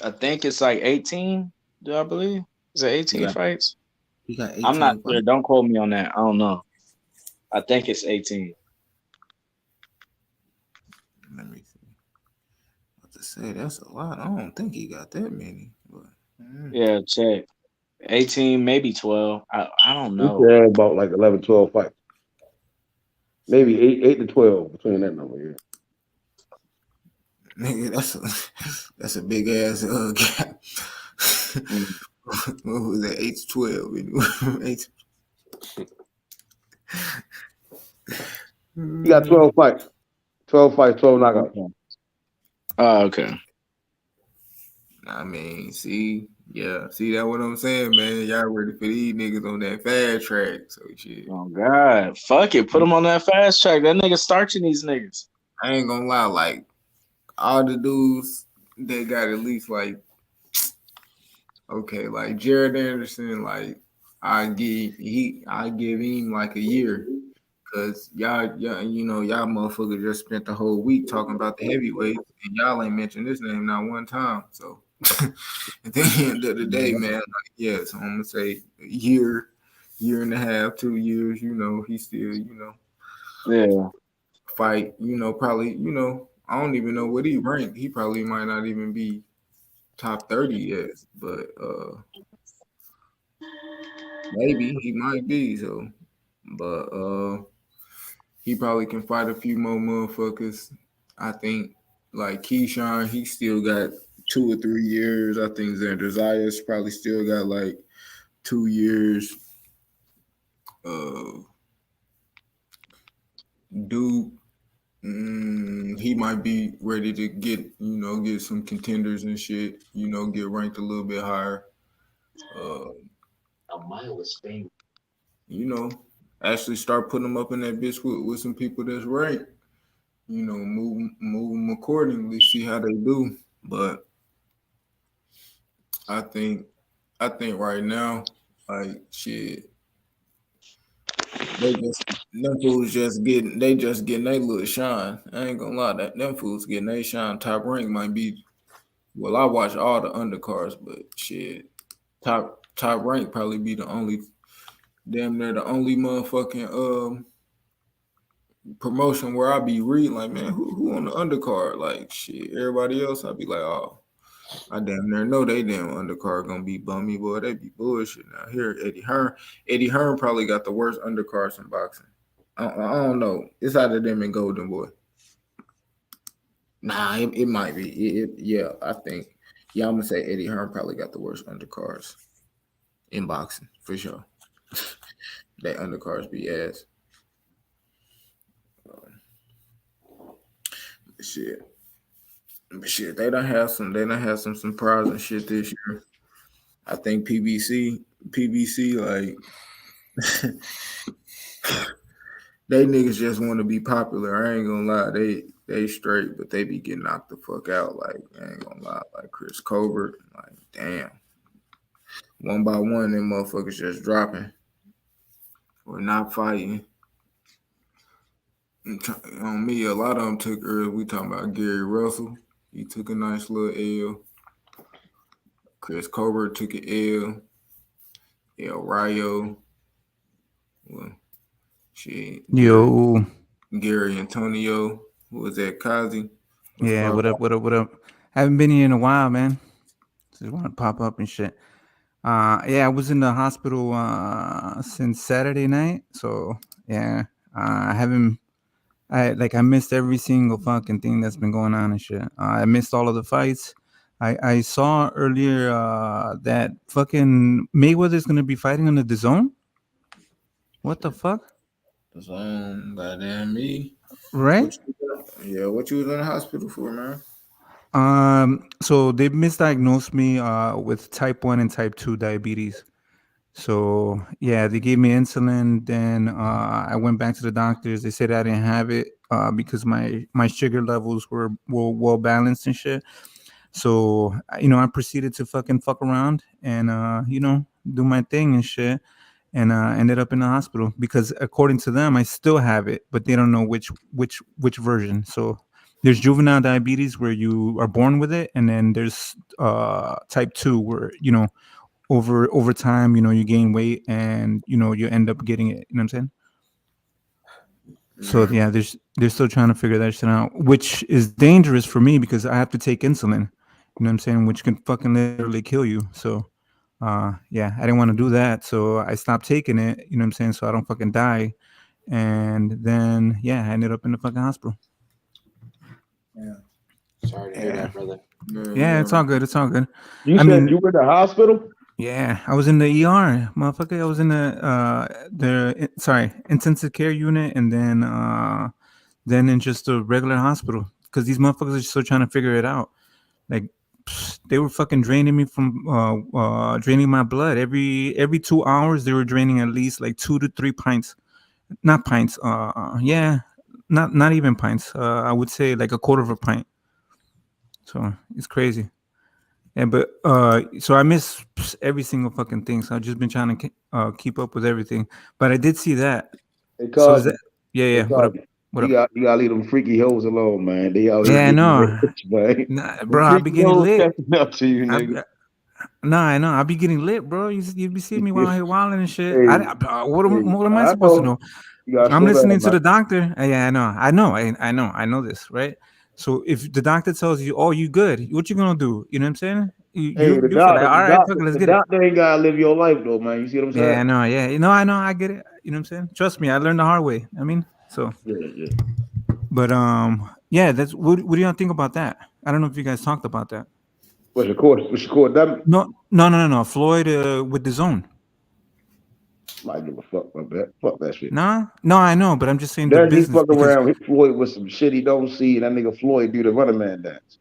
I think it's like 18. Do I believe? Is it 18 fights? He got 18 I'm not fights? sure. Don't quote me on that. I don't know. I think it's 18. Let me see. What to say? That's a lot. I don't think he got that many. But, Yeah, check. 18, maybe 12. I don't know. Yeah, about like 11, 12 fights. Maybe 8 to 12 between that number, yeah. Nigga, that's a big ass gap. What was that? 8 to 12. 8 He got 12 fights. 12 fights, 12 knockouts. Oh, okay. I mean, see that what I'm saying, man. Y'all ready for these niggas on that fast track. So shit. Oh God. Fuck it. Put them on that fast track. That nigga starching these niggas. I ain't gonna lie, like all the dudes, they got at least like okay, like Jared Anderson, like I give him like a year. Cause y'all, you know, y'all motherfuckers just spent the whole week talking about the heavyweights, and y'all ain't mentioned this name not one time. So at the end of the day, man, like, yes, I'm gonna say a year and a half, 2 years. You know, he still, you know, fight. You know, probably, you know, I don't even know what he ranked. He probably might not even be top 30 yet, but maybe he might be. So, but he probably can fight a few more motherfuckers. I think like Keyshawn, he still got 2 or 3 years. I think Xander Zayas probably still got like 2 years. Duke, he might be ready to get some contenders and shit. You know, get ranked a little bit higher. You know, actually start putting them up in that bitch with some people that's ranked. You know, move them accordingly, see how they do. But I think right now, like shit, them fools just getting their little shine. I ain't gonna lie, that them fools getting their shine. Top Rank might be. Well, I watch all the undercards, but shit, top Rank probably be the only, damn near the only motherfucking promotion where I be reading like, man, who on the undercard? Like shit, everybody else I be like, oh, I damn near know they damn undercard gonna be bummy, boy. They be bullshit now. Here, Eddie Hearn probably got the worst undercards in boxing. I don't know. It's either them and Golden Boy. Nah, it might be. Yeah, I think. Yeah, I'm gonna say Eddie Hearn probably got the worst undercards in boxing for sure. They undercards be ass. Shit. But shit, they don't have some surprising shit this year. I think PBC, like they niggas just want to be popular. I ain't gonna lie, they straight, but they be getting knocked the fuck out. Like, I ain't gonna lie, like Chris Colbert, like damn. One by one, them motherfuckers just dropping or not fighting. On me, a lot of them took early. We talking about Gary Russell. He took a nice little L. Chris Colbert took an L. El Rayo. Well, shit. Yo. Gary Antonio. Who was that? Kazi. Yeah, what up? Haven't been here in a while, man. Just want to pop up and shit. Yeah, I was in the hospital since Saturday night. So yeah, I missed every single fucking thing that's been going on and shit. I missed all of the fights. I saw earlier that fucking Mayweather's gonna be fighting on the DAZN. What the fuck? DAZN, goddamn me. Right? What you was in the hospital for, man? So they misdiagnosed me with type 1 and type 2 diabetes. So yeah, they gave me insulin. Then I went back to the doctors. They said I didn't have it because my sugar levels were well balanced and shit. So I proceeded to fuck around and do my thing and shit, and ended up in the hospital because according to them I still have it, but they don't know which version. So there's juvenile diabetes where you are born with it, and then there's type 2 where over time you gain weight and you end up getting it. You know what I'm saying? So yeah, they're still trying to figure that shit out, which is dangerous for me because I have to take insulin. You know what I'm saying? Which can fucking literally kill you. So yeah, I didn't want to do that, so I stopped taking it. You know what I'm saying? So I don't fucking die. And then yeah, I ended up in the fucking hospital. Yeah. Sorry to hear that, brother. Yeah, it's all good. It's all good. You said you were in the hospital? Yeah, I was in the ER, motherfucker. I was in the intensive care unit, and then in just a regular hospital because these motherfuckers are still trying to figure it out. Like they were fucking draining me from draining my blood every 2 hours. They were draining at least like 2 to 3 pints, not pints. Yeah, not even pints. I would say like a quarter of a pint. So it's crazy. Yeah, but so I miss every single fucking thing. So I've just been trying to keep up with everything. But I did see that. So is that? Yeah. What up? You gotta leave them freaky hoes alone, man. They out here. Yeah, I know. Rich, man. Nah, bro, I'll be getting lit. Up to you, nigga. I know. I'll be getting lit, bro. You be seeing me while here wilding and shit. Hey, what am I supposed to know? I'm listening to the doctor. Yeah, I know this, right? So if the doctor tells you, "Oh, you good," what you gonna do? You know what I'm saying? The doctor ain't gotta live your life though, man. You see what I'm saying? Yeah, I know. Yeah, I know. I get it. You know what I'm saying? Trust me, I learned the hard way. I mean, so. Yeah. But yeah, that's what do y'all think about that? I don't know if you guys talked about that. What's your court? No. Floyd with DAZN. I give a fuck about that. Fuck that shit. No, I know, but I'm just saying the business. Fuck around, hit Floyd with some shit he don't see, and that nigga Floyd do the running man dance.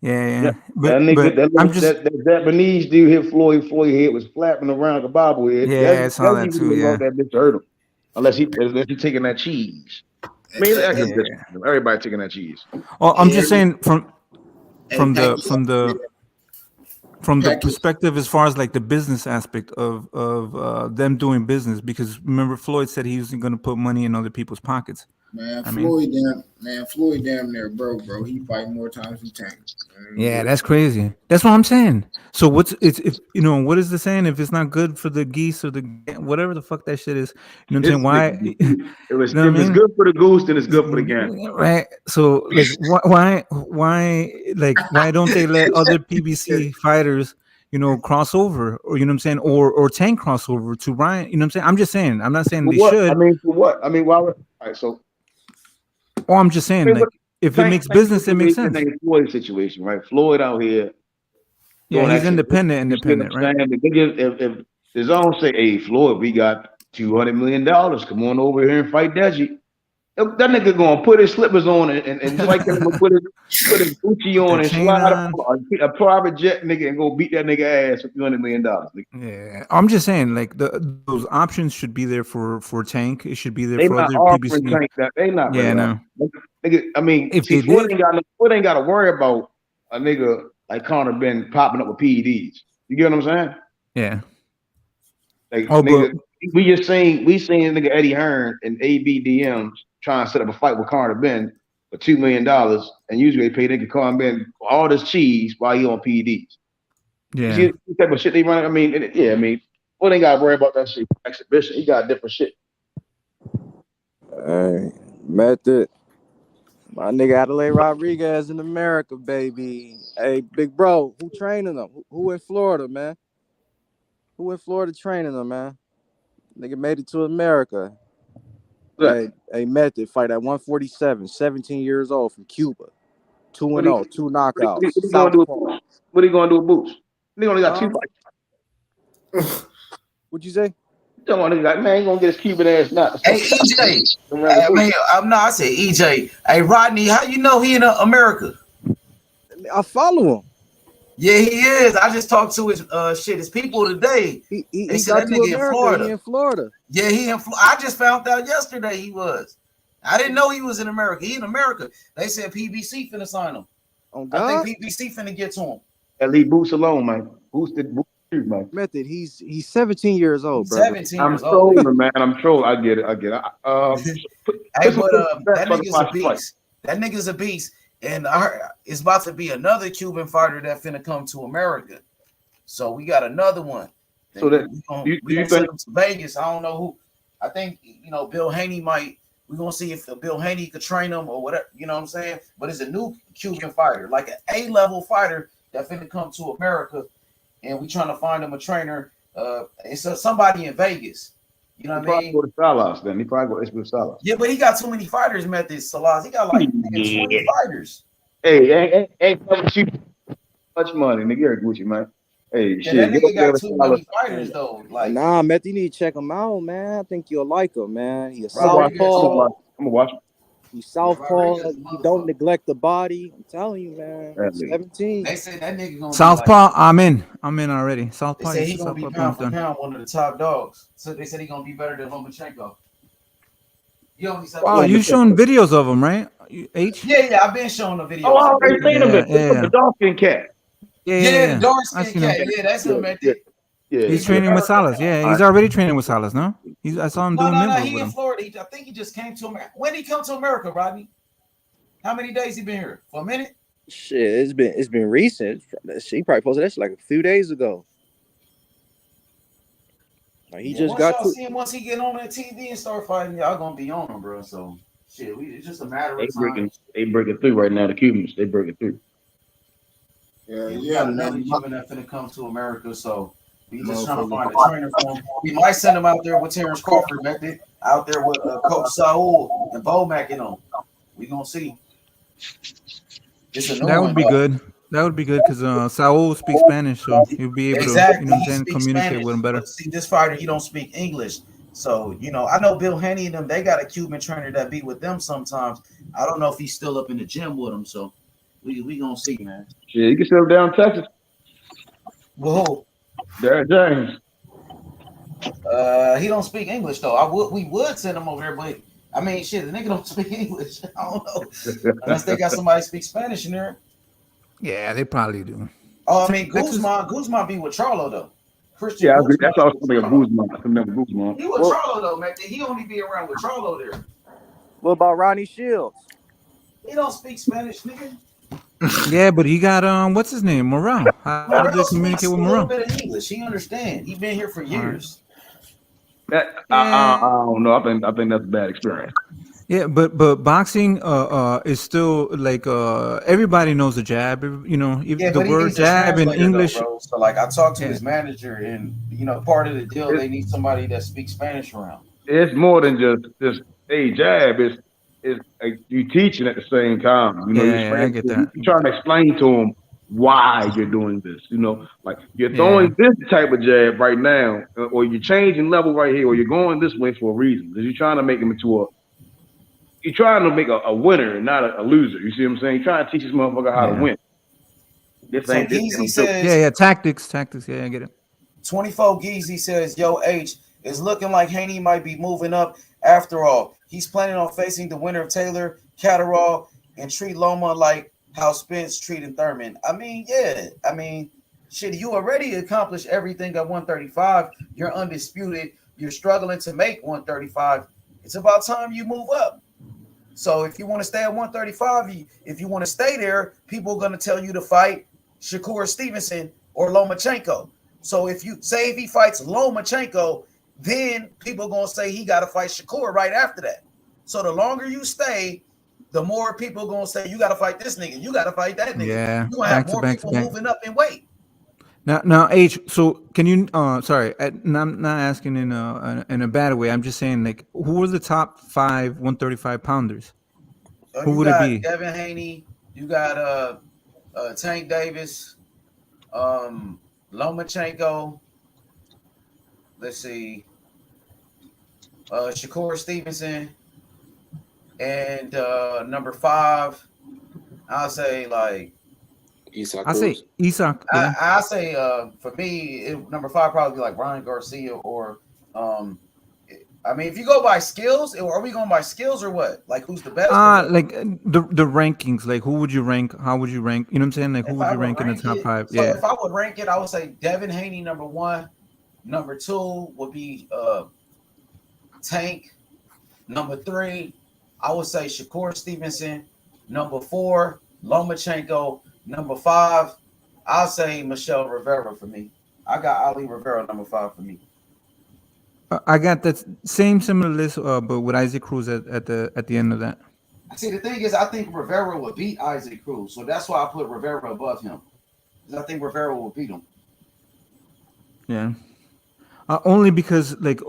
Yeah. That Japanese dude hit Floyd. Floyd head was flapping around the bobblehead. Yeah, I saw that too. Yeah, that bitch hurt him. Unless he taking that cheese. I mean, everybody taking that cheese. Oh, I'm just saying from the perspective as far as like the business aspect of them doing business, because remember Floyd said he wasn't going to put money in other people's pockets. Man, Floyd damn near broke, bro. He fight more times than Tank. Yeah, that's crazy. That's what I'm saying. So what is the saying? If it's not good for the geese or the whatever the fuck that shit is, you know what I'm saying? Why? If it's good for the goose, then it's good for the game. Right. So like, why don't they let other PBC fighters, cross over, or what I'm saying, or Tank cross over to Ryan? You know what I'm saying? I'm just saying. I'm not saying they should. I mean, for what? I mean, why? All right, so. Oh, I'm just saying, like, if it makes business, it makes sense. Floyd situation, right? Floyd out here. Yeah, he's independent, right? If His own say, "Hey, Floyd, we got $200 million. Come on over here and fight Deji." That nigga gonna put his slippers on and just like that, put his Gucci on and slide up a private jet, nigga, and go beat that nigga ass for $200 million. Nigga. Yeah, I'm just saying, like those options should be there for Tank. It should be there They for not other offering PBC. Tank that. They not. Yeah, no. Nigga, I mean, If see, they Floyd did, ain't got to worry about a nigga like Conor Ben popping up with PEDs. You get what I'm saying? Yeah. Like, nigga, we seen nigga Eddie Hearn and ABDMs trying to set up a fight with Conor Ben for $2 million, and usually they pay nigga Conor Ben all this cheese while he on PEDs. Yeah. You see the type of shit they run. I mean, Floyd ain't got to worry about that shit exhibition. He got different shit. Hey, Method. My nigga Adelaide Rodriguez in America, baby. Hey, big bro, who training them? Who in Florida, man? Who in Florida training them, man? Nigga made it to America. Hey, Method fight at 147, 17 years old from Cuba. 2-0, 2 knockouts. What are you gonna do with Boots? Nigga only got 2 fights. What'd you say? Man, he gonna get his Cuban ass knocked. Hey, EJ. I said EJ. Hey, Rodney, how you know he in America? I follow him. Yeah, he is. I just talked to his people today. He got to America. He in Florida. Yeah, he in Florida. I just found out yesterday he was. I didn't know he was in America. He in America. They said PBC finna sign him. Oh, God? I think PBC finna get to him. And leave Boots alone, man. Boots, man. Method, he's 17 years old, bro. 17 I'm years old. trolling, man. I'm trolling. I get it. Hey, but that nigga's a beast. That nigga's a beast. And it's about to be another Cuban fighter that finna come to America. So we got another one. So that we gonna send him to Vegas. I don't know who. I think Bill Haney might. We're gonna see if Bill Haney could train him or whatever. You know what I'm saying? But it's a new Cuban fighter, like an A-level fighter that finna come to America, and we trying to find him a trainer. It's somebody in Vegas. You know what I mean? Go to Salas, then he probably go to Salas. Yeah, but he got too many fighters, Method Salas. He got like 20 fighters. Hey, ain't coming cheap. Much money, nigga. You're Gucci, man. Hey, Yeah, shit. that nigga got too many fighters though. Like, nah, Meth, you need to check him out, man. I think you'll like him, man. He's a I'm southpaw. gonna watch him. He's southpaw. He don't neglect the body. I'm telling you, man. 17. They say that nigga gonna Southpaw. I'm in already. Southpaw. They say he gonna be pound for pound one of the top dogs. So they said he gonna be better than Lomachenko. Wow, you showing videos of him, right? H? Yeah, I've been showing the videos. Oh, I already seen him. The dark skin cat. Yeah, the dark skin cat. Yeah, that's him at the. Yeah, he's training with Salas. Yeah, he's already training with Salas. No, I saw him doing No, Midwood he with in him. Florida. I think he just came to America. When did he come to America, Rodney? How many days he been here? For a minute? Shit, it's been recent. She probably posted that shit like a few days ago. Like he just got to. See him once he get on that TV and start fighting, y'all gonna be on him, bro. So shit, it's just a matter of time. They breaking through right now. The Cubans, they breaking through. We got another Cuban that's finna come to America, so we just trying to find a trainer for him. We might send him out there with Terence Crawford, Method, out there with Coach Saul and Bomac and them. We gonna see. That would be good. That would be good because Saul speaks Spanish, so he'll be able to communicate with him better. But see, this fighter, he don't speak English. So, I know Bill Haney and them, they got a Cuban trainer that be with them sometimes. I don't know if he's still up in the gym with them, so we gonna see, man. Yeah, you can settle down in Texas. Whoa. Derek James. He don't speak English though. We would send him over there, but I mean, shit, the nigga don't speak English. I don't know. Unless they got somebody speak Spanish in there. Yeah, they probably do. Oh, I mean, Guzman be with Charlo though. Christian. Yeah, I agree. That's also something like Guzman. He with Charlo though, man. He only be around with Charlo there. What about Ronnie Shields? He don't speak Spanish, nigga. Yeah, but he got what's his name? Morel. How did they communicate with Morel? A little bit of English. He understand. He been here for years. I don't know. I think that's a bad experience. Yeah, but boxing is still like everybody knows the jab. The word jab in English. Though, so like I talked to his manager, and part of the deal they need somebody that speaks Spanish around. It's more than just a jab. It's you teaching at the same time. I get that. You're trying to explain to them why you're doing this. You know, like you're throwing this type of jab right now, or you're changing level right here, or you're going this way for a reason because you're trying to make him into you're trying to make a winner and not a loser. You see what I'm saying? You're trying to teach this motherfucker how to win. This ain't Geezy him too. says, Yeah, tactics. Yeah, I get it. 24 Geezy says, yo, H, it's looking like Haney might be moving up after all. He's planning on facing the winner of Taylor, Catterall, and treat Loma like how Spence treated Thurman. I mean, yeah. I mean, shit, you already accomplished everything at 135. You're undisputed. You're struggling to make 135. It's about time you move up. So if you want to stay at 135, if you want to stay there, people are going to tell you to fight Shakur Stevenson or Lomachenko. So if he fights Lomachenko, then people are going to say he got to fight Shakur right after that. So the longer you stay, the more people are going to say you got to fight this nigga, you got to fight that nigga. Yeah, You're going to have more people moving up in weight. Now, H. So can you? Sorry, I'm not asking in a bad way. I'm just saying, like, who are the top 5 135 pounders? Who would it be? Devin Haney. You got Tank Davis, Lomachenko. Let's see, Shakur Stevenson, and number 5. I'll say like Isak. I say Isak. Yeah. I say for me, number 5 probably be like Ryan Garcia or I mean, if you go by skills, are we going by skills or what? Like who's the best? Like the rankings. Like who would you rank? How would you rank? You know what I'm saying? Like who would you rank in the top 5? So if I would rank it, I would say Devin Haney number 1. Number 2 would be Tank. Number 3, I would say Shakur Stevenson. Number 4, Lomachenko. Number 5, I'll say Michelle Rivera for me. I got Ali Rivera number 5 for me. I got that similar list, but with Isaac Cruz at the end of that. See, the thing is, I think Rivera would beat Isaac Cruz, so that's why I put Rivera above him. Because I think Rivera will beat him. Yeah. Only because, like,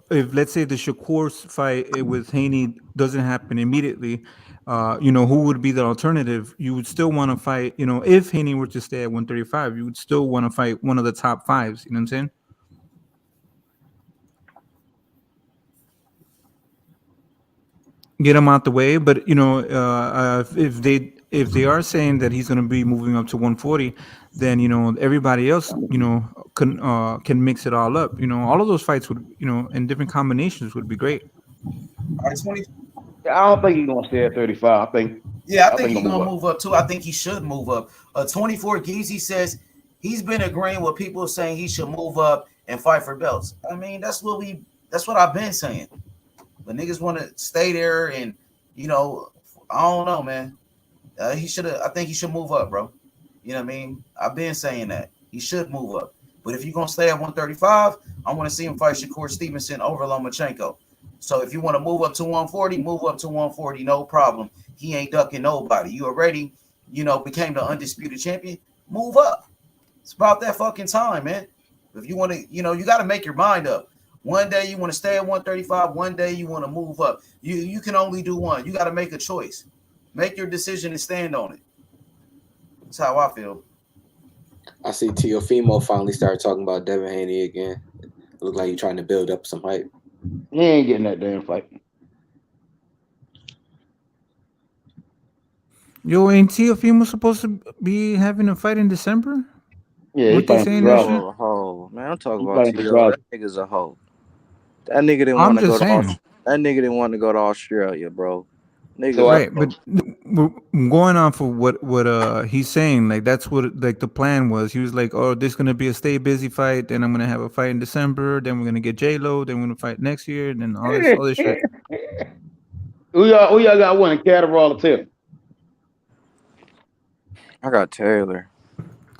if let's say the Shakur fight with Haney doesn't happen immediately, who would be the alternative? You would still want to fight, if Haney were to stay at 135, you would still want to fight one of the top 5s. You know what I'm saying? Get him out the way, but if they are saying that he's going to be moving up to 140, then everybody else can mix it all up. All of those fights would in different combinations would be great. All right, 20. I don't think he's gonna stay at 35. I think he's gonna move up too. I think he should move up. 24 Geezy says he's been agreeing with people saying he should move up and fight for belts. I mean, that's what I've been saying. But niggas want to stay there, and I don't know, man. I think he should move up, bro. You know what I mean? I've been saying that he should move up. But if you're gonna stay at 135, I want to see him fight Shakur Stevenson over Lomachenko. So if you want to move up to 140, move up to 140, no problem. He ain't ducking nobody. You already, became the undisputed champion. Move up. It's about that fucking time, man. If you want to, you got to make your mind up. One day you want to stay at 135. One day you want to move up. You can only do one. You got to make a choice. Make your decision and stand on it. That's how I feel. I see Teofimo finally started talking about Devin Haney again. It looked like he's trying to build up some hype. He ain't getting that damn fight. Yo, ain't Teofimo supposed to be having a fight in December? Yeah, he's saying that shit? Man, I'm talking about Teo. That nigga's a hoe. That nigga didn't want to go to that nigga didn't want to go to Australia, bro. Nigga, right, but we're going on for what he's saying. Like that's what like the plan was. He was like, "Oh, this is gonna be a stay busy fight. Then I'm gonna have a fight in December. Then we're gonna get J-Lo. Then we're gonna fight next year. And then all this shit." Who y'all got winning, Catterall or Taylor? I got Taylor.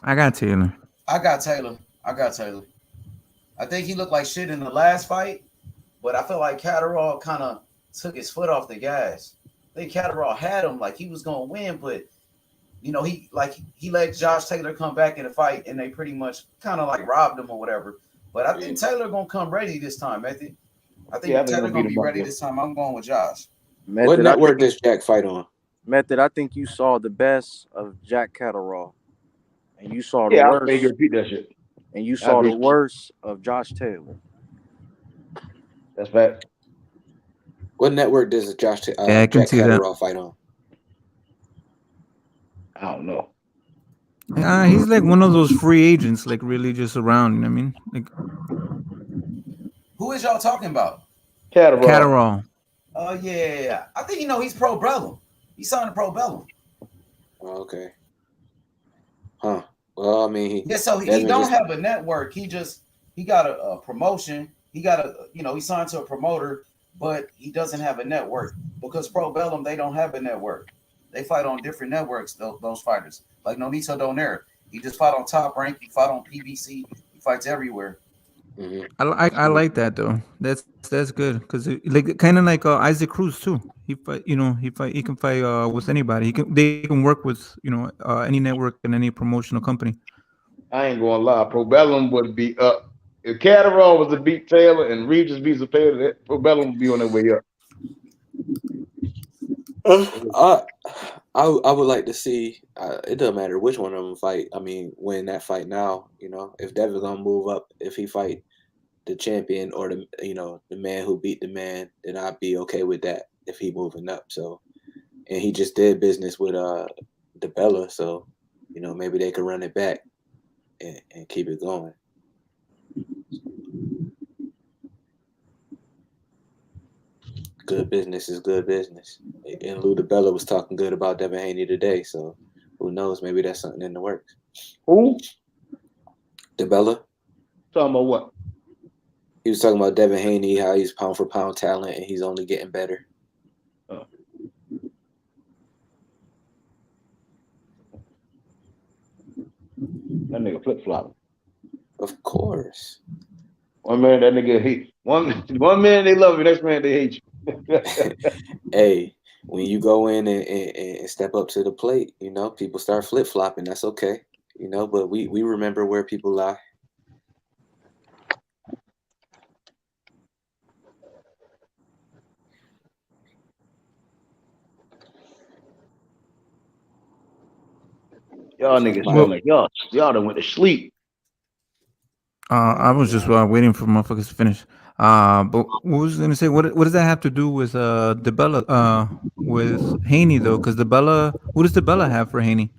I got Taylor. I think he looked like shit in the last fight, but I feel like Catterall kind of took his foot off the gas. I think Catterall had him like he was gonna win, but he let Josh Taylor come back in the fight, and they pretty much kind of like robbed him or whatever. But I think Taylor gonna come ready this time, Method. I think Taylor gonna be ready this time. I'm going with Josh. Method, what network does Jack fight on? Method, I think you saw the best of Jack Catterall. and you saw the Yeah, I worst. think you repeat that shit. And you saw the worst of Josh Taylor. That's fact. What network does I Jack can see that. Catterall fight on? I don't know. He's like one of those free agents, like really just around. You know what I mean? Like Who is y'all talking about? Catterall. Oh yeah. I think he's pro Bellum. He signed a pro Bellum. Oh, okay. Huh. Well, I mean, So he don't have a network. He got a promotion. He got he signed to a promoter, but he doesn't have a network because Pro Bellum, they don't have a network. They fight on different networks. Those fighters, like Nonito Donaire, he just fought on Top Rank. He fought on PBC. He fights everywhere. Mm-hmm. I like that though. That's good because like kind of like Isaac Cruz too. He can fight with anybody. They can work with any network and any promotional company. I ain't gonna lie. Pro Bellum would be up if Catterall was to beat Taylor and Regis beats Taylor. Pro Bellum would be on their way up. I would like to see. It doesn't matter which one of them fight. I mean, win that fight now. If Devin gonna move up, if he fight the champion or the man who beat the man, then I'd be okay with that if he moving up. So, and he just did business with DeBella, so maybe they could run it back and keep it going. Good business is good business. And Lou DeBella was talking good about Devin Haney today, so who knows? Maybe that's something in the works. Who? DeBella. Talking about what? He was talking about Devin Haney, how he's pound for pound talent, and he's only getting better. Oh. That nigga flip flop. Of course. One man that nigga hate. One man they love you, next man they hate you. Hey, when you go in and step up to the plate, people start flip flopping. That's okay, But we remember where people lie. Y'all niggas sound like y'all done went to sleep. I was just waiting for motherfuckers to finish. But what was I gonna say? What does that have to do with DeBella with Haney though? Because who does DeBella have for Haney?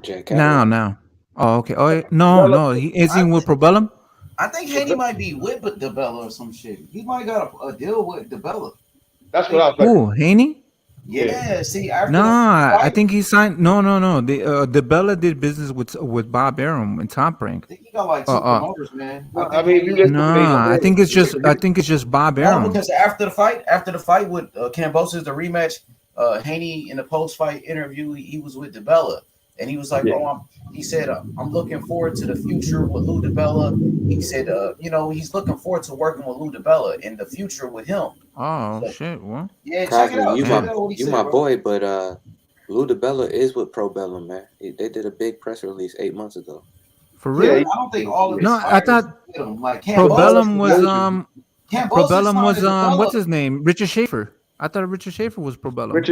Jack Now. Oh, okay. Oh, no. Is he with Pro Bellum? I think Haney might be with DeBella or some shit. He might got a deal with DeBella. That's what I was Who, Haney? Yeah. See, after I think he signed. No. DeBella did business with Bob Arum and Top Rank. He got like two promoters, man. I think it's just Bob Arum. Because after the fight with Kambosos, the rematch, Haney in the post-fight interview, he was with DeBella, and he was like, he said, I'm looking forward to the future with Lou DeBella. He said, he's looking forward to working with Lou DeBella in the future with him. Oh, shit. What? Yeah, check it out. You my boy, but Lou DeBella is with Pro Bellum, man. They did a big press release 8 months ago. For real? I don't think all of his I thought like Pro Bellum was DeBella. what's his name? Richard Schaefer. I thought Richard Schaefer was Pro Bellum. But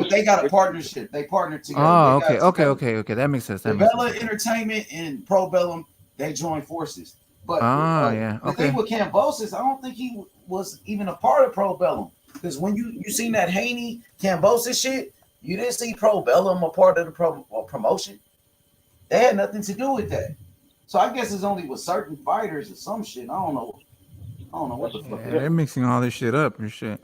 they got a partnership. They partnered together. Oh, okay. That makes sense. DeBella Entertainment and Pro Bellum, they joined forces. But the thing with Kambosos, I don't think he was even a part of Pro Bellum. Because when you seen that Haney Kambosos shit, you didn't see Pro Bellum a part of the promotion. They had nothing to do with that. So I guess it's only with certain fighters or some shit. I don't know what the fuck. They're mixing all this shit up and shit.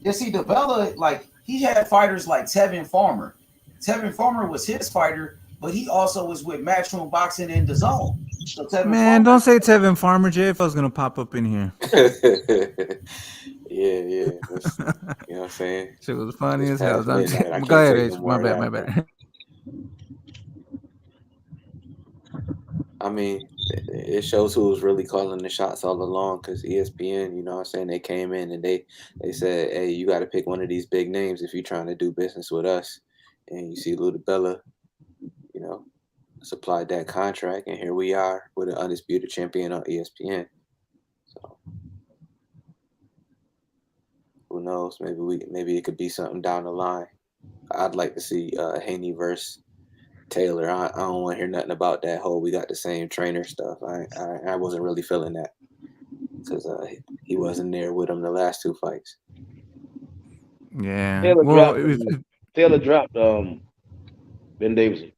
Yeah, see, DeBella, like, he had fighters like Tevin Farmer. Tevin Farmer was his fighter, but he also was with Matchroom Boxing in the Zone. So Man, don't say Tevin Farmer. JFL's gonna pop up in here. Yeah. You know what I'm saying? Shit was funny as hell. Go ahead, H. My bad. I mean, it shows who was really calling the shots all along, because ESPN, you know what I'm saying, they came in and they said, hey, you got to pick one of these big names if you're trying to do business with us. And you see Lou DeBella, supplied that contract, and here we are with an undisputed champion on ESPN. So who knows? Maybe it could be something down the line. I'd like to see Haney versus Taylor. I don't want to hear nothing about that whole we got the same trainer stuff. I wasn't really feeling that because he wasn't there with him the last two fights. Yeah. Taylor dropped Ben Davison.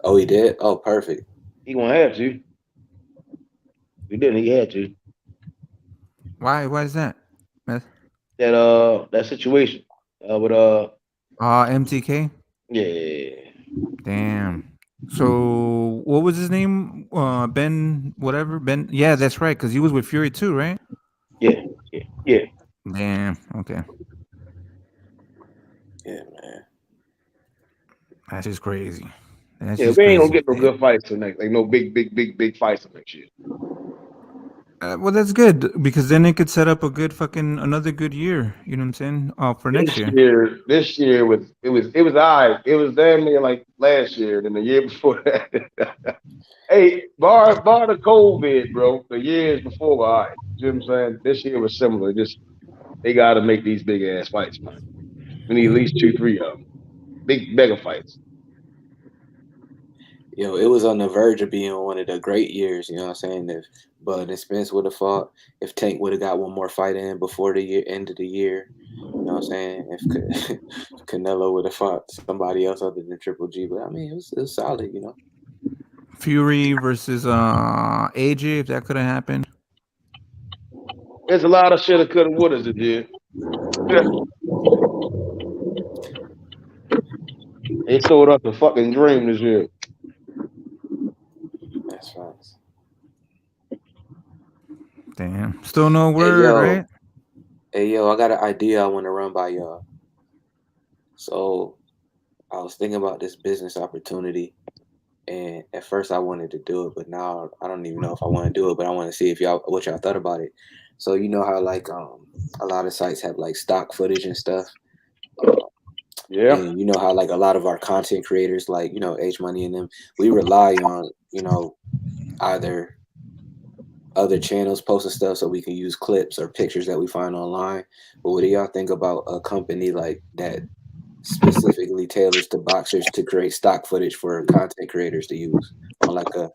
Oh, he did? Oh, perfect. He gonna have to. He didn't. He had to. Why is that? That situation with MTK? Yeah. Damn. So what was his name? Ben whatever? Ben. Yeah, that's right, because he was with Fury too, right? Yeah. Damn. Okay. Yeah, man. That's just crazy. We ain't gonna get no good fights till next, like no big fights till next year. Well, that's good because then it could set up a good another good year. You know what I'm saying? For next year. This year it was alright. It was damn near like last year and the year before that. Hey, bar the COVID, bro. The years before were alright. You know what I'm saying? This year was similar. Just they got to make these big ass fights, man. We need at least 2-3 of them. Big mega fights. Yo, it was on the verge of being one of the great years, you know what I'm saying? If Bud and Spence would have fought, if Tank would have got one more fight in before the end of the year, you know what I'm saying? If Canelo would have fought somebody else other than Triple G, but I mean, it was solid, you know. Fury versus AJ, if that could have happened. There's a lot of shit that could have, would have, it did. They sold us a fucking dream this year. That's right. Damn. Still no word, right? Hey, yo, I got an idea I want to run by y'all. So I was thinking about this business opportunity, and at first I wanted to do it, but now I don't even know if I want to do it, but I want to see what y'all thought about it. So you know how like a lot of sites have like stock footage and stuff. Yeah. And you know how like a lot of our content creators, like, you know, H Money and them, we rely on, you know, either other channels posting stuff so we can use clips or pictures that we find online. But what do y'all think about a company like that specifically tailors to boxers to create stock footage for content creators to use on a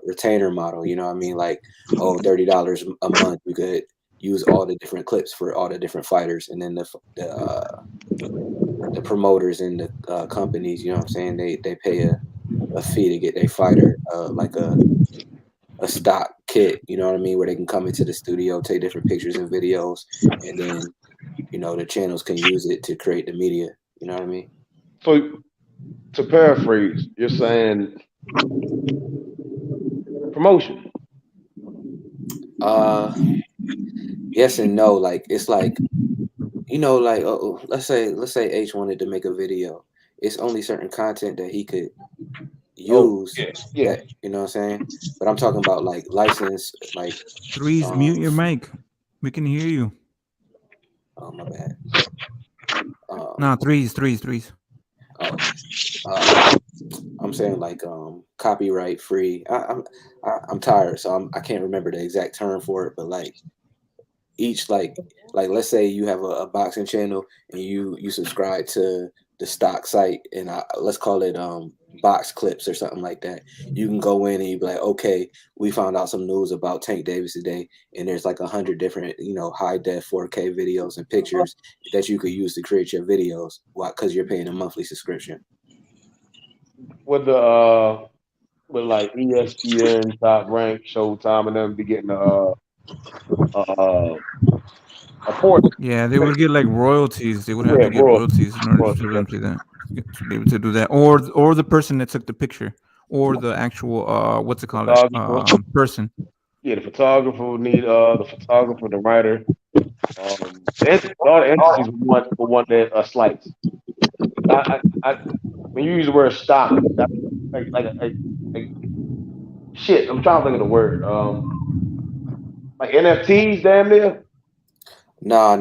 retainer model? You know what I mean? Like, $30 a month, you could use all the different clips for all the different fighters, and then the promoters and the companies, you know what I'm saying, they pay a fee to get their fighter like a stock kit, you know what I mean, where they can come into the studio, take different pictures and videos, and then, you know, the channels can use it to create the media. You know what I mean? So to paraphrase, you're saying promotion. Yes and no. Like, it's like, you know, like let's say H wanted to make a video. It's only certain content that he could use. Yeah. That, you know what I'm saying? But I'm talking about like license, like Threes, mute your mic. We can hear you. Oh, my bad. No, threes. I'm saying like copyright free. I'm tired, so I can't remember the exact term for it, but like each like let's say you have a boxing channel and you subscribe to the stock site, and let's call it box clips or something like that. You can go in and you be like, okay, we found out some news about Tank Davis today, and there's like 100 different, you know, high def 4K videos and pictures that you could use to create your videos. Why? Because you're paying a monthly subscription. With like ESPN, Top Rank, Showtime, and them be getting a portion. Yeah, they would get like royalties. They would have to get royalties in order for them to be able to do that, or the person that took the picture, or the actual what's it called, person. Yeah, the photographer would need the photographer, the writer. All the entities would want a slice. When you use the word stock, that's like shit. I'm trying to think of the word. Like NFTs, damn near. No, I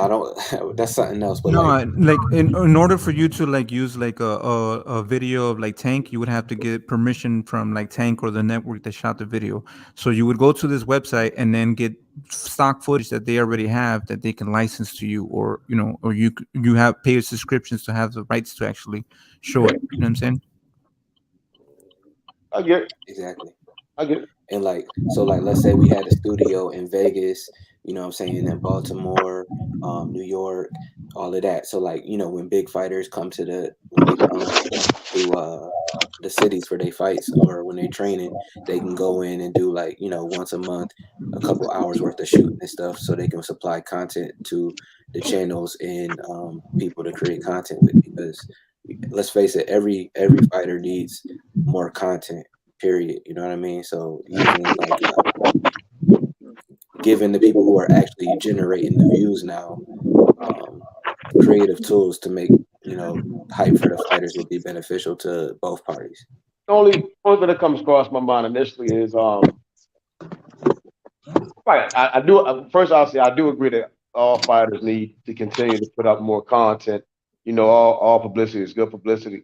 don't. That's something else. But No, like, like in order for you to like use like a video of like Tank, you would have to get permission from like Tank or the network that shot the video. So you would go to this website and then get stock footage that they already have that they can license to you, or or you have paid subscriptions to have the rights to actually show it. You know what I'm saying? I get it. exactly. I get it. And like, so like, let's say we had a studio in Vegas, you know what I'm saying, in Baltimore, New York, all of that. So like, when big fighters come when they come to the cities for their fights or when they're training, they can go in and do like, once a month, a couple hours worth of shooting and stuff, so they can supply content to the channels and people to create content with. Because let's face it, every fighter needs more content. Period. You know what I mean? So using like giving the people who are actually generating the views now creative tools to make hype for the fighters would be beneficial to both parties. The only thing that comes across my mind initially is right. I do first. I'll say I do agree that all fighters need to continue to put out more content. All publicity is good publicity.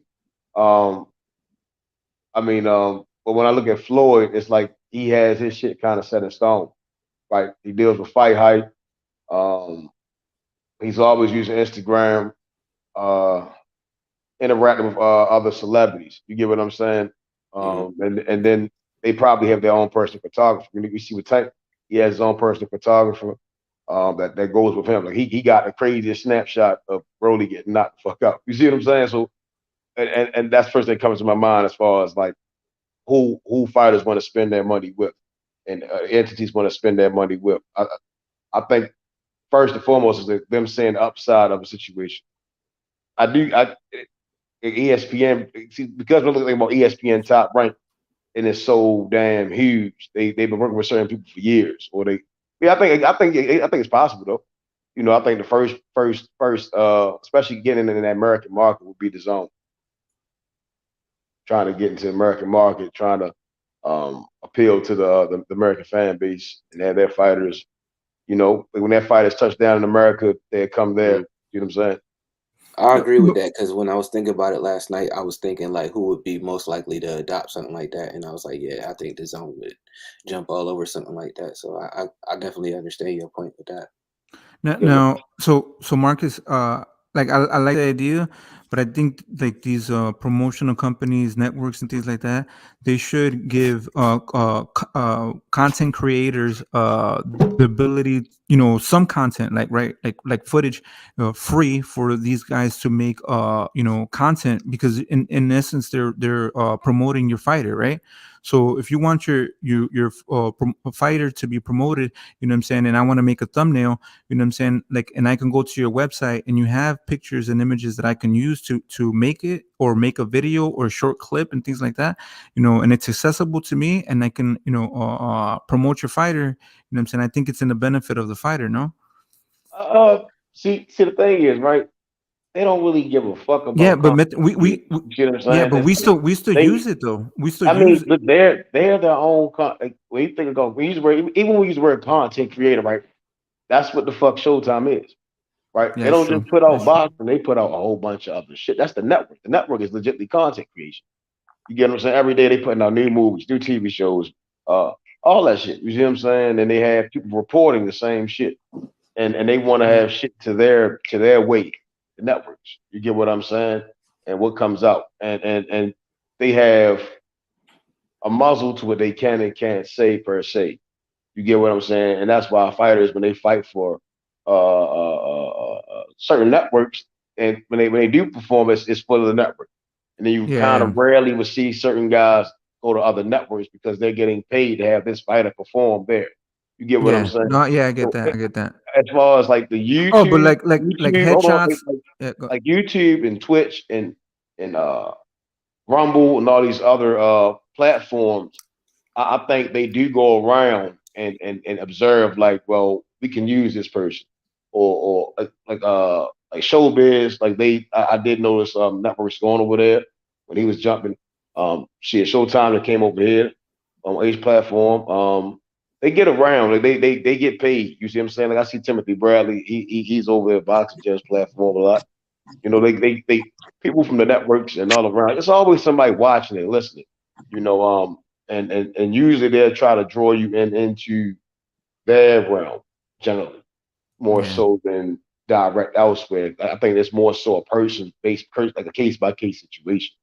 But when I look at Floyd, it's like he has his shit kind of set in stone. Right? He deals with fight hype. He's always using Instagram, interacting with other celebrities. You get what I'm saying? And then they probably have their own personal photographer. We see with Tank, he has his own personal photographer that goes with him. Like he got the craziest snapshot of Broly getting knocked the fuck out. You see what I'm saying? So, and that's the first thing that comes to my mind as far as like who fighters want to spend their money with, and entities want to spend their money with. I think first and foremost is them seeing the upside of a situation. ESPN, see, because we're looking about ESPN Top Rank, and it's so damn huge. They've been working with certain people for years, or I think it's possible though. I think the first, especially getting into that American market would be the zone. Trying to get into the American market, trying to appeal to the American fan base and have their fighters. When their fighters touch down in America, they come there. You know what I'm saying? I agree with that, because when I was thinking about it last night, I was thinking like who would be most likely to adopt something like that, and I was like, yeah, I think the zone would jump all over something like that. So I definitely understand your point with that. Now, so Marcus, like I like the idea, but I think like these promotional companies, networks, and things like that, they should give content creators the ability, some content, like footage, free for these guys to make content, because in essence they're promoting your fighter, right? So if you want your fighter to be promoted, you know what I'm saying, and I want to make a thumbnail, you know what I'm saying, like, and I can go to your website and you have pictures and images that I can use to make it, or make a video or a short clip and things like that, and it's accessible to me, and I can promote your fighter, you know what I'm saying. I think it's in the benefit of the fighter. No. See the thing is, right, they don't really give a fuck about. Yeah, but we you know what I'm saying? yeah, but we still use it though. We still use it. Look, they're their own. Like, when you think of even when we use the word content creator, right? That's what the fuck Showtime is, right? Yeah, they don't true. just put out boxing; they put out a whole bunch of other shit. That's the network. The network is legitimately content creation. You get what I'm saying? Every day they putting out new movies, new TV shows, all that shit. You see what I'm saying? And they have people reporting the same shit, and they want to have shit to their weight. The networks. You get what I'm saying? And what comes out. And they have a muzzle to what they can and can't say per se. You get what I'm saying? And that's why fighters, when they fight for certain networks, and when they do perform, it's for the network. And then you kind of rarely will see certain guys go to other networks because they're getting paid to have this fighter perform there. You get what I'm saying? No, yeah, I get that. I get that. As far as like the YouTube, but like YouTube, headshots, like YouTube and Twitch and Rumble and all these other platforms, I think they do go around and observe, like, well, we can use this person, or like Showbiz. Like I did notice networks going over there when he was jumping. Showtime that came over here on each platform. they get around. Like they get paid. You see what I'm saying? Like I see Timothy Bradley. He's over at Boxing Judge platform a lot. You know, they people from the networks and all around. It's always somebody watching and listening. You know, and usually they'll try to draw you into their realm generally more so than direct elsewhere. I think it's more so a person based, like a case by case situation.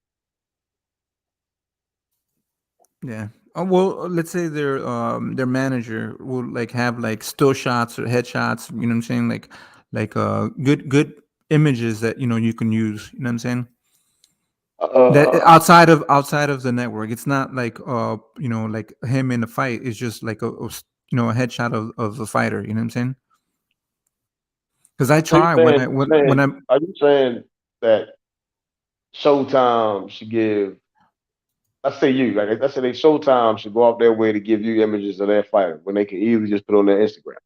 Yeah. Well, let's say their manager will like have like still shots or headshots. You know what I'm saying? Like good images that you can use. You know what I'm saying? That outside of the network, it's not like like him in the fight. It's just like a headshot of the fighter. You know what I'm saying? Because I So you try saying, when I'm are you saying that Showtime should give? I say you, like I said, they Showtime should go out their way to give you images of their fighter when they can easily just put on their Instagram.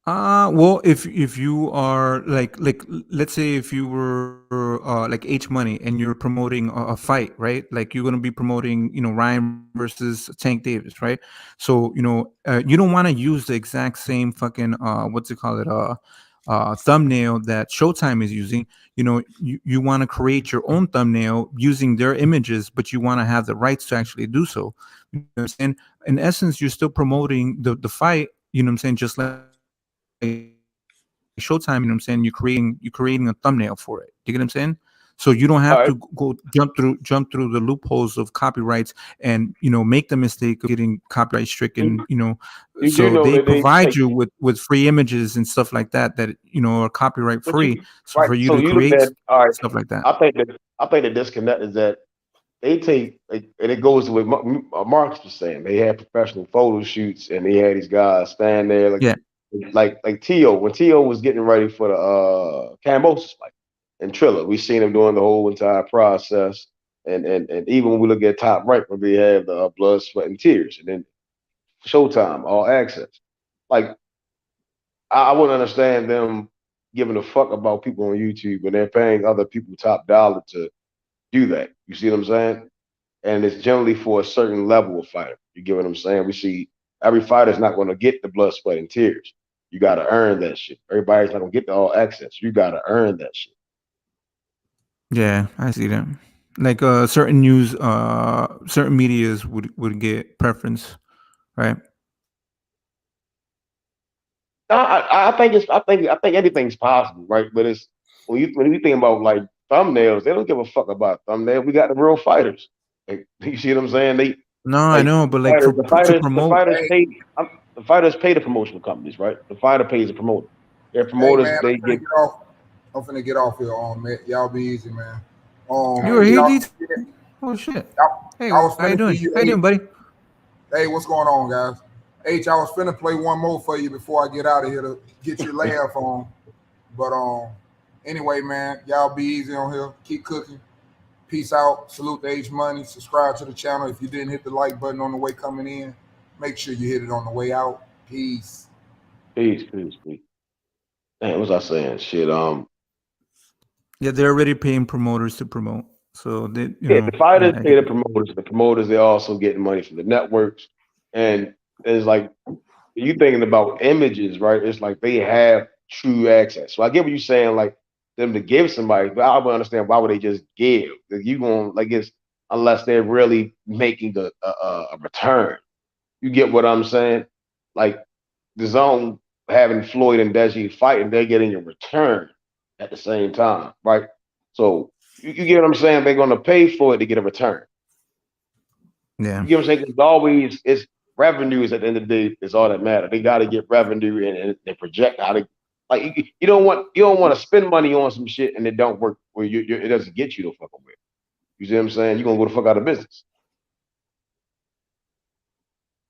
Well, if you are like let's say if you were like H Money and you're promoting a fight, right? Like you're gonna be promoting, Ryan versus Tank Davis, right? So you don't want to use the exact same fucking what's it called it thumbnail that Showtime is using. You want to create your own thumbnail using their images, but you want to have the rights to actually do so. You know what I'm saying? In essence, you're still promoting the fight. You know what I'm saying? Just like Showtime, you know what I'm saying? You're creating a thumbnail for it. Do you get what I'm saying? So you don't have All right. to go jump through the loopholes of copyrights and make the mistake of getting copyright stricken. You do So know they that they provide like, you with free images and stuff like that are copyright but free. you So right. for you So to you look create at all right. stuff like that. I think the disconnect is that they take and it goes to what Marcus was saying. They had professional photo shoots and they had these guys stand there Yeah. like Tio when Tio was getting ready for the Cambosis fight and Triller. We seen him doing the whole entire process. And even when we look at Top Rank, where they have the blood, sweat, and tears, and then Showtime, all access. Like I wouldn't understand them giving a fuck about people on YouTube when they're paying other people top dollar to do that. You see what I'm saying? And it's generally for a certain level of fighter. You get what I'm saying? We see every fighter's not going to get the blood, sweat, and tears. You got to earn that shit. Everybody's not going to get the all access. You got to earn that shit. Yeah, I see that. Like certain news, certain medias would get preference, right? I think I think anything's possible, right? But it's when you think about like thumbnails, they don't give a fuck about thumbnails. We got the real fighters. Like, you see what I'm saying? They No, I like know, but like fighters, to promote. the fighters pay the promotional companies, right? The fighter pays the promoter. Their Hey promoters man, they get. I'm finna get off here on man. Y'all be easy, man. You were here, Y'all, oh shit. Hey, I was how you finna doing? give you How you doing, buddy? Hey, what's going on, guys? I was finna play one more for you before I get out of here to get your laugh on. But anyway, man, y'all be easy on here. Keep cooking. Peace out. Salute to H Money. Subscribe to the channel. If you didn't hit the like button on the way coming in, make sure you hit it on the way out. Peace. Peace. Man, what was I saying? Shit. Yeah, they're already paying promoters to promote, so they, Yeah, the fighters I pay get the it. promoters. The promoters, they're also getting money from the networks. And it's like, you thinking about images, right? It's like they have true access. So I get what you're saying, like them to give somebody, but I would understand why would they just give? Like, you going like it's unless they're really making a return. You get what I'm saying? Like the zone having Floyd and Deji fighting, they're getting a return at the same time, right? So you get what I'm saying? They're going to pay for it to get a return. Yeah. You get what I'm saying? It's always it's revenues at the end of the day is all that matter. They got to get revenue and project how to like you don't want to spend money on some shit and it don't work where it doesn't get you the fucking way. You see what I'm saying? You're gonna go the fuck out of business.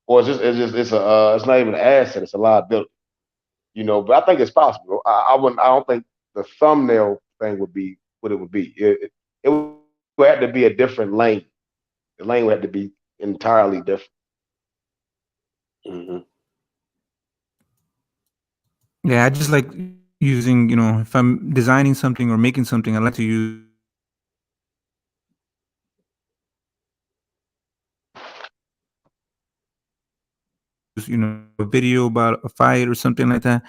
Or it's not even an asset, it's a liability. But I think it's possible. I don't think the thumbnail thing would be what it would be. It would have to be a different lane. The lane would have to be entirely different. Mm-hmm. Yeah, I just like using, if I'm designing something or making something, I like to use a video about a fight or something like that,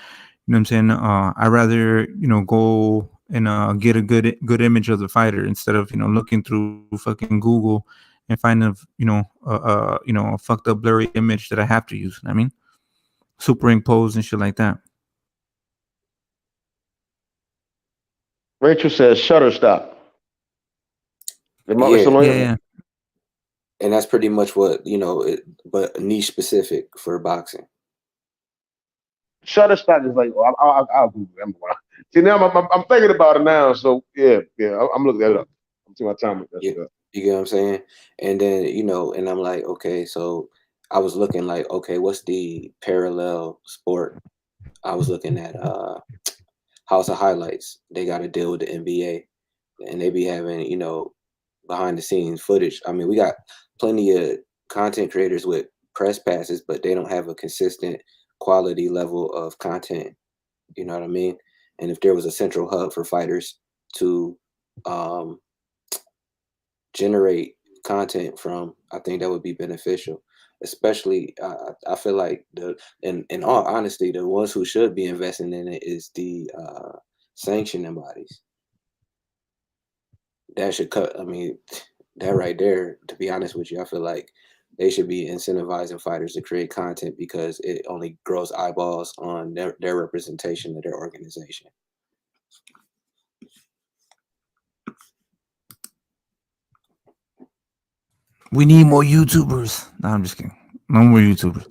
you know what I'm saying? I rather, go and get a good image of the fighter instead of, looking through fucking Google and find a fucked up blurry image that I have to use. I mean, superimpose and shit like that. Rachel says Shutterstock. Yeah. And that's pretty much what, but niche specific for boxing. Shutterstock is like, I'll Google it. See, now I'm thinking about it now. So, yeah, I'm looking that up. I'm taking my time with that stuff. You get what I'm saying? And then, and I'm like, okay, so I was looking like, okay, what's the parallel sport? I was looking at House of Highlights. They got to deal with the NBA, and they be having, behind the scenes footage. I mean, we got plenty of content creators with press passes, but they don't have a consistent quality level of content. You know what I mean? And if there was a central hub for fighters to generate content from, I think that would be beneficial. Especially, I feel like in all honesty, the ones who should be investing in it is the sanctioning bodies. That should cut. I mean, that right there. To be honest with you, I feel like they should be incentivizing fighters to create content because it only grows eyeballs on their representation of their organization. We need more YouTubers. No, I'm just kidding. No more YouTubers.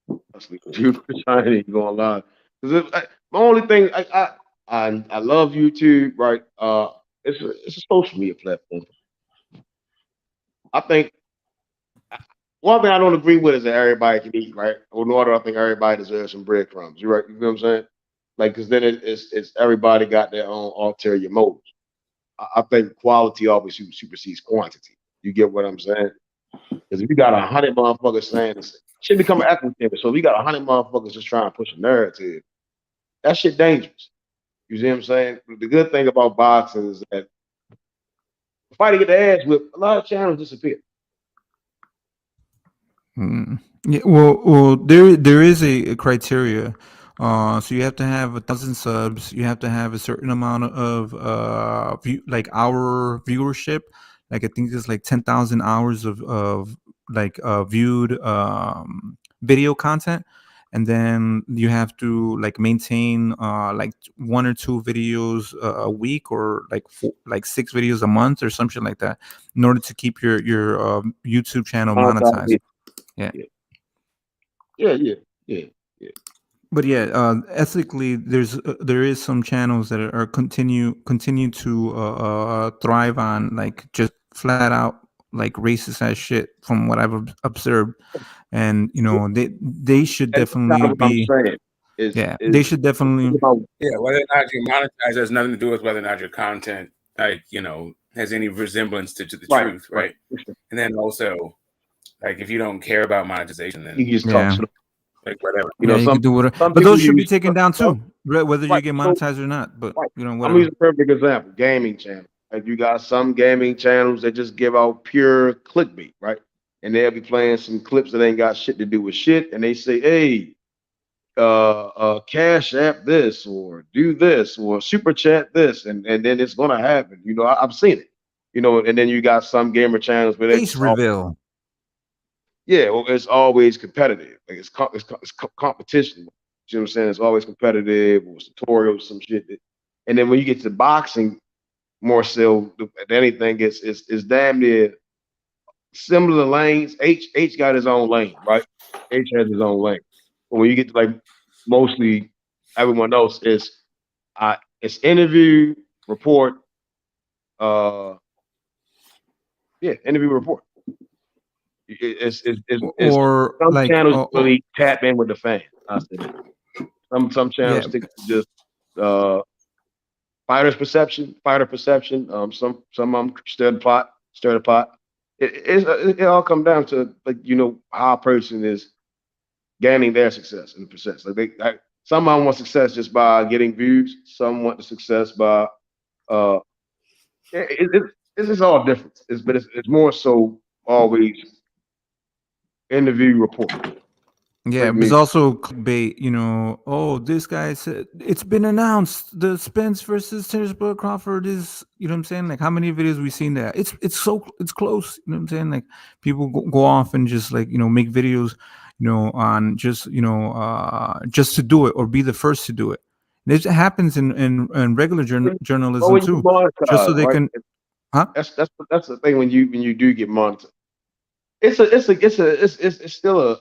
YouTubers trying to go online. Because my only thing, I love YouTube, right? It's a social media platform. I think one thing I don't agree with is that everybody can eat, right? Or nor I think everybody deserves some breadcrumbs. You're right. You know what I'm saying? Like, because then it's everybody got their own ulterior motives. I think quality always supersedes quantity. You get what I'm saying? Because if you got 100 motherfuckers saying this, shit become an echo chamber. So if you got 100 motherfuckers just trying to push a narrative, that shit dangerous. You see what I'm saying? The good thing about boxing is that the fighter get the ass whipped, a lot of channels disappear. Yeah, well, there is a criteria. So you have to have 1,000 subs. You have to have a certain amount of hour viewership. Like I think there's like 10,000 hours of viewed video content, and then you have to maintain like 1 or 2 videos a week, or like 6 videos a month or something like that, in order to keep your YouTube channel monetized. Yeah. But ethically, there is some channels that are continue to thrive on just flat out racist ass shit from what I've observed, and they should definitely be. They should definitely. Yeah, whether or not you monetize has nothing to do with whether or not your content has any resemblance to the truth, right? And then also, if you don't care about monetization, then you just talk shit. Whatever. You can do whatever. But those should be taken down too, whether you get monetized or not. But whatever. I'm using a perfect example: gaming channel. Like you got some gaming channels that just give out pure clickbait, right? And they'll be playing some clips that ain't got shit to do with shit, and they say, "Hey, cash app this, or do this, or super chat this," and then it's gonna happen. I've seen it. And then you got some gamer channels where they reveal. Yeah, well, it's always competitive. Like it's competition. You know what I'm saying? It's always competitive, or tutorials, some shit. And then when you get to boxing, more so than anything, it's damn near similar lanes. H got his own lane, right? H has his own lane. But when you get to mostly everyone else, it's interview, report, interview, report. It's or some channels really tap in with the fan. Some channels stick to just fighter perception. Some of them stir the pot. It all comes down to how a person is gaining their success in the process. Some of them want success just by getting views. Some want the success by it's all different. But it's more so always interview report. Yeah, but it's also clickbait, you know. Oh, this guy said it's been announced the Spence versus Terence Crawford is, you know what I'm saying? Like, how many videos we seen that? It's close, you know what I'm saying? Like, people go off and just like, you know, make videos, you know, on just, you know, just to do it or be the first to do it. It happens in regular journalism when you too, just so monetize, they right? can, huh? That's the thing when you do get monetized. It's still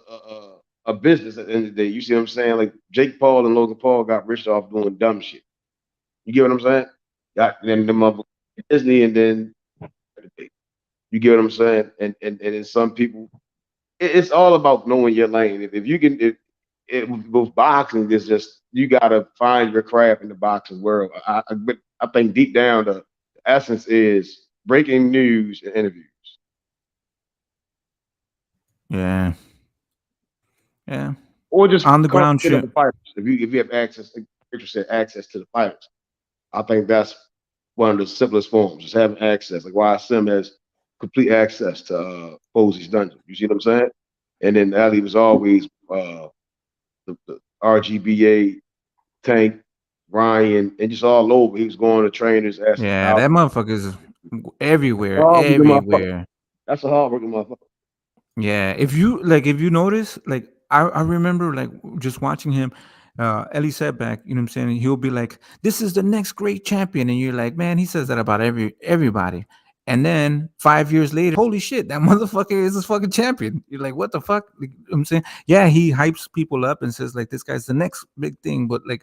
a business at the end of the day. You see what I'm saying? Like Jake Paul and Logan Paul got rich off doing dumb shit. You get what I'm saying? Got them up Disney, and then you get what I'm saying? And then some people, it's all about knowing your lane. If you can, with boxing, it's just you gotta find your craft in the boxing world. But I think deep down the essence is breaking news and interviews. Yeah. Yeah. Or just on the ground content of shit. the fighters. If you have access, like Richard said, access to the fighters. I think that's one of the simplest forms, just having access. Like YSM has complete access to Posey's dungeon. You see what I'm saying? And then Ali was always the RGBA, Tank, Ryan, and just all over. He was going to trainers, asking Yeah, how. that motherfucker's everywhere, Hard-working motherfucker. everywhere. That's a hard-working motherfucker. Yeah, if you notice, like I remember like just watching him, Ellie Setback, you know what I'm saying? He'll be like, "This is the next great champion," and you're like, "Man, he says that about everybody." And then 5 years later, holy shit, that motherfucker is a fucking champion. You're like, what the fuck? Like, you know what I'm saying, yeah, he hypes people up and says like this guy's the next big thing, but like,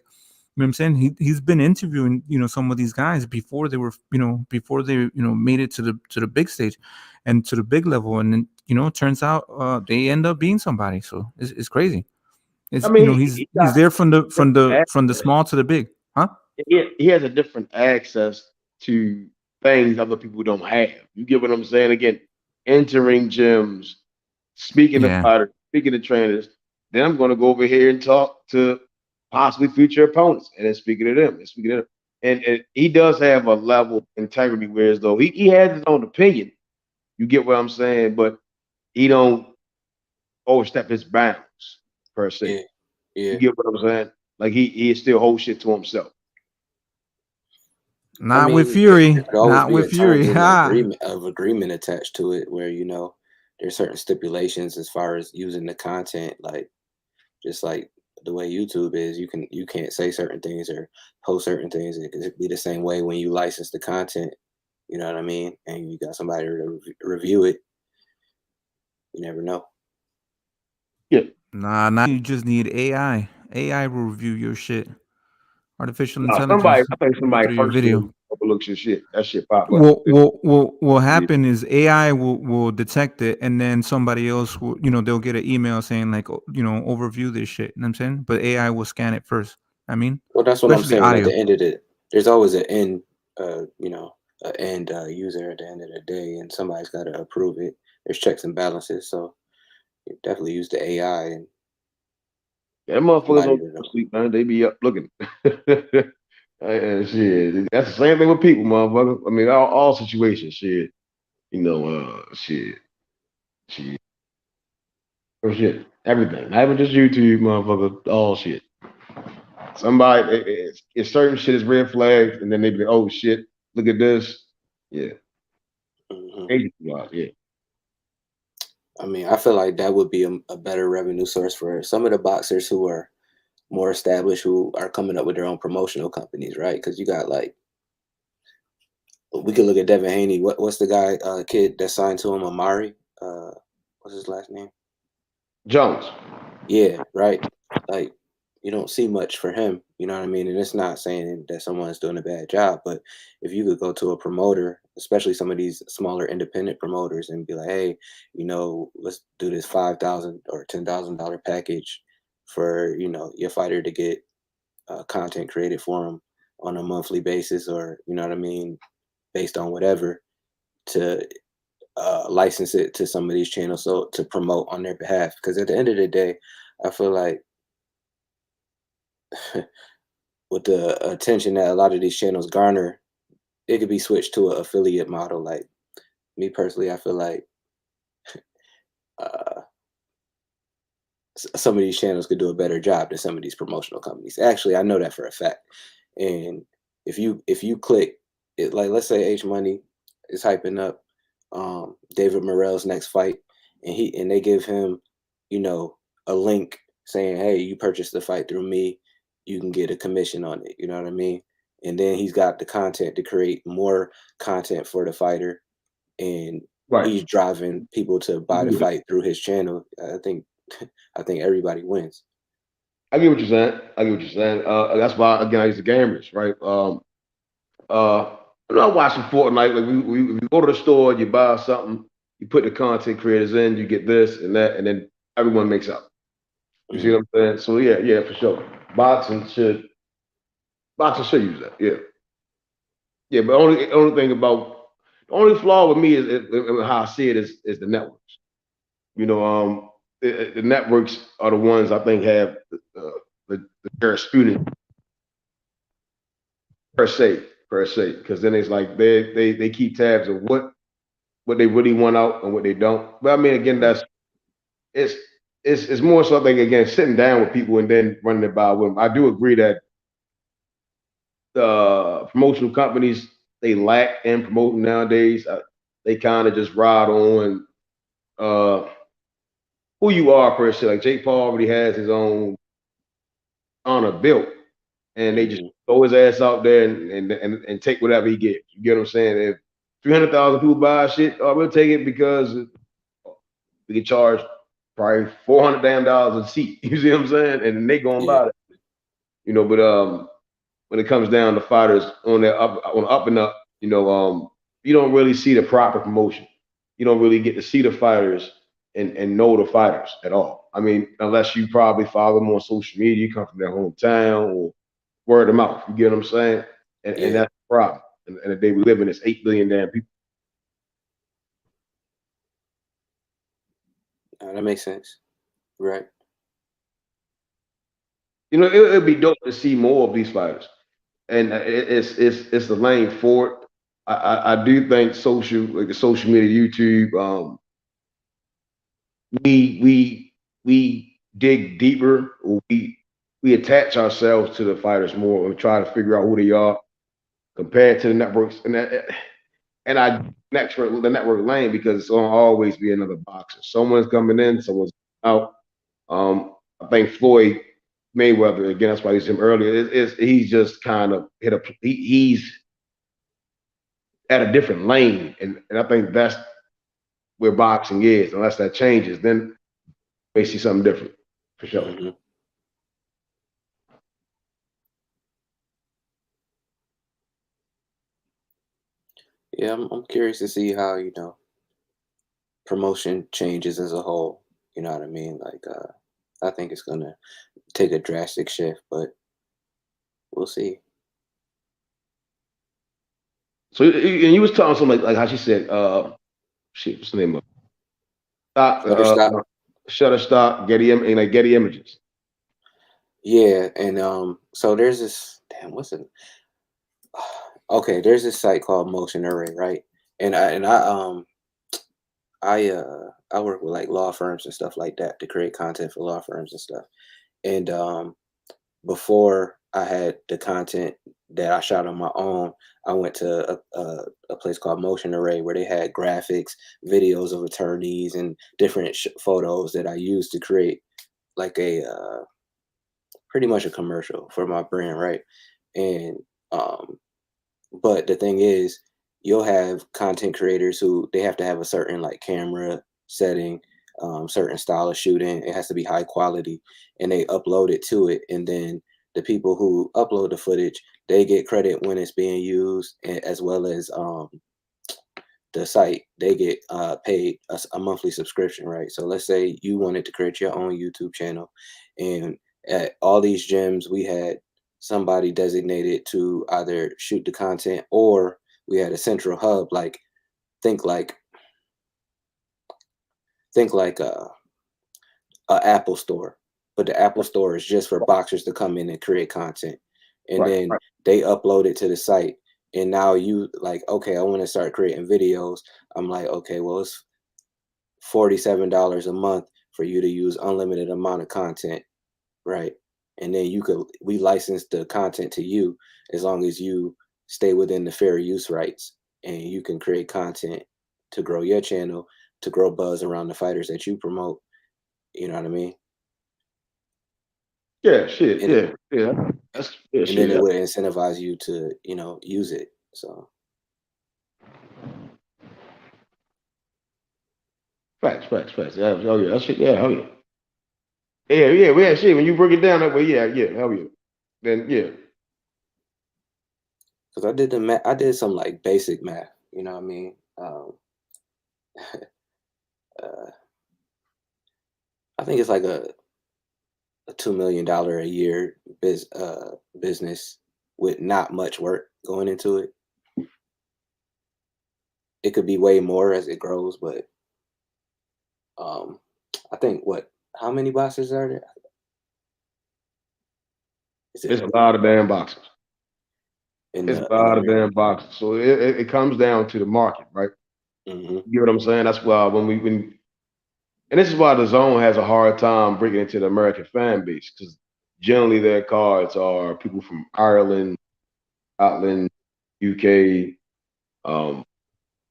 you know what I'm saying? He's been interviewing, you know, some of these guys before they were, you know, before they, you know, made it to the big stage and to the big level. And then, you know, it turns out they end up being somebody. So it's crazy. It's, I you know, mean, he's he got there from the access. small to the big, huh? He has a different access to things other people don't have. You get what I'm saying? Again, entering gyms, speaking to Yeah. fighters, speaking to trainers. Then I'm going to go over here and talk to possibly future opponents, and then speaking to them, and speaking to them. And he does have a level of integrity, whereas though he has his own opinion. You get what I'm saying? But he don't overstep his bounds per se. Yeah, yeah. You get what I'm saying? Like he still holds shit to himself. Not with Fury. There could always Not be with a Fury. terms Ha. of agreement attached to it, where you know there's certain stipulations as far as using the content, like just like the way YouTube is. You can't say certain things or post certain things. It could be the same way when you license the content. You know what I mean? And you got somebody to review it. You never know. Yeah. Nah, you just need AI. AI will review your shit. Artificial I intelligence think will go somebody through your personally video. overlooks your shit. That shit pop up. What happen is AI will detect it, and then somebody else will, you know, they'll get an email saying like, you know, overview this shit. You know what I'm saying? But AI will scan it first. I mean, Well, that's what I'm especially saying. At audio. the end of the, there's always an end, you know, an end user at the end of the day, and somebody's got to approve it. There's checks and balances, so you definitely use the AI and That motherfuckers somebody don't sleep, man. They be up looking. Shit. That's the same thing with people, motherfucker. I mean, all situations, shit. You know, shit. Oh, shit. Everything. Not even just YouTube, motherfucker. All shit. Somebody, if certain shit is red flags, and then they be like, oh shit, look at this. Yeah. Yeah. I mean, I feel like that would be a better revenue source for some of the boxers who are more established, who are coming up with their own promotional companies, right? Because you got like, we could look at Devin Haney. What's the guy, kid that signed to him, Amari? What's his last name? Jones. Yeah, right. Like, you don't see much for him, you know what I mean? And it's not saying that someone's doing a bad job, but if you could go to a promoter, especially some of these smaller independent promoters, and be like, hey, you know, let's do this $5,000 or $10,000 package for, you know, your fighter to get content created for him on a monthly basis, or, you know what I mean, based on whatever, to license it to some of these channels so to promote on their behalf. Because at the end of the day, I feel like with the attention that a lot of these channels garner, it could be switched to an affiliate model. Like me personally, I feel like some of these channels could do a better job than some of these promotional companies. Actually, I know that for a fact. And if you click it, like let's say H Money is hyping up David Morrell's next fight, and they give him, a link saying, hey, you purchased the fight through me, you can get a commission on it. You know what I mean? And then he's got the content to create more content for the fighter, and he's driving people to buy the fight through his channel. I think everybody wins. I get what you're saying. That's why, again, I use the gamers, right? I'm watching Fortnite. Like we go to the store, you buy something, you put the content creators in, you get this and that, and then everyone makes up. You see what I'm saying? So yeah, for sure. Boxing should use that. Yeah. But the only flaw with me is how I see it is the networks. The networks are the ones I think have the disputing per se, because then it's like they keep tabs of what they really want out and what they don't. But I mean, again, it's more something, again, sitting down with people and then running it by with them. I do agree that the promotional companies, they lack in promoting nowadays. They kind of just ride on who you are per se. Like Jake Paul already has his own honor built, and they just throw his ass out there and take whatever he gets. You get what I'm saying? If 300,000 people buy shit, we'll take it because we can charge probably $400 damn a seat. You see what I'm saying? And then they go and buy it. But when it comes down to fighters on up and up, you don't really see the proper promotion. You don't really get to see the fighters and know the fighters at all. I mean, unless you probably follow them on social media, you come from their hometown or word of mouth. You get what I'm saying? And that's the problem. And the day we live in is 8 billion damn people. That makes sense. Right. It'd be dope to see more of these fighters. And it's the lane for it. I do think social media, YouTube, we dig deeper, or we attach ourselves to the fighters more and try to figure out who they are compared to the networks. And I the network lane, because it's gonna always be another boxer. Someone's coming in, someone's out. I think Floyd Mayweather, again, that's why I used him earlier. He's just kind of he's at a different lane, and I think that's where boxing is. Unless that changes, then we may see something different for sure. Mm-hmm. Yeah, I'm curious to see how promotion changes as a whole. You know what I mean? Like, I think it's gonna take a drastic shift, but we'll see. So, and you was talking something like how she said, what's the name of it? Shutterstock, Getty Images. Yeah, and so there's this there's this site called Motion Array, right? And I work with like law firms and stuff like that to create content for law firms and stuff. And before I had the content that I shot on my own, I went to a place called Motion Array, where they had graphics, videos of attorneys, and different photos that I used to create like a pretty much a commercial for my brand, right? And but the thing is, you'll have content creators who they have to have a certain like camera setting, certain style of shooting. It has to be high quality, and they upload it to it. And then the people who upload the footage, they get credit when it's being used, as well as the site, they get paid a monthly subscription, right? So let's say you wanted to create your own YouTube channel, and at all these gyms, we had somebody designated to either shoot the content, or we had a central hub, like think like a Apple store, but the Apple store is just for boxers to come in and create content, and then they upload it to the site. And now you like, okay, I want to start creating videos. I'm like, okay, well, it's $47 a month for you to use unlimited amount of content, right? And then we license the content to you as long as you stay within the fair use rights, and you can create content to grow your channel, to grow buzz around the fighters that you promote. You know what I mean? Yeah, shit. And Yeah. and then it would incentivize you to, use it. So facts. Yeah, oh yeah, that shit. Yeah, hell yeah. Yeah. Shit, when you break it down that way, yeah, hell yeah. Then yeah. Because I did some like basic math. You know what I mean? I think it's like a $2 million a year business with not much work going into it. It could be way more as it grows, but I think how many boxers are there? It's a lot of damn boxers. It's a lot of damn boxers. So it comes down to the market, right? Mm-hmm. You get what I'm saying? That's why and this is why the zone has a hard time breaking into the American fan base, because generally their cards are people from Ireland, Scotland, UK.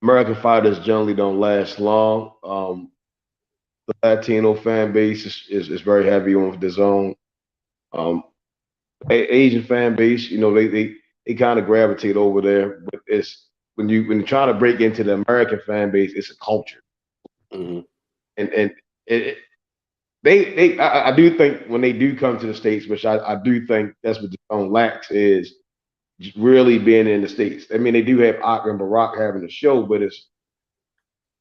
American fighters generally don't last long. The Latino fan base is very heavy on the zone. Asian fan base, they kind of gravitate over there, but it's when you try to break into the American fan base, it's a culture. Mm-hmm. And I do think when they do come to the States, which I do think that's what the zone lacks, is really being in the States. I mean, they do have Akram and Barack having the show, but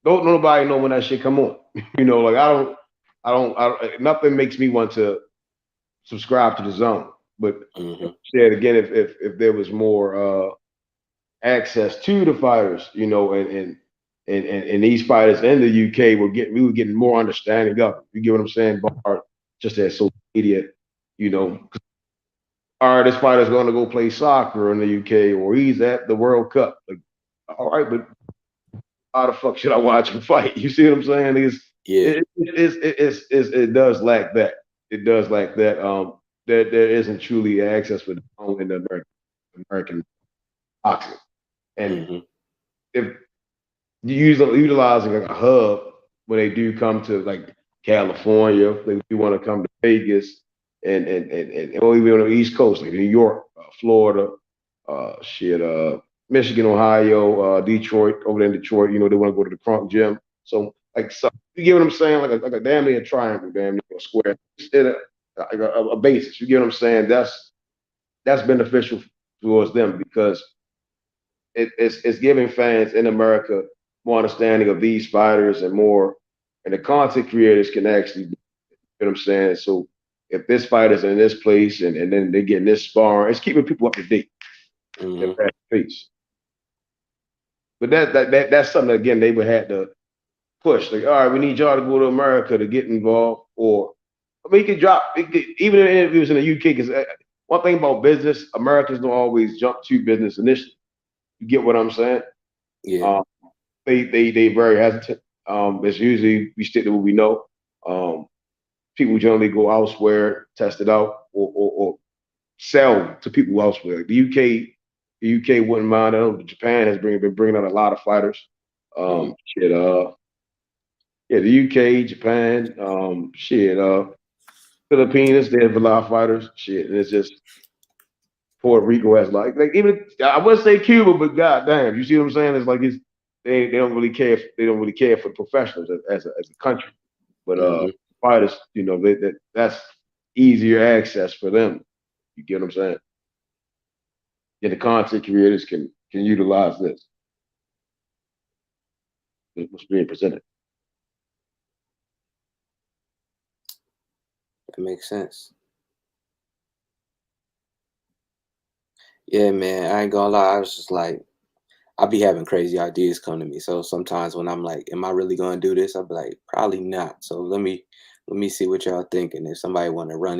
don't nobody know when that shit come on. Like I don't nothing makes me want to subscribe to the zone. But said again, if there was more access to the fighters, and these fighters in the UK we were getting more understanding of it. You get what I'm saying? Bar just as social media, all right, this fighter's going to go play soccer in the UK, or he's at the World Cup. Like, all right, but how the fuck should I watch him fight? You see what I'm saying? It does lack that. It does lack that. There isn't truly access for the in the American boxing, and if you utilizing like a hub when they do come to like California, they do want to come to Vegas, and or even on the East Coast, like New York, Florida, Michigan, Ohio, Detroit, over there in Detroit, they want to go to the Crunk Gym. So you get what I'm saying? Like a damn near triangle, damn near a square, instead of a basis. You get what I'm saying? That's beneficial towards them, because it's giving fans in America more understanding of these fighters and the content creators can actually, you know what I'm saying? So if this fighter's in this place and then they get in this sparring, it's keeping people up to date. Face. But that's something that, again, they would have to push. Like, all right, we need y'all to go to America to get involved, or you can even in interviews in the UK, because one thing about business, Americans don't always jump to business initially. You get what I'm saying? Yeah. They very hesitant. It's usually we stick to what we know. People generally go elsewhere, test it out, or sell to people elsewhere. Like the UK wouldn't mind. I know Japan has been bringing out a lot of fighters. The UK, Japan, Philippines, they have a lot of fighters. And it's just Puerto Rico has like even I wouldn't say Cuba, but goddamn, you see what I'm saying? It's like they don't really care. They don't really care for professionals as a country, but fighters, that's easier access for them. You get what I'm saying? Yeah, the content creators can utilize this. What's being presented. That makes sense. Yeah, man, I ain't gonna lie. I was just like, I be having crazy ideas come to me. So sometimes when I'm like, am I really gonna do this? I'll be like, probably not. So let me see what y'all think. And if somebody want to run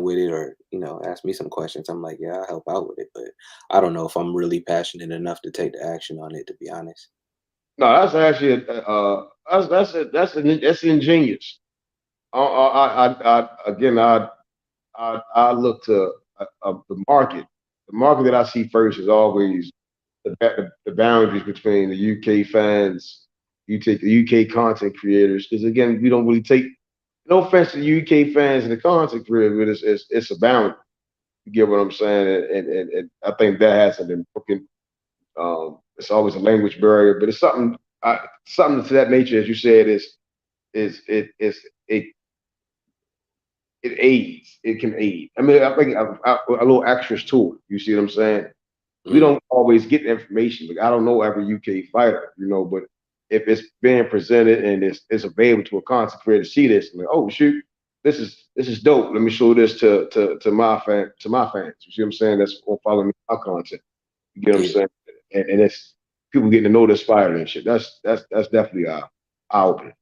with it, or ask me some questions, I'm like, yeah, I'll help out with it. But I don't know if I'm really passionate enough to take the action on it, to be honest. No, that's actually that's ingenious. I look to the market. The market that I see first is always the boundaries between the UK fans. You take the UK content creators, because again, we don't really take no offense to the UK fans and the content creators, but it's a boundary. You get what I'm saying? And I think that hasn't been broken. It's always a language barrier, but it's something to that nature, as you said, it aids. It can aid. I mean, I think a little extras to it. You see what I'm saying? We don't always get the information. Like, I don't know every UK fighter, but if it's being presented and it's available to a content creator to see this, I'm like, oh shoot, this is dope. Let me show this to my fans. You see what I'm saying? That's gonna follow me my content. You get what I'm saying? And it's people getting to know this fighter and shit. That's definitely eye opening.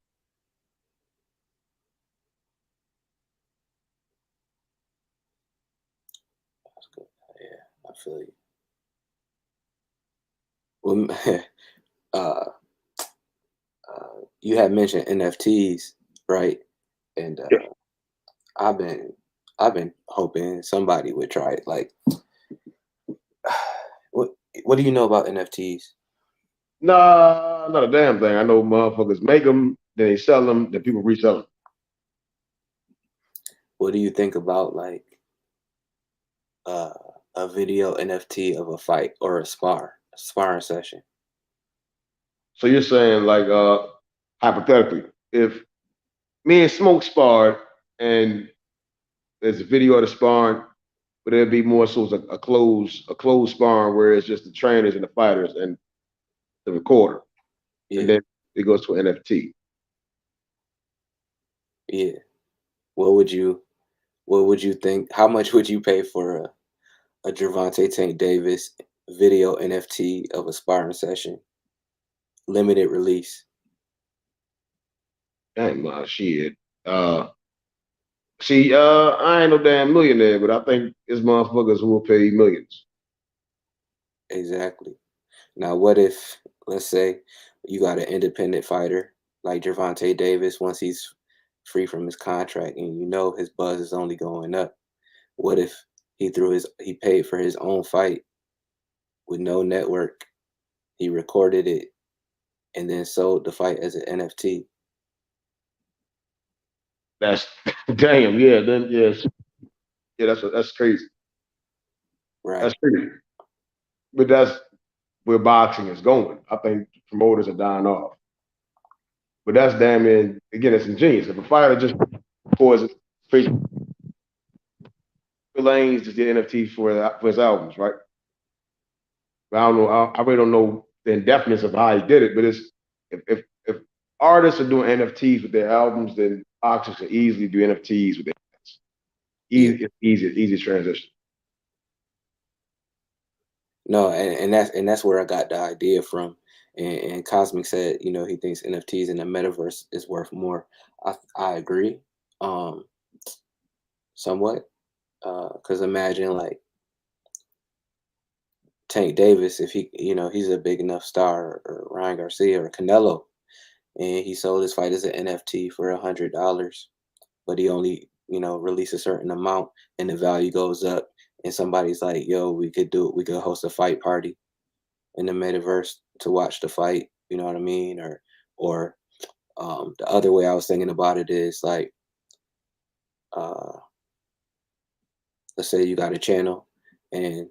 Yeah, I feel you. Well, you had mentioned NFTs, right? And I've been hoping somebody would try it. Like, what do you know about NFTs? Nah, not a damn thing. I know motherfuckers make them, then they sell them, then people resell them. What do you think about like a video NFT of a fight or a sparring session? So you're saying, like, hypothetically, if me and Smoke sparred and there's a video of the sparring, but it'd be more so a closed sparring where it's just the trainers and the fighters and the recorder, and then it goes to an NFT. Yeah. What would you think? How much would you pay for a Gervonta Tank Davis video NFT of a sparring session, limited release? Ain't my shit. See, I ain't no damn millionaire, but I think it's motherfuckers who will pay millions. Exactly. Now, what if, let's say, you got an independent fighter like Gervonta Davis once he's free from his contract, and you know his buzz is only going up? What if he paid for his own fight with no network? He recorded it and then sold the fight as an NFT. That's damn, yeah. Then yes, yeah. That's crazy. Right. That's crazy. But that's where boxing is going. I think promoters are dying off. But that's damn it. Again, it's ingenious. If a fighter just pours lanes just did NFT for his albums, right? But I don't know. I really don't know the indefiniteness of how he did it. But it's if artists are doing NFTs with their albums, then boxers can easily do NFTs with their albums. It's easy transition. No, and that's where I got the idea from. And Cosmic said, he thinks NFTs in the metaverse is worth more. I agree, somewhat, because imagine like Tank Davis, if he's a big enough star, or Ryan Garcia or Canelo, and he sold his fight as an NFT for $100, but he only release a certain amount, and the value goes up, and somebody's like, yo, we could host a fight party in the metaverse to watch the fight, you know what I mean? Or the other way I was thinking about it is like, let's say you got a channel and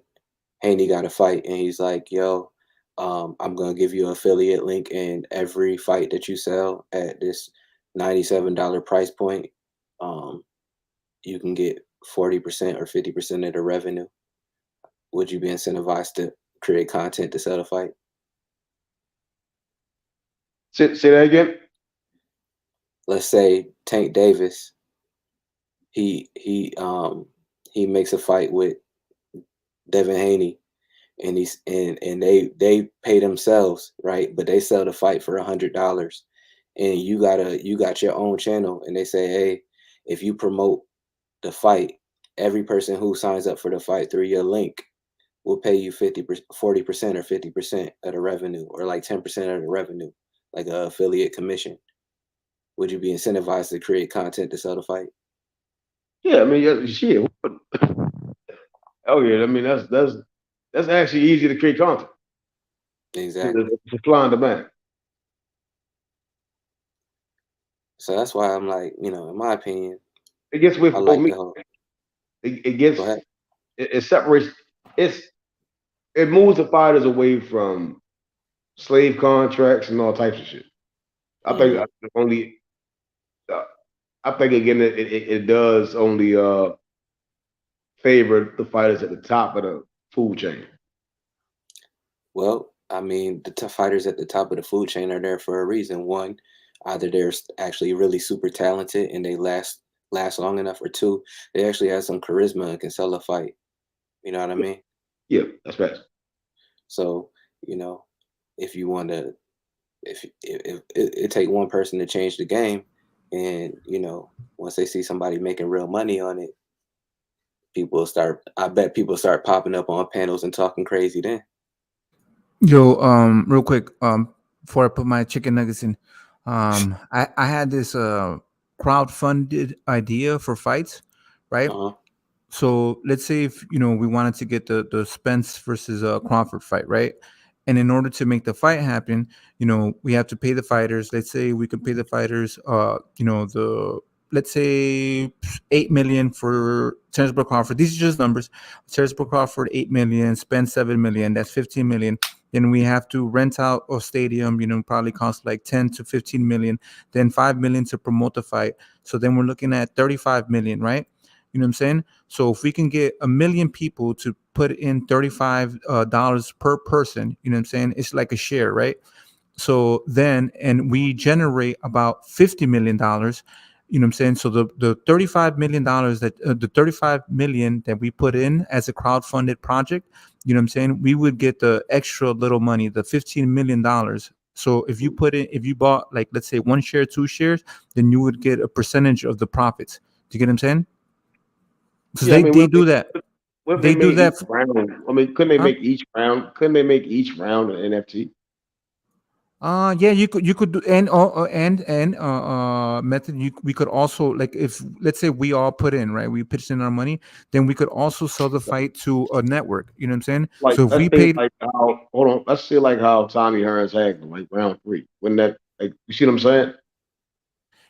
Haney got a fight, and he's like, yo, I'm gonna give you an affiliate link, and every fight that you sell at this $97 price point, you can get 40% or 50% of the revenue. Would you be incentivized to create content to sell the fight? Say that again. Let's say Tank Davis, he makes a fight with Devin Haney, and they pay themselves, right? But they sell the fight for $100, and you got your own channel, and they say, hey, if you promote the fight, every person who signs up for the fight through your link will pay you 40% or 50% of the revenue, or like 10% of the revenue, like an affiliate commission. Would you be incentivized to create content to sell the fight? Yeah, I mean, yeah, shit. Oh yeah, I mean that's actually easy to create content. Exactly. It's supply and demand. So that's why I'm like, you know, in my opinion, It gets with I like me. the whole. It gets Go ahead. it separates. It moves the fighters away from slave contracts and all types of shit. I think only. I think again it does only favor the fighters at the top of the food chain. Well, I mean, the fighters at the top of the food chain are there for a reason. One, either they're actually really super talented and they last long enough, or two, they actually have some charisma and can sell a fight. You know what I mean? Yeah, that's right. So, you know, if you want to, if it take one person to change the game, and you know, once they see somebody making real money on it, I bet people start popping up on panels and talking crazy then. Yo, real quick, before I put my chicken nuggets in, I had this crowd-funded idea for fights, right? So let's say if we wanted to get the Spence versus Crawford fight, right? And in order to make the fight happen, we have to pay the fighters. Let's say we could pay the fighters, let's say 8 million for Terence Crawford. These are just numbers. Terence Crawford 8 million, Spence 7 million. That's 15 million. Then we have to rent out a stadium. Probably cost like 10 to 15 million. Then 5 million to promote the fight. So then we're looking at 35 million, right? You know what I'm saying? So if we can get 1 million people to put in $35 per person, you know what I'm saying? It's like a share, right? So then, and we generate about $50 million, you know what I'm saying? So the $35 million the 35 million that we put in as a crowdfunded project, you know what I'm saying? We would get the extra little money, the $15 million. So if you bought like, let's say 1 share, 2 shares, then you would get a percentage of the profits. Do you get what I'm saying? Because Yeah, I mean, they do that. What if They do that. round? I mean, couldn't they make each round? Couldn't they make each round an NFT? Yeah, you could do, and method. We could also, like, if let's say we all put in, right, we pitched in our money, then we could also sell the fight to a network. You know what I'm saying? Like, So if let's we say paid, like how hold on, let's say like how Tommy Hearns had like round 3. Wouldn't that, like, you see what I'm saying?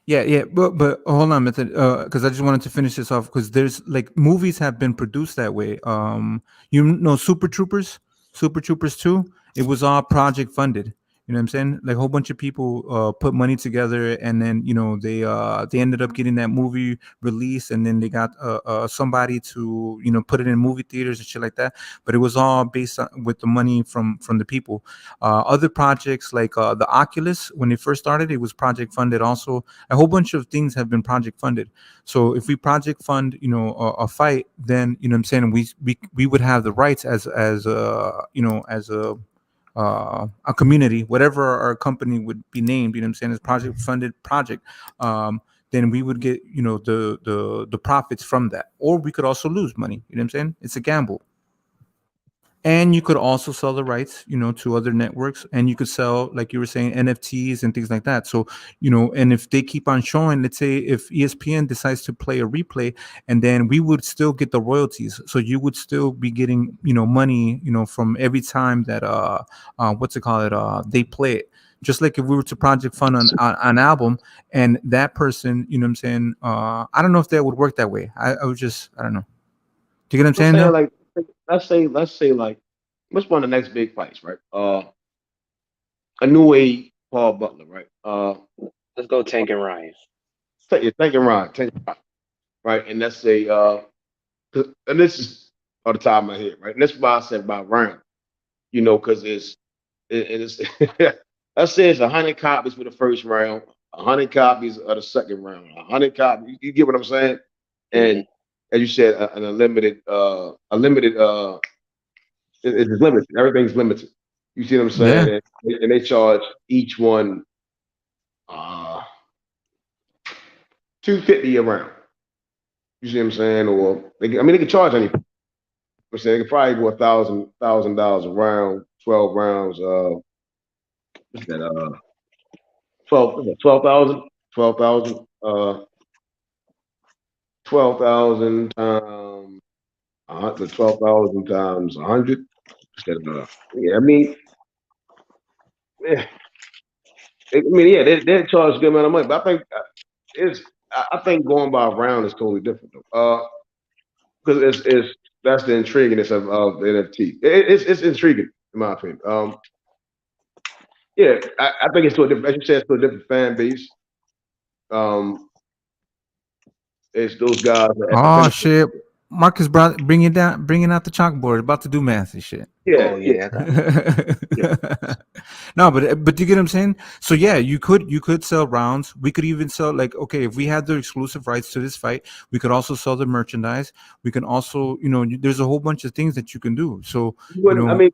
yeah, but hold on, method, because I just wanted to finish this off, because there's like movies have been produced that way. Super Troopers 2, it was all project funded. You know what I'm saying? Like a whole bunch of people put money together, and then they ended up getting that movie released, and then they got somebody to put it in movie theaters and shit like that. But it was all based on with the money from the people. Other projects like the Oculus, when it first started, it was project funded also. A whole bunch of things have been project funded. So if we project fund a fight, then what I'm saying, we would have the rights as a community, whatever our company would be named, what I'm saying, as project funded project, then we would get the profits from that, or we could also lose money. What I'm saying, it's a gamble. And you could also sell the rights, to other networks, and you could sell, like you were saying, NFTs and things like that. So, and if they keep on showing, let's say if ESPN decides to play a replay, and then we would still get the royalties. So you would still be getting, money, from every time that they play it. Just like if we were to project fund an album, and that person, what I'm saying, I don't know if that would work that way. I don't know. Do you get what I'm saying now? Like, let's say like, what's one of the next big fights, right? A new age Paul Butler, right? Let's go Tank and Ryan. Tank and Ryan, right? And let's say, and this is on the top of my head, right? And that's why I said about Ryan, because it's let's say it's 100 copies for the first round, 100 copies of the second round, 100 copies. You get what I'm saying? And as you said, it's limited. Everything's limited. You see what I'm saying? Yeah. And they charge each one $250 a round. You see what I'm saying? Or they can charge anything. I'm saying they could probably go $1,000 a round, 12 rounds. What's that? 12,000. 12,000. 12,000 times the 12,000 times 100 instead of yeah. I mean, yeah. They charge a good amount of money, but I think I think going by round is totally different though. Because it's that's the intriguiness of the NFT. It's intriguing in my opinion. Yeah, I think it's to a different, as you said, it's to a different fan base. It's those guys that at the Oh benefit. shit. Marcus bringing out the chalkboard, about to do math and shit. Yeah, Oh yeah, I got No, but you get what I'm saying? So yeah, you could sell rounds. We could even sell, like, okay, if we had the exclusive rights to this fight, we could also sell the merchandise. We can also, there's a whole bunch of things that you can do. So, I mean,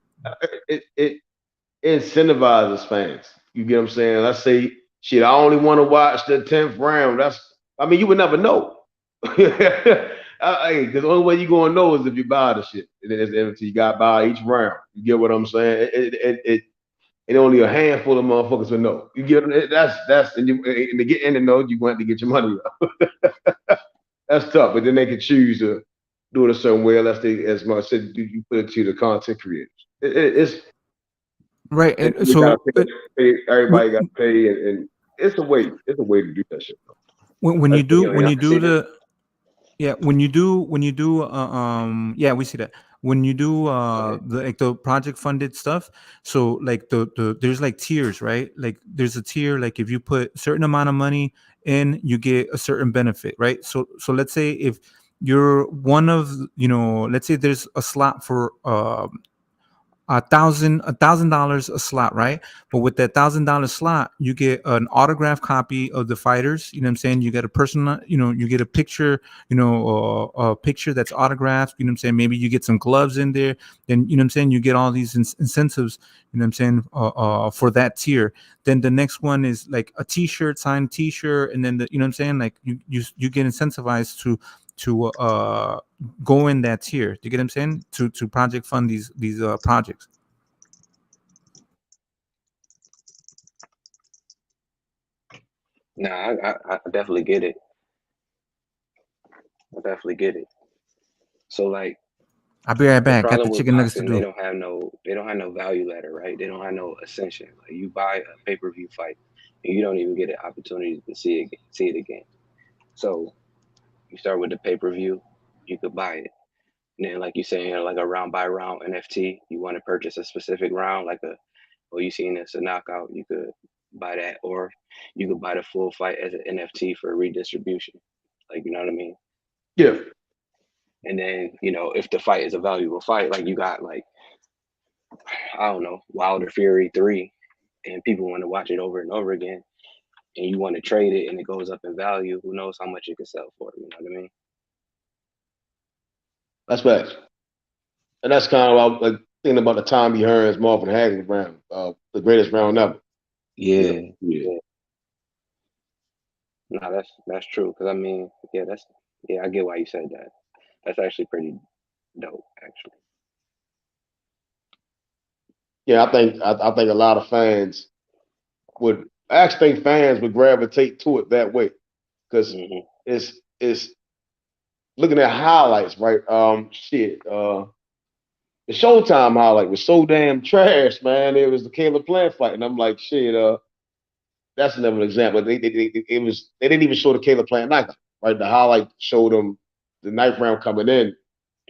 it incentivizes fans. You get what I'm saying? Let's say, shit, I only want to watch the 10th round. You would never know. Because the only way you're going to know is if you buy the shit. You got to buy each round. You get what I'm saying? And only a handful of motherfuckers will know. You get it? And to get in the know, you're going to get your money up. That's tough. But then they can choose to do it a certain way, unless as Mark said, you put it to the content creators. It's right. And so everybody got to pay, and it's a way. It's a way to do that shit. When you do we see that when you do the project funded stuff. So like there's like tiers, right? Like there's a tier, like if you put a certain amount of money in, you get a certain benefit, right? So let's say if you're one of, let's say there's a slot for $1,000 a slot, right? But with that $1,000 slot, you get an autographed copy of the fighters. You know what I'm saying? You get a personal, you get a picture, a picture that's autographed. You know what I'm saying? Maybe you get some gloves in there. Then, you know what I'm saying? You get all these incentives, you know what I'm saying, for that tier. Then the next one is like a T-shirt, signed T-shirt, and then you know what I'm saying? Like you get incentivized to go in that tier. Do you get what I'm saying? To project fund these projects. No, I definitely get it. So like, I'll be right back. Got the with chicken nuggets to boxing, do. they don't have no value ladder, right? They don't have no ascension. Like you buy a pay-per-view fight, and you don't even get an opportunity to see it again. So you start with the pay-per-view, you could buy it. And then, like you saying, like a round by round NFT, you want to purchase a specific round, like you seen it's a knockout, you could buy that, or you could buy the full fight as an NFT for redistribution. Like, you know what I mean? Yeah. And then, if the fight is a valuable fight, like you got like, I don't know, Wilder Fury 3, and people want to watch it over and over again, and you want to trade it and it goes up in value, who knows how much it could sell for, you know what I mean? That's facts. And that's kind of like thinking about the Tommy Hearns, Marvin Hagler round, the greatest round ever. Yeah. No, that's true. Because I mean, I get why you said that. That's actually pretty dope, actually. Yeah, I think a lot of fans would gravitate to it that way, because it's looking at highlights, right? The Showtime highlight was so damn trash, man. It was the Caleb Plant fight, and I'm like, shit. That's another example. They didn't even show the Caleb Plant knockout, right? The highlight showed them the ninth round coming in,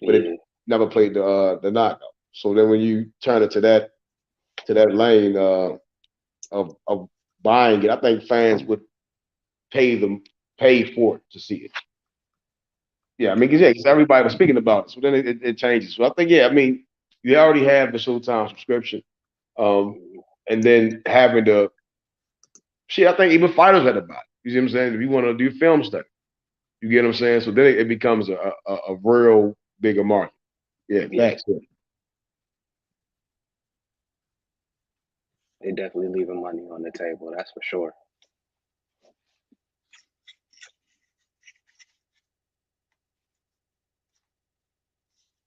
but it never played the knockout. So then when you turn it to that lane of buying it, I think fans would pay for it to see it. Yeah, I mean, because everybody was speaking about it, so then it changes. So I think, you already have the Showtime subscription, and then having the I think even fighters had to buy it. You see what I'm saying? If you want to do film study, you get what I'm saying. So then it becomes a real bigger market. Yeah, facts. They definitely leaving money on the table. That's for sure.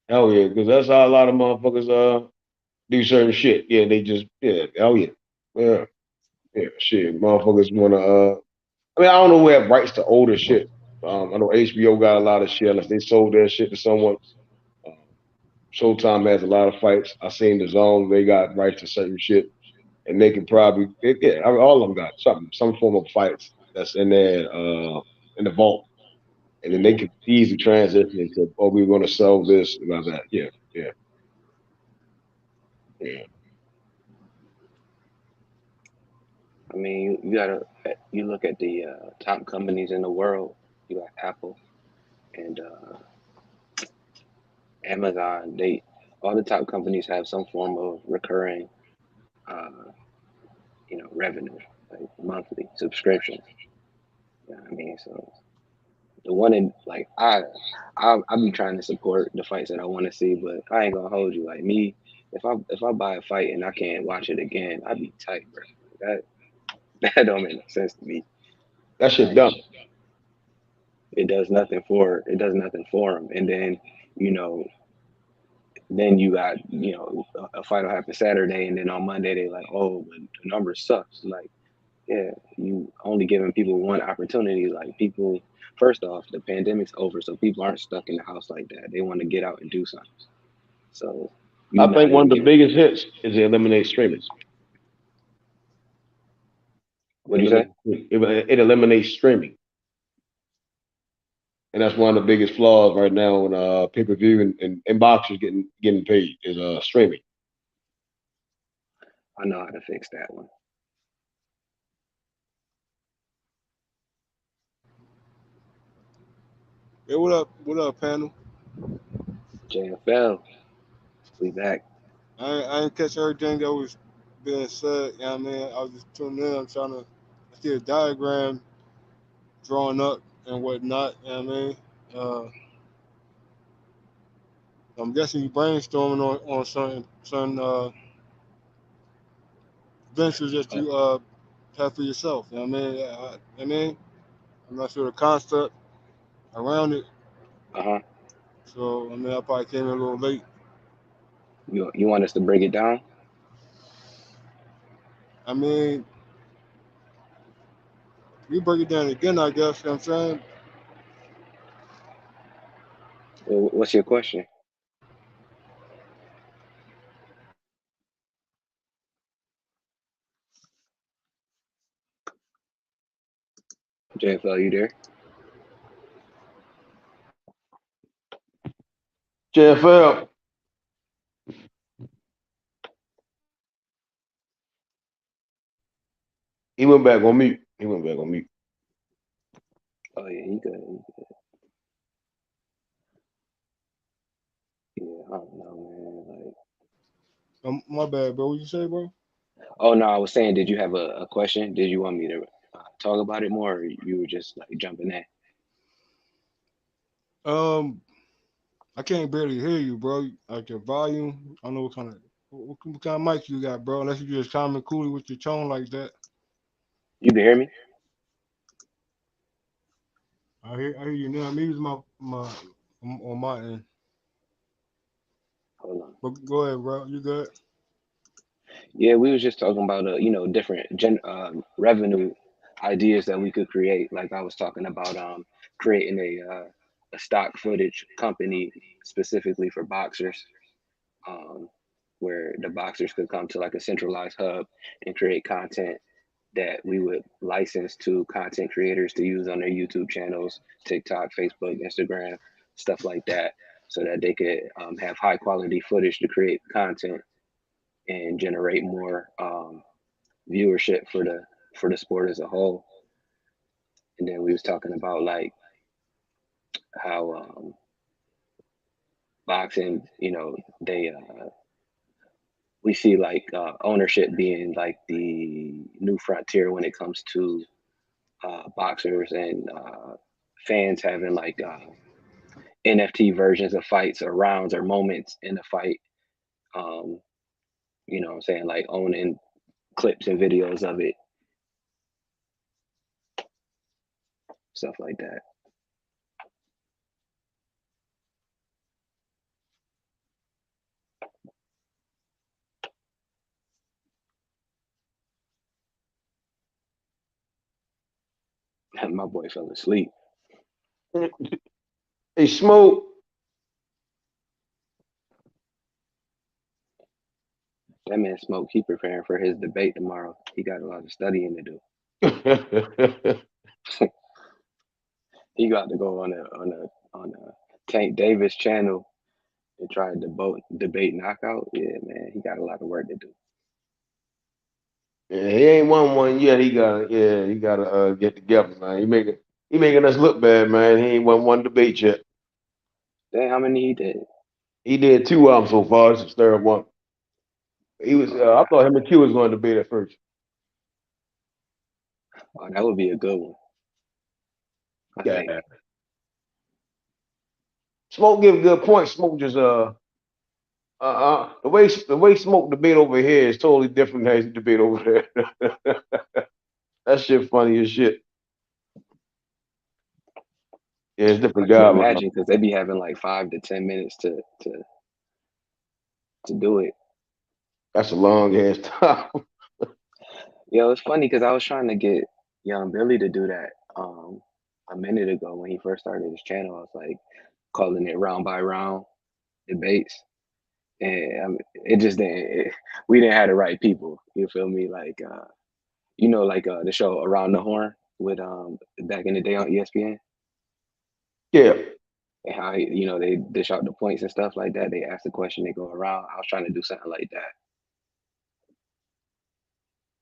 Hell yeah, because that's how a lot of motherfuckers do certain shit. Yeah, they just hell yeah, shit. Motherfuckers want to I mean, I don't know who have rights to older shit. I know HBO got a lot of shit unless they sold their shit to someone. Showtime has a lot of fights. I seen the Zone; they got rights to certain shit, and they can probably I mean, all of them got some form of fights that's in there in the vault, and then they could easily transition into we're going to sell this about that. Yeah. I mean, you look at the top companies in the world. You got Apple and Amazon. All the top companies have some form of recurring, revenue, like monthly subscriptions. You know what I mean? So the one in like I be trying to support the fights that I want to see, but I ain't gonna hold you. Like me, if I buy a fight and I can't watch it again, I'd be tight, bro. That don't make no sense to me. That shit dumb. It does nothing for them, and then then you got a fight will happen Saturday, and then on Monday they like, oh, but the numbers suck. Like, yeah, you only giving people one opportunity. Like people, first off, the pandemic's over, so people aren't stuck in the house like that. They want to get out and do something. So I think one of the biggest hits is to eliminate streaming. What do you say? It eliminates streaming, and that's one of the biggest flaws right now in pay-per-view and boxers getting paid is streaming. I know how to fix that one. Hey, what up? What up, panel? JFL, we back. I ain't catch everything that was being said. You know what I mean? I was just tuning in. I'm trying to see a diagram drawn up and whatnot. You know what I mean? I'm guessing you brainstorming on certain ventures that you have for yourself. You know what I mean? I'm not sure the concept around it. So, I mean, I probably came in a little late. You want us to break it down? I mean, we break it down again, I guess. You know what I'm saying? Well, what's your question? JFL, you there? JFL. He went back on mute. Oh yeah, he good. Yeah, I don't know, man. Like, my bad, bro. What you say, bro? oh no, I was saying, did you have a question? Did you want me to talk about it more, or you were just like jumping in? I can't barely hear you, bro. Like your volume. I don't know what kind of mic you got, bro. Unless you just comment coolly with your tone like that. You can hear me? I hear you now. Maybe it's my on my end. Hold on. But go ahead, bro. You good? Yeah, we was just talking about different revenue ideas that we could create. Like I was talking about creating a stock footage company specifically for boxers, where the boxers could come to like a centralized hub and create content that we would license to content creators to use on their YouTube channels, TikTok, Facebook, Instagram, stuff like that, so that they could have high quality footage to create content and generate more viewership for the sport as a whole. And then we was talking about like how boxing, they we see like ownership being like the new frontier when it comes to boxers and fans having like NFT versions of fights or rounds or moments in the fight. You know what I'm saying? Like owning clips and videos of it. Stuff like that. My boy fell asleep. Hey, Smoke. That man Smoke, he preparing for his debate tomorrow. He got a lot of studying to do. He got to go on a Tank Davis channel and try to debate knockout. Yeah, man, he got a lot of work to do. Yeah, he ain't won one yet. He gotta get together, man. He making us look bad, man. He ain't won one debate yet. Damn, how many he did? He did 2 of them so far. This is third one. He was. I thought him and Q was going to debate at first. Oh, that would be a good one. I think. Smoke give good points. Smoke just the way Smoke debate over here is totally different than his debate over there. That shit funny as shit. Yeah, it's different I guy. can imagine because they be having like 5 to 10 minutes to do it. That's a long ass time. Yo, it's funny because I was trying to get young Billy to do that a minute ago when he first started his channel. I was like calling it round by round debates, and it just didn't. We didn't have the right people. You feel me? Like like the show Around the Horn with back in the day on ESPN. Yeah. And how they dish out the points and stuff like that. They ask the question, they go around. I was trying to do something like that.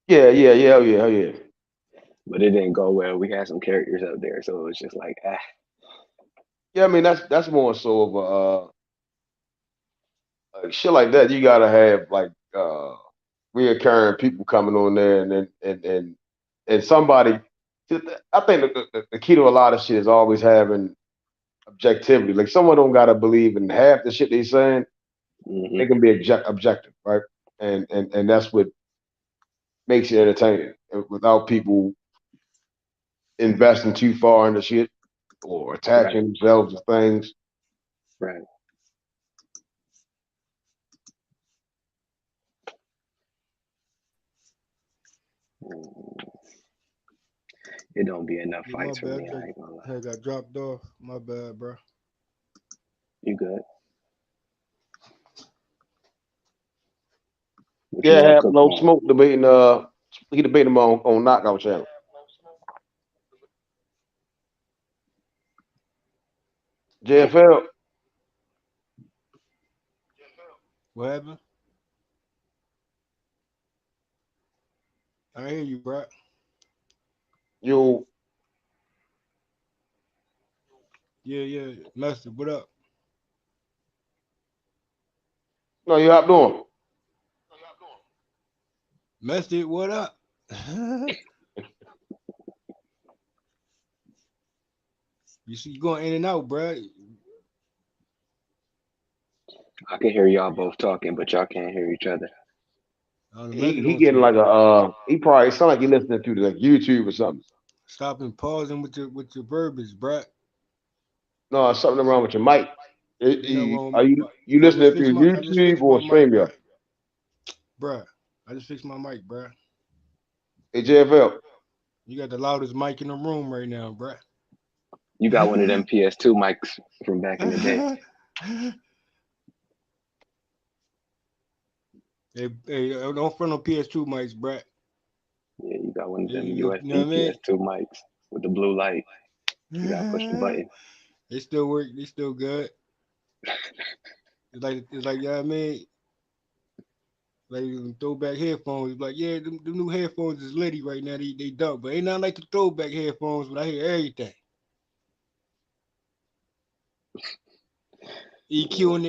Yeah. But it didn't go well. We had some characters up there, so it was just like, ah. Yeah, I mean that's more so of a shit like that. You gotta have like reoccurring people coming on there, and somebody. I think the key to a lot of shit is always having objectivity. Like someone don't gotta believe in half the shit they saying. Mm-hmm. They can be objective, right? And that's what makes it entertaining. Without people investing too far into shit or attaching themselves to things. Right. It don't be enough fights for me. I ain't gonna lie. I got dropped off. My bad, bro. You good? Yeah, have no Smoke debating. He debated him on Knockout Channel. JFL. What happened? I hear you, bro. You. Yeah. Master, what up? No, you hopped on. Master, what up? You see, you going in and out, bro. I can hear y'all both talking, but y'all can't hear each other. He getting like he probably sound like he listening to like YouTube or something. Stop and pausing with your verbiage, bro. No, something wrong with your mic. Are you I just listening fixed through my YouTube or mic, StreamYard? Bruh, I just fixed my mic, bruh. Hey, JFL. You got the loudest mic in the room right now, bruh. You got one of them PS2 mics from back in the day. Hey, don't front on PS2 mics, bruh. Yeah, you got one of them USB PS2 mics with the blue light. You gotta push the button. They still work. They still good. It's like you know what I mean? Like throwback headphones. Like, yeah, them new headphones is litty right now. They dope, but ain't nothing like the throwback headphones when I hear everything. EQing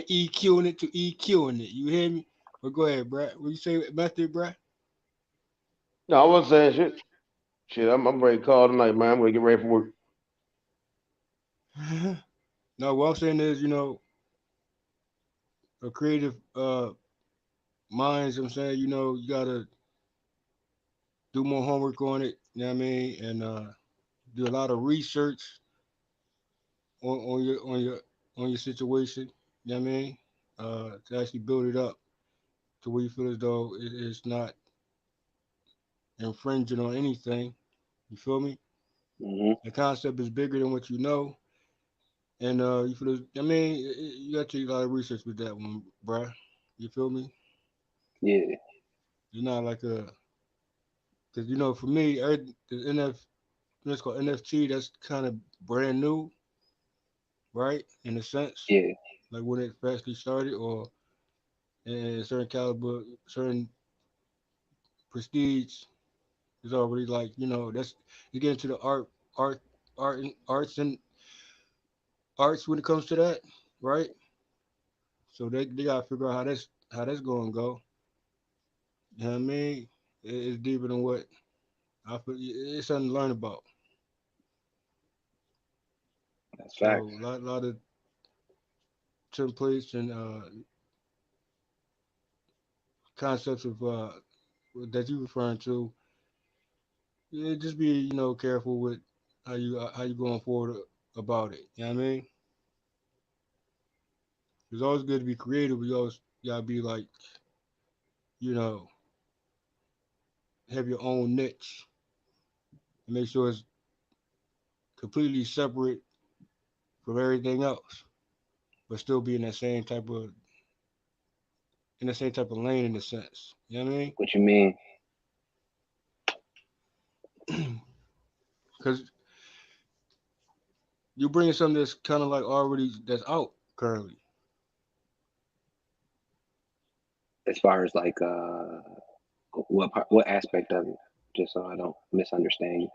it to EQing it. You hear me? But go ahead, bruh. What you say, method, bruh? No, I wasn't saying shit. Shit, I'm ready to call tonight, man. I'm gonna get ready for work. No, what I'm saying is, a creative minds, I'm saying, you gotta do more homework on it, you know what I mean, and do a lot of research on your situation, you know what I mean, to actually build it up to where you feel as though it's not infringing on anything. You feel me? The concept is bigger than what you know. And you feel, I mean, you got to do a lot of research with that one, bruh. You feel me? Yeah. You're not like a, because you know, for me, the it's called NFT. That's kind of brand new, right? In a sense, Yeah. like when it freshly started, or in a certain caliber, certain prestige is already like that's you get into the art, arts when it comes to that, right? So they gotta figure out how that's gonna go. You know what I mean? It's deeper than what I feel. It's something to learn about. That's So facts. lot of templates and concepts of that you referring to. Yeah, just be careful with how you going forward about it. You know what I mean? It's always good to be creative, but you always gotta be like you know have your own niche and make sure it's completely separate from everything else, but still be in the same type of lane in a sense. You know what I mean? What you mean? Because you're bringing something that's kind of like already that's out currently. As far as like what aspect of it? Just so I don't misunderstand you.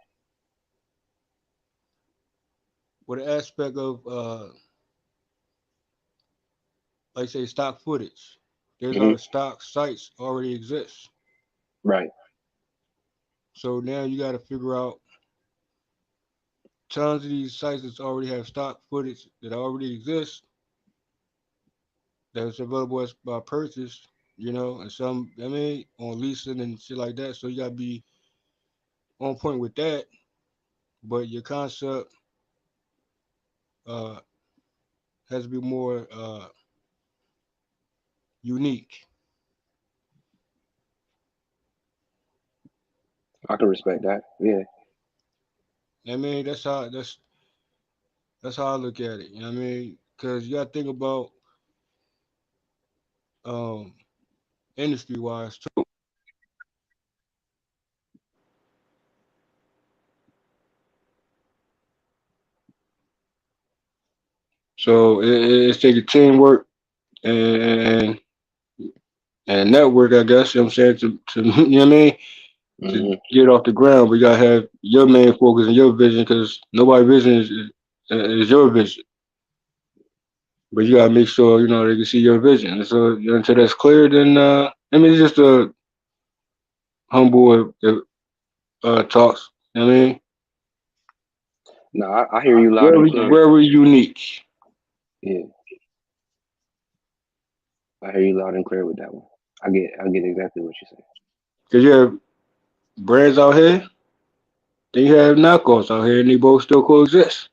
With the aspect of like say stock footage, there's a lot of stock sites already exist. Right. So now you got to figure out tons of these sites that already have stock footage that already exist that's available as by purchase, and some I mean on leasing and shit like that. So you gotta be on point with that, but your concept uh has to be more unique. I can respect that. Yeah. I mean that's how I look at it. You know what I mean? Because you gotta think about um industry wise too. So it's taking teamwork and and network, I guess. You know what I'm saying to you know what I mean to get off the ground, but you gotta have your main focus and your vision because nobody's vision is your vision. But you gotta make sure they can see your vision. And so until that's clear, then I mean it's just a humble talks. You know what I mean, No, I hear you loud and clear. very unique. Yeah. I hear you loud and clear with that one. I get exactly what you're saying. Cause you have brands out here, then you have knockoffs out here, and they both still coexist.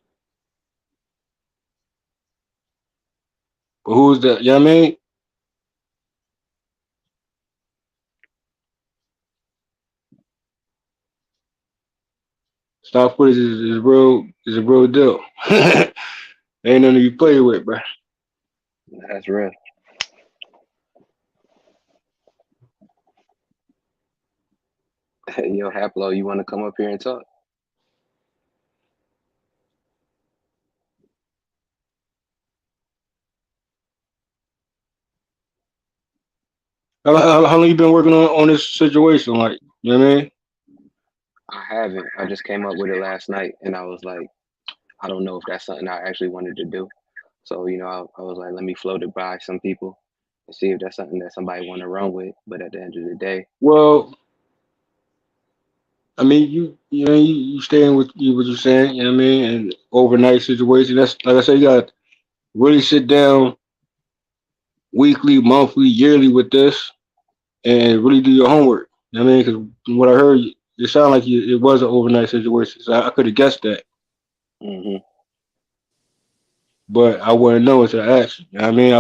But who's the? You know what I mean? Stock footage is real. Is a real deal. Ain't nothing you play with, bro. That's real. Yo, Haplo, you want to come up here and talk? How long you been working on this situation? Like, you know what I mean? I haven't. I just came up with it last night, and I was like, I don't know if that's something I actually wanted to do. So, I was like, let me float it by some people and see if that's something that somebody want to run with. But at the end of the day, well, I mean, you staying with what you're saying, you know what I mean, and overnight situation. That's like I said, you got to really sit down weekly, monthly, yearly with this, and really do your homework. You know what I mean, because what I heard, it sounded like it was an overnight situation. So I could have guessed that, but I wouldn't know until I asked. You know what I mean,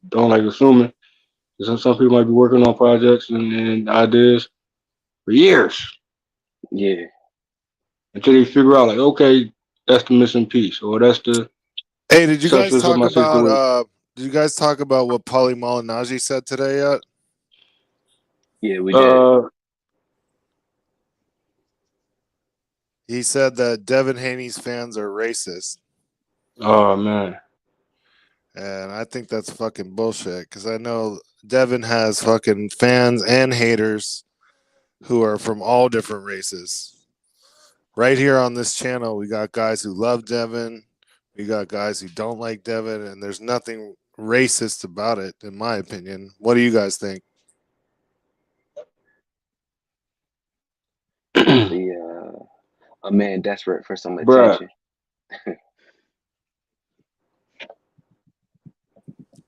don't like assuming. Some people might be working on projects and ideas for years. Yeah. until they figure out like, okay, that's the missing piece, or that's the Hey, did you guys substance of talk my about situation. did you guys talk about what Paulie Malignaggi said today yet? Yeah, we did. He said that Devin Haney's fans are racist. Oh man. And I think that's fucking bullshit because I know Devin has fucking fans and haters who are from all different races. Right here on this channel, we got guys who love Devin. We got guys who don't like Devin, and there's nothing racist about it, in my opinion. What do you guys think? Simply a man desperate for some Bruh. attention.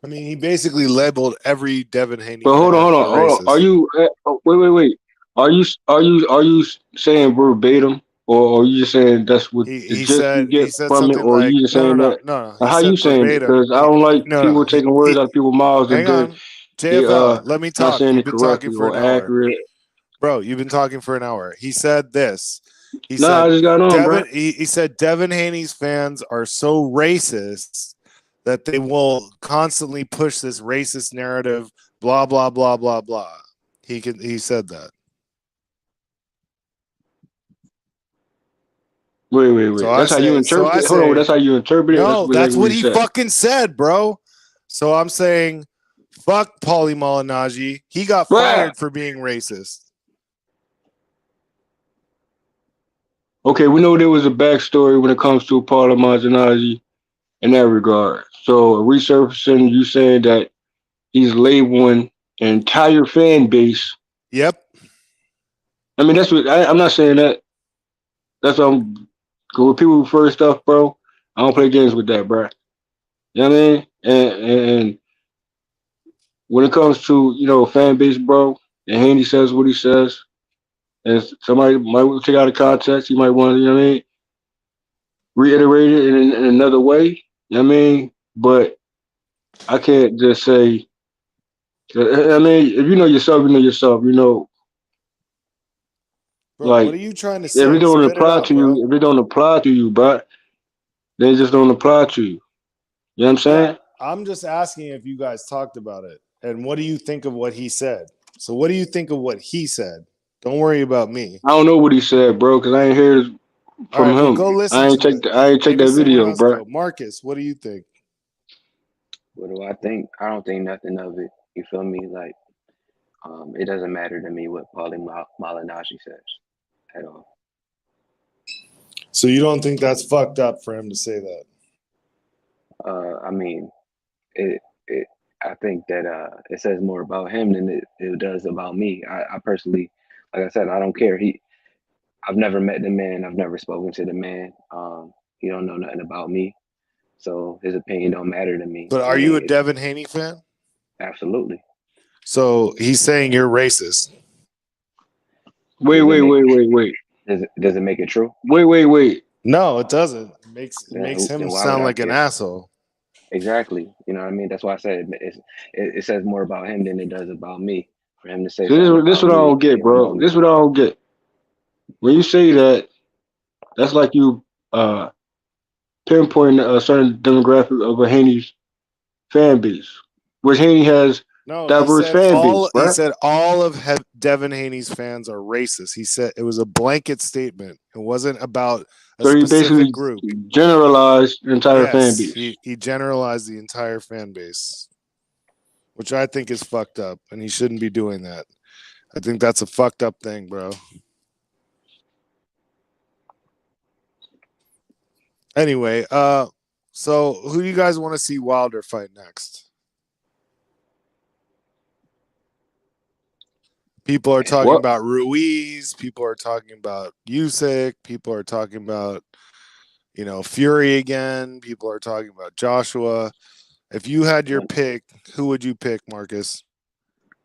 I mean, he basically labeled every Devin Haney But hold fan on. a racist. Are you? Wait. Are you saying verbatim, or are you just saying that's what the He gist you said get from it, something or are like you just no. saying that? He How you said saying it? verbatim. Because I don't like people He, taking words out of people's mouths and hang then on, they JFL. Let me not talk. saying You've it been talking correctly for an or hour, accurate. bro. You've been talking for an hour. He said this. He Nah, said I just got on, bro. Devin. He said Devin Haney's fans are so racist that they will constantly push this racist narrative. Blah blah blah blah blah. He said that. Wait. So I That's how you say. So interpret I it. Hold on. say. That's how you interpret it. No, That's that's what what he he said. fucking said, bro. So I'm saying, fuck Paulie Malignaggi. He got fired for being racist. Okay, we know there was a backstory when it comes to Paulo Malignaggi in that regard. So resurfacing, you saying that he's labeling an entire fan base. Yep. I mean, that's what I'm not saying that. That's what I'm. When people refer to stuff, bro, I don't play games with that, bro. You know what I mean? And when it comes to fan base, bro, and Haney says what he says, and somebody might take out of context, you might want to, you know what I mean, reiterate it in another way. You know what I mean? But I can't just say. I mean, if you know yourself, you know yourself. You know, Bro, like what are you trying to if it say? don't Spit it apply out, to bro. you, if it don't apply to you, bro, they just don't apply to you. You know what I'm saying? Yeah, I'm just asking if you guys talked about it. And what do you think of what he said? So what do you think of what he said? Don't worry about me. I don't know what he said, bro, because I ain't hear it All from right, well, him. go listen I ain't to check. it. I ain't check Maybe that someone video, else bro. go. Marcus, what do you think? What do I think? I don't think nothing of it. You feel me? Like, it doesn't matter to me what Paulie Malignaggi says at all. So you don't think that's fucked up for him to say that? I mean, it. I think that it says more about him than it does about me. I personally, like I said, I don't care. I've never met the man. I've never spoken to the man. He don't know nothing about me, so his opinion don't matter to me. But are you a Devin Haney fan? Absolutely. So he's saying you're racist. Wait. Does it make it true? Wait. No, it doesn't. It makes Then him why would sound I like an care? asshole. Exactly. You know what I mean? That's why I said it says more about him than it does about me. For him to say So something this about what I me, don't get, you don't know bro. me. This what I don't get. When you say that, that's like you pinpoint a certain demographic of a Haney's fan base, which Haney has No, diverse fan base, he bro. said all of Devin Haney's fans are racist. He said it was a blanket statement. It wasn't about a So he specific basically group. generalized the entire fan Yes, base. he generalized the entire fan base, which I think is fucked up, and he shouldn't be doing that. I think that's a fucked up thing, bro. Anyway, so who do you guys want to see Wilder fight next? People are talking about Ruiz. People are talking about Usyk. People are talking about, Fury again. People are talking about Joshua. If you had your pick, who would you pick, Marcus?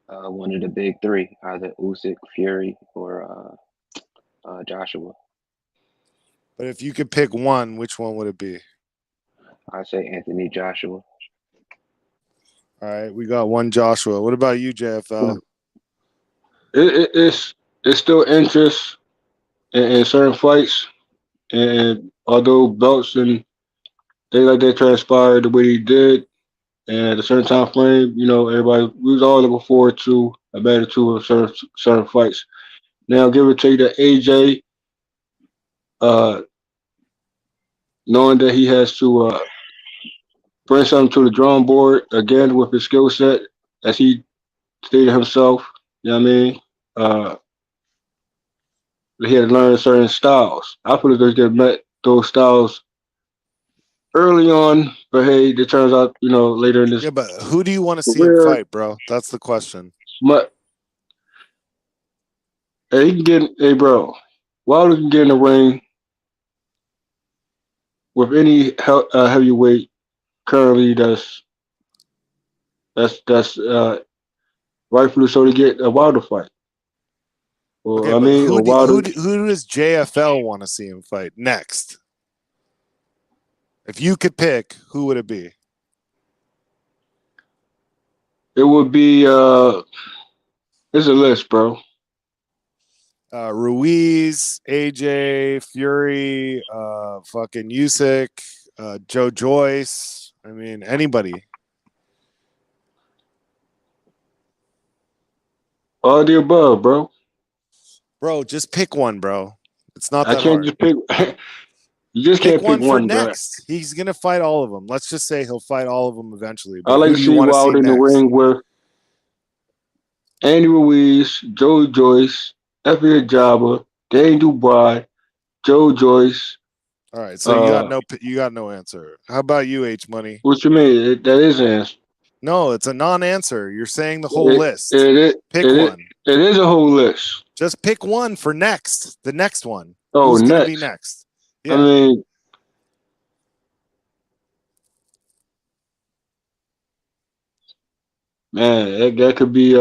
One of the big three, either Usyk, Fury, or Joshua. But if you could pick one, which one would it be? I'd say Anthony Joshua. All right, we got one Joshua. What about you, JFL? It's still interest in certain fights, And although belts and things like that transpired the way he did, and at a certain time frame, everybody we was all looking forward to a better two of certain fights. Now, give or take that AJ, uh, knowing that he has to bring something to the drawing board again with his skill set, as he stated himself. You know what I mean? He had to learn certain styles. I feel as though he could have met those styles early on, but hey, it turns out, later in this Yeah, but who do you want to see him career, fight, bro? That's the question. but hey, he can get, hey, bro, Wilder can get in the ring with any heavyweight currently that's rightfully so to get a Wilder fight. Well, Okay, I but mean, a Wilder. who does JFL want to see him fight next? If you could pick, who would it be? It would be it's a list, bro. Ruiz, AJ, Fury, fucking Usyk, Joe Joyce. I mean, anybody. All the above, bro. Bro, just pick one, bro. It's not I that can't hard. just pick. You just Pick can't pick one for one, bro. next. He's gonna fight all of them. Let's just say he'll fight all of them eventually. I But like who to do you see want to see Wilder in the next? ring with Andy Ruiz, Joe Joyce, Effie Ajaba, Dane Dubois, Joe Joyce. All right, so you got no answer. How about you, H Money? What you mean? That is an answer. No, it's a non-answer. You're saying the whole list. Pick one. It is a whole list. Just pick one for next. The next one. Oh, who's gonna be next. next? I mean, man, that could be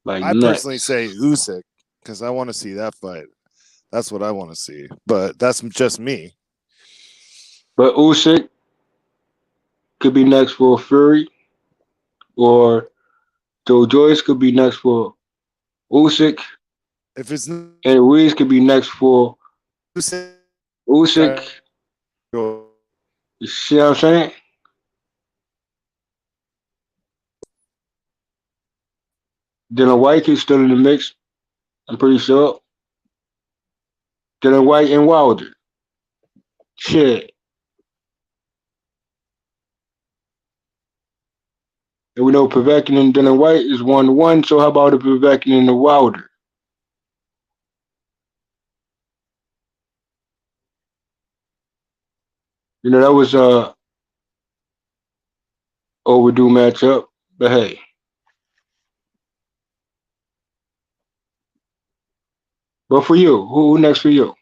like I next. personally say Usyk because I want to see that fight. That's what I want to see. But that's just me. But Usyk could be next for Fury, or Joe Joyce could be next for Usyk. If it's and Ruiz could be next for Usyk. You see what I'm saying? Dylan White is still in the mix. I'm pretty sure. Dylan White and Wilder. Shit. And we know Povetkin and Dylan White is 1-1, so how about the Povetkin and the Wilder? That was a overdue matchup, but hey. But for you, who next for you?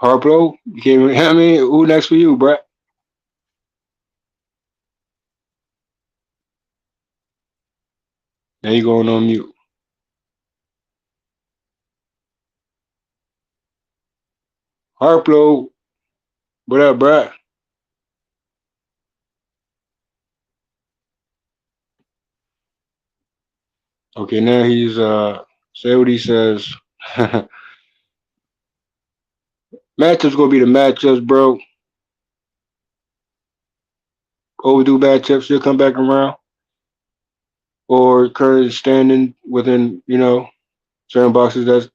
Harplo? You can't, I mean, who next for you, Brett? Now you going on mute. Harplo, what up, Brett? Okay, now he's say what he says. Matchups gonna be the matchups, bro. Overdue matchups, she'll come back around. Or current standing within, certain boxes that's,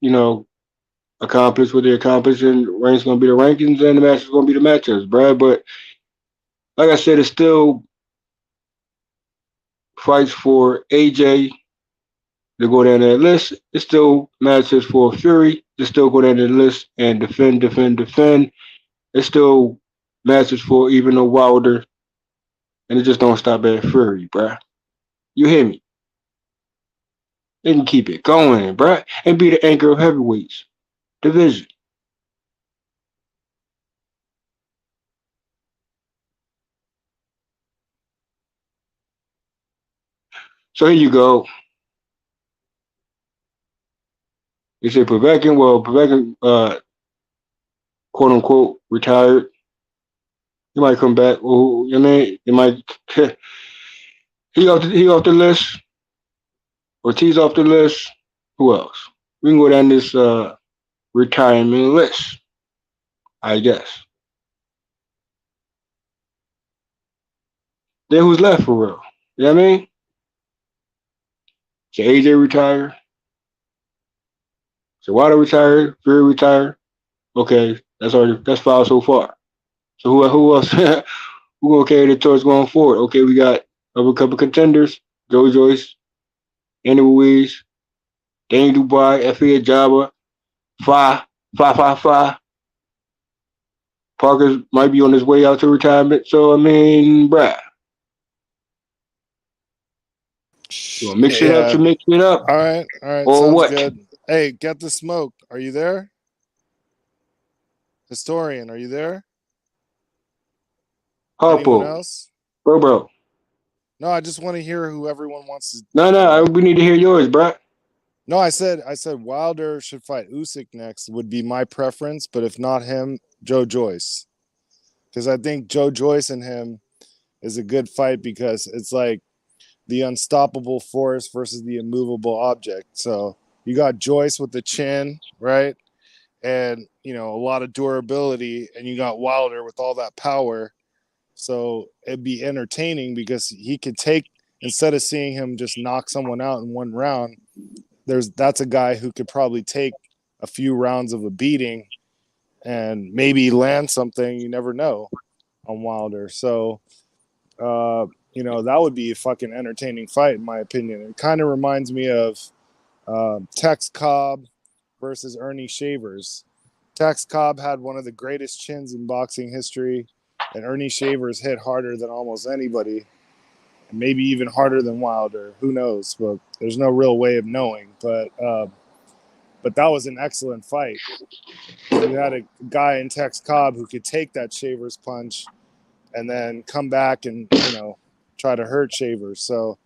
accomplished what they accomplished, and rank's gonna be the rankings and the matches gonna be the matchups, bro. But like I said, it's still fights for AJ to go down that list. It's still matches for Fury to still go down the list and defend. It's still matches for even a Wilder, and it just don't stop at Fury, bruh. You hear me? They can keep it going, bruh, and be the anchor of heavyweights division. So here you go. You say Povetkin. Well, Povetkin quote unquote retired. He might come back. Well, you know what I mean? He might he off the list. Ortiz off the list. Who else? We can go down this retirement list, I guess. Then who's left for real? You know what I mean? So AJ retired. So Wilder retired. Fury retired. Okay, that's five so far. So who else? Who gonna carry the torch going forward? Okay, we got a couple contenders: Joe Joyce, Andy Ruiz, Danny Dubois, F.A. Jabba, Fa. Parker might be on his way out to retirement. So I mean, bruh. You want to mix it up to mix it up? All right, or sounds what? good. Hey, Get the Smoke, are you there? Historian, are you there? Anyone Harpo, else? bro. No, I just want to hear who everyone wants to. No, we need to hear yours, bruh. No, I said Wilder should fight Usyk next would be my preference, but if not him, Joe Joyce, because I think Joe Joyce and him is a good fight because it's like the unstoppable force versus the immovable object. So you got Joyce with the chin, right? And, you know, a lot of durability, and you got Wilder with all that power. So it'd be entertaining because he could take, instead of seeing him just knock someone out in one round, that's a guy who could probably take a few rounds of a beating and maybe land something. You never know on Wilder. So, you know, that would be a fucking entertaining fight, in my opinion. It kind of reminds me of Tex Cobb versus Ernie Shavers. Tex Cobb had one of the greatest chins in boxing history, and Ernie Shavers hit harder than almost anybody, maybe even harder than Wilder. Who knows? But there's no real way of knowing. But that was an excellent fight. You had a guy in Tex Cobb who could take that Shavers punch and then come back and, you know, try to hurt Shavers. So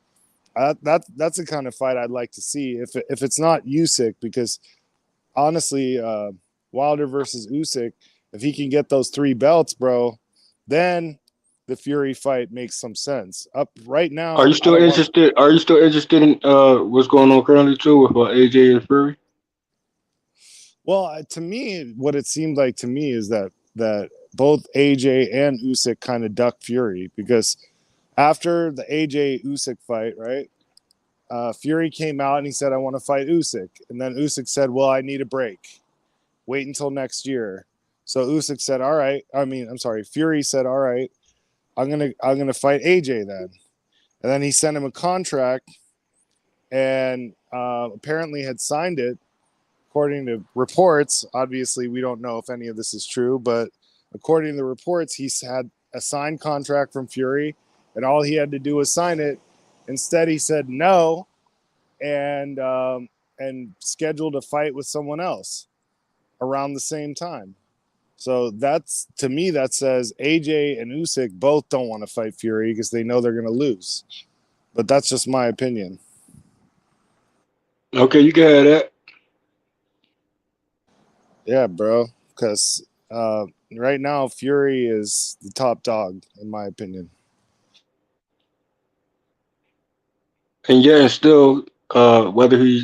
that's the kind of fight I'd like to see if it's not Usyk, because honestly, Wilder versus Usyk, if he can get those 3 belts, bro, then the Fury fight makes some sense. Up right now, Are you still interested? Are you still interested in what's going on currently too with AJ and Fury? Well, to me, what it seemed like to me is that both AJ and Usyk kind of ducked Fury, because after the AJ Usyk fight, right? Fury came out and he said, "I want to fight Usyk," and then Usyk said, "Well, I need a break. Wait until next year." So Usyk said, "All right." Fury said, "All right, I'm gonna fight AJ then," and then he sent him a contract, and apparently had signed it. According to reports, obviously we don't know if any of this is true, but according to the reports, he's had a signed contract from Fury, and all he had to do was sign it. Instead, he said no, and scheduled a fight with someone else around the same time. So that's, to me, that says AJ and Usyk both don't want to fight Fury because they know they're going to lose. But that's just my opinion. Okay, you can have that. Yeah, bro. Because right now, Fury is the top dog, in my opinion. And yeah, and still, whether he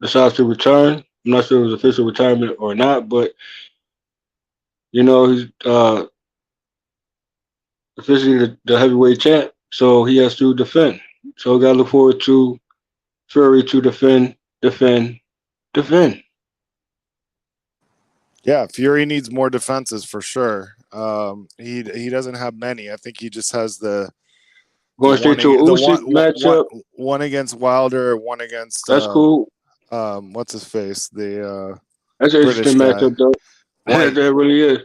decides to return, I'm not sure it was official retirement or not, but you know, he's officially the heavyweight champ, so he has to defend. So we gotta look forward to Fury to defend. Yeah, Fury needs more defenses for sure. He doesn't have many. I think he just has the going straight to a Usyk matchup. One against Wilder, one against that's cool. What's his face? The that's an interesting matchup though. White. That really is.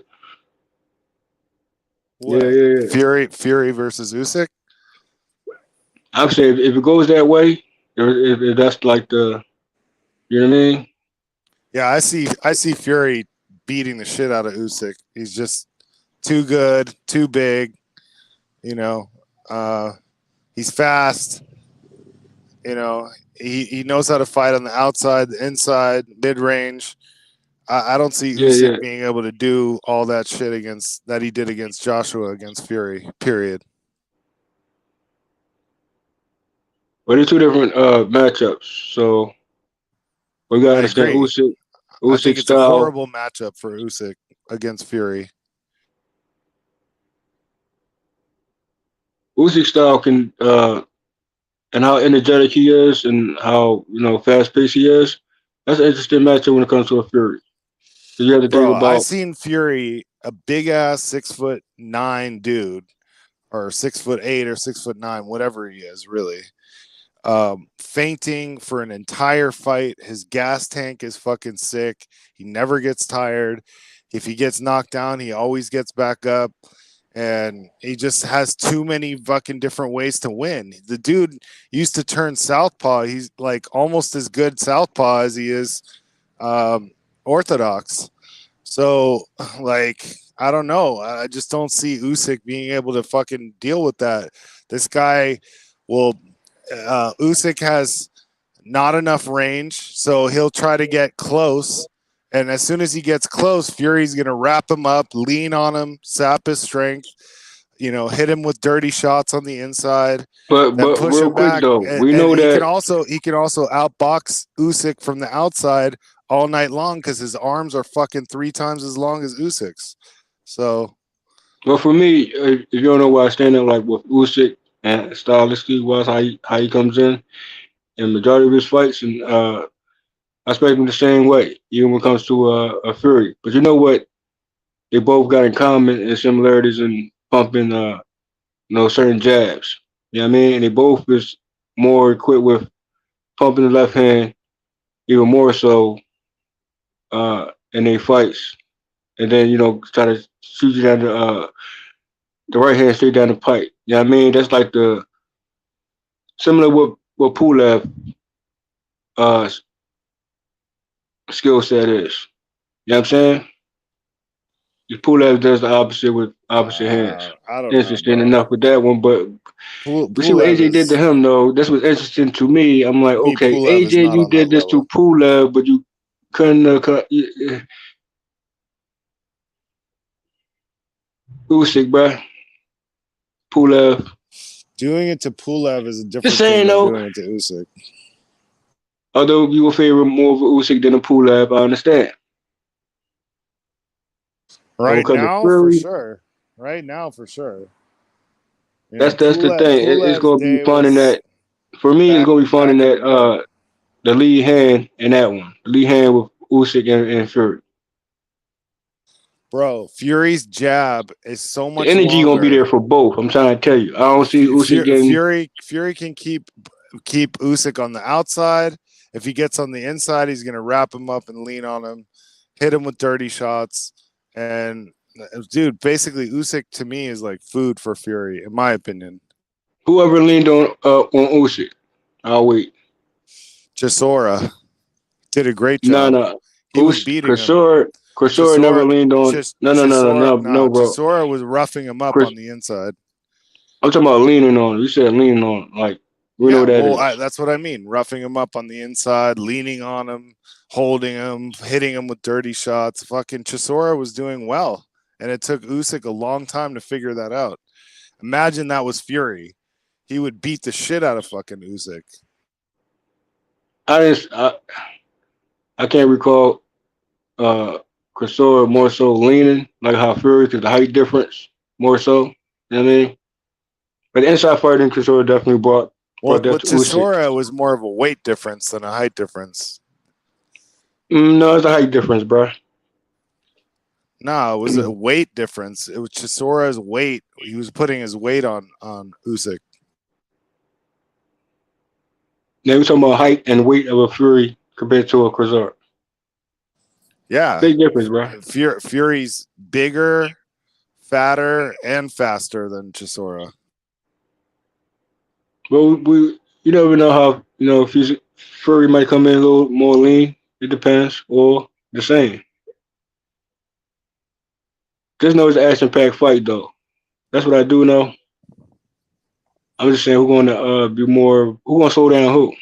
What? Yeah. Fury versus Usyk. I'm saying if it goes that way, if that's like the, you know what I mean? Yeah, I see Fury beating the shit out of Usyk. He's just too good, too big. You know, he's fast. You know, he knows how to fight on the outside, the inside, mid range. I don't see Usyk being able to do all that shit that he did against Joshua against Fury. Period. But they're two different matchups, so we gotta understand Usyk. I think it's style. a horrible matchup for Usyk against Fury. Usyk style can and how energetic he is and how fast paced he is. That's an interesting matchup when it comes to a Fury. So you have to think about. I seen Fury, a big ass 6'9" dude, or 6'8" or 6'9", whatever he is, really. Fainting for an entire fight. His gas tank is fucking sick. He never gets tired. If he gets knocked down, he always gets back up. And he just has too many fucking different ways to win. The dude used to turn southpaw. He's like almost as good southpaw as he is orthodox. So, like, I don't know. I just don't see Usyk being able to fucking deal with that. This guy will... Usyk has not enough range, so he'll try to get close. And as soon as he gets close, Fury's going to wrap him up, lean on him, sap his strength, hit him with dirty shots on the inside. But push real him quick back. though, we know he that can also outbox Usyk from the outside all night long because his arms are fucking 3 times as long as Usyk's. So, well, for me, if you don't know where I stand up, like with Usyk and stylistically was how he comes in majority of his fights, and I expect him the same way, even when it comes to a Fury. But you know what? They both got in common and similarities in pumping, certain jabs. You know what I mean? And they both is more equipped with pumping the left hand, even more so in their fights. And then, try to shoot you down the right hand straight down the pipe. You know what I mean? That's like the similar what Pulev skill set is. You know what I'm saying? Pulev does the opposite with opposite hands. I don't interesting know, enough with that one, but we see what AJ did to him, though. This was interesting to me. I'm like, okay, Pulev is AJ, not you on did that this to Pulev, but you couldn't. Usyk, bro. Pulev. Doing it to Pulev is a different Just saying, thing than though. doing it to Usyk. Although you will favor more of a Usyk than a Pulev, I understand. Right now, for sure. Right now, for sure. That's the thing. It's gonna be fun in that. For me, it's gonna be fun in that. The lead hand in that one. The lead hand with Usyk and Fury. Bro, Fury's jab is so much. The energy longer. Gonna be there for both. I'm trying to tell you. I don't see Usyk getting. Fury can keep Usyk on the outside. If he gets on the inside, he's gonna wrap him up and lean on him, hit him with dirty shots. And dude, basically Usyk to me is like food for Fury, in my opinion. Whoever leaned on Usyk, I'll wait. Chisora did a great job. No. He was beating him. Chisora never leaned on. No, bro. Chisora was roughing him up on the inside. I'm talking about leaning on. You said leaning on. Like, we know what that is. That's what I mean. Roughing him up on the inside, leaning on him, holding him, hitting him with dirty shots. Fucking Chisora was doing well. And it took Usyk a long time to figure that out. Imagine that was Fury. He would beat the shit out of fucking Usyk. I can't recall Chisora more so leaning, like how Fury, because the height difference more so. You know what I mean? But the inside fighting, Chisora definitely brought that to Chisora was more of a weight difference than a height difference. No, it's a height difference, bro. No, it was a weight difference. It was Chisora's weight. He was putting his weight on Usyk. Now we're talking about height and weight of a Fury compared to a Chisora. Yeah. Big difference, bro. Fury's bigger, fatter, and faster than Chisora. Well, you never know how, if Fury might come in a little more lean. It depends. Or the same. Just know it's an action-packed fight, though. That's what I do know. I'm just saying who's going to be more. Who's going to slow down who?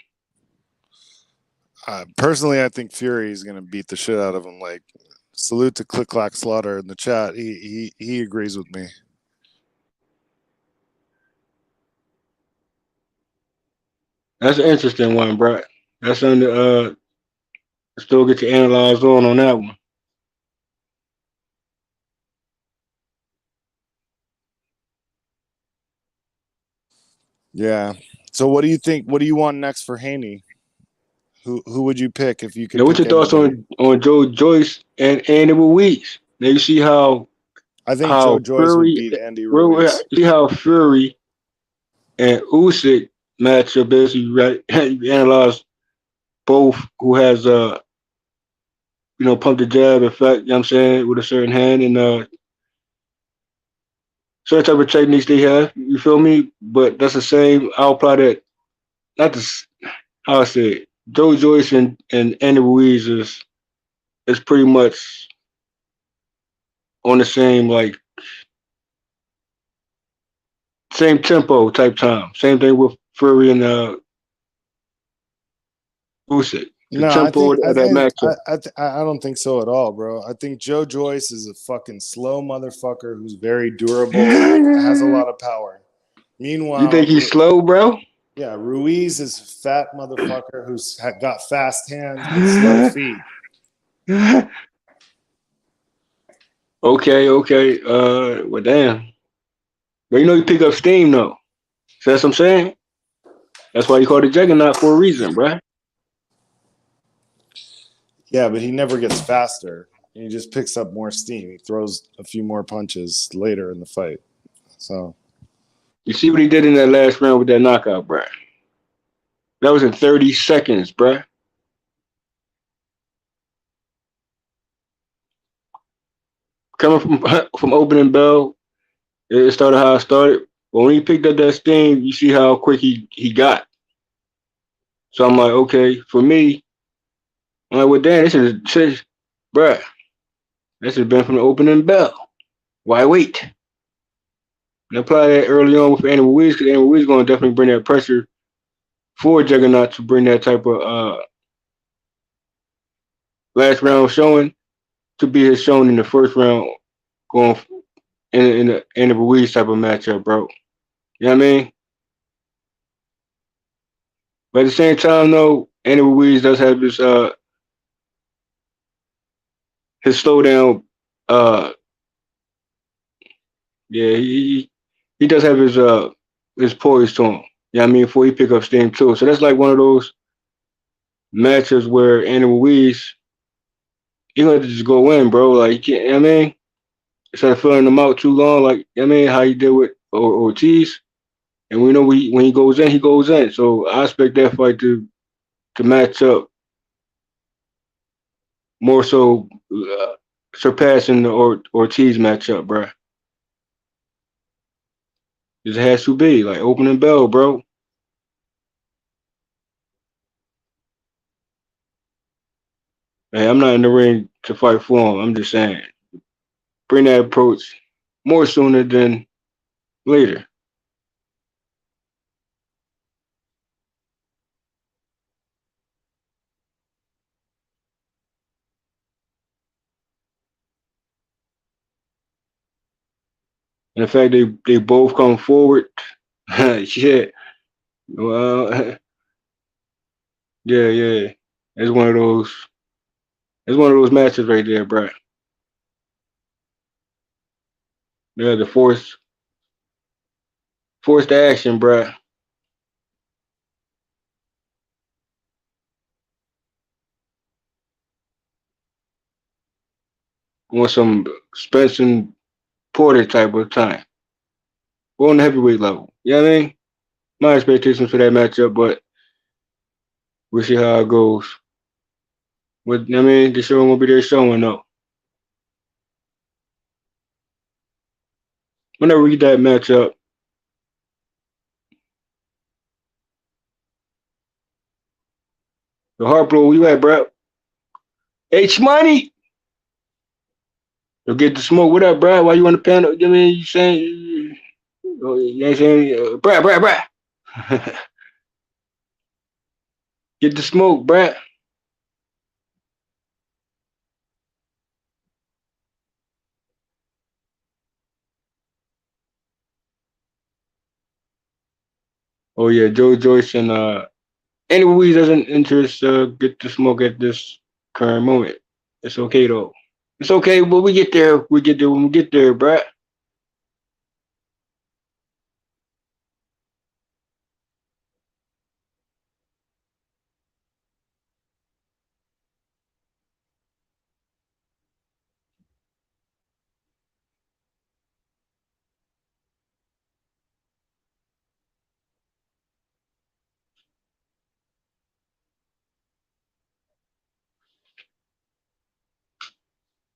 Personally, I think Fury is going to beat the shit out of him. Like, salute to Click Clack Slaughter in the chat. He agrees with me. That's an interesting one, bro. That's something to still get your analyze on that one. Yeah. So what do you think? What do you want next for Haney? Who would you pick if you could? Now, what's your thoughts on Joe Joyce and Andy Ruiz? Now you see how I think Joe Joyce would beat Andy Ruiz. See how Fury and Usyk match up is. You analyze both who has pump the jab effect. You know what I'm saying, with a certain hand and certain type of techniques they have. You feel me? But that's the same. I'll apply that. Not this. How I say it. Joe Joyce and Andy Ruiz is pretty much on the same same tempo type time. Same thing with Fury and Usyk. No, I don't think so at all, bro. I think Joe Joyce is a fucking slow motherfucker who's very durable, has a lot of power. Meanwhile, you think he's slow, bro? Yeah, Ruiz is a fat motherfucker who's got fast hands and slow feet. Okay. Well, damn. But you pick up steam, though. So that's what I'm saying? That's why you call it Juggernaut for a reason, bruh. Yeah, but he never gets faster. He just picks up more steam. He throws a few more punches later in the fight. So you see what he did in that last round with that knockout, bruh? That was in 30 seconds, bruh. Coming from opening bell, it started how it started. But when he picked up that steam, you see how quick he got. So I'm like, okay, for me, I'm like, well, damn, this is, bruh, this has been from the opening bell. Why wait? And apply that early on with Andy Ruiz, because Andy Ruiz is going to definitely bring that pressure for Juggernaut to bring that type of last round showing to be his showing in the first round going in the Andy Ruiz type of matchup, bro. You know what I mean? But at the same time, though, Andy Ruiz does have his slowdown. Yeah, he does have his poise to him. You know what I mean? Before he pick up steam too. So that's like one of those matches where Andy Ruiz, he gonna just go in, bro. Like, you can't, you know what I mean? Instead of filling him out too long, like, you know what I mean, how he did with Ortiz. And we know when he goes in, he goes in. So I expect that fight to match up more so surpassing the Ortiz matchup, bro. It has to be like opening bell, bro. Hey, I'm not in the ring to fight for him. I'm just saying, bring that approach more sooner than later. And the fact they both come forward, shit. Well, yeah. It's one of those. It's one of those matches right there, bro. Yeah, the forced action, bro. On some Spencer Porter type of time. We're on the heavyweight level. You know what I mean? My expectations for that matchup, but we'll see how it goes. But, I mean, the show won't be there showing though. Whenever we get that matchup, the heart blow, where you at, bro? H Money. You'll get the smoke. What up, bro? Why you on the panel? I mean, you saying, you ain't saying, bruh. Get the smoke, bruh. Oh yeah, Joe Joyce and anyone who doesn't interest get to smoke at this current moment. It's okay though. It's okay, but we get there. We get there when we get there, bruh.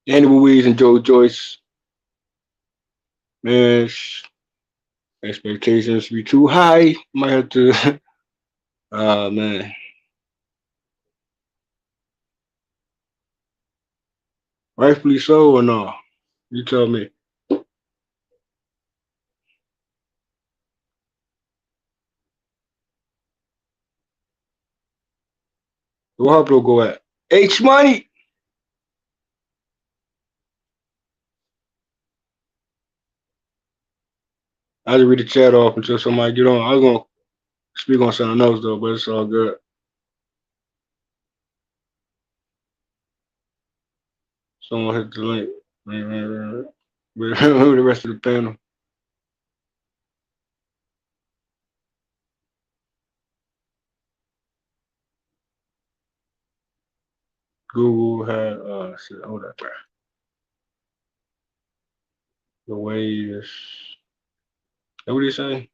Andy Ruiz and Joe Joyce, man, expectations be too high. Might have to. Man, rightfully so or no? You tell me. Where Harpo go at? H Money. I had to read the chat off until somebody get on. I was gonna speak on something else though, but it's all good. Someone hit the link. Who the rest of the panel? Google had shit, hold up. The way is what do you say?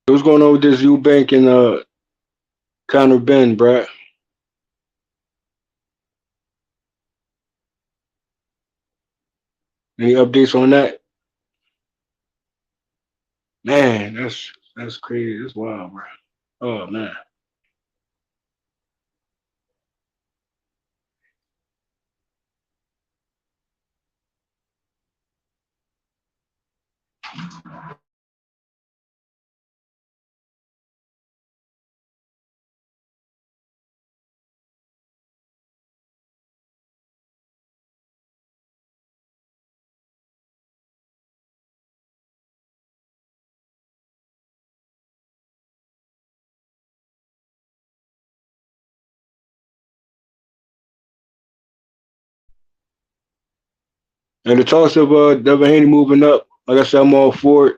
What's going on with this Eubank and Conor Ben, bruh? Any updates on that? Man, that's crazy. That's wild, bro. Oh man. And the talks of Devin Haney moving up, like I said, I'm all for it.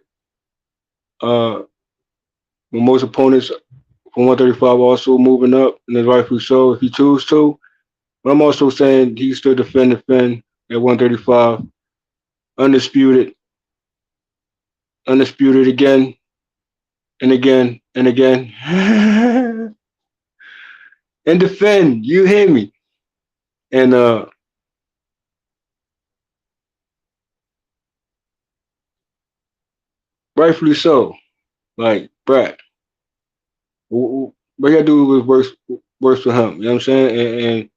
With most opponents from 135 also moving up, and it's rightfully so if he chooses to. But I'm also saying he still defend at 135, undisputed again and again and again, and defend. You hear me? And rightfully so. Like, Brad, what you gotta do was worse for him. You know what I'm saying? And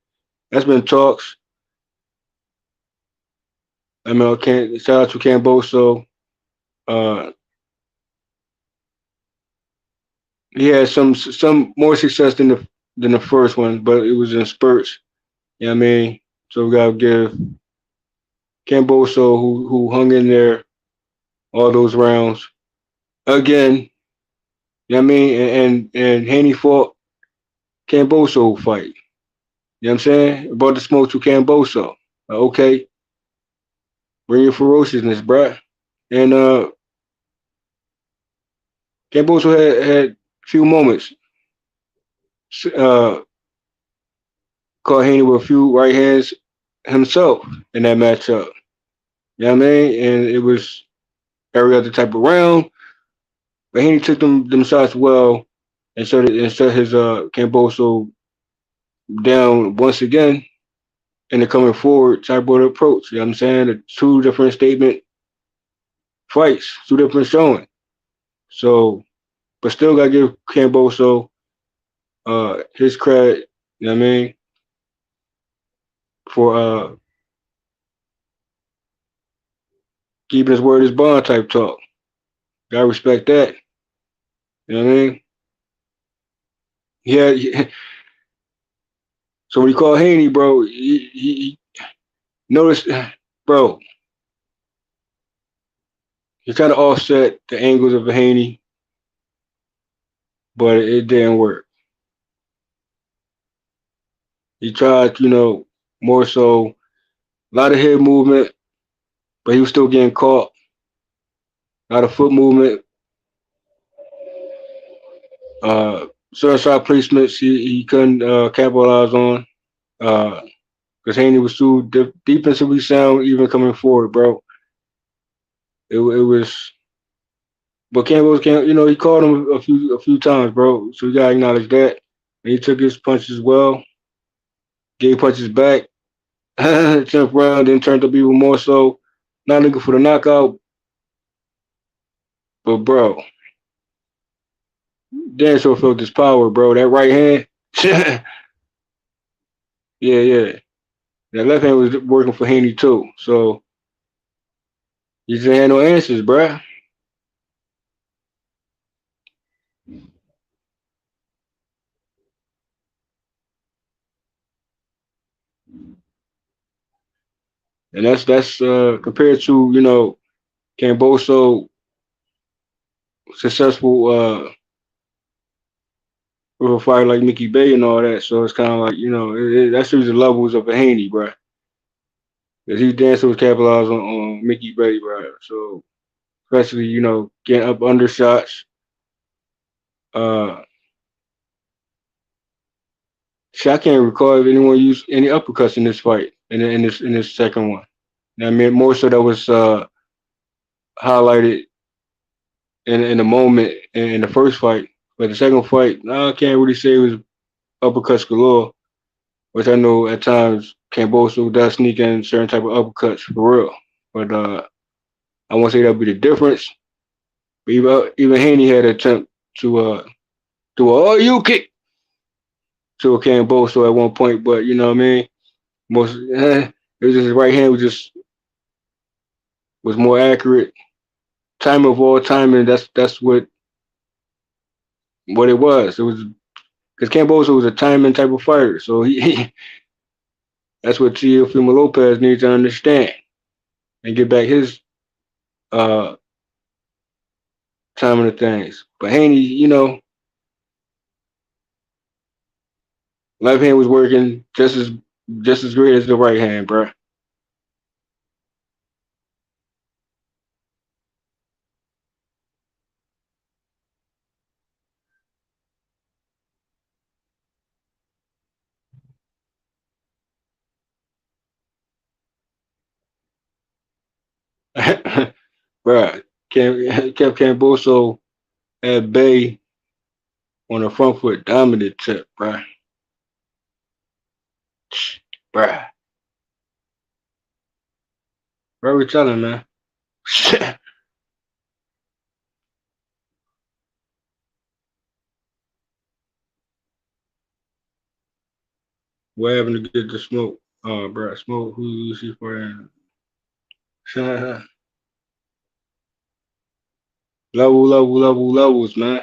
that's been talks. I mean, I can't shout out to Camboso. He had some more success than the first one, but it was in spurts. You know what I mean? So we gotta give Camboso who hung in there all those rounds again. You know what I mean? And Haney fought Camboso fight. You know what I'm saying? Brought the smoke to Camboso. Okay, bring your ferociousness, bruh. And Camboso had few moments. Caught Haney with a few right hands himself in that matchup. You know what I mean? And it was every other type of round. But Haney took them shots well and shut his Camboso down once again in the coming forward type of approach. You know what I'm saying? The two different statement fights, two different showing. So, but still gotta give Camboso his credit, you know what I mean? For keeping his word is bond type talk. Gotta respect that. You know what I mean? Yeah. So when you call Haney, bro, he notice, bro, he tried to offset the angles of Haney, but it didn't work. He tried, more so, a lot of head movement, but he was still getting caught. A lot of foot movement. Certain shot placements he couldn't capitalize on. Because Haney was too defensively sound, even coming forward, bro. It was, but Campbell's he caught him a few times, bro. So you gotta acknowledge that. And he took his punches well, gave punches back, 10th round, then turned up even more so. Not looking for the knockout, but bro, Dan sure felt his power, bro. That right hand, yeah. That left hand was working for Haney too. So he just had no answers, bro. And that's compared to Camboso successful with a fighter like Mickey Bay and all that. So it's kind of like that's the levels of a Haney, bro. Because he dancing was capitalized on Mickey Bay, bro. So especially getting up under shots. I can't recall if anyone used any uppercuts in this fight in this second one. I mean, more so that was highlighted in the moment in the first fight, but the second fight, I can't really say it was uppercuts galore, which I know at times Camboso does sneak in certain type of uppercuts for real. But I won't say that'll be the difference. But even Haney had an attempt to do an all-you kick to a Camboso at one point, but you know what I mean. It was just his right hand was more accurate. Time of all timing, that's what it was. It was because Camboso was a timing type of fighter, so he that's what Teofimo Lopez needs to understand and get back his timing of things. But Haney, left hand was working just as great as the right hand, bro. Bruh, kept Camboso at bay on a front foot dominant tip, bruh. Bruh. Very telling, man. What happened to get the smoke? Oh, bruh, smoke. Who you see for him? Levels, man.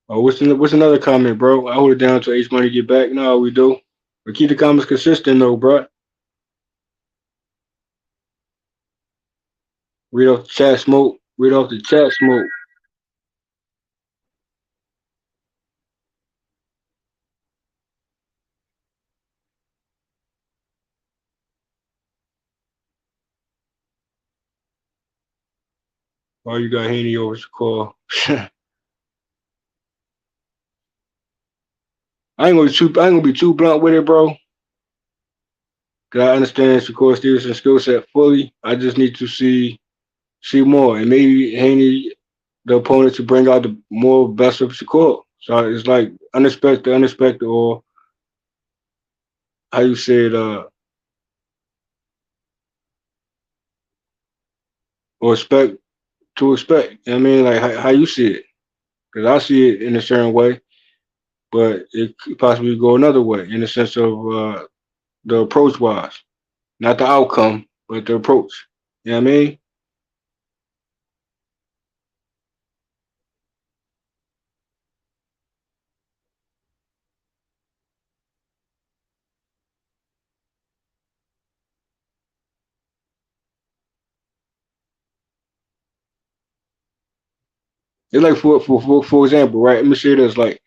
Oh, what's another comment, bro? I hold it down till H Money get back. No, we do. But keep the comments consistent, though, bro. Read off the chat smoke. Read off the chat smoke. Oh, you got Haney over the call. I ain't gonna be too blunt with it, bro. Cause I understand Shakur Stevenson's skill set fully. I just need to see more, and maybe Haney the opponent to bring out the more best of Shakur. So it's like unexpected, or how you say it, or expect to expect. I mean, like how you see it, because I see it in a certain way, but it could possibly go another way in the sense of the approach wise, not the outcome, but the approach. You know what I mean? It's like for example, right? Let me say this: like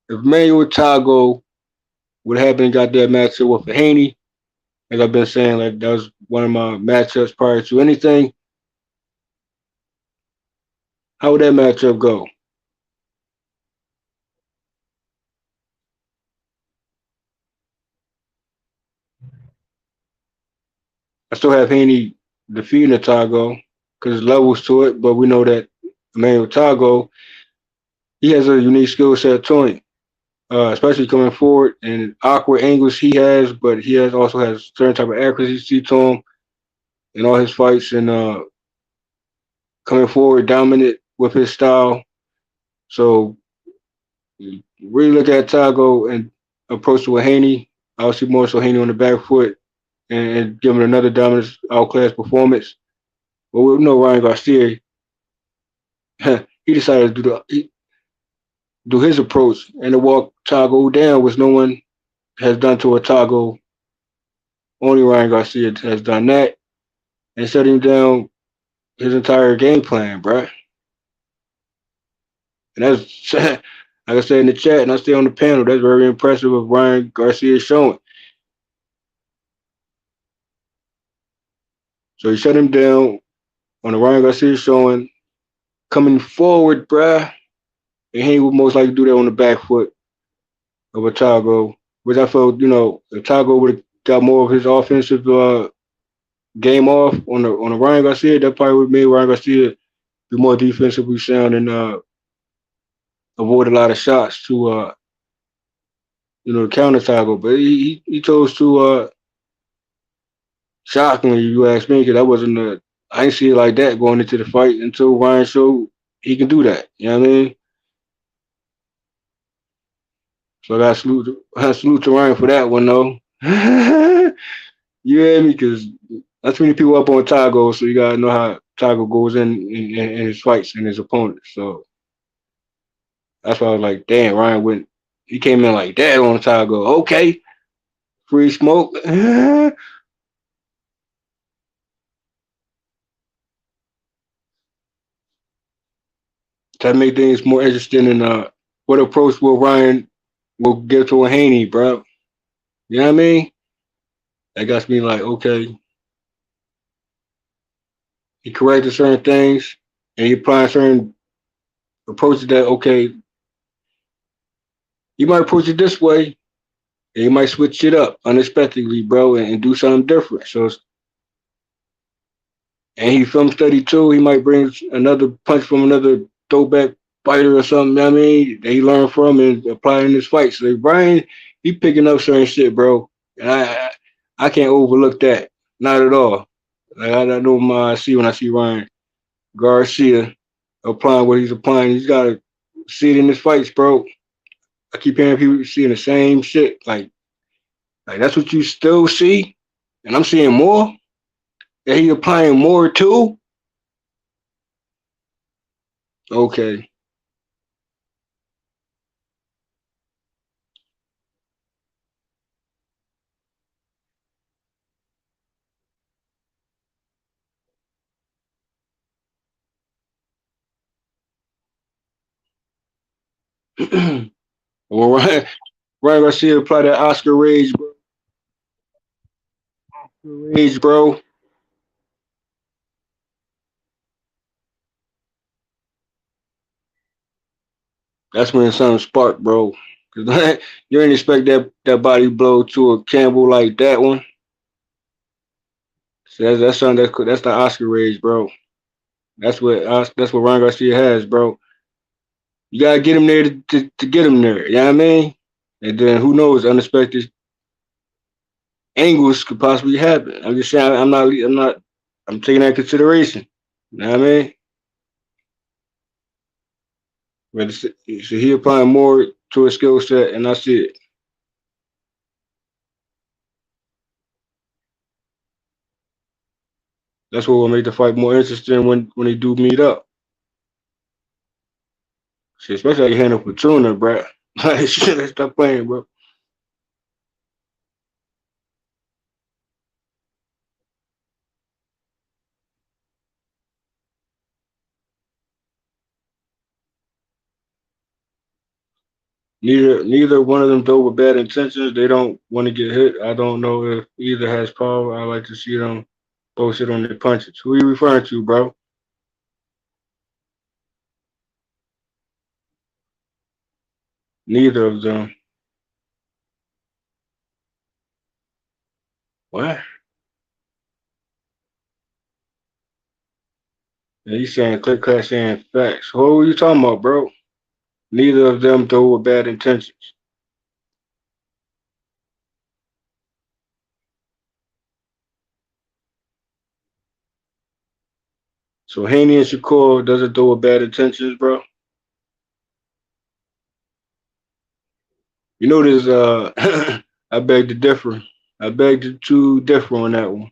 if Manuel Tago would have been got that matchup with Haney, as I've been saying, like that was one of my matchups prior to anything. How would that matchup go? I still have Haney defeating Tago because there's levels to it, but we know that Emmanuel Tago, he has a unique skill set to him, especially coming forward and awkward angles he has, but he also has certain type of accuracy to him in all his fights and coming forward dominant with his style. So really look at Tago and approach to a Haney. I'll see more so Haney on the back foot and give him another dominant outclass performance. But we know Ryan Garcia, he decided to do his approach and to walk Tago down, which no one has done to a Tago. Only Ryan Garcia has done that and shut him down his entire game plan, bruh. And that's, like I said in the chat, and I stay on the panel, that's very impressive of Ryan Garcia showing. So he shut him down on the Ryan Garcia showing, coming forward, bruh. And he would most likely do that on the back foot of a Tago, which I felt, if Tago would have got more of his offensive game off on the Ryan Garcia, that probably would have made Ryan Garcia be more defensively sound and avoid a lot of shots to counter Tago. But he chose to shockingly, you ask me, because I didn't see it like that going into the fight until Ryan showed he can do that. You know what I mean? So I got salute to Ryan for that one though. You hear me? Because not too many people up on Tago, so you gotta know how Tago goes in his fights and his opponents. So that's why I was like, damn, Ryan he came in like that on Tago. Okay, free smoke. That make things more interesting in what approach will Ryan will give to a Haney, bro. You know what I mean? That got me like, okay. He corrected certain things and he applied certain approaches that, okay, you might approach it this way and you might switch it up unexpectedly, bro, and do something different. And he film study too. He might bring another punch from another throwback fighter or something, you know what I mean, that he learned from and apply in his fights. So Brian, he picking up certain shit, bro. And I can't overlook that. Not at all. Like I know I see when I see Ryan Garcia applying what he's applying. He's got to see it in his fights, bro. I keep hearing people seeing the same shit. Like that's what you still see, and I'm seeing more. That he applying more too. Okay. Well, Ryan Garcia apply that Oscar rage, bro. Oscar rage, bro. That's when something sparked, bro. Cause you ain't expect that body blow to a Campbell like that one. So that's something that's the Oscar rage, bro. That's what Ryan Garcia has, bro. You gotta get him there to get him there. You know what I mean? And then who knows? Unexpected angles could possibly happen. I'm just saying. I'm not. I'm taking that into consideration. You know what I mean? But so he applying more to his skill set, and that's it. That's what will make the fight more interesting when they do meet up. Shit, especially how you handle Fortuna, bro. Like shit, let's stop playing, bro. Neither one of them do with bad intentions. They don't want to get hit. I don't know if either has power. I like to see them both sit on their punches. Who are you referring to, bro? Neither of them. What? And he's saying click class saying facts. Who are you talking about, bro? Neither of them do with bad intentions. So Haney and Shakur doesn't do with bad intentions, bro. You know this. I beg to differ. I beg to differ on that one.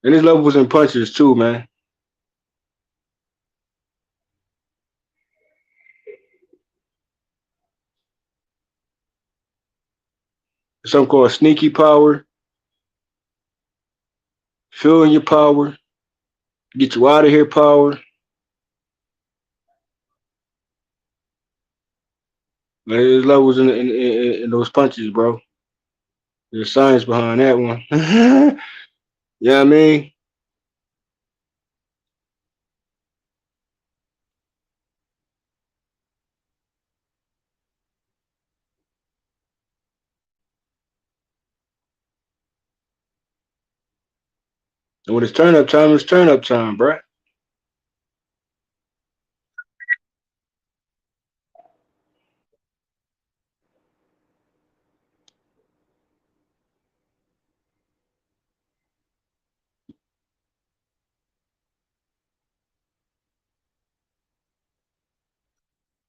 And his levels and punches too, man. Something called sneaky power, feeling your power, get you out of here power. Like, there's levels in those punches, bro. There's science behind that one. You know what I mean? And when it's turn up time, bro.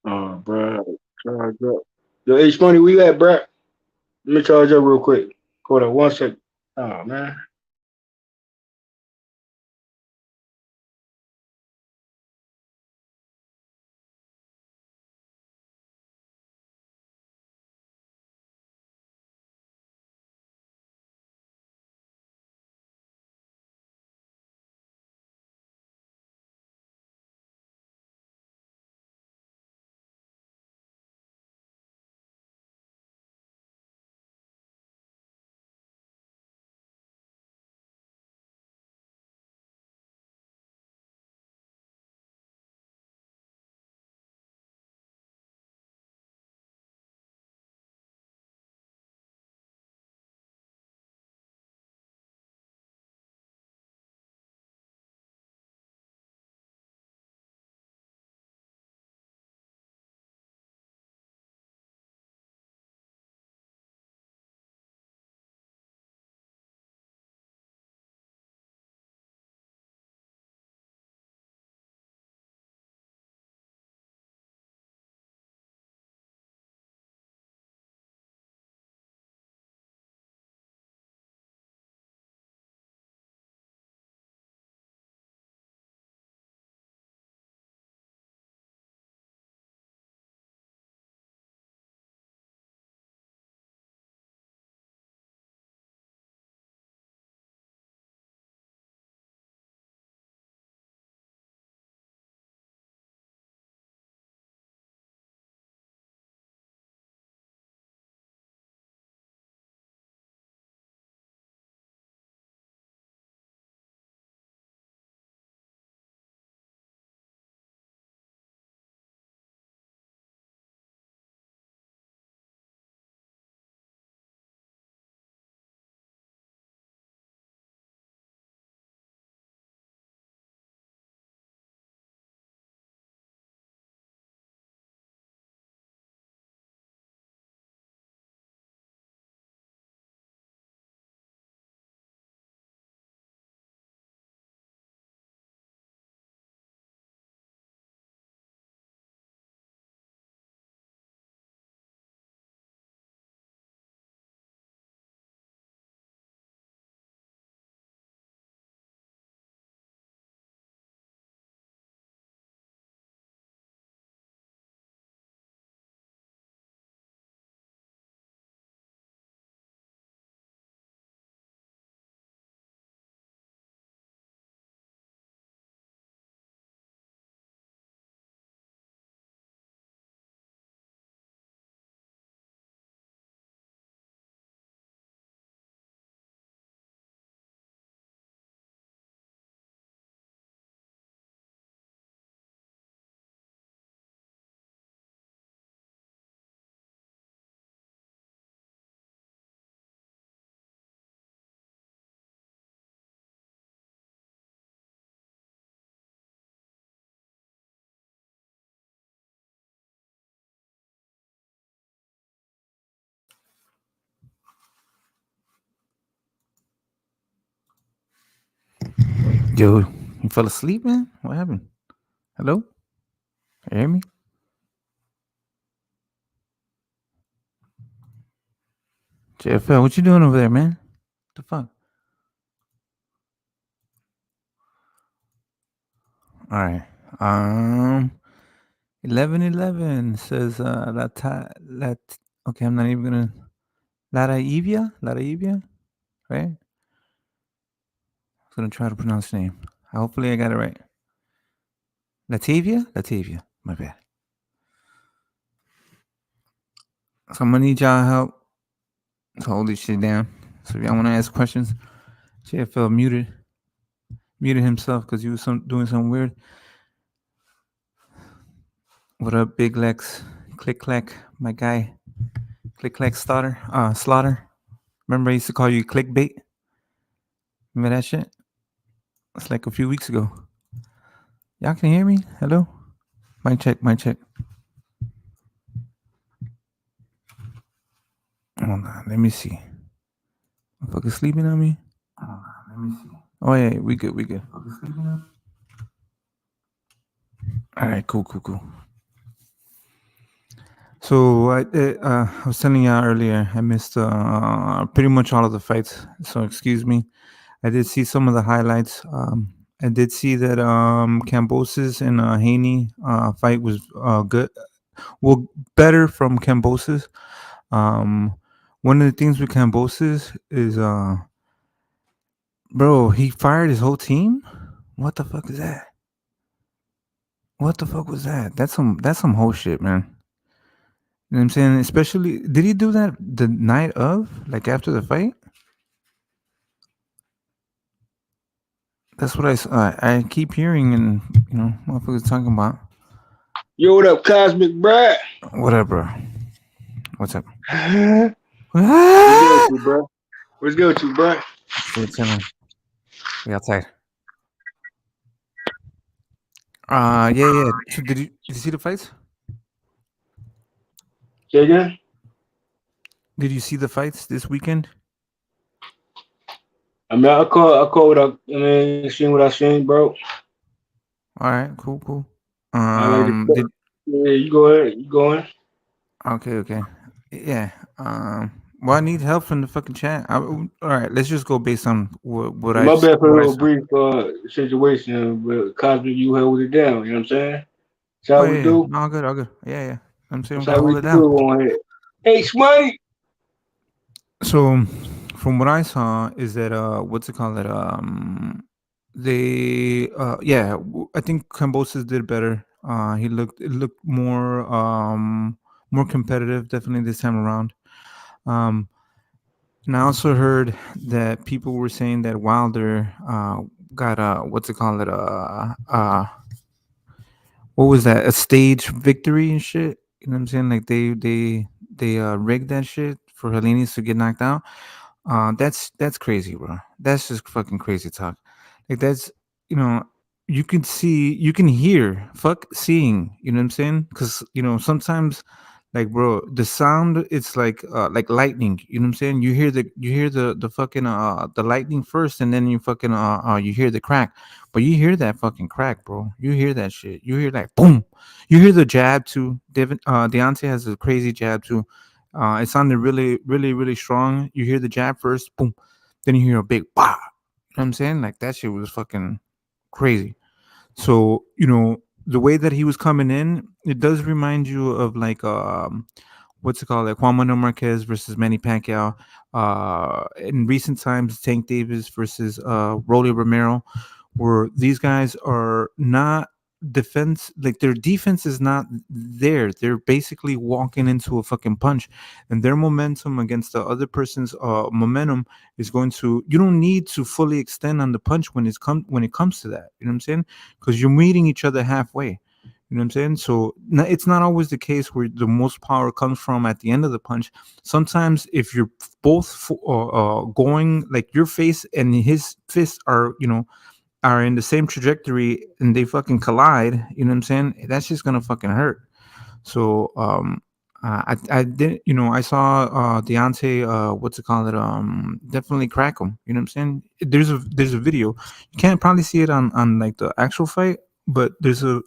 Oh, bro. Charge up. Yo, H Money, where you at, bro? Let me charge up real quick. Hold on 1 second. Oh, man. Yo, you fell asleep, man? What happened? Hello? You hear me? JFL, what you doing over there, man? What the fuck? All right. 1111 says okay, I'm not even gonna Lara Evia, right? I'm gonna try to pronounce the name. Hopefully I got it right. Latavia, my bad. So I'm gonna need y'all help to hold this shit down. So if y'all wanna ask questions, JFL muted himself because he was doing something weird. What up, Big Lex? Click clack, my guy. Click clack slaughter. Remember I used to call you clickbait? Remember that shit? It's like a few weeks ago. Y'all can hear me? Hello? Mic check. Hold on, let me see. Motherfucker sleeping on me? Hold on, let me see. Oh yeah, we good. All right, cool. So I was telling y'all earlier, I missed pretty much all of the fights. So excuse me. I did see some of the highlights. I did see that Kambosos and Haney fight was good. Well, better from Kambosos. One of the things with Kambosos is, bro, he fired his whole team. What the fuck is that? What the fuck was that? That's some whole shit, man. You know what I'm saying? Especially, did he do that the night of, like after the fight? That's what I keep hearing, and motherfuckers talking about. Yo, what up, Cosmic Brad? What up, bro? What's up? What's good with you, bro? What's good with you, bro? Shit, chilling. We outside. Yeah. So did you see the fights? Say again? Did you see the fights this weekend? I mean, I call seen what I seen, bro. All right, cool. Yeah, you go ahead. You going? Okay. Yeah. Well, I need help from the fucking chat. All right, let's just go based on what I. My bad for a little saw. brief situation, but Cosmic, you held it down. You know what I'm saying? That's how we do. All good. Yeah. I'm saying we That's gotta how we hold it do down. on here. Hey, Smite. So, from what I saw, is that what's it called? I think Kambosos did better. It looked more competitive, definitely this time around. And I also heard that people were saying that Wilder got what's it called? What was that? A stage victory and shit. You know what I'm saying? Like they rigged that shit for Helenius to get knocked out. That's crazy, bro. That's just fucking crazy talk. Like that's you can see, you can hear, fuck seeing. You know what I'm saying? Because sometimes, like, bro, the sound, it's like lightning. You know what I'm saying? You hear the fucking the lightning first, and then you fucking you hear the crack. But you hear that fucking crack, bro. You hear that shit. You hear like boom. You hear the jab too. Deontay has a crazy jab too. It sounded really, really, really strong. You hear the jab first, boom. Then you hear a big bah. You know what I'm saying? Like that shit was fucking crazy. So, the way that he was coming in, it does remind you of like what's it called? Like Juan Manuel Marquez versus Manny Pacquiao. In recent times, Tank Davis versus Rolly Romero, where these guys are not like their defense is not there. They're basically walking into a fucking punch, and their momentum against the other person's momentum is going to. You don't need to fully extend on the punch when it comes to that. You know what I'm saying? Because you're meeting each other halfway. You know what I'm saying? So it's not always the case where the most power comes from at the end of the punch. Sometimes if you're both going, like your face and his fist are in the same trajectory and they fucking collide, you know what I'm saying? That's just gonna fucking hurt. So I did, I saw Deontay, what's it called? Definitely crack him. You know what I'm saying? There's a video. You can't probably see it on like the actual fight, but there's a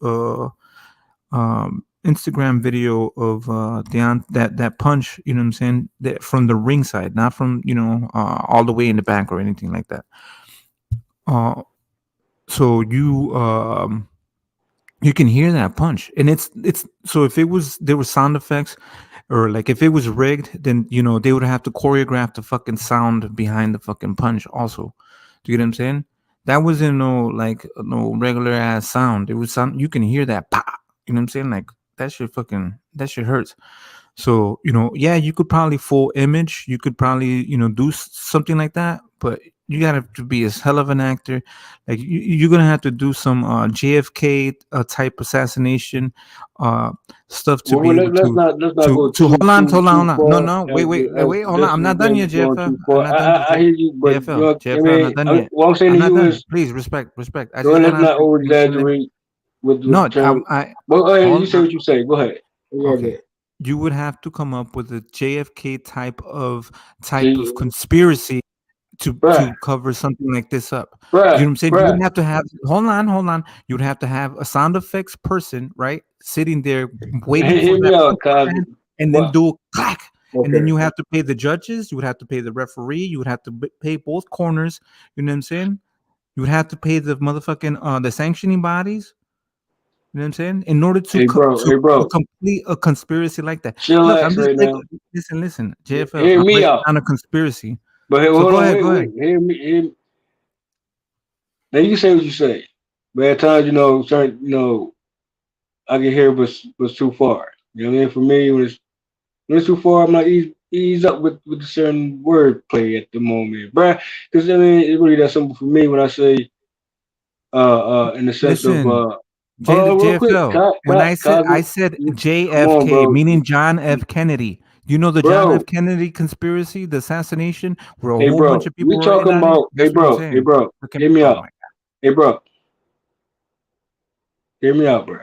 Instagram video of that punch. You know what I'm saying? That from the ringside, not from all the way in the back or anything like that. So you can hear that punch, and it's so if there was sound effects, or like if it was rigged, then they would have to choreograph the fucking sound behind the fucking punch also. Do you get what I'm saying? That wasn't no regular ass sound. It was sound, you can hear that pop. You know what I'm saying? Like that shit hurts. So yeah, you could probably full image, you could probably do something like that, but you gotta to be as hell of an actor. Like you're gonna have to do some JFK type assassination stuff to be able let's not go to hold on. far. No, wait, hold on. I'm not done yet, JFL. I hear you, but JFL, I'm not done yet. what I'm saying to you is, please respect. I let's just not over exaggerate with the term. Well, go ahead, you say what you say. Go ahead. Okay. You would have to come up with a JFK type of conspiracy to cover something like this up. You know what I'm saying? You would have to have hold on. You would have to have a sound effects person, right, sitting there waiting for that, and then do a clack. Okay. And then you have to pay the judges, you would have to pay the referee, you would have to pay both corners. You know what I'm saying? You would have to pay the motherfucking the sanctioning bodies. You know what I'm saying? In order to complete a conspiracy like that. Look, I'm just listen, JFL. Hear me out. On a conspiracy. But go ahead. Hear me. Now you say what you say, but at times, I can hear was too far. You know what I mean? For me, when it's too far, I'm like ease up with a certain wordplay at the moment, bruh. Because I mean, it really does something for me when I say, in the sense of JFL. When I said JFK, meaning John F. Kennedy. You know the John F. Kennedy conspiracy, the assassination, where a whole bunch of people we talking about. Hey, bro. Hear me out. Hey, bro. Hear me out, bro.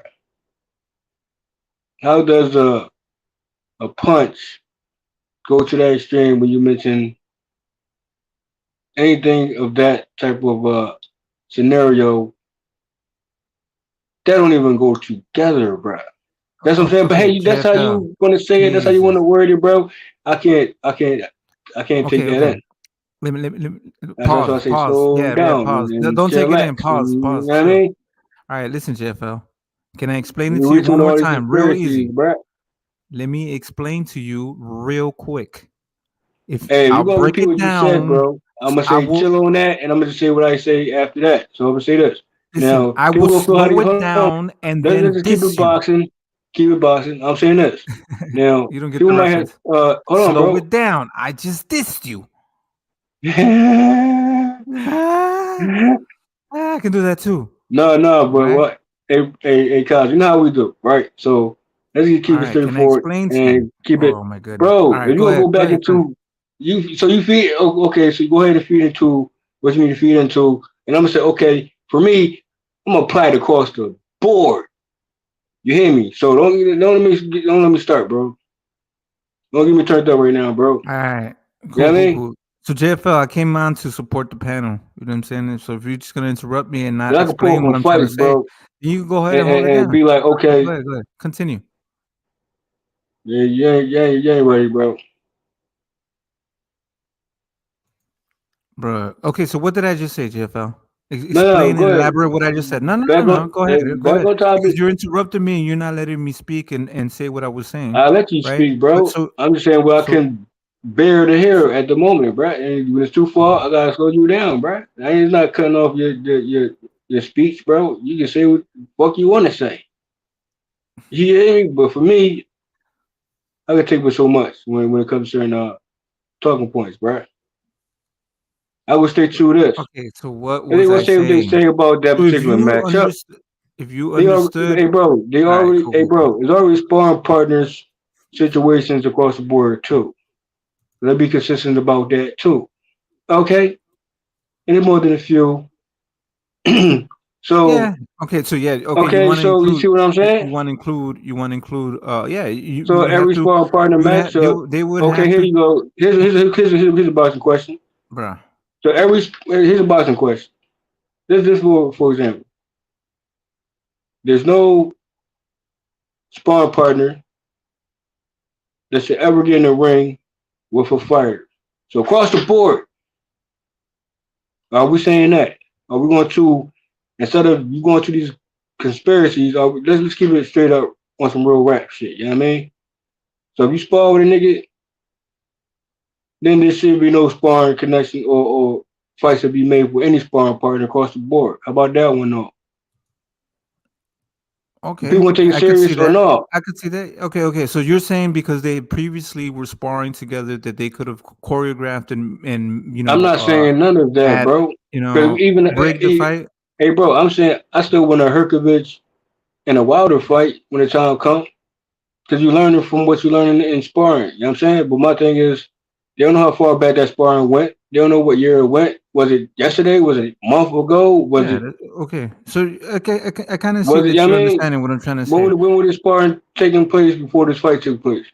How does a punch go to that extreme when you mention anything of that type of scenario? That don't even go together, bro. That's what I'm saying. But hey, that's how you want to say it. That's how you want to word it, bro. I can't take that in. Let me pause. Pause. Don't take it in. Pause. You know what I mean? All right, listen, JFL. Can I explain it to you one more time, real easy? Bro. Let me explain to you real quick. Hey, you're gonna repeat what you said, bro. I'm gonna say chill on that, and I'm gonna say what I say after that. So I'm gonna say this. Listen, now I will slow it down and then keep it boxing. Keep it boxing. I'm saying this. Now you don't get the reference. Hold on, slow bro. it down. I just dissed you. I can do that too. No, but right? What? Hey, Kaz, you know how we do, right? So let's keep it straightforward and keep it. Oh my goodness, bro! Right, if you go back into you, so you feed. Okay, so you go ahead and feed into what you need to feed into, and I'm gonna say, okay, for me, I'm gonna apply it across the board. You hear me? So don't let me start, bro. Don't get me turned up right now, bro. All right, cool. So JFL, I came on to support the panel. You know what I'm saying? So if you're just gonna interrupt me and not explain what I'm trying to say, bro, you can go ahead and hold it down. Be like, okay, go ahead. Continue. Yeah, you ain't ready, bro. Bro, okay. So what did I just say, JFL? Explain and elaborate what I just said. No. Go ahead. Because you're interrupting me and you're not letting me speak and say what I was saying. I let you speak, bro. I'm just saying what I can bear to hear at the moment, bro. And when it's too far, I gotta slow you down, bro. I ain't not cutting off your speech, bro. You can say what the fuck you want to say. You hear me? But for me, I can take with so much when it comes to certain talking points, bro. I would stay true to this. Okay, so what was I saying? What they say about that particular matchup. If you understood, hey, bro, it's already sparring partners situations across the board too. Let's be consistent about that too. Okay, any more than a few. So Okay, so yeah, Okay, so you see what I'm saying? You want to include. Yeah, So you would have every to. sparring partner matchup. They would Okay, have here to, you go. Here's a boxing question. bruh. So here's a boxing question. This for example. There's no sparring partner that should ever get in the ring with a fighter. So across the board, are we saying that? Are we going to, instead of you going to these conspiracies, let's keep it straight up on some real rap shit, you know what I mean? So if you spar with a nigga, then there should be no sparring connection or fights to be made with any sparring partner across the board. How about that one though? Okay, People want to take it serious or not? I could see that. Okay. So you're saying because they previously were sparring together that they could have choreographed and I'm not saying none of that, bro. Because even break the fight. Hey, bro, I'm saying I still want a Herkovich and a Wilder fight when the time comes. Because you learning from what you learn in sparring. You know what I'm saying? But my thing is, they don't know how far back that sparring went. They don't know what year it went. Was it yesterday? Was it a month ago? Was it? Okay. So I kind of see Was that it? you're understanding what I'm trying to say. When was this sparring taking place before this fight took place?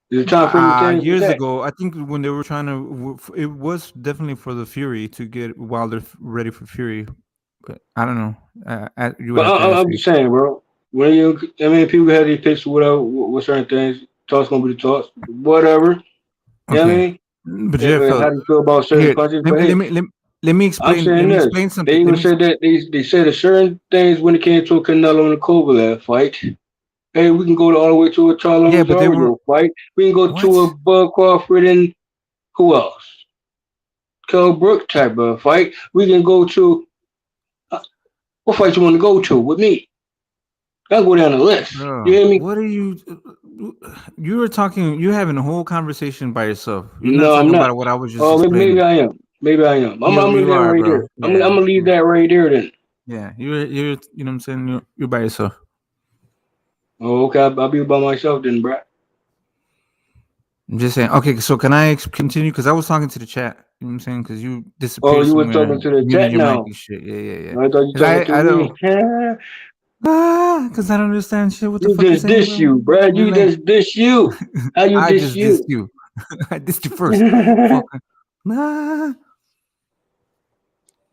Is the time frame changed? Years ago, I think when they were trying to, it was definitely for the Fury to get Wilder ready for Fury. But I don't know. I'm just saying, bro. When people have these picks or whatever with certain things, talk's gonna be the talks, whatever. Okay. You know what I mean? But Jeff, how do you feel about certain punches? Let me explain. I'm saying this. Explain something. They even said that they said that certain things when it came to a Canelo and a Kovalev fight. Hey, we can go all the way to a Charlo Rosario fight. We can go to a Bud Crawford and who else? Kell Brook type of fight. We can go to what fight you want to go to with me? I'll go down the list. You hear me? What are you? You were talking. You're having a whole conversation by yourself. You're not talking I'm not. about what I was just. Explaining. Maybe I am. Maybe I am. I'm gonna leave that right there. Yeah. I'm gonna leave that right there then. Yeah, you're. You know what I'm saying? You're by yourself. Oh, okay. I'll be by myself then, bro. I'm just saying. Okay, so can I continue? Because I was talking to the chat. You know what I'm saying? Because you disappeared. Oh, you were talking to the chat now. Shit. Yeah. I thought you talking to me. Because I don't understand shit. What the you fuck just dish you, bro. You just dish you. How you dish you? Dissed you. I dissed you first.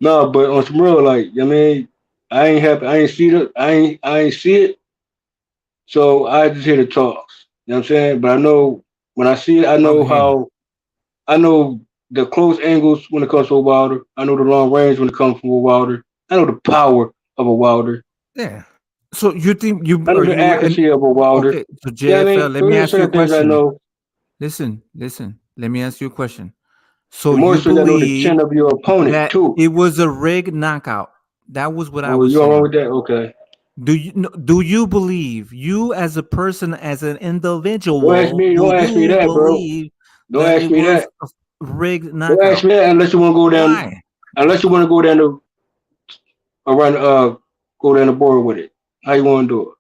No, but on some real, like, I mean, I ain't happy. I ain't see it. I ain't see it. So I just hear the talks. You know what I'm saying? But I know when I see it, I know I know the close angles when it comes to a Wilder. I know the long range when it comes from a Wilder. I know the power of a Wilder. Yeah. So you think you? I know the accuracy of a Wilder. Okay. So JFL, let me ask you a question. I know. Listen. Let me ask you a question. So the more you so believe I know the chin of your opponent too. It was a rigged knockout. That was what I was saying. You all right with that? Okay. Do you believe, you as a person, as an individual? Don't ask me that, bro. Don't ask me that. Rigged knockout. Don't ask me that unless you want to go down. Why? Unless you want to go down go down the board with it. How you want to do it?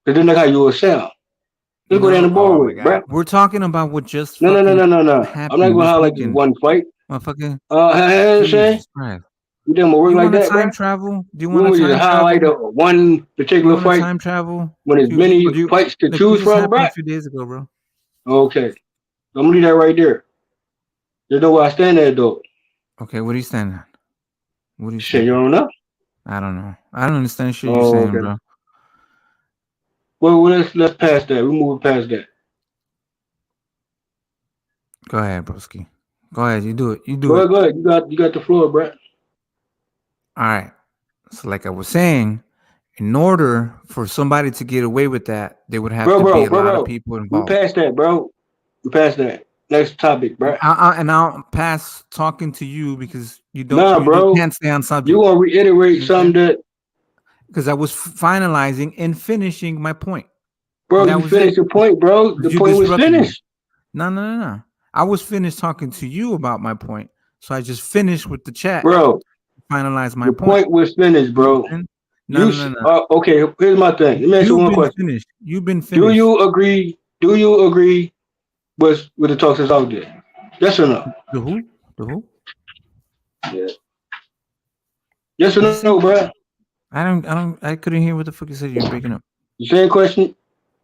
Because then that's how you will sound. Let's go down the board with it, bro. We're talking about what just no. I'm not going to highlight just one fight. Motherfucker. You didn't work like that, time travel? Do you want to highlight one particular fight? Time travel when there's many fights to choose from, bro. A few days ago, bro. Okay, I'm gonna leave that right there. You know where I stand at, though. Okay, what are you standing at? What are you saying? You don't know? I don't know. I don't understand shit you're saying, bro. Well, let's pass that. We're moving past that. Go ahead, broski. Go ahead. You do it. Go ahead. You got the floor, bro. All right. So like I was saying, in order for somebody to get away with that, there would have to be a lot of people involved. We passed that, bro. We passed that. Next topic, bro. And I'll pass talking to you because you don't. Bro. You can't stay on subject. You want to reiterate something that? Because I was finalizing and finishing my point. Bro, you finished your point, bro. The point was finished. No. I was finished talking to you about my point. So I just finished with the chat. Bro. Finalize my point. The point was finished, bro. No. Okay, here's my thing. Let me ask you one question. You've been finished. Do you agree with the talks that's out there? Yes or no? The who? Yeah. Yes or no, bro? I couldn't hear what the fuck you said. You're breaking up. The same question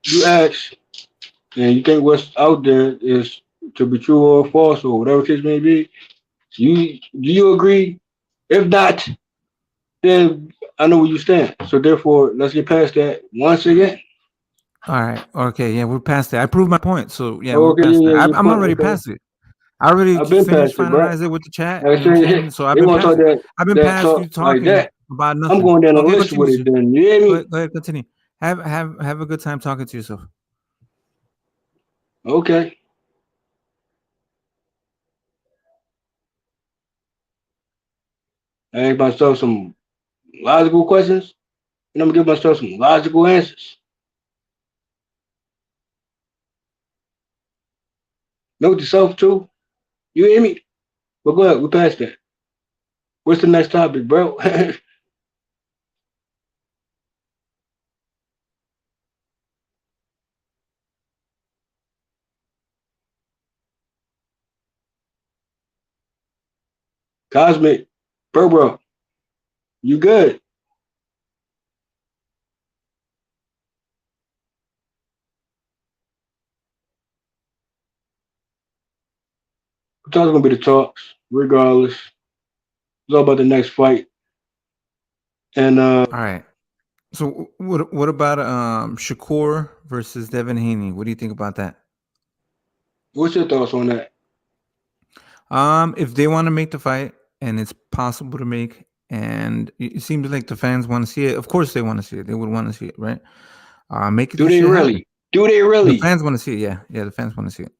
you asked, and you think what's out there is to be true or false or whatever case may be. Do you agree? If not, then I know where you stand. So therefore, let's get past that once again. All right. Okay. Yeah, we're past that. I proved my point. So yeah, we're Okay, past yeah, that. your I'm point. already Okay, past it. I already I've been finished, past it, bro. finalized it with the chat. Like You I know what I'm said, saying? So I've they been want to past talk it. that I've been that past you talk like talking that. about I'm nothing. going down the Okay, list continue, with sir. it. Then you hear me? Go ahead, continue. Have a good time talking to yourself. Okay. I ask myself some logical questions, and I'm gonna give myself some logical answers. Note to self too. You hear me? But go ahead, we're past that. What's the next topic, bro? I'm Cosmic, bro, you good? It's always gonna be the talks, regardless. It's all about the next fight. And All right. So what about Shakur versus Devin Haney? What do you think about that? what's your thoughts on that? If they want to make the fight and it's possible to make, and it seems like the fans want to see it. Of course, they want to see it. They would want to see it, right? Make it Do this they shit happen. really? Do they The really? fans want to see it. Yeah, yeah. The fans want to see it.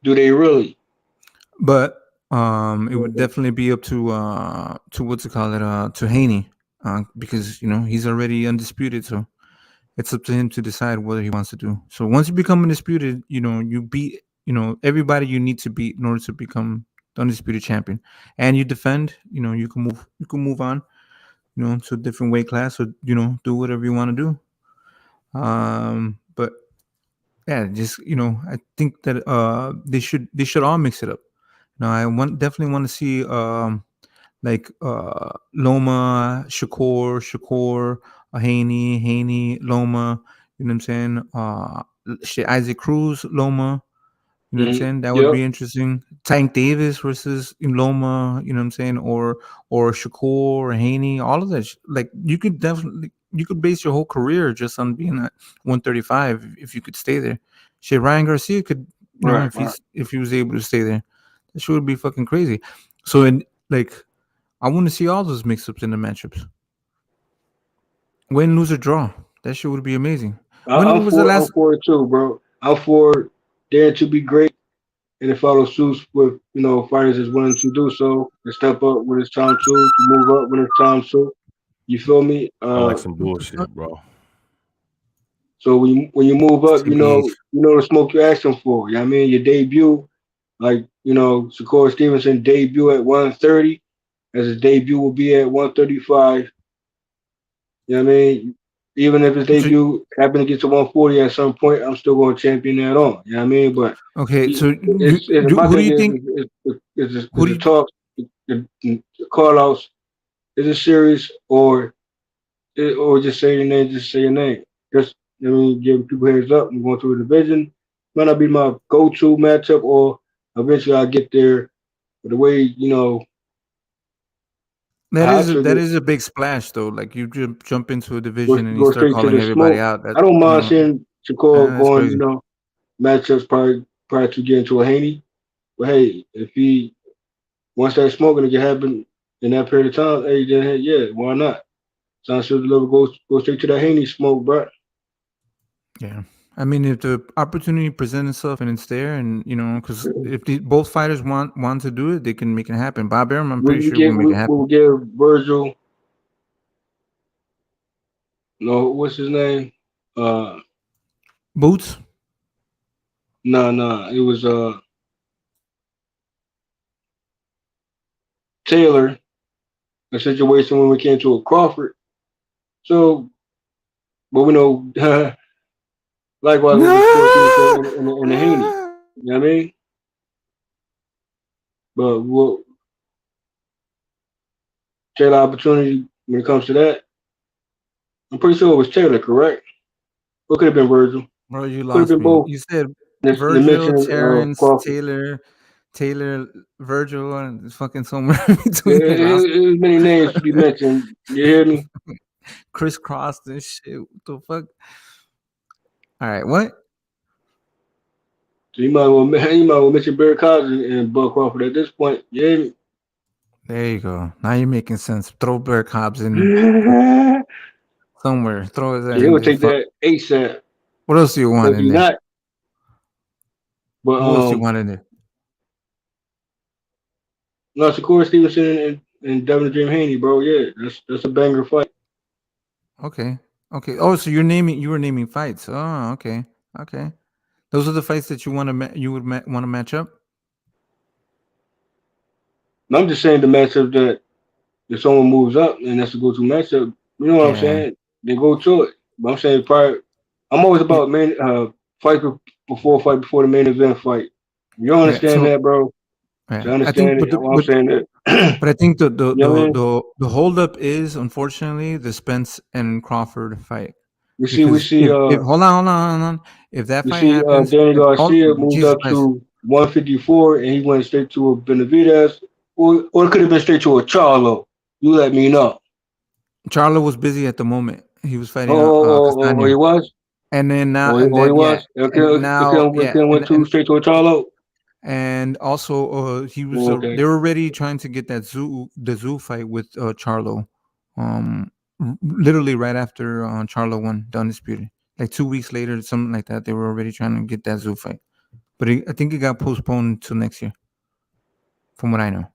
Do they really? But it would definitely be up to what's it called it to Haney, because he's already undisputed. So it's up to him to decide whether he wants to do. So once you become undisputed, you beat everybody you need to beat in order to become the undisputed champion, and you defend. You can move on. To a different weight class, or do whatever you want to do. But yeah, just I think that they should all mix it up. Now I definitely want to see like Loma, Shakur, Haney, Loma. You know what I'm saying? Shit, Isaac Cruz, Loma. You know what I'm saying? That would Yep. be interesting. Tank Davis versus Loma. You know what I'm saying? Or Shakur or Haney. All of that. Like you could base your whole career just on being at 135 if you could stay there. Shit, Ryan Garcia could. Right, If right. he was able to stay there, that shit would be fucking crazy. So I want to see all those mix-ups in the matchups. Win, lose, or draw. That shit would be amazing. When I'm was the for I'm last? for it too, bro. I'm for there to be great and to follow suit with fighters is willing to do so and step up when it's time to move up when it's time to. You feel me? I like some bullshit, bro. So when you move up, CBH. you know the smoke you're asking for. You know what I mean? Your debut, like Shakur Stevenson debut at 130, as his debut will be at 135. You know what I mean? Even if his So, debut happened to get to 140 at some point, I'm still going to champion that on. You know what I mean? But okay, so it's my who do thing you think? is Who do the you? talk, the call outs, is it serious or just say your name, just say your name. Just give people heads up. I'm going through a division. Might not be my go-to matchup, or eventually I'll get there. But the way That how I is took that it, is a big splash though. Like you jump into a division and you go start straight to calling the everybody smoke. out. That I don't mind seeing Shakur that's going, crazy. matchups prior to getting to a Haney. But hey, if he once that smoking to happen in that period of time, hey, then hey, yeah, why not? Sounds should deliver go straight to that Haney smoke, bro. Yeah. I mean, if the opportunity presents itself and it's there, and because if both fighters want to do it, they can make it happen. Bob Arum, I'm pretty sure will make it happen. We'll give Virgil, no, what's his name? Uh, Boots. no, it was Taylor. A situation when we came to a Crawford. So, but we know likewise with the Scorpion and the Haney. You know what I mean? But we'll take the opportunity when it comes to that. I'm pretty sure it was Taylor, correct? Or could have been Virgil. Bro, you Could have lost been me. both. You said The Virgil, mention Terrence, Crawford. Taylor, Virgil, and it's fucking somewhere in between. It was many names to be mentioned. You hear me? Crisscrossed and shit. What the fuck? All right, what? So you might well mention Barry Cobbs and Bud Crawford at this point. You hear me? There you go. Now you're making sense. Throw Burke Hobbs in somewhere. Throw that He in would there. take that ASAP. What else do you want If in you're there? not, but Who else do you want in there? no, Shakur Stevenson and Devin Dream Haney, bro. Yeah, that's a banger fight. Okay. Oh, so you were naming fights. Oh, okay. Those are the fights that you want to want to match up. I'm just saying the matchup that if someone moves up and that's a go-to matchup, you know what I'm saying? They go to it. But I'm saying I'm always about fight before the main event fight. You don't understand that, bro? Yeah, To understand it, I'm saying that. But I think the You know what I mean? the holdup is unfortunately the Spence and Crawford fight. We see if hold on. If that we fight see happens, Danny Garcia moved Jesus up Christ. to 154 and he went straight to a Benavidez, or it could have been straight to a Charlo. You let me know. Charlo was busy at the moment. He was fighting Oh, he was? And then now, he was? and now, went straight to a Charlo? And also, he was. Okay. They were already trying to get that the Zoo fight with Charlo, literally right after Charlo won the undisputed. Like 2 weeks later, something like that. They were already trying to get that Zoo fight, but I think it got postponed till next year, from what I know.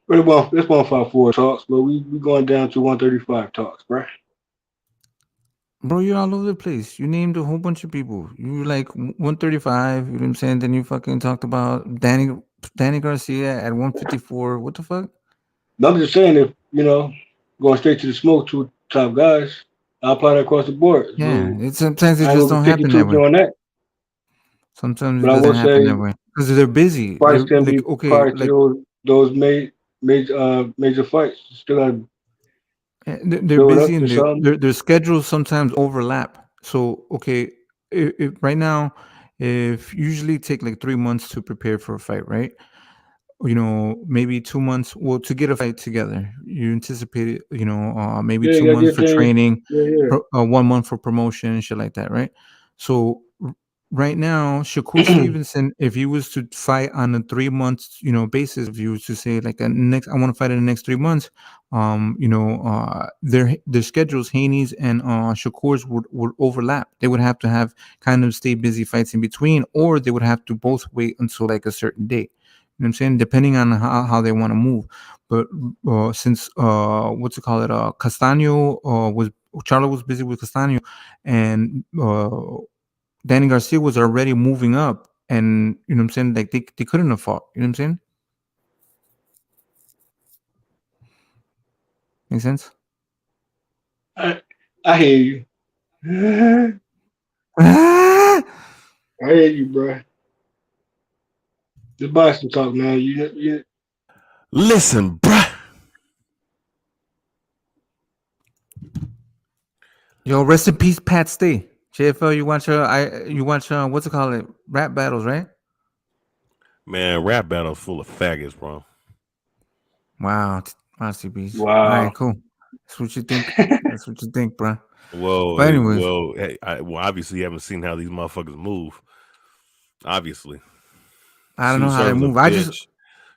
But it's 154 talks, but we going down to 135 talks, bro. Bro, you're all over the place. You named a whole bunch of people. You were like 135, you know what I'm saying? Then you fucking talked about Danny Garcia at 154. What the fuck? I'm just saying, if, going straight to the smoke, two top guys, I'll apply that across the board. Yeah, So sometimes it I just will don't take you happen that way. on that. Sometimes But it I will doesn't happen say, that way. Because they're busy. fights They're can like, be okay, prior like to those major fights. Still got to they're build up busy to and something. their schedules sometimes overlap. So, okay, if right now, if usually take like 3 months to prepare for a fight, right? Maybe 2 months, well, to get a fight together. You anticipate it, maybe Yeah, 2 you got to months get for things. training, Yeah. 1 month for promotion and shit like that, right? So right now, Shakur Stevenson, if he was to fight on a 3 months, basis, if you was to say like I want to fight in the next 3 months, their schedules, Haney's and Shakur's would overlap. They would have to have kind of stay busy fights in between, or they would have to both wait until like a certain date. You know what I'm saying? Depending on how they want to move. But since Castaño Charlo was busy with Castaño, and Danny Garcia was already moving up, and you know what I'm saying, like they couldn't have fought. You know what I'm saying? Make sense? I hear you. I hear you, bro. The Boston talk, man. You listen, bruh. Yo, rest in peace, Pat Stay. JFL, you watch what's it called? Rap battles, right? Man, rap battles full of faggots, bro. Wow, CBs. Wow. All right, cool. That's what you think. That's what you think, bro. Whoa, but anyways, obviously you haven't seen how these motherfuckers move. Obviously, I don't know how they move.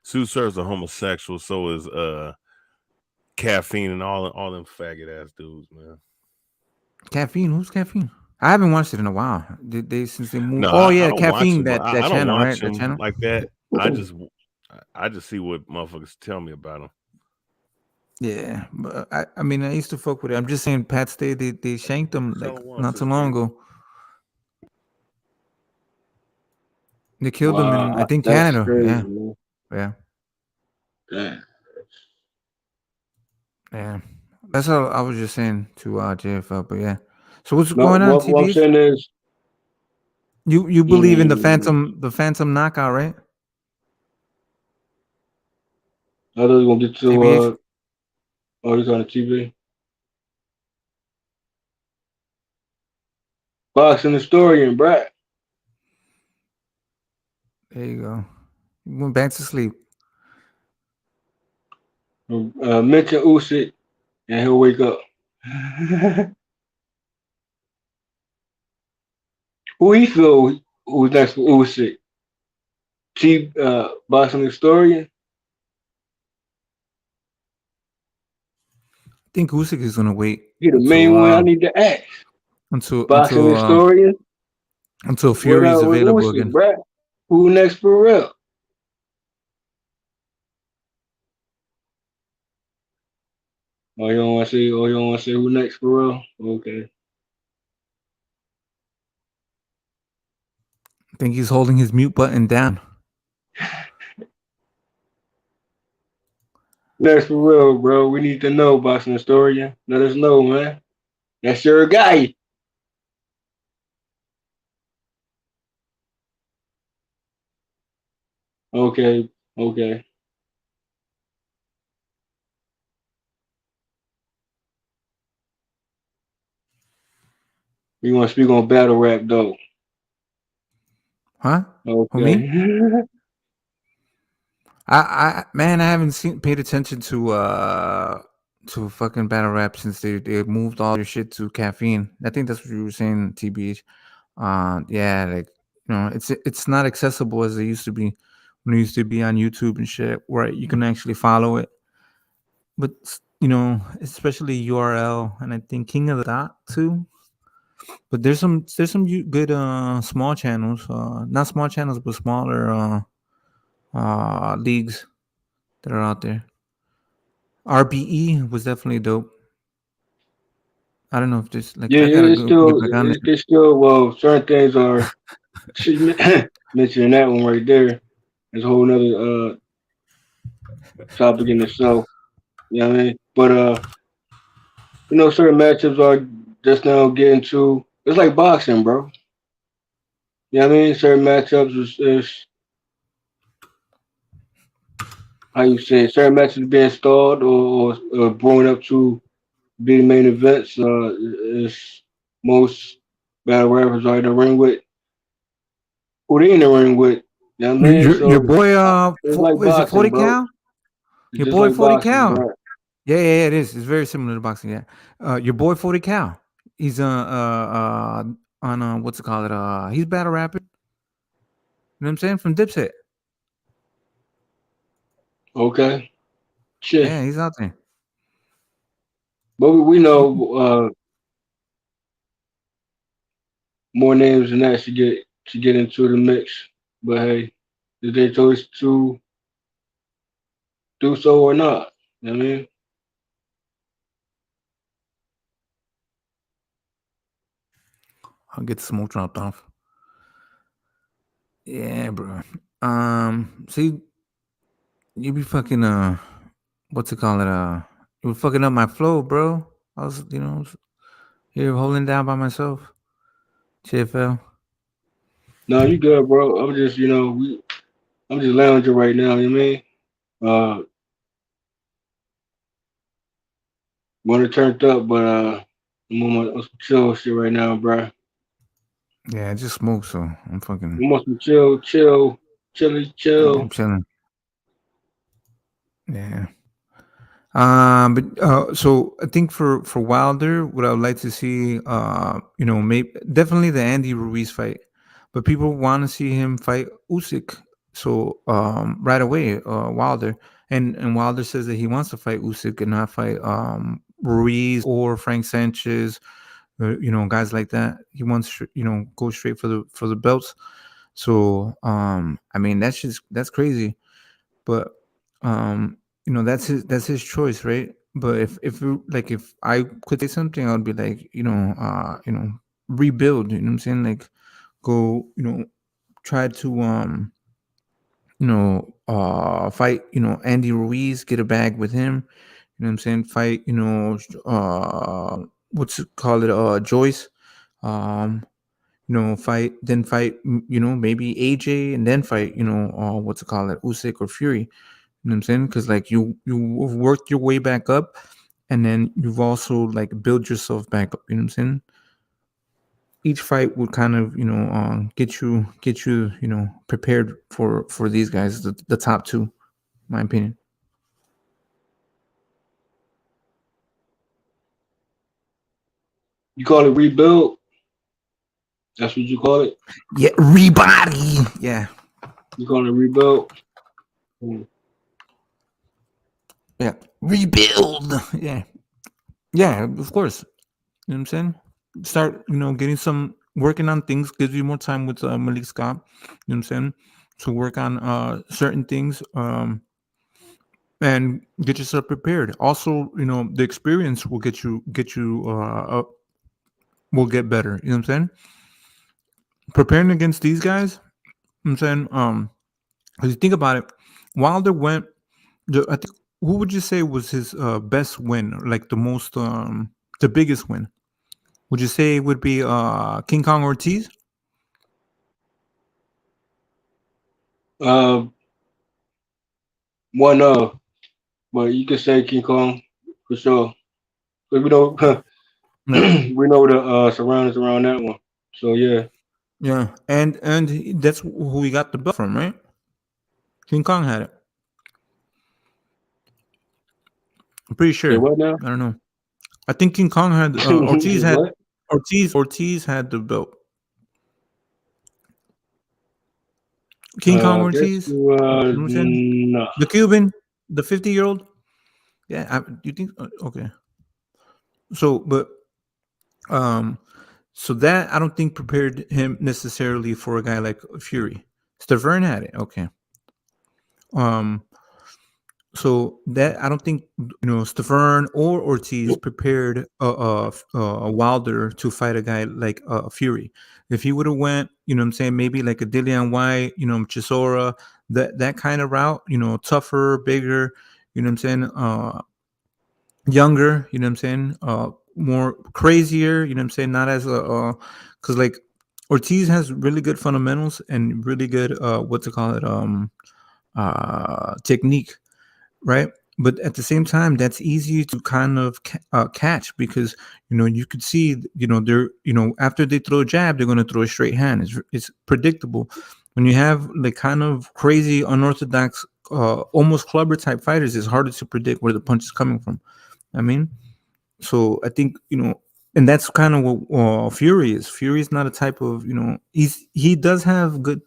Sue Surf's a homosexual. So is Caffeine and all them faggot ass dudes, man. Caffeine? Who's Caffeine? I haven't watched it in a while. Did they since they moved? No, Caffeine. That I don't channel, watch right? Them that channel like that. I just see what motherfuckers tell me about them. Yeah, but I mean, I used to fuck with it. I'm just saying, Pat Stay, they shanked him like not too long ago. They killed him in, I think, Canada. Crazy, Yeah. That's how I was just saying to JFL. But yeah. So what's going on, TVs? What I'm saying is, you believe in the Phantom knockout, right? I was gonna get to. TBH? Oh, he's on the TV. Boxing historian, bruh. There you go. You went back to sleep. Mention Usyk, and he'll wake up. Who he feel who's next for Usyk? Boxing historian. I think Usyk is gonna wait He the main until one I need to ask. until Boxing until um, historian. until What Fury is up with available Usyk, again. bruh? Who next for real? Oh, you don't want to say? Oh, you don't want to say who next for real? Okay. I think he's holding his mute button down. Next for real, bro. We need to know, boxing historian. Let us know, man. That's your guy. Okay. Okay. We want to speak on battle rap though. Huh? Who, me? Okay. I man, I haven't paid attention to fucking battle rap since they moved all their shit to caffeine. I think that's what you were saying, TBH. Yeah, like it's not accessible as it used to be when it used to be on YouTube and shit, where you can actually follow it. But especially URL and I think King of the Dot too. But there's some good small channels, not small channels, but smaller leagues that are out there. RBE was definitely dope. I don't know if this like Yeah, I gotta it's go get still back on it. it's still well. Certain things are mentioning that one right there. There's a whole nother topic in itself. You know what I mean? But certain matchups are just now getting to. It's like boxing, bro. You know what I mean? Certain matchups is how you say it, certain matches being stalled or growing up to be the main events. Is most battle rappers are in the ring with who they in the ring with. You know what I mean? Your So boy it's like is it boxing, 40 bro. cal? It's Your just boy like 40 boxing, cal. bro. Yeah, it is. It's very similar to boxing. Yeah, your boy 40 cal. He's on what's it called? He's battle rapping. You know what I'm saying? From Dipset. Okay. Shit. Yeah, he's out there. But we know more names than that should get into the mix. But hey, did they choose to do so or not? You know what I mean? I'll get the smoke dropped off. Yeah, bro. See, you be fucking what's it called? You were fucking up my flow, bro. I was, here holding down by myself. TFL. No, you good, bro. I'm just lounging right now, you know what I mean? Want to turned up, but I'm on some chill shit right now, bro. Yeah, I just smoked, so I'm fucking. I'm on some chill. Yeah, I'm chilling. Yeah. But so I think for Wilder, what I would like to see, maybe definitely the Andy Ruiz fight, but people want to see him fight Usyk. So right away, Wilder and Wilder says that he wants to fight Usyk and not fight Ruiz or Frank Sanchez, guys like that. He wants go straight for the belts. So I mean that's crazy, but that's his choice, right? But if I could say something, I would be like, rebuild. You know what I'm saying? Like, go, try to fight, Andy Ruiz, get a bag with him. You know what I'm saying? Fight, what's it call it? Joyce. Um, fight, maybe AJ, and then fight, what's it called it? Usyk or Fury. You know what I'm saying? Because like you've worked your way back up, and then you've also like built yourself back up. You know what I'm saying? each fight would kind of get you prepared for these guys, the top two, in my opinion. You call it rebuild? That's what you call it? Yeah, rebody. Yeah. You call it rebuild? Yeah, rebuild. Yeah, yeah, of course. You know what I'm saying? Start, getting some working on things, gives you more time with Malik Scott. You know what I'm saying? To work on certain things, and get yourself prepared. Also, the experience will get you up, will get better. You know what I'm saying? Preparing against these guys. You know what I'm saying, if you think about it, Wilder went. I think, who would you say was his best win, like the most, the biggest win? Would you say it would be King Kong Ortiz? One but you could say King Kong for sure. But we know we know the surroundings around that one. So yeah. Yeah, and that's who we got the belt from, right? King Kong had it. I'm pretty sure. Say what now? I don't know. I think King Kong had Ortiz had What? Ortiz had the belt. King Kong Ortiz, No. the Cuban, the 50-year-old. Yeah, you think? Okay. So, but so that I don't think prepared him necessarily for a guy like Fury. Stavern had it. Okay. So that I don't think Stavern or Ortiz prepared a Wilder to fight a guy like Fury. If he would have went, what I'm saying, maybe like a Dillian White, Chisora, that kind of route, tougher, bigger, what I'm saying, younger, what I'm saying, more crazier, what I'm saying, not as because like Ortiz has really good fundamentals and really good technique, right? But at the same time, that's easy to kind of catch because you could see they're after they throw a jab, they're going to throw a straight hand. It's predictable. When you have like kind of crazy, unorthodox, almost clubber type fighters, it's harder to predict where the punch is coming from. I mean, so I think and that's kind of what Fury is. Fury is not a type of he does have good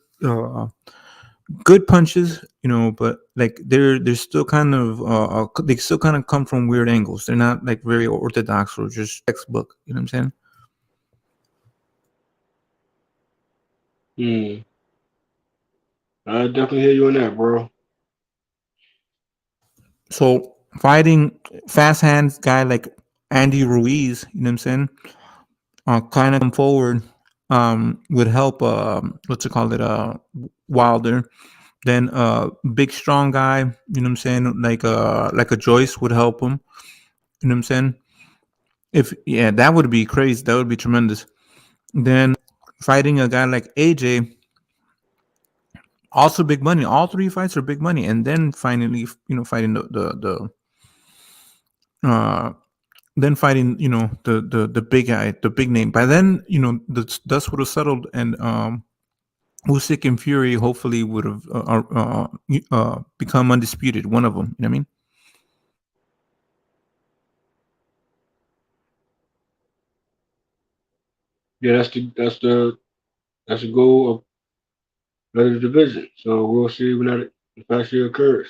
punches, but like they're still kind of they still kind of come from weird angles. They're not like very orthodox or just textbook. You know what I'm saying? I definitely hear you on that, bro. So fighting fast hands guy like Andy Ruiz, you know what I'm saying, kind of come forward would help Wilder. Then big strong guy, you know what I'm saying, like a Joyce would help him. You know what I'm saying? That would be crazy. That would be tremendous. Then fighting a guy like AJ, also big money. All three fights are big money. And then finally, fighting then fighting, the big guy, the big name. By then, the dust would have settled, and Usyk and Fury hopefully would have become undisputed. One of them, you know what I mean? Yeah, that's the goal of the division. So we'll see when that actually occurs.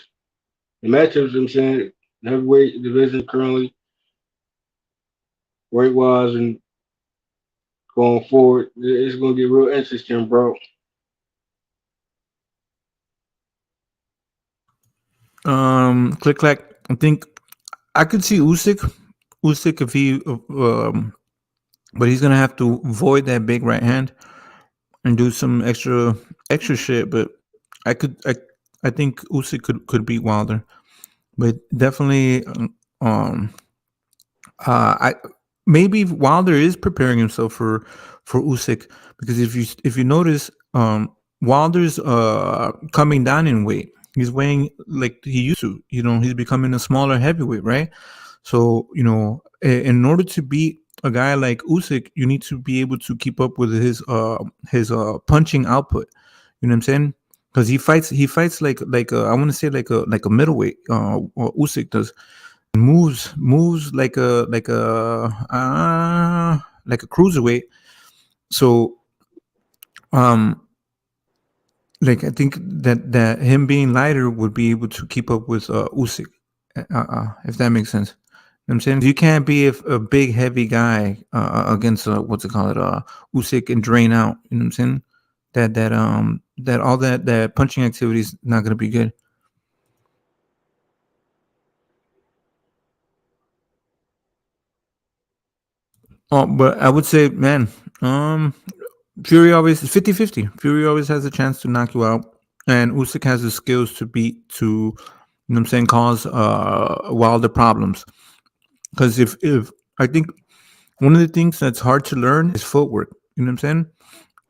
The matchups, I'm saying, the heavyweight division currently, weight wise and going forward, it's gonna get real interesting, bro. Click clack. I think I could see Usyk if he but he's gonna have to avoid that big right hand and do some extra shit. But I think Usyk could beat Wilder, but definitely I maybe Wilder is preparing himself for Usyk, because if you notice, Wilder's coming down in weight. He's weighing like he used to. He's becoming a smaller heavyweight, right? So in order to beat a guy like Usyk, you need to be able to keep up with his punching output. You know what I'm saying? Because he fights like I want to say like a middleweight. Usyk does moves like a cruiserweight. So like I think that him being lighter would be able to keep up with Usyk, if that makes sense. You know what I'm saying? You can't be a big heavy guy against what's it called Usyk and drain out. You know what I'm saying? That all that punching activity is not going to be good. Oh, but I would say, man, Fury always 50-50. Fury always has a chance to knock you out, and Usyk has the skills to beat to, you know what I'm saying, cause Wilder problems. Because if I think one of the things that's hard to learn is footwork. You know what I'm saying?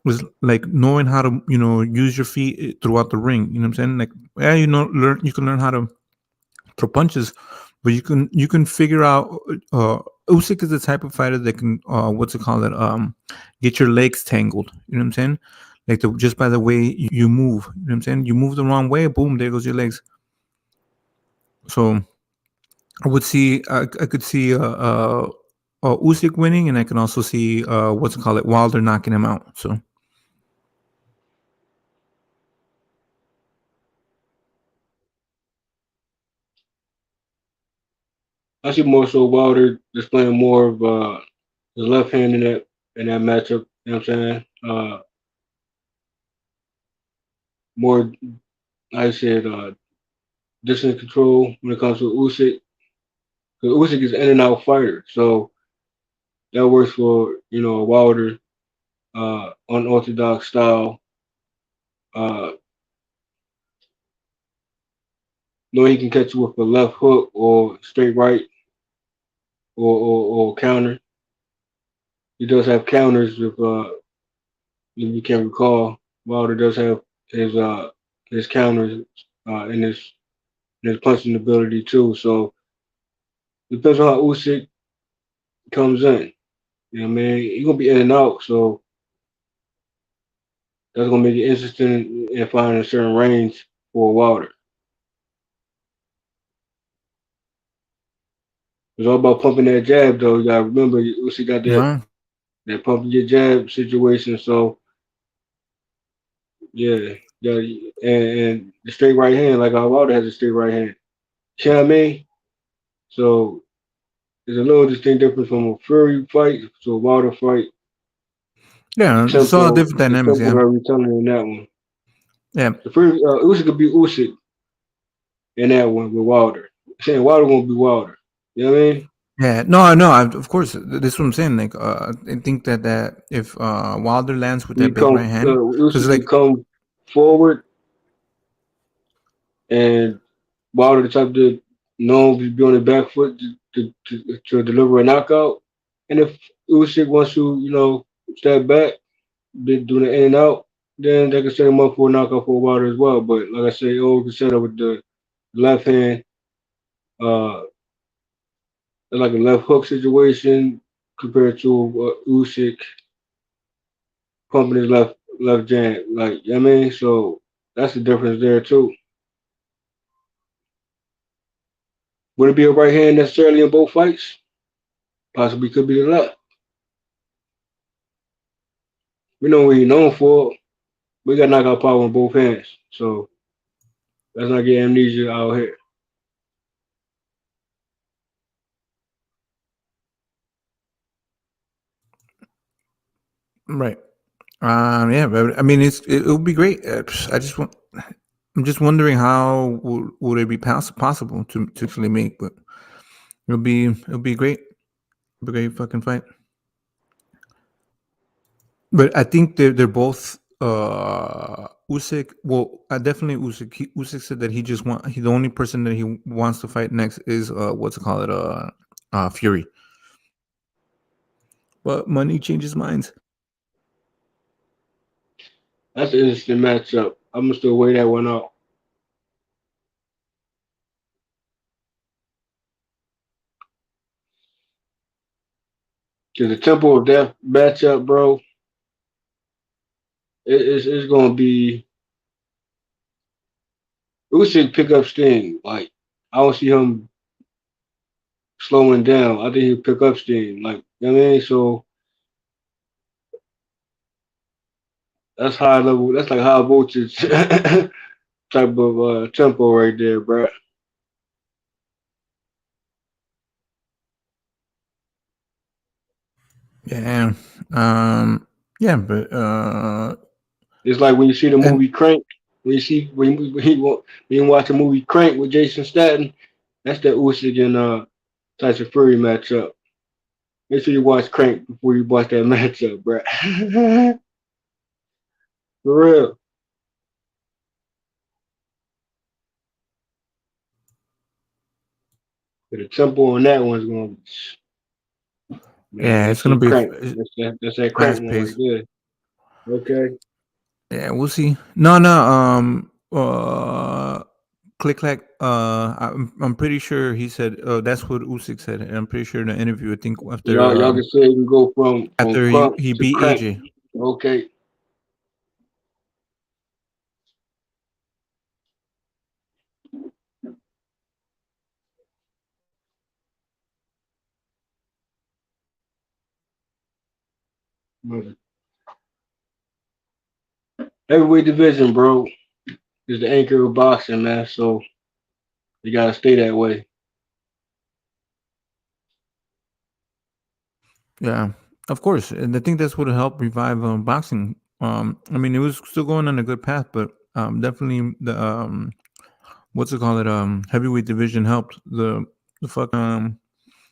Was like knowing how to, use your feet throughout the ring. You know what I'm saying? Like, yeah, you can learn how to throw punches, but you can figure out. Usyk is the type of fighter that can what's it called it get your legs tangled. You know what I'm saying? Like just by the way you move. You know what I'm saying? You move the wrong way, boom, there goes your legs. So I could see Usyk winning, and I can also see what's it called it Wilder knocking him out. So. I see more so Wilder displaying more of his left hand in that matchup. You know what I'm saying? More, like I said, distance control when it comes to Usyk. Because Usyk is an in and out fighter, so that works for a Wilder unorthodox style. Uh, Knowing he can catch you with a left hook or straight right or counter. He does have counters if you can recall. Wilder does have his counters in his punching ability too. So depends on how Usyk comes in. You know what I mean? He's gonna be in and out, so that's gonna make it interesting in finding a certain range for Wilder. It's all about pumping that jab, though. You gotta remember, Usyk got that pumping your jab situation. So yeah, and the straight right hand, like how Wilder has a straight right hand. You know what I mean? So there's a little distinct difference from a Fury fight to a Wilder fight. Yeah, it's all different dynamics. Yeah, retelling in that one. Yeah, the Fury Usyk could be Usyk in that one with Wilder. Saying Wilder gonna be Wilder. You know what I mean? Yeah, no, of course. This is what I'm saying. Like, I think that if Wilder lands with that big right hand, Usyk like come forward, and Wilder the type to know to be on the back foot to deliver a knockout. And if Usyk wants to, step back, doing the in and out, then they can set him up for a knockout for Wilder as well. But like I say, can set up with the left hand, like a left hook situation compared to Usyk pumping his left jab. Like, you know what I mean? So that's the difference there too. Would it be a right hand necessarily in both fights? Possibly could be the left. We know what he's known for. We got knockout power in both hands. So let's not get amnesia out here. Right. Yeah, but I mean, it would be great. I'm just wondering how would it be possible to actually make, but it'll be great. It'll be a great fucking fight. But I think they're both Usyk. Well, definitely Usyk. Usyk said that the only person that he wants to fight next is what's it called Fury. But money changes minds. That's an interesting matchup. I'm gonna still weigh that one out. Because the tempo of that matchup, bro, it's going to be Usyk pick up steam. Like I don't see him slowing down. I think he'll pick up steam. Like you know what I mean, so that's high level. That's like high voltage type of tempo right there, bro. Yeah. Yeah, but It's like when you see the movie Crank. When you see when you watch a movie Crank with Jason Statham, that's that Usyk and Tyson Fury matchup. Make sure you watch Crank before you watch that matchup, bro. For real. The tempo on that one's going to be. yeah, it's gonna be Crank. That's that Crank fast one right paced. there. Okay. Yeah, we'll see. No. Click clack. I'm pretty sure he said. That's what Usyk said. And I'm pretty sure in the interview. I think Y'all can say you can go from after crunk he to beat crank. AJ. Okay. Heavyweight division, bro, is the anchor of boxing, man. So you gotta stay that way. Yeah, of course, and I think that's what helped revive boxing. I mean, it was still going on a good path, but definitely the what's it called? Heavyweight division helped the fuck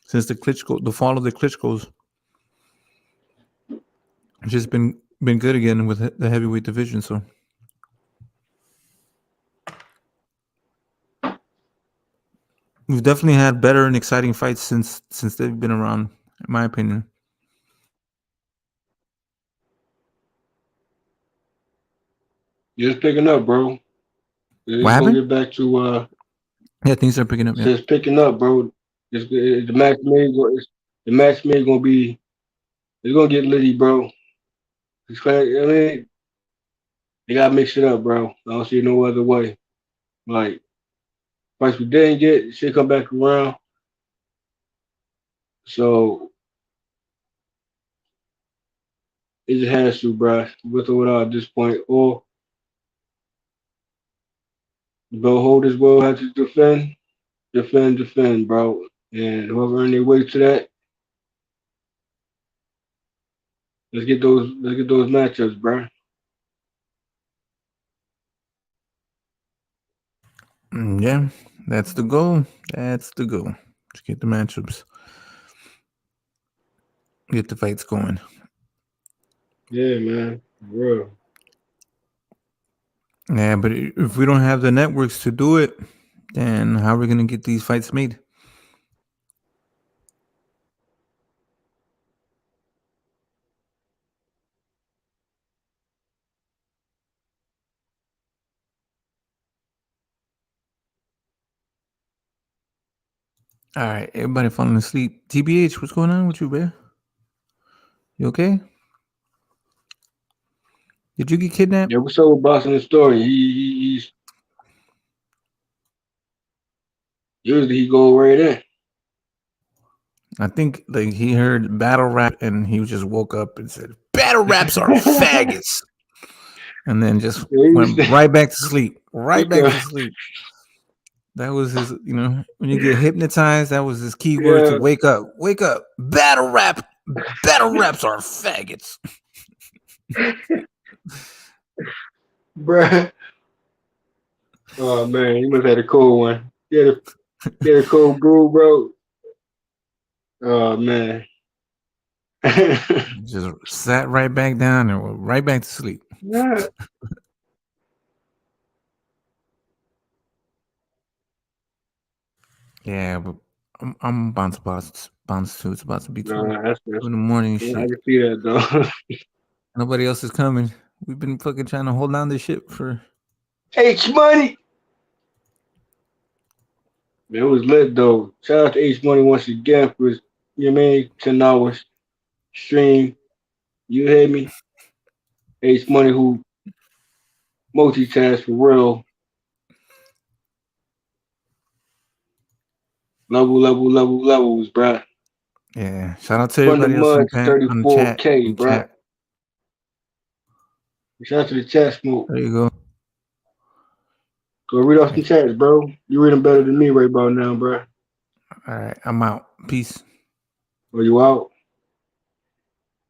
since the fall of the Klitschko's. It's just been good again with the heavyweight division. So we've definitely had better and exciting fights since they've been around, in my opinion. Just picking up, bro. What It's gonna happened? get back to Yeah, things are picking up. Yeah. just picking up, bro. The match made. The match made gonna be. It's gonna get litty, bro. I mean, they gotta mix it up, bro. I don't see no other way. Like fights we didn't get, shit come back around. So it just has to, bro. With or without at this point, or the belt holders will have to defend, bro. And whoever earn their way to that, let's get those matchups, bro. Yeah, that's the goal. That's the goal. To get the matchups, get the fights going. Yeah, man. For real. Yeah, but if we don't have the networks to do it, then how are we gonna get these fights made? All right, everybody falling asleep. TBH, what's going on with you, man? You okay? Did you get kidnapped? Yeah, what's up with Boston story? He's usually he go right in. I think like he heard battle rap and he just woke up and said, "Battle raps are faggots," and then just went right back to sleep. Right back to sleep. That was his, when you get hypnotized, that was his key word to wake up. Wake up. Battle raps are faggots. Bruh. Oh man, he must have had a cold one. Get a cold brew, bro. Oh man. Just sat right back down and went right back to sleep. Yeah. Yeah, but I'm bounce too. It's about to be 2 That's in the morning. I Shit. can see that though. Nobody else is coming. We've been fucking trying to hold down this shit for H Money. Man, it was lit though. Shout out to H Money once again for his, 10 hours. Stream, you hear me? Ace Money who multitask for real. Levels, bruh. Yeah. Shout out to From the everybody else mud, on the chat. 34K, bruh. Shout out to the chat smoke. There you go. Go read off some chats, bro. You reading better than me right about now, bruh. All right. I'm out. Peace. Are you out?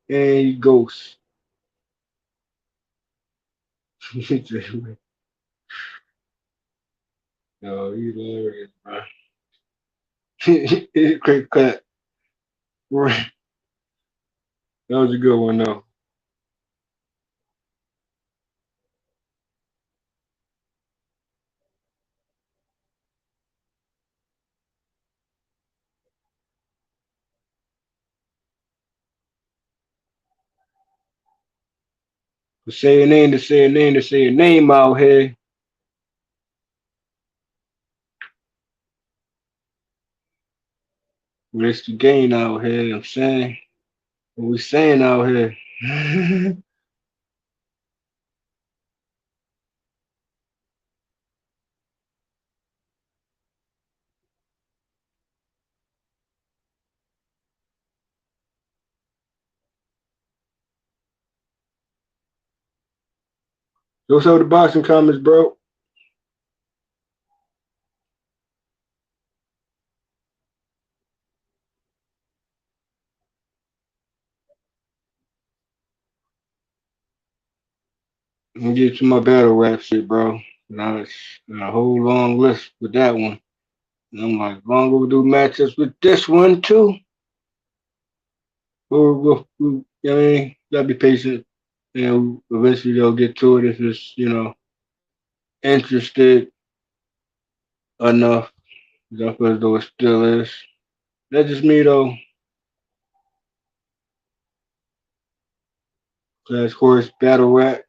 And you ghost. Yo, you hilarious, bro. Quick cut. Right. That was a good one, though. To say a name, out here. It's the game out here, I'm saying. What we saying out here. What's up with the boxing comments, bro? Let me get to my battle rap shit, bro. Now it's a whole long list with that one. And I'm like, long overdue matchups with this one too. You know what I mean? Gotta be patient. And eventually they'll get to it if it's, interested enough. I feel as though it still is. That's just me though. Class course battle rap.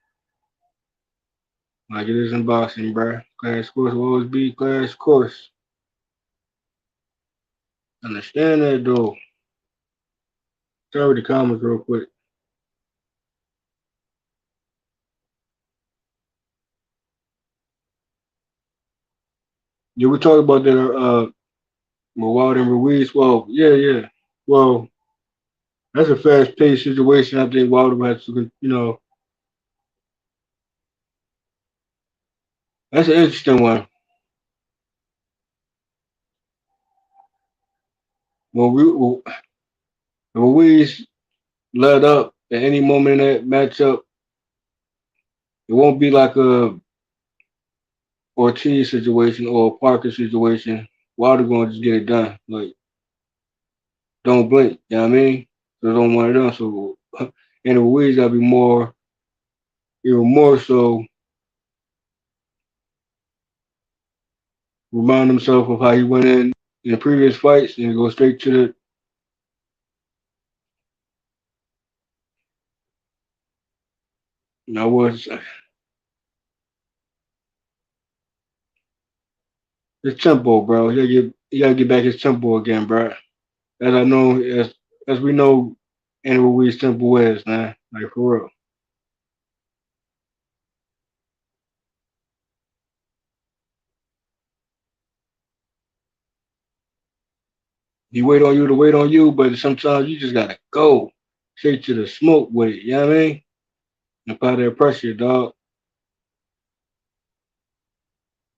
Like it is in boxing, bruh. Class course will always be class course. Understand that though. Start with the comments real quick. Yeah, we talked about that Wilder and Ruiz. Well, yeah. Well, that's a fast paced situation. I think Wilder has to, that's an interesting one. Well, Ruiz led up at any moment in that matchup. It won't be like a Ortiz situation or a Parker situation. Wilder going to just get it done. Like, don't blink. You know what I mean? So don't want it done. So, and Ruiz got to be even more so, remind himself of how he went in the previous fights and go straight to the. Was his tempo, bro. He gotta get back his tempo again, bro. As I know, as we know, Andy Ruiz tempo is, man. Like for real. He wait on you to wait on you, but sometimes you just gotta go straight to the smoke with it. You know what I mean? Apply that pressure, dog.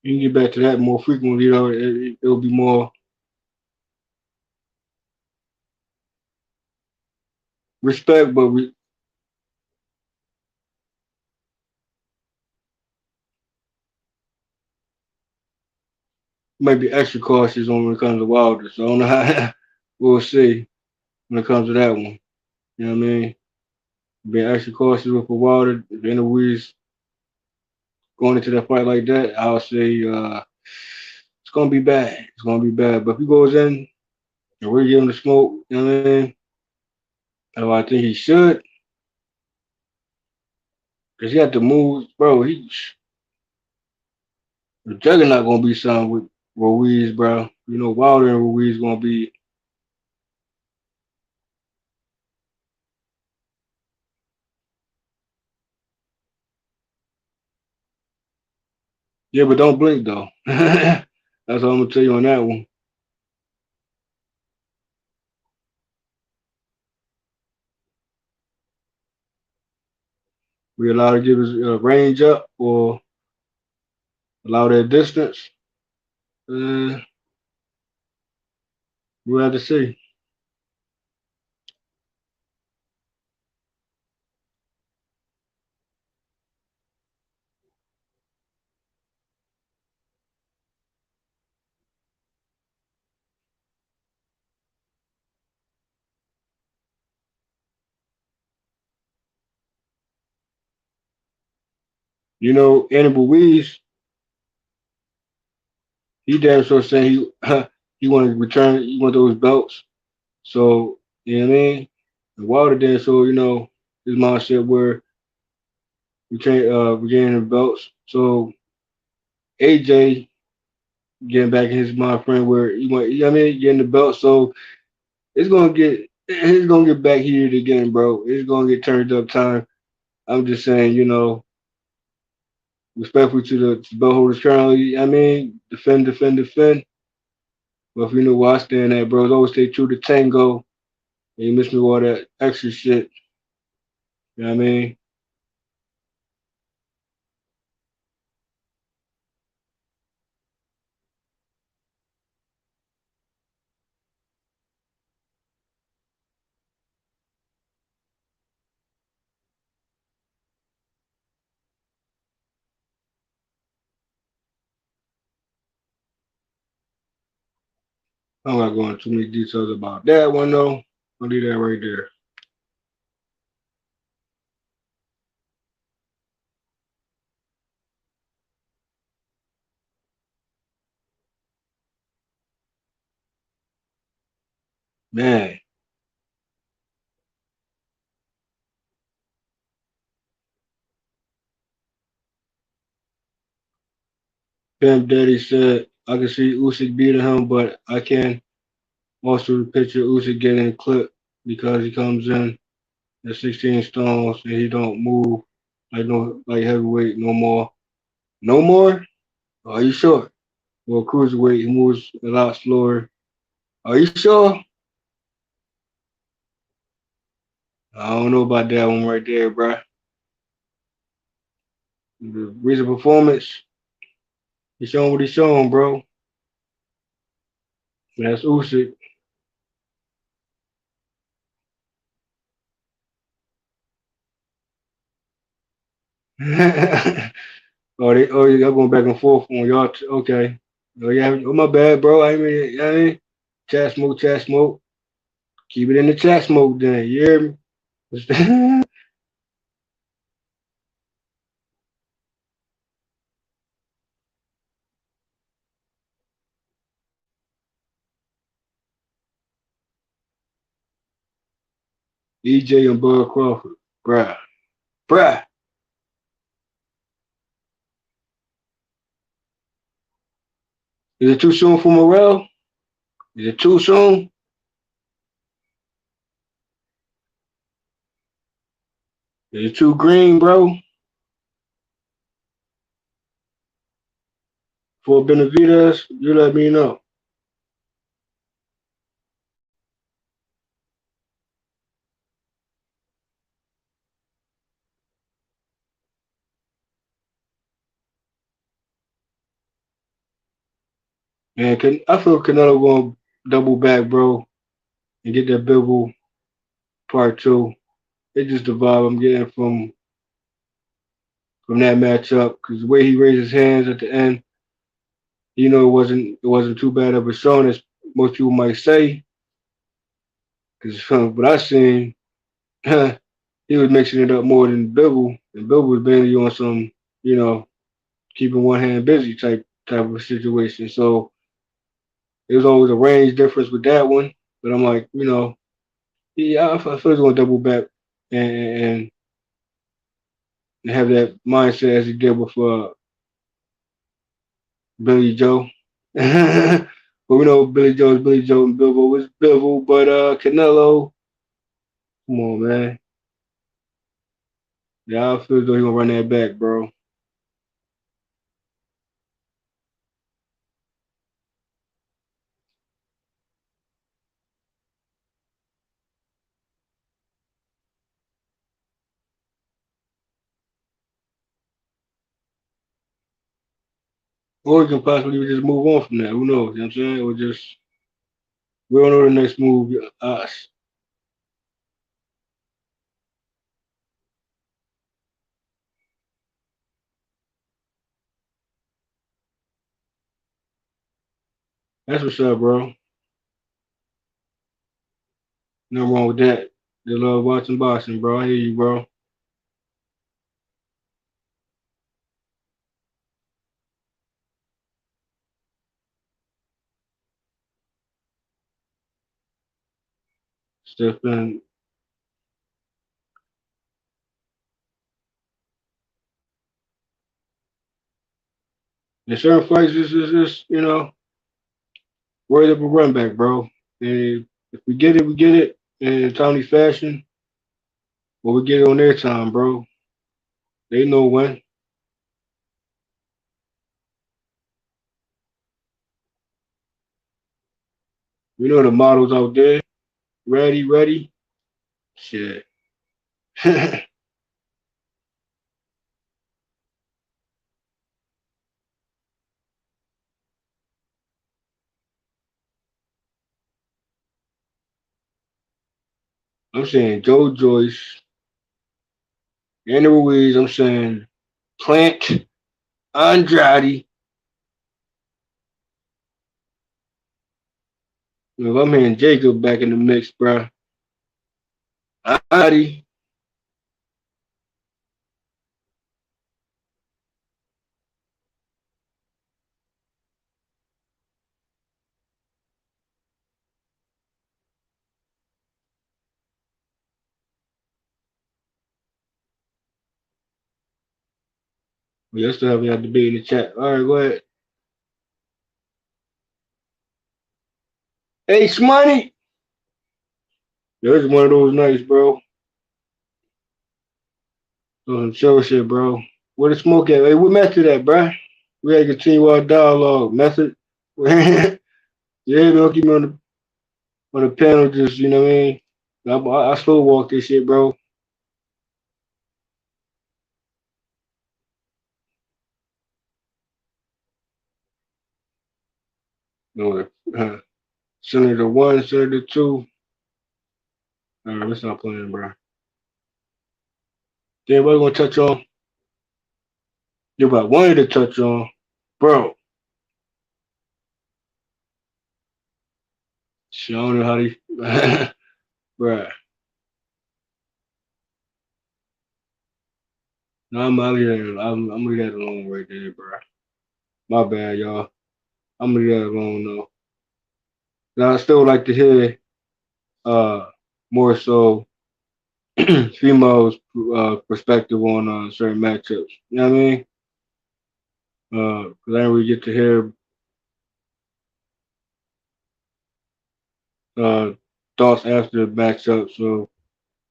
You can get back to that more frequently, though. It'll be more respect, but might be extra cautious on when it comes to Wilder. So I don't know how we'll see when it comes to that one. You know what I mean? Being extra cautious with Wilder, if Ruiz going into that fight like that, I'll say it's gonna be bad. It's gonna be bad. But if he goes in and we're giving the smoke, you know what I mean? I think he should. Because he had to move, bro. The juggernaut gonna be something with Ruiz, bro. Wilder and Ruiz gonna be Yeah, but don't blink though. That's all I'm gonna tell you on that one. We allow to give his range up or allow that distance. Uh, we'll have to see. You know, Andy Ruiz, he damn sure saying he he wanted to return, he want those belts. So, you know what I mean? And Wilder damn sure, his mindset where we can't regain the belts. So AJ getting back in his mind frame where he want, getting the belt. So it's gonna get back here again, bro. It's gonna get turned up time. I'm just saying, respectfully to the belt holders currently. Defend, defend, defend. But if you know where I stand at, bro, always stay true to tango. And you miss me with all that extra shit. You know what I mean? I'm not going into too many details about that one though. I'll leave that right there. Man, Pimp Daddy said I can see Usyk beating him, but I can also picture Usyk getting clipped because he comes in at 16 stones and he don't move like heavyweight no more. No more? Are you sure? Well, cruiserweight he moves a lot slower. Are you sure? I don't know about that one right there, bruh. The recent performance, he's showing what he's showing, bro. And that's Usyk. Y'all going back and forth on y'all. Okay. Oh, yeah. Oh, my bad, bro. I mean, chat smoke, chat smoke. Keep it in the chat smoke then. You hear me? EJ and Bud Crawford. Bruh. Bruh. Is it too soon for Morrell? Is it too soon? Is it too green, bro? For Benavides, you let me know. Man, I feel Canelo going to double back, bro, and get that Bivol part two. It's just the vibe I'm getting from that matchup because the way he raised his hands at the end, it wasn't too bad of a showing as most people might say. Because from what I seen, he was mixing it up more than Bivol, and Bivol was mainly on some, keeping one hand busy type of situation. So it was always a range difference with that one. But I'm like, yeah, I feel he's going to double back and have that mindset as he did with Billy Joe. But we know Billy Joe is Billy Joe and Bilbo is Bilbo. But Canelo, come on, man. Yeah, I feel as though he's going to run that back, bro. Or we can possibly just move on from that. Who knows? You know what I'm saying? Or just we don't know the next move. Us. That's what's up, bro. Nothing wrong with that. They love watching boxing, bro. I hear you, bro. Stephen. In certain fights, is just, worried up a run back, bro. And if we get it, we get it in a timely fashion, or we get it on their time, bro. They know when. We know the models out there. Ready, ready. Shit. I'm saying Joe Joyce, Anna Ruiz. I'm saying Plant, Andrade. If I'm hearing Jacob back in the mix, bro. Andrade. We still have that debate in the chat. All right, go ahead. Hey, Shmoney. There's one of those nights, bro. Some show shit, bro. Where the smoke at? Hey, what method at, bro? We gotta continue our dialogue. Method. Yeah, don't keep me on the panel. Just you know what I mean. I slow walk this shit, bro. No, Senator 1, Senator 2. All right, let's not playing, bro. Then what we gonna touch on? You about wanted to touch on, bro. Shit, I don't know how they, bro. No, I'm leaving that. I'm leaving that alone right there, bro. My bad, y'all. I'm gonna leave that alone though. Now I still like to hear more so females perspective on certain matchups. You know what I mean? Because I didn't really get to hear thoughts after the matchup. So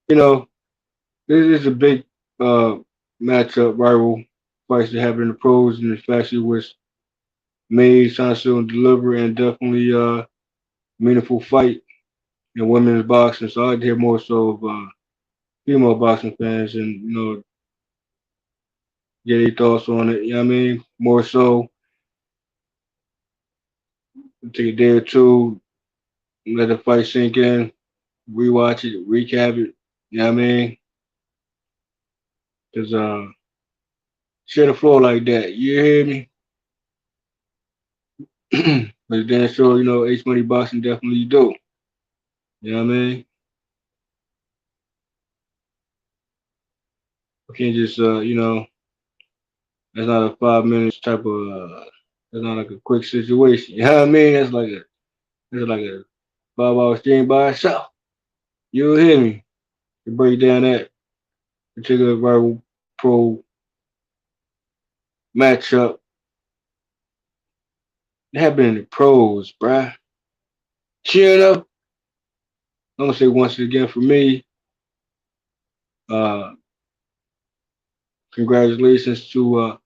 this is a big matchup rival fights that happen in the pros, and especially with made, Sansu, and deliver, and definitely meaningful fight in women's boxing. So I'd hear more so of female boxing fans and get their thoughts on it. You know what I mean? More so, take a day or two, let the fight sink in, rewatch it, recap it. You know what I mean? Because share the floor like that. You hear me? But then so H Money Boxing definitely do. You know what I mean? I can't just that's not a 5 minutes type of that's not like a quick situation. You know what I mean? That's like a 5 hour stream by itself. You'll hear me to break down that particular rival pro matchup. It happened in the pros, bruh. Cheering up. I'm gonna say once again for me, uh, congratulations to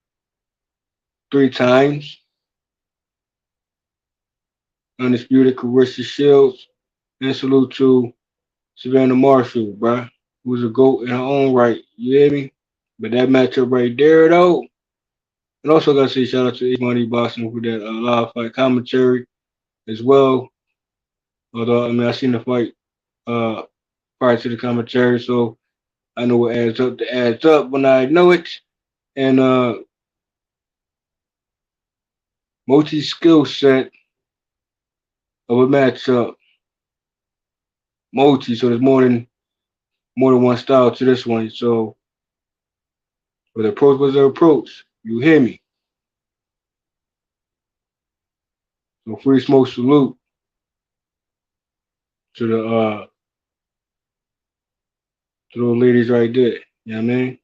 3 times undisputed Carissa Shields, and salute to Savannah Marshall, bruh, who's a GOAT in her own right. You hear me? But that matchup right there, though, And also gotta say shout out to A Money Boxing for that live fight commentary as well. Although I mean I seen the fight uh prior to the commentary, so I know what adds up when I know it. And multi skill set of a matchup. Multi, so there's more than one style to this one. So but the approach was the approach. You hear me? So free smoke salute to the to those ladies right there. You know what I mean?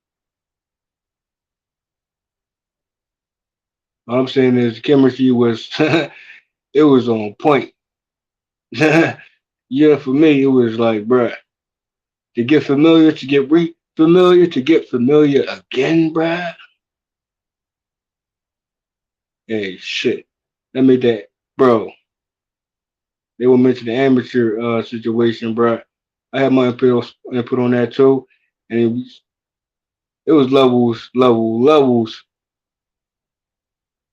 All I'm saying is the chemistry was it was on point. Yeah, for me it was like, bruh, to get familiar, to get familiar, to get familiar again, bruh. Hey, shit. That made that, bro. They were mention the amateur situation, bruh. I had my input on that too, and it was levels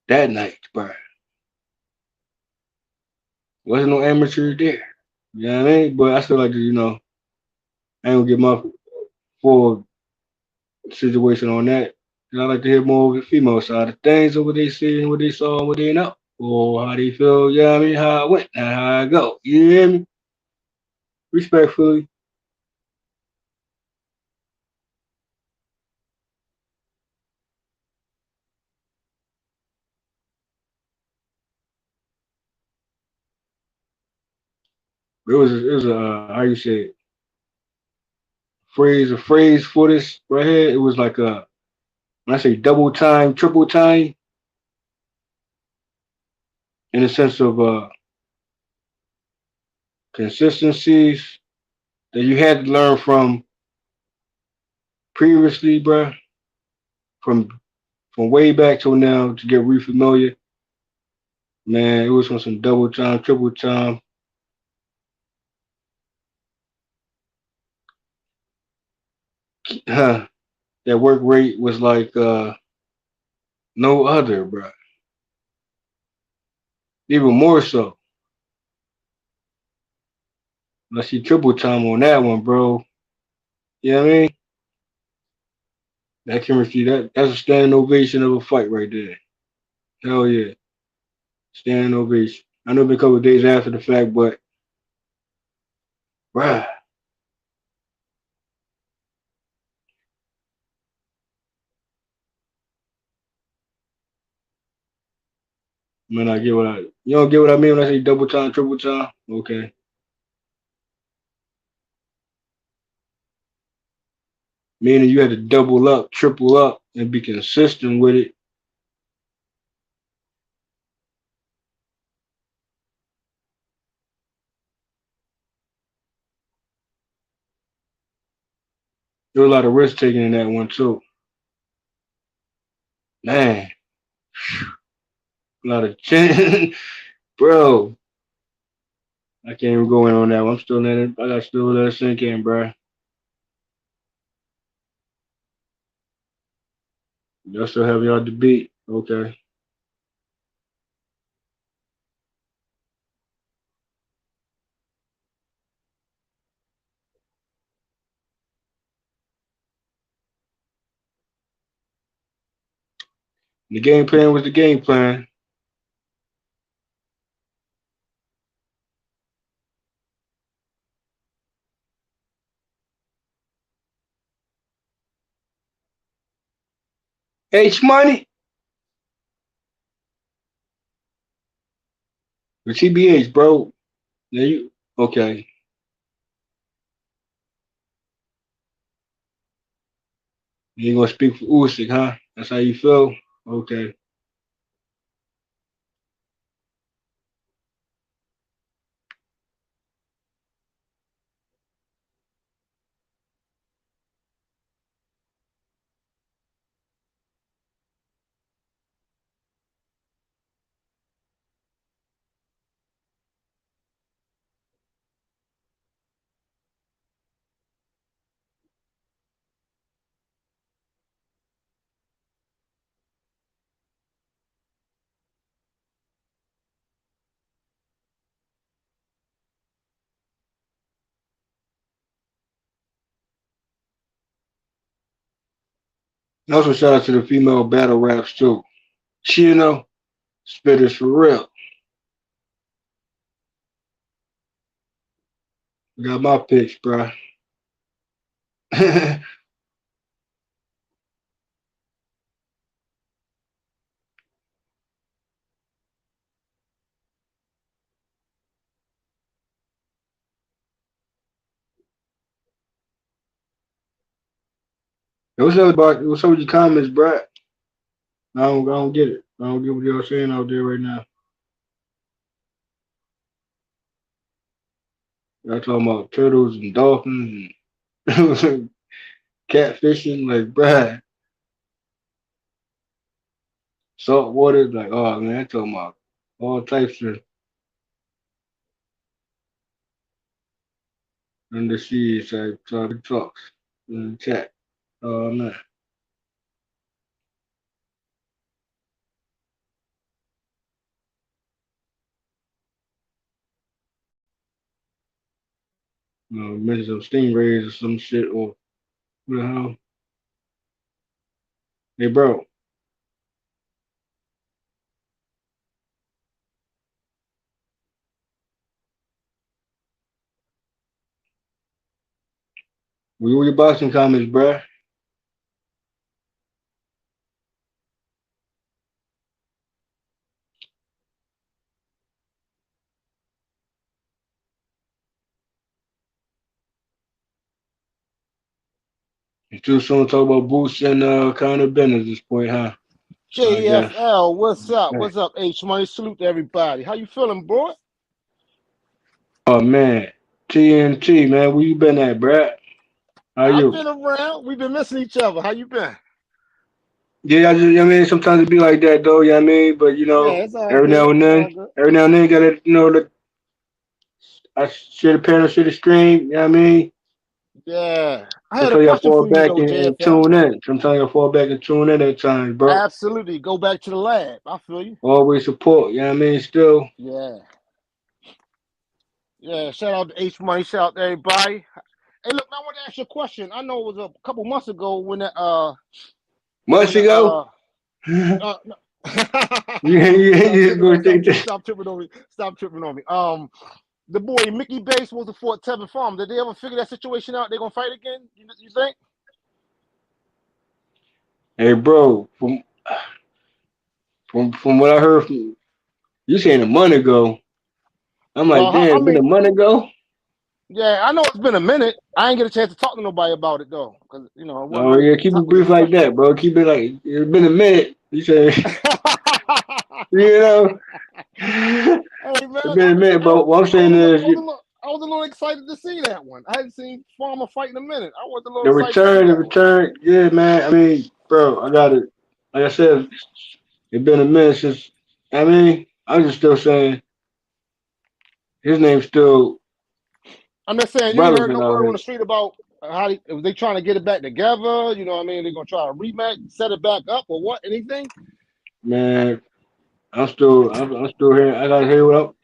that night, bruh. Wasn't no amateur there. You know what I mean? But I still like to, I ain't gonna get my full situation on that. And I like to hear more of the female side of things and what they see and what they saw and what they know. Or how they feel, you know what I mean? How it went and how I go. You hear me? Respectfully. It was a how you say it, a phrase for this right here. It was like a when I say double time, triple time, in the sense of consistencies that you had to learn from previously, bruh, from way back till now to get re-familiar. Man, it was on some double time, triple time. Huh. That work rate was like no other, bruh. Even more so. I see triple time on that one, bro. You know what I mean? That chemistry, that's a standing ovation of a fight right there. Hell yeah. Standing ovation. I know it's been a couple of days after the fact, but bruh, man, I get what I you don't get what I mean when I say double time, triple time? Okay. Meaning you had to double up, triple up, and be consistent with it. There was a lot of risk taking in that one too. Man, a lot of chin. Bro, I can't even go in on that one. I'm still letting I got still let it sink in, bro. Y'all still have y'all debate. Okay. The game plan was the game plan. H money. The TBH, bro. Now you okay. You ain't gonna speak for Usyk, huh? That's how you feel? Okay. Also, shout out to the female battle raps too. Chino, spitters for real. Got my picks, bro. What's up about what's up with your comments, Brad? I don't get it. I don't get what y'all saying out there right now. Y'all talking about turtles and dolphins and catfishing, like Brad. Salt water, like oh man, talking about all types of undersea type talks in the chat. Oh man. Mention some stingrays or some shit or what the hell. Hey bro. We were your boxing comments, bruh. It's too soon to talk about Boots and Conor Benn at this point, huh? JFL, what's up? What's up, H Money? Salute to everybody. How you feeling, boy? Oh man, TNT, man, where you been at, bruh? How you? I've been around. We've been missing each other. How you been? Yeah, I mean, sometimes it be like that though, you know what I mean? But you know, Yeah, it's all every good. now and then, gotta, I share the panel, share the stream, you know what I mean? Yeah. I had a Sometimes I question fall for you back though, and JFL. tune in. Sometimes I fall back and tune in at times, bro. Absolutely. Go back to the lab. I feel you. Always support, you know what I mean? Still. Yeah. Yeah. Shout out to H Money. Shout out to everybody. Hey, look, I want to ask you a question. I know it was a couple months ago when that Months ago? no. Stop tripping on me. Stop tripping on me. The boy Mickey Bates was fought Tevin Farm. Did they ever figure that situation out? They gonna fight again? You think? Hey, bro, from what I heard from you saying a month ago, I'm like, damn, it's been a month ago. Yeah, I know it's been a minute. I ain't get a chance to talk to nobody about it though, because you know. Oh yeah, keep it brief like that, bro. Keep it like it's been a minute. You say, you know, hey, man, it's been a minute, but what I'm saying is, I was a little excited to see that one. I hadn't seen Farmer fight in a minute. I was a little the excited. return, yeah, man. I mean, bro, I got it. Like I said, it's been a minute since. I mean, I'm just still saying his name's still. I'm just saying, you ain't heard no word on the street about how they trying to get it back together. You know what I mean? They're gonna try to rematch, set it back up, or what? Anything? Man, I'm still here. I gotta hear what up.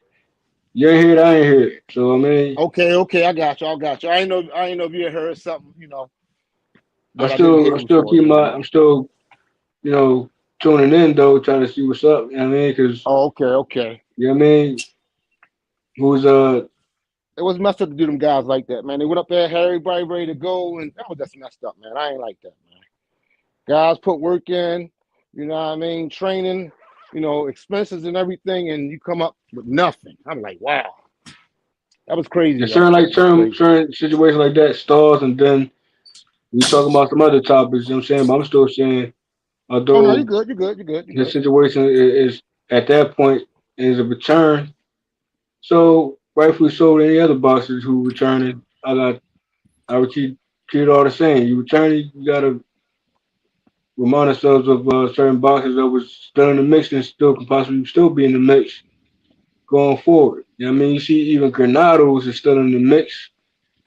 You ain't hear it, I ain't hear it. So I mean, okay, I got you. I ain't know if you had heard something. You know, I'm still, you know, tuning in though, trying to see what's up. You know what I mean? Because okay. You know what I mean? Who's It was messed up to do them guys like that, man. They went up there, had everybody ready to go, and that was just messed up, man. I ain't like that, man. Guys put work in, you know what I mean, training, you know, expenses and everything, and you come up with nothing. I'm like, wow. That was crazy. certain situations like that stalls, and then we talking about some other topics. You know what I'm saying? But I'm still saying, although no, you're good. His situation is at that point is a return. So rightfully so, any other boxers who returning, I would treat it all the same. You returning, you gotta remind ourselves of certain boxers that was still in the mix and still can possibly still be in the mix going forward. You know what I mean? You see even Granados is still in the mix.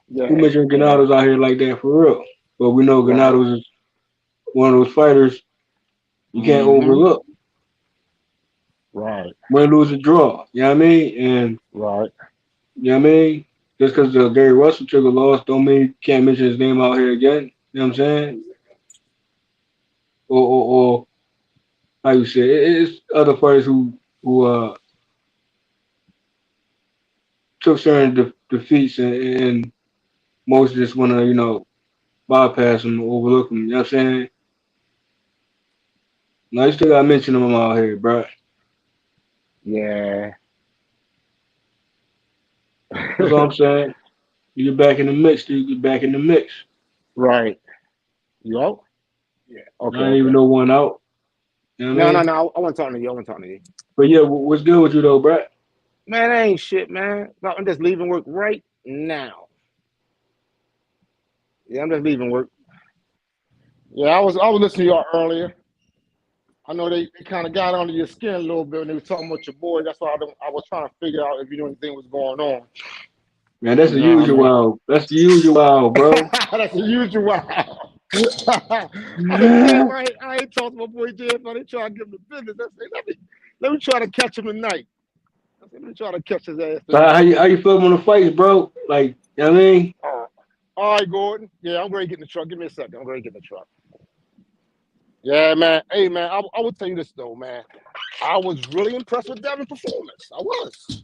Yeah. Who mentioned Granados out here like that for real? But we know Granados is one of those fighters you can't overlook. Right. Win, lose, or draw. You know what I mean? And right. You know what I mean? Just because Gary Russell took a loss don't mean you can't mention his name out here again. You know what I'm saying? or how you say it's other fighters who took certain defeats and most just want to bypass them or overlook them. You know what I'm saying? Now you still gotta mention them out here, bro. Yeah. That's all I'm saying. You get back in the mix, you get back in the mix. Right. You out? Yeah. Okay. I ain't even know one out. You know what I mean? No. I wasn't talking to you. I wasn't talking to you. But yeah, what's good with you though, bro? Man, that ain't shit, man. No, I'm just leaving work right now. Yeah, I'm just leaving work. Yeah, I was listening to y'all earlier. I know they kind of got under your skin a little bit when they was talking about your boy. That's why I was trying to figure out if you knew anything was going on. Man, that's the You know what I mean? usual. That's the usual, bro. That's the usual. I ain't talking to my boy JF. They try to give him the business. I say, let me try to catch him tonight. Let me try to catch his ass. So how you feel on the fights, bro? Like, you know what I mean? All right, Gordon. Yeah, I'm ready to get in the truck. Give me a second. I'm ready to get in the truck. Yeah, man. Hey, man, I will tell you this, though, man. I was really impressed with Devin's performance. I was.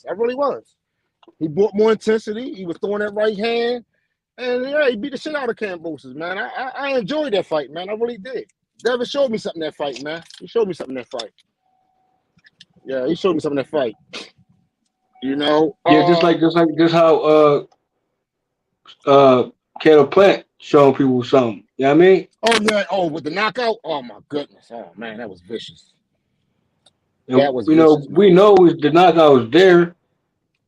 I really was. He brought more intensity. He was throwing that right hand. And, yeah, he beat the shit out of Kambosos, man. I enjoyed that fight, man. I really did. Devin showed me something in that fight, man. He showed me something in that fight. Yeah, he showed me something in that fight. You know? Yeah, just how Caleb Plant showing people something. You know what I mean? Oh, yeah. Oh, with the knockout? Oh, my goodness. Oh, man, that was vicious. And, that was we vicious, know the knockout was there.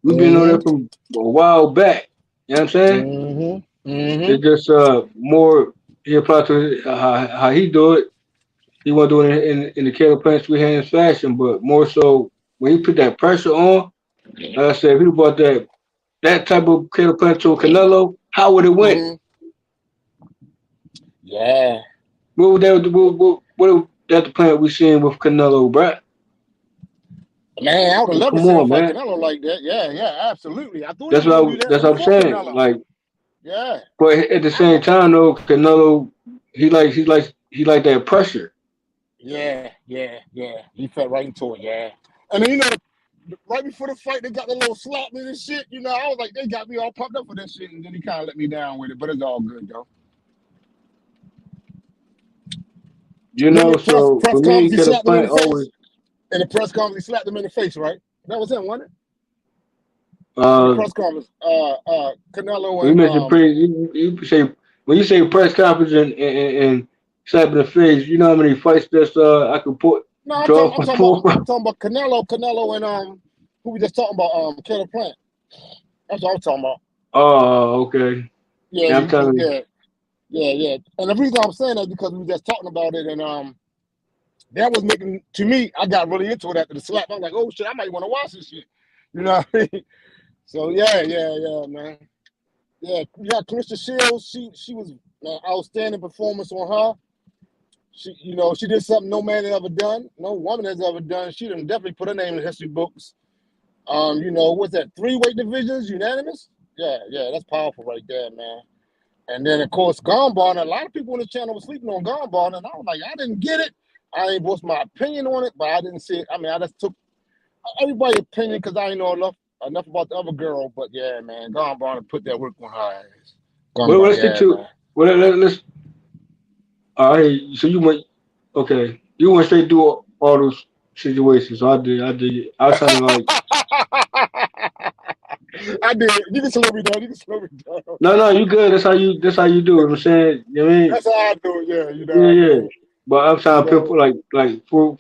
We've been on there from a while back. You know what I'm saying? It's just more he applied to how he do it. He want to do it in the Caleb Plant three hands fashion, but more so when he put that pressure on. Like I said, if he brought that type of Caleb Plant to Canelo, how would it went? Yeah. What would that the plant we seeing with Canelo, bruh? Man, I would have loved to Come see him on, fight man. Canelo like that. Yeah, absolutely. I thought That's he was what gonna do that that's what I'm before saying. Canelo. Like, Yeah. but at the same time though, Canelo he like that pressure. Yeah. He fell right into it, yeah. And then, right before the fight, they got the little slap me and shit. I was like, they got me all pumped up for that shit, and then he kind of let me down with it, but it's all good, though. So press for me, conference, he Caleb slapped him in the Plant face. always. In the press conference, he slapped him in the face, right? That was him, wasn't it? In the press conference, Canelo You mentioned you say when you say press conference and slap in the face, you know how many fights that's I could No, I'm draw talking about Canelo and who we just talking about, Caleb Plant. That's what I'm talking about. Oh, okay. Yeah, I'm telling you. Yeah. And the reason I'm saying that is because we were just talking about it, and that was making, to me, I got really into it after the slap. I'm like, oh shit, I might want to watch this shit. You know what I mean? So yeah, man. Yeah, Clarissa Shields, she was an outstanding performance on her. She did something no man has ever done, no woman has ever done. She done definitely put her name in the history books. What's that? 3 weight divisions, unanimous? Yeah, that's powerful right there, man. And then of course Gambon, a lot of people on the channel were sleeping on Gambon, and I was like, I didn't get it. I ain't voiced my opinion on it, but I didn't see it. I mean, I just took everybody's opinion because I ain't know enough about the other girl. But yeah, man, Gambon put that work on her ass. Well, let's get to. Well, let's. All right. So you went. Okay. You went straight through all those situations. So I did. I was trying to like. I did. You can slow me down. No, you good. That's how you do it. I'm saying. You know what I mean? That's how I do it. Yeah, Yeah. But I'm trying to put like for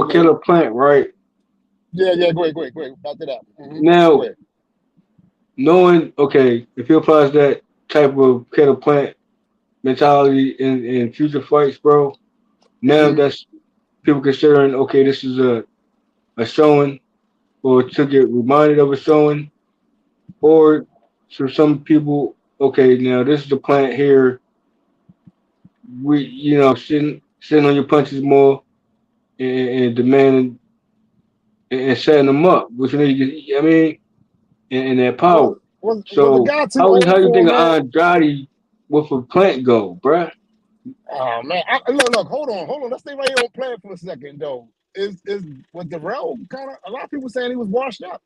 Killer Plant, right? Yeah. Go ahead. Back it up. Now, knowing if he applies that type of Killer Plant mentality in future fights, bro. Now that's people considering this is a showing, or to get reminded of a showing, or to some people, now this is the plant here. We sitting on your punches more and demanding and setting them up, which I mean, and that power. So how you think of Andrade with a Plant go, bruh? Oh man, look, hold on. Let's stay right here on Plant for a second, though. Was Darrell kind of? A lot of people saying he was washed up.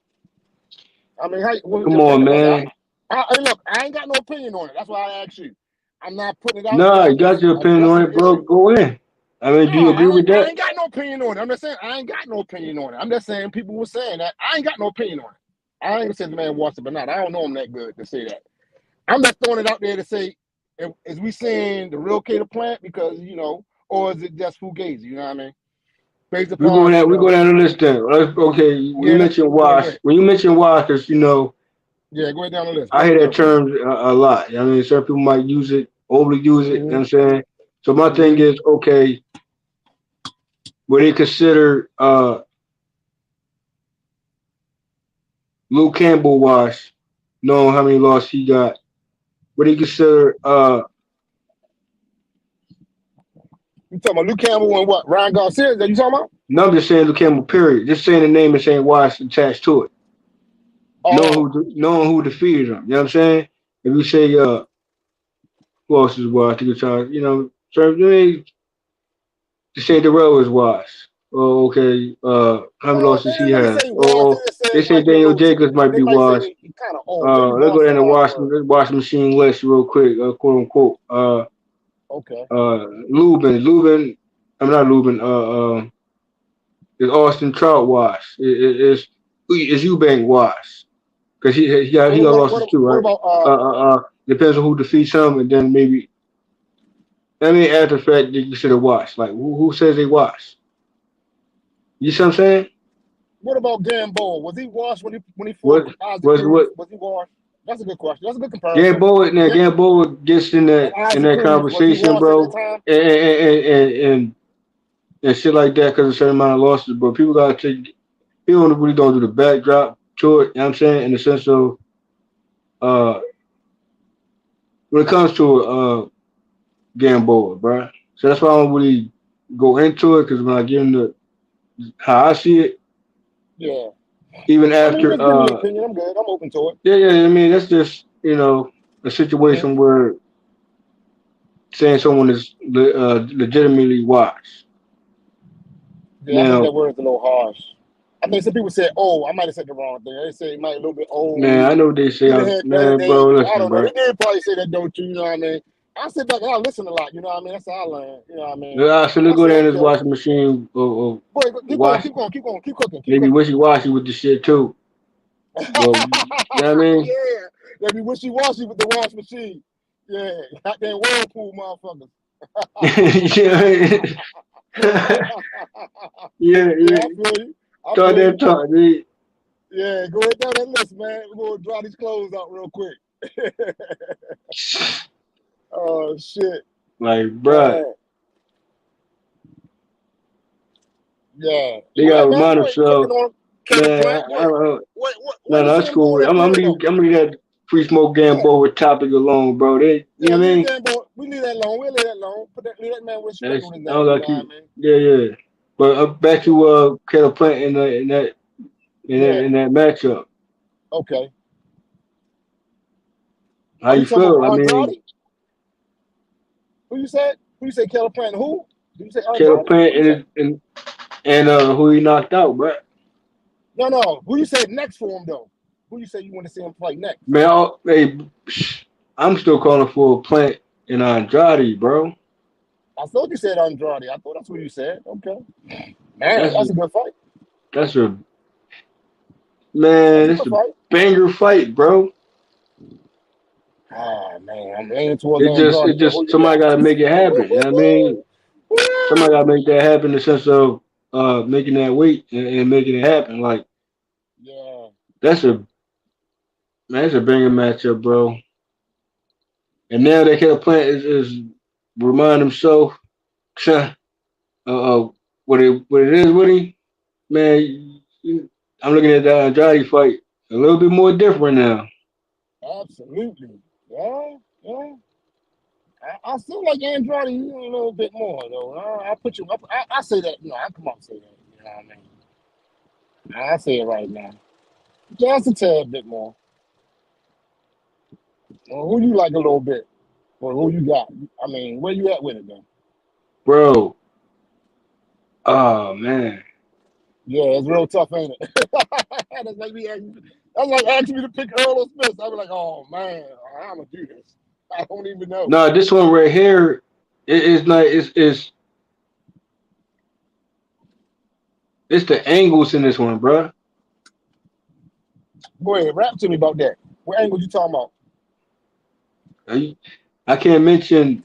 I mean, what was Come your on, take about man. that? Look, I ain't got no opinion on it. That's why I asked you. I'm not putting it out there. Nah, I'm you got just your opinion on addressing it, the bro. issue. Go in. I mean, do you agree with I that? ain't got no opinion on it. I'm just saying I ain't got no opinion on it. I'm just saying people were saying that. I ain't got no opinion on it. I ain't gonna say the man washed up or not. I don't know him that good to say that. I'm just throwing it out there to say, is we saying the real Caleb Plant because or is it just Fugazi? You know what I mean? Based We upon go down the list then. Okay, when you mention go wash, ahead. when you mention wash, because Go ahead down the list. I hear that term a lot. I mean, certain people might use it, overly use it. You know what I'm saying? So my thing is, okay, would they consider Luke Campbell wash, knowing how many losses he got? Would they consider You talking about Luke Campbell and what? Ryan Garcia? Is that you talking about? No, I'm just saying Luke Campbell, period. Just saying the name and saying wash attached to it. Knowing who defeated him. You know what I'm saying? If you say who else is wash, so to say Darrell is wash. Oh, okay. How many losses he has? They say Daniel Jacobs might be washed. Kind of old. Let's go down the washing machine list real quick, quote unquote. Okay. Lubin. I'm not Lubin. Is Austin Trout wash? Is Eubank wash? Because he got losses too, right? What about Depends on who defeats him, and then maybe. I mean, after the fact, you consider wash. Like who says they wash? You see what I'm saying? What about Gamboa? Was he washed when he fought Isaac Cruz? Was he washed? That's a good question. That's a good comparison. Gamboa gets in that conversation, bro, and shit like that because of a certain amount of losses. But people gotta take. People really don't do the backdrop to it. You know what I'm saying? In the sense of, when it comes to Gamboa, bro. So that's why I don't really go into it because when I give him how I see it. Yeah. Even after, just give me an opinion. I'm good. I'm open to it. Yeah. I mean, that's just a situation where saying someone is legitimately washed. Yeah, I think that word is a little harsh. I think some people said, "Oh, I might have said the wrong thing." They say it might be a little bit old. Man, I know they say, bro. listen, I don't know. bro. They did probably say that, don't you? You know what I mean? I sit back and I listen a lot. You know what I mean? That's how I learn. You know what I mean? So let's go down this washing machine. Boy, keep cooking. Maybe wishy-washy with the shit too. Well, you know what I mean? Yeah, they be wishy-washy with the wash machine. Yeah, goddamn whirlpool motherfuckers. Yeah. I feel you. Talk that talk, dude. Yeah, go ahead down that list, man. We're gonna draw these clothes out real quick. Oh shit. Like, bruh. Yeah. They gotta remind themselves. No, that's cool. I'm gonna leave that free smoke Gamboa topic alone, bro. You know what I mean? We leave that alone. We'll leave that alone. Leave that man with respect on his name. I mean? Yeah. But back to Caleb Plant in that matchup. Okay. How you feel? I mean, who you said? Who you say Caleb Plant? Who? Did you say Caleb Plant and who he knocked out, bro? No. Who you said next for him though? Who you say you want to see him fight next? Man, I'm still calling for Plant and Andrade, bro. I thought you said Andrade. I thought that's what you said. Okay. Man, that's a good fight. That's a banger fight, bro. Ah, man, I'm aiming towards It just somebody gotta make it happen. You know what I mean? Somebody gotta make that happen in the sense of making that weight and making it happen. Like, yeah, that's a banger matchup, bro. And now that Caleb Plant is remind himself what it is with him, man. I'm looking at that Andrade fight a little bit more different now. Absolutely, yeah. I still like Andrade a little bit more though. I put you up. I say that. I come out and say that. You know what I mean? I say it right now. Just a tad bit more. Well, who you like a little bit? Well, who you got? I mean, where you at with it, then? Bro. Oh man. Yeah, it's real tough, ain't it? That's like asking me to pick Errol Spence. I'd be like, oh man, I'm gonna do this. I don't even know. No, this one right here is like it's the angles in this one, bro. Go ahead, rap to me about that. What angle you talking about? I can't mention.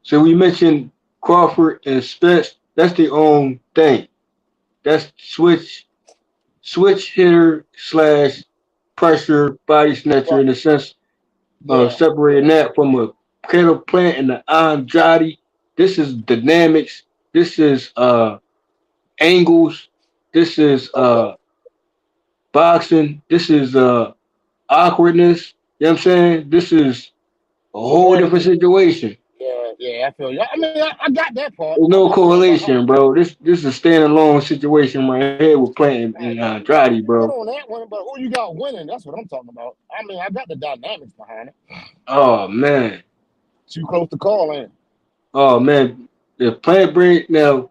So we mentioned Crawford and Spence. That's their own thing. That's switch hitter / pressure body snatcher in the sense of separating that from a Caleb Plant and the Andrade. This is dynamics. This is angles. This is boxing. This is awkwardness. You know what I'm saying? This is a whole different situation. Yeah, I feel you. I mean, I got that part. There's no correlation, bro. This is a standalone situation right here with Plant and Andrade, bro. On that one, but who you got winning? That's what I'm talking about. I mean, I got the dynamics behind it. Oh man. Too close to call, ain't it? Oh man. If Plant break now,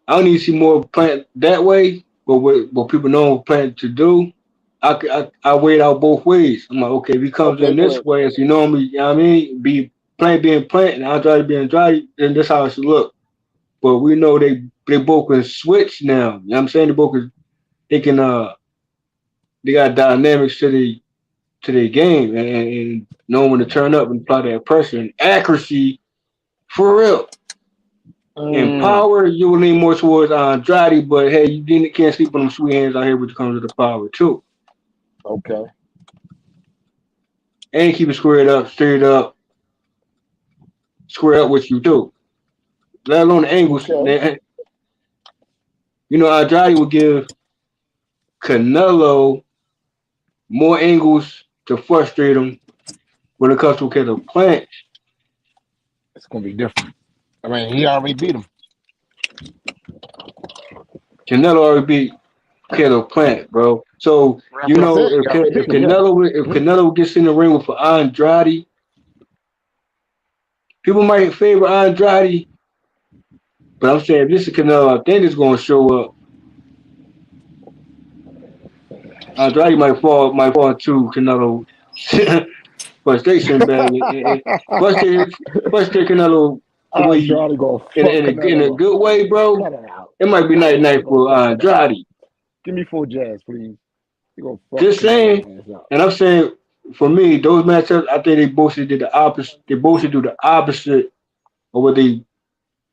I don't need to see more Plant that way, but what people know Plant to do, I weigh it out both ways. I'm like, okay, if he comes in this way as he normally, you know what I mean, be Plant being Plant and Andrade being Andrade, then that's how it should look. But we know they both can switch now. You know what I'm saying? They got dynamics to their game and know when to turn up and apply that pressure and accuracy for real. And power, you will lean more towards Andrade, but hey, you can't sleep on them sweet hands out here when it comes to the power too. Okay. And keep it straight up what you do. Let alone the angles. Okay. You know, Andrade will give Canelo more angles to frustrate him when it comes to Caleb Plant. It's gonna be different. I mean, he already beat him. Canelo already beat Caleb Plant, bro. So you know if Canelo gets in the ring with Andrade, people might favor Andrade, but I'm saying if this is Canelo, I think it's gonna show up. Andrade might fall into Canelo frustration bag. Frustrate Canelo in a good way, bro. It might be night for Andrade. Give me 4 jazz, please. Just saying, and I'm saying for me, those matchups, I think they both should do the opposite. They both should do the opposite of what they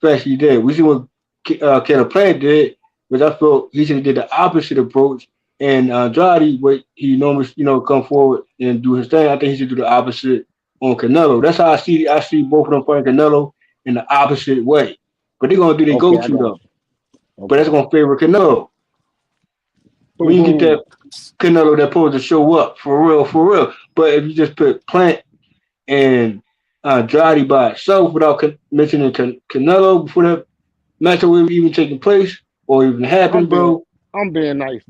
actually did. We see what Caleb Plant did, but I felt he should have did the opposite approach. And Andrade, what he normally, come forward and do his thing. I think he should do the opposite on Canelo. That's how I see both of them fighting Canelo in the opposite way. But they're gonna do their go-to though. Okay. But that's gonna favor Canelo. When you get that Canelo that's supposed to show up for real. But if you just put Plant and Andrade by itself without mentioning Canelo before that matchup will even taking place or even happen, bro. I'm being nice.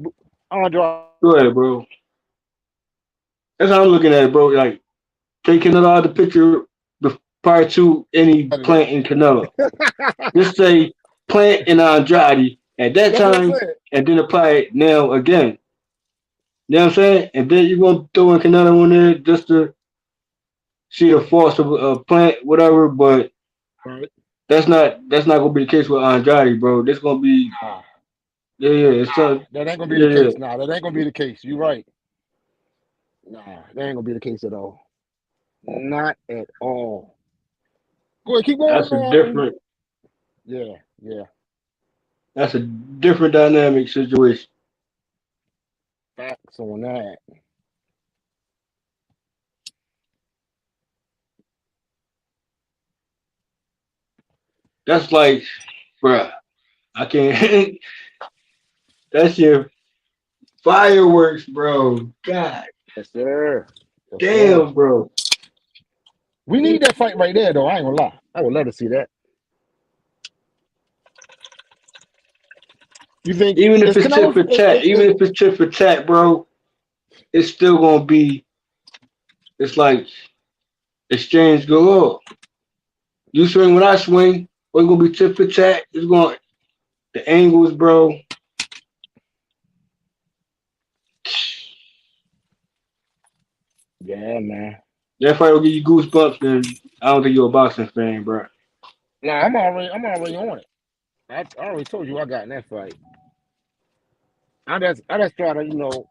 Go ahead, bro. That's how I'm looking at it, bro. Like, take Canelo out of the picture prior to any Plant and Canelo. Just say Plant and Andrade at that time, and then apply it now again. You know what I'm saying? And then you're going to throw in Canelo in there just to see the force of Plant, whatever, but that's not going to be the case with Andrade, bro. This going to be... that ain't gonna be the case. Nah, that ain't gonna be the case. You're right. Nah, that ain't gonna be the case at all. Not at all. Go ahead, keep going. That's a different. Yeah. That's a different dynamic situation. Facts on that. That's like, bruh, I can't. That's your fireworks, bro. God. Yes, sir. Damn, bro. We need that fight right there, though. I ain't gonna lie. I would love to see that. You think even if it's tit for tat, bro, it's still gonna be. It's like exchange galore. You swing when I swing, or it's gonna be tit for tat. It's going the angles, bro. Yeah, man. That fight will give you goosebumps, then I don't think you're a boxing fan, bro. No, I'm already on it. I already told you I got in that fight. I just try to,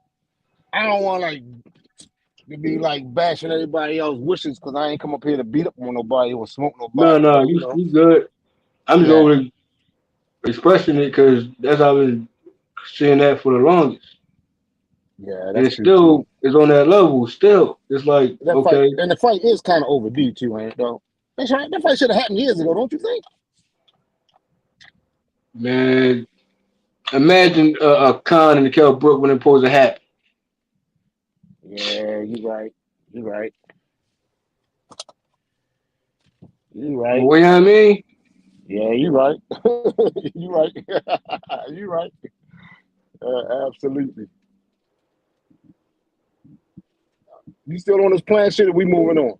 I don't want to be like bashing everybody else's wishes because I ain't come up here to beat up on nobody or smoke No, nobody. no, But you good. I'm just yeah, over expressing it because that's how I've been saying that for the longest. yeah, And that's it true too. still is on that level. Still, it's like okay, The fight is kind of overdue too, ain't it, though? That's right. That fight should have happened years ago, don't you think? man. Imagine a Khan and the Kell Brook when it supposed to happen. Yeah, you right. You right. You You know right. what I mean? Yeah, you right. You right. You right. Absolutely. You still on this plan shit or we moving on?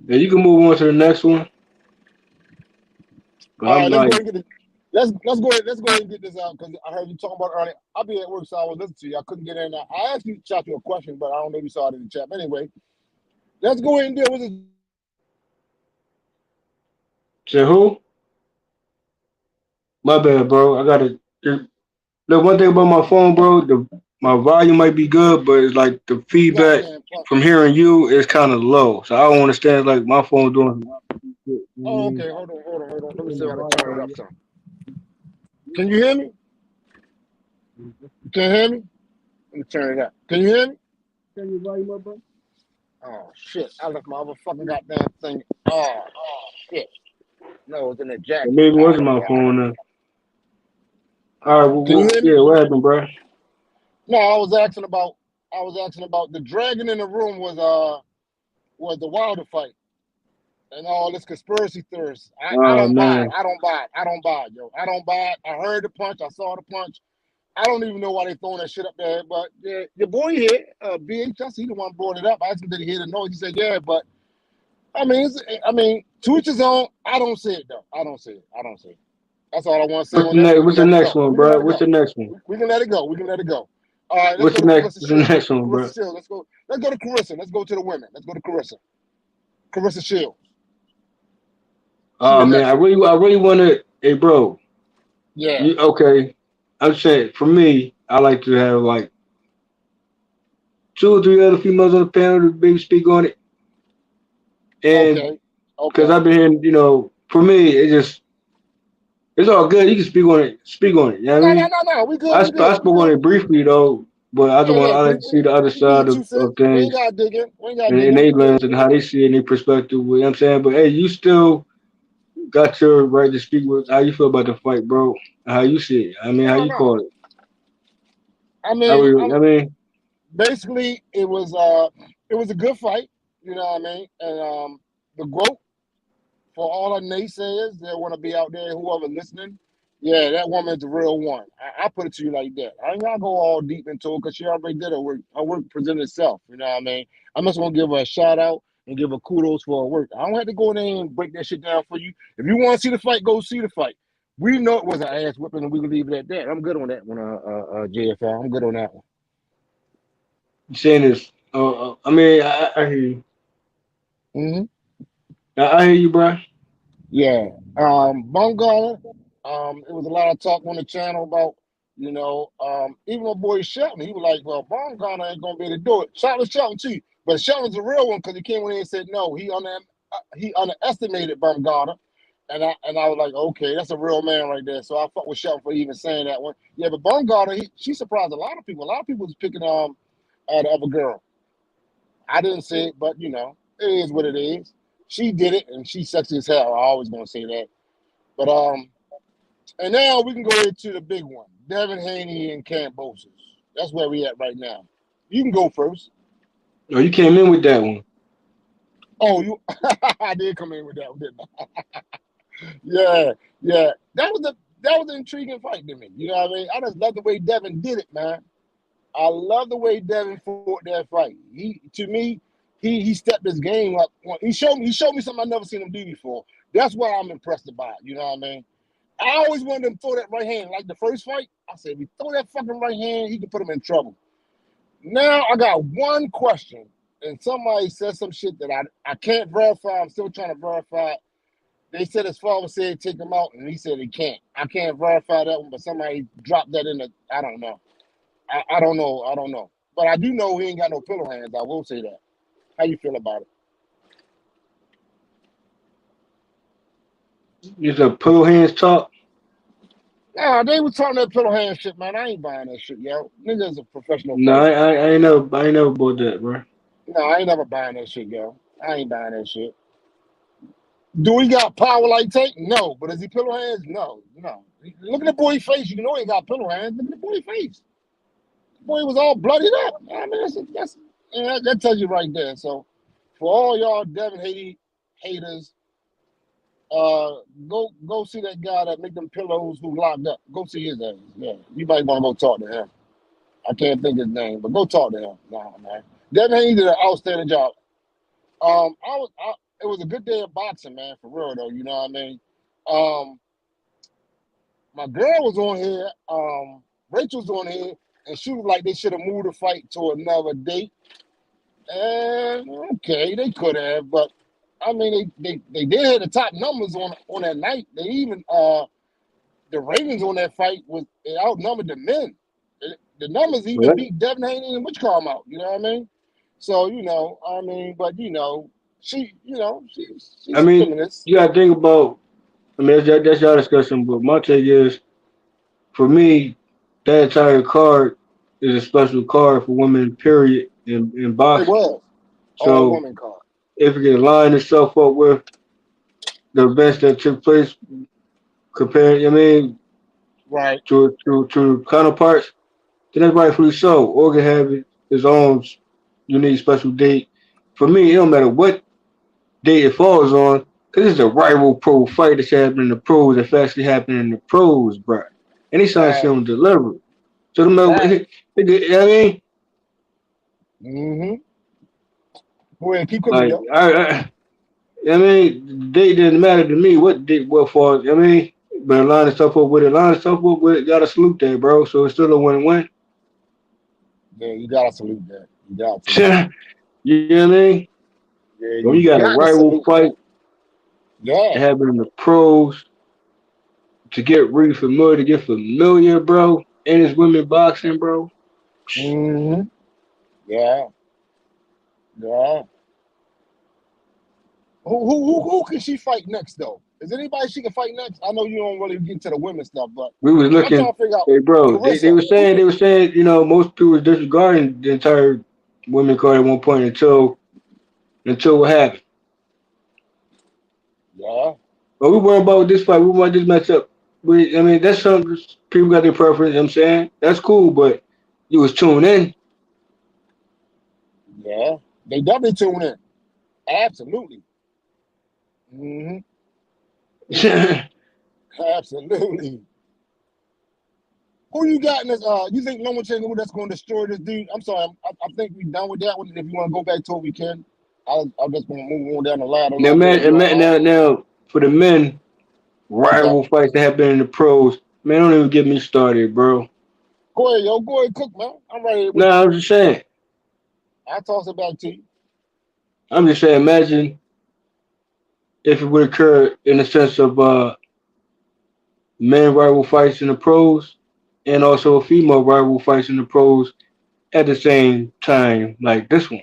Yeah, you can move on to the next one. But All I'm right, let's go like, ahead and get this. Let's go ahead and get this out because I heard you talking about it earlier. I'll be at work, so I was listening to you. I couldn't get in there. I asked you shot you a question, but I don't know if you saw it in the chat. But anyway, let's go ahead and deal with this. say who? My bad, bro. I gotta. The one thing about my phone, bro, my volume might be good, but it's like the feedback Goddamn punk. from hearing you is kind of low. So I don't understand like my phone doing. Oh, okay. Hold on. Let me see how to turn it up some. Can you hear me? You can hear me? Let me turn it up. Can you hear me? Turn your volume up, bro. Oh shit! I left my other fucking goddamn thing. Oh shit! No, it's in the jacket. Maybe it All wasn't right, my all phone. right. All right, Can you hear me? yeah, what happened, bro? No, I was asking about the dragon in the room was the Wilder fight and all this conspiracy theories. I Oh don't buy it. man, I don't buy it, yo. I don't buy it. I heard the punch. I saw the punch. I don't even know why they throwing that shit up there. But yeah, your boy here, BHS, he the one brought it up. I asked him, did he hear the noise? He said, yeah, but I mean, to each his own. I don't see it though. I don't see it. That's all I want to say on that. We what's can the let it next go. one, bro? What's the next one? We can let it go. All right, let's go to Carissa What's the Shields. next one, bro? Let's go to Carissa. Let's go to the women. Let's go to Carissa. Carissa Shields. Oh man, I really want to. Hey, bro. Yeah. Okay? I'm saying for me, I like to have like 2 or 3 other females on the panel to maybe speak on it, and Okay. because I've been hearing, for me, it's all good. You can speak on it. Speak on it. You know what I mean? No. We good. I spoke on it briefly though, but I like to see the other We side get of, you, sis. We ain't things got to dig in. and they lens and how they see it in their perspective. You know what I'm saying? But hey, you still got your right to speak with how you feel about the fight, bro. How you see it. I mean, how you call it. I mean, basically, it was a good fight. You know what I mean? And the growth for all the naysayers that want to be out there, whoever listening, yeah, that woman's the real one. I put it to you like that. I ain't gonna go all deep into it because she already did her work. Her work presented itself. You know what I mean? I'm just gonna give her a shout out and give her kudos for her work. I don't have to go in there and break that shit down for you. If you want to see the fight, go see the fight. We know it was an ass whipping, and we can leave it at that. I'm good on that one, JFL. I'm good on that one. You saying this? I mean, I hear you. I hear you, bro. Yeah. Bumgarner, it was a lot of talk on the channel about, even my boy Shelton, he was like, well, Bumgarner ain't gonna be able to do it. Shout out to Shelton too. But Shelton's a real one because he came in here and said no, he underestimated Bumgarner. And I was like, okay, that's a real man right there. So I fuck with Shelton for even saying that one. Yeah, but Bumgarner, she surprised a lot of people. A lot of people was picking the other girl. I didn't say it, but it is what it is. She did it, and she's sexy as hell. I always gonna say that. But and now we can go into the big one, Devin Haney and Cambosis. That's where we at right now. You can go first. Oh, you came in with that one. Oh, I did come in with that one, didn't I? Yeah. That was an intriguing fight to me. You know what I mean? I just love the way Devin did it, man. I love the way Devin fought that fight. He he stepped his game up. He showed me something I never seen him do before. That's why I'm impressed about. You know what I mean? I always wanted him to throw that right hand. Like the first fight, I said, if he throw that fucking right hand, he can put him in trouble. Now I got one question, and somebody said some shit that I can't verify. I'm still trying to verify it. They said his father said take him out, and he said he can't. I can't verify that one, but somebody dropped that in the. I don't know. I don't know. But I do know he ain't got no pillow hands. I will say that. How you feel about it? Is a pillow hands talk? Nah, they was talking that pillow hand shit, man. I ain't buying that shit, yo. Nigga's a professional No, fighter. I ain't never bought that, bro. No, I ain't never buying that shit, yo. I ain't buying that shit. Do he got power like Tank? No. But is he pillow hands? No. Look at the boy's face. You know he ain't got pillow hands. Look at the boy's face. The boy was all bloodied up. I mean, that tells you right there. So, for all y'all Devin Haney haters, go see that guy that make them pillows who locked up. Go see his ass. Yeah, you might want to go talk to him. I can't think his name, but go talk to him. Nah, man. Devin Haney did an outstanding job. It was a good day of boxing, man, for real though. You know what I mean? My girl was on here. Rachel's on here, and she was like, they should have moved the fight to another date. And okay, they could have, but I mean, they did have the top numbers on that night. They even the ratings on that fight they outnumbered the men. The numbers even beat Devin Haney and Witch Calm out. You know what I mean? So she's I mean, feminist. you gotta think about. I mean, that's y'all discussion, but my take is, for me, that entire card is a special card for women. Period. In boxing. It was all woman card. If it can line itself up with the events that took place, compared, I mean, right, to counterparts, then that's rightfully so. Or can have his own unique special date. For me, it don't matter what date it falls on, because it's a rival pro fight that's happening in the pros, that's actually happening in the pros, bro. And he's trying to see him deliver. So, I mean, mm-hmm. Go ahead, keep cooking, yo. I mean, date didn't matter to me. What falls? I mean, but line stuff up with it. Gotta salute that, bro. So it's still a win-win. Yeah, you gotta salute that. You got to. You know what I mean? Yeah, when you got a rival fight, happening in the pros, to get really familiar, bro, and it's women boxing, bro. Mm-hmm. Yeah. Who can she fight next though? Is there anybody she can fight next? I know you don't really get into the women stuff, but we was looking. I'm trying to figure out, hey, bro, they were saying, you know, most people were disregarding the entire women card at one point until what happened. Yeah. But we weren't about this fight. We want this matchup. I mean, that's something people got their preference. You know what I'm saying, that's cool, but you was tuned in. Yeah, they definitely tune in. Absolutely. Mm-hmm. Absolutely. Who you got in this? You think Lomachenko that's going to destroy this dude? I'm sorry. I think we done with that one. If you want to go back to it, we can. I'm just going to move on down the ladder. Now, for the men, rival fights that have been in the pros, man, don't even get me started, bro. Go ahead, yo. Go ahead, cook, man. I'm ready. No, I'm just saying. I'll toss it back to you. I'm just saying, imagine if it would occur in the sense of men rival fights in the pros and also female rival fights in the pros at the same time, like this one.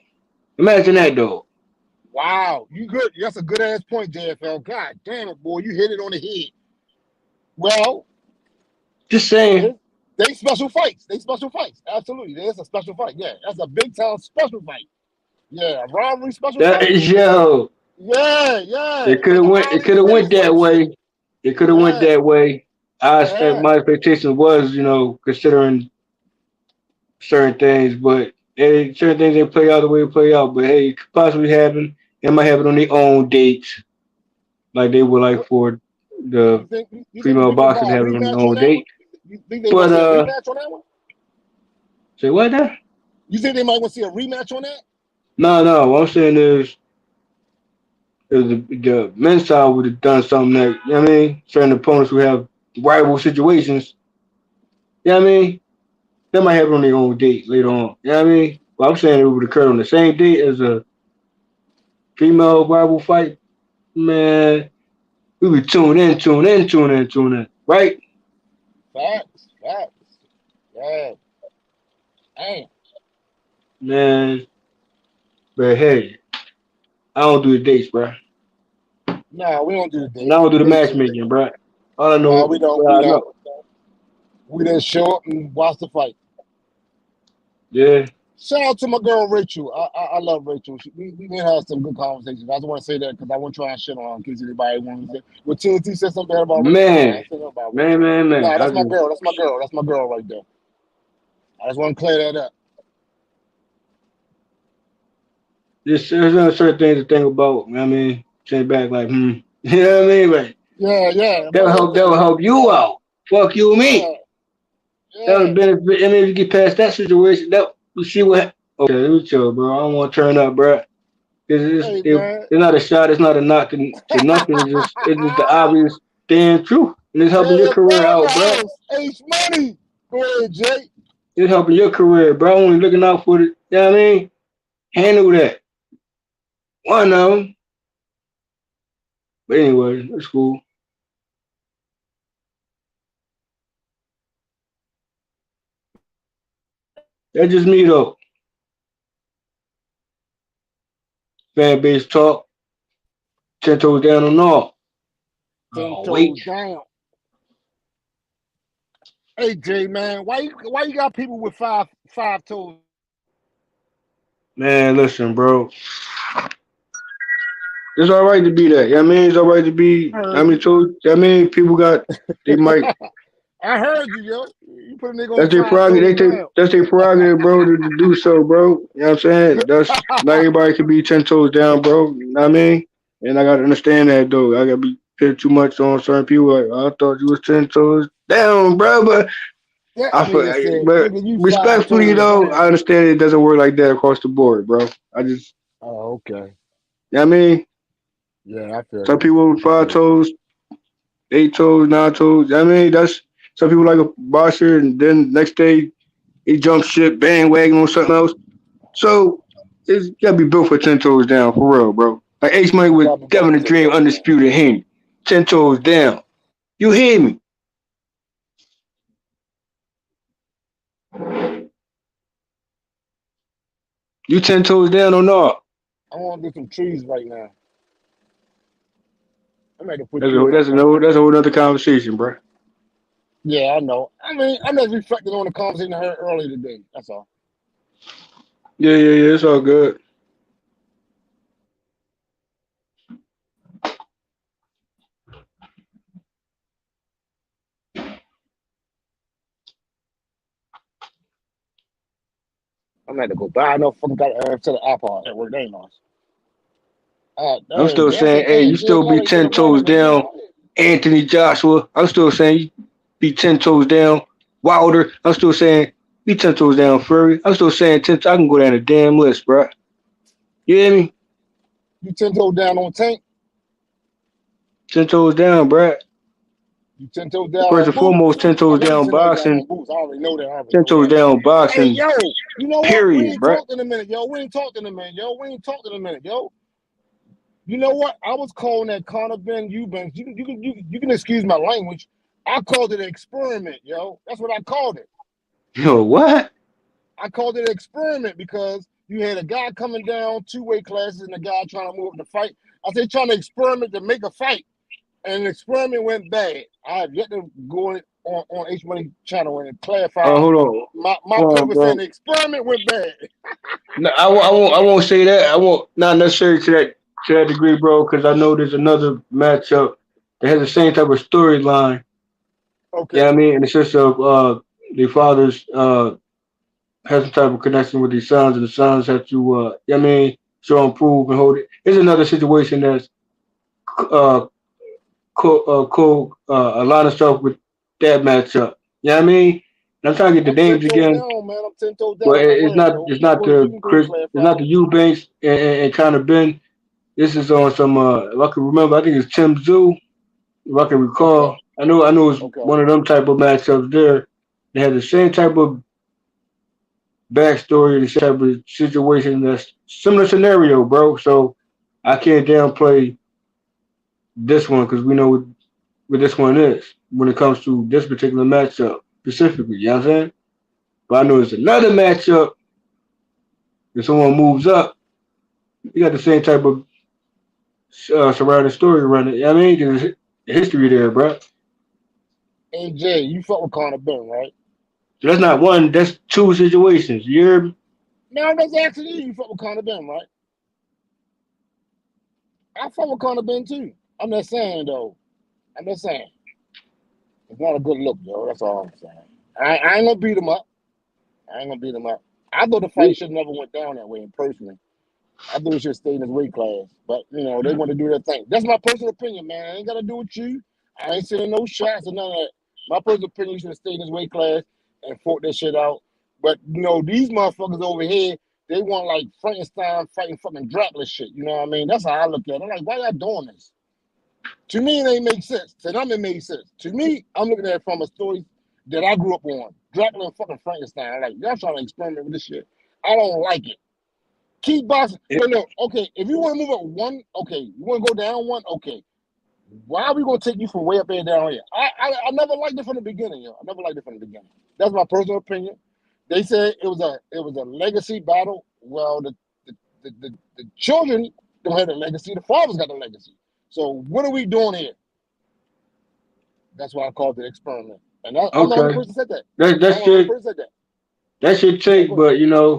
Imagine that, though. Wow, you good. That's a good ass point, JFL. God damn it, boy. You hit it on the head. Well, just saying. They special fights. Absolutely. There's a special fight. Yeah, that's a big time special fight. Yeah, a rivalry special fight. Yo. Yeah. It could have went that way. It could have went that way. My expectation was, you know, considering certain things, but certain things didn't play out the way it played out. But hey, it could possibly happen. It might happen on their own dates, like they would like for the female boxers having on their own date. You think they might see a rematch on that one? Say what now? You think they might want to see a rematch on that? No. What I'm saying is the men's side would have done something that, you know what I mean? Certain opponents who have rival situations, you know what I mean? They might have it on their own date later on, you know what I mean? But I'm saying it would occur on the same date as a female rival fight, man. We would tune in, right? Facts. Yeah. Damn. Man, but hey, I don't do the dates, bro. Nah, we don't do the And date. I don't do the Race to matchmaking, bro. All I Nah, know, we don't. well, I know. We didn't show up and watch the fight. Yeah. Shout out to my girl Rachel. I love Rachel. We did have some good conversations. I just want to say that because I want to try and shit on her in case anybody wants to say. Well, TNT said something bad about Rachel. Man. I ain't saying about Rachel. Man. Nah, that's my girl. That's my girl right there. I just want to clear that up. There's certain things to think about, you know what I mean? Sit back like, You know what I mean? Like, Yeah. That will help you out. Fuck you and me. That would benefit. I mean, if you get past that situation, that you see what. Okay, let me chill, bro. I don't want to turn up, bro. It's not a shot. It's not a knock to nothing. It's just the obvious damn truth, and it's helping your career out, bro. H money. Go ahead, Jay. It's helping your career, bro. Only looking out for the. You know what I mean? Handle that. One of them. But anyway, it's cool. That's just me though. Fan base talk. 10 toes down on all. 10 toes down. Hey Jay, man, why you got people with five toes? Man, listen, bro. It's all right to be that. You know what I mean? It's all right to be. I mean, people got. They might. I heard you, yo. You put a nigga on That's their prerogative. That's their prerogative, bro, to do so, bro. You know what I'm saying? That's not everybody can be 10 toes down, bro. You know what I mean? And I gotta understand that though. I gotta be put too much on certain people. Like, I thought you was 10 toes down, bro, but but respectfully though, I understand it doesn't work like that across the board, bro. I just. Oh, okay. You know what I mean? Yeah, I feel some people with 5 toes, 8 toes, 9 toes. I mean, that's some people like a boxer, and then next day he jumps ship, bandwagon on something else. So it's gotta be built for 10 toes down, for real, bro. Like Ace Money with Devin the Dream, Undisputed Haney. 10 toes down. You hear me? You 10 toes down or not? I want to do some trees right now. That's a whole other conversation, bro. Yeah, I know. I mean, I'm just reflecting on the conversation I heard earlier today. That's all. Yeah. It's all good. I'm gonna have to go buy no fucking got to the iPod at work. They ain't nice. I'm still saying, hey, you still be 10 toes down, Anthony Joshua. I'm still saying you be 10 toes down, Wilder. I'm still saying be 10 toes down, Fury. I'm still saying 10. I can go down the damn list, bro. You hear me? You 10 toes down on Tank? 10 toes down, bro. You 10 toes down. First and foremost, 10 toes down boxing. I already know that. 10 toes down boxing. Hey, yo, you know what? Period, We ain't talked in a minute, yo. We ain't talked in a minute, yo. You know what? I was calling that Conor Ben Eubanks. You can excuse my language. I called it an experiment, yo. That's what I called it. Yo, what? I called it an experiment because you had a guy coming down 2 weight classes and a guy trying to move up to fight. I said trying to experiment to make a fight, and the experiment went bad. I have yet to go on H Money channel and clarify. Hold on. My purpose saying the experiment went bad. No, I won't say that. I won't, not necessarily to that degree, bro, because I know there's another matchup that has the same type of storyline. Okay. Yeah, I mean, in the sense of the fathers have some type of connection with these sons, and the sons have to, I mean, show and prove and hold it. It's another situation that's align itself with that matchup. You know what I mean? I'm trying to get the names 10 toes again, down, man. I'm 10 toes down but on my it's brand, not bro. it's not the Chris, it's not the Eubanks and kind of Ben. This is on some if I can remember, I think it's Tim Zoo, if I can recall. I know it's one of them type of matchups there. They had the same type of backstory, the same type of situation, that's similar scenario, bro. So I can't downplay this one because we know what this one is when it comes to this particular matchup specifically. You know what I'm saying? But I know there's another matchup. If someone moves up, you got the same type of surrounding story running. You know what I mean? There's history there, bro. Hey, Jay, you fuck with Conor Ben, right? So that's not one, that's two situations. You're No, I'm just asking you fuck with Conor Ben, right? I fuck with Conor Ben, too. I'm just saying, though. I'm just saying. It's not a good look, yo. That's all I'm saying. I ain't gonna beat him up. I thought the fight should never went down that way, personally. I thought he should stay in his weight class. But, they want to do their thing. That's my personal opinion, man. I ain't got to do with you. I ain't sending no shots or none of that. My personal opinion, he should have stayed in his weight class and fought that shit out. But, these motherfuckers over here, they want, like, Frankenstein fighting fucking Dracula shit. You know what I mean? That's how I look at it. I'm like, why y'all doing this? To me, it ain't make sense. To them, it made sense. To me, I'm looking at it from a story that I grew up on. Dracula and fucking Frankenstein. Like, y'all trying to experiment with this shit. I don't like it. Keep boxing. No. Okay, if you want to move up one, okay. You want to go down one, okay. Why are we going to take you from way up there down here? I never liked it from the beginning, yo. I never liked it from the beginning. That's my personal opinion. They said it was a legacy battle. Well, the children don't have a legacy. The fathers got a legacy. So what are we doing here? That's why I called it experiment. And I'm the only person that said that. That's your take, but yeah,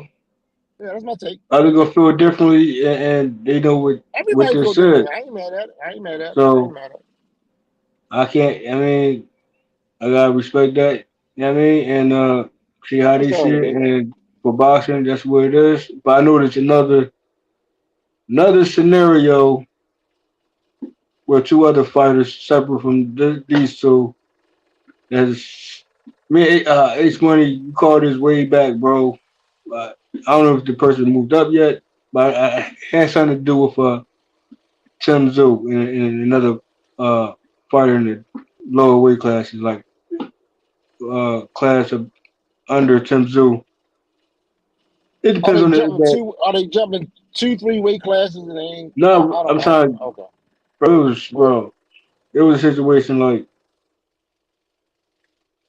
that's my take. Others gonna feel differently, and they know what Everybody they feel said. different. I ain't mad at it. So I can't. I mean, I gotta respect that. You know what I mean? And see how they see it. And for boxing, that's what it is. But I know there's another scenario where two other fighters separate from these two. There's Ace Money. You called this way back, bro. I don't know if the person moved up yet, but it had something to do with Tim Zoo and another fighter in the lower weight classes, like class of under Tim Zoo. It depends on the. Are they jumping 2-3 weight classes and they ain't? No, I'm trying. Okay. Bro, it was a situation like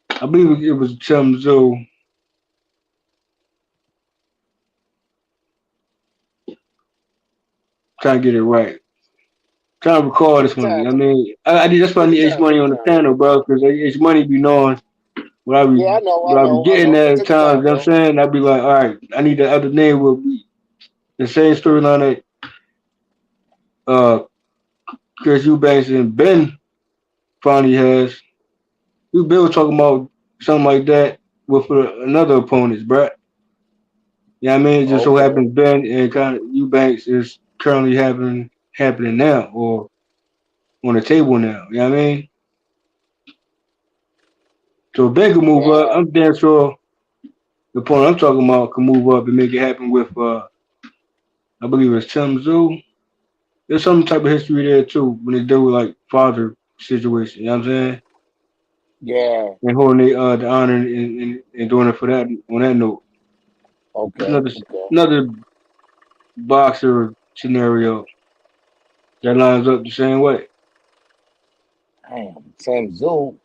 I believe it was Tim Zoo. Trying to get it right. Trying to recall this one. I mean, I did. That's why I need H Money on the panel, bro, because H Money be knowing what I be getting at times. You know what I'm saying? I'd be like, all right, I need the other name will be the same storyline that Chris Eubanks and Ben finally has. We've been talking about something like that with another opponent, bro. Yeah, I mean, it just so happens Ben and kind of Eubanks is currently happening now or on the table now. You know what I mean? So if Ben can move up, I'm damn sure the opponent I'm talking about can move up and make it happen with I believe it's Tim Zoo. There's some type of history there too when they deal with like father situation, you know what I'm saying? Yeah. And holding the honor and doing it for that on that note. Okay. Another boxer scenario that lines up the same way. Damn, Tim Zoo.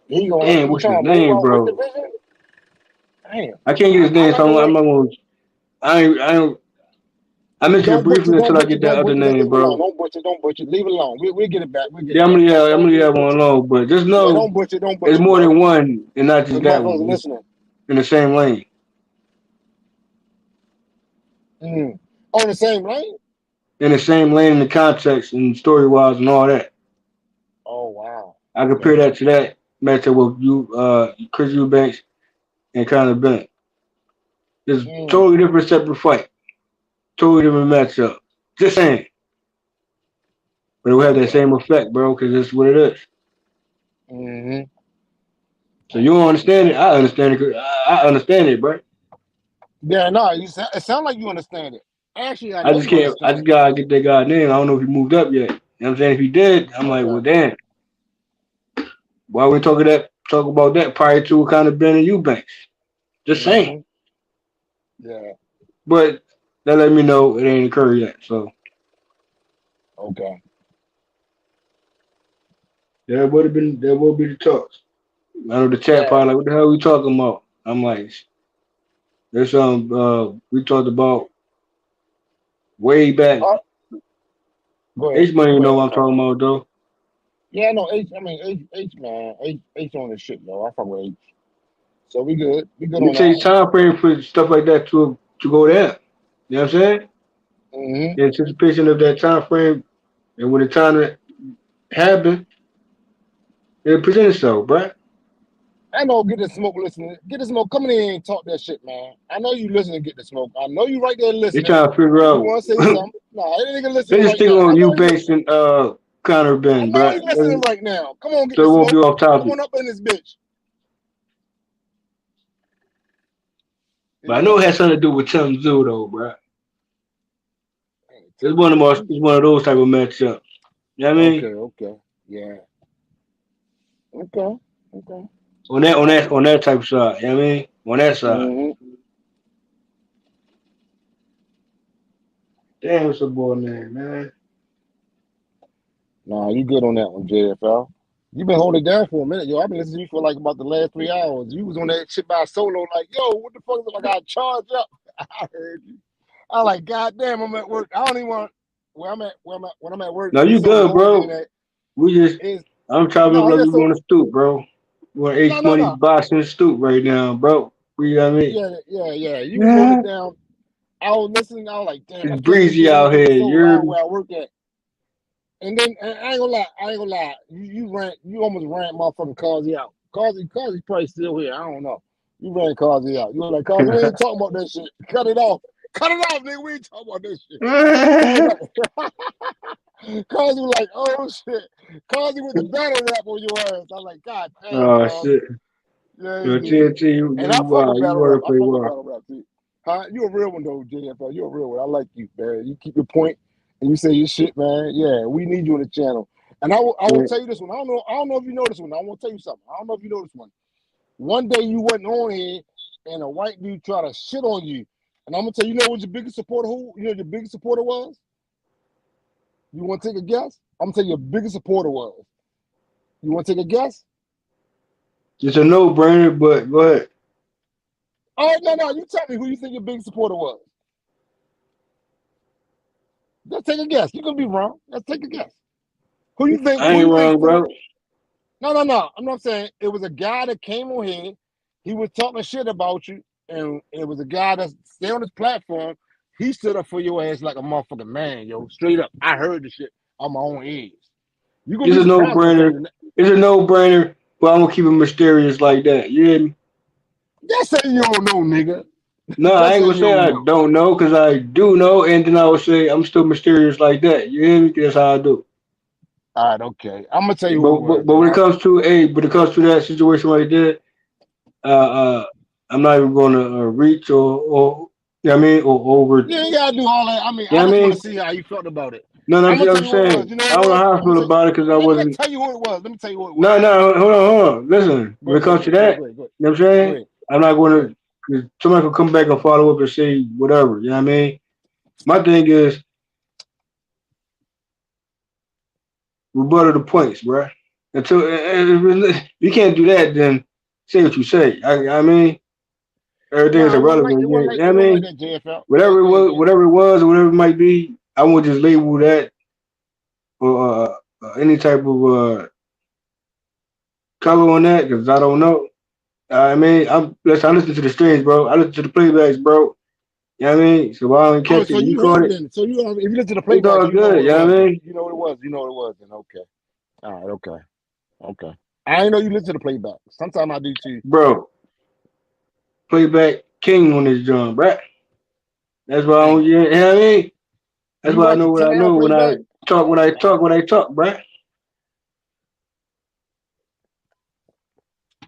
He what's his trying to name, move out bro? with division? Damn. I can't get his name, so I'm not gonna. I mentioned it briefly until I get that other name, bro. Don't butcher. Leave it alone. We'll get it back. Yeah, I'm gonna leave that one alone, but just know don't butcher. there's more than one, and not just that one. Listening. In the same lane. On the same lane? In the same lane, in the context and story wise and all that. Oh wow! I compare that to that matchup with Chris Eubanks and Conor Ben. It's totally different, separate fight. Totally different matchup. Just saying. But it will have that same effect, bro, because that's what it is. So you don't understand it. I understand it. I understand it, bro. Yeah, no, it sounds like you understand it. Actually, I I know just you can't. I understand just it. gotta get that guy name. I don't know if he moved up yet. You know what I'm saying? If he did, I'm like, well, Okay. damn. Why we talk about that prior to kind of Ben and Eubanks? Just saying. Yeah. But that let me know it ain't occurred yet. So Okay. that would be the talks. I know the chat Yeah. probably like, what the hell we talking about? I'm like, there's we talked about way back. Go ahead. H money, you Go know ahead. what I'm talking about though. Yeah, no, H. I mean, H, man, H on this shit, yo. I fuck with H. So we good. We good It on that. takes time frame for stuff like that to go there. You know what I'm saying? Mm-hmm. The anticipation of that time frame, and when the time happen, it presents itself, bruh. I know. Get the smoke, listening. Get the smoke. Come in and talk that shit, man. I know you listening. Get the smoke. I know you right there They listening. trying to figure You out. want to say something? Nah, that nigga They listening just right stick now. I on know you he based listening. and Connor I Ben, know he bruh. listening right now. Come on, get So the it won't be smoke. off Come topic. on up in this bitch. But I know it has something to do with Tim Zoo though, bruh. It's one of those type of matchups. You know what I mean? Okay. Yeah. Okay. On that type of side. You know what I mean? On that side. Mm-hmm. Damn, it's a boy name, man. Nah, you good on that one, JFL. You been holding it down for a minute, yo. I've been listening to you for like about the last 3 hours. You was on that shit by solo, like, yo, what the fuck is I got charged up? I heard you. I like, God damn, I'm at work. I don't even want when I'm at work. No, It's you so good, noisy in bro. that. We just I'm trying to No, look like yeah, we so want to stoop, bro. We're H money no. boxing stoop right now, bro. You know what I mean? Yeah. You was holding Yeah. it down. I was listening. I was like, damn, I It's can't wait to breezy get on out to the here. solo You're line where I work at. And then and I ain't gonna lie. You almost ran motherfucking Causey out. Causey probably still here. I don't know. You ran Causey out. You were like, Causey, we ain't talking about that shit. Cut it off, nigga. We ain't talking about this shit. Causey was like, oh shit. Causey with the battle rap on your ass. I was like, God damn, oh Causey. shit. Yeah, he Yo, did. TNT, And I fuck with you battle want rap. to I play fuck with well. battle rap too. Huh? You a real one though, JFL. You a real one. I like you, man. You keep your point and you say your shit, man. Yeah, we need you on the channel. And I will tell you this one. I don't know if you know this one. I want to tell you something. I don't know if you know this one. One day you wasn't on here and a white dude tried to shit on you. And I'm gonna tell you, what your biggest supporter your biggest supporter was? You want to take a guess? I'm gonna tell you your biggest supporter was. You want to take a guess? It's a no-brainer, but go ahead. Oh no, you tell me who you think your biggest supporter was. Let's take a guess. You can be wrong. Let's take a guess. Who you think? I ain't wrong, bro. No. I'm not saying it was a guy that came on here. He was talking shit about you, and it was a guy that stayed on his platform. He stood up for your ass like a motherfucking man, yo. Straight up. I heard the shit on my own ears. You gonna It's be a surprised when I tell no-brainer. you that. It's a no-brainer, but I'm gonna keep it mysterious like that. You hear me? That's saying you don't know, nigga. No, I That's ain't saying gonna you say don't I know. don't know because I do know, and then I would say I'm still mysterious like that. You hear me? That's how I do. All right, okay. I'm gonna tell you who But it was. when it comes to that situation right there, I'm not even gonna reach or you know what I mean, or over. You ain't gotta do all that. I mean, You I know what just I want mean? to see how you felt about it. No, I'm gonna tell I'm you who it was. saying You know I what it don't know was? how I feel about it because I Let me wasn't. tell you who it was. Let me tell you who it was. No, hold on. Listen, Go when it ahead. comes to that, you know what I'm saying? I'm not Go gonna. ahead. Cause somebody could come back and follow up and say whatever. You know what I mean? My thing is rebuttal the points, bro. Until you can't do that, then say what you say. I mean, everything is No, irrelevant. it You wasn't know what I like mean? that, JFL. Whatever it was, or whatever it might be, I won't just label that or any type of color on that because I don't know. I mean, I listen to the streams, bro. I listen to the playbacks, bro. You know what I mean? So I don't Oh, catch it. so You you caught heard it. then. So you if you listen to the It's playbacks, all you know good. what You it know was what I then. mean? You know what it was. You know what it was then. Okay. All right, okay. I didn't know you listen to the playback. Sometimes I do too. Bro, playback king on this joint, bro. That's why I don't, Damn. you know what I mean? That's You why I watch know the what I 10-hour know when I playback? talk, Damn. bruh.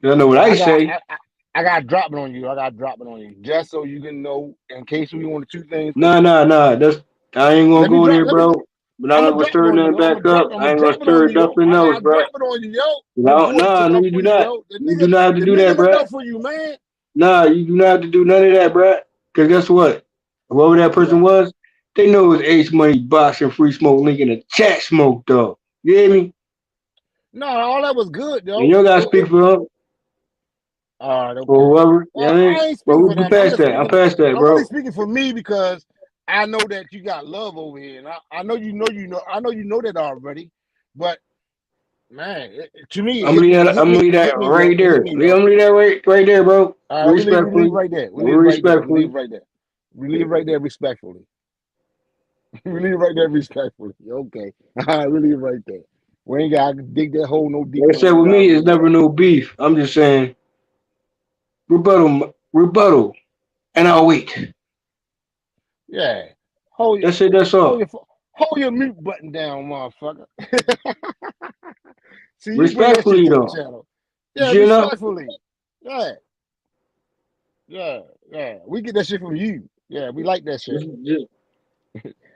You know what I say? I got to drop it on you. I got to drop it on you just so you can know in case we want to two things. Nah. That's I ain't gonna go there, bro. But I'm I'm not gonna gonna drop it stir on you. nothing Yo. I'm back gonna drop up. it. I'm I gonna ain't gonna drop it on stir you, yo. nothing I else, gotta bro. drop it on you, yo. Your boy Nah, took no, up you for do you, not. yo. The You do not have to do nigga that, look bro. out for you, man. Nah, you do not have to do none of that, bro. Cause guess what? Whoever that person was, they know it was Ace Money Boxing Free Smoke link in the chat smoke, though. You hear me? No, all that was good, yo. And you don't gotta speak for them Okay. or whoever. You Well, know what I mean? I ain't But speaking for we them. past that. I'm past that, I'm bro. only speaking for me because I know that you got love over here, and I know you know. I know you know that already. But man, to me, I'm gonna leave that hit me, yo. right It there. hit me, yo. I'm gonna leave that right there, bro. All right, we Respectfully. leave right there. We leave right there. We Respectfully. leave right there. We leave right there respectfully. We leave right there respectfully. Okay. All right, we leave right there. We ain't got to dig that hole no deeper. Like I said, with me, it's never no beef. I'm just saying rebuttal, and I'll wait. Yeah. Hold That's it. That's all. hold your mute button down, motherfucker. See, you bring that shit Respectfully, to the though. channel. Yeah, You know? respectfully. Yeah. We get that shit from you. Yeah, we like that shit.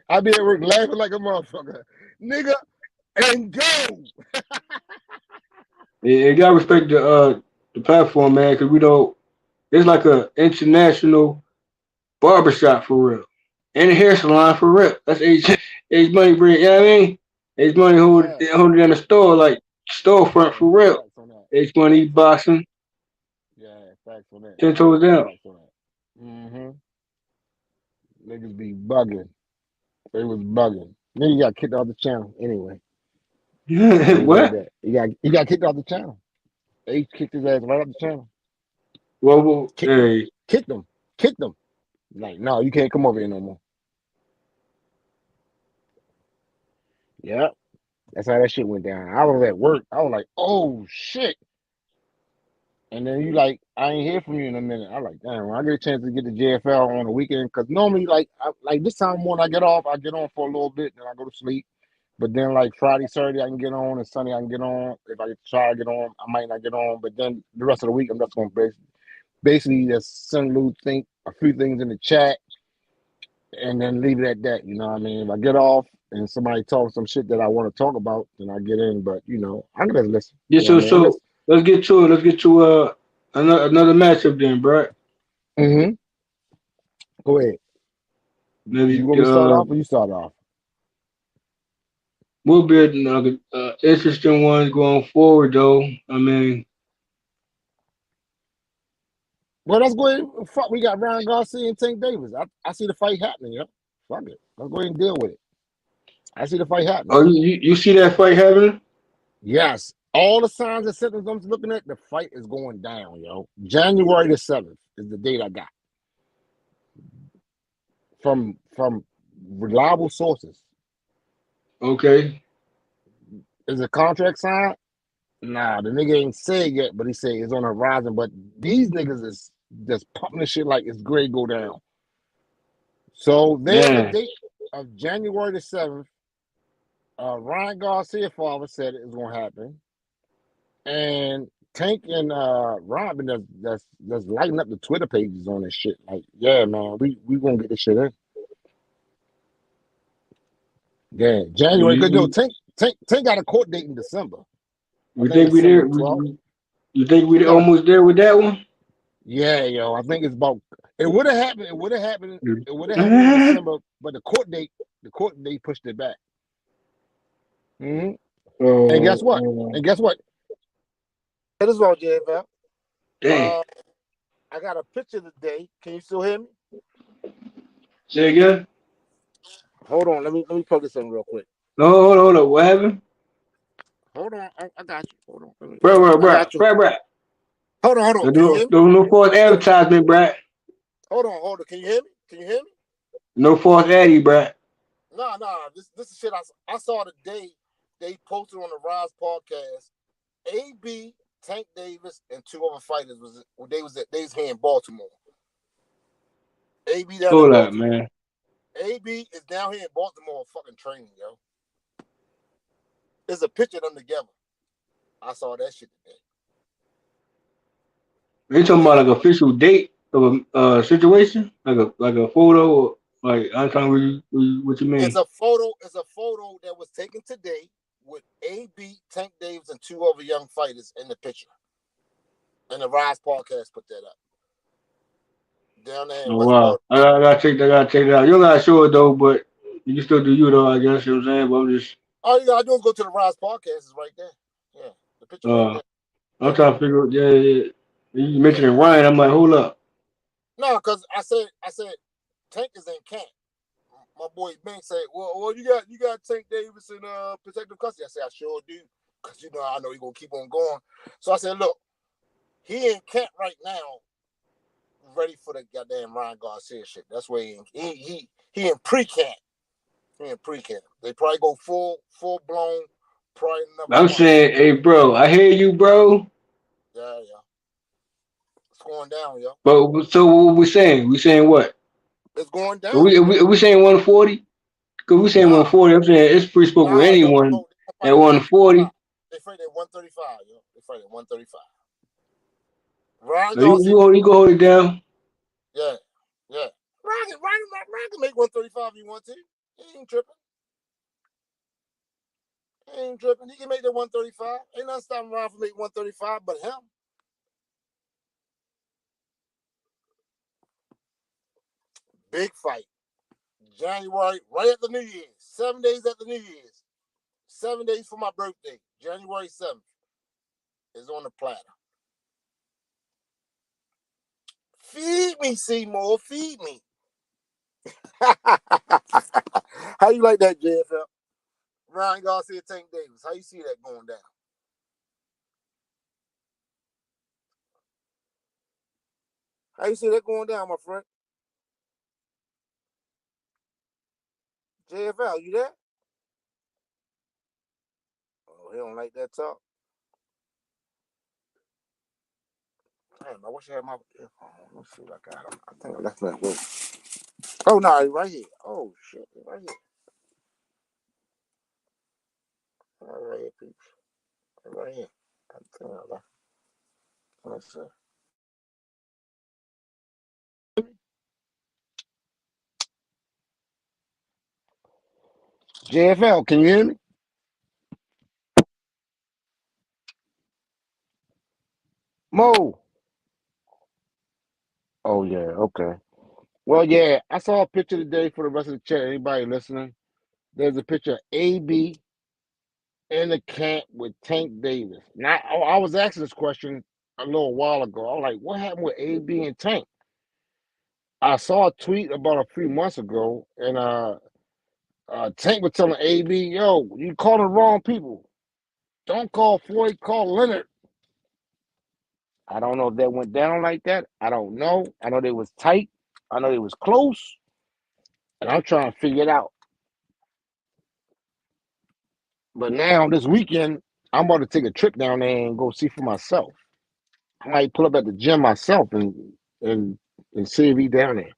I be at work laughing like a motherfucker. Nigga, and go. You gotta respect the platform, man, because we don't. It's like a international barbershop for real, and a hair salon for real. That's H Money bring. You know what I mean? H Money hold it in the store like storefront for real. H Money boxing. Yeah, facts on that. 10 toes down. Mm-hmm. Niggas be bugging. They was bugging. Nigga got kicked off the channel anyway. What? He got kicked off the channel. H kicked his ass right off the channel. Well, hey. Kicked him. Like, no, you can't come over here no more. Yeah. That's how that shit went down. I was at work. I was like, oh shit. And then you like, I ain't hear from you in a minute. I like, damn, when I get a chance to get to JFL on the weekend, because normally like this time when I get off, I get on for a little bit, then I go to sleep. But then like Friday, Saturday, I can get on, and Sunday I can get on. If I try to get on, I might not get on. But then the rest of the week, I'm just going to basically just send a few things in the chat, and then leave it at that. You know what I mean? If I get off and somebody talks some shit that I want to talk about, then I get in. But you know, I'm gonna listen. Yeah, You know what I mean? let's get to it. Let's get to another matchup then, bro. Mm-hmm. Go ahead. Maybe You want me to start off or you start off? We'll be another interesting ones going forward, though. I mean, well, let's go ahead. Fuck, we got Ryan Garcia and Tank Davis. I see the fight happening, yo. Fuck it. Let's go ahead and deal with it. I see the fight happening. Oh, you see that fight happening? Yes. All the signs and symptoms I'm looking at, the fight is going down, yo. January the 7th is the date I got. From reliable sources. Okay. Is the contract signed? Nah, the nigga ain't said yet, but he said it's on the horizon. But these niggas is just pumping the shit like it's great go down. So they have a date of January the 7th. Ryan Garcia father said it was gonna happen. And Tank and Ron been just lighting up the Twitter pages on this shit. Like, yeah, man, we gonna get this shit in. Yeah, January. Cause no, Tank got a court date in December. You think we there? You think we almost there with that one? Yeah, yo. I think it's about. It would have happened. It would have happened in December, but the court date pushed it back. Mm-hmm. And guess what? It is on JFL. I got a picture today. Can you still hear me? Say again. Hold on. Let me plug this in real quick. No, hold on. What happened? Hold on. I got you. Hold on. Bro. Hold on. No false advertisement, Brad. Hold on. Can you hear me? No false addy, Brad. Nah. This is shit I saw today. They posted on the Rise podcast. AB, Tank Davis, and two other fighters they was here in Baltimore. AB down in Baltimore. Man. AB is down here in Baltimore fucking training, yo. There's a picture of them together. I saw that shit today. Are you talking about like official date of a situation, like a photo, or like I'm trying to what you mean? It's a photo that was taken today with AB, Tank Davis, and two other young fighters in the picture. And the Rise podcast put that up. Down there in Oh West wow, Baltimore. I gotta check that out. You're not sure though, but you can still do you though. I guess you know what I'm saying. But I'm just All you gotta do is go to the Rise podcast. It's right there. Yeah, the picture right there. I'm trying to figure out. Yeah. You mentioned Ryan. I'm like, hold up. No, because I said Tank is in camp. My boy Ben said, well, you got Tank Davis in protective custody. I said, I sure do, because I know he's gonna keep on going. So I said, look, he in camp right now, ready for the goddamn Ryan Garcia shit. That's where he in pre-camp. He in pre-camp. They probably go full blown. Probably I'm saying, hey, bro, I hear you, bro. Yeah. It's going down, yo. But so what we saying? We saying what? It's going down. Are we saying 140? Because we saying 140. I'm saying it's free spoke with anyone at 140. They fight at 135, yo. They fight at 135. Ryan So Garcia. you go hold it down. Yeah. Ryan can make 135 if you want to. He ain't tripping. He can make that 135. Ain't nothing stopping Ryan from making 135 but him. Big fight. January, right at the New Year's. 7 days at the New Year's. 7 days for my birthday. January 7th. Is on the platter. Feed me, Seymour. Feed me. How you like that, JFL? Ryan Garcia, Tank Davis. How you see that going down? How you see that going down, my friend? JFL, you there? Oh, he don't like that talk. Damn, I wish I had my earphone. Let's see what I got him. I think I left that work. Oh, no, he's right here. Oh, shit, he's right here. All right here, peeps. Right here. I think I left. Let's see. JFL, can you hear me? Mo. Oh, yeah, okay. Well, yeah, I saw a picture today for the rest of the chat. Anybody listening? There's a picture of AB in the camp with Tank Davis. Now, I was asking this question a little while ago. I was like, what happened with AB and Tank? I saw a tweet about a few months ago, and Tank was telling AB, yo, you call the wrong people. Don't call Floyd, call Leonard. I don't know if that went down like that. I don't know. I know they was tight. I know they was close. And I'm trying to figure it out. But now, this weekend, I'm about to take a trip down there and go see for myself. I might pull up at the gym myself and see if he down there.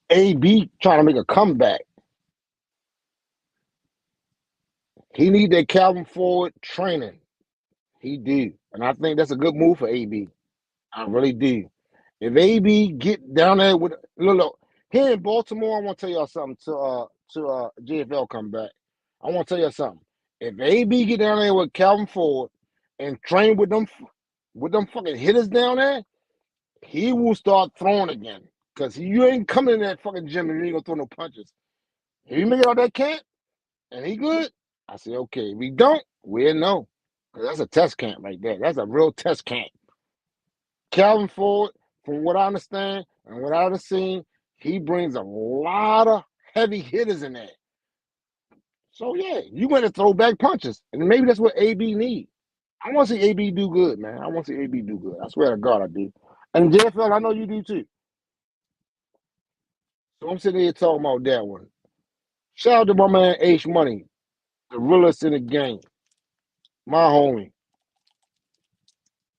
AB trying to make a comeback. He need that Calvin Ford training. He do. And I think that's a good move for AB. I really do. If AB get down there with look, here in Baltimore, I want to tell y'all something to JFL come back. I want to tell you something. If AB get down there with Calvin Ford and train with them fucking hitters down there, he will start throwing again. Because you ain't coming in that fucking gym and you ain't gonna throw no punches. If you make it out that camp and he good, I say, okay. If we don't, we'll know. Because that's a test camp right there. That's a real test camp. Calvin Ford, from what I understand and what I've seen, he brings a lot of heavy hitters in there. So, yeah, you going to throw back punches. And maybe that's what AB needs. I want to see AB do good, man. I want to see AB do good. I swear to God, I do. And JFL, I know you do too. So I'm sitting here talking about that one. Shout out to my man H Money, the realest in the game. My homie.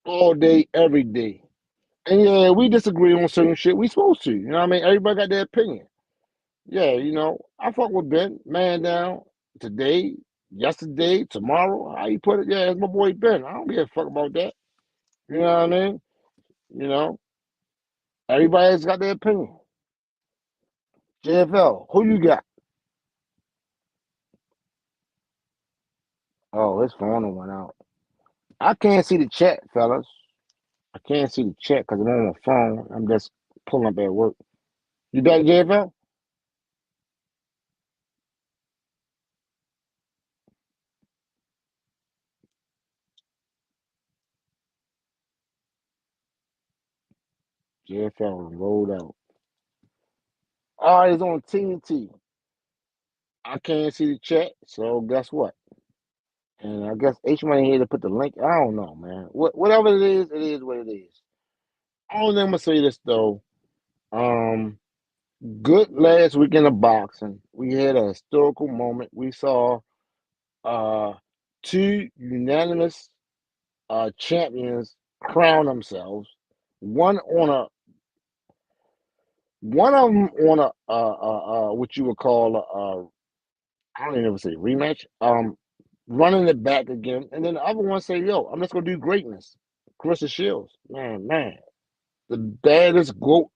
All day, every day. And yeah, we disagree on certain shit. We supposed to. You know what I mean? Everybody got their opinion. Yeah, I fuck with Ben, man down today. yesterday, tomorrow, how you put it? Yeah, it's my boy Ben. I don't give a fuck about that. You know what I mean? You know, everybody's got their opinion. JFL, who you got? Oh, his phone went out. I can't see the chat, fellas. I can't see the chat because I'm on my phone. I'm just pulling up at work. You back, JFL? JFL rolled out. Oh, it's on TNT. I can't see the chat, so guess what? And I guess H-Money here to put the link. I don't know, man. Whatever it is what it is. Only thing I'm gonna say this though. Good last weekend of boxing. We had a historical moment. We saw two unanimous champions crown themselves. One of them on a what you would call I don't even know if say rematch. Running it back again, and then the other one say, "Yo, I'm just gonna do greatness." Carissa Shields, man, the baddest goat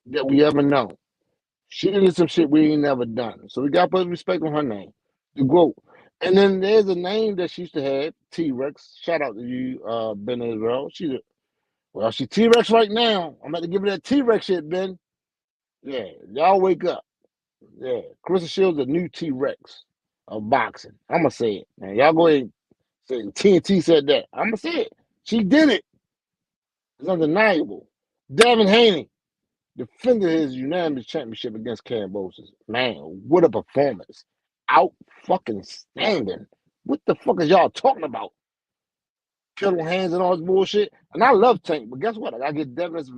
that we ever known. She did some shit we ain't never done, so we gotta put respect on her name, the goat. And then there's a name that she used to have, T-Rex. Shout out to you, Ben Israel. She T-Rex right now. I'm about to give her that T-Rex shit, Ben. Yeah, y'all wake up. Yeah, Carissa Shields, the new T-Rex of boxing. I'm gonna say it, man. Y'all go ahead and say TNT said that. I'm gonna say it. She did it. It's undeniable. Devin Haney defended his unanimous championship against Cambosis. Man, what a performance. Out fucking standing. What the fuck is y'all talking about? Kettle hands and all this bullshit. And I love Tank, but guess what? I gotta get Devin as a